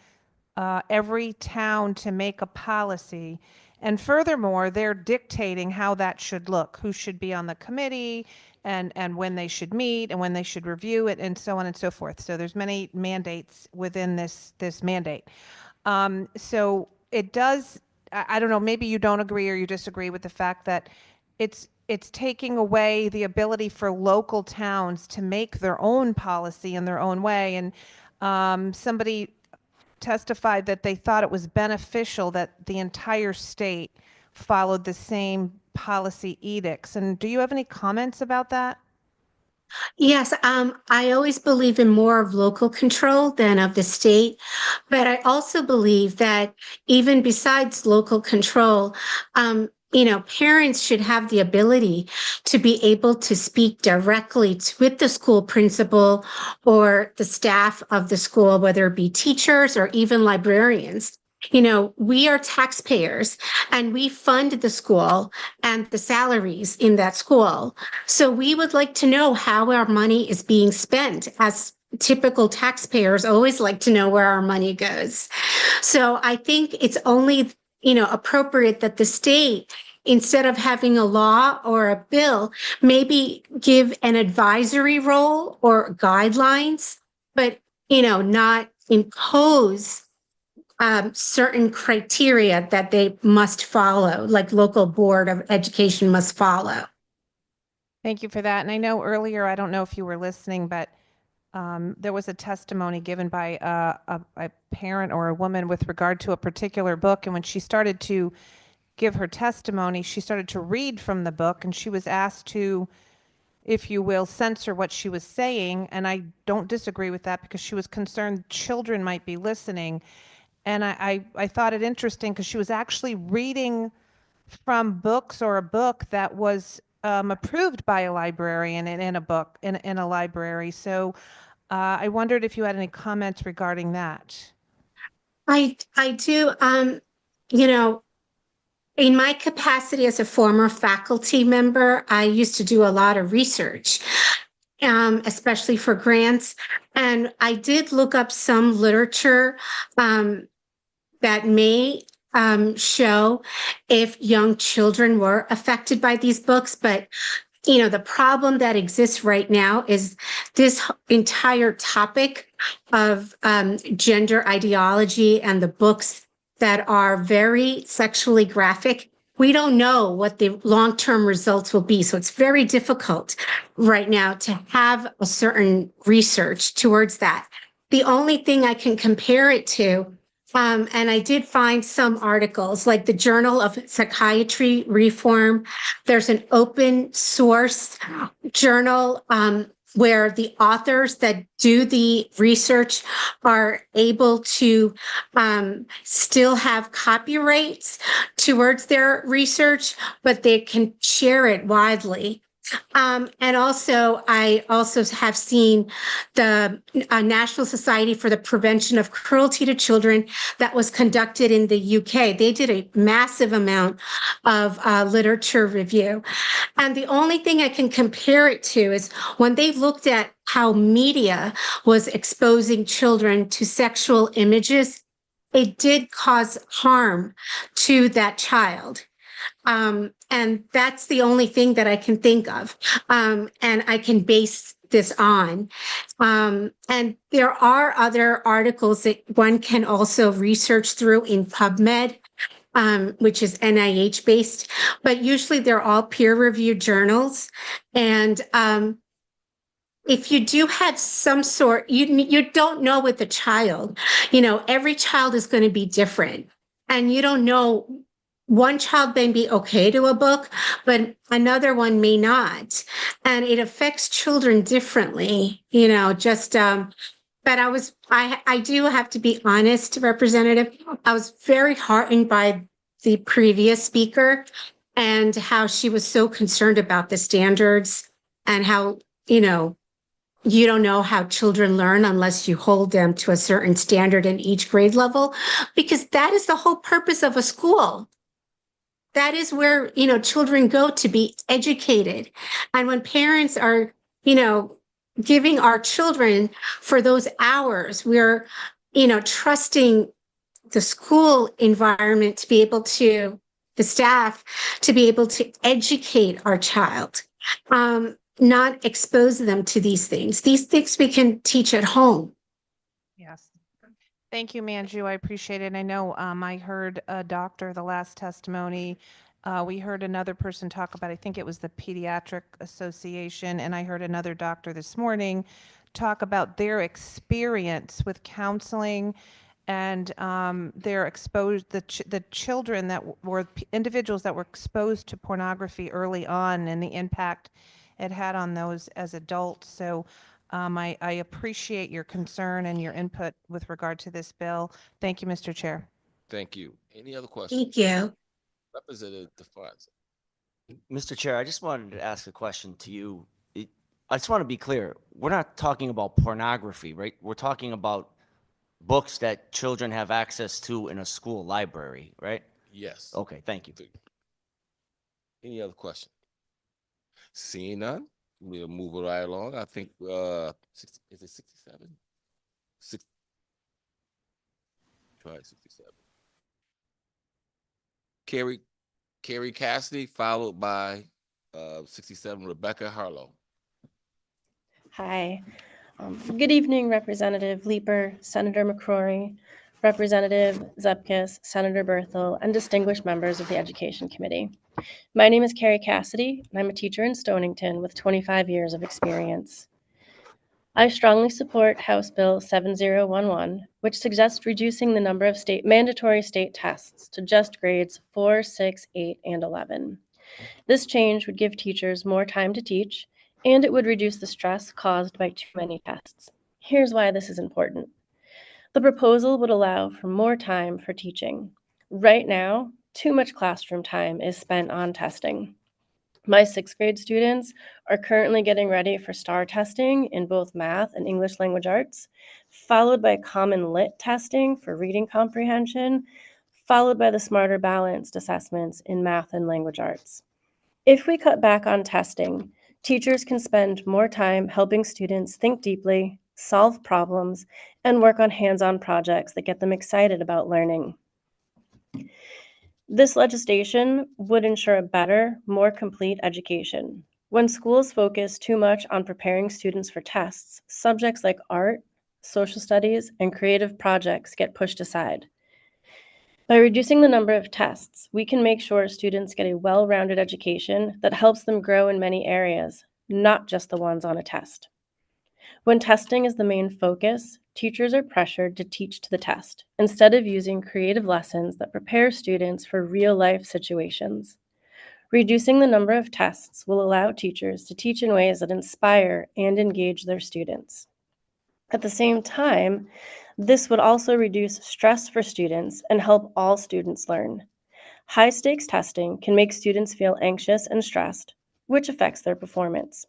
every town to make a policy. And furthermore, they're dictating how that should look, who should be on the committee, and when they should meet, and when they should review it, and so on and so forth. So there's many mandates within this mandate. So it does, I don't know, maybe you don't agree or you disagree with the fact that it's taking away the ability for local towns to make their own policy in their own way. And somebody testified that they thought it was beneficial that the entire state followed the same policy edicts. And do you have any comments about that? Yes, I always believe in more of local control than of the state, but I also believe that even besides local control, parents should have the ability to be able to speak directly with the school principal or the staff of the school, whether it be teachers or even librarians. We are taxpayers and we fund the school and the salaries in that school. So we would like to know how our money is being spent, as typical taxpayers always like to know where our money goes. So I think it's only, appropriate that the state, instead of having a law or a bill, maybe give an advisory role or guidelines, but, not impose certain criteria that they must follow, like local board of education must follow. Thank you for that. And I know earlier, I don't know if you were listening, but there was a testimony given by a parent or a woman with regard to a particular book. And when she started to give her testimony, she started to read from the book, and she was asked to, if you will, censor what she was saying. And I don't disagree with that because she was concerned children might be listening. And I thought it interesting because she was actually reading from books or a book that was approved by a librarian in a book in a library. So I wondered if you had any comments regarding that. I do. In my capacity as a former faculty member, I used to do a lot of research, especially for grants. And I did look up some literature that may show if young children were affected by these books. But, the problem that exists right now is this entire topic of gender ideology and the books that are very sexually graphic. We don't know what the long-term results will be. So it's very difficult right now to have a certain research towards that. The only thing I can compare it to, and I did find some articles like the Journal of Psychiatry Reform. There's an open source journal where the authors that do the research are able to still have copyrights towards their research, but they can share it widely. And also, I also have seen the National Society for the Prevention of Cruelty to Children that was conducted in the UK. They did a massive amount of literature review. And the only thing I can compare it to is when they looked at how media was exposing children to sexual images, it did cause harm to that child. And that's the only thing that I can think of. And I can base this on. And there are other articles that one can also research through in PubMed, which is NIH based, but usually they're all peer-reviewed journals. And if you do have some sort, you don't know with the child, every child is going to be different. And you don't know, one child may be okay to a book, but another one may not. And it affects children differently, but I do have to be honest, Representative. I was very heartened by the previous speaker and how she was so concerned about the standards and how, you don't know how children learn unless you hold them to a certain standard in each grade level, because that is the whole purpose of a school. That is where, children go to be educated. And when parents are, giving our children for those hours, we're, trusting the school environment to be able to, the staff to be able to educate our child, not expose them to these things. These things we can teach at home. Yes. Thank you, Manju. I appreciate it. I know I heard a doctor, the last testimony. We heard another person talk about, I think it was the Pediatric Association, and I heard another doctor this morning talk about their experience with counseling and their exposed, the children that were individuals that were exposed to pornography early on and the impact it had on those as adults. So I appreciate your concern and your input with regard to this bill. Thank you, Mr. Chair. Thank you. Any other questions? Thank you. Representative DeFranza. Mr. Chair, I just wanted to ask a question to you. I just want to be clear. We're not talking about pornography, right? We're talking about books that children have access to in a school library, right? Yes. Okay, thank you. Any other question? Seeing none, we'll move it right along. I think, is it 67? Try 67. Carrie Cassidy, followed by 67, Rebecca Harlow. Hi. Good evening, Representative Leeper, Senator McCrory, Representative Zepkis, Senator Berthel, and distinguished members of the Education Committee. My name is Carrie Cassidy, and I'm a teacher in Stonington with 25 years of experience. I strongly support House Bill 7011, which suggests reducing the number of mandatory state tests to just grades 4, 6, 8, and 11. This change would give teachers more time to teach, and it would reduce the stress caused by too many tests. Here's why this is important. The proposal would allow for more time for teaching. Right now, too much classroom time is spent on testing. My 6th grade students are currently getting ready for STAR testing in both math and English language arts, followed by common lit testing for reading comprehension, followed by the smarter balanced assessments in math and language arts. If we cut back on testing, teachers can spend more time helping students think deeply, solve problems, and work on hands-on projects that get them excited about learning. This legislation would ensure a better, more complete education. When schools focus too much on preparing students for tests, subjects like art, social studies, and creative projects get pushed aside. By reducing the number of tests, we can make sure students get a well-rounded education that helps them grow in many areas, not just the ones on a test. When testing is the main focus, teachers are pressured to teach to the test instead of using creative lessons that prepare students for real-life situations. Reducing the number of tests will allow teachers to teach in ways that inspire and engage their students. At the same time, this would also reduce stress for students and help all students learn. High-stakes testing can make students feel anxious and stressed, which affects their performance.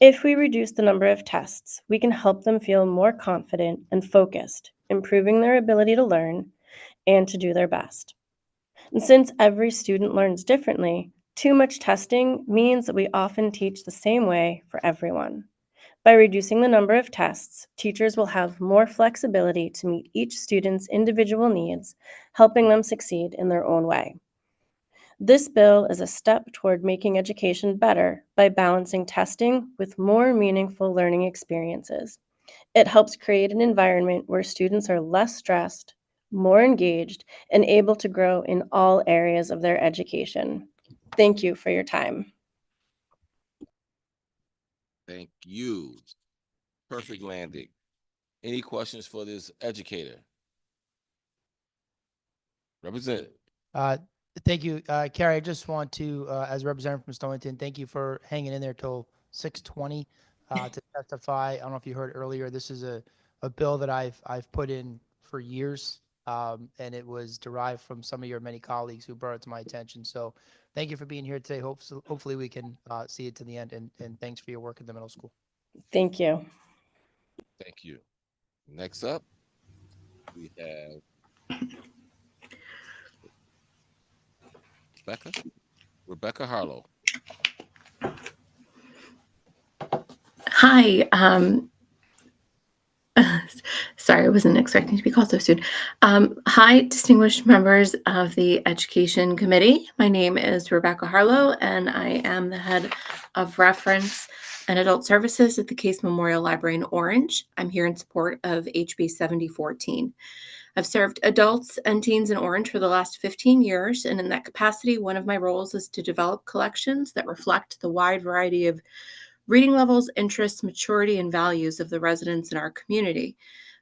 If we reduce the number of tests, we can help them feel more confident and focused, improving their ability to learn and to do their best. And since every student learns differently, too much testing means that we often teach the same way for everyone. By reducing the number of tests, teachers will have more flexibility to meet each student's individual needs, helping them succeed in their own way. This bill is a step toward making education better by balancing testing with more meaningful learning experiences. It helps create an environment where students are less stressed, more engaged, and able to grow in all areas of their education. Thank you for your time. Thank you. Perfect landing. Any questions for this educator? Representative. Thank you, Carrie. I just want to, as a representative from Stonington, thank you for hanging in there till 6:20 to testify. I don't know if you heard earlier. This is a bill that I've put in for years. and it was derived from some of your many colleagues who brought it to my attention. So thank you for being here today. Hopefully we can see it to the end, and thanks for your work at the middle school. Thank you. Thank you. Next up, we have Rebecca Harlow. Hi. Sorry, I wasn't expecting to be called so soon. Hi, distinguished members of the Education Committee. My name is Rebecca Harlow, and I am the head of Reference and Adult Services at the Case Memorial Library in Orange. I'm here in support of HB 7014. I've served adults and teens in Orange for the last 15 years, and in that capacity, one of my roles is to develop collections that reflect the wide variety of reading levels, interests, maturity, and values of the residents in our community.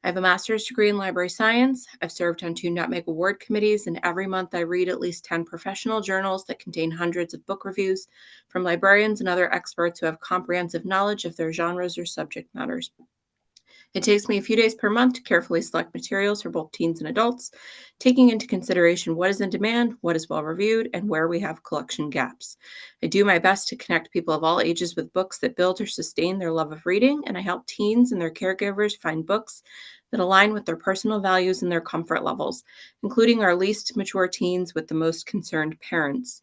I have a master's degree in library science. I've served on 2 Nutmeg Award committees, and every month I read at least 10 professional journals that contain hundreds of book reviews from librarians and other experts who have comprehensive knowledge of their genres or subject matters. It takes me a few days per month to carefully select materials for both teens and adults, taking into consideration what is in demand, what is well reviewed, and where we have collection gaps. I do my best to connect people of all ages with books that build or sustain their love of reading, and I help teens and their caregivers find books that align with their personal values and their comfort levels, including our least mature teens with the most concerned parents.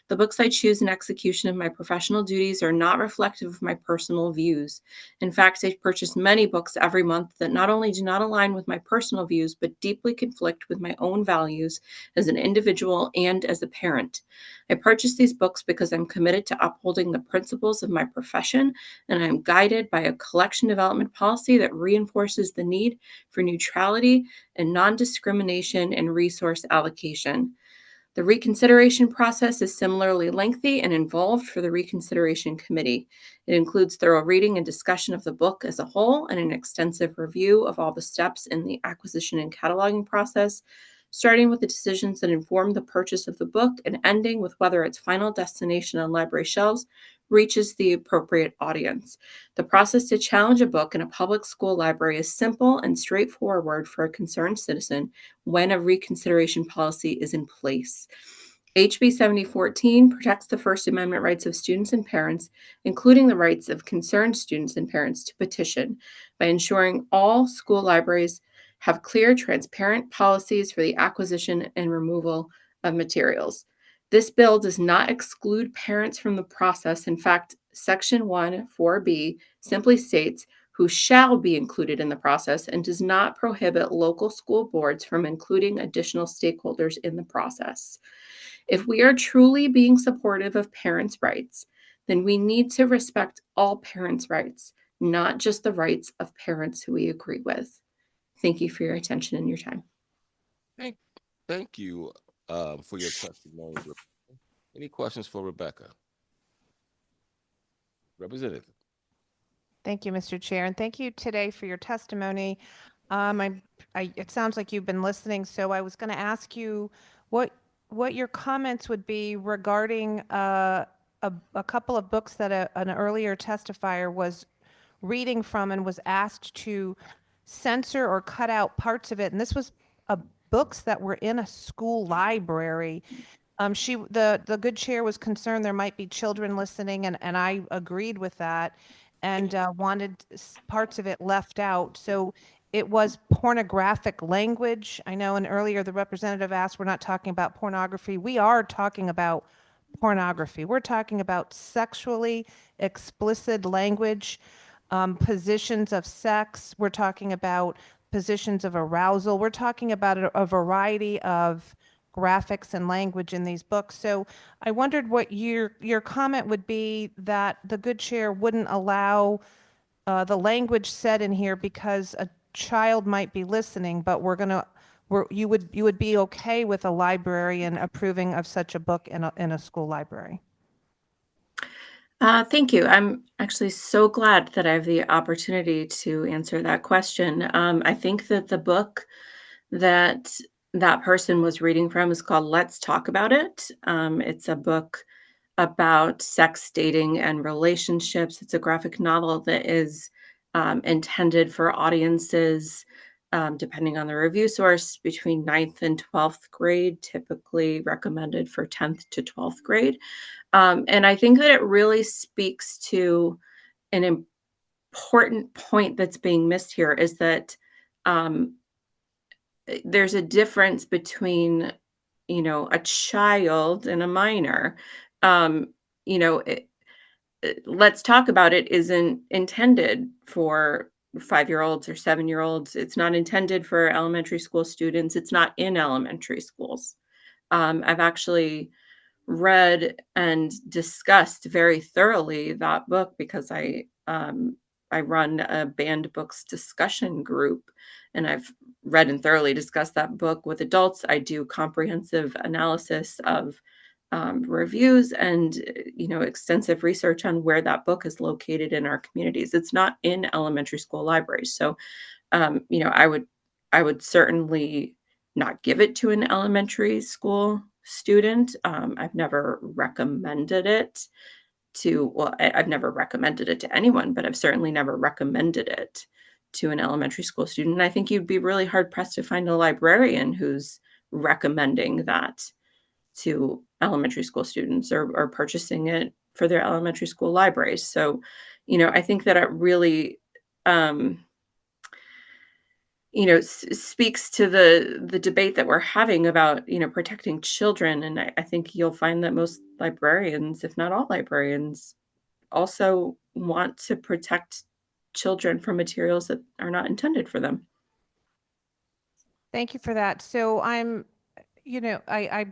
The books I choose in execution of my professional duties are not reflective of my personal views. In fact, I purchase many books every month that not only do not align with my personal views, but deeply conflict with my own values as an individual and as a parent. I purchase these books because I'm committed to upholding the principles of my profession, and I am guided by a collection development policy that reinforces the need for neutrality and non-discrimination in resource allocation. The reconsideration process is similarly lengthy and involved for the Reconsideration Committee. It includes thorough reading and discussion of the book as a whole and an extensive review of all the steps in the acquisition and cataloging process, starting with the decisions that inform the purchase of the book and ending with whether its final destination on library shelves reaches the appropriate audience. The process to challenge a book in a public school library is simple and straightforward for a concerned citizen when a reconsideration policy is in place. HB 7014 protects the First Amendment rights of students and parents, including the rights of concerned students and parents to petition, by ensuring all school libraries have clear, transparent policies for the acquisition and removal of materials. This bill does not exclude parents from the process. In fact, Section 1, 4B simply states who shall be included in the process and does not prohibit local school boards from including additional stakeholders in the process. If we are truly being supportive of parents' rights, then we need to respect all parents' rights, not just the rights of parents who we agree with. Thank you for your attention and your time. Thank you for your testimony. Any questions for Rebecca? Representative. Thank you, Mr. Chair, and thank you today for your testimony. It sounds like you've been listening, so I was going to ask you what your comments would be regarding a couple of books that an earlier testifier was reading from and was asked to censor or cut out parts of it, and this was books that were in a school library. The good chair was concerned there might be children listening, and I agreed with that, and wanted parts of it left out. So it was pornographic language. I know, and earlier the representative asked, we're not talking about pornography. We are talking about pornography. We're talking about sexually explicit language, positions of sex. We're talking about positions of arousal. We're talking about a variety of graphics and language in these books. So I wondered what your comment would be that the good chair wouldn't allow the language said in here because a child might be listening, but you would be okay with a librarian approving of such a book in a school library. Thank you. I'm actually so glad that I have the opportunity to answer that question. I think that the book that person was reading from is called Let's Talk About It. It's a book about sex, dating, and relationships. It's a graphic novel that is intended for audiences depending on the review source, between 9th and 12th grade, typically recommended for 10th to 12th grade. And I think that it really speaks to an important point that's being missed here, is that there's a difference between, a child and a minor. Um, Let's Talk About It isn't intended for 5-year-olds or 7-year-olds. It's not intended for elementary school students. It's not in elementary schools. I've actually read and discussed very thoroughly that book because I run a banned books discussion group, and I've read and thoroughly discussed that book with adults. I do comprehensive analysis of reviews and extensive research on where that book is located in our communities. It's not in elementary school libraries, so I would certainly not give it to an elementary school student. I've never recommended it to, well, I've never recommended it to anyone, but I've certainly never recommended it to an elementary school student. And I think you'd be really hard pressed to find a librarian who's recommending that to elementary school students or purchasing it for their elementary school libraries. So, I think that it really, speaks to the debate that we're having about, protecting children. And I think you'll find that most librarians, if not all librarians, also want to protect children from materials that are not intended for them. Thank you for that. So I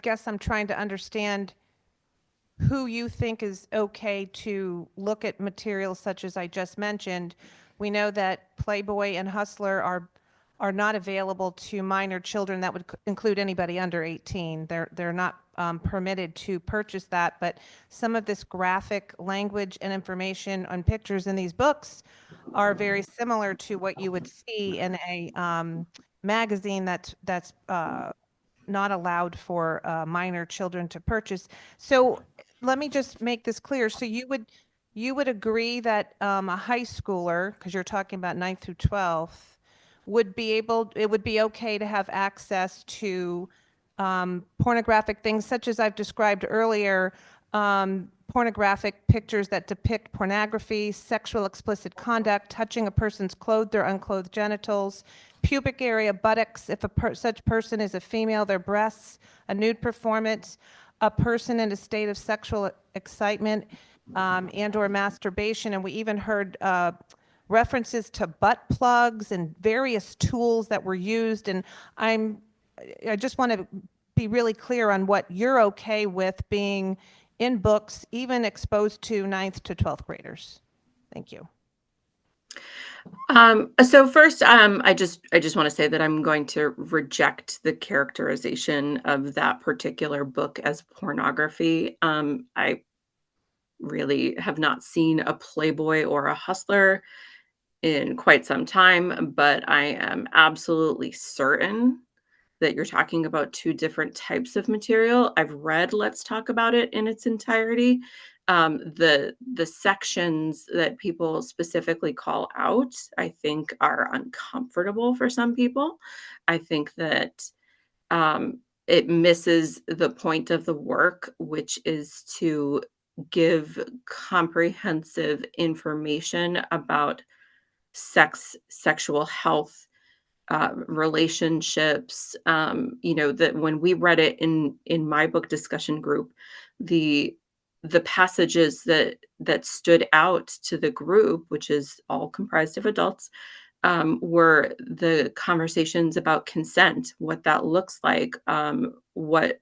guess I'm trying to understand who you think is okay to look at materials such as I just mentioned. We know that Playboy and Hustler are not available to minor children. That would include anybody under 18. They're not permitted to purchase that, but some of this graphic language and information on pictures in these books are very similar to what you would see in a magazine that's not allowed for minor children to purchase. So let me just make this clear. So you would agree that a high schooler, because you're talking about 9th through 12th, it would be okay to have access to pornographic things such as I've described earlier, pornographic pictures that depict pornography, sexual explicit conduct, touching a person's clothed or unclothed genitals, pubic area, buttocks, if such person is a female, their breasts, a nude performance, a person in a state of sexual excitement and or masturbation. And we even heard references to butt plugs and various tools that were used. And I just want to be really clear on what you're okay with being in books, even exposed to 9th to 12th graders. Thank you. So first, I just want to say that I'm going to reject the characterization of that particular book as pornography. I really have not seen a Playboy or a Hustler in quite some time, but I am absolutely certain that you're talking about two different types of material. I've read Let's Talk About It in its entirety. The sections that people specifically call out, I think, are uncomfortable for some people. I think that it misses the point of the work, which is to give comprehensive information about sexual health, relationships. That when we read it in my book discussion group, the passages that stood out to the group, which is all comprised of adults, were the conversations about consent, what that looks like, that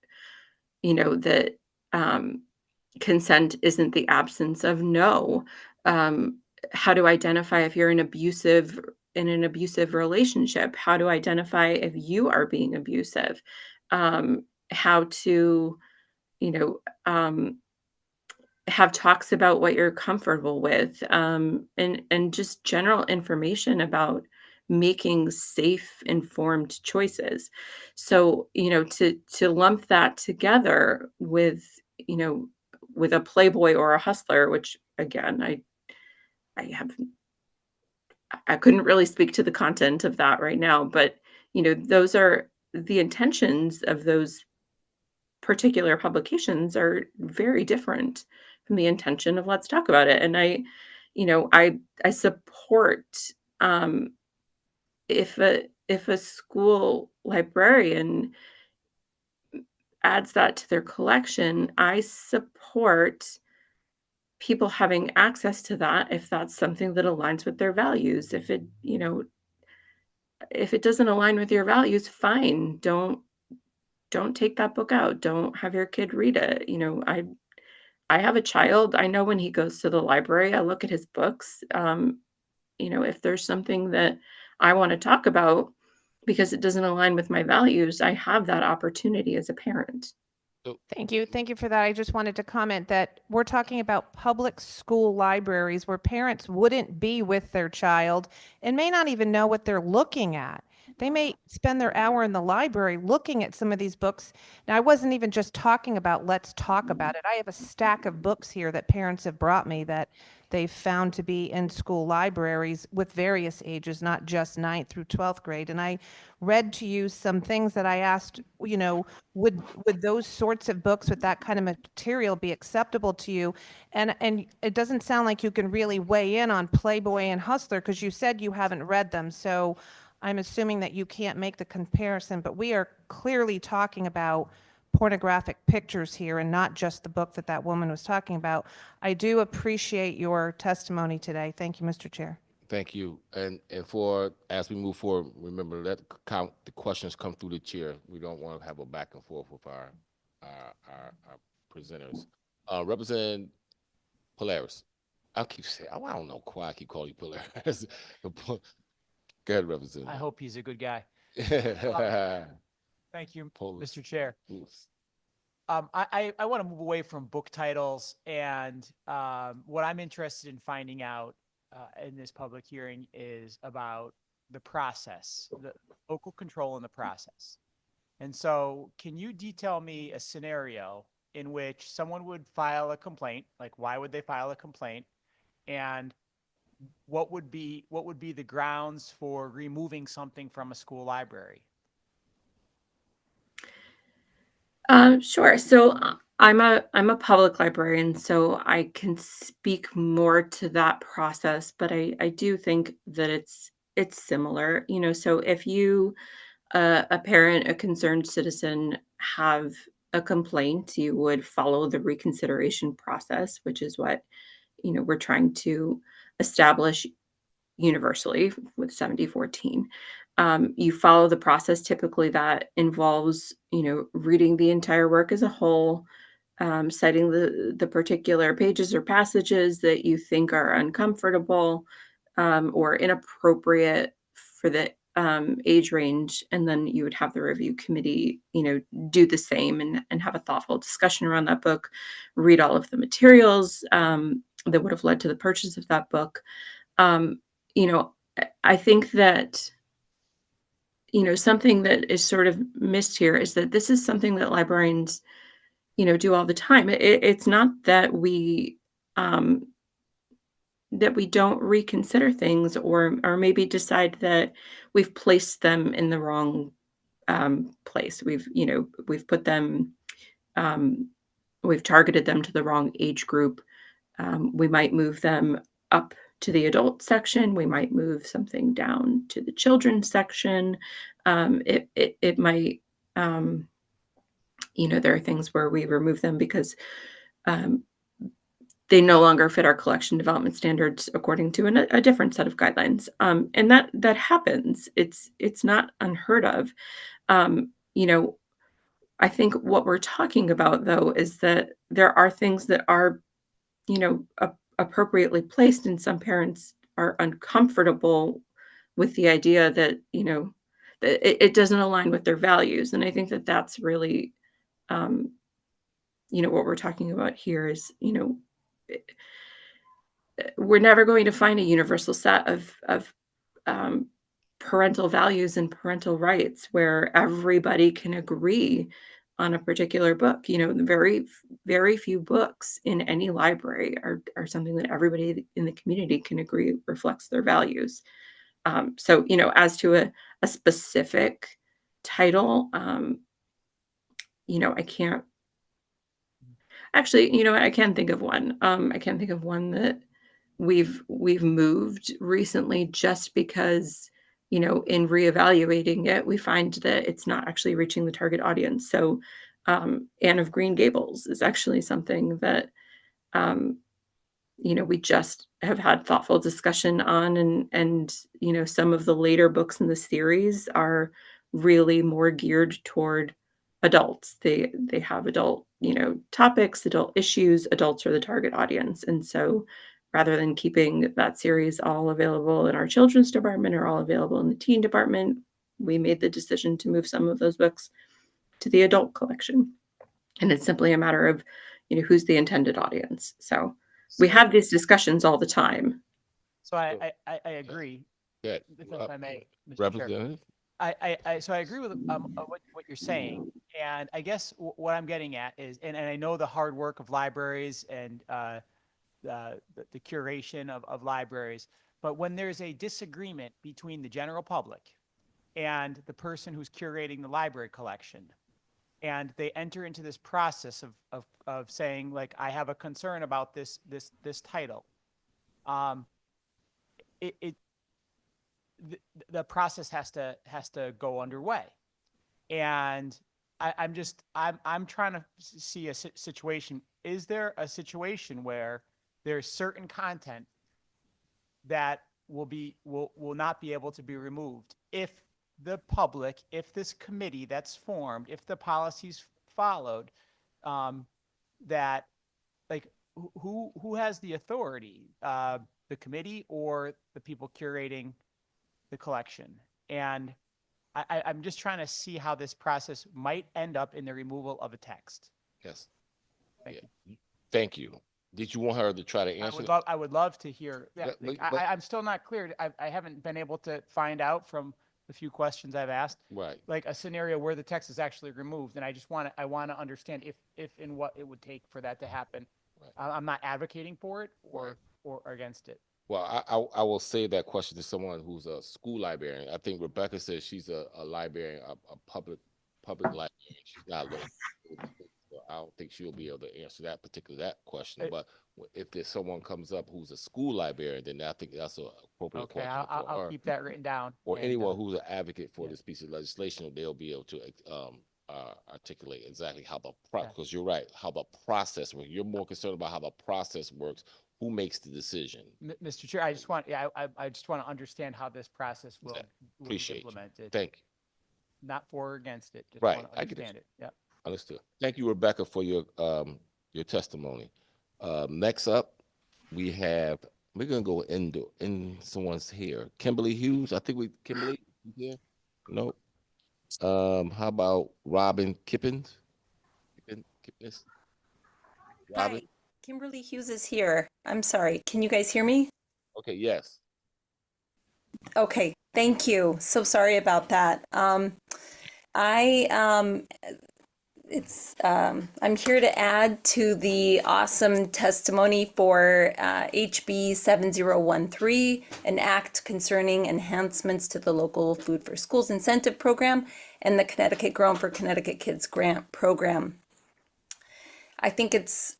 consent isn't the absence of no. How to identify if you're in an abusive relationship, how to identify if you are being abusive, how to, have talks about what you're comfortable with, and just general information about making safe, informed choices. So, to lump that together with a Playboy or a Hustler, which again, I have I couldn't really speak to the content of that right now, but those are the intentions of those particular publications are very different from the intention of Let's Talk About It. And I support um, if a school librarian adds that to their collection, I support people having access to that if that's something that aligns with their values. If it doesn't align with your values, fine. Don't take that book out. Don't have your kid read it. I have a child. I know when he goes to the library, I look at his books. If there's something that I want to talk about because it doesn't align with my values, I have that opportunity as a parent. Thank you. Thank you for that. I just wanted to comment that we're talking about public school libraries where parents wouldn't be with their child and may not even know what they're looking at. They may spend their hour in the library looking at some of these books. Now, I wasn't even just talking about Let's Talk About It. I have a stack of books here that parents have brought me that they've found to be in school libraries with various ages, not just 9th through 12th grade. And I read to you some things that I asked, would those sorts of books with that kind of material be acceptable to you? And it doesn't sound like you can really weigh in on Playboy and Hustler because you said you haven't read them. So I'm assuming that you can't make the comparison, but we are clearly talking about pornographic pictures here and not just the book that woman was talking about. I do appreciate your testimony today. Thank you, Mr. Chair. Thank you. And as we move forward, remember that the questions come through the chair. We don't want to have a back and forth with our presenters. Representative Polaris. I keep saying, I don't know why I keep calling you Polaris. Go ahead, Representative. I hope he's a good guy. Thank you, Mr. Chair. I want to move away from book titles, and what I'm interested in finding out in this public hearing is about the process, the local control in the process. And so can you detail me a scenario in which someone would file a complaint? Like, why would they file a complaint? And what would be the grounds for removing something from a school library? Sure. So I'm a public librarian, so I can speak more to that process, but I do think that it's similar. So if you, a parent, a concerned citizen, have a complaint, you would follow the reconsideration process, which is what we're trying to establish universally with 7014. You follow the process. Typically that involves, reading the entire work as a whole, citing the particular pages or passages that you think are uncomfortable or inappropriate for the age range. And then you would have the review committee, do the same and have a thoughtful discussion around that book, read all of the materials that would have led to the purchase of that book. I think that, something that is sort of missed here is that this is something that librarians, do all the time. It's not that we don't reconsider things or maybe decide that we've placed them in the wrong place. We've put them, we've targeted them to the wrong age group. We might move them up to the adult section. We might move something down to the children's section. It might, there are things where we remove them because they no longer fit our collection development standards according to a different set of guidelines. And that happens. It's not unheard of. I think what we're talking about, though, is that there are things that are, appropriately placed, and some parents are uncomfortable with the idea that, that it doesn't align with their values. And I think that that's really, what we're talking about here is, we're never going to find a universal set of parental values and parental rights where everybody can agree on a particular book. You know, very few books in any library are something that everybody in the community can agree reflects their values. So, you know, as to a specific title, you know, I can't actually, you know, I can think of one. I can think of one that we've moved recently just because, you know, in reevaluating it, we find that it's not actually reaching the target audience. So, Anne of Green Gables is actually something that, you know, we just have had thoughtful discussion on, and you know, some of the later books in the series are really more geared toward adults. They have adult, you know, topics, adult issues. Adults are the target audience, and so rather than keeping that series all available in our children's department or all available in the teen department, we made the decision to move some of those books to the adult collection. And it's simply a matter of, you know, who's the intended audience. So we have these discussions all the time. So I agree. Yeah. If I may, Mr. Chair. Representative? So I agree with what you're saying, and I guess what I'm getting at is, and I know the hard work of libraries and the curation of libraries, but when there's a disagreement between the general public and the person who's curating the library collection, and they enter into this process of saying, like, I have a concern about this title, the process has to go underway. And I'm trying to see a situation. Is there a situation where there's certain content that will not be able to be removed if the public, if this committee that's formed, if the policies followed, that, like, who has the authority, the committee or the people curating the collection? And I'm just trying to see how this process might end up in the removal of a text. Yes. Thank you. Did you want her to try to answer? I would love to hear. Yeah, I'm still not clear. I haven't been able to find out from the few questions I've asked, right, like a scenario where the text is actually removed. And I want to understand if and what it would take for that to happen. Right. I'm not advocating for it or against it. Well, I will say that question to someone who's a school librarian. I think Rebecca says she's a librarian, a public librarian. She's not local. So I don't think she'll be able to answer that question. But if there's someone comes up who's a school librarian, then I think that's an appropriate Okay, question. I'll keep that written down. Or anyone who's an advocate for this piece of legislation, they'll be able to articulate exactly how because you're right, how the process works. You're more concerned about how the process works. Who makes the decision? Mr. Chair, I just want to understand how this process will be implemented. Thank you. Not for or against it. Just Right, want to I get understand it. Yeah. Understood. Thank you, Rebecca, for your testimony. Next up, we're gonna go in someone's here. Kimberly Hughes. I think Kimberly here. Nope. How about Robin Kippens? Kippens? Robin? Hi, Kimberly Hughes is here. I'm sorry. Can you guys hear me? Okay, yes. Okay, thank you. So sorry about that. I'm here to add to the awesome testimony for HB 7013, an act concerning enhancements to the local Food for Schools incentive program and the Connecticut Grown for Connecticut Kids grant program. I think it's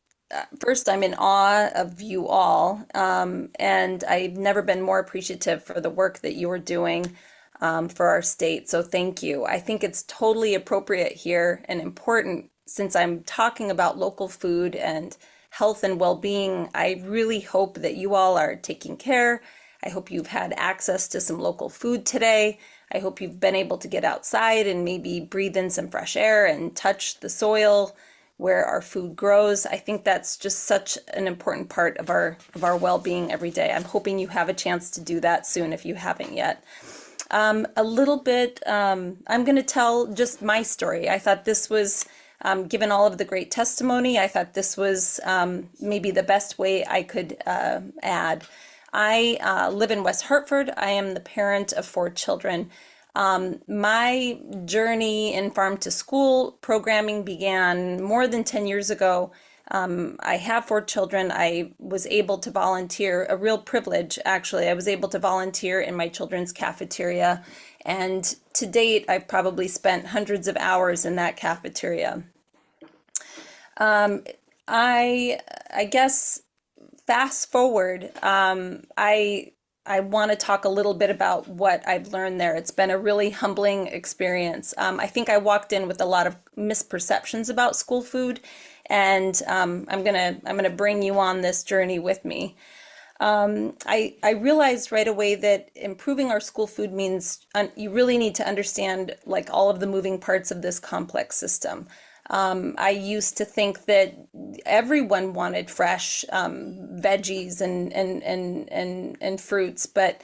first, I'm in awe of you all, and I've never been more appreciative for the work that you're doing for our state. So thank you. I think it's totally appropriate here and important, since I'm talking about local food and health and well-being. I really hope that you all are taking care. I hope you've had access to some local food today. I hope you've been able to get outside and maybe breathe in some fresh air and touch the soil where our food grows. I think that's just such an important part of our well-being every day. I'm hoping you have a chance to do that soon if you haven't yet. A little bit, I'm going to tell just my story. I thought this was, given all of the great testimony, I thought this was maybe the best way I could add. I live in West Hartford. I am the parent of 4 children. My journey in farm to school programming began more than 10 years ago. I have 4 children. I was able to volunteer, a real privilege, actually. I was able to volunteer in my children's cafeteria. And to date, I've probably spent hundreds of hours in that cafeteria. I guess fast forward, I want to talk a little bit about what I've learned there. It's been a really humbling experience. I think I walked in with a lot of misperceptions about school food, and I'm gonna bring you on this journey with me. I realized right away that improving our school food means you really need to understand like all of the moving parts of this complex system. I used to think that everyone wanted fresh veggies and fruits, but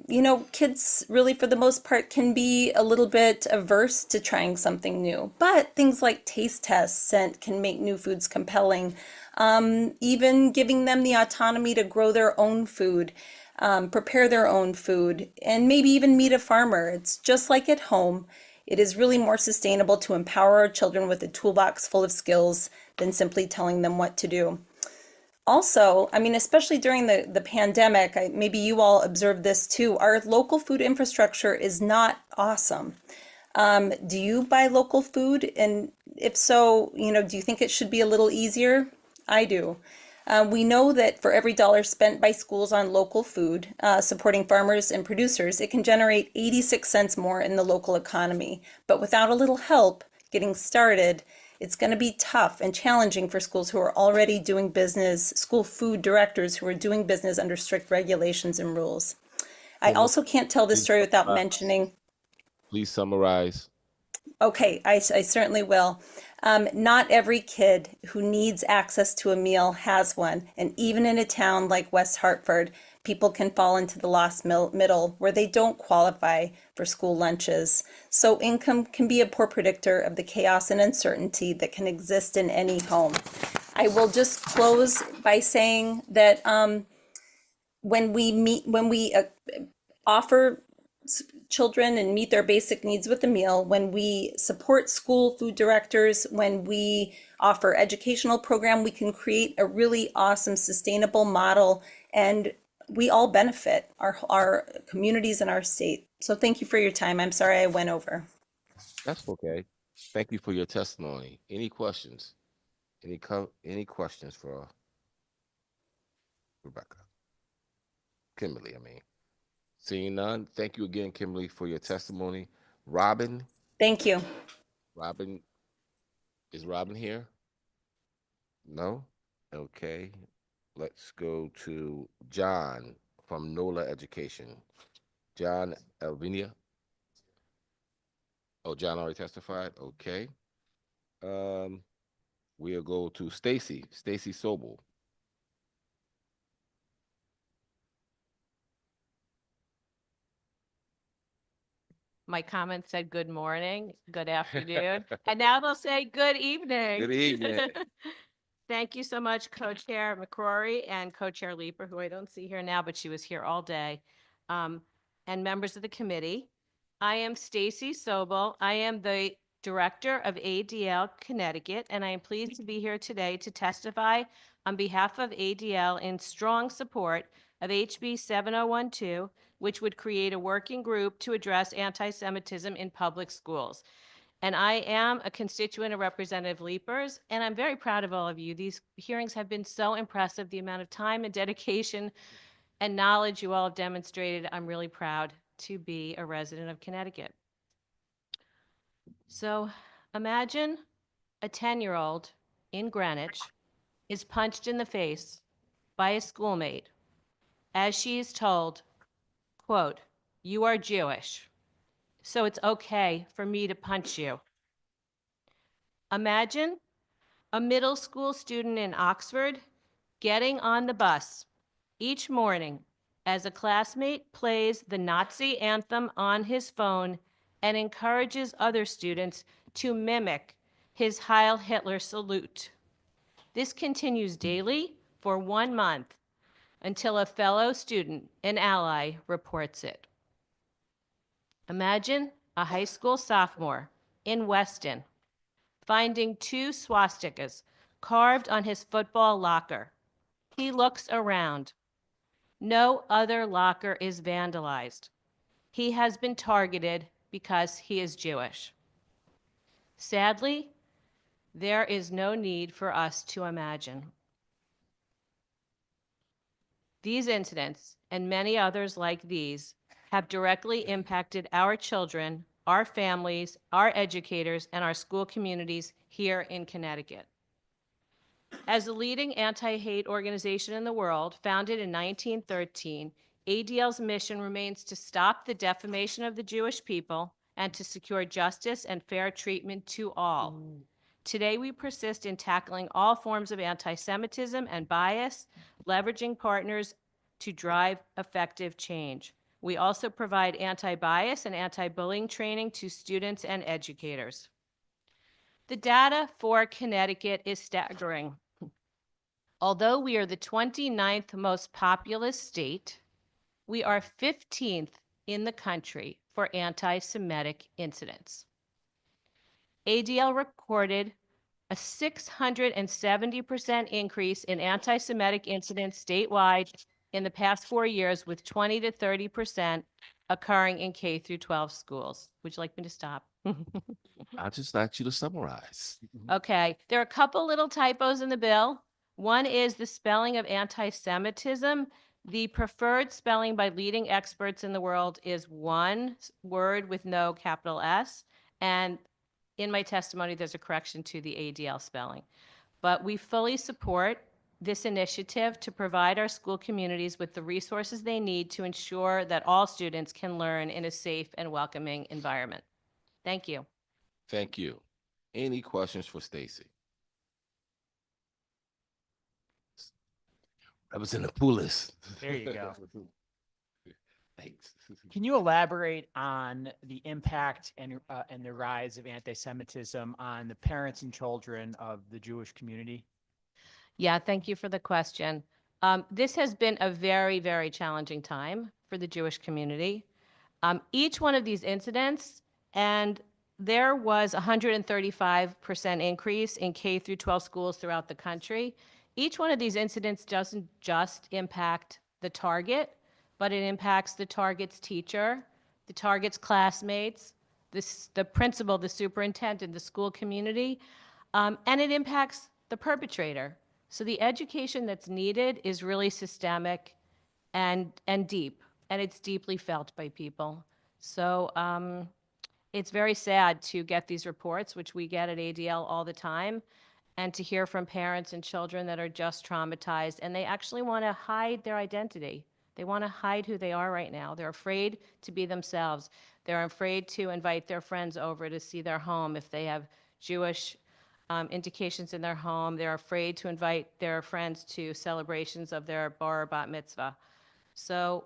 you know, kids really for the most part can be a little bit averse to trying something new. But things like taste tests can make new foods compelling. Even giving them the autonomy to grow their own food, prepare their own food, and maybe even meet a farmer. It's just like at home. It is really more sustainable to empower our children with a toolbox full of skills than simply telling them what to do. Also, I mean, especially during the pandemic, maybe you all observed this too, our local food infrastructure is not awesome. Do you buy local food? And if so, you know, do you think it should be a little easier? I do. We know that for every dollar spent by schools on local food, supporting farmers and producers, it can generate 86 cents more in the local economy. But without a little help getting started, it's going to be tough and challenging for schools who are already doing business, school food directors who are doing business under strict regulations and rules. I also can't tell this story without mentioning. Please summarize. Okay, I certainly will. Not every kid who needs access to a meal has one. And even in a town like West Hartford, people can fall into the lost middle where they don't qualify for school lunches. So income can be a poor predictor of the chaos and uncertainty that can exist in any home. I will just close by saying that when we offer children and meet their basic needs with a meal, when we support school food directors, when we offer educational program, we can create a really awesome sustainable model, and we all benefit, our communities and our state. So thank you for your time. I'm sorry I went over. That's okay. Thank you for your testimony. Any questions? Any questions for Rebecca? Kimberly, I mean. Seeing none, thank you again, Kimberly, for your testimony. Robin? Thank you. Robin, is Robin here? No? Okay. Let's go to John from NOLA Education. John Alvinia? Oh, John already testified? Okay. We'll go to Stacy Sobel. My comments said good morning, good afternoon, and now they'll say good evening. Good evening. Thank you so much, Co-Chair McCrory and Co-Chair Leeper, who I don't see here now, but she was here all day, and members of the committee. I am Stacy Sobel. I am the Director of ADL Connecticut, and I am pleased to be here today to testify on behalf of ADL in strong support of HB 7012, which would create a working group to address anti-Semitism in public schools. And I am a constituent of Representative Leepers, and I'm very proud of all of you. These hearings have been so impressive, the amount of time and dedication and knowledge you all have demonstrated. I'm really proud to be a resident of Connecticut. So imagine a 10-year-old in Greenwich is punched in the face by a schoolmate as she is told, quote, "You are Jewish, so it's okay for me to punch you." Imagine a middle school student in Oxford getting on the bus each morning as a classmate plays the Nazi anthem on his phone and encourages other students to mimic his Heil Hitler salute. This continues daily for 1 month until a fellow student, an ally, reports it. Imagine a high school sophomore in Weston finding 2 swastikas carved on his football locker. He looks around. No other locker is vandalized. He has been targeted because he is Jewish. Sadly, there is no need for us to imagine. These incidents and many others like these have directly impacted our children, our families, our educators, and our school communities here in Connecticut. As the leading anti-hate organization in the world, founded in 1913, ADL's mission remains to stop the defamation of the Jewish people and to secure justice and fair treatment to all. Today, we persist in tackling all forms of anti-Semitism and bias, leveraging partners to drive effective change. We also provide anti-bias and anti-bullying training to students and educators. The data for Connecticut is staggering. Although we are the 29th most populous state, we are 15th in the country for anti-Semitic incidents. ADL recorded a 670% increase in anti-Semitic incidents statewide in the past 4 years, with 20 to 30% occurring in K through 12 schools. Would you like me to stop? I just asked you to summarize. Okay, there are a couple little typos in the bill. One is the spelling of anti-Semitism. The preferred spelling by leading experts in the world is one word with no capital S. And in my testimony, there's a correction to the ADL spelling. But we fully support this initiative to provide our school communities with the resources they need to ensure that all students can learn in a safe and welcoming environment. Thank you. Thank you. Any questions for Stacy? Representative Poulos. There you go. Thanks. Can you elaborate on the impact and the rise of anti-Semitism on the parents and children of the Jewish community? Yeah, thank you for the question. This has been a very, very challenging time for the Jewish community. Each one of these incidents, and there was a 135% increase in K through 12 schools throughout the country. Each one of these incidents doesn't just impact the target, but it impacts the target's teacher, the target's classmates, the principal, the superintendent, the school community, and it impacts the perpetrator. So the education that's needed is really systemic and deep, and it's deeply felt by people. So it's very sad to get these reports, which we get at ADL all the time, and to hear from parents and children that are just traumatized, and they actually want to hide their identity. They want to hide who they are right now. They're afraid to be themselves. They're afraid to invite their friends over to see their home if they have Jewish indications in their home. They're afraid to invite their friends to celebrations of their bar or bat mitzvah. So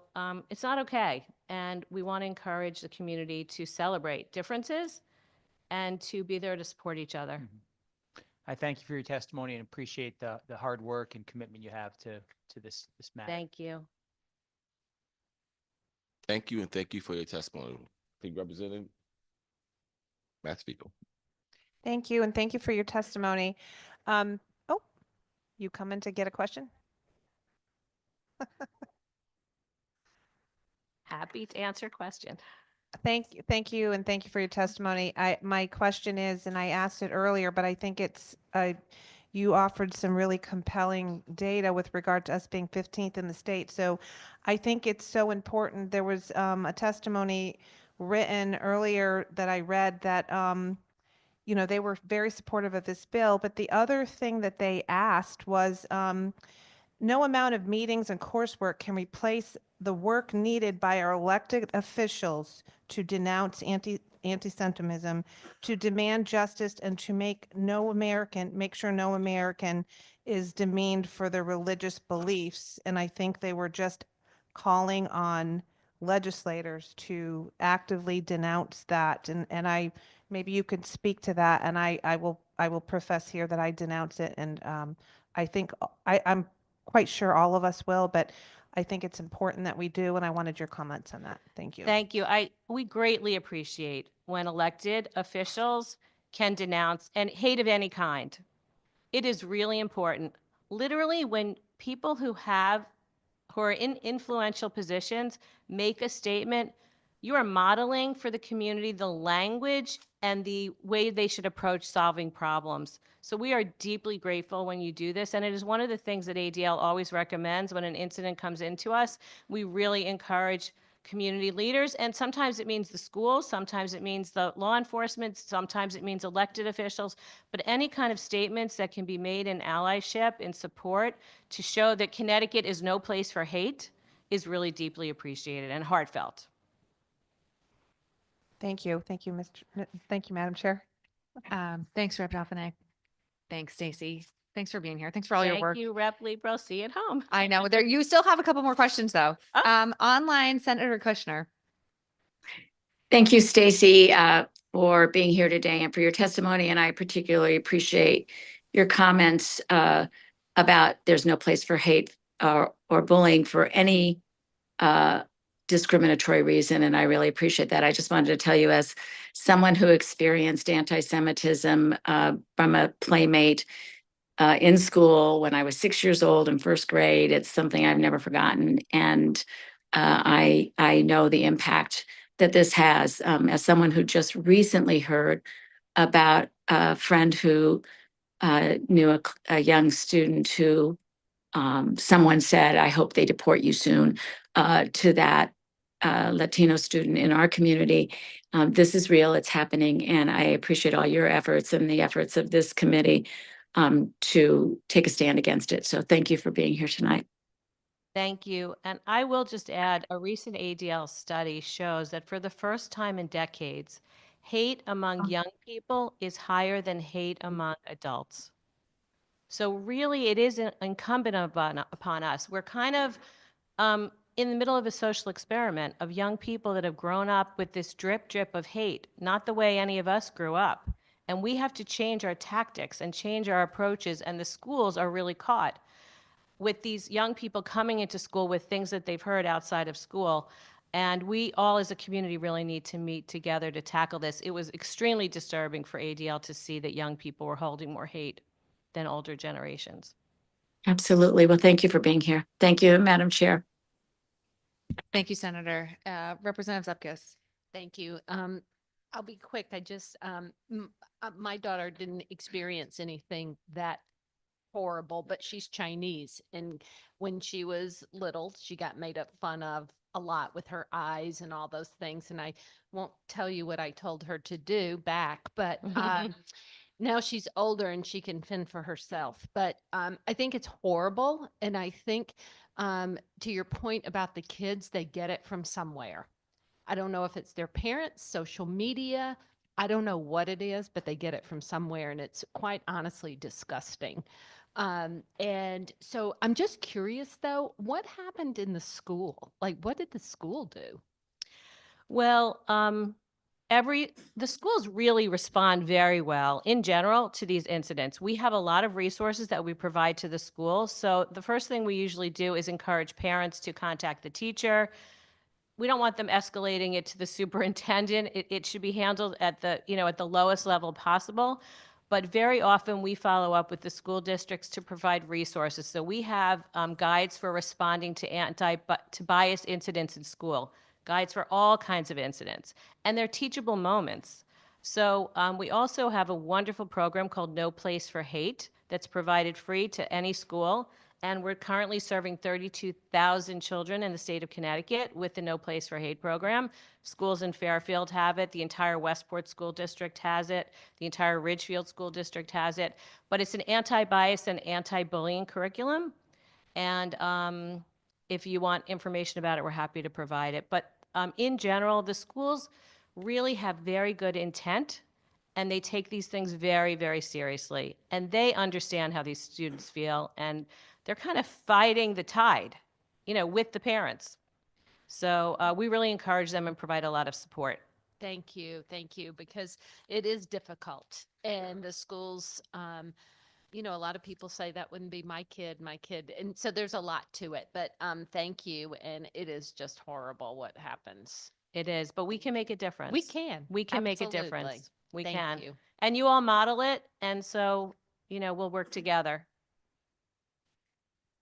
it's not okay. And we want to encourage the community to celebrate differences and to be there to support each other. I thank you for your testimony and appreciate the hard work and commitment you have to this matter. Thank you. Thank you, and thank you for your testimony. Thank you, Representative Matsfield. Thank you, and thank you for your testimony. Oh, you come in to get a question? Happy to answer question. Thank you, and thank you for your testimony. My question is, and I asked it earlier, but I think it's you offered some really compelling data with regard to us being 15th in the state. So I think it's so important. There was a testimony written earlier that I read that you know, they were very supportive of this bill, but the other thing that they asked was no amount of meetings and coursework can replace the work needed by our elected officials to denounce anti-Semitism, to demand justice, and to make sure no American is demeaned for their religious beliefs. And I think they were just calling on legislators to actively denounce that. And maybe you could speak to that, and I will profess here that I denounce it, and I think I'm quite sure all of us will, but I think it's important that we do, and I wanted your comments on that. Thank you. Thank you. We greatly appreciate when elected officials can denounce and hate of any kind. It is really important. Literally, when people who are in influential positions make a statement, you are modeling for the community the language and the way they should approach solving problems. So we are deeply grateful when you do this, and it is one of the things that ADL always recommends when an incident comes into us. We really encourage community leaders, and sometimes it means the schools, sometimes it means the law enforcement, sometimes it means elected officials, but any kind of statements that can be made in allyship, in support, to show that Connecticut is no place for hate is really deeply appreciated and heartfelt. Thank you. Thank you, thank you, Madam Chair. Thanks, Rep. Dolphinek. Thanks, Stacy. Thanks for being here. Thanks for all your work. Thank you, Rep. Libro. See you at home. I know there, you still have a couple more questions though. Online, Senator Kushner. Thank you, Stacy, for being here today and for your testimony. And I particularly appreciate your comments about there's no place for hate or bullying for any discriminatory reason. And I really appreciate that. I just wanted to tell you, as someone who experienced anti-Semitism from a playmate in school when I was 6 years old in first grade, it's something I've never forgotten. And I know the impact that this has. As someone who just recently heard about a friend who knew a young student who someone said, I hope they deport you soon, to that Latino student in our community. This is real, it's happening, and I appreciate all your efforts and the efforts of this committee to take a stand against it. So thank you for being here tonight. Thank you. And I will just add, a recent ADL study shows that for the first time in decades, hate among young people is higher than hate among adults. So really, it is incumbent upon us. We're kind of in the middle of a social experiment of young people that have grown up with this drip of hate, not the way any of us grew up. And we have to change our tactics and change our approaches, and the schools are really caught with these young people coming into school with things that they've heard outside of school. And we all as a community really need to meet together to tackle this. It was extremely disturbing for ADL to see that young people were holding more hate than older generations. Absolutely. Well, thank you for being here. Thank you, Madam Chair. Thank you, Senator. Representative Zupkis. Thank you. I'll be quick. I just, my daughter didn't experience anything that horrible, but she's Chinese. And when she was little, she got made up fun of a lot with her eyes and all those things. And I won't tell you what I told her to do back, but now she's older and she can fend for herself. But I think it's horrible. And I think to your point about the kids, they get it from somewhere. I don't know if it's their parents, social media. I don't know what it is, but they get it from somewhere. And it's quite honestly disgusting. And so I'm just curious though, what happened in the school? Like, what did the school do? Well, the schools really respond very well in general to these incidents. We have a lot of resources that we provide to the schools. So the first thing we usually do is encourage parents to contact the teacher. We don't want them escalating it to the superintendent. It should be handled at the lowest level possible. But very often we follow up with the school districts to provide resources. So we have guides for responding to bias incidents in school, guides for all kinds of incidents, and they're teachable moments. So we also have a wonderful program called No Place for Hate that's provided free to any school. And we're currently serving 32,000 children in the state of Connecticut with the No Place for Hate program. Schools in Fairfield have it. The entire Westport School District has it. The entire Ridgefield School District has it. But it's an anti-bias and anti-bullying curriculum. And if you want information about it, we're happy to provide it. But in general, the schools really have very good intent, and they take these things very, very seriously. And they understand how these students feel, and they're kind of fighting the tide, with the parents. So we really encourage them and provide a lot of support. Thank you, because it is difficult, and the schools, a lot of people say that wouldn't be my kid. And so there's a lot to it, but thank you. And it is just horrible what happens. It is, but we can make a difference. We can. We can make a Absolutely. difference. We Thank can. you. And you all model it, and so, we'll work together.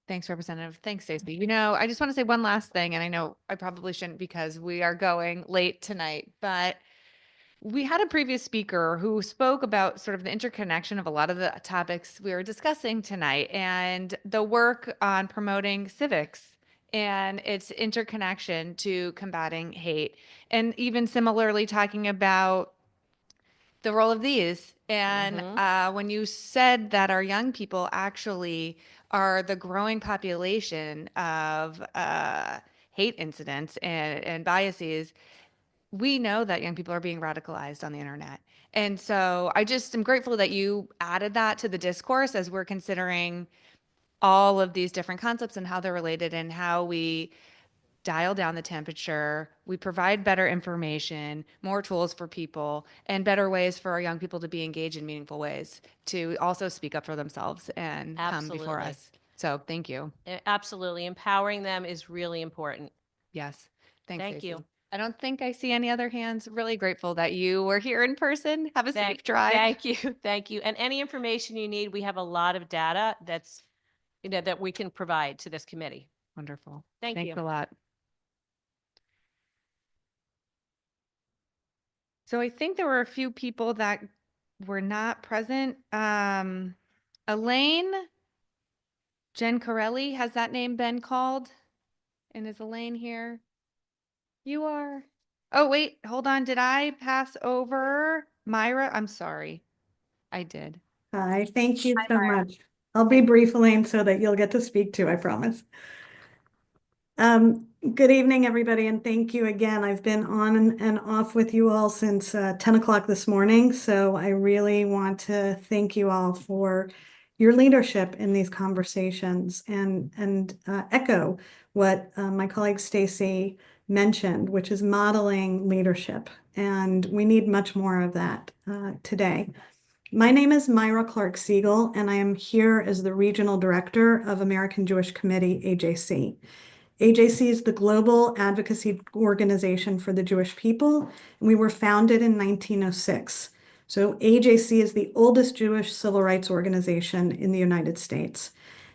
Thanks, Representative. Thanks, Stacy. I just want to say one last thing, and I know I probably shouldn't because we are going late tonight, but we had a previous speaker who spoke about sort of the interconnection of a lot of the topics we were discussing tonight and the work on promoting civics and its interconnection to combating hate. And even similarly talking about the role of these. And when you said that our young people actually are the growing population of hate incidents and biases, we know that young people are being radicalized on the internet. And so I just am grateful that you added that to the discourse as we're considering all of these different concepts and how they're related and how we dial down the temperature, we provide better information, more tools for people, and better ways for our young people to be engaged in meaningful ways, to also speak up for themselves and come before Absolutely. us. So thank you. Absolutely. Empowering them is really important. Yes. Thanks, Thank Stacey. you. I don't think I see any other hands. Really grateful that you were here in person. Have a safe drive. Thank you. Thank you. And any information you need, we have a lot of data that's, that we can provide to this committee. Wonderful. Thank Thanks you. a lot. So I think there were a few people that were not present. Elaine Gencarelli, has that name been called? And is Elaine here? You are. Oh, wait, hold on. Did I pass over Myra? I'm sorry. I did. Hi, thank you so much. I'll be brief, Elaine, so that you'll get to speak too, I promise. Good evening, everybody, and thank you again. I've been on and off with you all since 10 o'clock this morning, so I really want to thank you all for your leadership in these conversations and echo what my colleague Stacy mentioned, which is modeling leadership, and we need much more of that today. My name is Myra Clark Siegel, and I am here as the Regional Director of American Jewish Committee, AJC. AJC is the global advocacy organization for the Jewish people, and we were founded in 1906. So AJC is the oldest Jewish civil rights organization in the United States.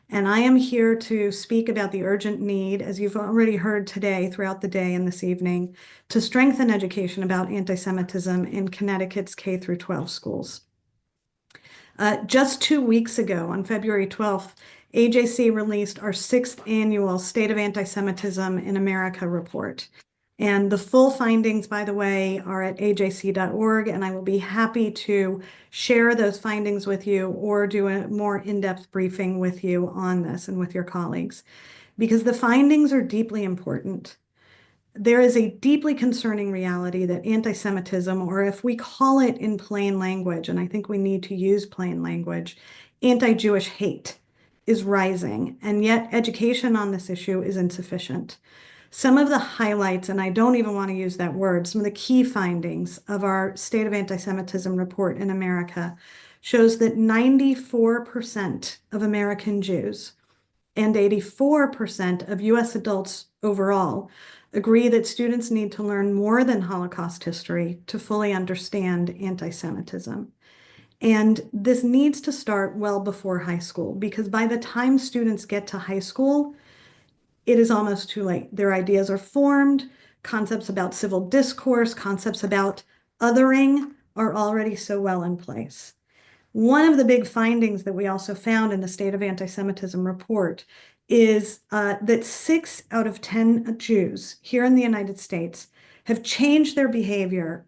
And I am here to speak about the urgent need, as you've already heard today throughout the day and this evening, to strengthen education about anti-Semitism in Connecticut's K through 12 schools. Just 2 weeks ago, on February 12th, AJC released our 6th annual State of Anti-Semitism in America report. And the full findings, by the way, are at ajc.org, and I will be happy to share those findings with you or do a more in-depth briefing with you on this and with your colleagues, because the findings are deeply important. There is a deeply concerning reality that anti-Semitism, or if we call it in plain language, and I think we need to use plain language, anti-Jewish hate is rising, and yet education on this issue is insufficient. Some of the highlights, and I don't even want to use that word, some of the key findings of our State of Anti-Semitism report in America shows that 94% of American Jews and 84% of US adults overall agree that students need to learn more than Holocaust history to fully understand anti-Semitism. And this needs to start well before high school, because by the time students get to high school, it is almost too late. Their ideas are formed, concepts about civil discourse, concepts about othering are already so well in place. One of the big findings that we also found in the State of Anti-Semitism report is that 6 out of 10 Jews here in the United States have changed their behavior,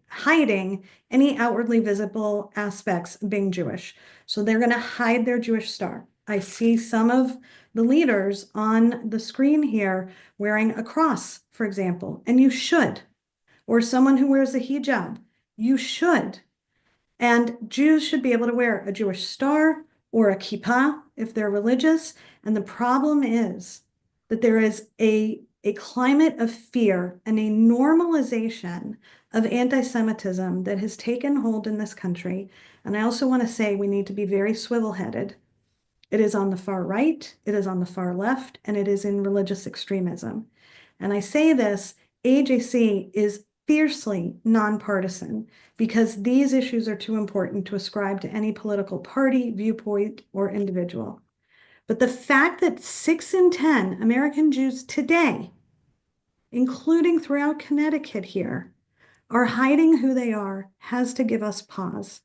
hiding any outwardly visible aspects of being Jewish. So they're going to hide their Jewish star. I see some of the leaders on the screen here wearing a cross, for example, and you should. Or someone who wears a hijab, you should. And Jews should be able to wear a Jewish star or a kippah if they're religious. And the problem is that there is a climate of fear and a normalization of anti-Semitism that has taken hold in this country. And I also want to say we need to be very swivel-headed. It is on the far right, it is on the far left, and it is in religious extremism. And I say this, AJC is fiercely nonpartisan because these issues are too important to ascribe to any political party, viewpoint, or individual. But the fact that 6 in 10 American Jews today, including throughout Connecticut here, are hiding who they are has to give us pause.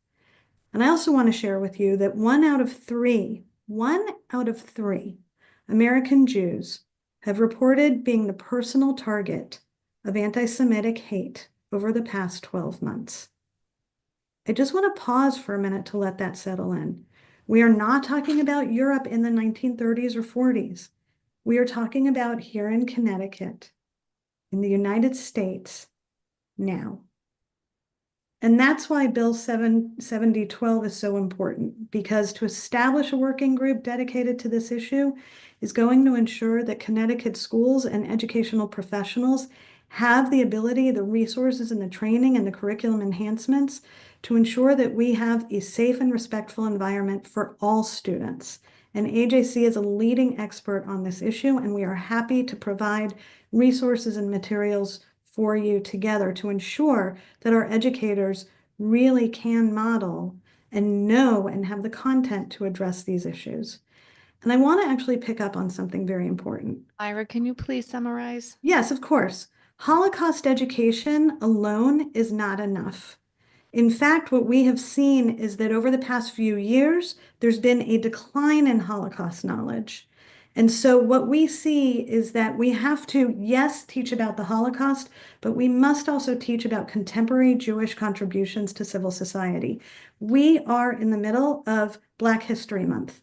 And I also want to share with you that 1 out of 3 American Jews have reported being the personal target of anti-Semitic hate over the past 12 months. I just want to pause for a minute to let that settle in. We are not talking about Europe in the 1930s or 40s. We are talking about here in Connecticut, in the United States, now. And that's why Bill 7012 is so important, because to establish a working group dedicated to this issue is going to ensure that Connecticut schools and educational professionals have the ability, the resources, and the training and the curriculum enhancements to ensure that we have a safe and respectful environment for all students. And AJC is a leading expert on this issue, and we are happy to provide resources and materials for you together to ensure that our educators really can model and know and have the content to address these issues. And I want to actually pick up on something very important. Ira, can you please summarize? Yes, of course. Holocaust education alone is not enough. In fact, what we have seen is that over the past few years, there's been a decline in Holocaust knowledge. And so what we see is that we have to, yes, teach about the Holocaust, but we must also teach about contemporary Jewish contributions to civil society. We are in the middle of Black History Month.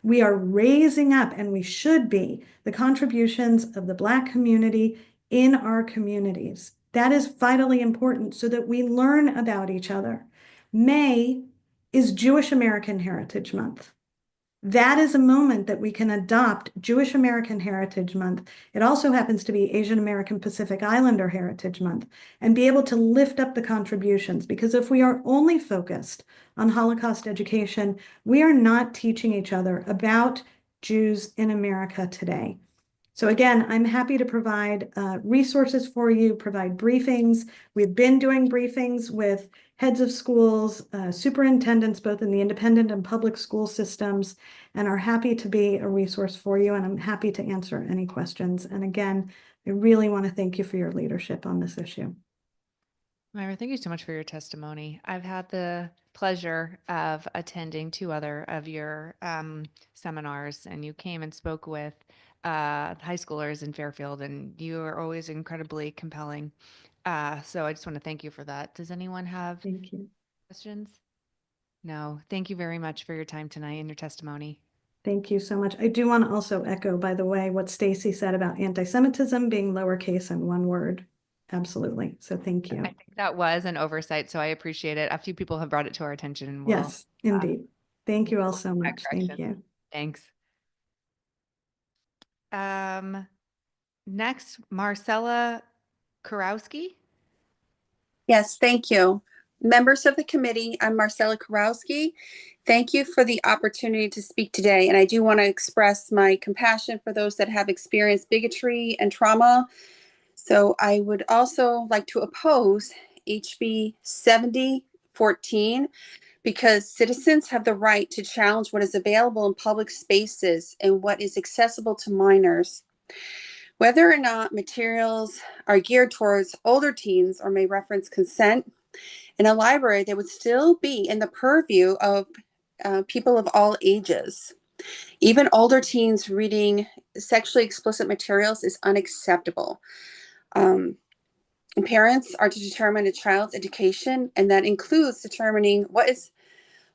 We are raising up, and we should be, the contributions of the Black community in our communities. That is vitally important so that we learn about each other. May is Jewish American Heritage Month. That is a moment that we can adopt Jewish American Heritage Month. It also happens to be Asian American Pacific Islander Heritage Month, and be able to lift up the contributions, because if we are only focused on Holocaust education, we are not teaching each other about Jews in America today. So again, I'm happy to provide resources for you, provide briefings. We've been doing briefings with heads of schools, superintendents, both in the independent and public school systems, and are happy to be a resource for you. And I'm happy to answer any questions. And again, I really want to thank you for your leadership on this issue. Myra, thank you so much for your testimony. I've had the pleasure of attending 2 other of your seminars, and you came and spoke with high schoolers in Fairfield, and you are always incredibly compelling. So I just want to thank you for that. Does anyone have questions? No. Thank you very much for your time tonight and your testimony. Thank you so much. I do want to also echo, by the way, what Stacy said about anti-Semitism being lowercase and one word. Absolutely. So thank you. I think that was an oversight, so I appreciate it. A few people have brought it to our attention. And Yes, indeed. Thank you all so much. Thank correction. you. Thanks. Next, Marcella Kurowski. Yes, thank you. Members of the committee, I'm Marcella Kurowski. Thank you for the opportunity to speak today. And I do want to express my compassion for those that have experienced bigotry and trauma. So I would also like to oppose HB 7014 because citizens have the right to challenge what is available in public spaces and what is accessible to minors. Whether or not materials are geared towards older teens or may reference consent, in a library, they would still be in the purview of people of all ages. Even older teens reading sexually explicit materials is unacceptable. Parents are to determine a child's education, and that includes determining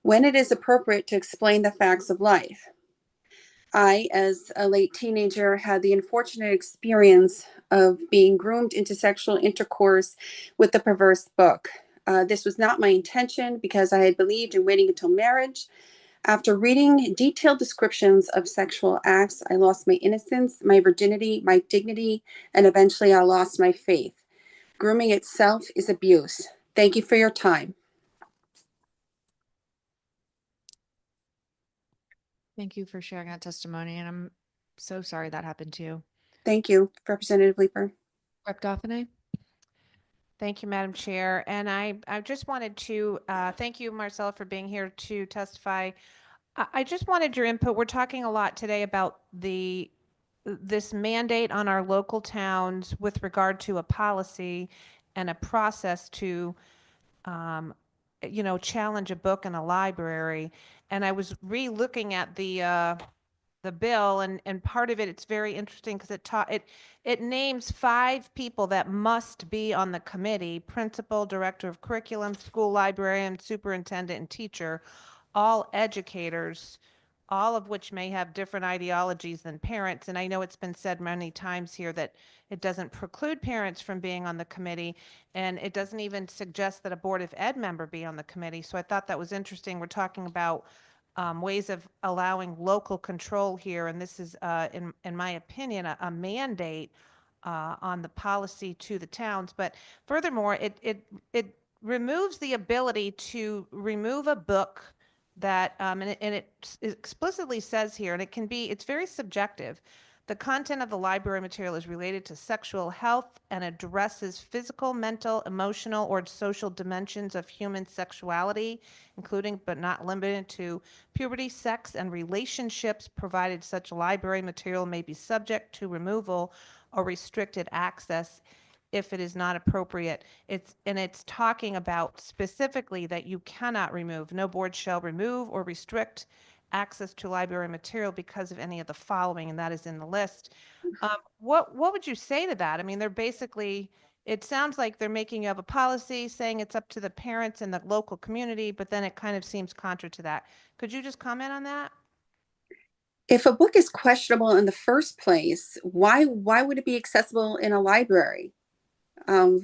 when it is appropriate to explain the facts of life. I, as a late teenager, had the unfortunate experience of being groomed into sexual intercourse with a perverse book. This was not my intention because I had believed in waiting until marriage. After reading detailed descriptions of sexual acts, I lost my innocence, my virginity, my dignity, and eventually I lost my faith. grooming itself is abuse. Thank you for your time. Thank you for sharing that testimony, and I'm so sorry that happened to you. Thank you, Representative Leeper. Rep. Dauphine? Thank you, Madam Chair. And I just wanted to thank you, Marcella, for being here to testify. I just wanted your input. We're talking a lot today about this mandate on our local towns with regard to a policy and a process to challenge a book in a library. And I was re-looking at the bill, and part of it, it's very interesting because it names 5 people that must be on the committee: principal, director of curriculum, school librarian, superintendent, and teacher, all educators, all of which may have different ideologies than parents. And I know it's been said many times here that it doesn't preclude parents from being on the committee, and it doesn't even suggest that a Board of Ed member be on the committee. So I thought that was interesting. We're talking about ways of allowing local control here, and this is, in my opinion, a mandate on the policy to the towns. But furthermore, it removes the ability to remove a book that, and it explicitly says here, and it's very subjective. The content of the library material is related to sexual health and addresses physical, mental, emotional, or social dimensions of human sexuality, including but not limited to puberty, sex, and relationships, provided such library material may be subject to removal or restricted access if it is not appropriate. It's talking about specifically that you cannot remove, no board shall remove or restrict access to library material because of any of the following, and that is in the list. What would you say to that? I mean, they're basically, it sounds like they're making you have a policy saying it's up to the parents and the local community, but then it kind of seems contra to that. Could you just comment on that? If a book is questionable in the first place, why would it be accessible in a library? I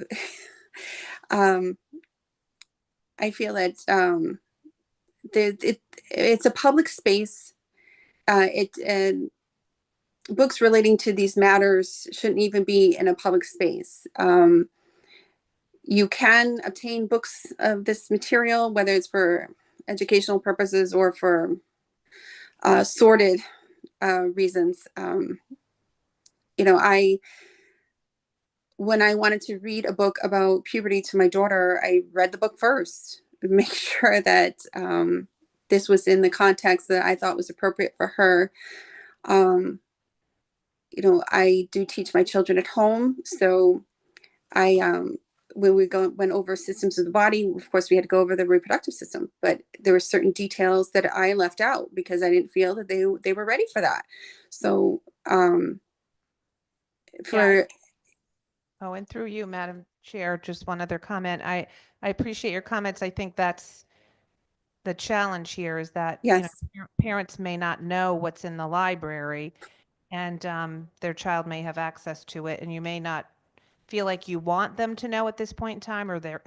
feel that it's a public space. Books relating to these matters shouldn't even be in a public space. You can obtain books of this material, whether it's for educational purposes or for sordid reasons. When I wanted to read a book about puberty to my daughter, I read the book first to make sure that this was in the context that I thought was appropriate for her. I do teach my children at home, so when we went over systems of the body, of course, we had to go over the reproductive system, but there were certain details that I left out because I didn't feel that they were ready for that. So Oh, and through you, Madam Chair, just one other comment. I appreciate your comments. I think that's the challenge here, is that parents may not know what's in the library, and their child may have access to it, and you may not feel like you want them to know at this point in time, or they're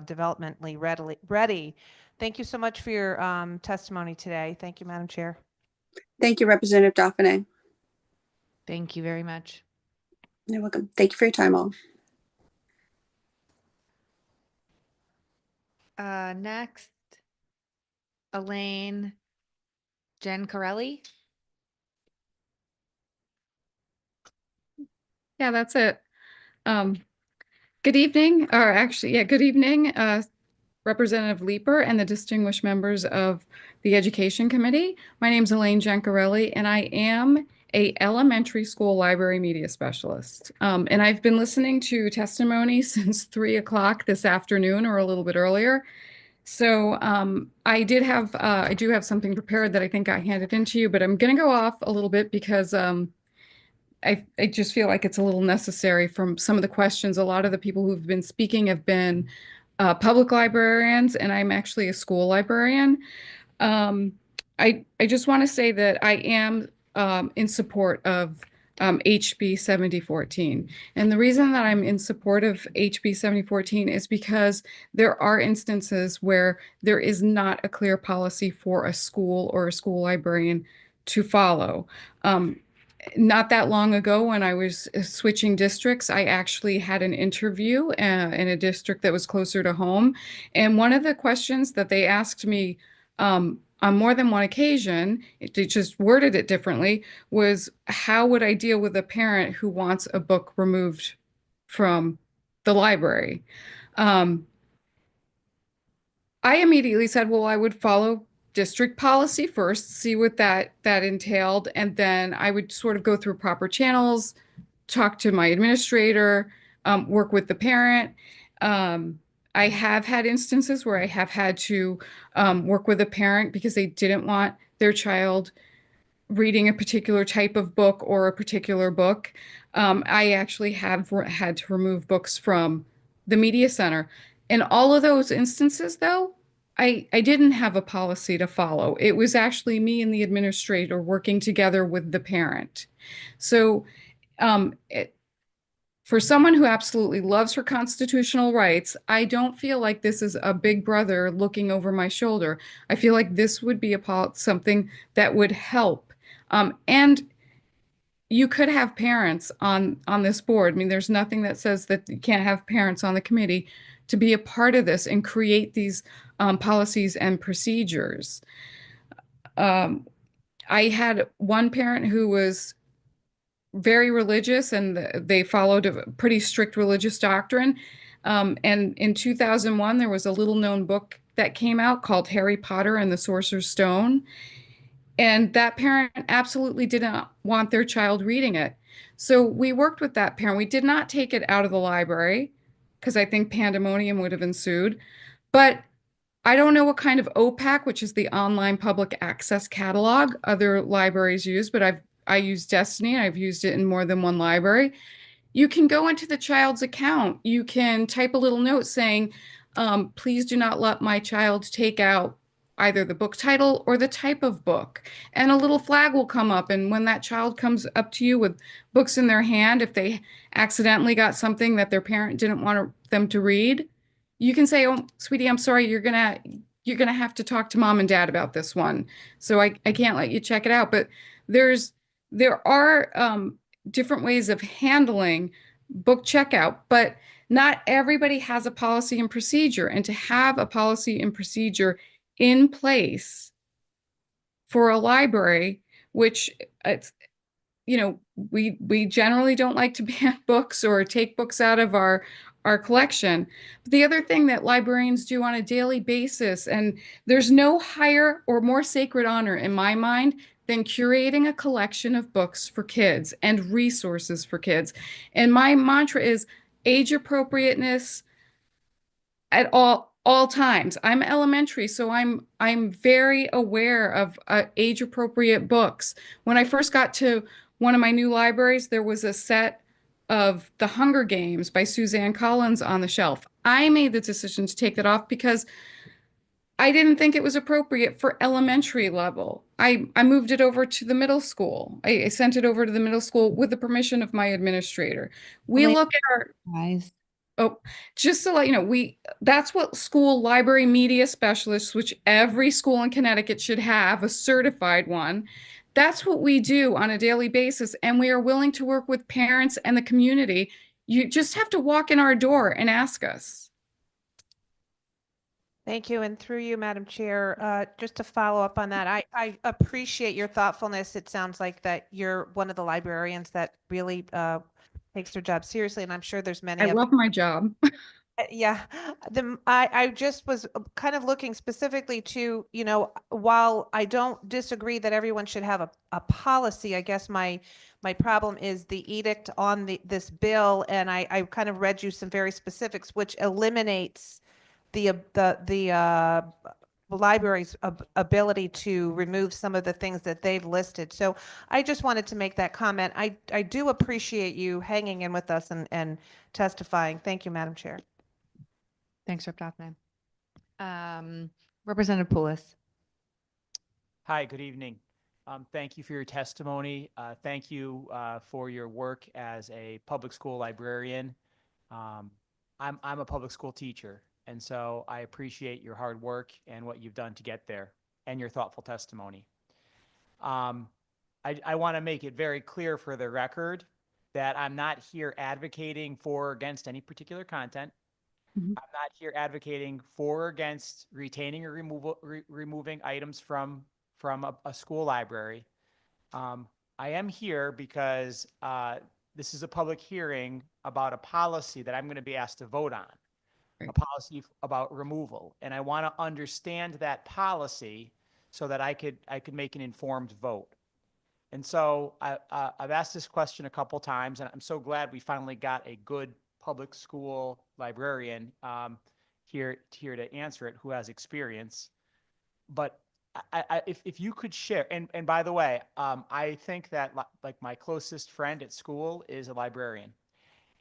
developmentally ready. Thank you so much for your testimony today. Thank you, Madam Chair. Thank you, Representative Dauphine. Thank you very much. You're welcome. Thank you for your time, all. Next, Elaine Giancarelli. Yeah, that's it. Good evening, or actually, yeah, good evening, Representative Leeper and the distinguished members of the Education Committee. My name is Elaine Giancarelli, and I am a elementary school library media specialist. And I've been listening to testimony since 3 o'clock this afternoon, or a little bit earlier. So I do have something prepared that I think I handed into you, but I'm going to go off a little bit because I just feel like it's a little necessary from some of the questions. A lot of the people who've been speaking have been public librarians, and I'm actually a school librarian. I just want to say that I am in support of HB 7014. And the reason that I'm in support of HB 7014 is because there are instances where there is not a clear policy for a school or a school librarian to follow. not that long ago when I was switching districts, I actually had an interview in a district that was closer to home. And one of the questions that they asked me on more than one occasion, they just worded it differently, was how would I deal with a parent who wants a book removed from the library? I immediately said, well, I would follow district policy first, see what that entailed, and then I would sort of go through proper channels, talk to my administrator, work with the parent. I have had instances where I have had to work with a parent because they didn't want their child reading a particular type of book or a particular book. I actually have had to remove books from the media center. In all of those instances, though, I didn't have a policy to follow. It was actually me and the administrator working together with the parent. So for someone who absolutely loves her constitutional rights, I don't feel like this is a big brother looking over my shoulder. I feel like this would be something that would help. And you could have parents on this board. I mean, there's nothing that says that you can't have parents on the committee to be a part of this and create these policies and procedures. I had one parent who was very religious and they followed a pretty strict religious doctrine. And in 2001, there was a little known book that came out called Harry Potter and the Sorcerer's Stone. And that parent absolutely didn't want their child reading it. So we worked with that parent. We did not take it out of the library because I think pandemonium would have ensued. But I don't know what kind of OPAC, which is the online public access catalog, other libraries use, but I use Destiny. I've used it in more than one library. You can go into the child's account. You can type a little note saying, please do not let my child take out either the book title or the type of book. And a little flag will come up. And when that child comes up to you with books in their hand, if they accidentally got something that their parent didn't want them to read, you can say, oh, sweetie, I'm sorry, you're gonna have to talk to mom and dad about this one. So I can't let you check it out. But there are different ways of handling book checkout, but not everybody has a policy and procedure. And to have a policy and procedure in place for a library, which it's, we generally don't like to ban books or take books out of our collection. But the other thing that librarians do on a daily basis, and there's no higher or more sacred honor in my mind than curating a collection of books for kids and resources for kids. And my mantra is age appropriateness at all times. I'm elementary, so I'm very aware of age appropriate books. When I first got to one of my new libraries, there was a set of The Hunger Games by Suzanne Collins on the shelf. I made the decision to take that off because I didn't think it was appropriate for elementary level. I moved it over to the middle school. I sent it over to the middle school with the permission of my administrator. We look at our Oh, just to let you know, that's what school library media specialists, which every school in Connecticut should have, a certified one. That's what we do on a daily basis. And we are willing to work with parents and the community. You just have to walk in our door and ask us. Thank you. And through you, Madam Chair, just to follow up on that, I appreciate your thoughtfulness. It sounds like that you're one of the librarians that really takes their job seriously. And I'm sure there's many. I love my job. Yeah, I just was kind of looking specifically to, while I don't disagree that everyone should have a policy, I guess my problem is the edict on this bill, and I kind of read you some very specifics, which eliminates the library's ability to remove some of the things that they've listed. So I just wanted to make that comment. I do appreciate you hanging in with us and testifying. Thank you, Madam Chair. Thanks, Rep. Doffman. Representative Poulos. Hi, good evening. Thank you for your testimony. Thank you for your work as a public school librarian. I'm a public school teacher, and so I appreciate your hard work and what you've done to get there and your thoughtful testimony. I want to make it very clear for the record that I'm not here advocating for or against any particular content. Mhm. I'm not here advocating for or against retaining or removing items from a school library. I am here because this is a public hearing about a policy that I'm going to be asked to vote on, a policy about removal, and I want to understand that policy so that I could make an informed vote. And so I've asked this question a couple times, and I'm so glad we finally got a good public school librarian here to answer it, who has experience. But if you could share, and by the way, I think that like my closest friend at school is a librarian,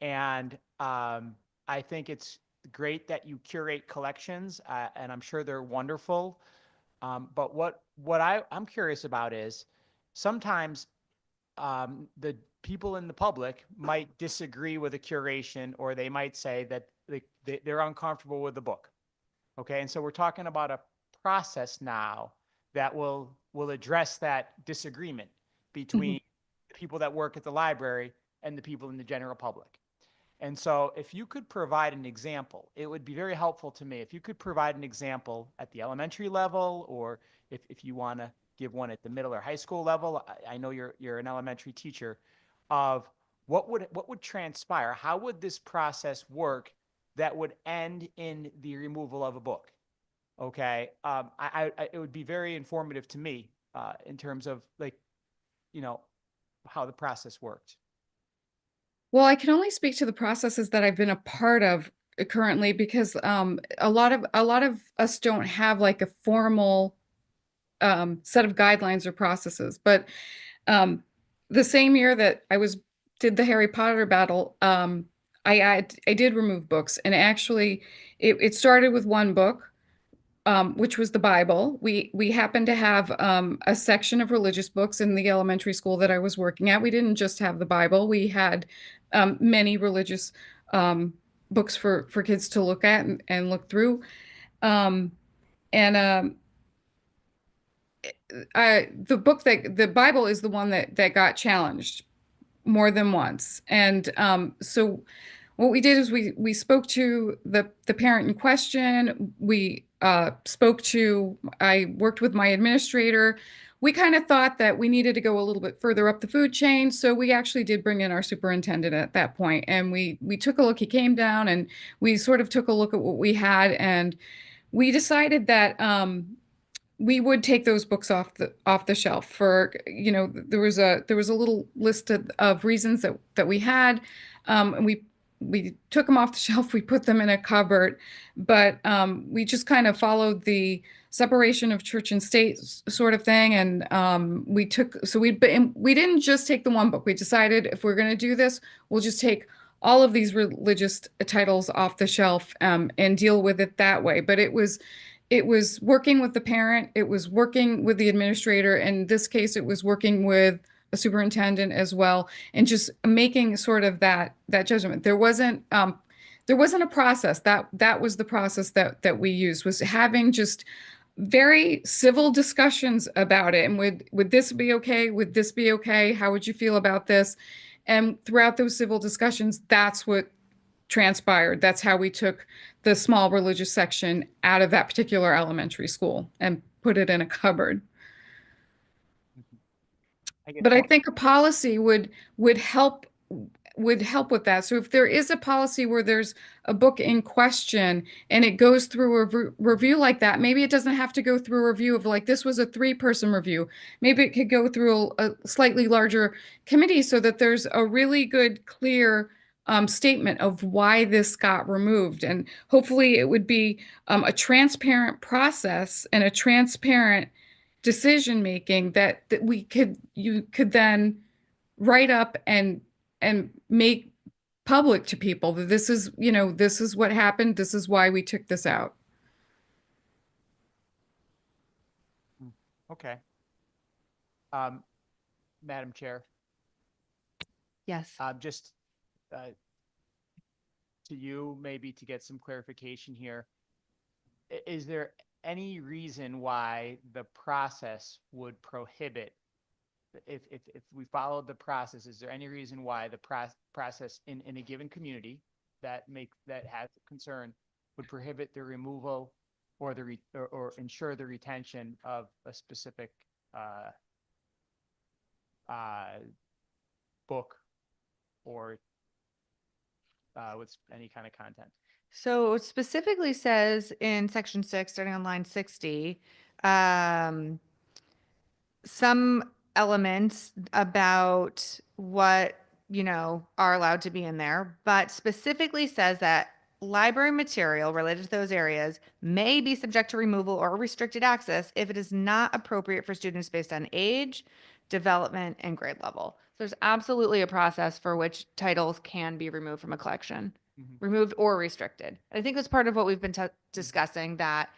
and I think it's great that you curate collections, and I'm sure they're wonderful. But what I'm curious about is sometimes the people in the public might disagree with a curation, or they might say that they're uncomfortable with the book. Okay, and so we're talking about a process now that will address that disagreement between the people that work at the library and the people in the general public. And so if you could provide an example, it would be very helpful to me. If you could provide an example at the elementary level, or if you want to give one at the middle or high school level, I know you're an elementary teacher, of what would transpire? How would this process work that would end in the removal of a book? Okay, it would be very informative to me in terms of how the process worked. Well, I can only speak to the processes that I've been a part of currently, because a lot of us don't have like a formal set of guidelines or processes. But the same year that I did the Harry Potter battle, I did remove books, and actually it started with one book, which was the Bible. We happened to have a section of religious books in the elementary school that I was working at. We didn't just have the Bible. We had many religious books for kids to look at and look through. The Bible is the one that got challenged more than once. And so what we did is we spoke to the parent in question. I worked with my administrator. We kind of thought that we needed to go a little bit further up the food chain. So we actually did bring in our superintendent at that point. And we took a look. He came down and we sort of took a look at what we had. And we decided that we would take those books off the shelf for, there was a little list of reasons that we had. And we took them off the shelf, we put them in a cupboard, but we just kind of followed the separation of church and state sort of thing. And we didn't just take the one book. We decided if we're going to do this, we'll just take all of these religious titles off the shelf and deal with it that way. But it was working with the parent, it was working with the administrator. In this case, it was working with a superintendent as well, and just making sort of that judgment. There wasn't a process. That was the process that we used, was having just very civil discussions about it. And would this be okay? Would this be okay? How would you feel about this? And throughout those civil discussions, that's what transpired. That's how we took the small religious section out of that particular elementary school and put it in a cupboard. But I think a policy would help with that. So if there is a policy where there's a book in question and it goes through a review like that, maybe it doesn't have to go through a review of like, this was a 3-person review. Maybe it could go through a slightly larger committee so that there's a really good, clear statement of why this got removed. And hopefully it would be a transparent process and a transparent decision making that you could then write up and make public to people that this is what happened, this is why we took this out. Okay. Madam Chair. Yes. Just to you, maybe to get some clarification here, is there any reason why the process would prohibit if we followed the process, is there any reason why the process in a given community that has concern would prohibit the removal or or ensure the retention of a specific book or with any kind of content? So it specifically says in section 6, starting on line 60, some elements about what, are allowed to be in there, but specifically says that library material related to those areas may be subject to removal or restricted access if it is not appropriate for students based on age, development, and grade level. So there's absolutely a process for which titles can be removed from a collection, removed or restricted. I think that's part of what we've been discussing, that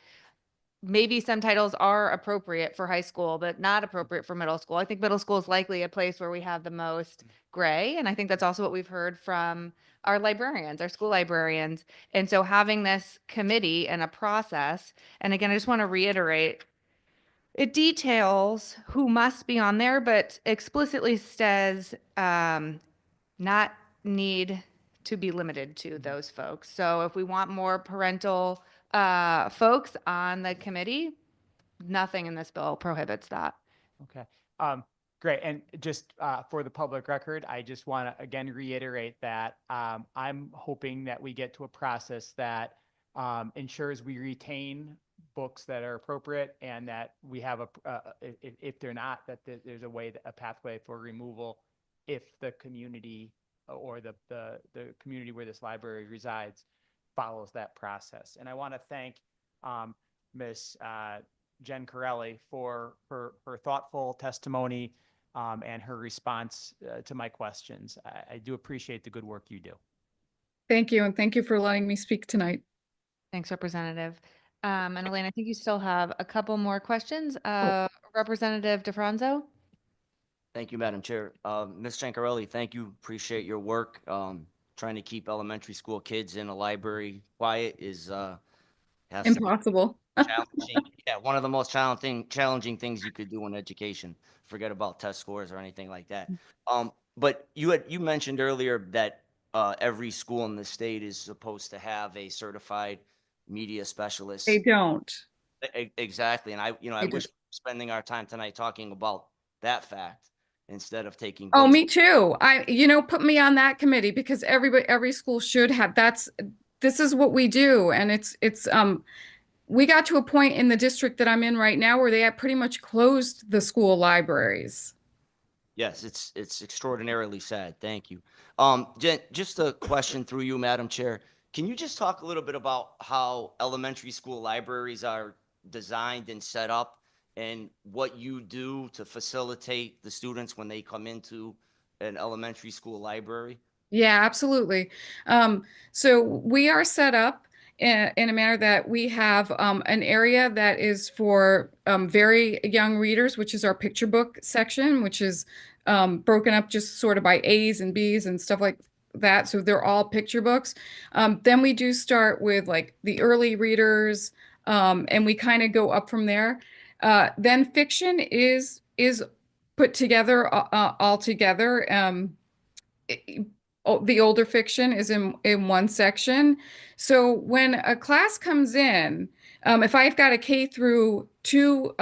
maybe some titles are appropriate for high school, but not appropriate for middle school. I think middle school is likely a place where we have the most gray. And I think that's also what we've heard from our librarians, our school librarians. And so having this committee and a process, and again, I just want to reiterate, it details who must be on there, but explicitly says not need to be limited to those folks. So if we want more parental folks on the committee, nothing in this bill prohibits that. Okay. Great. And just for the public record, I just want to again reiterate that I'm hoping that we get to a process that ensures we retain books that are appropriate, and that we have if they're not, that there's a pathway for removal if the community or the community where this library resides follows that process. And I want to thank Ms. Jen Corelli for her thoughtful testimony and her response to my questions. I do appreciate the good work you do. Thank you. And thank you for letting me speak tonight. Thanks, Representative. And Elaine, I think you still have a couple more questions. Representative DeFranco? Thank you, Madam Chair. Ms. Jancarelli, thank you. Appreciate your work. Trying to keep elementary school kids in a library quiet is has to be Impossible. challenging. Yeah, one of the most challenging things you could do in education. Forget about test scores or anything like that. But you mentioned earlier that every school in the state is supposed to have a certified media specialist. They don't. Exactly, and I They wish we were spending our time tonight talking about that fact instead of taking. Oh, books. me too. Put me on that committee, because every school should have. This is what we do, and it's we got to a point in the district that I'm in right now where they have pretty much closed the school libraries. Yes, it's extraordinarily sad. Thank you. Jen, just a question through you, Madam Chair. Can you just talk a little bit about how elementary school libraries are designed and set up, and what you do to facilitate the students when they come into an elementary school library? Yeah, absolutely. So we are set up in a manner that we have an area that is for very young readers, which is our picture book section, which is broken up just sort of by A's and B's and stuff like that. So they're all picture books. Then we do start with like the early readers, and we kind of go up from there. Then fiction is put together all together. The older fiction is in one section. So when a class comes in, if I've got a K through 2,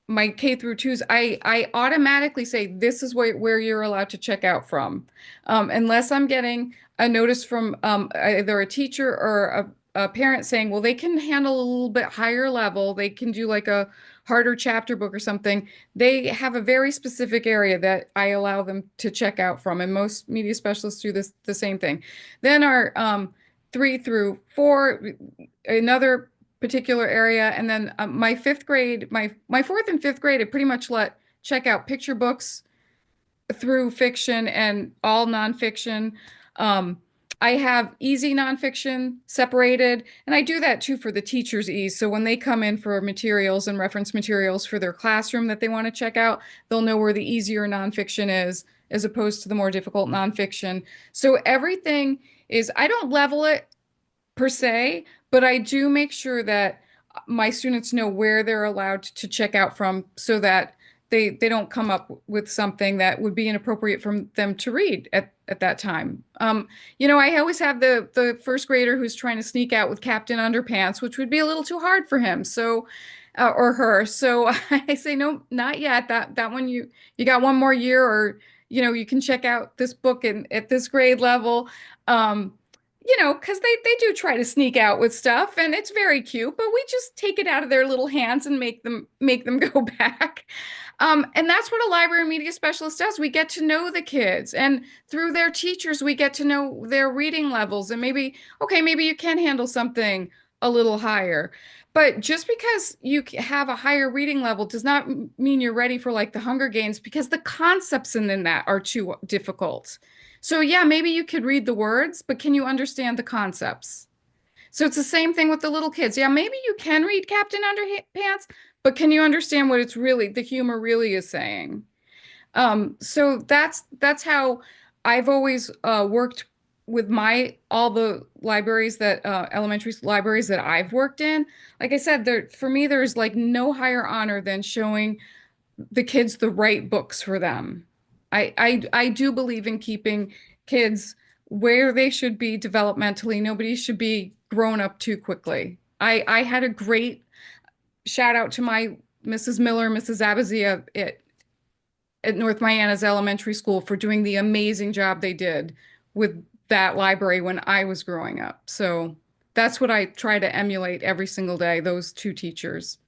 my K through 2s, I automatically say, this is where you're allowed to check out from. Unless I'm getting a notice from either a teacher or a parent saying, well, they can handle a little bit higher level. They can do like a harder chapter book or something. They have a very specific area that I allow them to check out from. And most media specialists do the same thing. Then our 3 through 4, another particular area. And then my 5th grade, my 4th and 5th grade, I pretty much let check out picture books through fiction and all nonfiction. I have easy nonfiction separated, and I do that too for the teacher's ease. So when they come in for materials and reference materials for their classroom that they want to check out, they'll know where the easier nonfiction is as opposed to the more difficult nonfiction. So everything is, I don't level it per se, but I do make sure that my students know where they're allowed to check out from, so that they don't come up with something that would be inappropriate for them to read at that time. You know, I always have the first grader who's trying to sneak out with Captain Underpants, which would be a little too hard for him. So, or her. So I say, no, not yet. That one, you got one more year, or, you know, you can check out this book at this grade level. You know, because they do try to sneak out with stuff, and it's very cute, but we just take it out of their little hands and make them go back. And that's what a library media specialist does. We get to know the kids, and through their teachers, we get to know their reading levels, and maybe, okay, maybe you can handle something a little higher. But just because you have a higher reading level does not mean you're ready for like the Hunger Games, because the concepts in that are too difficult. So yeah, maybe you could read the words, but can you understand the concepts? So it's the same thing with the little kids. Yeah, maybe you can read Captain Underpants, but can you understand what the humor really is saying? So that's how I've always worked with all the libraries elementary libraries that I've worked in. Like I said, for me, there's like no higher honor than showing the kids the right books for them. I do believe in keeping kids where they should be developmentally. Nobody should be grown up too quickly. I had a great shout out to my Mrs. Miller, Mrs. Abazia at North Miana's elementary school for doing the amazing job they did with that library when I was growing up. So that's what I try to emulate every single day, those two teachers.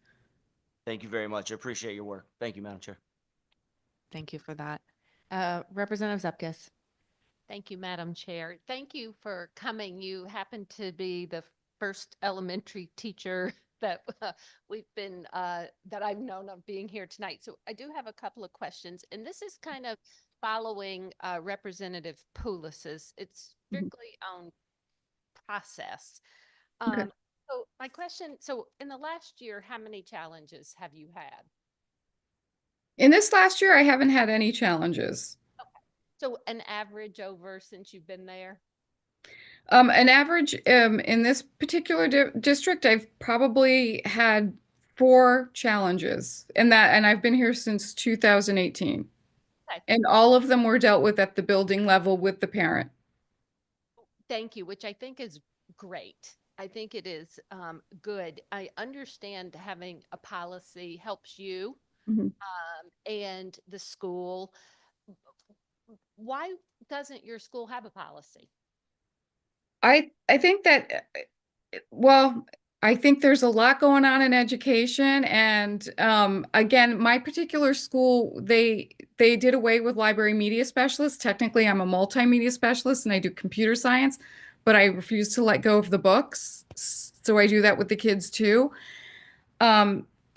Thank you very much. I appreciate your work. Thank you, Madam Chair. Thank you for that. Representative Zepkis. Thank you, Madam Chair. Thank you for coming. You happen to be the first elementary teacher that that I've known of being here tonight. So I do have a couple of questions, and this is kind of following Representative Poulis's. It's strictly on process. Okay. So my question, so in the last year, how many challenges have you had? In this last year, I haven't had any challenges. Okay. So an average over since you've been there? An average in this particular district, I've probably had 4 challenges, and I've been here since 2018. Okay. And all of them were dealt with at the building level with the parent. Thank you, which I think is great. I think it is good. I understand having a policy helps you and the school. Why doesn't your school have a policy? I think that, well, I think there's a lot going on in education, and again, my particular school, they did away with library media specialists. Technically, I'm a multimedia specialist and I do computer science, but I refuse to let go of the books. So I do that with the kids too.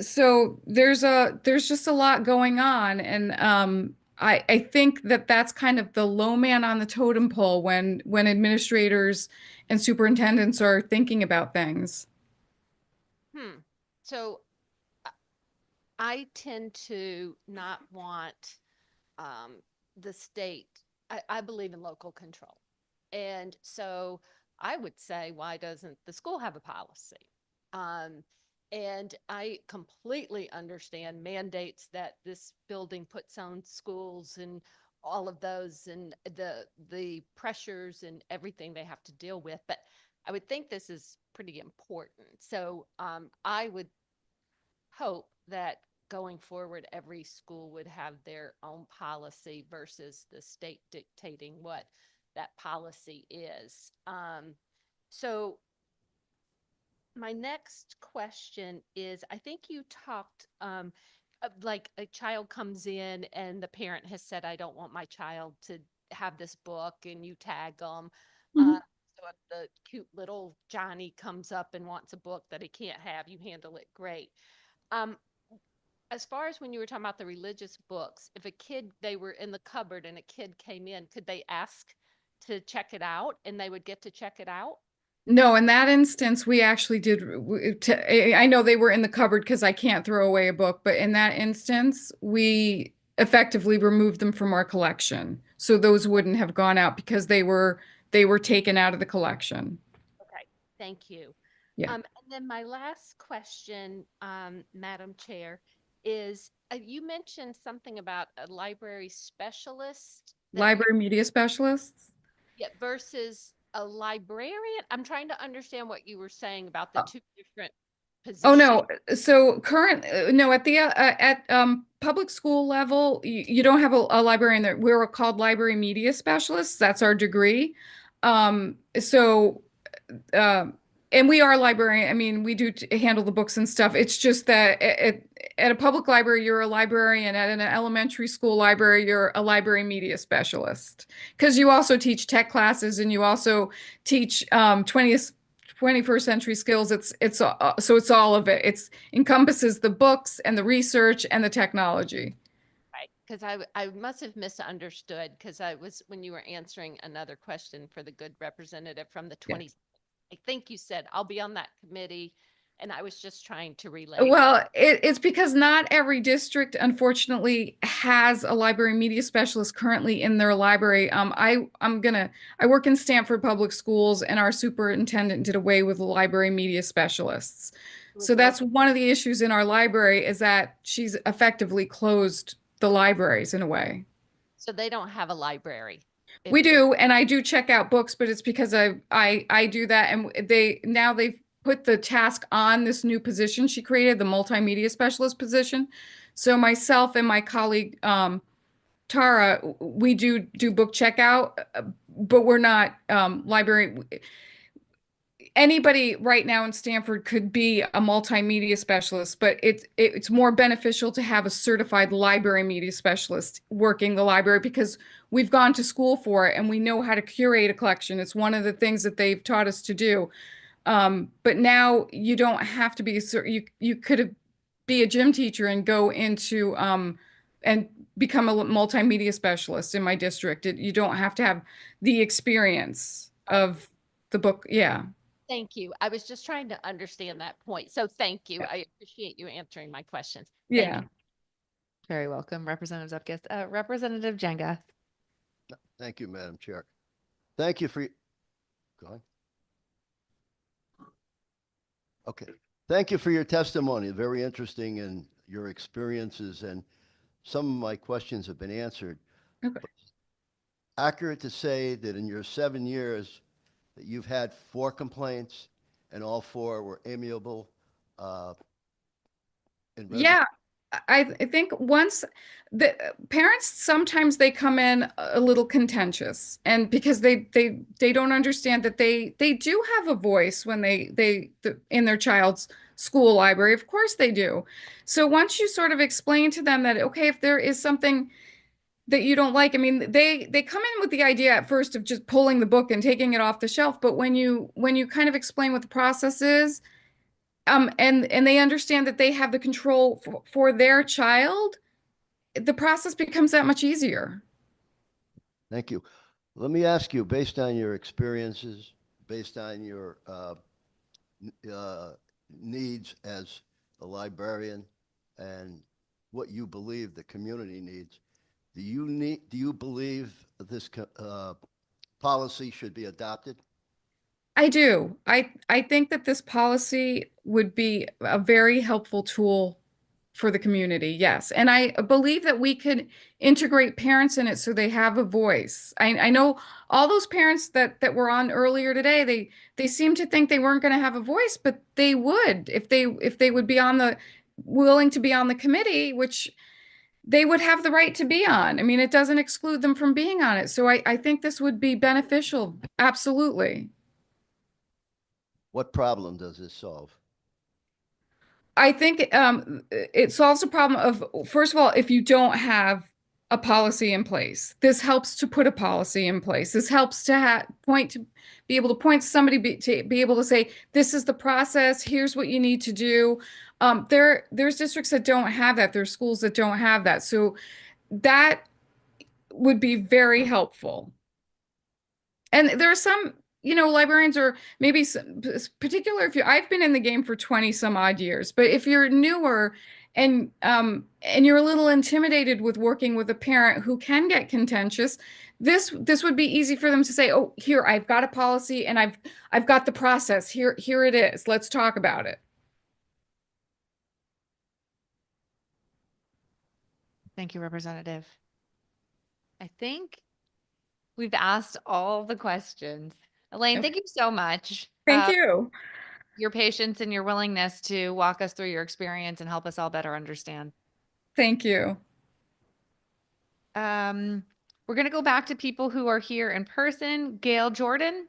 So there's just a lot going on, and I think that's kind of the low man on the totem pole when administrators and superintendents are thinking about things. So I tend to not want the state. I believe in local control. And so I would say, why doesn't the school have a policy? And I completely understand mandates that this building puts on schools and all of those, and the pressures and everything they have to deal with. But I would think this is pretty important. So I would hope that going forward, every school would have their own policy versus the state dictating what that policy is. So my next question is, I think you talked like a child comes in and the parent has said, I don't want my child to have this book, and you tag them. So if the cute little Johnny comes up and wants a book that he can't have, you handle it great. As far as when you were talking about the religious books, if they were in the cupboard and a kid came in, could they ask to check it out and they would get to check it out? No, in that instance, we actually did. I know they were in the cupboard because I can't throw away a book, but in that instance, we effectively removed them from our collection. So those wouldn't have gone out because they were taken out of the collection. Okay, thank you. Yeah. And then my last question, Madam Chair, is you mentioned something about a library specialist that you- Library media specialists. yeah, versus a librarian. I'm trying to understand what you were saying about the two different positions. Oh, no. So no, at the public school level, you don't have a librarian there. We're called library media specialists. That's our degree. And we are librarian. I mean, we do handle the books and stuff. It's just that at a public library, you're a librarian. At an elementary school library, you're a library media specialist. Because you also teach tech classes and you also teach 21st century skills. So it's all of it. It's encompasses the books and the research and the technology. Right, because I must have misunderstood because when you were answering another question for the good representative from the 20, I think you said I'll be on that committee, and I was just trying to relay. Well, it's because not every district, unfortunately, has a library media specialist currently in their library. I work in Stanford Public Schools, and our superintendent did away with the library media specialists. So that's one of the issues in our library is that she's effectively closed the libraries in a way. So they don't have a library. We do, and I do check out books, but it's because I do that, and they've put the task on this new position she created, the multimedia specialist position. So myself and my colleague Tara, we do book checkout, but we're not library. Anybody right now in Stanford could be a multimedia specialist, but it's more beneficial to have a certified library media specialist working the library because we've gone to school for it and we know how to curate a collection. It's one of the things that they've taught us to do. But now you don't have to be, you could be a gym teacher and go into and become a multimedia specialist in my district. You don't have to have the experience of the book. Yeah. Thank you. I was just trying to understand that point. So thank you. I appreciate you answering my questions. Yeah. Very welcome, Representative Zupkis. Representative Jenga. Thank you, Madam Chair. Thank you for go ahead. Okay. Thank you for your testimony. Very interesting and your experiences, and some of my questions have been answered. Okay. Accurate to say that in your 7 years that you've had 4 complaints and all 4 were amiable? Yeah, I think once the parents, sometimes they come in a little contentious, and because they don't understand that they do have a voice when they in their child's school library. Of course they do. So once you sort of explain to them that, okay, if there is something that you don't like, I mean, they come in with the idea at first of just pulling the book and taking it off the shelf. But when you kind of explain what the process is, and they understand that they have the control for their child, the process becomes that much easier. Thank you. Let me ask you, based on your experiences, based on your needs as a librarian and what you believe the community needs, do you believe this policy should be adopted? I do. I think that this policy would be a very helpful tool for the community. Yes. And I believe that we could integrate parents in it so they have a voice. I know all those parents that were on earlier today, they seem to think they weren't going to have a voice, but they would if they would be willing to be on the committee, which they would have the right to be on. I mean, it doesn't exclude them from being on it. So I think this would be beneficial. Absolutely. What problem does this solve? I think it solves the problem of, first of all, if you don't have a policy in place, this helps to put a policy in place. This helps to be able to point to somebody to be able to say, this is the process. Here's what you need to do. There's districts that don't have that. There's schools that don't have that. So that would be very helpful. And there are some, librarians are maybe particular I've been in the game for 20 some odd years, but if you're newer and you're a little intimidated with working with a parent who can get contentious, this would be easy for them to say, oh, here, I've got a policy and I've got the process. Here it is. Let's talk about it. Thank you, Representative. I think we've asked all the questions. Elaine, thank you so much. Thank you. Your patience and your willingness to walk us through your experience and help us all better understand. Thank you. We're going to go back to people who are here in person. Gail Jordan.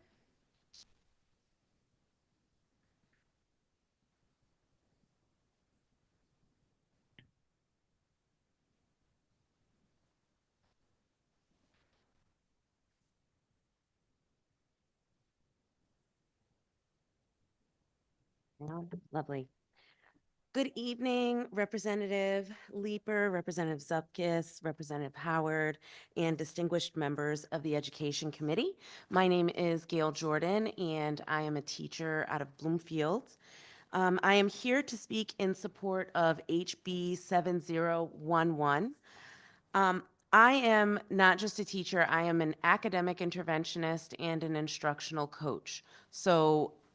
Lovely. Good evening, Representative Leeper, Representative Zupkis, Representative Howard, and distinguished members of the Education Committee. My name is Gail Jordan, and I am a teacher out of Bloomfield. I am here to speak in support of HB 7011. I am not just a teacher, I am an academic interventionist and an instructional coach.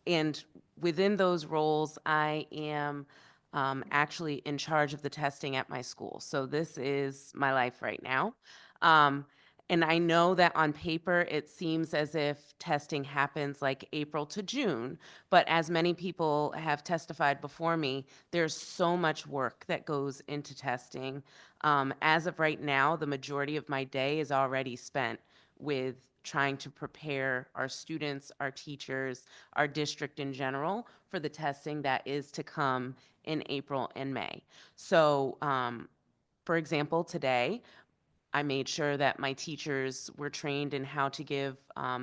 And within those roles, I am actually in charge of the testing at my school. So this is my life right now. And I know that on paper, it seems as if testing happens like April to June, but as many people have testified before me, there's so much work that goes into testing. As of right now, the majority of my day is already spent with trying to prepare our students, our teachers, our district in general for the testing that is to come in April and May. So, for example, today, I made sure that my teachers were trained in how to give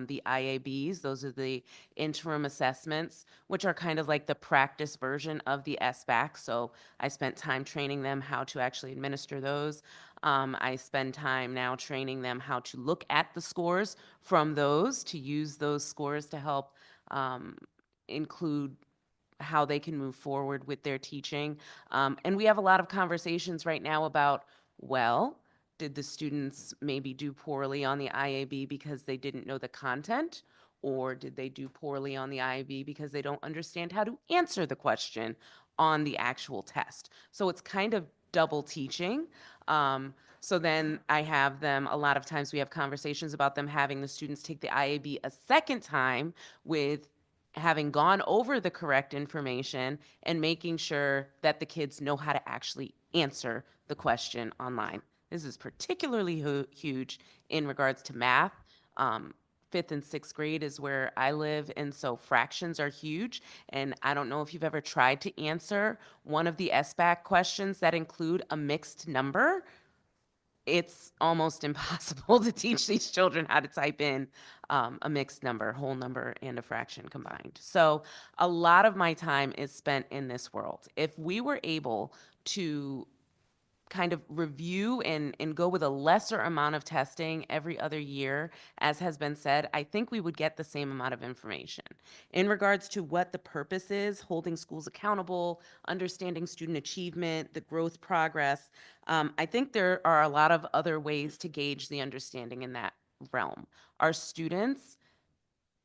the IABs. Those are the interim assessments, which are kind of like the practice version of the SBAC. So I spent time training them how to actually administer those. I spend time now training them how to look at the scores from those, to use those scores to help include how they can move forward with their teaching. And we have a lot of conversations right now about, well, did the students maybe do poorly on the IAB because they didn't know the content? Or did they do poorly on the IAB because they don't understand how to answer the question on the actual test? So it's kind of double teaching. So then I have them, a lot of times we have conversations about them having the students take the IAB a second time with having gone over the correct information and making sure that the kids know how to actually answer the question online. This is particularly huge in regards to math. 5th and 6th grade is where I live, and so fractions are huge. And I don't know if you've ever tried to answer one of the SBAC questions that include a mixed number. It's almost impossible to teach these children how to type in a mixed number, whole number, and a fraction combined. So a lot of my time is spent in this world. If we were able to kind of review and go with a lesser amount of testing every other year, as has been said, I think we would get the same amount of information. In regards to what the purpose is, holding schools accountable, understanding student achievement, the growth progress, I think there are a lot of other ways to gauge the understanding in that realm. Our students,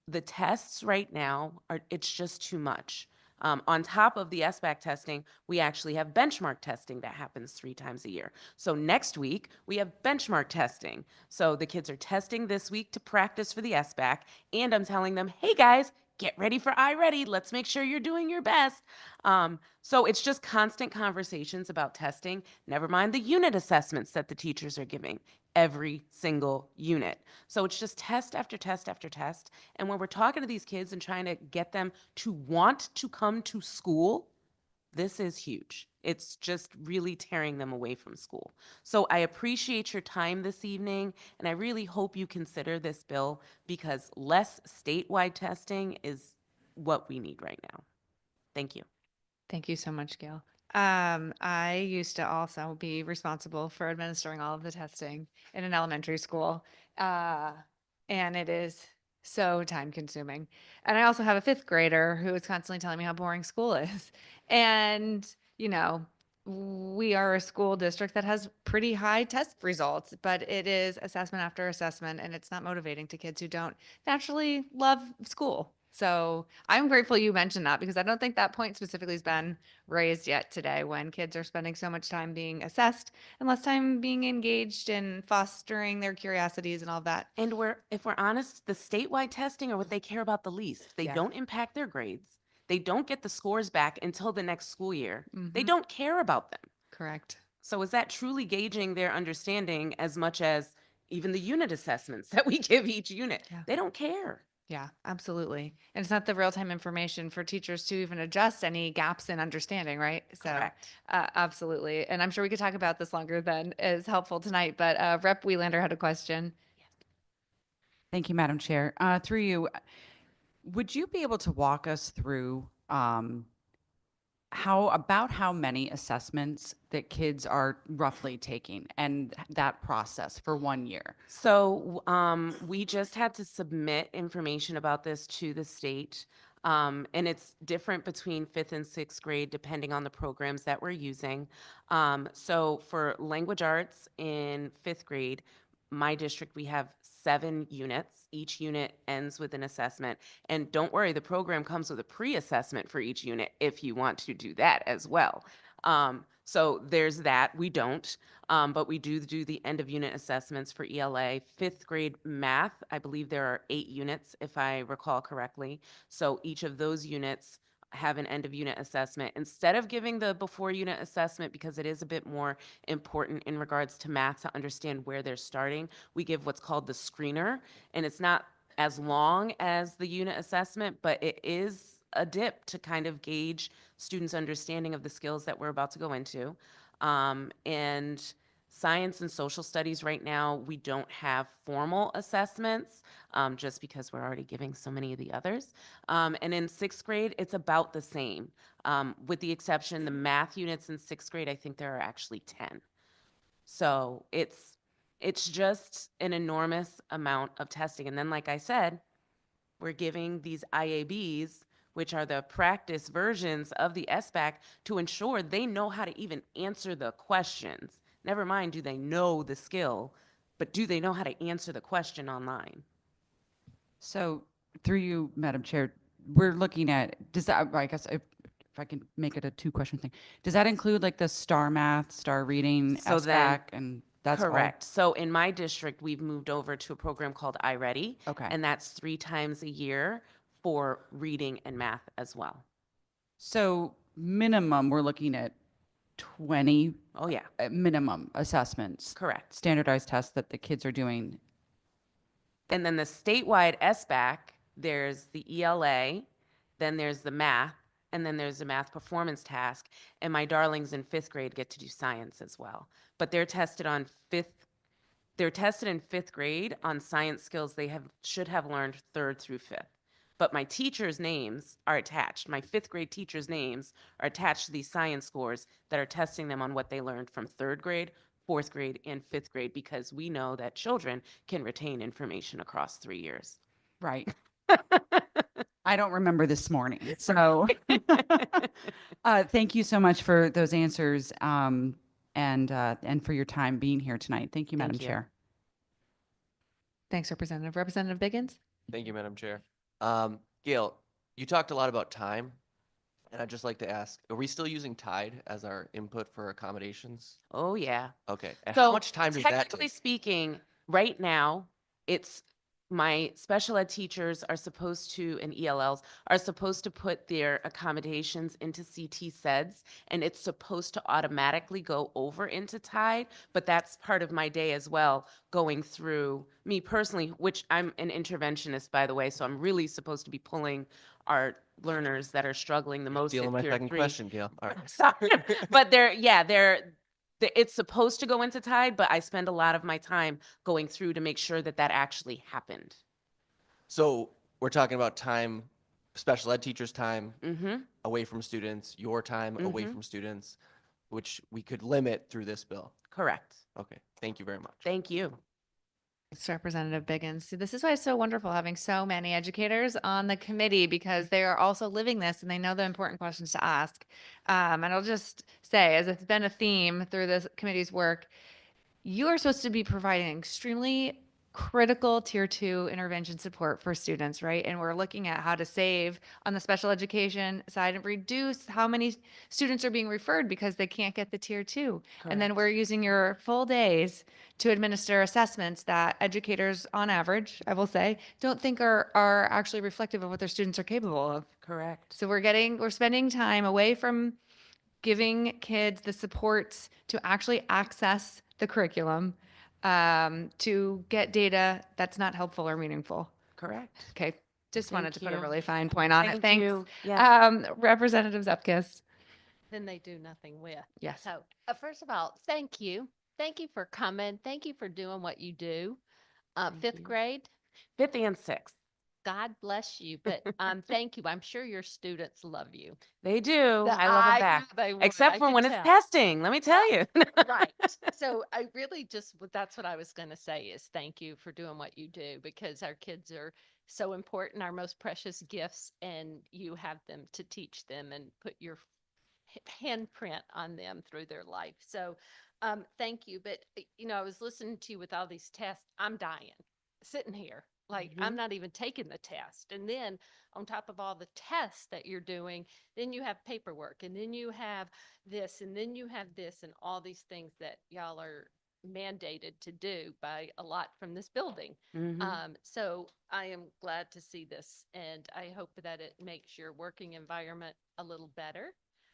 the tests right now, it's just too much. On top of the SBAC testing, we actually have benchmark testing that happens 3 times a year. So next week, we have benchmark testing. So the kids are testing this week to practice for the SBAC, and I'm telling them, hey guys, get ready for iReady. Let's make sure you're doing your best. So it's just constant conversations about testing, never mind the unit assessments that the teachers are giving, every single unit. So it's just test after test after test. And when we're talking to these kids and trying to get them to want to come to school, this is huge. It's just really tearing them away from school. So I appreciate your time this evening, and I really hope you consider this bill, because less statewide testing is what we need right now. Thank you. Thank you so much, Gail. I used to also be responsible for administering all of the testing in an elementary school. And it is so time consuming. And I also have a 5th grader who is constantly telling me how boring school is. And, you know, we are a school district that has pretty high test results, but it is assessment after assessment, and it's not motivating to kids who don't naturally love school. So I'm grateful you mentioned that because I don't think that point specifically has been raised yet today when kids are spending so much time being assessed and less time being engaged in fostering their curiosities and all of that. And if we're honest, the statewide testing are what they care about the least. They Yeah. don't impact their grades. They don't get the scores back until the next school year. They Mhm. don't care about them. Correct. So is that truly gauging their understanding as much as even the unit assessments that we give each unit? Yeah. They don't care. Yeah, absolutely. And it's not the real-time information for teachers to even adjust any gaps in understanding, right? So, Correct. absolutely. And I'm sure we could talk about this longer than is helpful tonight, but Rep. Wieland had a question. Thank you, Madam Chair. Through you, would you be able to walk us through how many assessments that kids are roughly taking and that process for 1 year? So we just had to submit information about this to the state. And it's different between 5th and 6th grade depending on the programs that we're using. So for language arts in 5th grade, my district, we have 7 units. Each unit ends with an assessment. And don't worry, the program comes with a pre-assessment for each unit if you want to do that as well. So there's that. We don't. But we do the end of unit assessments for ELA. 5th grade math, I believe there are 8 units, if I recall correctly. So each of those units have an end of unit assessment. Instead of giving the before unit assessment, because it is a bit more important in regards to math to understand where they're starting, we give what's called the screener. And it's not as long as the unit assessment, but it is a dip to kind of gauge students' understanding of the skills that we're about to go into. And science and social studies right now, we don't have formal assessments just because we're already giving so many of the others. And in 6th grade, it's about the same. With the exception, the math units in 6th grade, I think there are actually 10. So it's just an enormous amount of testing. And then, like I said, we're giving these IABs, which are the practice versions of the SBAC, to ensure they know how to even answer the questions. Never mind, do they know the skill, but do they know how to answer the question online? So through you, Madam Chair, we're looking at, does that, I guess if I can make it a 2-question thing, does that include like the STAR math, STAR reading, So then- SBAC, and that's all? Correct. So in my district, we've moved over to a program called iReady. Okay. And that's 3 times a year for reading and math as well. So minimum, we're looking at 20 Oh, yeah. minimum assessments. Correct. Standardized tests that the kids are doing. And then the statewide SBAC, there's the ELA, then there's the math, and then there's the math performance task. And my darlings in 5th grade get to do science as well. But they're tested in 5th grade on science skills they should have learned 3rd through 5th. But my teachers' names are attached. My 5th grade teachers' names are attached to these science scores that are testing them on what they learned from 3rd grade, 4th grade, and 5th grade, because we know that children can retain information across 3 years. Right. I don't remember this morning. So thank you so much for those answers and for your time being here tonight. Thank you, Madam you. Chair. Thanks, Representative. Representative Biggins? Thank you, Madam Chair. Gail, you talked a lot about time, and I'd just like to ask, are we still using Tide as our input for accommodations? Oh, yeah. Okay. And So how much time does that technically take? speaking, right now, it's my special ed teachers are supposed to, and ELLs are supposed to put their accommodations into CT SEDS, and it's supposed to automatically go over into Tide, but that's part of my day as well, going through me personally, which I'm an interventionist, by the way, so I'm really supposed to be pulling our learners that are struggling the most. Stealing at my Tier second 3. question, Gail. All right. Sorry, but it's supposed to go into Tide, but I spend a lot of my time going through to make sure that that actually happened. So we're talking about time, special ed teachers' time Mm-hmm. away from students, your time away Mhm. from students, which we could limit through this bill. Correct. Okay, thank you very much. Thank you. Thanks, Representative Biggins. See, this is why it's so wonderful having so many educators on the committee because they are also living this and they know the important questions to ask. And I'll just say, as it's been a theme through this committee's work, you are supposed to be providing extremely critical tier 2 intervention support for students, right? And we're looking at how to save on the special education side and reduce how many students are being referred because they can't get the tier 2. And then we're using your full days to administer assessments that educators on average, I will say, don't think are actually reflective of what their students are capable of. Correct. So we're spending time away from giving kids the supports to actually access the curriculum, to get data that's not helpful or meaningful. Correct. Okay, just wanted to Thank put a you. really fine point on it. Thank Thanks. you. Yeah. Representative Zupkis. Then they do nothing with. Yes. So, first of all, thank you. Thank you for coming. Thank you for doing what you do. Fifth grade, 5th and 6th. God bless you. But thank you. I'm sure your students love you. They do. That I love I them back. knew they would. Except I for could when it's tell. testing, let me tell you. Right. So I really that's what I was going to say is thank you for doing what you do, because our kids are so important, our most precious gifts, and you have them to teach them and put your handprint on them through their life. So thank you. But, I was listening to you with all these tests. I'm dying sitting here. Like, I'm not even taking the test. And then on top of all the tests that you're doing, then you have paperwork, and then you have this, and then you have this, and all these things that y'all are mandated to do by a lot from this building. So I am glad to see this, and I hope that it makes your working environment a little better.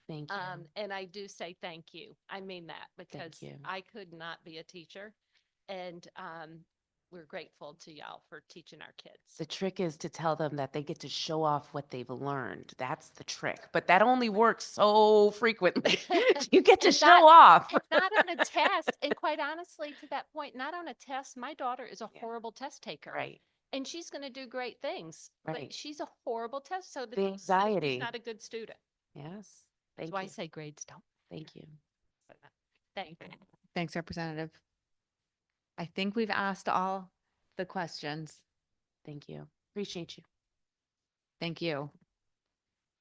Thank you. And I do say thank you. I mean that, because you. I could not be a teacher, and we're grateful to y'all for teaching our kids. The trick is to tell them that they get to show off what they've learned. That's the trick. But that only works so frequently. You get to And show not- off. and not on a test. And quite honestly, to that point, not on a test. My daughter is a horrible test taker. Right. And she's going to do great things. But Right. she's a horrible test. So The anxiety. she's not a good student. Yes. That's Thank why I you. say grades don't. Thank you. Thank you. Thanks, Representative. I think we've asked all the questions. Thank you. Appreciate you. Thank you.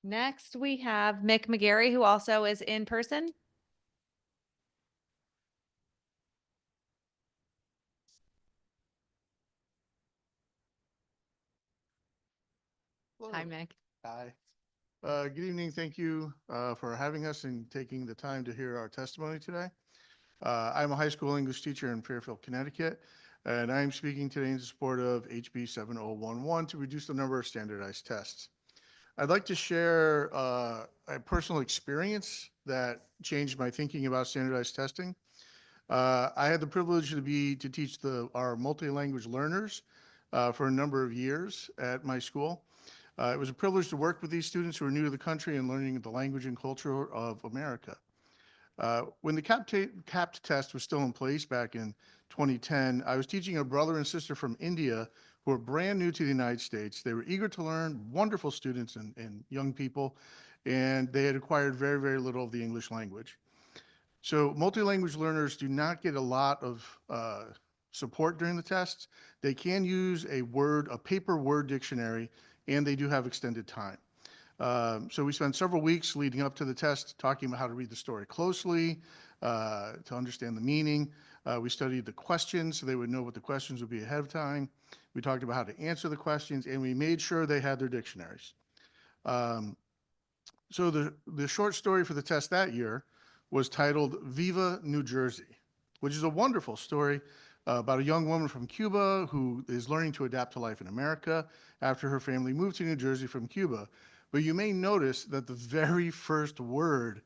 Next, we have Mick McGarry, who also is in person. Hi, Mick. Hi. Good evening. Thank you for having us and taking the time to hear our testimony today. I'm a high school English teacher in Fairfield, Connecticut, and I'm speaking today in support of HB 7011 to reduce the number of standardized tests. I'd like to share a personal experience that changed my thinking about standardized testing. I had the privilege to teach our multi-language learners for a number of years at my school. It was a privilege to work with these students who are new to the country and learning the language and culture of America. When the CAPT test was still in place back in 2010, I was teaching a brother and sister from India who were brand new to the United States. They were eager to learn, wonderful students and young people, and they had acquired very, very little of the English language. So multi-language learners do not get a lot of support during the tests. They can use a paper word dictionary, and they do have extended time. So we spent several weeks leading up to the test talking about how to read the story closely, to understand the meaning. We studied the questions so they would know what the questions would be ahead of time. We talked about how to answer the questions, and we made sure they had their dictionaries. So the short story for the test that year was titled Viva New Jersey, which is a wonderful story about a young woman from Cuba who is learning to adapt to life in America after her family moved to New Jersey from Cuba. But you may notice that the very first word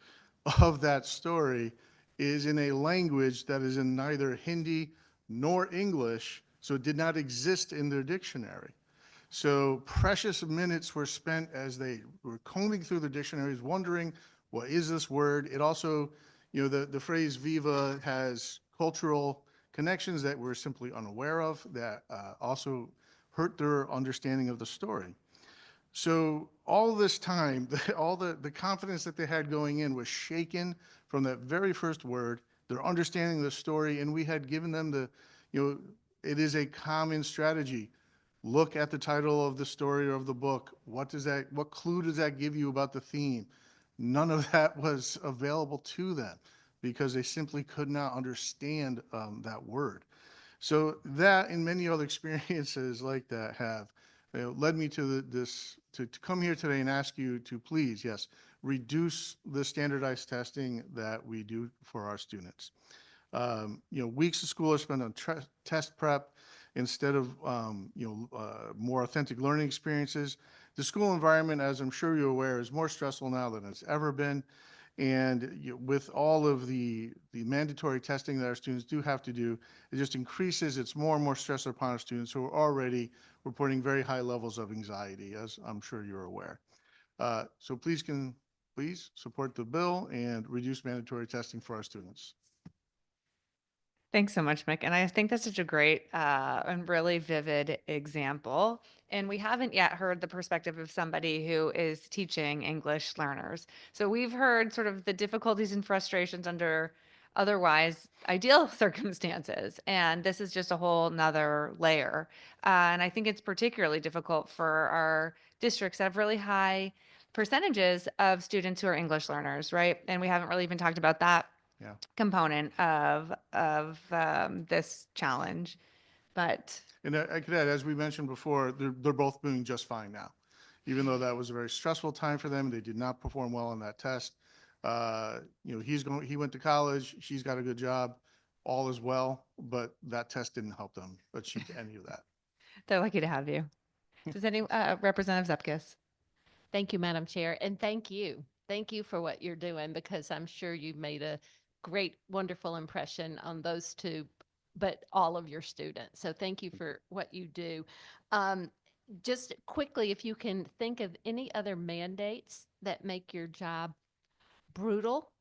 of that story is in a language that is in neither Hindi nor English, so it did not exist in their dictionary. So precious minutes were spent as they were combing through the dictionaries, wondering, what is this word? It also, the phrase viva has cultural connections that we're simply unaware of that also hurt their understanding of the story. So all this time, all the confidence that they had going in was shaken from that very first word, their understanding of the story, and we had given them it is a common strategy. Look at the title of the story or of the book. What clue does that give you about the theme? None of that was available to them because they simply could not understand that word. So that and many other experiences like that have led me to to come here today and ask you to please, yes, reduce the standardized testing that we do for our students. Weeks of school are spent on test prep instead of, more authentic learning experiences. The school environment, as I'm sure you're aware, is more stressful now than it's ever been. And with all of the mandatory testing that our students do have to do, it just increases, it's more and more stress upon our students who are already reporting very high levels of anxiety, as I'm sure you're aware. So please support the bill and reduce mandatory testing for our students. Thanks so much, Mick. And I think that's such a great and really vivid example. And we haven't yet heard the perspective of somebody who is teaching English learners. So we've heard sort of the difficulties and frustrations under otherwise ideal circumstances. And this is just a whole nother layer. And I think it's particularly difficult for our districts that have really high percentages of students who are English learners, right? And we haven't really even talked about that component of this challenge. But And I could add, as we mentioned before, they're both doing just fine now. Even though that was a very stressful time for them, they did not perform well on that test. He went to college, she's got a good job, all is well, but that test didn't help them achieve any of that. they're lucky to have you. Does any Representative Zupkis? Thank you, Madam Chair, and thank you. Thank you for what you're doing, because I'm sure you've made a great, wonderful impression on those two, but all of your students. So thank you for what you do. Just quickly, if you can think of any other mandates that make your job brutal,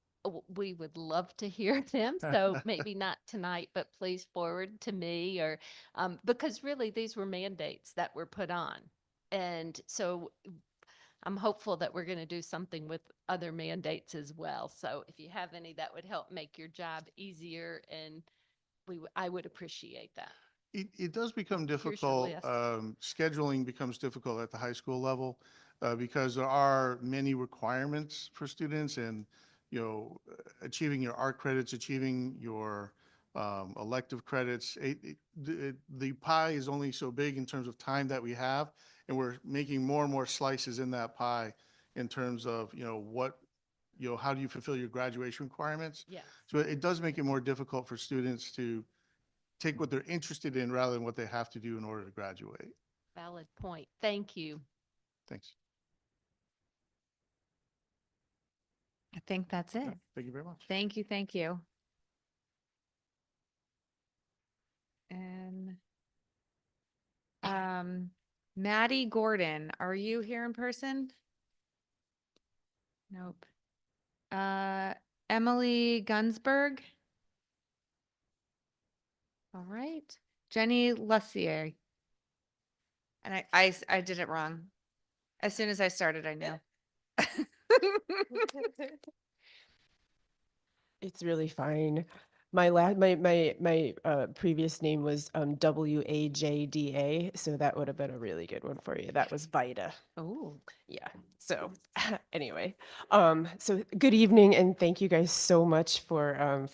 we would love to hear them. So maybe not tonight, but please forward to me, or because really these were mandates that were put on. And so I'm hopeful that we're going to do something with other mandates as well. So if you have any that would help make your job easier, and I would appreciate that. It does become Here's your difficult. list. Scheduling becomes difficult at the high school level because there are many requirements for students, and achieving your art credits, achieving your elective credits. The pie is only so big in terms of time that we have, and we're making more and more slices in that pie in terms of how do you fulfill your graduation requirements. Yes. So it does make it more difficult for students to take what they're interested in rather than what they have to do in order to graduate. Valid point. Thank you. Thanks. I think that's it. Thank you very much. Thank you. Thank you. And Maddie Gordon, are you here in person? Nope. Emily Gunsberg. All right. Jenny Lussier. And I did it wrong. As soon as I started, I knew. It's really fine. My previous name was WAJDA, so that would have been a really good one for you. That was Vida. Oh, Yeah. So anyway, so good evening, and thank you guys so much for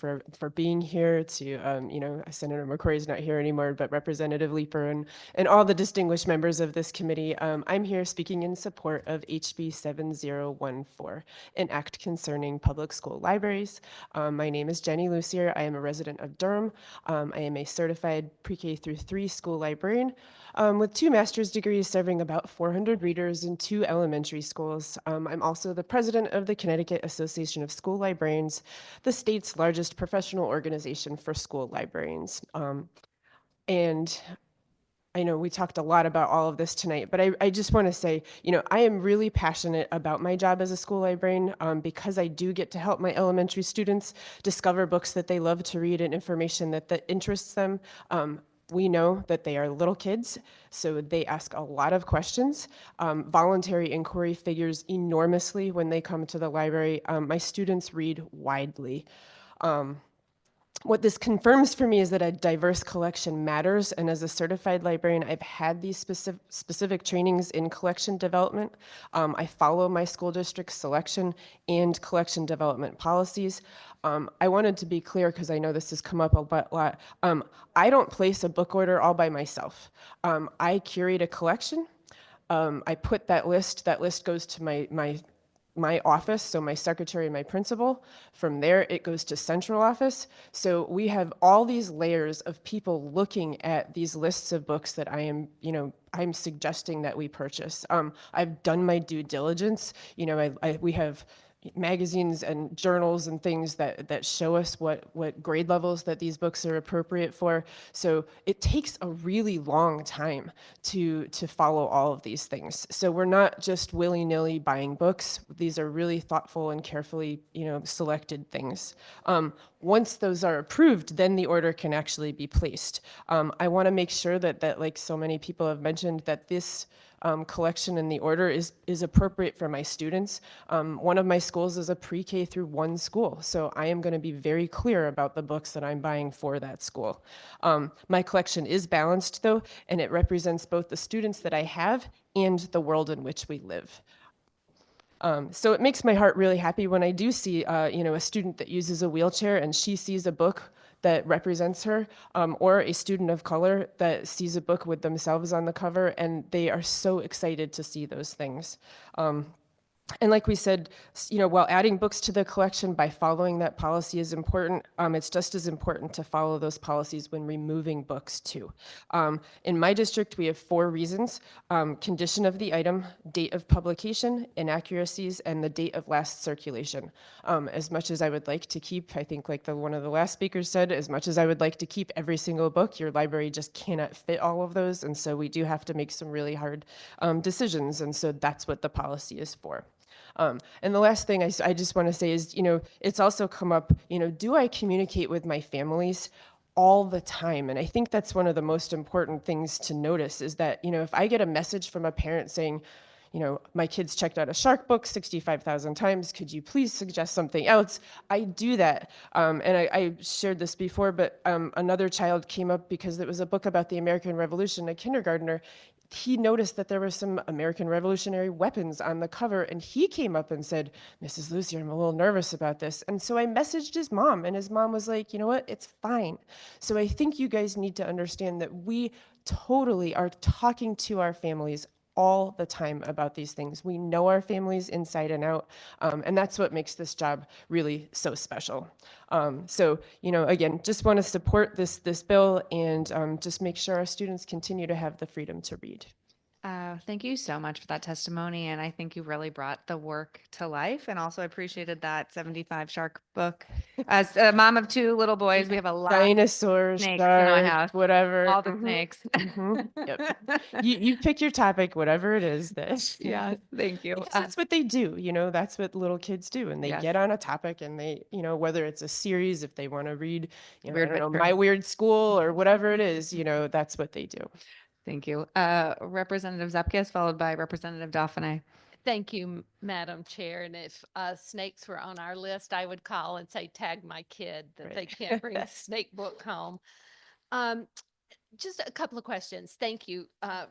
being here. To Senator McCrory's not here anymore, but Representative Leeper and all the distinguished members of this committee. I'm here speaking in support of HB 7014, an act concerning public school libraries. My name is Jenny Lucier. I am a resident of Durham. I am a certified pre-K through 3 school librarian with 2 master's degrees serving about 400 readers in 2 elementary schools. I'm also the president of the Connecticut Association of School Librarians, the state's largest professional organization for school librarians. And I know we talked a lot about all of this tonight, but I just want to say, I am really passionate about my job as a school librarian because I do get to help my elementary students discover books that they love to read and information that interests them. We know that they are little kids, so they ask a lot of questions. Voluntary inquiry figures enormously when they come to the library. My students read widely. what this confirms for me is that a diverse collection matters. And as a certified librarian, I've had these specific trainings in collection development. I follow my school district selection and collection development policies. I wanted to be clear because I know this has come up a lot. I don't place a book order all by myself. I curate a collection. I put that list goes to my office, so my secretary and my principal. From there, it goes to central office. So we have all these layers of people looking at these lists of books that I'm suggesting that we purchase. I've done my due diligence. We have magazines and journals and things that show us what grade levels that these books are appropriate for. So it takes a really long time to follow all of these things. So we're not just willy-nilly buying books. These are really thoughtful and carefully, selected things. Once those are approved, then the order can actually be placed. I want to make sure that like so many people have mentioned, that this collection and the order is appropriate for my students. One of my schools is a pre-K through 1 school, so I am going to be very clear about the books that I'm buying for that school. My collection is balanced though, and it represents both the students that I have and the world in which we live. So it makes my heart really happy when I do see, a student that uses a wheelchair and she sees a book that represents her, or a student of color that sees a book with themselves on the cover, and they are so excited to see those things. And like we said, while adding books to the collection by following that policy is important, it's just as important to follow those policies when removing books too. In my district, we have 4 reasons: condition of the item, date of publication, inaccuracies, and the date of last circulation. As much as I would like to keep, I think like one of the last speakers said, as much as I would like to keep every single book, your library just cannot fit all of those. And so we do have to make some really hard decisions. And so that's what the policy is for. And the last thing I just want to say is, it's also come up, do I communicate with my families all the time? And I think that's one of the most important things to notice is that, if I get a message from a parent saying, my kids checked out a shark book 65,000 times, could you please suggest something else? I do that. And I shared this before, but another child came up because it was a book about the American Revolution, a kindergartner. He noticed that there were some American Revolutionary weapons on the cover, and he came up and said, Mrs. Lucy, I'm a little nervous about this. And so I messaged his mom, and his mom was like, you know what, it's fine. So I think you guys need to understand that we totally are talking to our families all the time about these things. We know our families inside and out, and that's what makes this job really so special. So, again, just want to support this bill and just make sure our students continue to have the freedom to read. Thank you so much for that testimony. And I think you really brought the work to life, and also appreciated that 75 shark book. As a mom of 2 little boys, we have a lot Dinosaurs, of snakes in our sharks, house. whatever. All the Mhm. snakes. Yep. You pick your topic, whatever it is that. Yeah, thank you. Because that's what they do, that's what little kids do. And they Yes. get on a topic and they, whether it's a series, if they want to read, Weird Mystery. My Weird School or whatever it is, that's what they do. Thank you. Representative Zupkis, followed by Representative Dauphiné. Thank you, Madam Chair. And if snakes were on our list, I would call and say, tag my kid that they can't bring a snake book home. Just a couple of questions. Thank you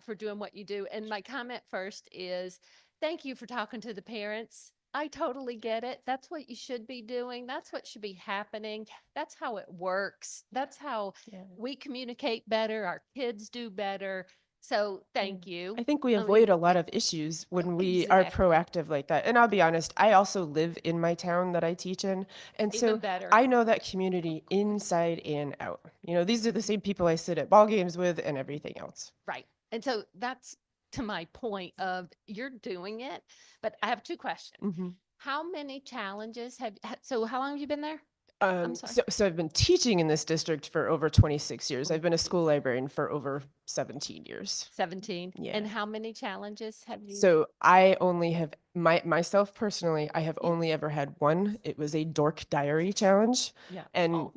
for doing what you do. And my comment first is, thank you for talking to the parents. I totally get it. That's what you should be doing. That's what should be happening. That's how it works. That's how we communicate better. Our kids do better. So thank you. I think we I mean, avoid a lot of issues when we are Exactly. proactive like that. And I'll be honest, I also live in my town that I teach in. And Even so better. I know that community inside and out. These are the same people I sit at ball games with and everything else. Right. And so that's to my point of you're doing it. But I have 2 questions. Mm-hmm. How many challenges so how long have you been there? I'm sorry. So I've been teaching in this district for over 26 years. I've been a school librarian for over 17 years. 17. Yeah. And how many challenges have you? So I only have myself personally, I have only ever had one. It was a dork diary challenge. Yeah. And,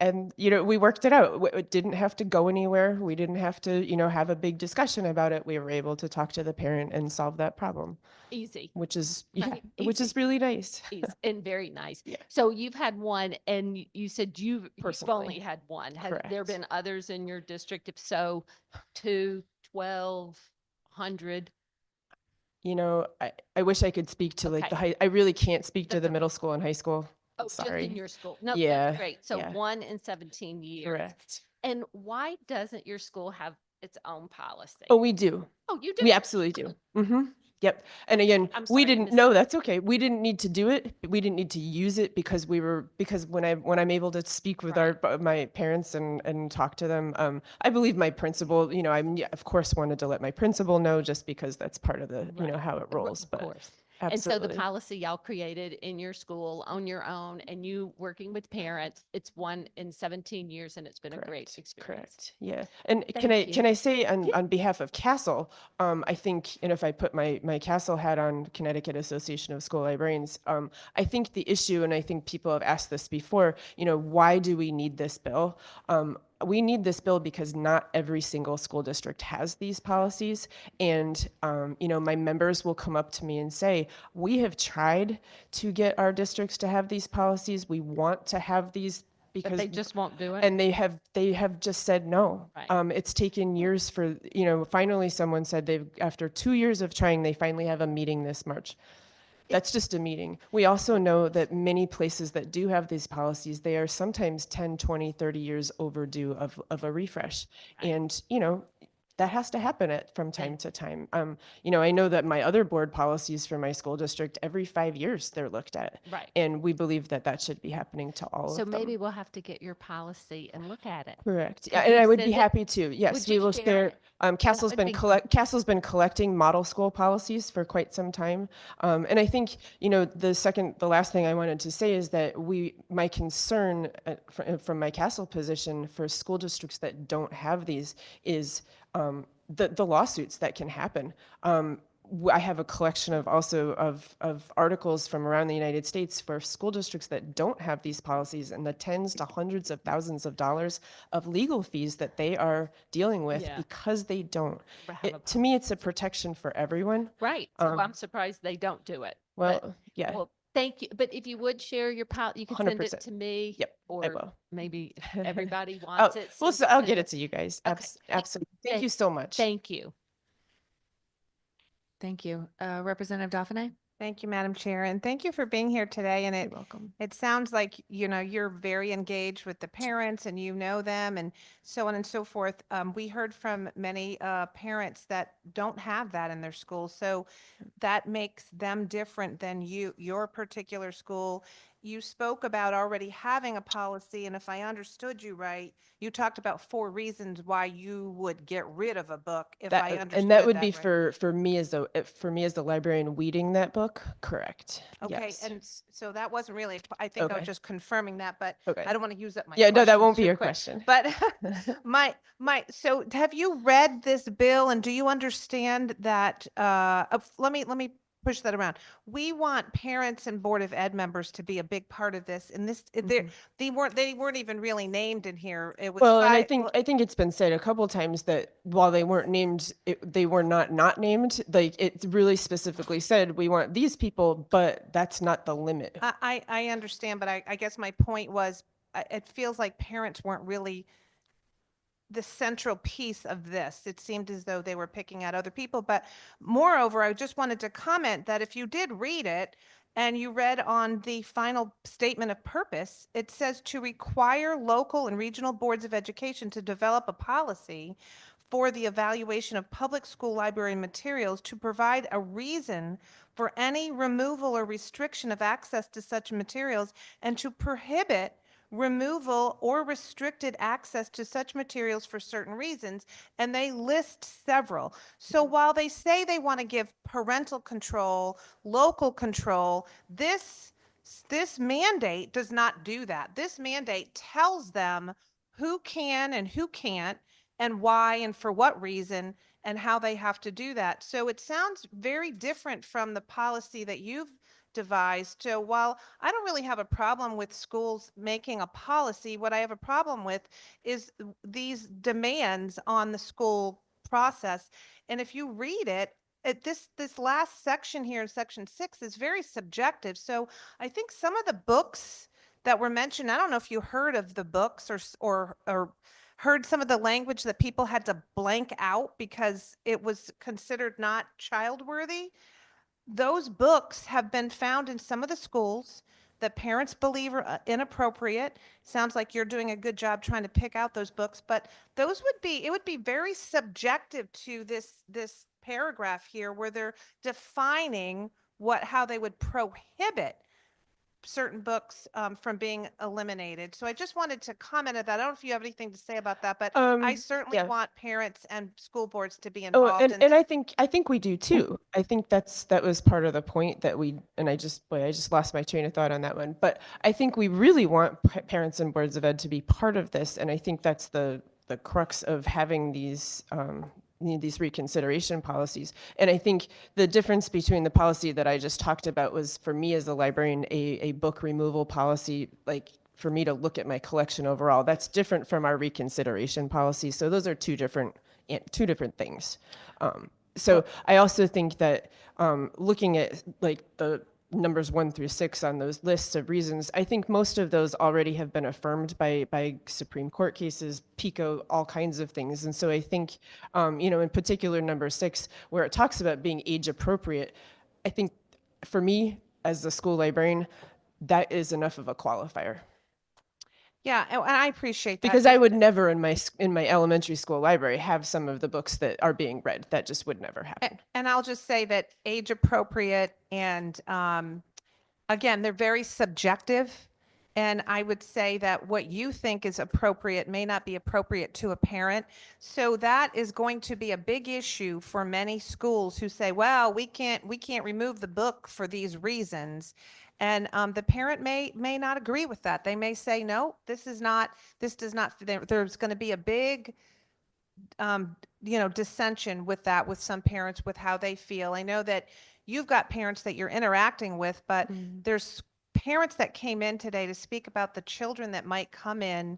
and, we worked it out. It didn't have to go anywhere. We didn't have to, have a big discussion about it. We were able to talk to the parent and solve that problem, Easy. which is, Right, which is easy. really nice. Easy and very nice. Yeah. So you've had one, and you said you've only Personally. had one. Have there Correct. been others in your district? If so, 2, 12, 100? I wish I could speak to like Okay. the high, I really can't speak to That's the okay. middle school and high school. Oh, just Sorry. in your school? No, Yeah, that's great. So yeah. 1 in 17 years. Correct. And why doesn't your school have its own policy? Oh, we do. Oh, you do? We absolutely do. Yep. And again, I'm we sorry, I didn't, missed no, that. that's okay. We didn't need to do it. We didn't need to use it because because when I'm able to speak with my parents and talk to them, I believe my principal, of course wanted to let my principal know just because that's part of the, how it rolls, Of but course. absolutely. And so the policy y'all created in your school on your own and you working with parents, it's 1 in 17 years and it's been a great experience. Correct. Yeah. And Thank you. can I say on behalf of Castle, I think, and if I put my Castle hat on, Connecticut Association of School Librarians, I think the issue, and I think people have asked this before, why do we need this bill? We need this bill because not every single school district has these policies. And, my members will come up to me and say, we have tried to get our districts to have these policies. We want to have these But because they just won't do it? and they have just said no. Right. It's taken years for, finally someone said after 2 years of trying, they finally have a meeting this March. That's just a meeting. We also know that many places that do have these policies, they are sometimes 10, 20, 30 years overdue of a refresh. And, that has to happen from time to time. I know that my other board policies for my school district, every 5 years they're looked at. Right. And we believe that should be happening to all So of them. maybe we'll have to get your policy and look at it. Correct. Could Yeah, and you I would be send it? happy to. Yes, Would we you will share share. it? Castle's would be Castle's been collecting model school policies for quite some time, and I think the last thing I wanted to say is that my concern from my Castle position for school districts that don't have these is the lawsuits that can happen. I have a collection of articles from around the United States for school districts that don't have these policies and the tens to hundreds of thousands of dollars of legal fees that they are dealing with Yeah. because they don't. Have a To me, it's a protection for everyone. Right. So I'm surprised they don't do it. But- Well, yeah. Well, thank you. But if you would share your you can send it 100%. to me. Yep, I Or will. maybe everybody Oh, wants it. well, so so I'll send get it to you guys. Okay. Absolutely. Thank you so much. Thank you. Thank you. Representative Dauphiné? Thank you, Madam Chair, and thank you for being here today. And You're welcome. it sounds like, you're very engaged with the parents and you know them and so on and so forth. We heard from many parents that don't have that in their school. So that makes them different than your particular school. You spoke about already having a policy, and if I understood you right, you talked about 4 reasons why you would get rid of a book, if I understood And that would be right. for me as the librarian weeding that book. Correct. Okay, Yes. and so that wasn't really, I think I was Okay. just confirming that, but Okay. I don't want to use up my Yeah, no, that won't questions be too your quick. question. But so have you read this bill and do you understand that, let me push that around. We want parents and Board of Ed members to be a big part of this, and they weren't even really named in here. It was Well, and I five- think it's been said a couple times that while they weren't named, they were not named. Like it really specifically said, we want these people, but that's not the limit. I understand, but I guess my point was, it feels like parents weren't really the central piece of this. It seemed as though they were picking out other people. But moreover, I just wanted to comment that if you did read it and you read on the final statement of purpose, it says to require local and regional boards of education to develop a policy for the evaluation of public school library materials to provide a reason for any removal or restriction of access to such materials and to prohibit removal or restricted access to such materials for certain reasons, and they list several. So while they say they want to give parental control, local control, this mandate does not do that. This mandate tells them who can and who can't and why and for what reason and how they have to do that. So it sounds very different from the policy that you've devised. So while I don't really have a problem with schools making a policy, what I have a problem with is these demands on the school process. And if you read it, this last section here in section 6 is very subjective. So I think some of the books that were mentioned, I don't know if you heard of the books or heard some of the language that people had to blank out because it was considered not child worthy. Those books have been found in some of the schools that parents believe are inappropriate. Sounds like you're doing a good job trying to pick out those books, but it would be very subjective to this paragraph here where they're defining how they would prohibit certain books from being eliminated. So I just wanted to comment on that. I don't know if you have anything to say about that, but I certainly yeah. want parents and school boards to be Oh, involved in and this. I think we do too. I think that was part of the point that I just lost my train of thought on that one. But I think we really want parents and boards of ed to be part of this, and I think that's the crux of having these reconsideration policies. And I think the difference between the policy that I just talked about was, for me as a librarian, a book removal policy, like for me to look at my collection overall. That's different from our reconsideration policy. So those are two different things. So I also think that looking at like the numbers 1 through 6 on those lists of reasons, I think most of those already have been affirmed by Supreme Court cases, PICO, all kinds of things. And so I think, in particular, number 6, where it talks about being age appropriate, I think for me as a school librarian, that is enough of a qualifier. Yeah, and I appreciate that. Because I would never in my elementary school library have some of the books that are being read. That just would never happen. And I'll just say that age appropriate and again, they're very subjective. And I would say that what you think is appropriate may not be appropriate to a parent. So that is going to be a big issue for many schools who say, well, we can't remove the book for these reasons. And the parent may not agree with that. They may say, no, this does not, there's going to be a big, dissension with that, with some parents, with how they feel. I know that you've got parents that you're interacting with, but there's parents that came in today to speak about the children that might come in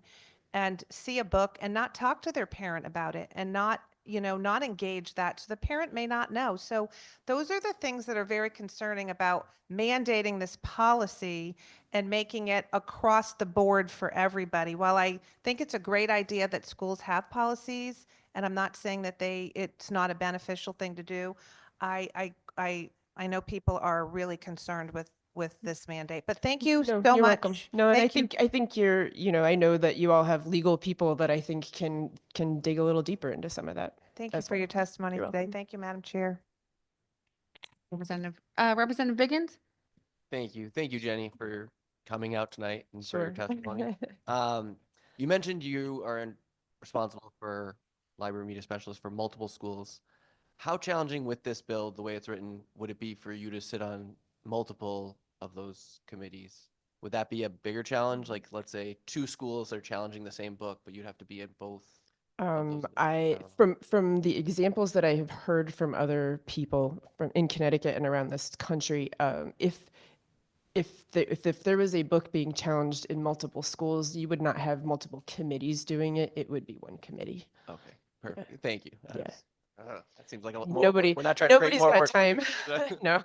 and see a book and not talk to their parent about it and not engage that. So the parent may not know. So those are the things that are very concerning about mandating this policy and making it across the board for everybody. While I think it's a great idea that schools have policies, and I'm not saying that it's not a beneficial thing to do, I know people are really concerned with this mandate. But thank you so you're much. welcome. No, and Thank you. I think you're, I know that you all have legal people that I think can dig a little deeper into some of that. Thank you as for well. your testimony You're today. welcome. Thank you, Madam Chair. Representative Biggins? Thank you. Thank you, Jenny, for coming out tonight and for your Sure. testimony. You mentioned you are responsible for library media specialist for multiple schools. How challenging with this bill, the way it's written, would it be for you to sit on multiple of those committees? Would that be a bigger challenge? Like, let's say 2 schools are challenging the same book, but you'd have to be in both. From the examples that I have heard from other people in Connecticut and around this country, if there was a book being challenged in multiple schools, you would not have multiple committees doing it. It would be one committee. Okay, perfect. Thank you. Yeah. That seems like a We're not trying to create nobody's more got work. time. No.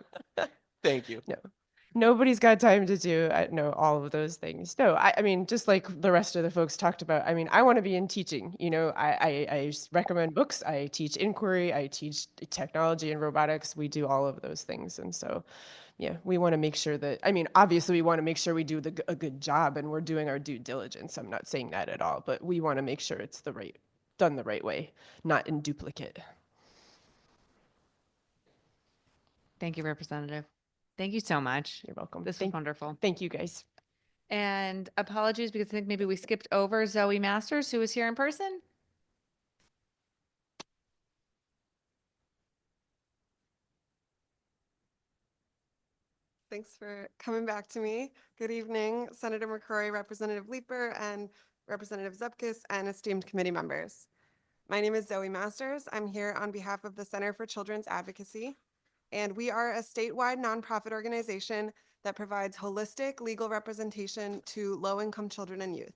Thank you. No. Nobody's got time to do all of those things. No, I mean, just like the rest of the folks talked about, I mean, I want to be in teaching. I recommend books. I teach inquiry. I teach technology and robotics. We do all of those things. And so, yeah, we want to make sure that, I mean, obviously we want to make sure we do a good job and we're doing our due diligence. I'm not saying that at all, but we want to make sure it's done the right way, not in duplicate. Thank you, Representative. Thank you so much. You're welcome. This was wonderful. Thank you, guys. And apologies because I think maybe we skipped over Zoe Masters, who was here in person. Thanks for coming back to me. Good evening, Senator McCrory, Representative Leeper, and Representative Zupkis, and esteemed committee members. My name is Zoe Masters. I'm here on behalf of the Center for Children's Advocacy. and we are a statewide nonprofit organization that provides holistic legal representation to low-income children and youth.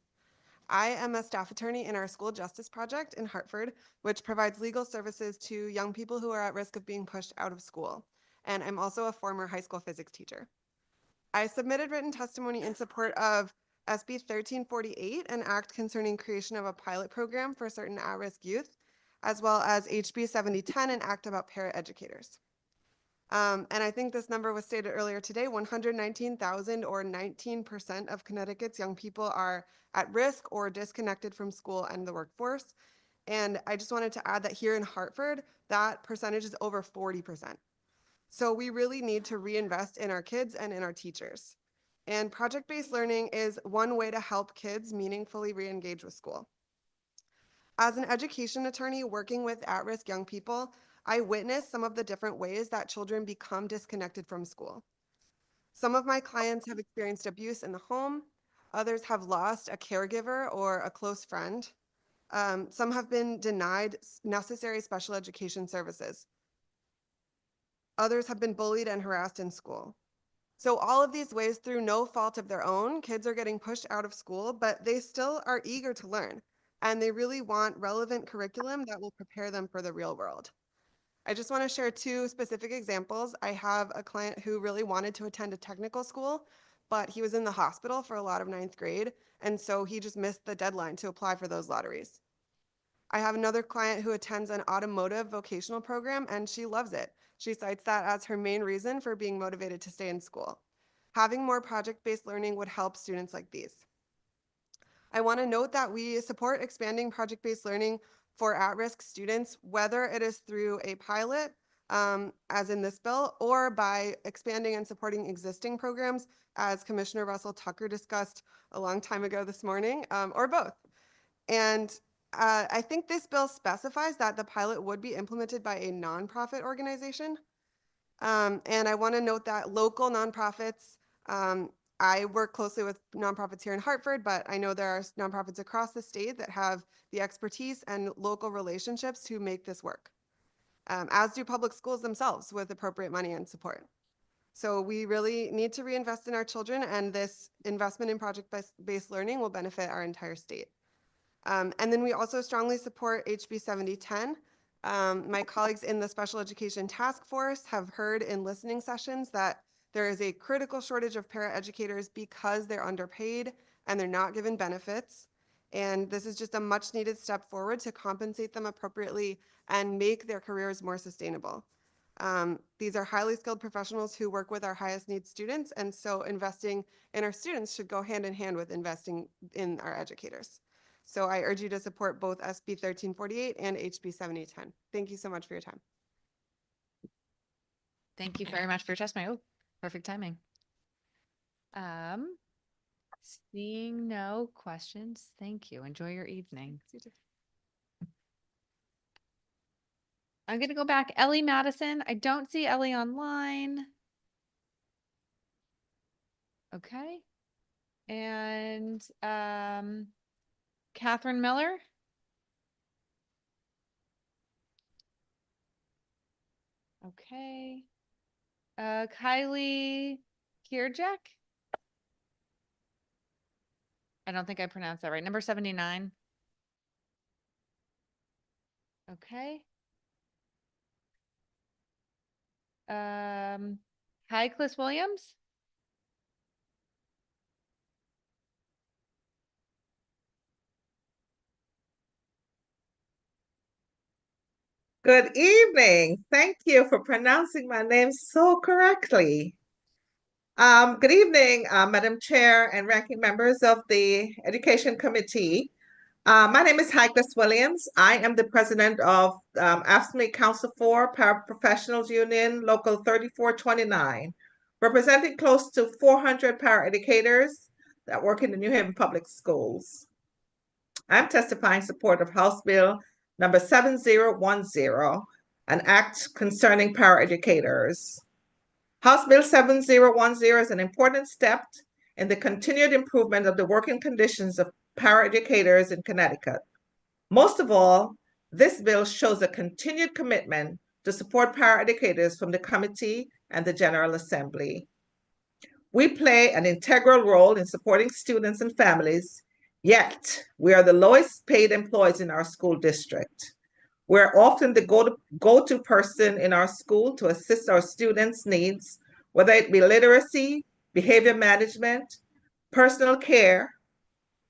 I am a staff attorney in our School Justice Project in Hartford, which provides legal services to young people who are at risk of being pushed out of school. And I'm also a former high school physics teacher. I submitted written testimony in support of SB 1348, an act concerning creation of a pilot program for certain at-risk youth, as well as HB 7010, an act about paraeducators. And I think this number was stated earlier today, 119,000 or 19% of Connecticut's young people are at risk or disconnected from school and the workforce. And I just wanted to add that here in Hartford, that percentage is over 40%. So we really need to reinvest in our kids and in our teachers. And project-based learning is one way to help kids meaningfully re-engage with school. As an education attorney working with at-risk young people, I witnessed some of the different ways that children become disconnected from school. Some of my clients have experienced abuse in the home. Others have lost a caregiver or a close friend. Some have been denied necessary special education services. Others have been bullied and harassed in school. So all of these ways, through no fault of their own, kids are getting pushed out of school, but they still are eager to learn, and they really want relevant curriculum that will prepare them for the real world. I just want to share two specific examples. I have a client who really wanted to attend a technical school, but he was in the hospital for a lot of 9th grade, and so he just missed the deadline to apply for those lotteries. I have another client who attends an automotive vocational program, and she loves it. She cites that as her main reason for being motivated to stay in school. Having more project-based learning would help students like these. I want to note that we support expanding project-based learning for at-risk students, whether it is through a pilot, as in this bill, or by expanding and supporting existing programs, as Commissioner Russell Tucker discussed a long time ago this morning, or both. And I think this bill specifies that the pilot would be implemented by a nonprofit organization. And I want to note that local nonprofits, I work closely with nonprofits here in Hartford, but I know there are nonprofits across the state that have the expertise and local relationships to make this work, as do public schools themselves with appropriate money and support. So we really need to reinvest in our children, and this investment in project-based learning will benefit our entire state. And then we also strongly support HB 7010. My colleagues in the Special Education Task Force have heard in listening sessions that there is a critical shortage of paraeducators because they're underpaid and they're not given benefits. And this is just a much needed step forward to compensate them appropriately and make their careers more sustainable. These are highly skilled professionals who work with our highest need students, and so investing in our students should go hand in hand with investing in our educators. So I urge you to support both SB 1348 and HB 7010. Thank you so much for your time. Thank you very much for your testimony. Oh, perfect timing. Seeing no questions, thank you. Enjoy your evening. I'm going to go back. Ellie Madison. I don't see Ellie online. Okay. And Catherine Miller. Okay. Kylie Kierjek. I don't think I pronounced that right. Number 79. Okay. Highcliff Williams. Good evening. Thank you for pronouncing my name so correctly. Good evening, Madam Chair and ranking members of the Education Committee. My name is Highcliff Williams. I am the president of AFSCME Council 4 Paraprofessionals Union, Local 3429, representing close to 400 paraeducators that work in the New Haven Public Schools. I'm testifying in support of House Bill number 7010, an act concerning paraeducators. House Bill 7010 is an important step in the continued improvement of the working conditions of paraeducators in Connecticut. Most of all, this bill shows a continued commitment to support paraeducators from the committee and the General Assembly. We play an integral role in supporting students and families, yet we are the lowest paid employees in our school district. We're often the go-to person in our school to assist our students' needs, whether it be literacy, behavior management, personal care.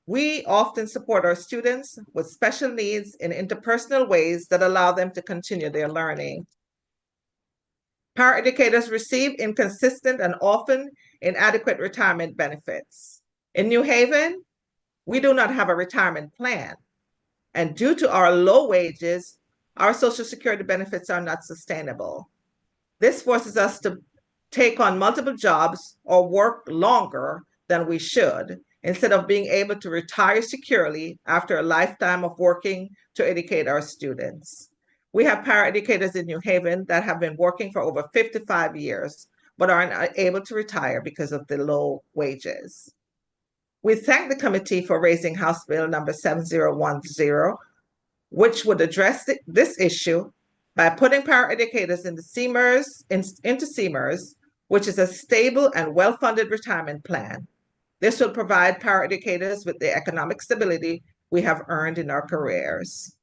We often support our students with special needs in interpersonal ways that allow them to continue their learning. Paraeducators receive inconsistent and often inadequate retirement benefits. In New Haven, we do not have a retirement plan, and due to our low wages, our Social Security benefits are not sustainable. This forces us to take on multiple jobs or work longer than we should, instead of being able to retire securely after a lifetime of working to educate our students. We have paraeducators in New Haven that have been working for over 55 years, but are unable to retire because of the low wages. We thank the committee for raising House Bill number 7010, which would address this issue by putting paraeducators into CMERS, which is a stable and well-funded retirement plan. This will provide paraeducators with the economic stability we have earned in our careers.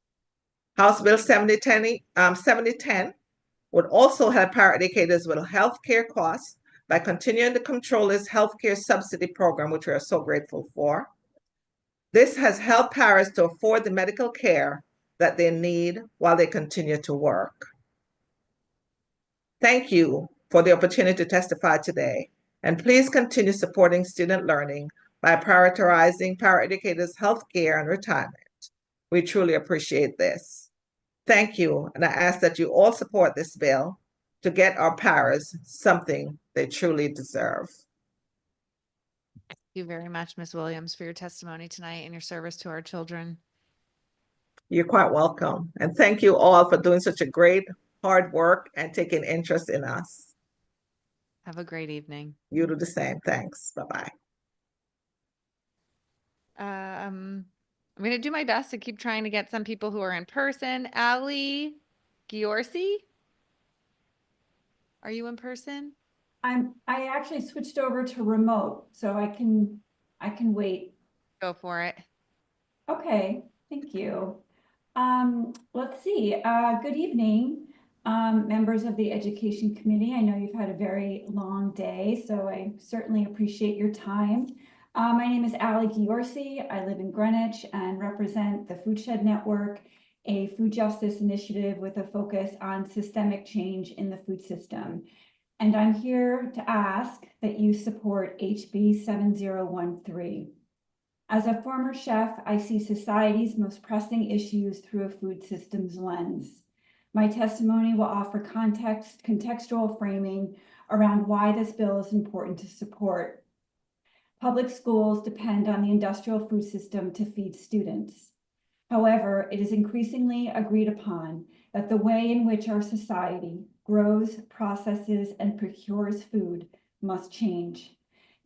House Bill 7010 would also help paraeducators with healthcare costs by continuing the Comptroller's healthcare subsidy program, which we are so grateful for. This has helped paras to afford the medical care that they need while they continue to work. Thank you for the opportunity to testify today, and please continue supporting student learning by prioritizing paraeducators' healthcare and retirement. We truly appreciate this. Thank you, and I ask that you all support this bill to get our paras something they truly deserve. Thank you very much, Ms. Williams, for your testimony tonight and your service to our children. You're quite welcome. And thank you all for doing such a great hard work and taking interest in us. Have a great evening. You do the same. Thanks. Bye-bye. I'm going to do my best to keep trying to get some people who are in person. Ali Giorsi, are you in person? I actually switched over to remote, so I can wait. Go for it. Okay, thank you. Let's see. Good evening, members of the Education Committee. I know you've had a very long day, so I certainly appreciate your time. My name is Ali Giorsi. I live in Greenwich and represent the Foodshed Network, a food justice initiative with a focus on systemic change in the food system. And I'm here to ask that you support HB 7013. As a former chef, I see society's most pressing issues through a food systems lens. My testimony will offer contextual framing around why this bill is important to support. Public schools depend on the industrial food system to feed students. However, it is increasingly agreed upon that the way in which our society grows, processes, and procures food must change.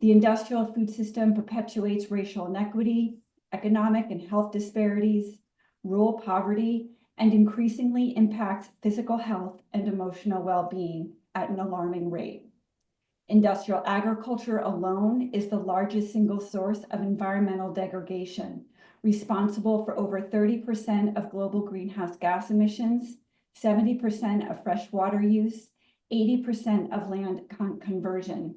The industrial food system perpetuates racial inequity, economic and health disparities, rural poverty, and increasingly impacts physical health and emotional well-being at an alarming rate. Industrial agriculture alone is the largest single source of environmental degradation, responsible for over 30% of global greenhouse gas emissions, 70% of fresh water use, 80% of land conversion.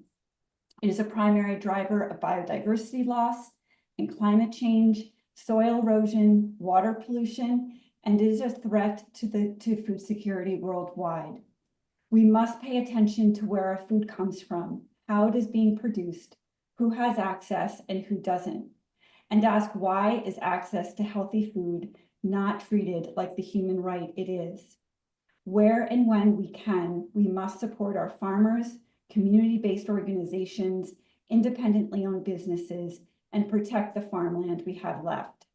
It is a primary driver of biodiversity loss and climate change, soil erosion, water pollution, and is a threat to food security worldwide. We must pay attention to where our food comes from, how it is being produced, who has access and who doesn't, and ask why is access to healthy food not treated like the human right it is. Where and when we can, we must support our farmers, community-based organizations, independently owned businesses, and protect the farmland we have left.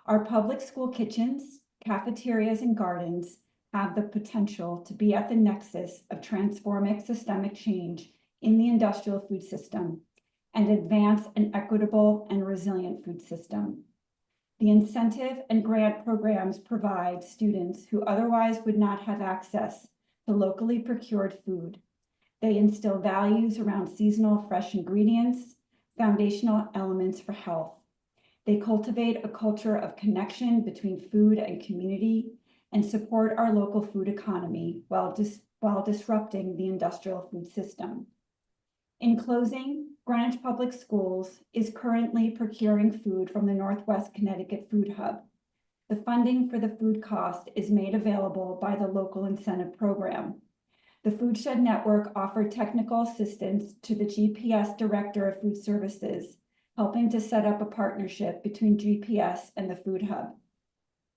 Our public school kitchens, cafeterias, and gardens have the potential to be at the nexus of transforming systemic change in the industrial food system and advance an equitable and resilient food system. The incentive and grant programs provide students who otherwise would not have access to locally procured food. They instill values around seasonal fresh ingredients, foundational elements for health. They cultivate a culture of connection between food and community and support our local food economy while disrupting the industrial food system. In closing, Greenwich Public Schools is currently procuring food from the Northwest Connecticut Food Hub. The funding for the food cost is made available by the local incentive program. The Food Shed Network offered technical assistance to the GPS Director of Food Services, helping to set up a partnership between GPS and the Food Hub.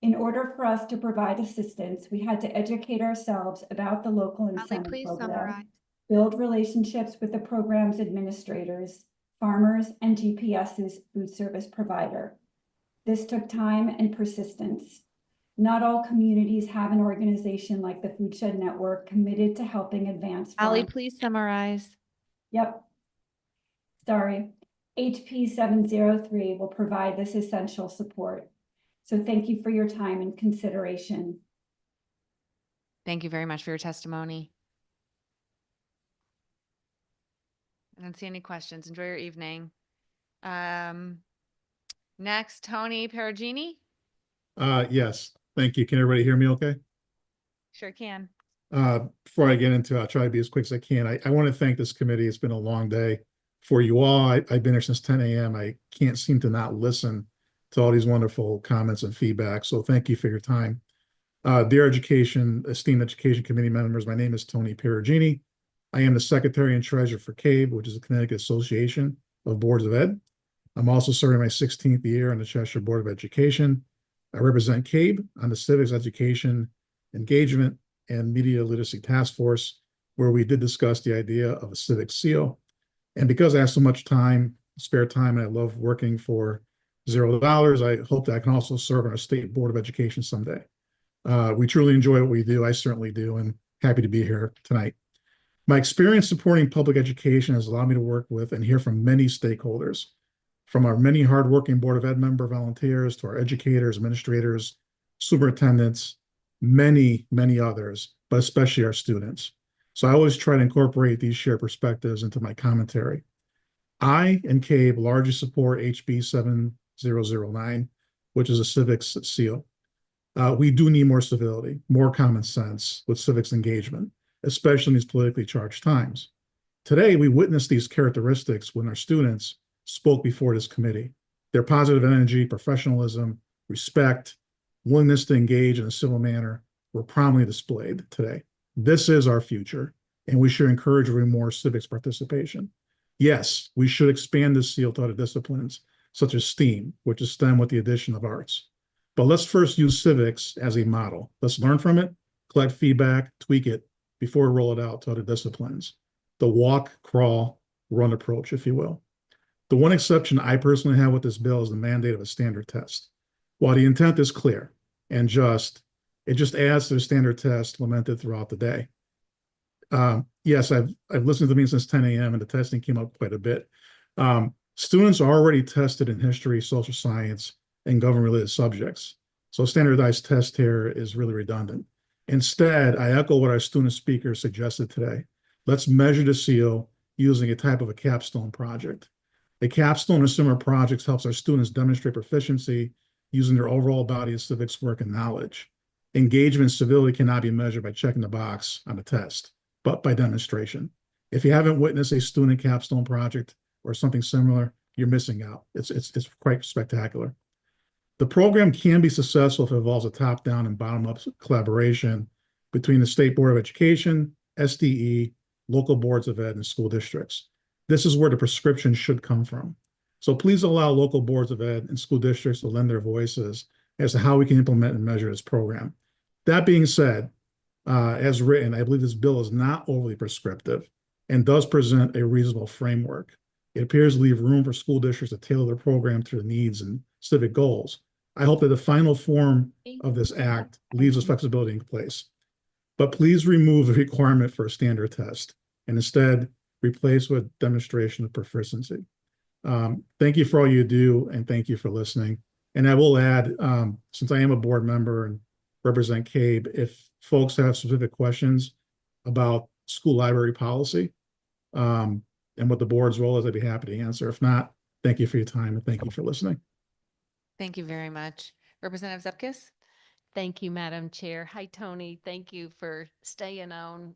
In order for us to provide assistance, we had to educate ourselves about the local incentive program, build relationships with the program's administrators, farmers, and GPS's food service provider. This took time and persistence. Not all communities have an organization like the Food Shed Network committed to helping advance Ali, farm- please summarize. Yep. Sorry. HP 703 will provide this essential support. So thank you for your time and consideration. Thank you very much for your testimony. I don't see any questions. Enjoy your evening. Next, Tony Perugini. Yes, thank you. Can everybody hear me okay? Sure can. Before I get into it, I'll try to be as quick as I can. I want to thank this committee. It's been a long day for you all. I've been here since 10 a.m. I can't seem to not listen to all these wonderful comments and feedback. So thank you for your time. Dear esteemed education committee members, my name is Tony Perugini. I am the secretary and treasurer for CABE, which is the Connecticut Association of Boards of Ed. I'm also serving my 16th year on the Cheshire Board of Education. I represent CABE on the Civics Education Engagement and Media Literacy Task Force, where we did discuss the idea of a civic seal. And because I have so much time, spare time, and I love working for $0, I hope that I can also serve on our State Board of Education someday. We truly enjoy what we do. I certainly do, and happy to be here tonight. My experience supporting public education has allowed me to work with and hear from many stakeholders, from our many hardworking Board of Ed member volunteers to our educators, administrators, superintendents, many, many others, but especially our students. So I always try to incorporate these shared perspectives into my commentary. I and CABE largely support HB 7009, which is a civics seal. We do need more civility, more common sense with civics engagement, especially in these politically charged times. Today, we witnessed these characteristics when our students spoke before this committee. Their positive energy, professionalism, respect, willingness to engage in a civil manner were prominently displayed today. This is our future, and we should encourage even more civics participation. Yes, we should expand this seal to other disciplines, such as STEAM, which is STEM with the addition of arts. But let's first use civics as a model. Let's learn from it, collect feedback, tweak it before we roll it out to other disciplines. The walk, crawl, run approach, if you will. The one exception I personally have with this bill is the mandate of a standard test. While the intent is clear and just, it just adds to the standard test lamented throughout the day. Yes, I've listened to the meeting since 10 a.m. and the testing came up quite a bit. Students are already tested in history, social science, and government-related subjects. So standardized test here is really redundant. Instead, I echo what our student speaker suggested today. Let's measure the seal using a type of a capstone project. A capstone or similar projects helps our students demonstrate proficiency using their overall body of civics work and knowledge. Engagement and civility cannot be measured by checking the box on a test, but by demonstration. If you haven't witnessed a student capstone project or something similar, you're missing out. It's quite spectacular. The program can be successful if it involves a top-down and bottom-up collaboration between the State Board of Education, SDE, local boards of ed, and school districts. This is where the prescription should come from. So please allow local boards of ed and school districts to lend their voices as to how we can implement and measure this program. That being said, as written, I believe this bill is not overly prescriptive and does present a reasonable framework. It appears to leave room for school districts to tailor their program to their needs and civic goals. I hope that the final form of this act leaves this flexibility in place. But please remove the requirement for a standard test and instead replace with demonstration of proficiency. Thank you for all you do, and thank you for listening. And I will add, since I am a board member and represent CABE, if folks have specific questions, about school library policy. And what the board's role is, I'd be happy to answer. If not, thank you for your time and thank you for listening. Thank you very much. Representative Zupkis? Thank you, Madam Chair. Hi, Tony. Thank you for staying on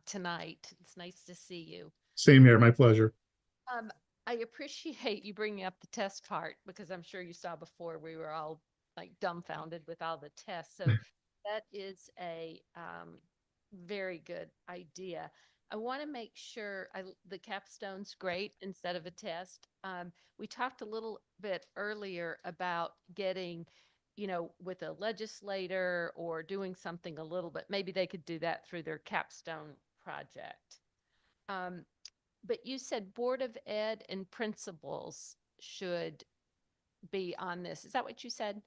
tonight. It's nice to see you. Same here, my pleasure. I appreciate you bringing up the test part because I'm sure you saw before we were all like dumbfounded with all the tests. So that is a very good idea. I want to make sure the capstone's great instead of a test. We talked a little bit earlier about getting, with a legislator or doing something a little bit. Maybe they could do that through their capstone project. But you said Board of Ed and principals should be on this. Is that what you said?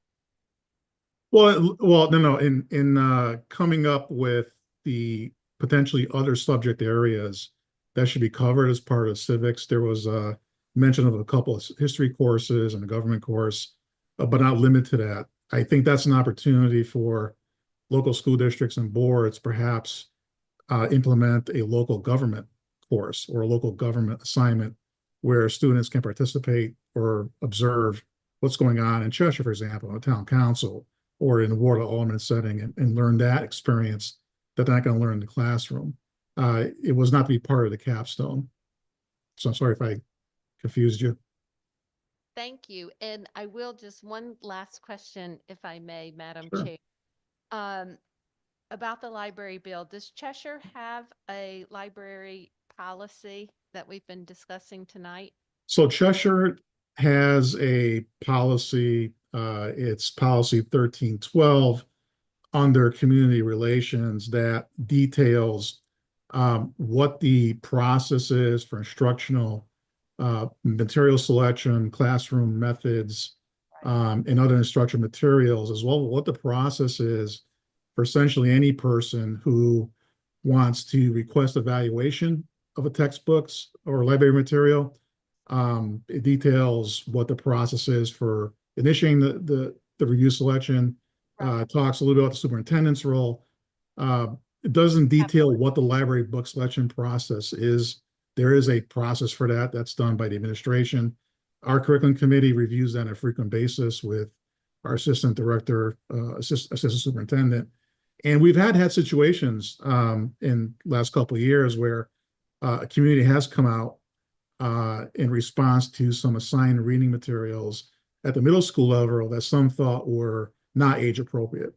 Well, no. In coming up with the potentially other subject areas that should be covered as part of civics, there was a mention of a couple of history courses and a government course, but not limited to that. I think that's an opportunity for local school districts and boards perhaps implement a local government course or a local government assignment where students can participate or observe what's going on in Cheshire, for example, in a town council or in a ward or alderman setting and learn that experience that they're not going to learn in the classroom. It was not to be part of the capstone. So I'm sorry if I confused you. Thank you. And I will just one last question, if I may, Madam Sure. Chair. About the library bill, does Cheshire have a library policy that we've been discussing tonight? So Cheshire has a policy, it's policy 1312 under community relations that details what the process is for instructional material selection, classroom methods, and other instructional materials, as well as what the process is for essentially any person who wants to request evaluation of a textbooks or library material. It details what the process is for initiating the review selection, talks a little bit about the superintendent's role. It doesn't detail what the library book selection process is. There is a process for that that's done by the administration. Our curriculum committee reviews that on a frequent basis with our assistant director, assistant superintendent. And we've had situations in last couple of years where a community has come out in response to some assigned reading materials at the middle school level that some thought were not age appropriate.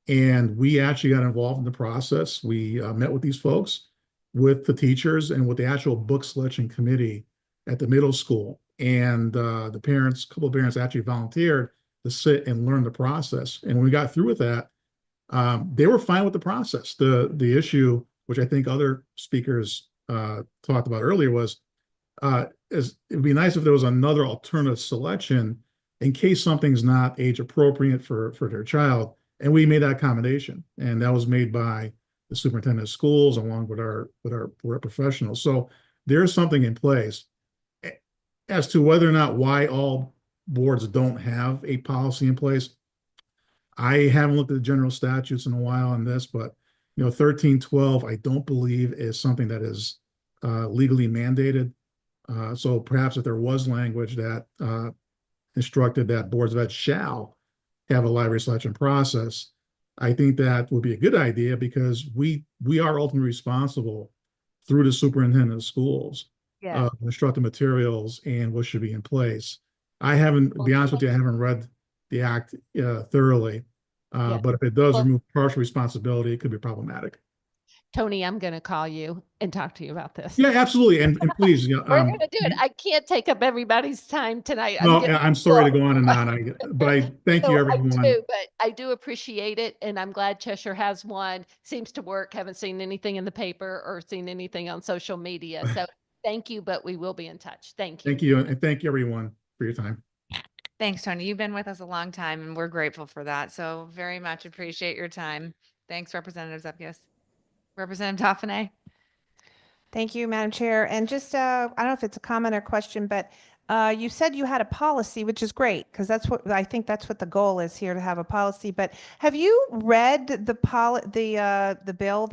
And we actually got involved in the process. We met with these folks, with the teachers and with the actual book selection committee at the middle school. And the parents, a couple of parents actually volunteered to sit and learn the process. And when we got through with that, they were fine with the process. The issue, which I think other speakers talked about earlier, was it would be nice if there was another alternative selection in case something's not age appropriate for their child. And we made that accommodation, and that was made by the superintendent of schools along with our professionals. So there's something in place. As to whether or not why all boards don't have a policy in place, I haven't looked at the general statutes in a while on this, but 1312 I don't believe is something that is legally mandated. So perhaps if there was language that instructed that boards of ed shall have a library selection process, I think that would be a good idea because we are ultimately responsible through the superintendent of schools instruct the materials and what should be in place. I haven't, to be honest with you, I haven't read the act thoroughly, but if it does remove partial responsibility, it could be problematic. Tony, I'm going to call you and talk to you about this. Yeah, absolutely. And please, We're going to do it. I can't take up everybody's time tonight. No, I'm sorry to go on and on, but I thank you, everyone. I do appreciate it. And I'm glad Cheshire has one. Seems to work. Haven't seen anything in the paper or seen anything on social media. So thank you, but we will be in touch. Thank you. Thank you. And thank you, everyone, for your time. Thanks, Tony. You've been with us a long time and we're grateful for that. So very much appreciate your time. Thanks, Representative Zupkis. Representative Dauphiné. Thank you, Madam Chair. And just, I don't know if it's a comment or question, but You said you had a policy, which is great, because I think that's what the goal is here, to have a policy. But have you read the bill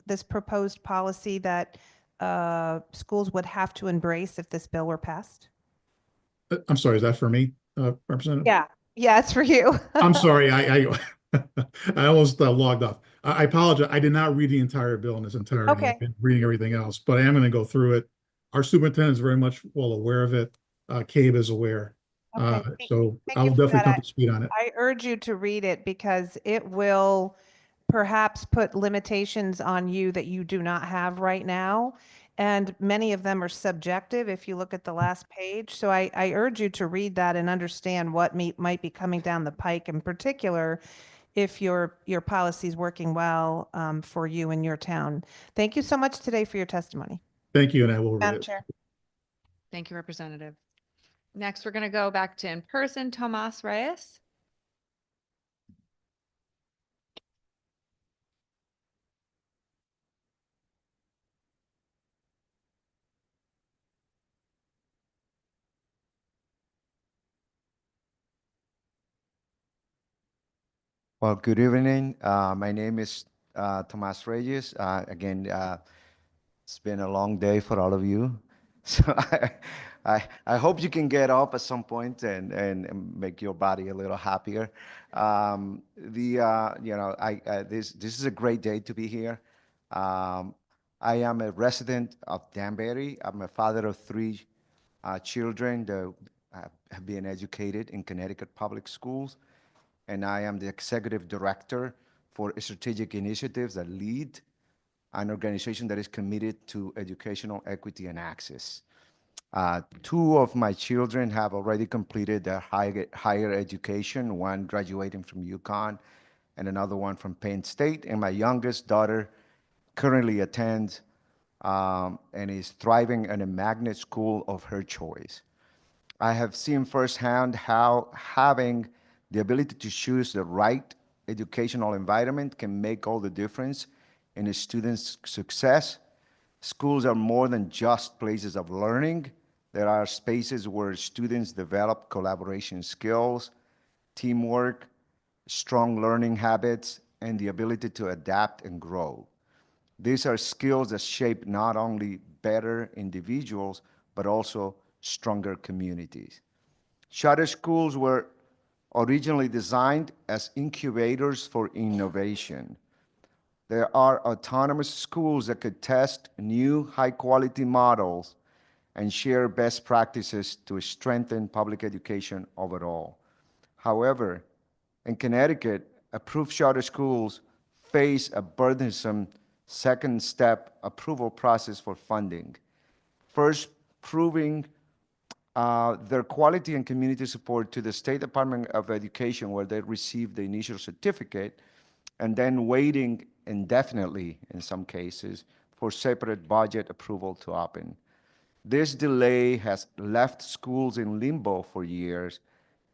this proposed policy that schools would have to embrace if this bill were passed? I'm sorry, is that for me, Representative? Yeah, yeah, it's for you. I'm sorry, I I almost logged off. I apologize. I did not read the entire bill in its entirety. Okay. I've been reading everything else, but I am going to go through it. Our superintendent is very much well aware of it. CABE is aware. So Thank I you will for definitely that. come to speed on it. I urge you to read it because it will perhaps put limitations on you that you do not have right now. And many of them are subjective if you look at the last page. So I urge you to read that and understand what might be coming down the pike, in particular, if your policy is working well for you in your town. Thank you so much today for your testimony. Thank you, and I will read Madam it. Chair. Thank you, Representative. Next, we're going to go back to in person, Tomas Reyes. Well, good evening. My name is Tomas Reyes. Again, it's been a long day for all of you. So I hope you can get up at some point and make your body a little happier. This is a great day to be here. I am a resident of Danbury. I'm a father of 3 children that have been educated in Connecticut public schools, and I am the executive director for strategic initiatives that lead an organization that is committed to educational equity and access. 2 of my children have already completed their higher education, one graduating from UConn and another one from Penn State, and my youngest daughter currently attends and is thriving in a magnet school of her choice. I have seen firsthand how having the ability to choose the right educational environment can make all the difference in a student's success. Schools are more than just places of learning. There are spaces where students develop collaboration skills, teamwork, strong learning habits, and the ability to adapt and grow. These are skills that shape not only better individuals, but also stronger communities. Charter schools were originally designed as incubators for innovation. There are autonomous schools that could test new high-quality models and share best practices to strengthen public education overall. However, in Connecticut, approved charter schools face a burdensome second-step approval process for funding. First, proving their quality and community support to the State Department of Education, where they receive the initial certificate, and then waiting indefinitely, in some cases, for separate budget approval to open. This delay has left schools in limbo for years,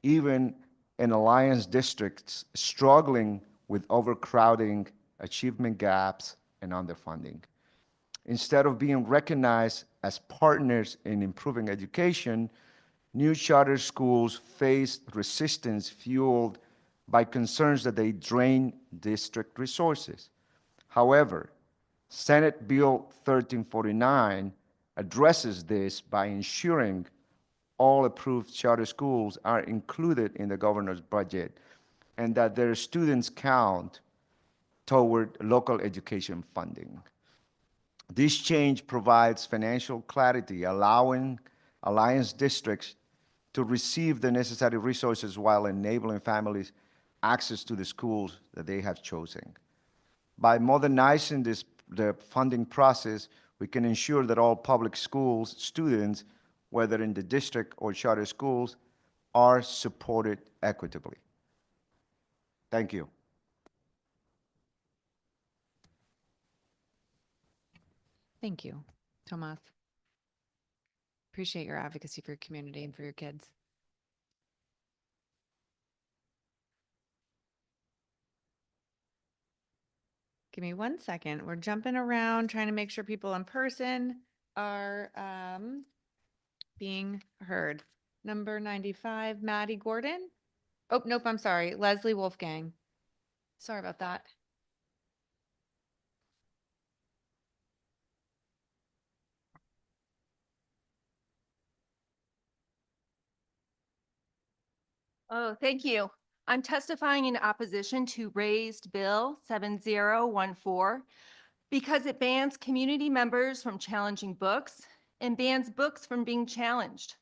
even in alliance districts struggling with overcrowding, achievement gaps, and underfunding. Instead of being recognized as partners in improving education, new charter schools face resistance fueled by concerns that they drain district resources. However, Senate Bill 1349 addresses this by ensuring all approved charter schools are included in the governor's budget and that their students count toward local education funding. This change provides financial clarity, allowing alliance districts to receive the necessary resources while enabling families access to the schools that they have chosen. By modernizing the funding process, we can ensure that all public schools students, whether in the district or charter schools, are supported equitably. Thank you. Thank you, Tomas. Appreciate your advocacy for your community and for your kids. Give me 1 second. We're jumping around, trying to make sure people in person are being heard. Number 95, Maddie Gordon. Oh, nope, I'm sorry. Leslie Wolfgang. Sorry about that. Oh, thank you. I'm testifying in opposition to raised Bill 7014 because it bans community members from challenging books and bans books from being challenged.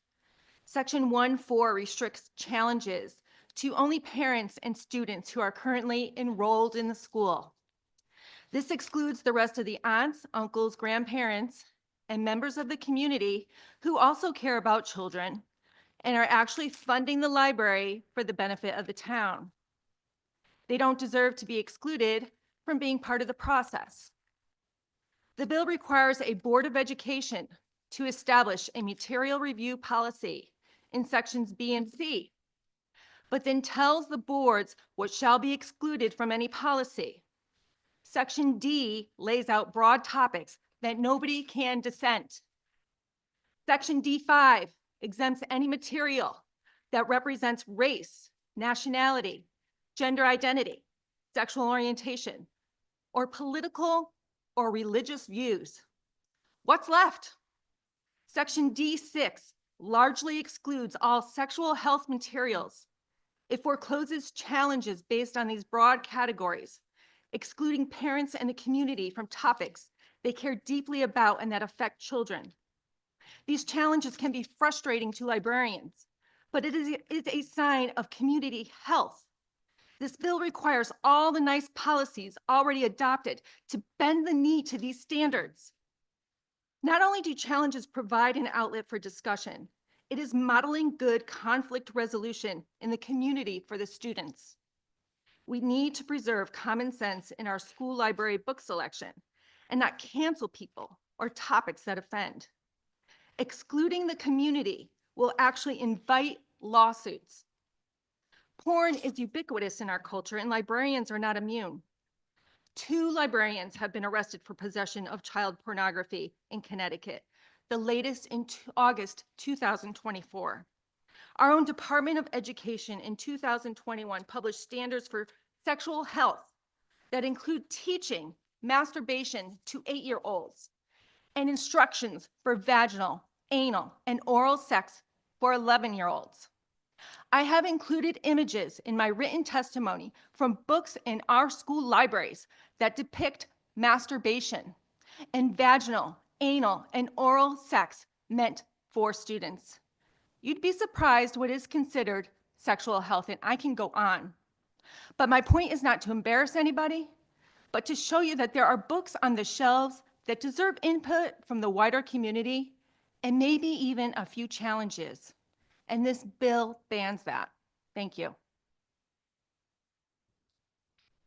Section 14 restricts challenges to only parents and students who are currently enrolled in the school. This excludes the rest of the aunts, uncles, grandparents, and members of the community who also care about children and are actually funding the library for the benefit of the town. They don't deserve to be excluded from being part of the process. The bill requires a Board of Education to establish a material review policy in sections B and C, but then tells the boards what shall be excluded from any policy. Section D lays out broad topics that nobody can dissent. Section D5 exempts any material that represents race, nationality, gender identity, sexual orientation, or political or religious views. What's left? Section D6 largely excludes all sexual health materials. It forecloses challenges based on these broad categories, excluding parents and the community from topics they care deeply about and that affect children. These challenges can be frustrating to librarians, but it is a sign of community health. This bill requires all the nice policies already adopted to bend the knee to these standards. Not only do challenges provide an outlet for discussion, it is modeling good conflict resolution in the community for the students. We need to preserve common sense in our school library book selection and not cancel people or topics that offend. Excluding the community will actually invite lawsuits. Porn is ubiquitous in our culture and librarians are not immune. 2 librarians have been arrested for possession of child pornography in Connecticut, the latest in August 2024. Our own Department of Education in 2021 published standards for sexual health that include teaching masturbation to 8-year-olds and instructions for vaginal, anal, and oral sex for 11-year-olds. I have included images in my written testimony from books in our school libraries that depict masturbation and vaginal, anal, and oral sex meant for students. You'd be surprised what is considered sexual health, and I can go on. But my point is not to embarrass anybody, but to show you that there are books on the shelves that deserve input from the wider community and maybe even a few challenges. And this bill bans that. Thank you.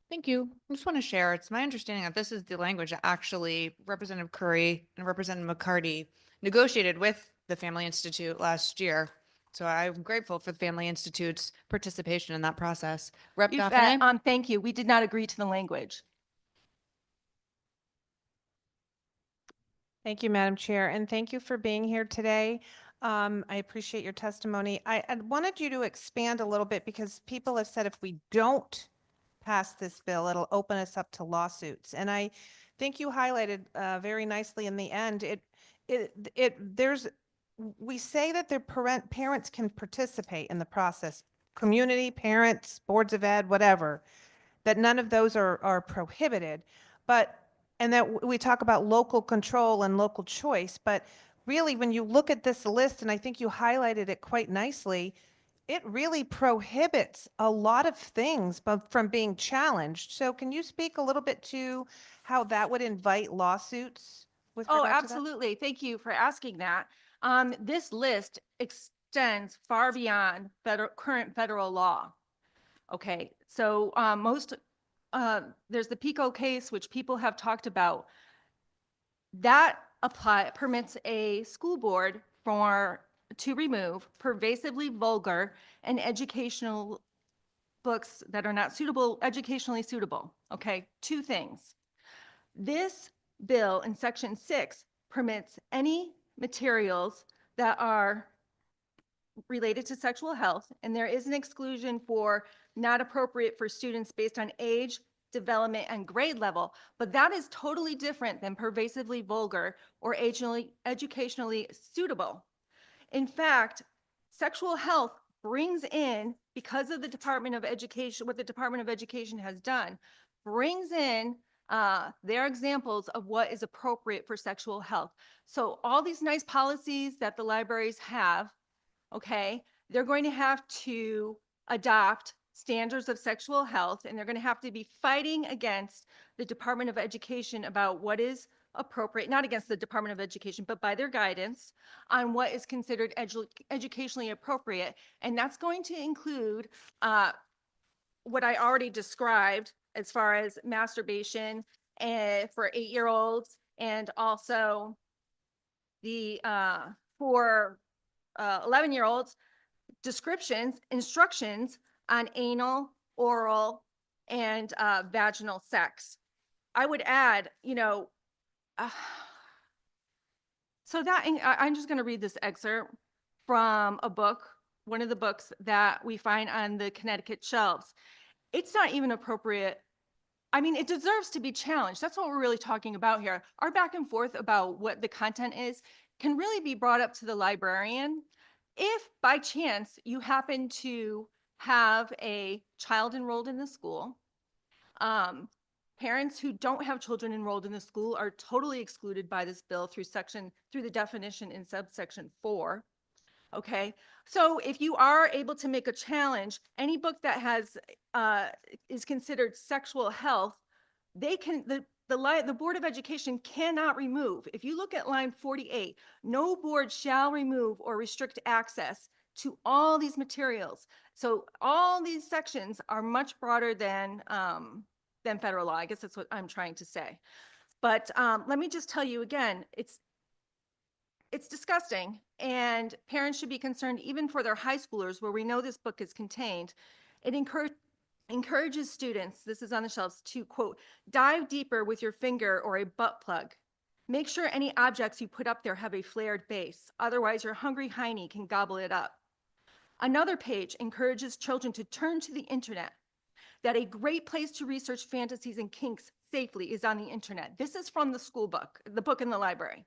Thank you. I just want to share, it's my understanding that this is the language that actually Representative Curry and Representative McCarty negotiated with the Family Institute last year. So I'm grateful for the Family Institute's participation in that process. Rep. You Dauphiné? bet. Thank you. We did not agree to the language. Thank you, Madam Chair, and thank you for being here today. I appreciate your testimony. I wanted you to expand a little bit because people have said if we don't pass this bill, it'll open us up to lawsuits. And I think you highlighted very nicely in the end, we say that their parents can participate in the process, community, parents, boards of ed, whatever, that none of those are prohibited. And that we talk about local control and local choice, but really when you look at this list, and I think you highlighted it quite nicely, it really prohibits a lot of things from being challenged. So can you speak a little bit to how that would invite lawsuits with Oh, regard to that? absolutely. Thank you for asking that. This list extends far beyond current federal law. Okay, so there's the PICO case, which people have talked about. That permits a school board to remove pervasively vulgar and educational books that are not educationally suitable. Okay, 2 things. This bill in section 6 permits any materials that are related to sexual health, and there is an exclusion for not appropriate for students based on age, development, and grade level, but that is totally different than pervasively vulgar or educationally suitable. In fact, sexual health brings in, because of the Department of Education, what the Department of Education has done, brings in their examples of what is appropriate for sexual health. So all these nice policies that the libraries have, okay, they're going to have to adopt standards of sexual health, and they're going to have to be fighting against the Department of Education about what is appropriate, not against the Department of Education, but by their guidance on what is considered educationally appropriate. And that's going to include what I already described as far as masturbation for 8-year-olds, and also the for 11-year-olds, instructions on anal, oral, and vaginal sex. I would add, so that I'm just going to read this excerpt from a book, one of the books that we find on the Connecticut shelves. It's not even appropriate. I mean, it deserves to be challenged. That's what we're really talking about here. Our back and forth about what the content is can really be brought up to the librarian. If by chance you happen to have a child enrolled in the school, parents who don't have children enrolled in the school are totally excluded by this bill through the definition in subsection 4. Okay, so if you are able to make a challenge, any book that has is considered sexual health, they can the Board of Education cannot remove. If you look at line 48, no board shall remove or restrict access to all these materials. So all these sections are much broader than federal law. I guess that's what I'm trying to say. But let me just tell you again, it's disgusting, and parents should be concerned even for their high schoolers, where we know this book is contained. It encourages students, this is on the shelves, to, quote, dive deeper with your finger or a butt plug. Make sure any objects you put up there have a flared base. Otherwise, your hungry hiney can gobble it up. Another page encourages children to turn to the internet, that a great place to research fantasies and kinks safely is on the internet. This is from the school book, the book in the library.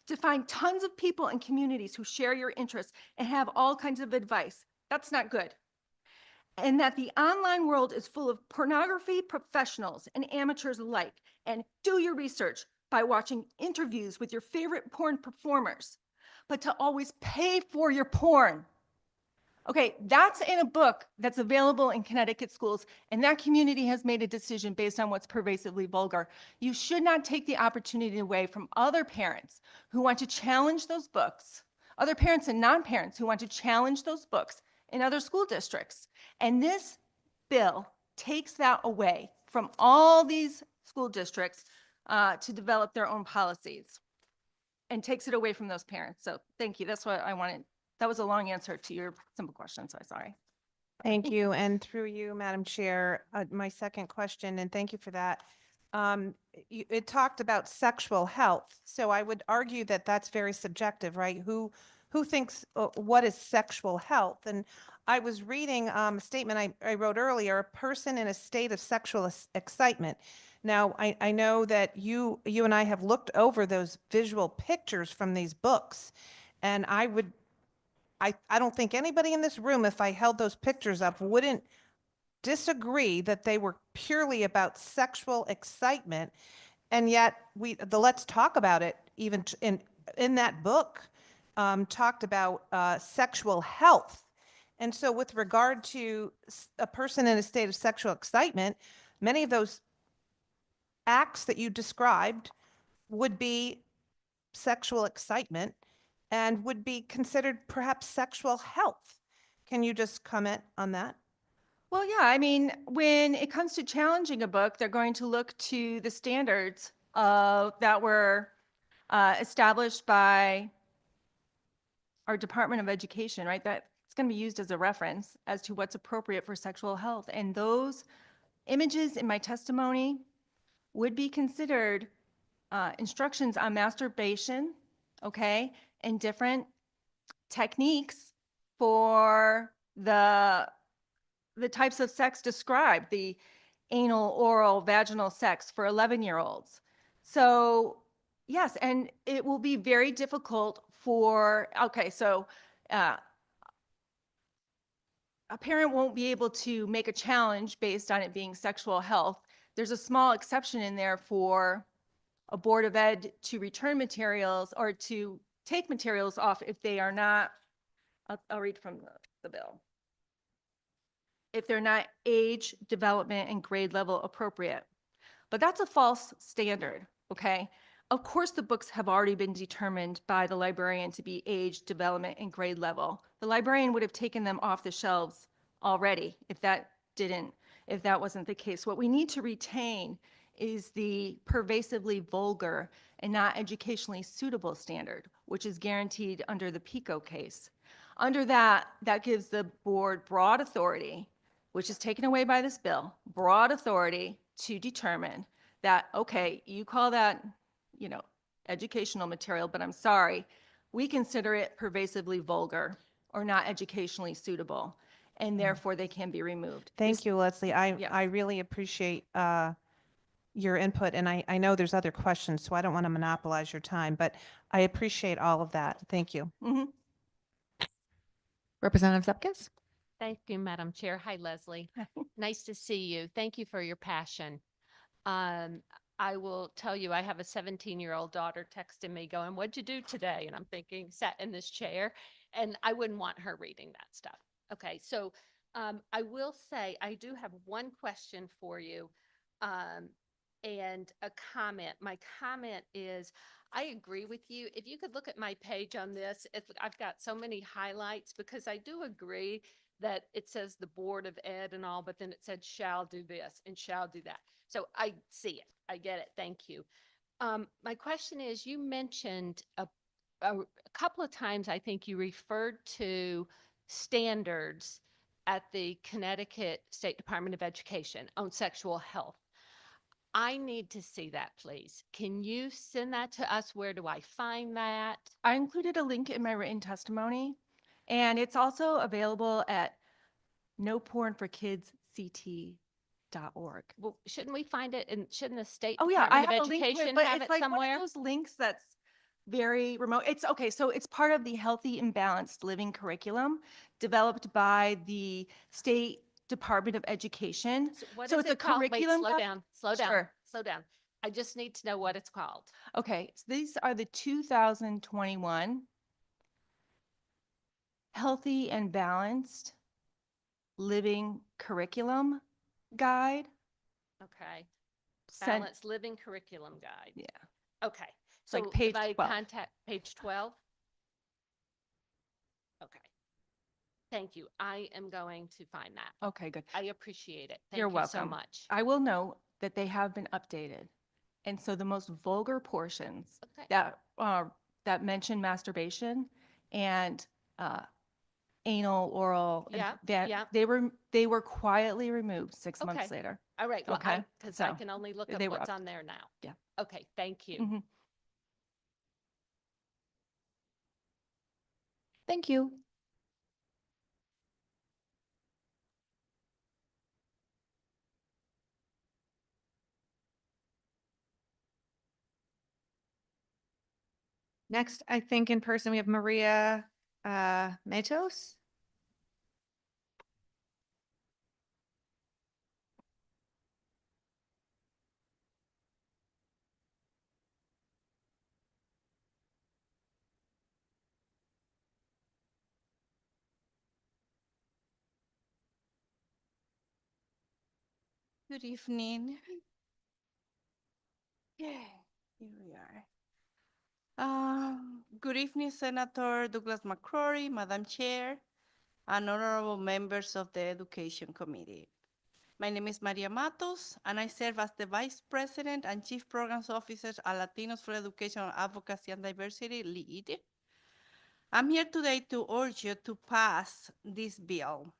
To find tons of people and communities who share your interests and have all kinds of advice. That's not good. And that the online world is full of pornography professionals and amateurs alike. And do your research by watching interviews with your favorite porn performers, but to always pay for your porn. Okay, that's in a book that's available in Connecticut schools, and that community has made a decision based on what's pervasively vulgar. You should not take the opportunity away from other parents who want to challenge those books, other parents and non-parents who want to challenge those books in other school districts. And this bill takes that away from all these school districts to develop their own policies, and takes it away from those parents. So thank you. That's what I wanted. That was a long answer to your simple question, so I'm sorry. Thank you. And through you, Madam Chair, my second question, and thank you for that. It talked about sexual health. So I would argue that that's very subjective, right? Who thinks what is sexual health? And I was reading a statement I wrote earlier, a person in a state of sexual excitement. Now, I know that you and I have looked over those visual pictures from these books, and I don't think anybody in this room, if I held those pictures up, wouldn't disagree that they were purely about sexual excitement. And yet the Let's Talk About It, even in that book, talked about sexual health. And so with regard to a person in a state of sexual excitement, many of those acts that you described would be sexual excitement and would be considered perhaps sexual health. Can you just comment on that? Well, yeah, I mean, when it comes to challenging a book, they're going to look to the standards that were established by our Department of Education, right? That's going to be used as a reference as to what's appropriate for sexual health. And those images in my testimony would be considered instructions on masturbation, okay, and different techniques for the types of sex described, the anal, oral, vaginal sex for 11-year-olds. So yes, and it will be very difficult for, okay, so a parent won't be able to make a challenge based on it being sexual health. There's a small exception in there for a Board of Ed to return materials or to take materials off if they are not, I'll read from the bill. If they're not age, development, and grade level appropriate. But that's a false standard, okay? Of course, the books have already been determined by the librarian to be age, development, and grade level. The librarian would have taken them off the shelves already if that wasn't the case. What we need to retain is the pervasively vulgar and not educationally suitable standard, which is guaranteed under the PICO case. Under that gives the board broad authority, which is taken away by this bill, broad authority to determine that, okay, you call that, educational material, but I'm sorry, we consider it pervasively vulgar or not educationally suitable, and therefore they can be removed. Thank you, Leslie. I really appreciate your input, and I know there's other questions, so I don't want to monopolize your time, but I appreciate all of that. Thank you. Representative Zupkis? Thank you, Madam Chair. Hi, Leslie. Nice to see you. Thank you for your passion. I will tell you, I have a 17-year-old daughter texting me going, "What'd you do today?" And I'm thinking, sat in this chair, and I wouldn't want her reading that stuff. Okay, so I will say, I do have one question for you and a comment. My comment is, I agree with you. If you could look at my page on this, I've got so many highlights because I do agree that it says the Board of Ed and all, but then it said shall do this and shall do that. So I see it. I get it. Thank you. My question is, you mentioned a couple of times, I think you referred to standards at the Connecticut State Department of Education on sexual health. I need to see that, please. Can you send that to us? Where do I find that? I included a link in my written testimony, and it's also available at nopornforkidsct.org. Well, shouldn't we find it and shouldn't the State Oh yeah, I Department have of a link to Education it, but have it's it like somewhere? one of those links that's very remote. It's okay, so it's part of the Healthy and Balanced Living curriculum developed by the State Department of Education. What So is it's a it called? Wait, curriculum. slow down, slow down, Sure. slow down. I just need to know what it's called. Okay, so these are the 2021 Healthy and Balanced Living Curriculum Guide. Okay. Sent- Balanced Living Curriculum Guide. Yeah. Okay. It's like So page if I 12. contact page 12? Okay. Thank you. I am going to find that. Okay, good. I appreciate it. Thank You're you welcome. so much. I will note that they have been updated. And so the most vulgar portions Okay. that mention masturbation and anal, oral, and Yeah, yeah. they were quietly removed 6 months Okay. later. All right. Well, Okay, because I so can only look up they were what's up- on there now. Yeah. Okay. Thank you. Mhm. Thank you. Next, I think in person, we have Maria Matos. Good evening. Yeah, here we are. Good evening, Senator Douglas McCrory, Madam Chair, and honorable members of the Education Committee. My name is Maria Matos, and I serve as the Vice President and Chief Programs Officer at Latinos for Education, Advocacy, and Diversity, LEAD. I'm here today to urge you to pass this bill.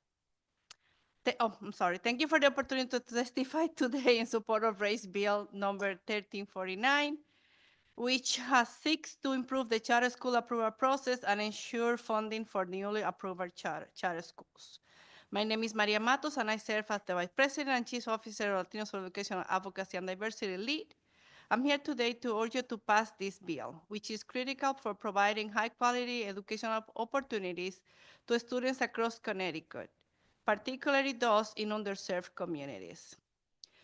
I'm sorry. Thank you for the opportunity to testify today in support of Race Bill number 1349, which seeks to improve the charter school approval process and ensure funding for newly approved charter schools. My name is Maria Matos, and I serve as the Vice President and Chief Officer of Latinos for Education Advocacy and Diversity Lead. I'm here today to urge you to pass this bill, which is critical for providing high-quality educational opportunities to students across Connecticut, particularly those in underserved communities.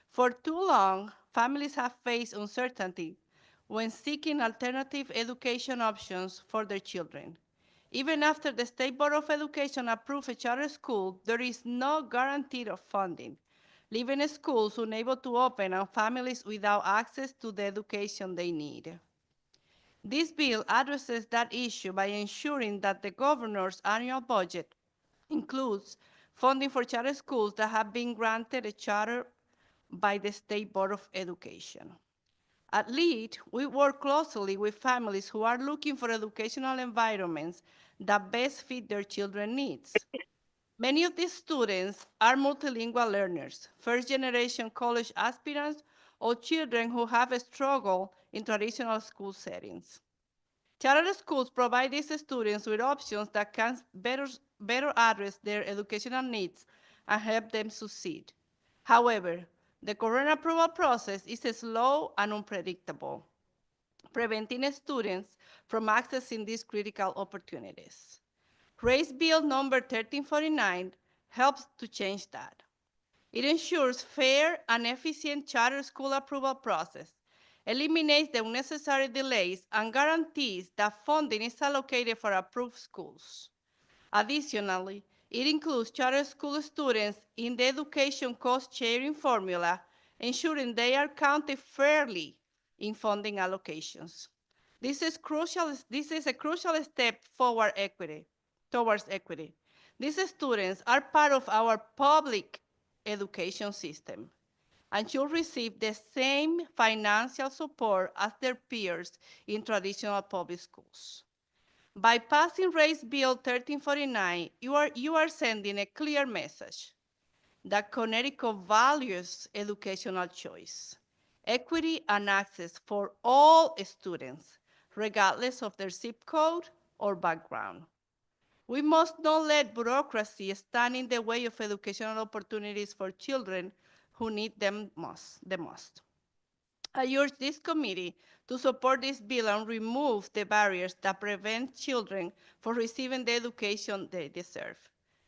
For too long, families have faced uncertainty when seeking alternative education options for their children. Even after the State Board of Education approves a charter school, there is no guarantee of funding, leaving schools unable to open and families without access to the education they need. This bill addresses that issue by ensuring that the governor's annual budget includes funding for charter schools that have been granted a charter by the State Board of Education. At LEAD, we work closely with families who are looking for educational environments that best fit their children's needs. Many of these students are multilingual learners, first-generation college aspirants, or children who have struggled in traditional school settings. Charter schools provide these students with options that can better address their educational needs and help them succeed. However, the current approval process is slow and unpredictable, preventing students from accessing these critical opportunities. Race Bill number 1349 helps to change that. It ensures fair and efficient charter school approval process, eliminates the unnecessary delays, and guarantees that funding is allocated for approved schools. Additionally, it includes charter school students in the education cost sharing formula, ensuring they are counted fairly in funding allocations. This is a crucial step towards equity. These students are part of our public education system and should receive the same financial support as their peers in traditional public schools. By passing Race Bill 1349, you are sending a clear message that Connecticut values educational choice, equity, and access for all students, regardless of their zip code or background. We must not let bureaucracy stand in the way of educational opportunities for children who need them the most. I urge this committee to support this bill and remove the barriers that prevent children from receiving the education they deserve.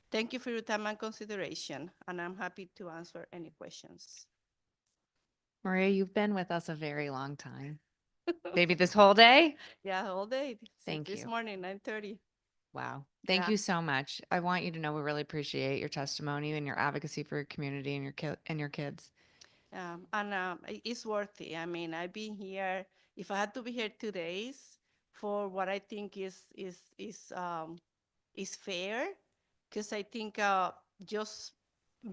Thank you for your time and consideration, and I'm happy to answer any questions. Maria, you've been with us a very long time. Maybe this whole day? Yeah, all day. Thank This you. morning, 9:30. Wow. Thank Yeah. you so much. I want you to know we really appreciate your testimony and your advocacy for your community and your kids. It's worth it. I mean, I've been here. If I had to be here 2 days for what I think is fair, because I think just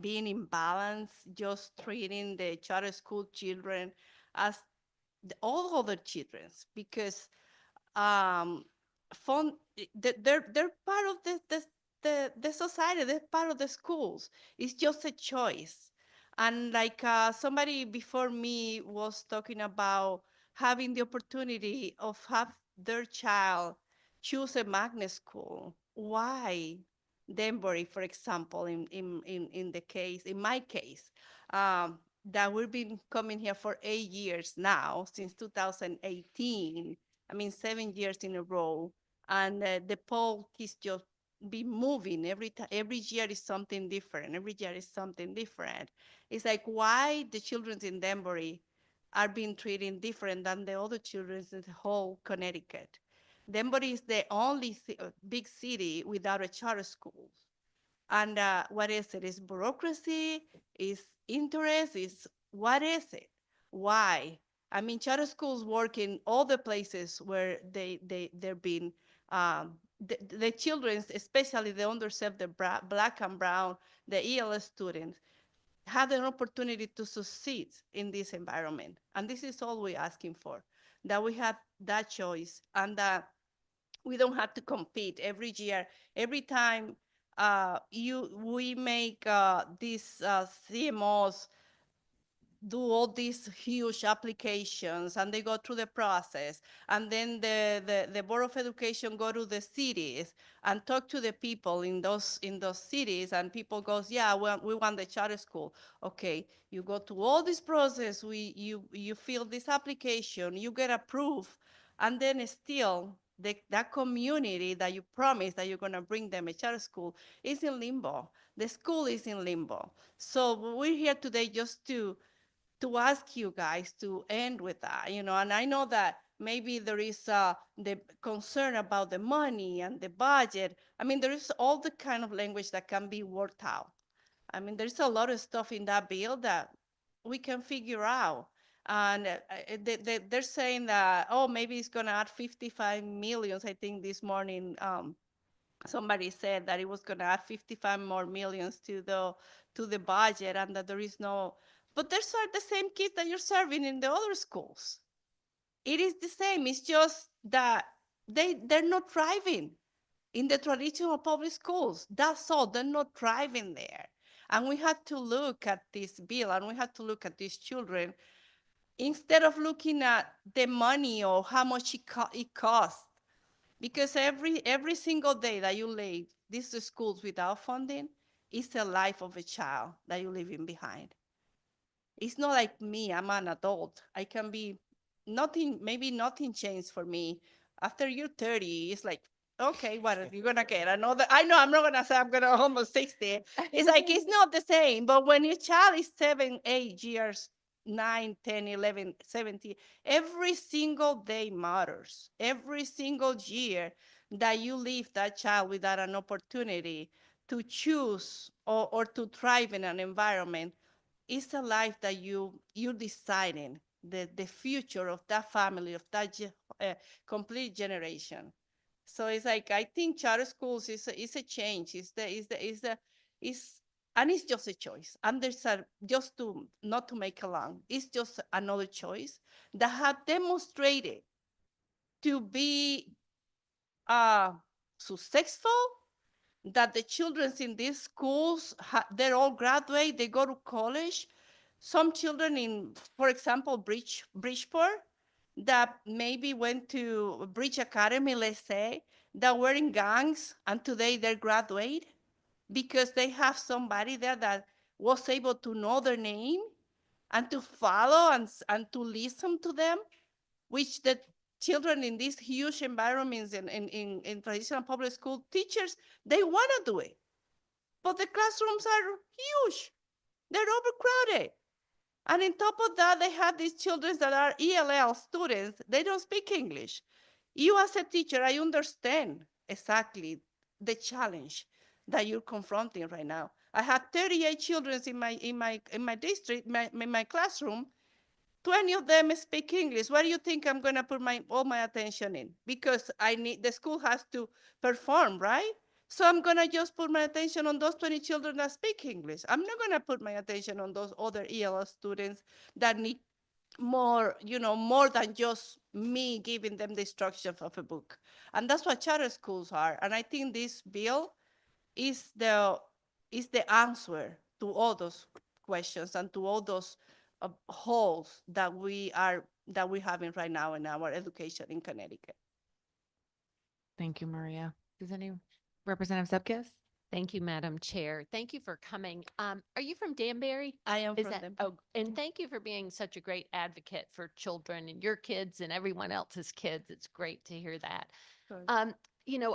being in balance, just treating the charter school children as all other children, because they're part of the society, they're part of the schools. It's just a choice. And like somebody before me was talking about having the opportunity of have their child choose a magnet school. Why? Danbury, for example, in my case, that we've been coming here for 8 years now, since 2018. I mean, 7 years in a row. And the poll keeps just be moving every year is something different. Every year is something different. It's like why the children in Danbury are being treated different than the other children in the whole Connecticut. Danbury is the only big city without a charter school. And what is it? Is bureaucracy? Is interest? Is what is it? Why? I mean, charter schools work in all the places where they're being the children, especially the underserved, the Black and brown, the ELS students, have an opportunity to succeed in this environment. And this is all we're asking for, that we have that choice and that we don't have to compete every year. Every time we make these CMOs do all these huge applications and they go through the process. And then the Board of Education go to the cities and talk to the people in those cities, and people goes, yeah, well, we want the charter school. Okay, you go through all this process, you fill this application, you get approved, and then still that community that you promised that you're gonna bring them a charter school is in limbo. The school is in limbo. So we're here today just to ask you guys to end with that, and I know that maybe there is the concern about the money and the budget. I mean, there is all the kind of language that can be worked out. I mean, there's a lot of stuff in that bill that we can figure out. And they're saying that, oh, maybe it's going to add 55 millions. I think this morning somebody said that it was going to add 55 more millions to the budget, and that there is no, but those are the same kids that you're serving in the other schools. It is the same. It's just that they're not thriving in the traditional public schools. That's all. They're not thriving there. And we had to look at this bill, and we had to look at these children instead of looking at the money or how much it costs. Because every single day that you leave these schools without funding is the life of a child that you're leaving behind. It's not like me, I'm an adult. I can be nothing, maybe nothing changed for me. After you're 30, it's like, okay, what are you gonna get? I know I'm not gonna say I'm gonna almost 60. It's like, it's not the same. But when your child is 7, 8 years, 9, 10, 11, 17, every single day matters. Every single year that you leave that child without an opportunity to choose or to thrive in an environment, it's a life that you're deciding the future of that family, of that complete generation. So it's like, I think charter schools is a change. And it's just a choice. And there's just to not to make a long, it's just another choice that had demonstrated to be successful, that the children in these schools, they're all graduate, they go to college. Some children in, for example, Bridgeport, that maybe went to Bridge Academy, let's say, that were in gangs, and today they graduate because they have somebody there that was able to know their name and to follow and to listen to them, which the children in these huge environments in traditional public school teachers, they want to do it. But the classrooms are huge. They're overcrowded. And on top of that, they have these children that are ELL students. They don't speak English. You as a teacher, I understand exactly the challenge that you're confronting right now. I have 38 children in my district, in my classroom. 20 of them speak English. What do you think I'm gonna put all my attention in? Because the school has to perform, right? So I'm gonna just put my attention on those 20 children that speak English. I'm not gonna put my attention on those other ELL students that need more, more than just me giving them the instructions of a book. And that's what charter schools are. And I think this bill is the answer to all those questions and to all those holes that we're having right now in our education in Connecticut. Thank you, Maria. Does any Representative Zupkis? Thank you, Madam Chair. Thank you for coming. Are you from Danbury? I am Is from that, Danbury. oh, and thank you for being such a great advocate for children and your kids and everyone else's kids. It's great to hear that. Good.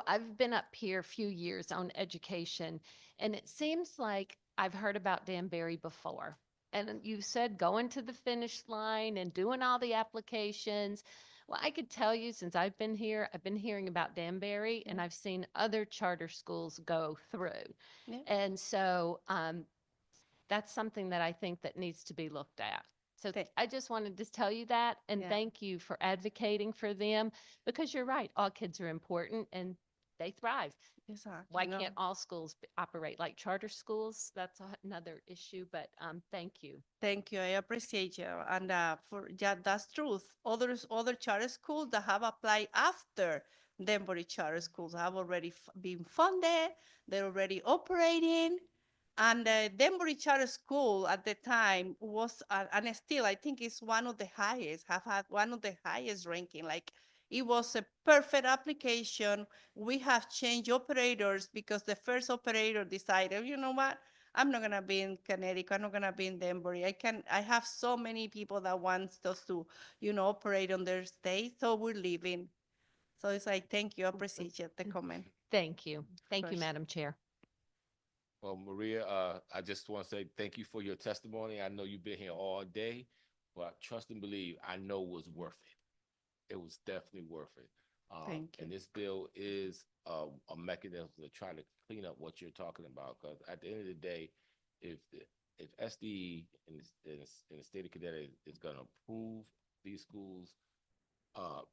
I've been up here a few years on education, and it seems like I've heard about Danbury before. And you said going to the finish line and doing all the applications. Well, I could tell you since I've been here, I've been hearing about Danbury, and I've seen other charter schools go through. Yeah. And so that's something that I think that needs to be looked at. So I just wanted to tell you that, and Yeah. thank you for advocating for them, because you're right, all kids are important and they thrive. Exactly. Why can't all schools operate like charter schools? That's another issue, but thank you. Thank you. I appreciate you. And that's truth. Other charter schools that have applied after Danbury charter schools have already been funded. They're already operating. And Denbury Charter School at the time was, and still I think it's one of the highest, have had one of the highest ranking. Like it was a perfect application. We have changed operators because the first operator decided, you know what? I'm not gonna be in Connecticut. I'm not gonna be in Denbury. I have so many people that wants us to, operate on their state. So we're leaving. So it's like, thank you. I appreciate the comment. Thank you. Thank you, course. Madam Chair. Well, Maria, I just want to say thank you for your testimony. I know you've been here all day, but trust and believe, I know it was worth it. It was definitely worth it. Thank you. And this bill is a mechanism to try to clean up what you're talking about. Because at the end of the day, if SDE in the state of Connecticut is going to approve these schools,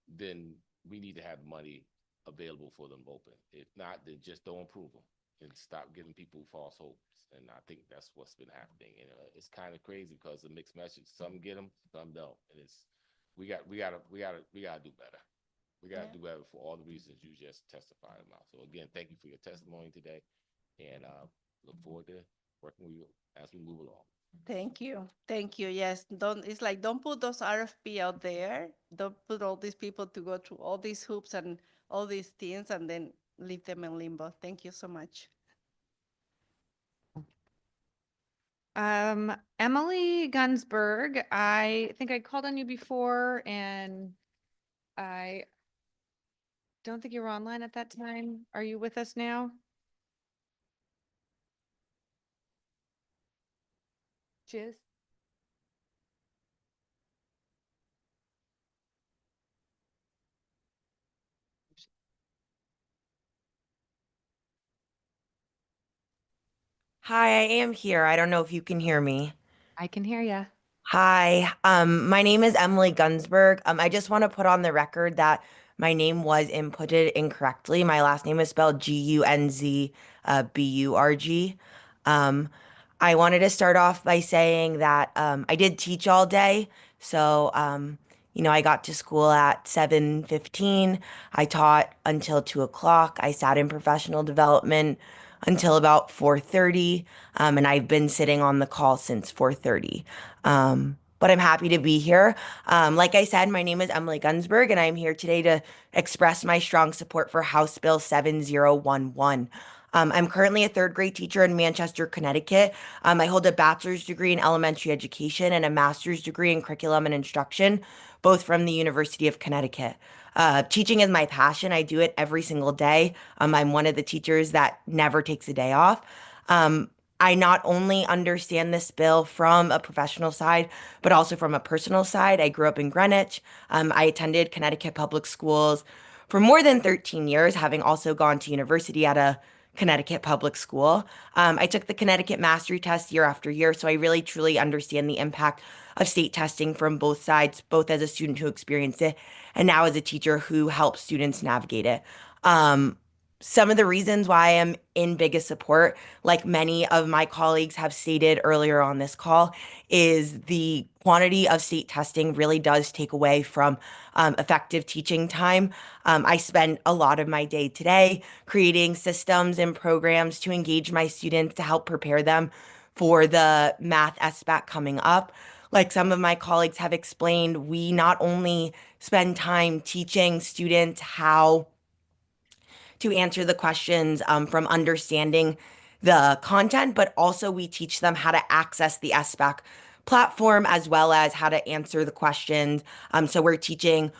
then we need to have money available for them open. If not, then just don't approve them and stop giving people false hopes. And I think that's what's been happening. And it's kind of crazy because the mixed message. Some get them, some don't. And we gotta do better. We gotta do better for all the reasons you just testified about. So again, thank you for your testimony today, and look forward to working with you as we move along. Thank you. Thank you. Yes. Don't put those RFP out there. Don't put all these people to go through all these hoops and all these things and then leave them in limbo. Thank you so much. Emily Gunsberg, I think I called on you before and I don't think you were online at that time. Are you with us now? Cheers. Hi, I am here. I don't know if you can hear me. I can hear you. Hi, my name is Emily Gunsberg. I just want to put on the record that my name was inputted incorrectly. My last name is spelled Gunzburg. I wanted to start off by saying that I did teach all day. So, I got to school at 7:15. I taught until 2 o'clock. I sat in professional development until about 4:30. And I've been sitting on the call since 4:30. But I'm happy to be here. Like I said, my name is Emily Gunsberg, and I'm here today to express my strong support for House Bill 7011. I'm currently a third grade teacher in Manchester, Connecticut. I hold a bachelor's degree in elementary education and a master's degree in curriculum and instruction, both from the University of Connecticut. Teaching is my passion. I do it every single day. I'm one of the teachers that never takes a day off. I not only understand this bill from a professional side, but also from a personal side. I grew up in Greenwich. I attended Connecticut public schools for more than 13 years, having also gone to university at a Connecticut public school. I took the Connecticut Mastery Test year after year, so I really truly understand the impact of state testing from both sides, both as a student who experienced it and now as a teacher who helps students navigate it. Some of the reasons why I am in biggest support, like many of my colleagues have stated earlier on this call, is the quantity of state testing really does take away from effective teaching time. I spend a lot of my day today creating systems and programs to engage my students to help prepare them for the math SBAC coming up. Like some of my colleagues have explained, we not only spend time teaching students how to answer the questions from understanding the content, but also we teach them how to access the SBAC platform as well as how to answer the questions. So we're teaching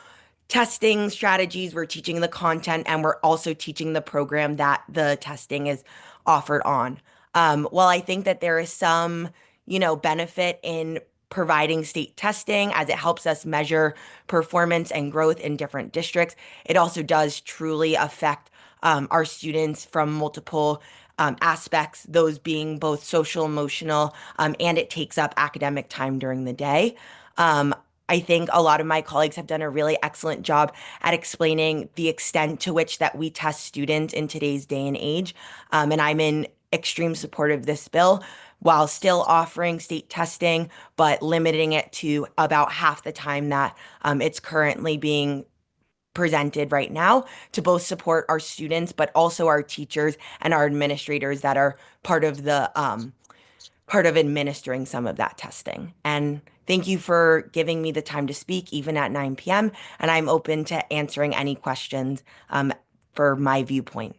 testing strategies, we're teaching the content, and we're also teaching the program that the testing is offered on. While I think that there is some, benefit in providing state testing as it helps us measure performance and growth in different districts, it also does truly affect our students from multiple aspects, those being both social, emotional, and it takes up academic time during the day. I think a lot of my colleagues have done a really excellent job at explaining the extent to which that we test students in today's day and age. And I'm in extreme support of this bill while still offering state testing, but limiting it to about half the time that it's currently being presented right now to both support our students, but also our teachers and our administrators that are part of the part of administering some of that testing. And thank you for giving me the time to speak, even at 9 p.m. And I'm open to answering any questions for my viewpoint.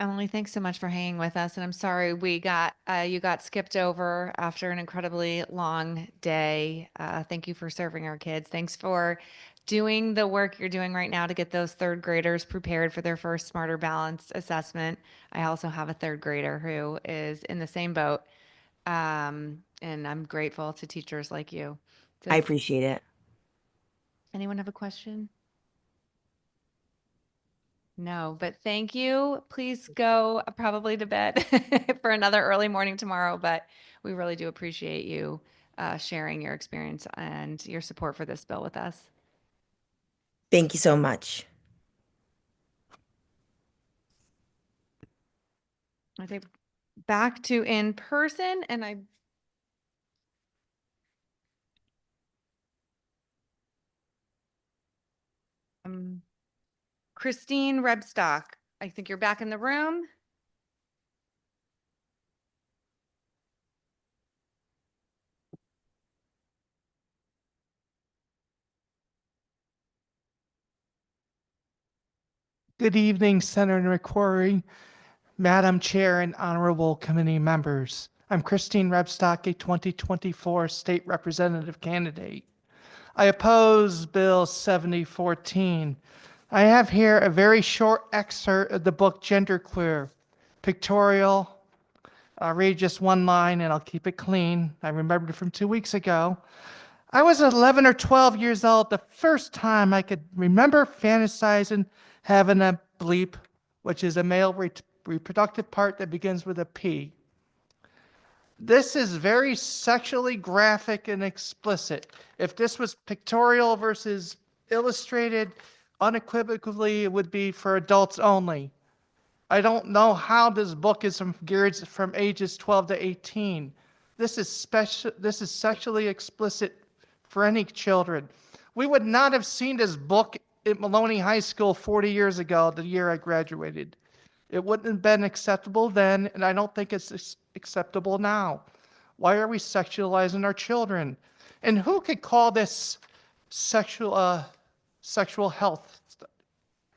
Emily, thanks so much for hanging with us. And I'm sorry we got you got skipped over after an incredibly long day. Thank you for serving our kids. Thanks for doing the work you're doing right now to get those third graders prepared for their first Smarter Balanced assessment. I also have a third grader who is in the same boat. And I'm grateful to teachers like you. I Does appreciate it. anyone have a question? No, but thank you. Please go probably to bed for another early morning tomorrow, but we really do appreciate you sharing your experience and your support for this bill with us. Thank you so much. I think back to in person, and Christine Rebstock, I think you're back in the room. Good evening, Senator McCrory, Madam Chair, and honorable committee members. I'm Christine Rebstock, a 2024 state representative candidate. I oppose Bill 7014. I have here a very short excerpt of the book Genderqueer, pictorial. I'll read just one line and I'll keep it clean. I remembered it from 2 weeks ago. I was 11 or 12 years old the first time I could remember fantasizing having a bleep, which is a male reproductive part that begins with a P. This is very sexually graphic and explicit. If this was pictorial versus illustrated, unequivocally it would be for adults only. I don't know how this book is geared from ages 12 to 18. This is sexually explicit for any children. We would not have seen this book at Maloney High School 40 years ago, the year I graduated. It wouldn't have been acceptable then, and I don't think it's acceptable now. Why are we sexualizing our children? And who could call this sexual health?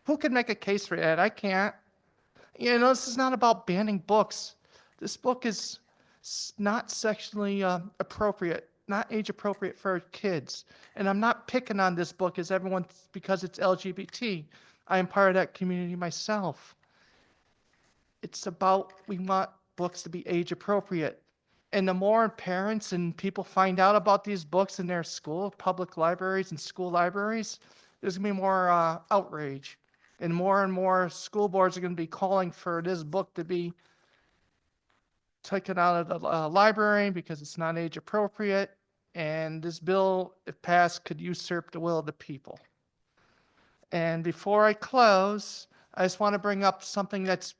Who could make a case for that? I can't. You know, this is not about banning books. This book is not sexually appropriate, not age appropriate for kids. And I'm not picking on this book as everyone because it's LGBT. I am part of that community myself. It's about, we want books to be age appropriate. And the more parents and people find out about these books in their school, public libraries and school libraries, there's gonna be more outrage. And more school boards are gonna be calling for this book to be taken out of the library because it's not age appropriate. And this bill, if passed, could usurp the will of the people. And before I close, I just want to bring up something that's,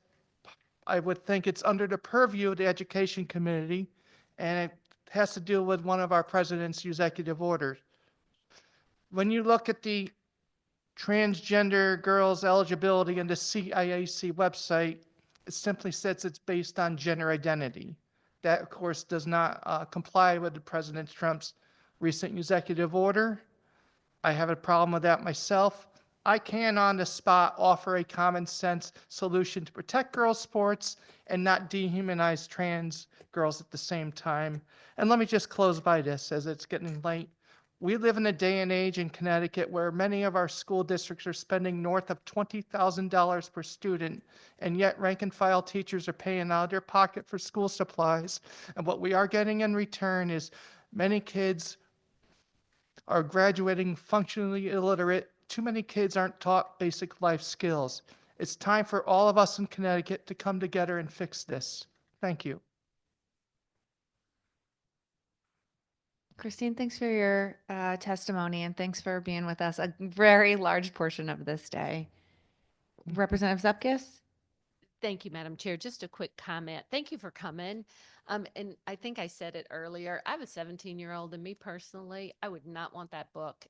I would think it's under the purview of the Education Committee, and it has to do with one of our president's executive orders. When you look at the transgender girls' eligibility in the CIAC website, it simply says it's based on gender identity. That, of course, does not comply with the President Trump's recent executive order. I have a problem with that myself. I can, on the spot, offer a common sense solution to protect girls' sports and not dehumanize trans girls at the same time. And let me just close by this, as it's getting late. We live in a day and age in Connecticut where many of our school districts are spending north of $20,000 per student, and yet rank and file teachers are paying out of their pocket for school supplies. And what we are getting in return is many kids are graduating functionally illiterate. Too many kids aren't taught basic life skills. It's time for all of us in Connecticut to come together and fix this. Thank you. Christine, thanks for your testimony and thanks for being with us a very large portion of this day. Representative Zupkis? Thank you, Madam Chair. Just a quick comment. Thank you for coming. And I think I said it earlier. I have a 17-year-old, and me personally, I would not want that book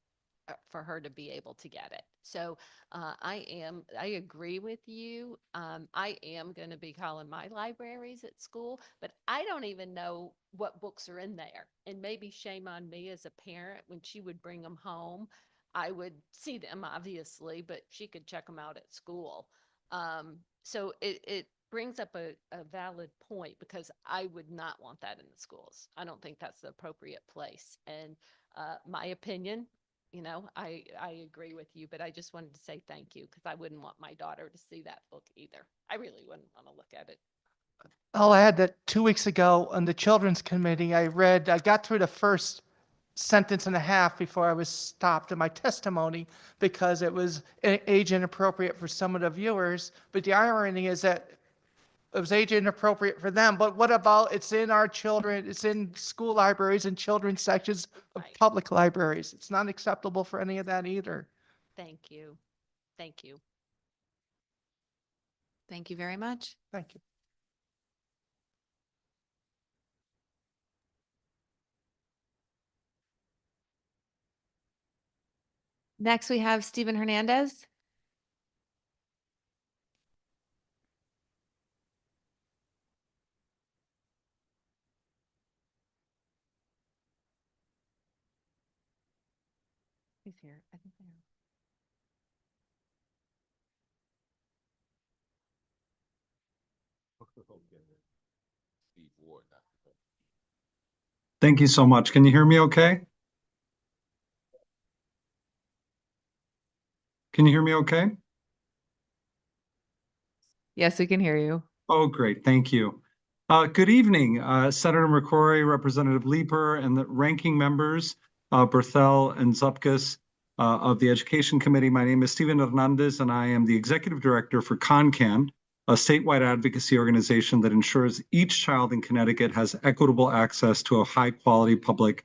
for her to be able to get it. So I agree with you. I am going to be calling my libraries at school, but I don't even know what books are in there. And maybe shame on me as a parent when she would bring them home. I would see them obviously, but she could check them out at school. So it brings up a valid point because I would not want that in the schools. I don't think that's the appropriate place. And my opinion, you know, I agree with you, but I just wanted to say thank you because I wouldn't want my daughter to see that book either. I really wouldn't want to look at it. I'll add that 2 weeks ago on the Children's Committee, I got through the first sentence and a half before I was stopped in my testimony because it was age inappropriate for some of the viewers. But the irony is that it was age inappropriate for them. But what about it's in our children, it's in school libraries and children's sections of public libraries. It's not acceptable for any of that either. Thank you. Thank you. Thank you very much. Thank you. Next, we have Stephen Hernandez. He's here. I think they are. Steve Ward, not the- Thank you so much. Can you hear me okay? Can you hear me okay? Yes, we can hear you. Oh, great. Thank you. Good evening, Senator McCrory, Representative Leeper, and the ranking members, Berthel and Zupkis of the Education Committee. My name is Stephen Hernandez, and I am the Executive Director for CONCAN, a statewide advocacy organization that ensures each child in Connecticut has equitable access to a high-quality public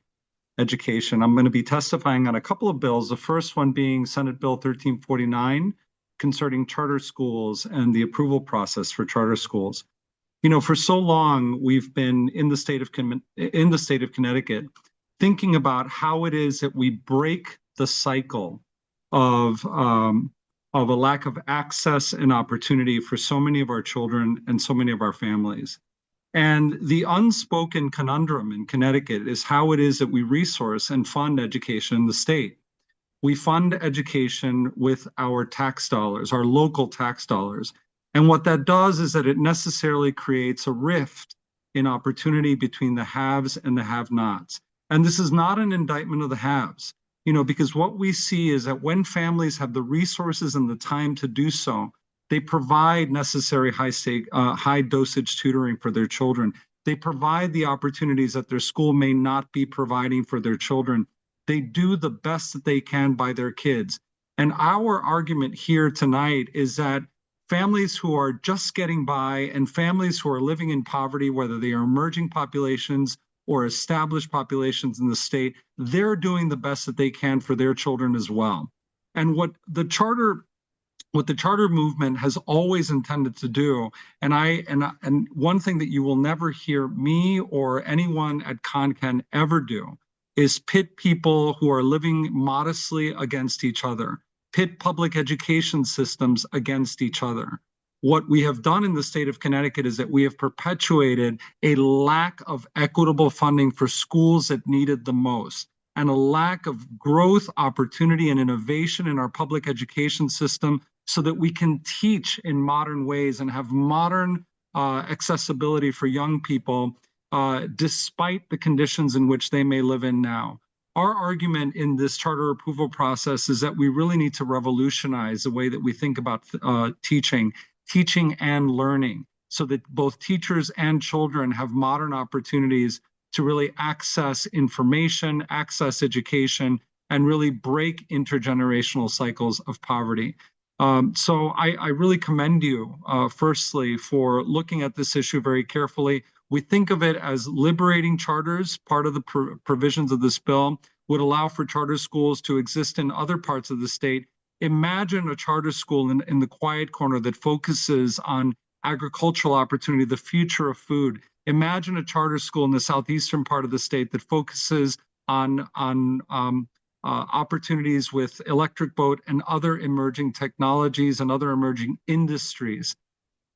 education. I'm going to be testifying on a couple of bills, the first one being Senate Bill 1349 concerning charter schools and the approval process for charter schools. You know, for so long, we've been in the state of Connecticut thinking about how it is that we break the cycle of a lack of access and opportunity for so many of our children and so many of our families. And the unspoken conundrum in Connecticut is how it is that we resource and fund education in the state. We fund education with our tax dollars, our local tax dollars. And what that does is that it necessarily creates a rift in opportunity between the haves and the have-nots. And this is not an indictment of the haves, you know, because what we see is that when families have the resources and the time to do so, they provide necessary high dosage tutoring for their children. They provide the opportunities that their school may not be providing for their children. They do the best that they can by their kids. And our argument here tonight is that families who are just getting by and families who are living in poverty, whether they are emerging populations or established populations in the state, they're doing the best that they can for their children as well. And what the charter movement has always intended to do, and one thing that you will never hear me or anyone at CONCAN ever do, is pit people who are living modestly against each other, pit public education systems against each other. What we have done in the state of Connecticut is that we have perpetuated a lack of equitable funding for schools that need it the most, and a lack of growth, opportunity, and innovation in our public education system so that we can teach in modern ways and have modern accessibility for young people despite the conditions in which they may live in now. Our argument in this charter approval process is that we really need to revolutionize the way that we think about teaching and learning, so that both teachers and children have modern opportunities to really access information, access education, and really break intergenerational cycles of poverty. So I really commend you, firstly, for looking at this issue very carefully. We think of it as liberating charters. Part of the provisions of this bill would allow for charter schools to exist in other parts of the state. Imagine a charter school in the quiet corner that focuses on agricultural opportunity, the future of food. Imagine a charter school in the southeastern part of the state that focuses on opportunities with electric boat and other emerging technologies and other emerging industries.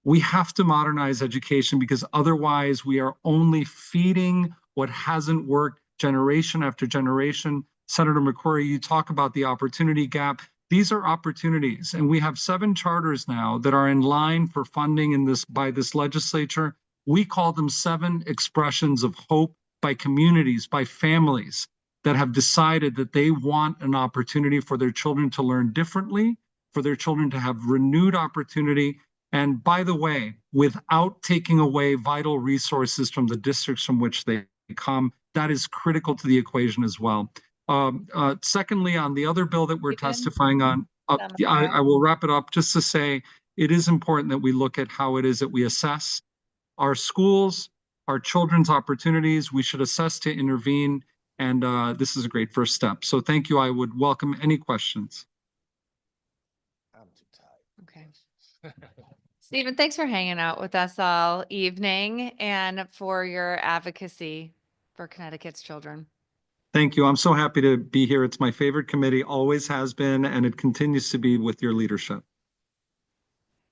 We have to modernize education because otherwise we are only feeding what hasn't worked generation after generation. Senator McCrory, you talk about the opportunity gap. These are opportunities, and we have 7 charters now that are in line for funding in this by this legislature. We call them 7 expressions of hope by communities, by families that have decided that they want an opportunity for their children to learn differently, for their children to have renewed opportunity. And by the way, without taking away vital resources from the districts from which they come, that is critical to the equation as well. Secondly, on the other bill that we're testifying on, I will wrap it up just to say it is important that we look at how it is that we assess our schools, our children's opportunities. We should assess to intervene, and this is a great first step. So thank you. I would welcome any questions. Okay. Stephen, thanks for hanging out with us all evening and for your advocacy for Connecticut's children. Thank you. I'm so happy to be here. It's my favorite committee, always has been, and it continues to be with your leadership.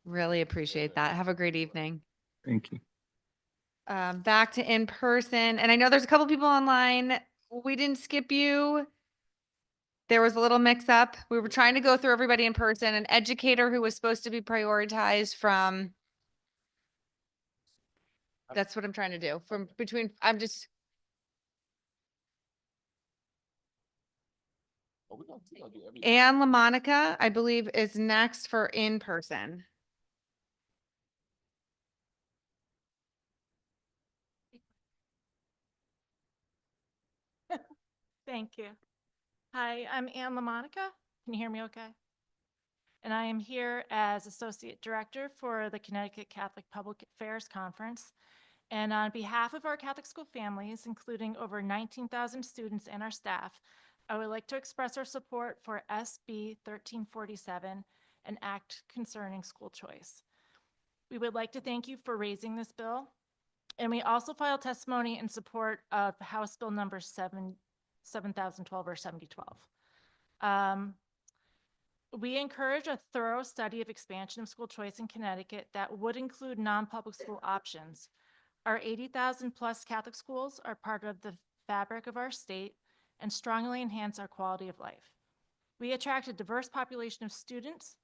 Really appreciate that. Have a great evening. Thank you. Back to in person. And I know there's a couple people online. We didn't skip you. There was a little mix up. We were trying to go through everybody in person. An educator who was supposed to be prioritized from, that's what I'm trying to do. From between, Anne LaMonica, I believe, is next for in person. Thank you. Hi, I'm Anne LaMonica. Can you hear me okay? And I am here as Associate Director for the Connecticut Catholic Public Affairs Conference. And on behalf of our Catholic school families, including over 19,000 students and our staff, I would like to express our support for SB 1347, an act concerning school choice. We would like to thank you for raising this bill. And we also filed testimony in support of House Bill number 7012 or 7012. We encourage a thorough study of expansion of school choice in Connecticut that would include non-public school options. Our 80,000 plus Catholic schools are part of the fabric of our state and strongly enhance our quality of life. We attract a diverse population of students.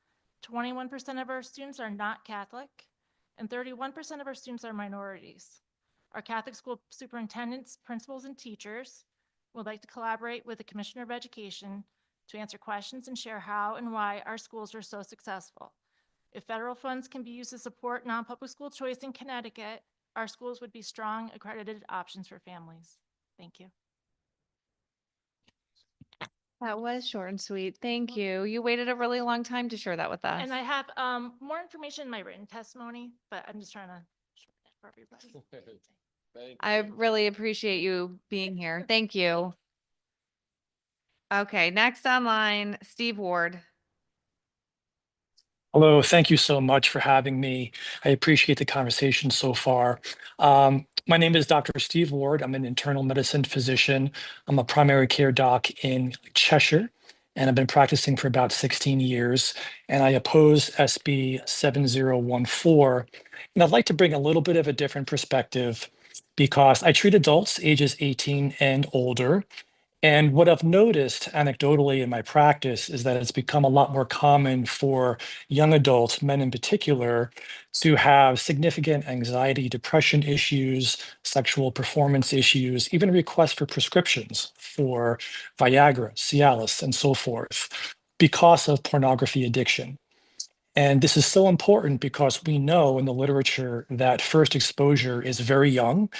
21% of our students are not Catholic, and 31% of our students are minorities. Our Catholic school superintendents, principals, and teachers would like to collaborate with the Commissioner of Education to answer questions and share how and why our schools are so successful. If federal funds can be used to support non-public school choice in Connecticut, our schools would be strong, accredited options for families. Thank you. That was short and sweet. Thank you. You waited a really long time to share that with us. And I have more information in my written testimony, but I'm just trying to shorten it for everybody. I really appreciate you being here. Thank you. Okay, next online, Steve Ward. Hello, thank you so much for having me. I appreciate the conversation so far. My name is Dr. Steve Ward. I'm an internal medicine physician. I'm a primary care doc in Cheshire, and I've been practicing for about 16 years. And I oppose SB 7014. And I'd like to bring a little bit of a different perspective because I treat adults ages 18 and older. And what I've noticed anecdotally in my practice is that it's become a lot more common for young adults, men in particular, to have significant anxiety, depression issues, sexual performance issues, even requests for prescriptions for Viagra, Cialis, and so forth because of pornography addiction. And this is so important because we know in the literature that first exposure is very young,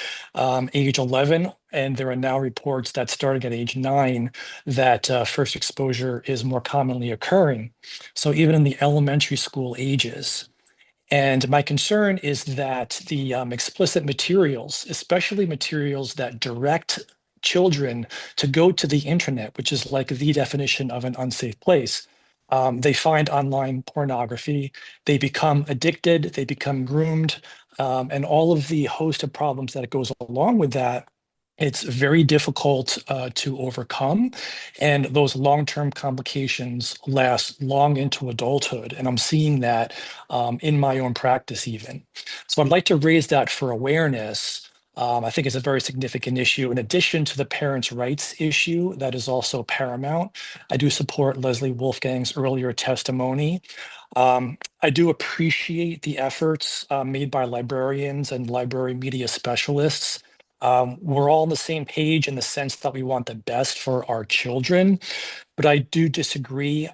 age 11, and there are now reports that starting at age 9 that first exposure is more commonly occurring. So even in the elementary school ages. And my concern is that the explicit materials, especially materials that direct children to go to the internet, which is like the definition of an unsafe place, they find online pornography, they become addicted, they become groomed, and all of the host of problems that goes along with that It's very difficult to overcome, and those long-term complications last long into adulthood. And I'm seeing that in my own practice even. So I'd like to raise that for awareness. I think it's a very significant issue. In addition to the parents' rights issue, that is also paramount. I do support Leslie Wolfgang's earlier testimony. I do appreciate the efforts made by librarians and library media specialists. We're all on the same page in the sense that we want the best for our children, but I do disagree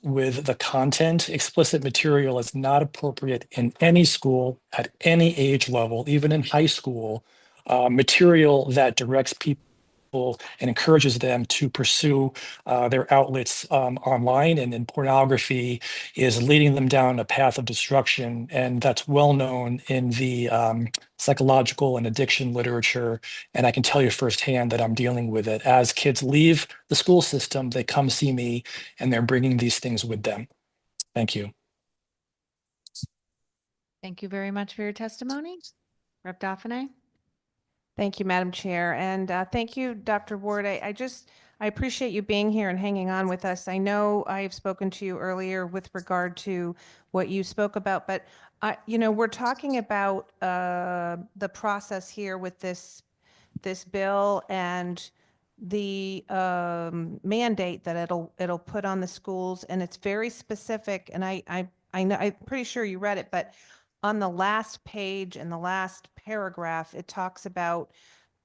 with the content. Explicit material is not appropriate in any school at any age level, even in high school. Material that directs people and encourages them to pursue their outlets online, and then pornography is leading them down a path of destruction. And that's well known in the psychological and addiction literature. And I can tell you firsthand that I'm dealing with it. As kids leave the school system, they come see me and they're bringing these things with them. Thank you. Thank you very much for your testimony. Rep. Daphne? Thank you, Madam Chair. And thank you, Dr. Ward. I appreciate you being here and hanging on with us. I know I've spoken to you earlier with regard to what you spoke about, but we're talking about the process here with this bill and the mandate that it'll put on the schools, and it's very specific. And I know, I'm pretty sure you read it, but on the last page in the last paragraph, it talks about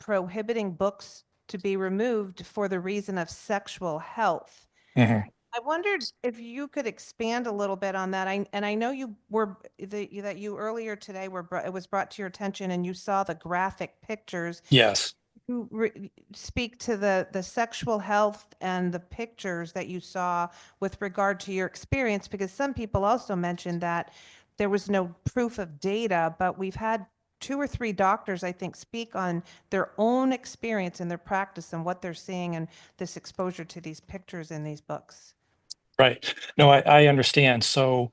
prohibiting books to be removed for the reason of sexual health. I wondered if you could expand a little bit on that. I know you were that you earlier today it was brought to your attention and you saw the graphic pictures. Yes. You speak to the sexual health and the pictures that you saw with regard to your experience, because some people also mentioned that there was no proof of data, but we've had 2 or 3 doctors, I think, speak on their own experience in their practice and what they're seeing and this exposure to these pictures in these books. Right. No, I understand. So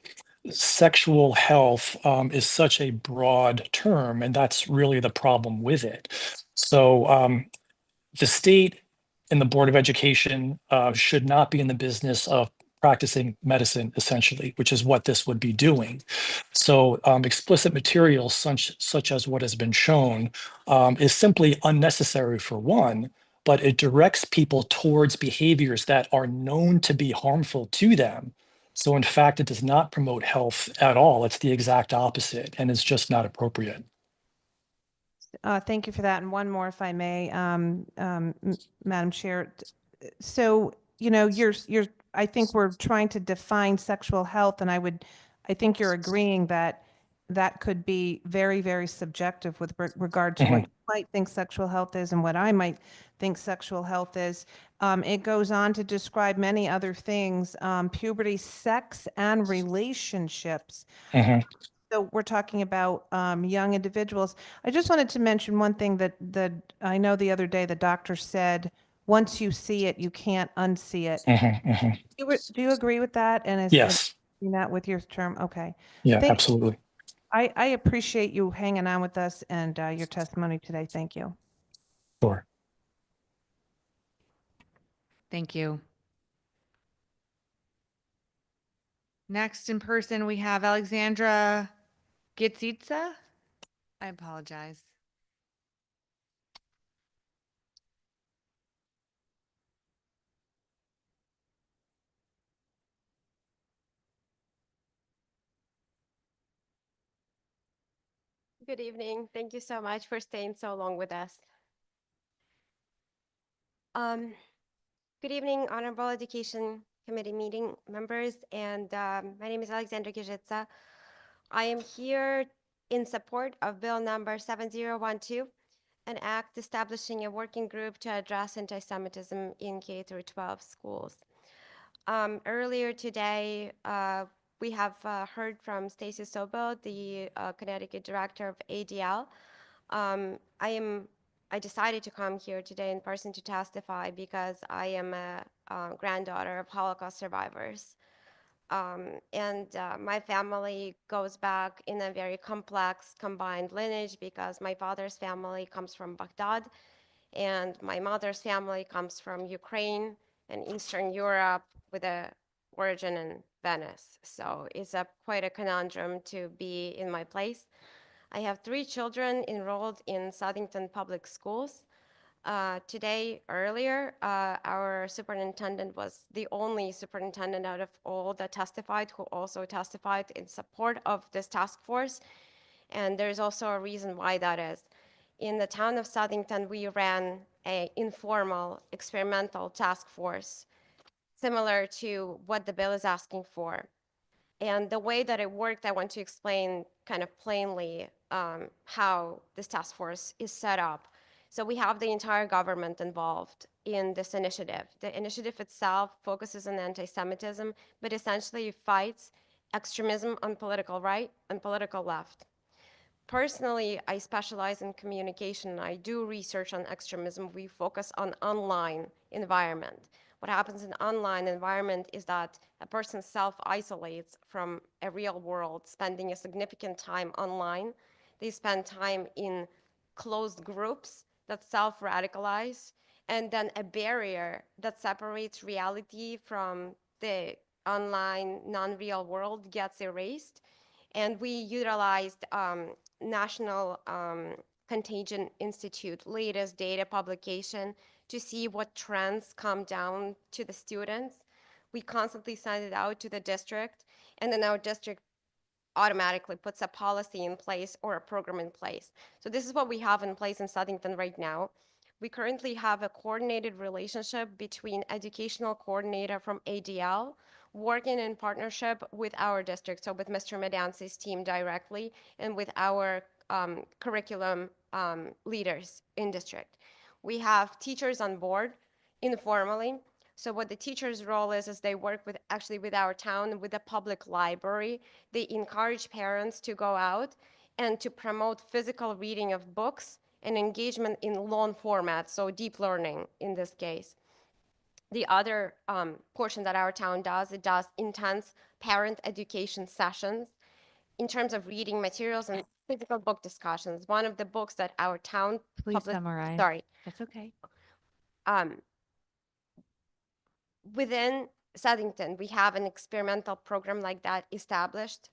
sexual health is such a broad term, and that's really the problem with it. So the state and the Board of Education should not be in the business of practicing medicine, essentially, which is what this would be doing. So explicit materials such as what has been shown is simply unnecessary for one, but it directs people towards behaviors that are known to be harmful to them. So in fact, it does not promote health at all. It's the exact opposite, and it's just not appropriate. Thank you for that. And one more, if I may, Madam Chair. So, I think we're trying to define sexual health, and I think you're agreeing that that could be very, very subjective with regard to what you might think sexual health is and what I might think sexual health is. It goes on to describe many other things, puberty, sex, and relationships. So we're talking about young individuals. I just wanted to mention one thing that I know the other day the doctor said, once you see it, you can't unsee it. Do you agree with that? And Yes. That with your term? Okay. Yeah, absolutely. I appreciate you hanging on with us and your testimony today. Thank you. Sure. Thank you. Next in person, we have Alexandra Gitzitsa. I apologize. Good evening. Thank you so much for staying so long with us. Good evening, Honorable Education Committee meeting members, and my name is Alexandra Gizetsa. I am here in support of Bill number 7012, an act establishing a working group to address anti-Semitism in K-12 schools. Earlier today, we have heard from Stacy Sobel, the Connecticut director of ADL. I decided to come here today in person to testify because I am a granddaughter of Holocaust survivors. My family goes back in a very complex combined lineage because my father's family comes from Baghdad And my mother's family comes from Ukraine and Eastern Europe with a origin in Venice. So it's quite a conundrum to be in my place. I have 3 children enrolled in Southington Public Schools. Today, earlier, our superintendent was the only superintendent out of all that testified who also testified in support of this task force. And there's also a reason why that is. In the town of Southington, we ran an informal experimental task force similar to what the bill is asking for. And the way that it worked, I want to explain kind of plainly how this task force is set up. So we have the entire government involved in this initiative. The initiative itself focuses on anti-Semitism, but essentially fights extremism on political right and political left. Personally, I specialize in communication. I do research on extremism. We focus on online environment. What happens in online environment is that a person self-isolates from a real world, spending a significant time online. They spend time in closed groups that self-radicalize, and then a barrier that separates reality from the online non-real world gets erased. And we utilized National Contagion Institute latest data publication to see what trends come down to the students. We constantly send it out to the district, and then our district automatically puts a policy in place or a program in place. So this is what we have in place in Southington right now. We currently have a coordinated relationship between educational coordinator from ADL, working in partnership with our district, so with Mr. Medance's team directly, and with our curriculum leaders in district. We have teachers on board informally. So what the teacher's role is they work with actually with our town, with the public library. They encourage parents to go out and to promote physical reading of books and engagement in long format, so deep learning in this case. The other portion that our town does, it does intense parent education sessions in terms of reading materials and physical book discussions. One of the books that our town Please summarize. Sorry. That's okay. Within Southington, we have an experimental program like that established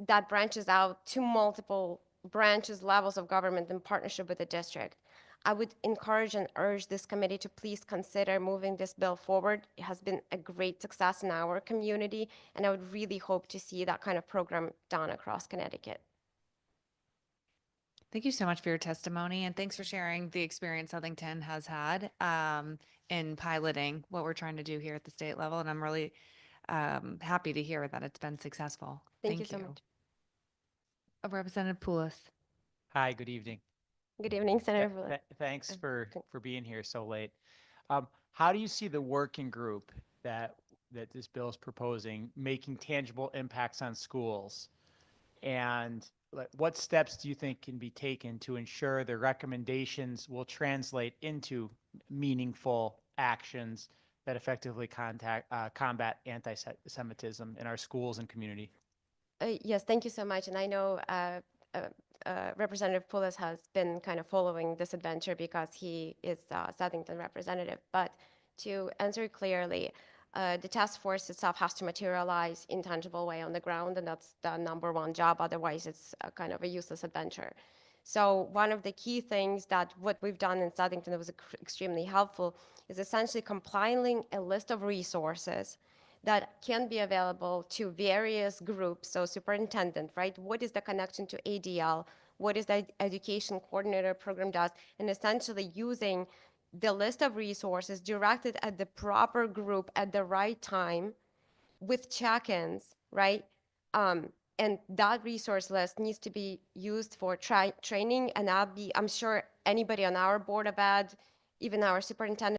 that branches out to multiple branches, levels of government in partnership with the district. I would encourage and urge this committee to please consider moving this bill forward. It has been a great success in our community, and I would really hope to see that kind of program done across Connecticut. Thank you so much for your testimony, and thanks for sharing the experience Southington has had in piloting what we're trying to do here at the state level. And I'm really happy to hear that it's been successful. Thank you so much. Representative Poulos. Hi, good evening. Good evening, Senator Bullock. Thanks for being here so late. How do you see the working group that this bill is proposing making tangible impacts on schools? And what steps do you think can be taken to ensure the recommendations will translate into meaningful actions that effectively combat anti-Semitism in our schools and community? Yes, thank you so much. And I know Representative Poulos has been kind of following this adventure because he is a Southington representative. But to answer clearly, the task force itself has to materialize in tangible way on the ground, and that's the #1 job. Otherwise, it's a kind of a useless adventure. So one of the key things that what we've done in Southington that was extremely helpful is essentially compiling a list of resources that can be available to various groups. So superintendent, right? What is the connection to ADL? What is the education coordinator program does? And essentially using the list of resources directed at the proper group at the right time with check-ins, right? And that resource list needs to be used for training, and I'm sure anybody on our board of ed, even our superintendent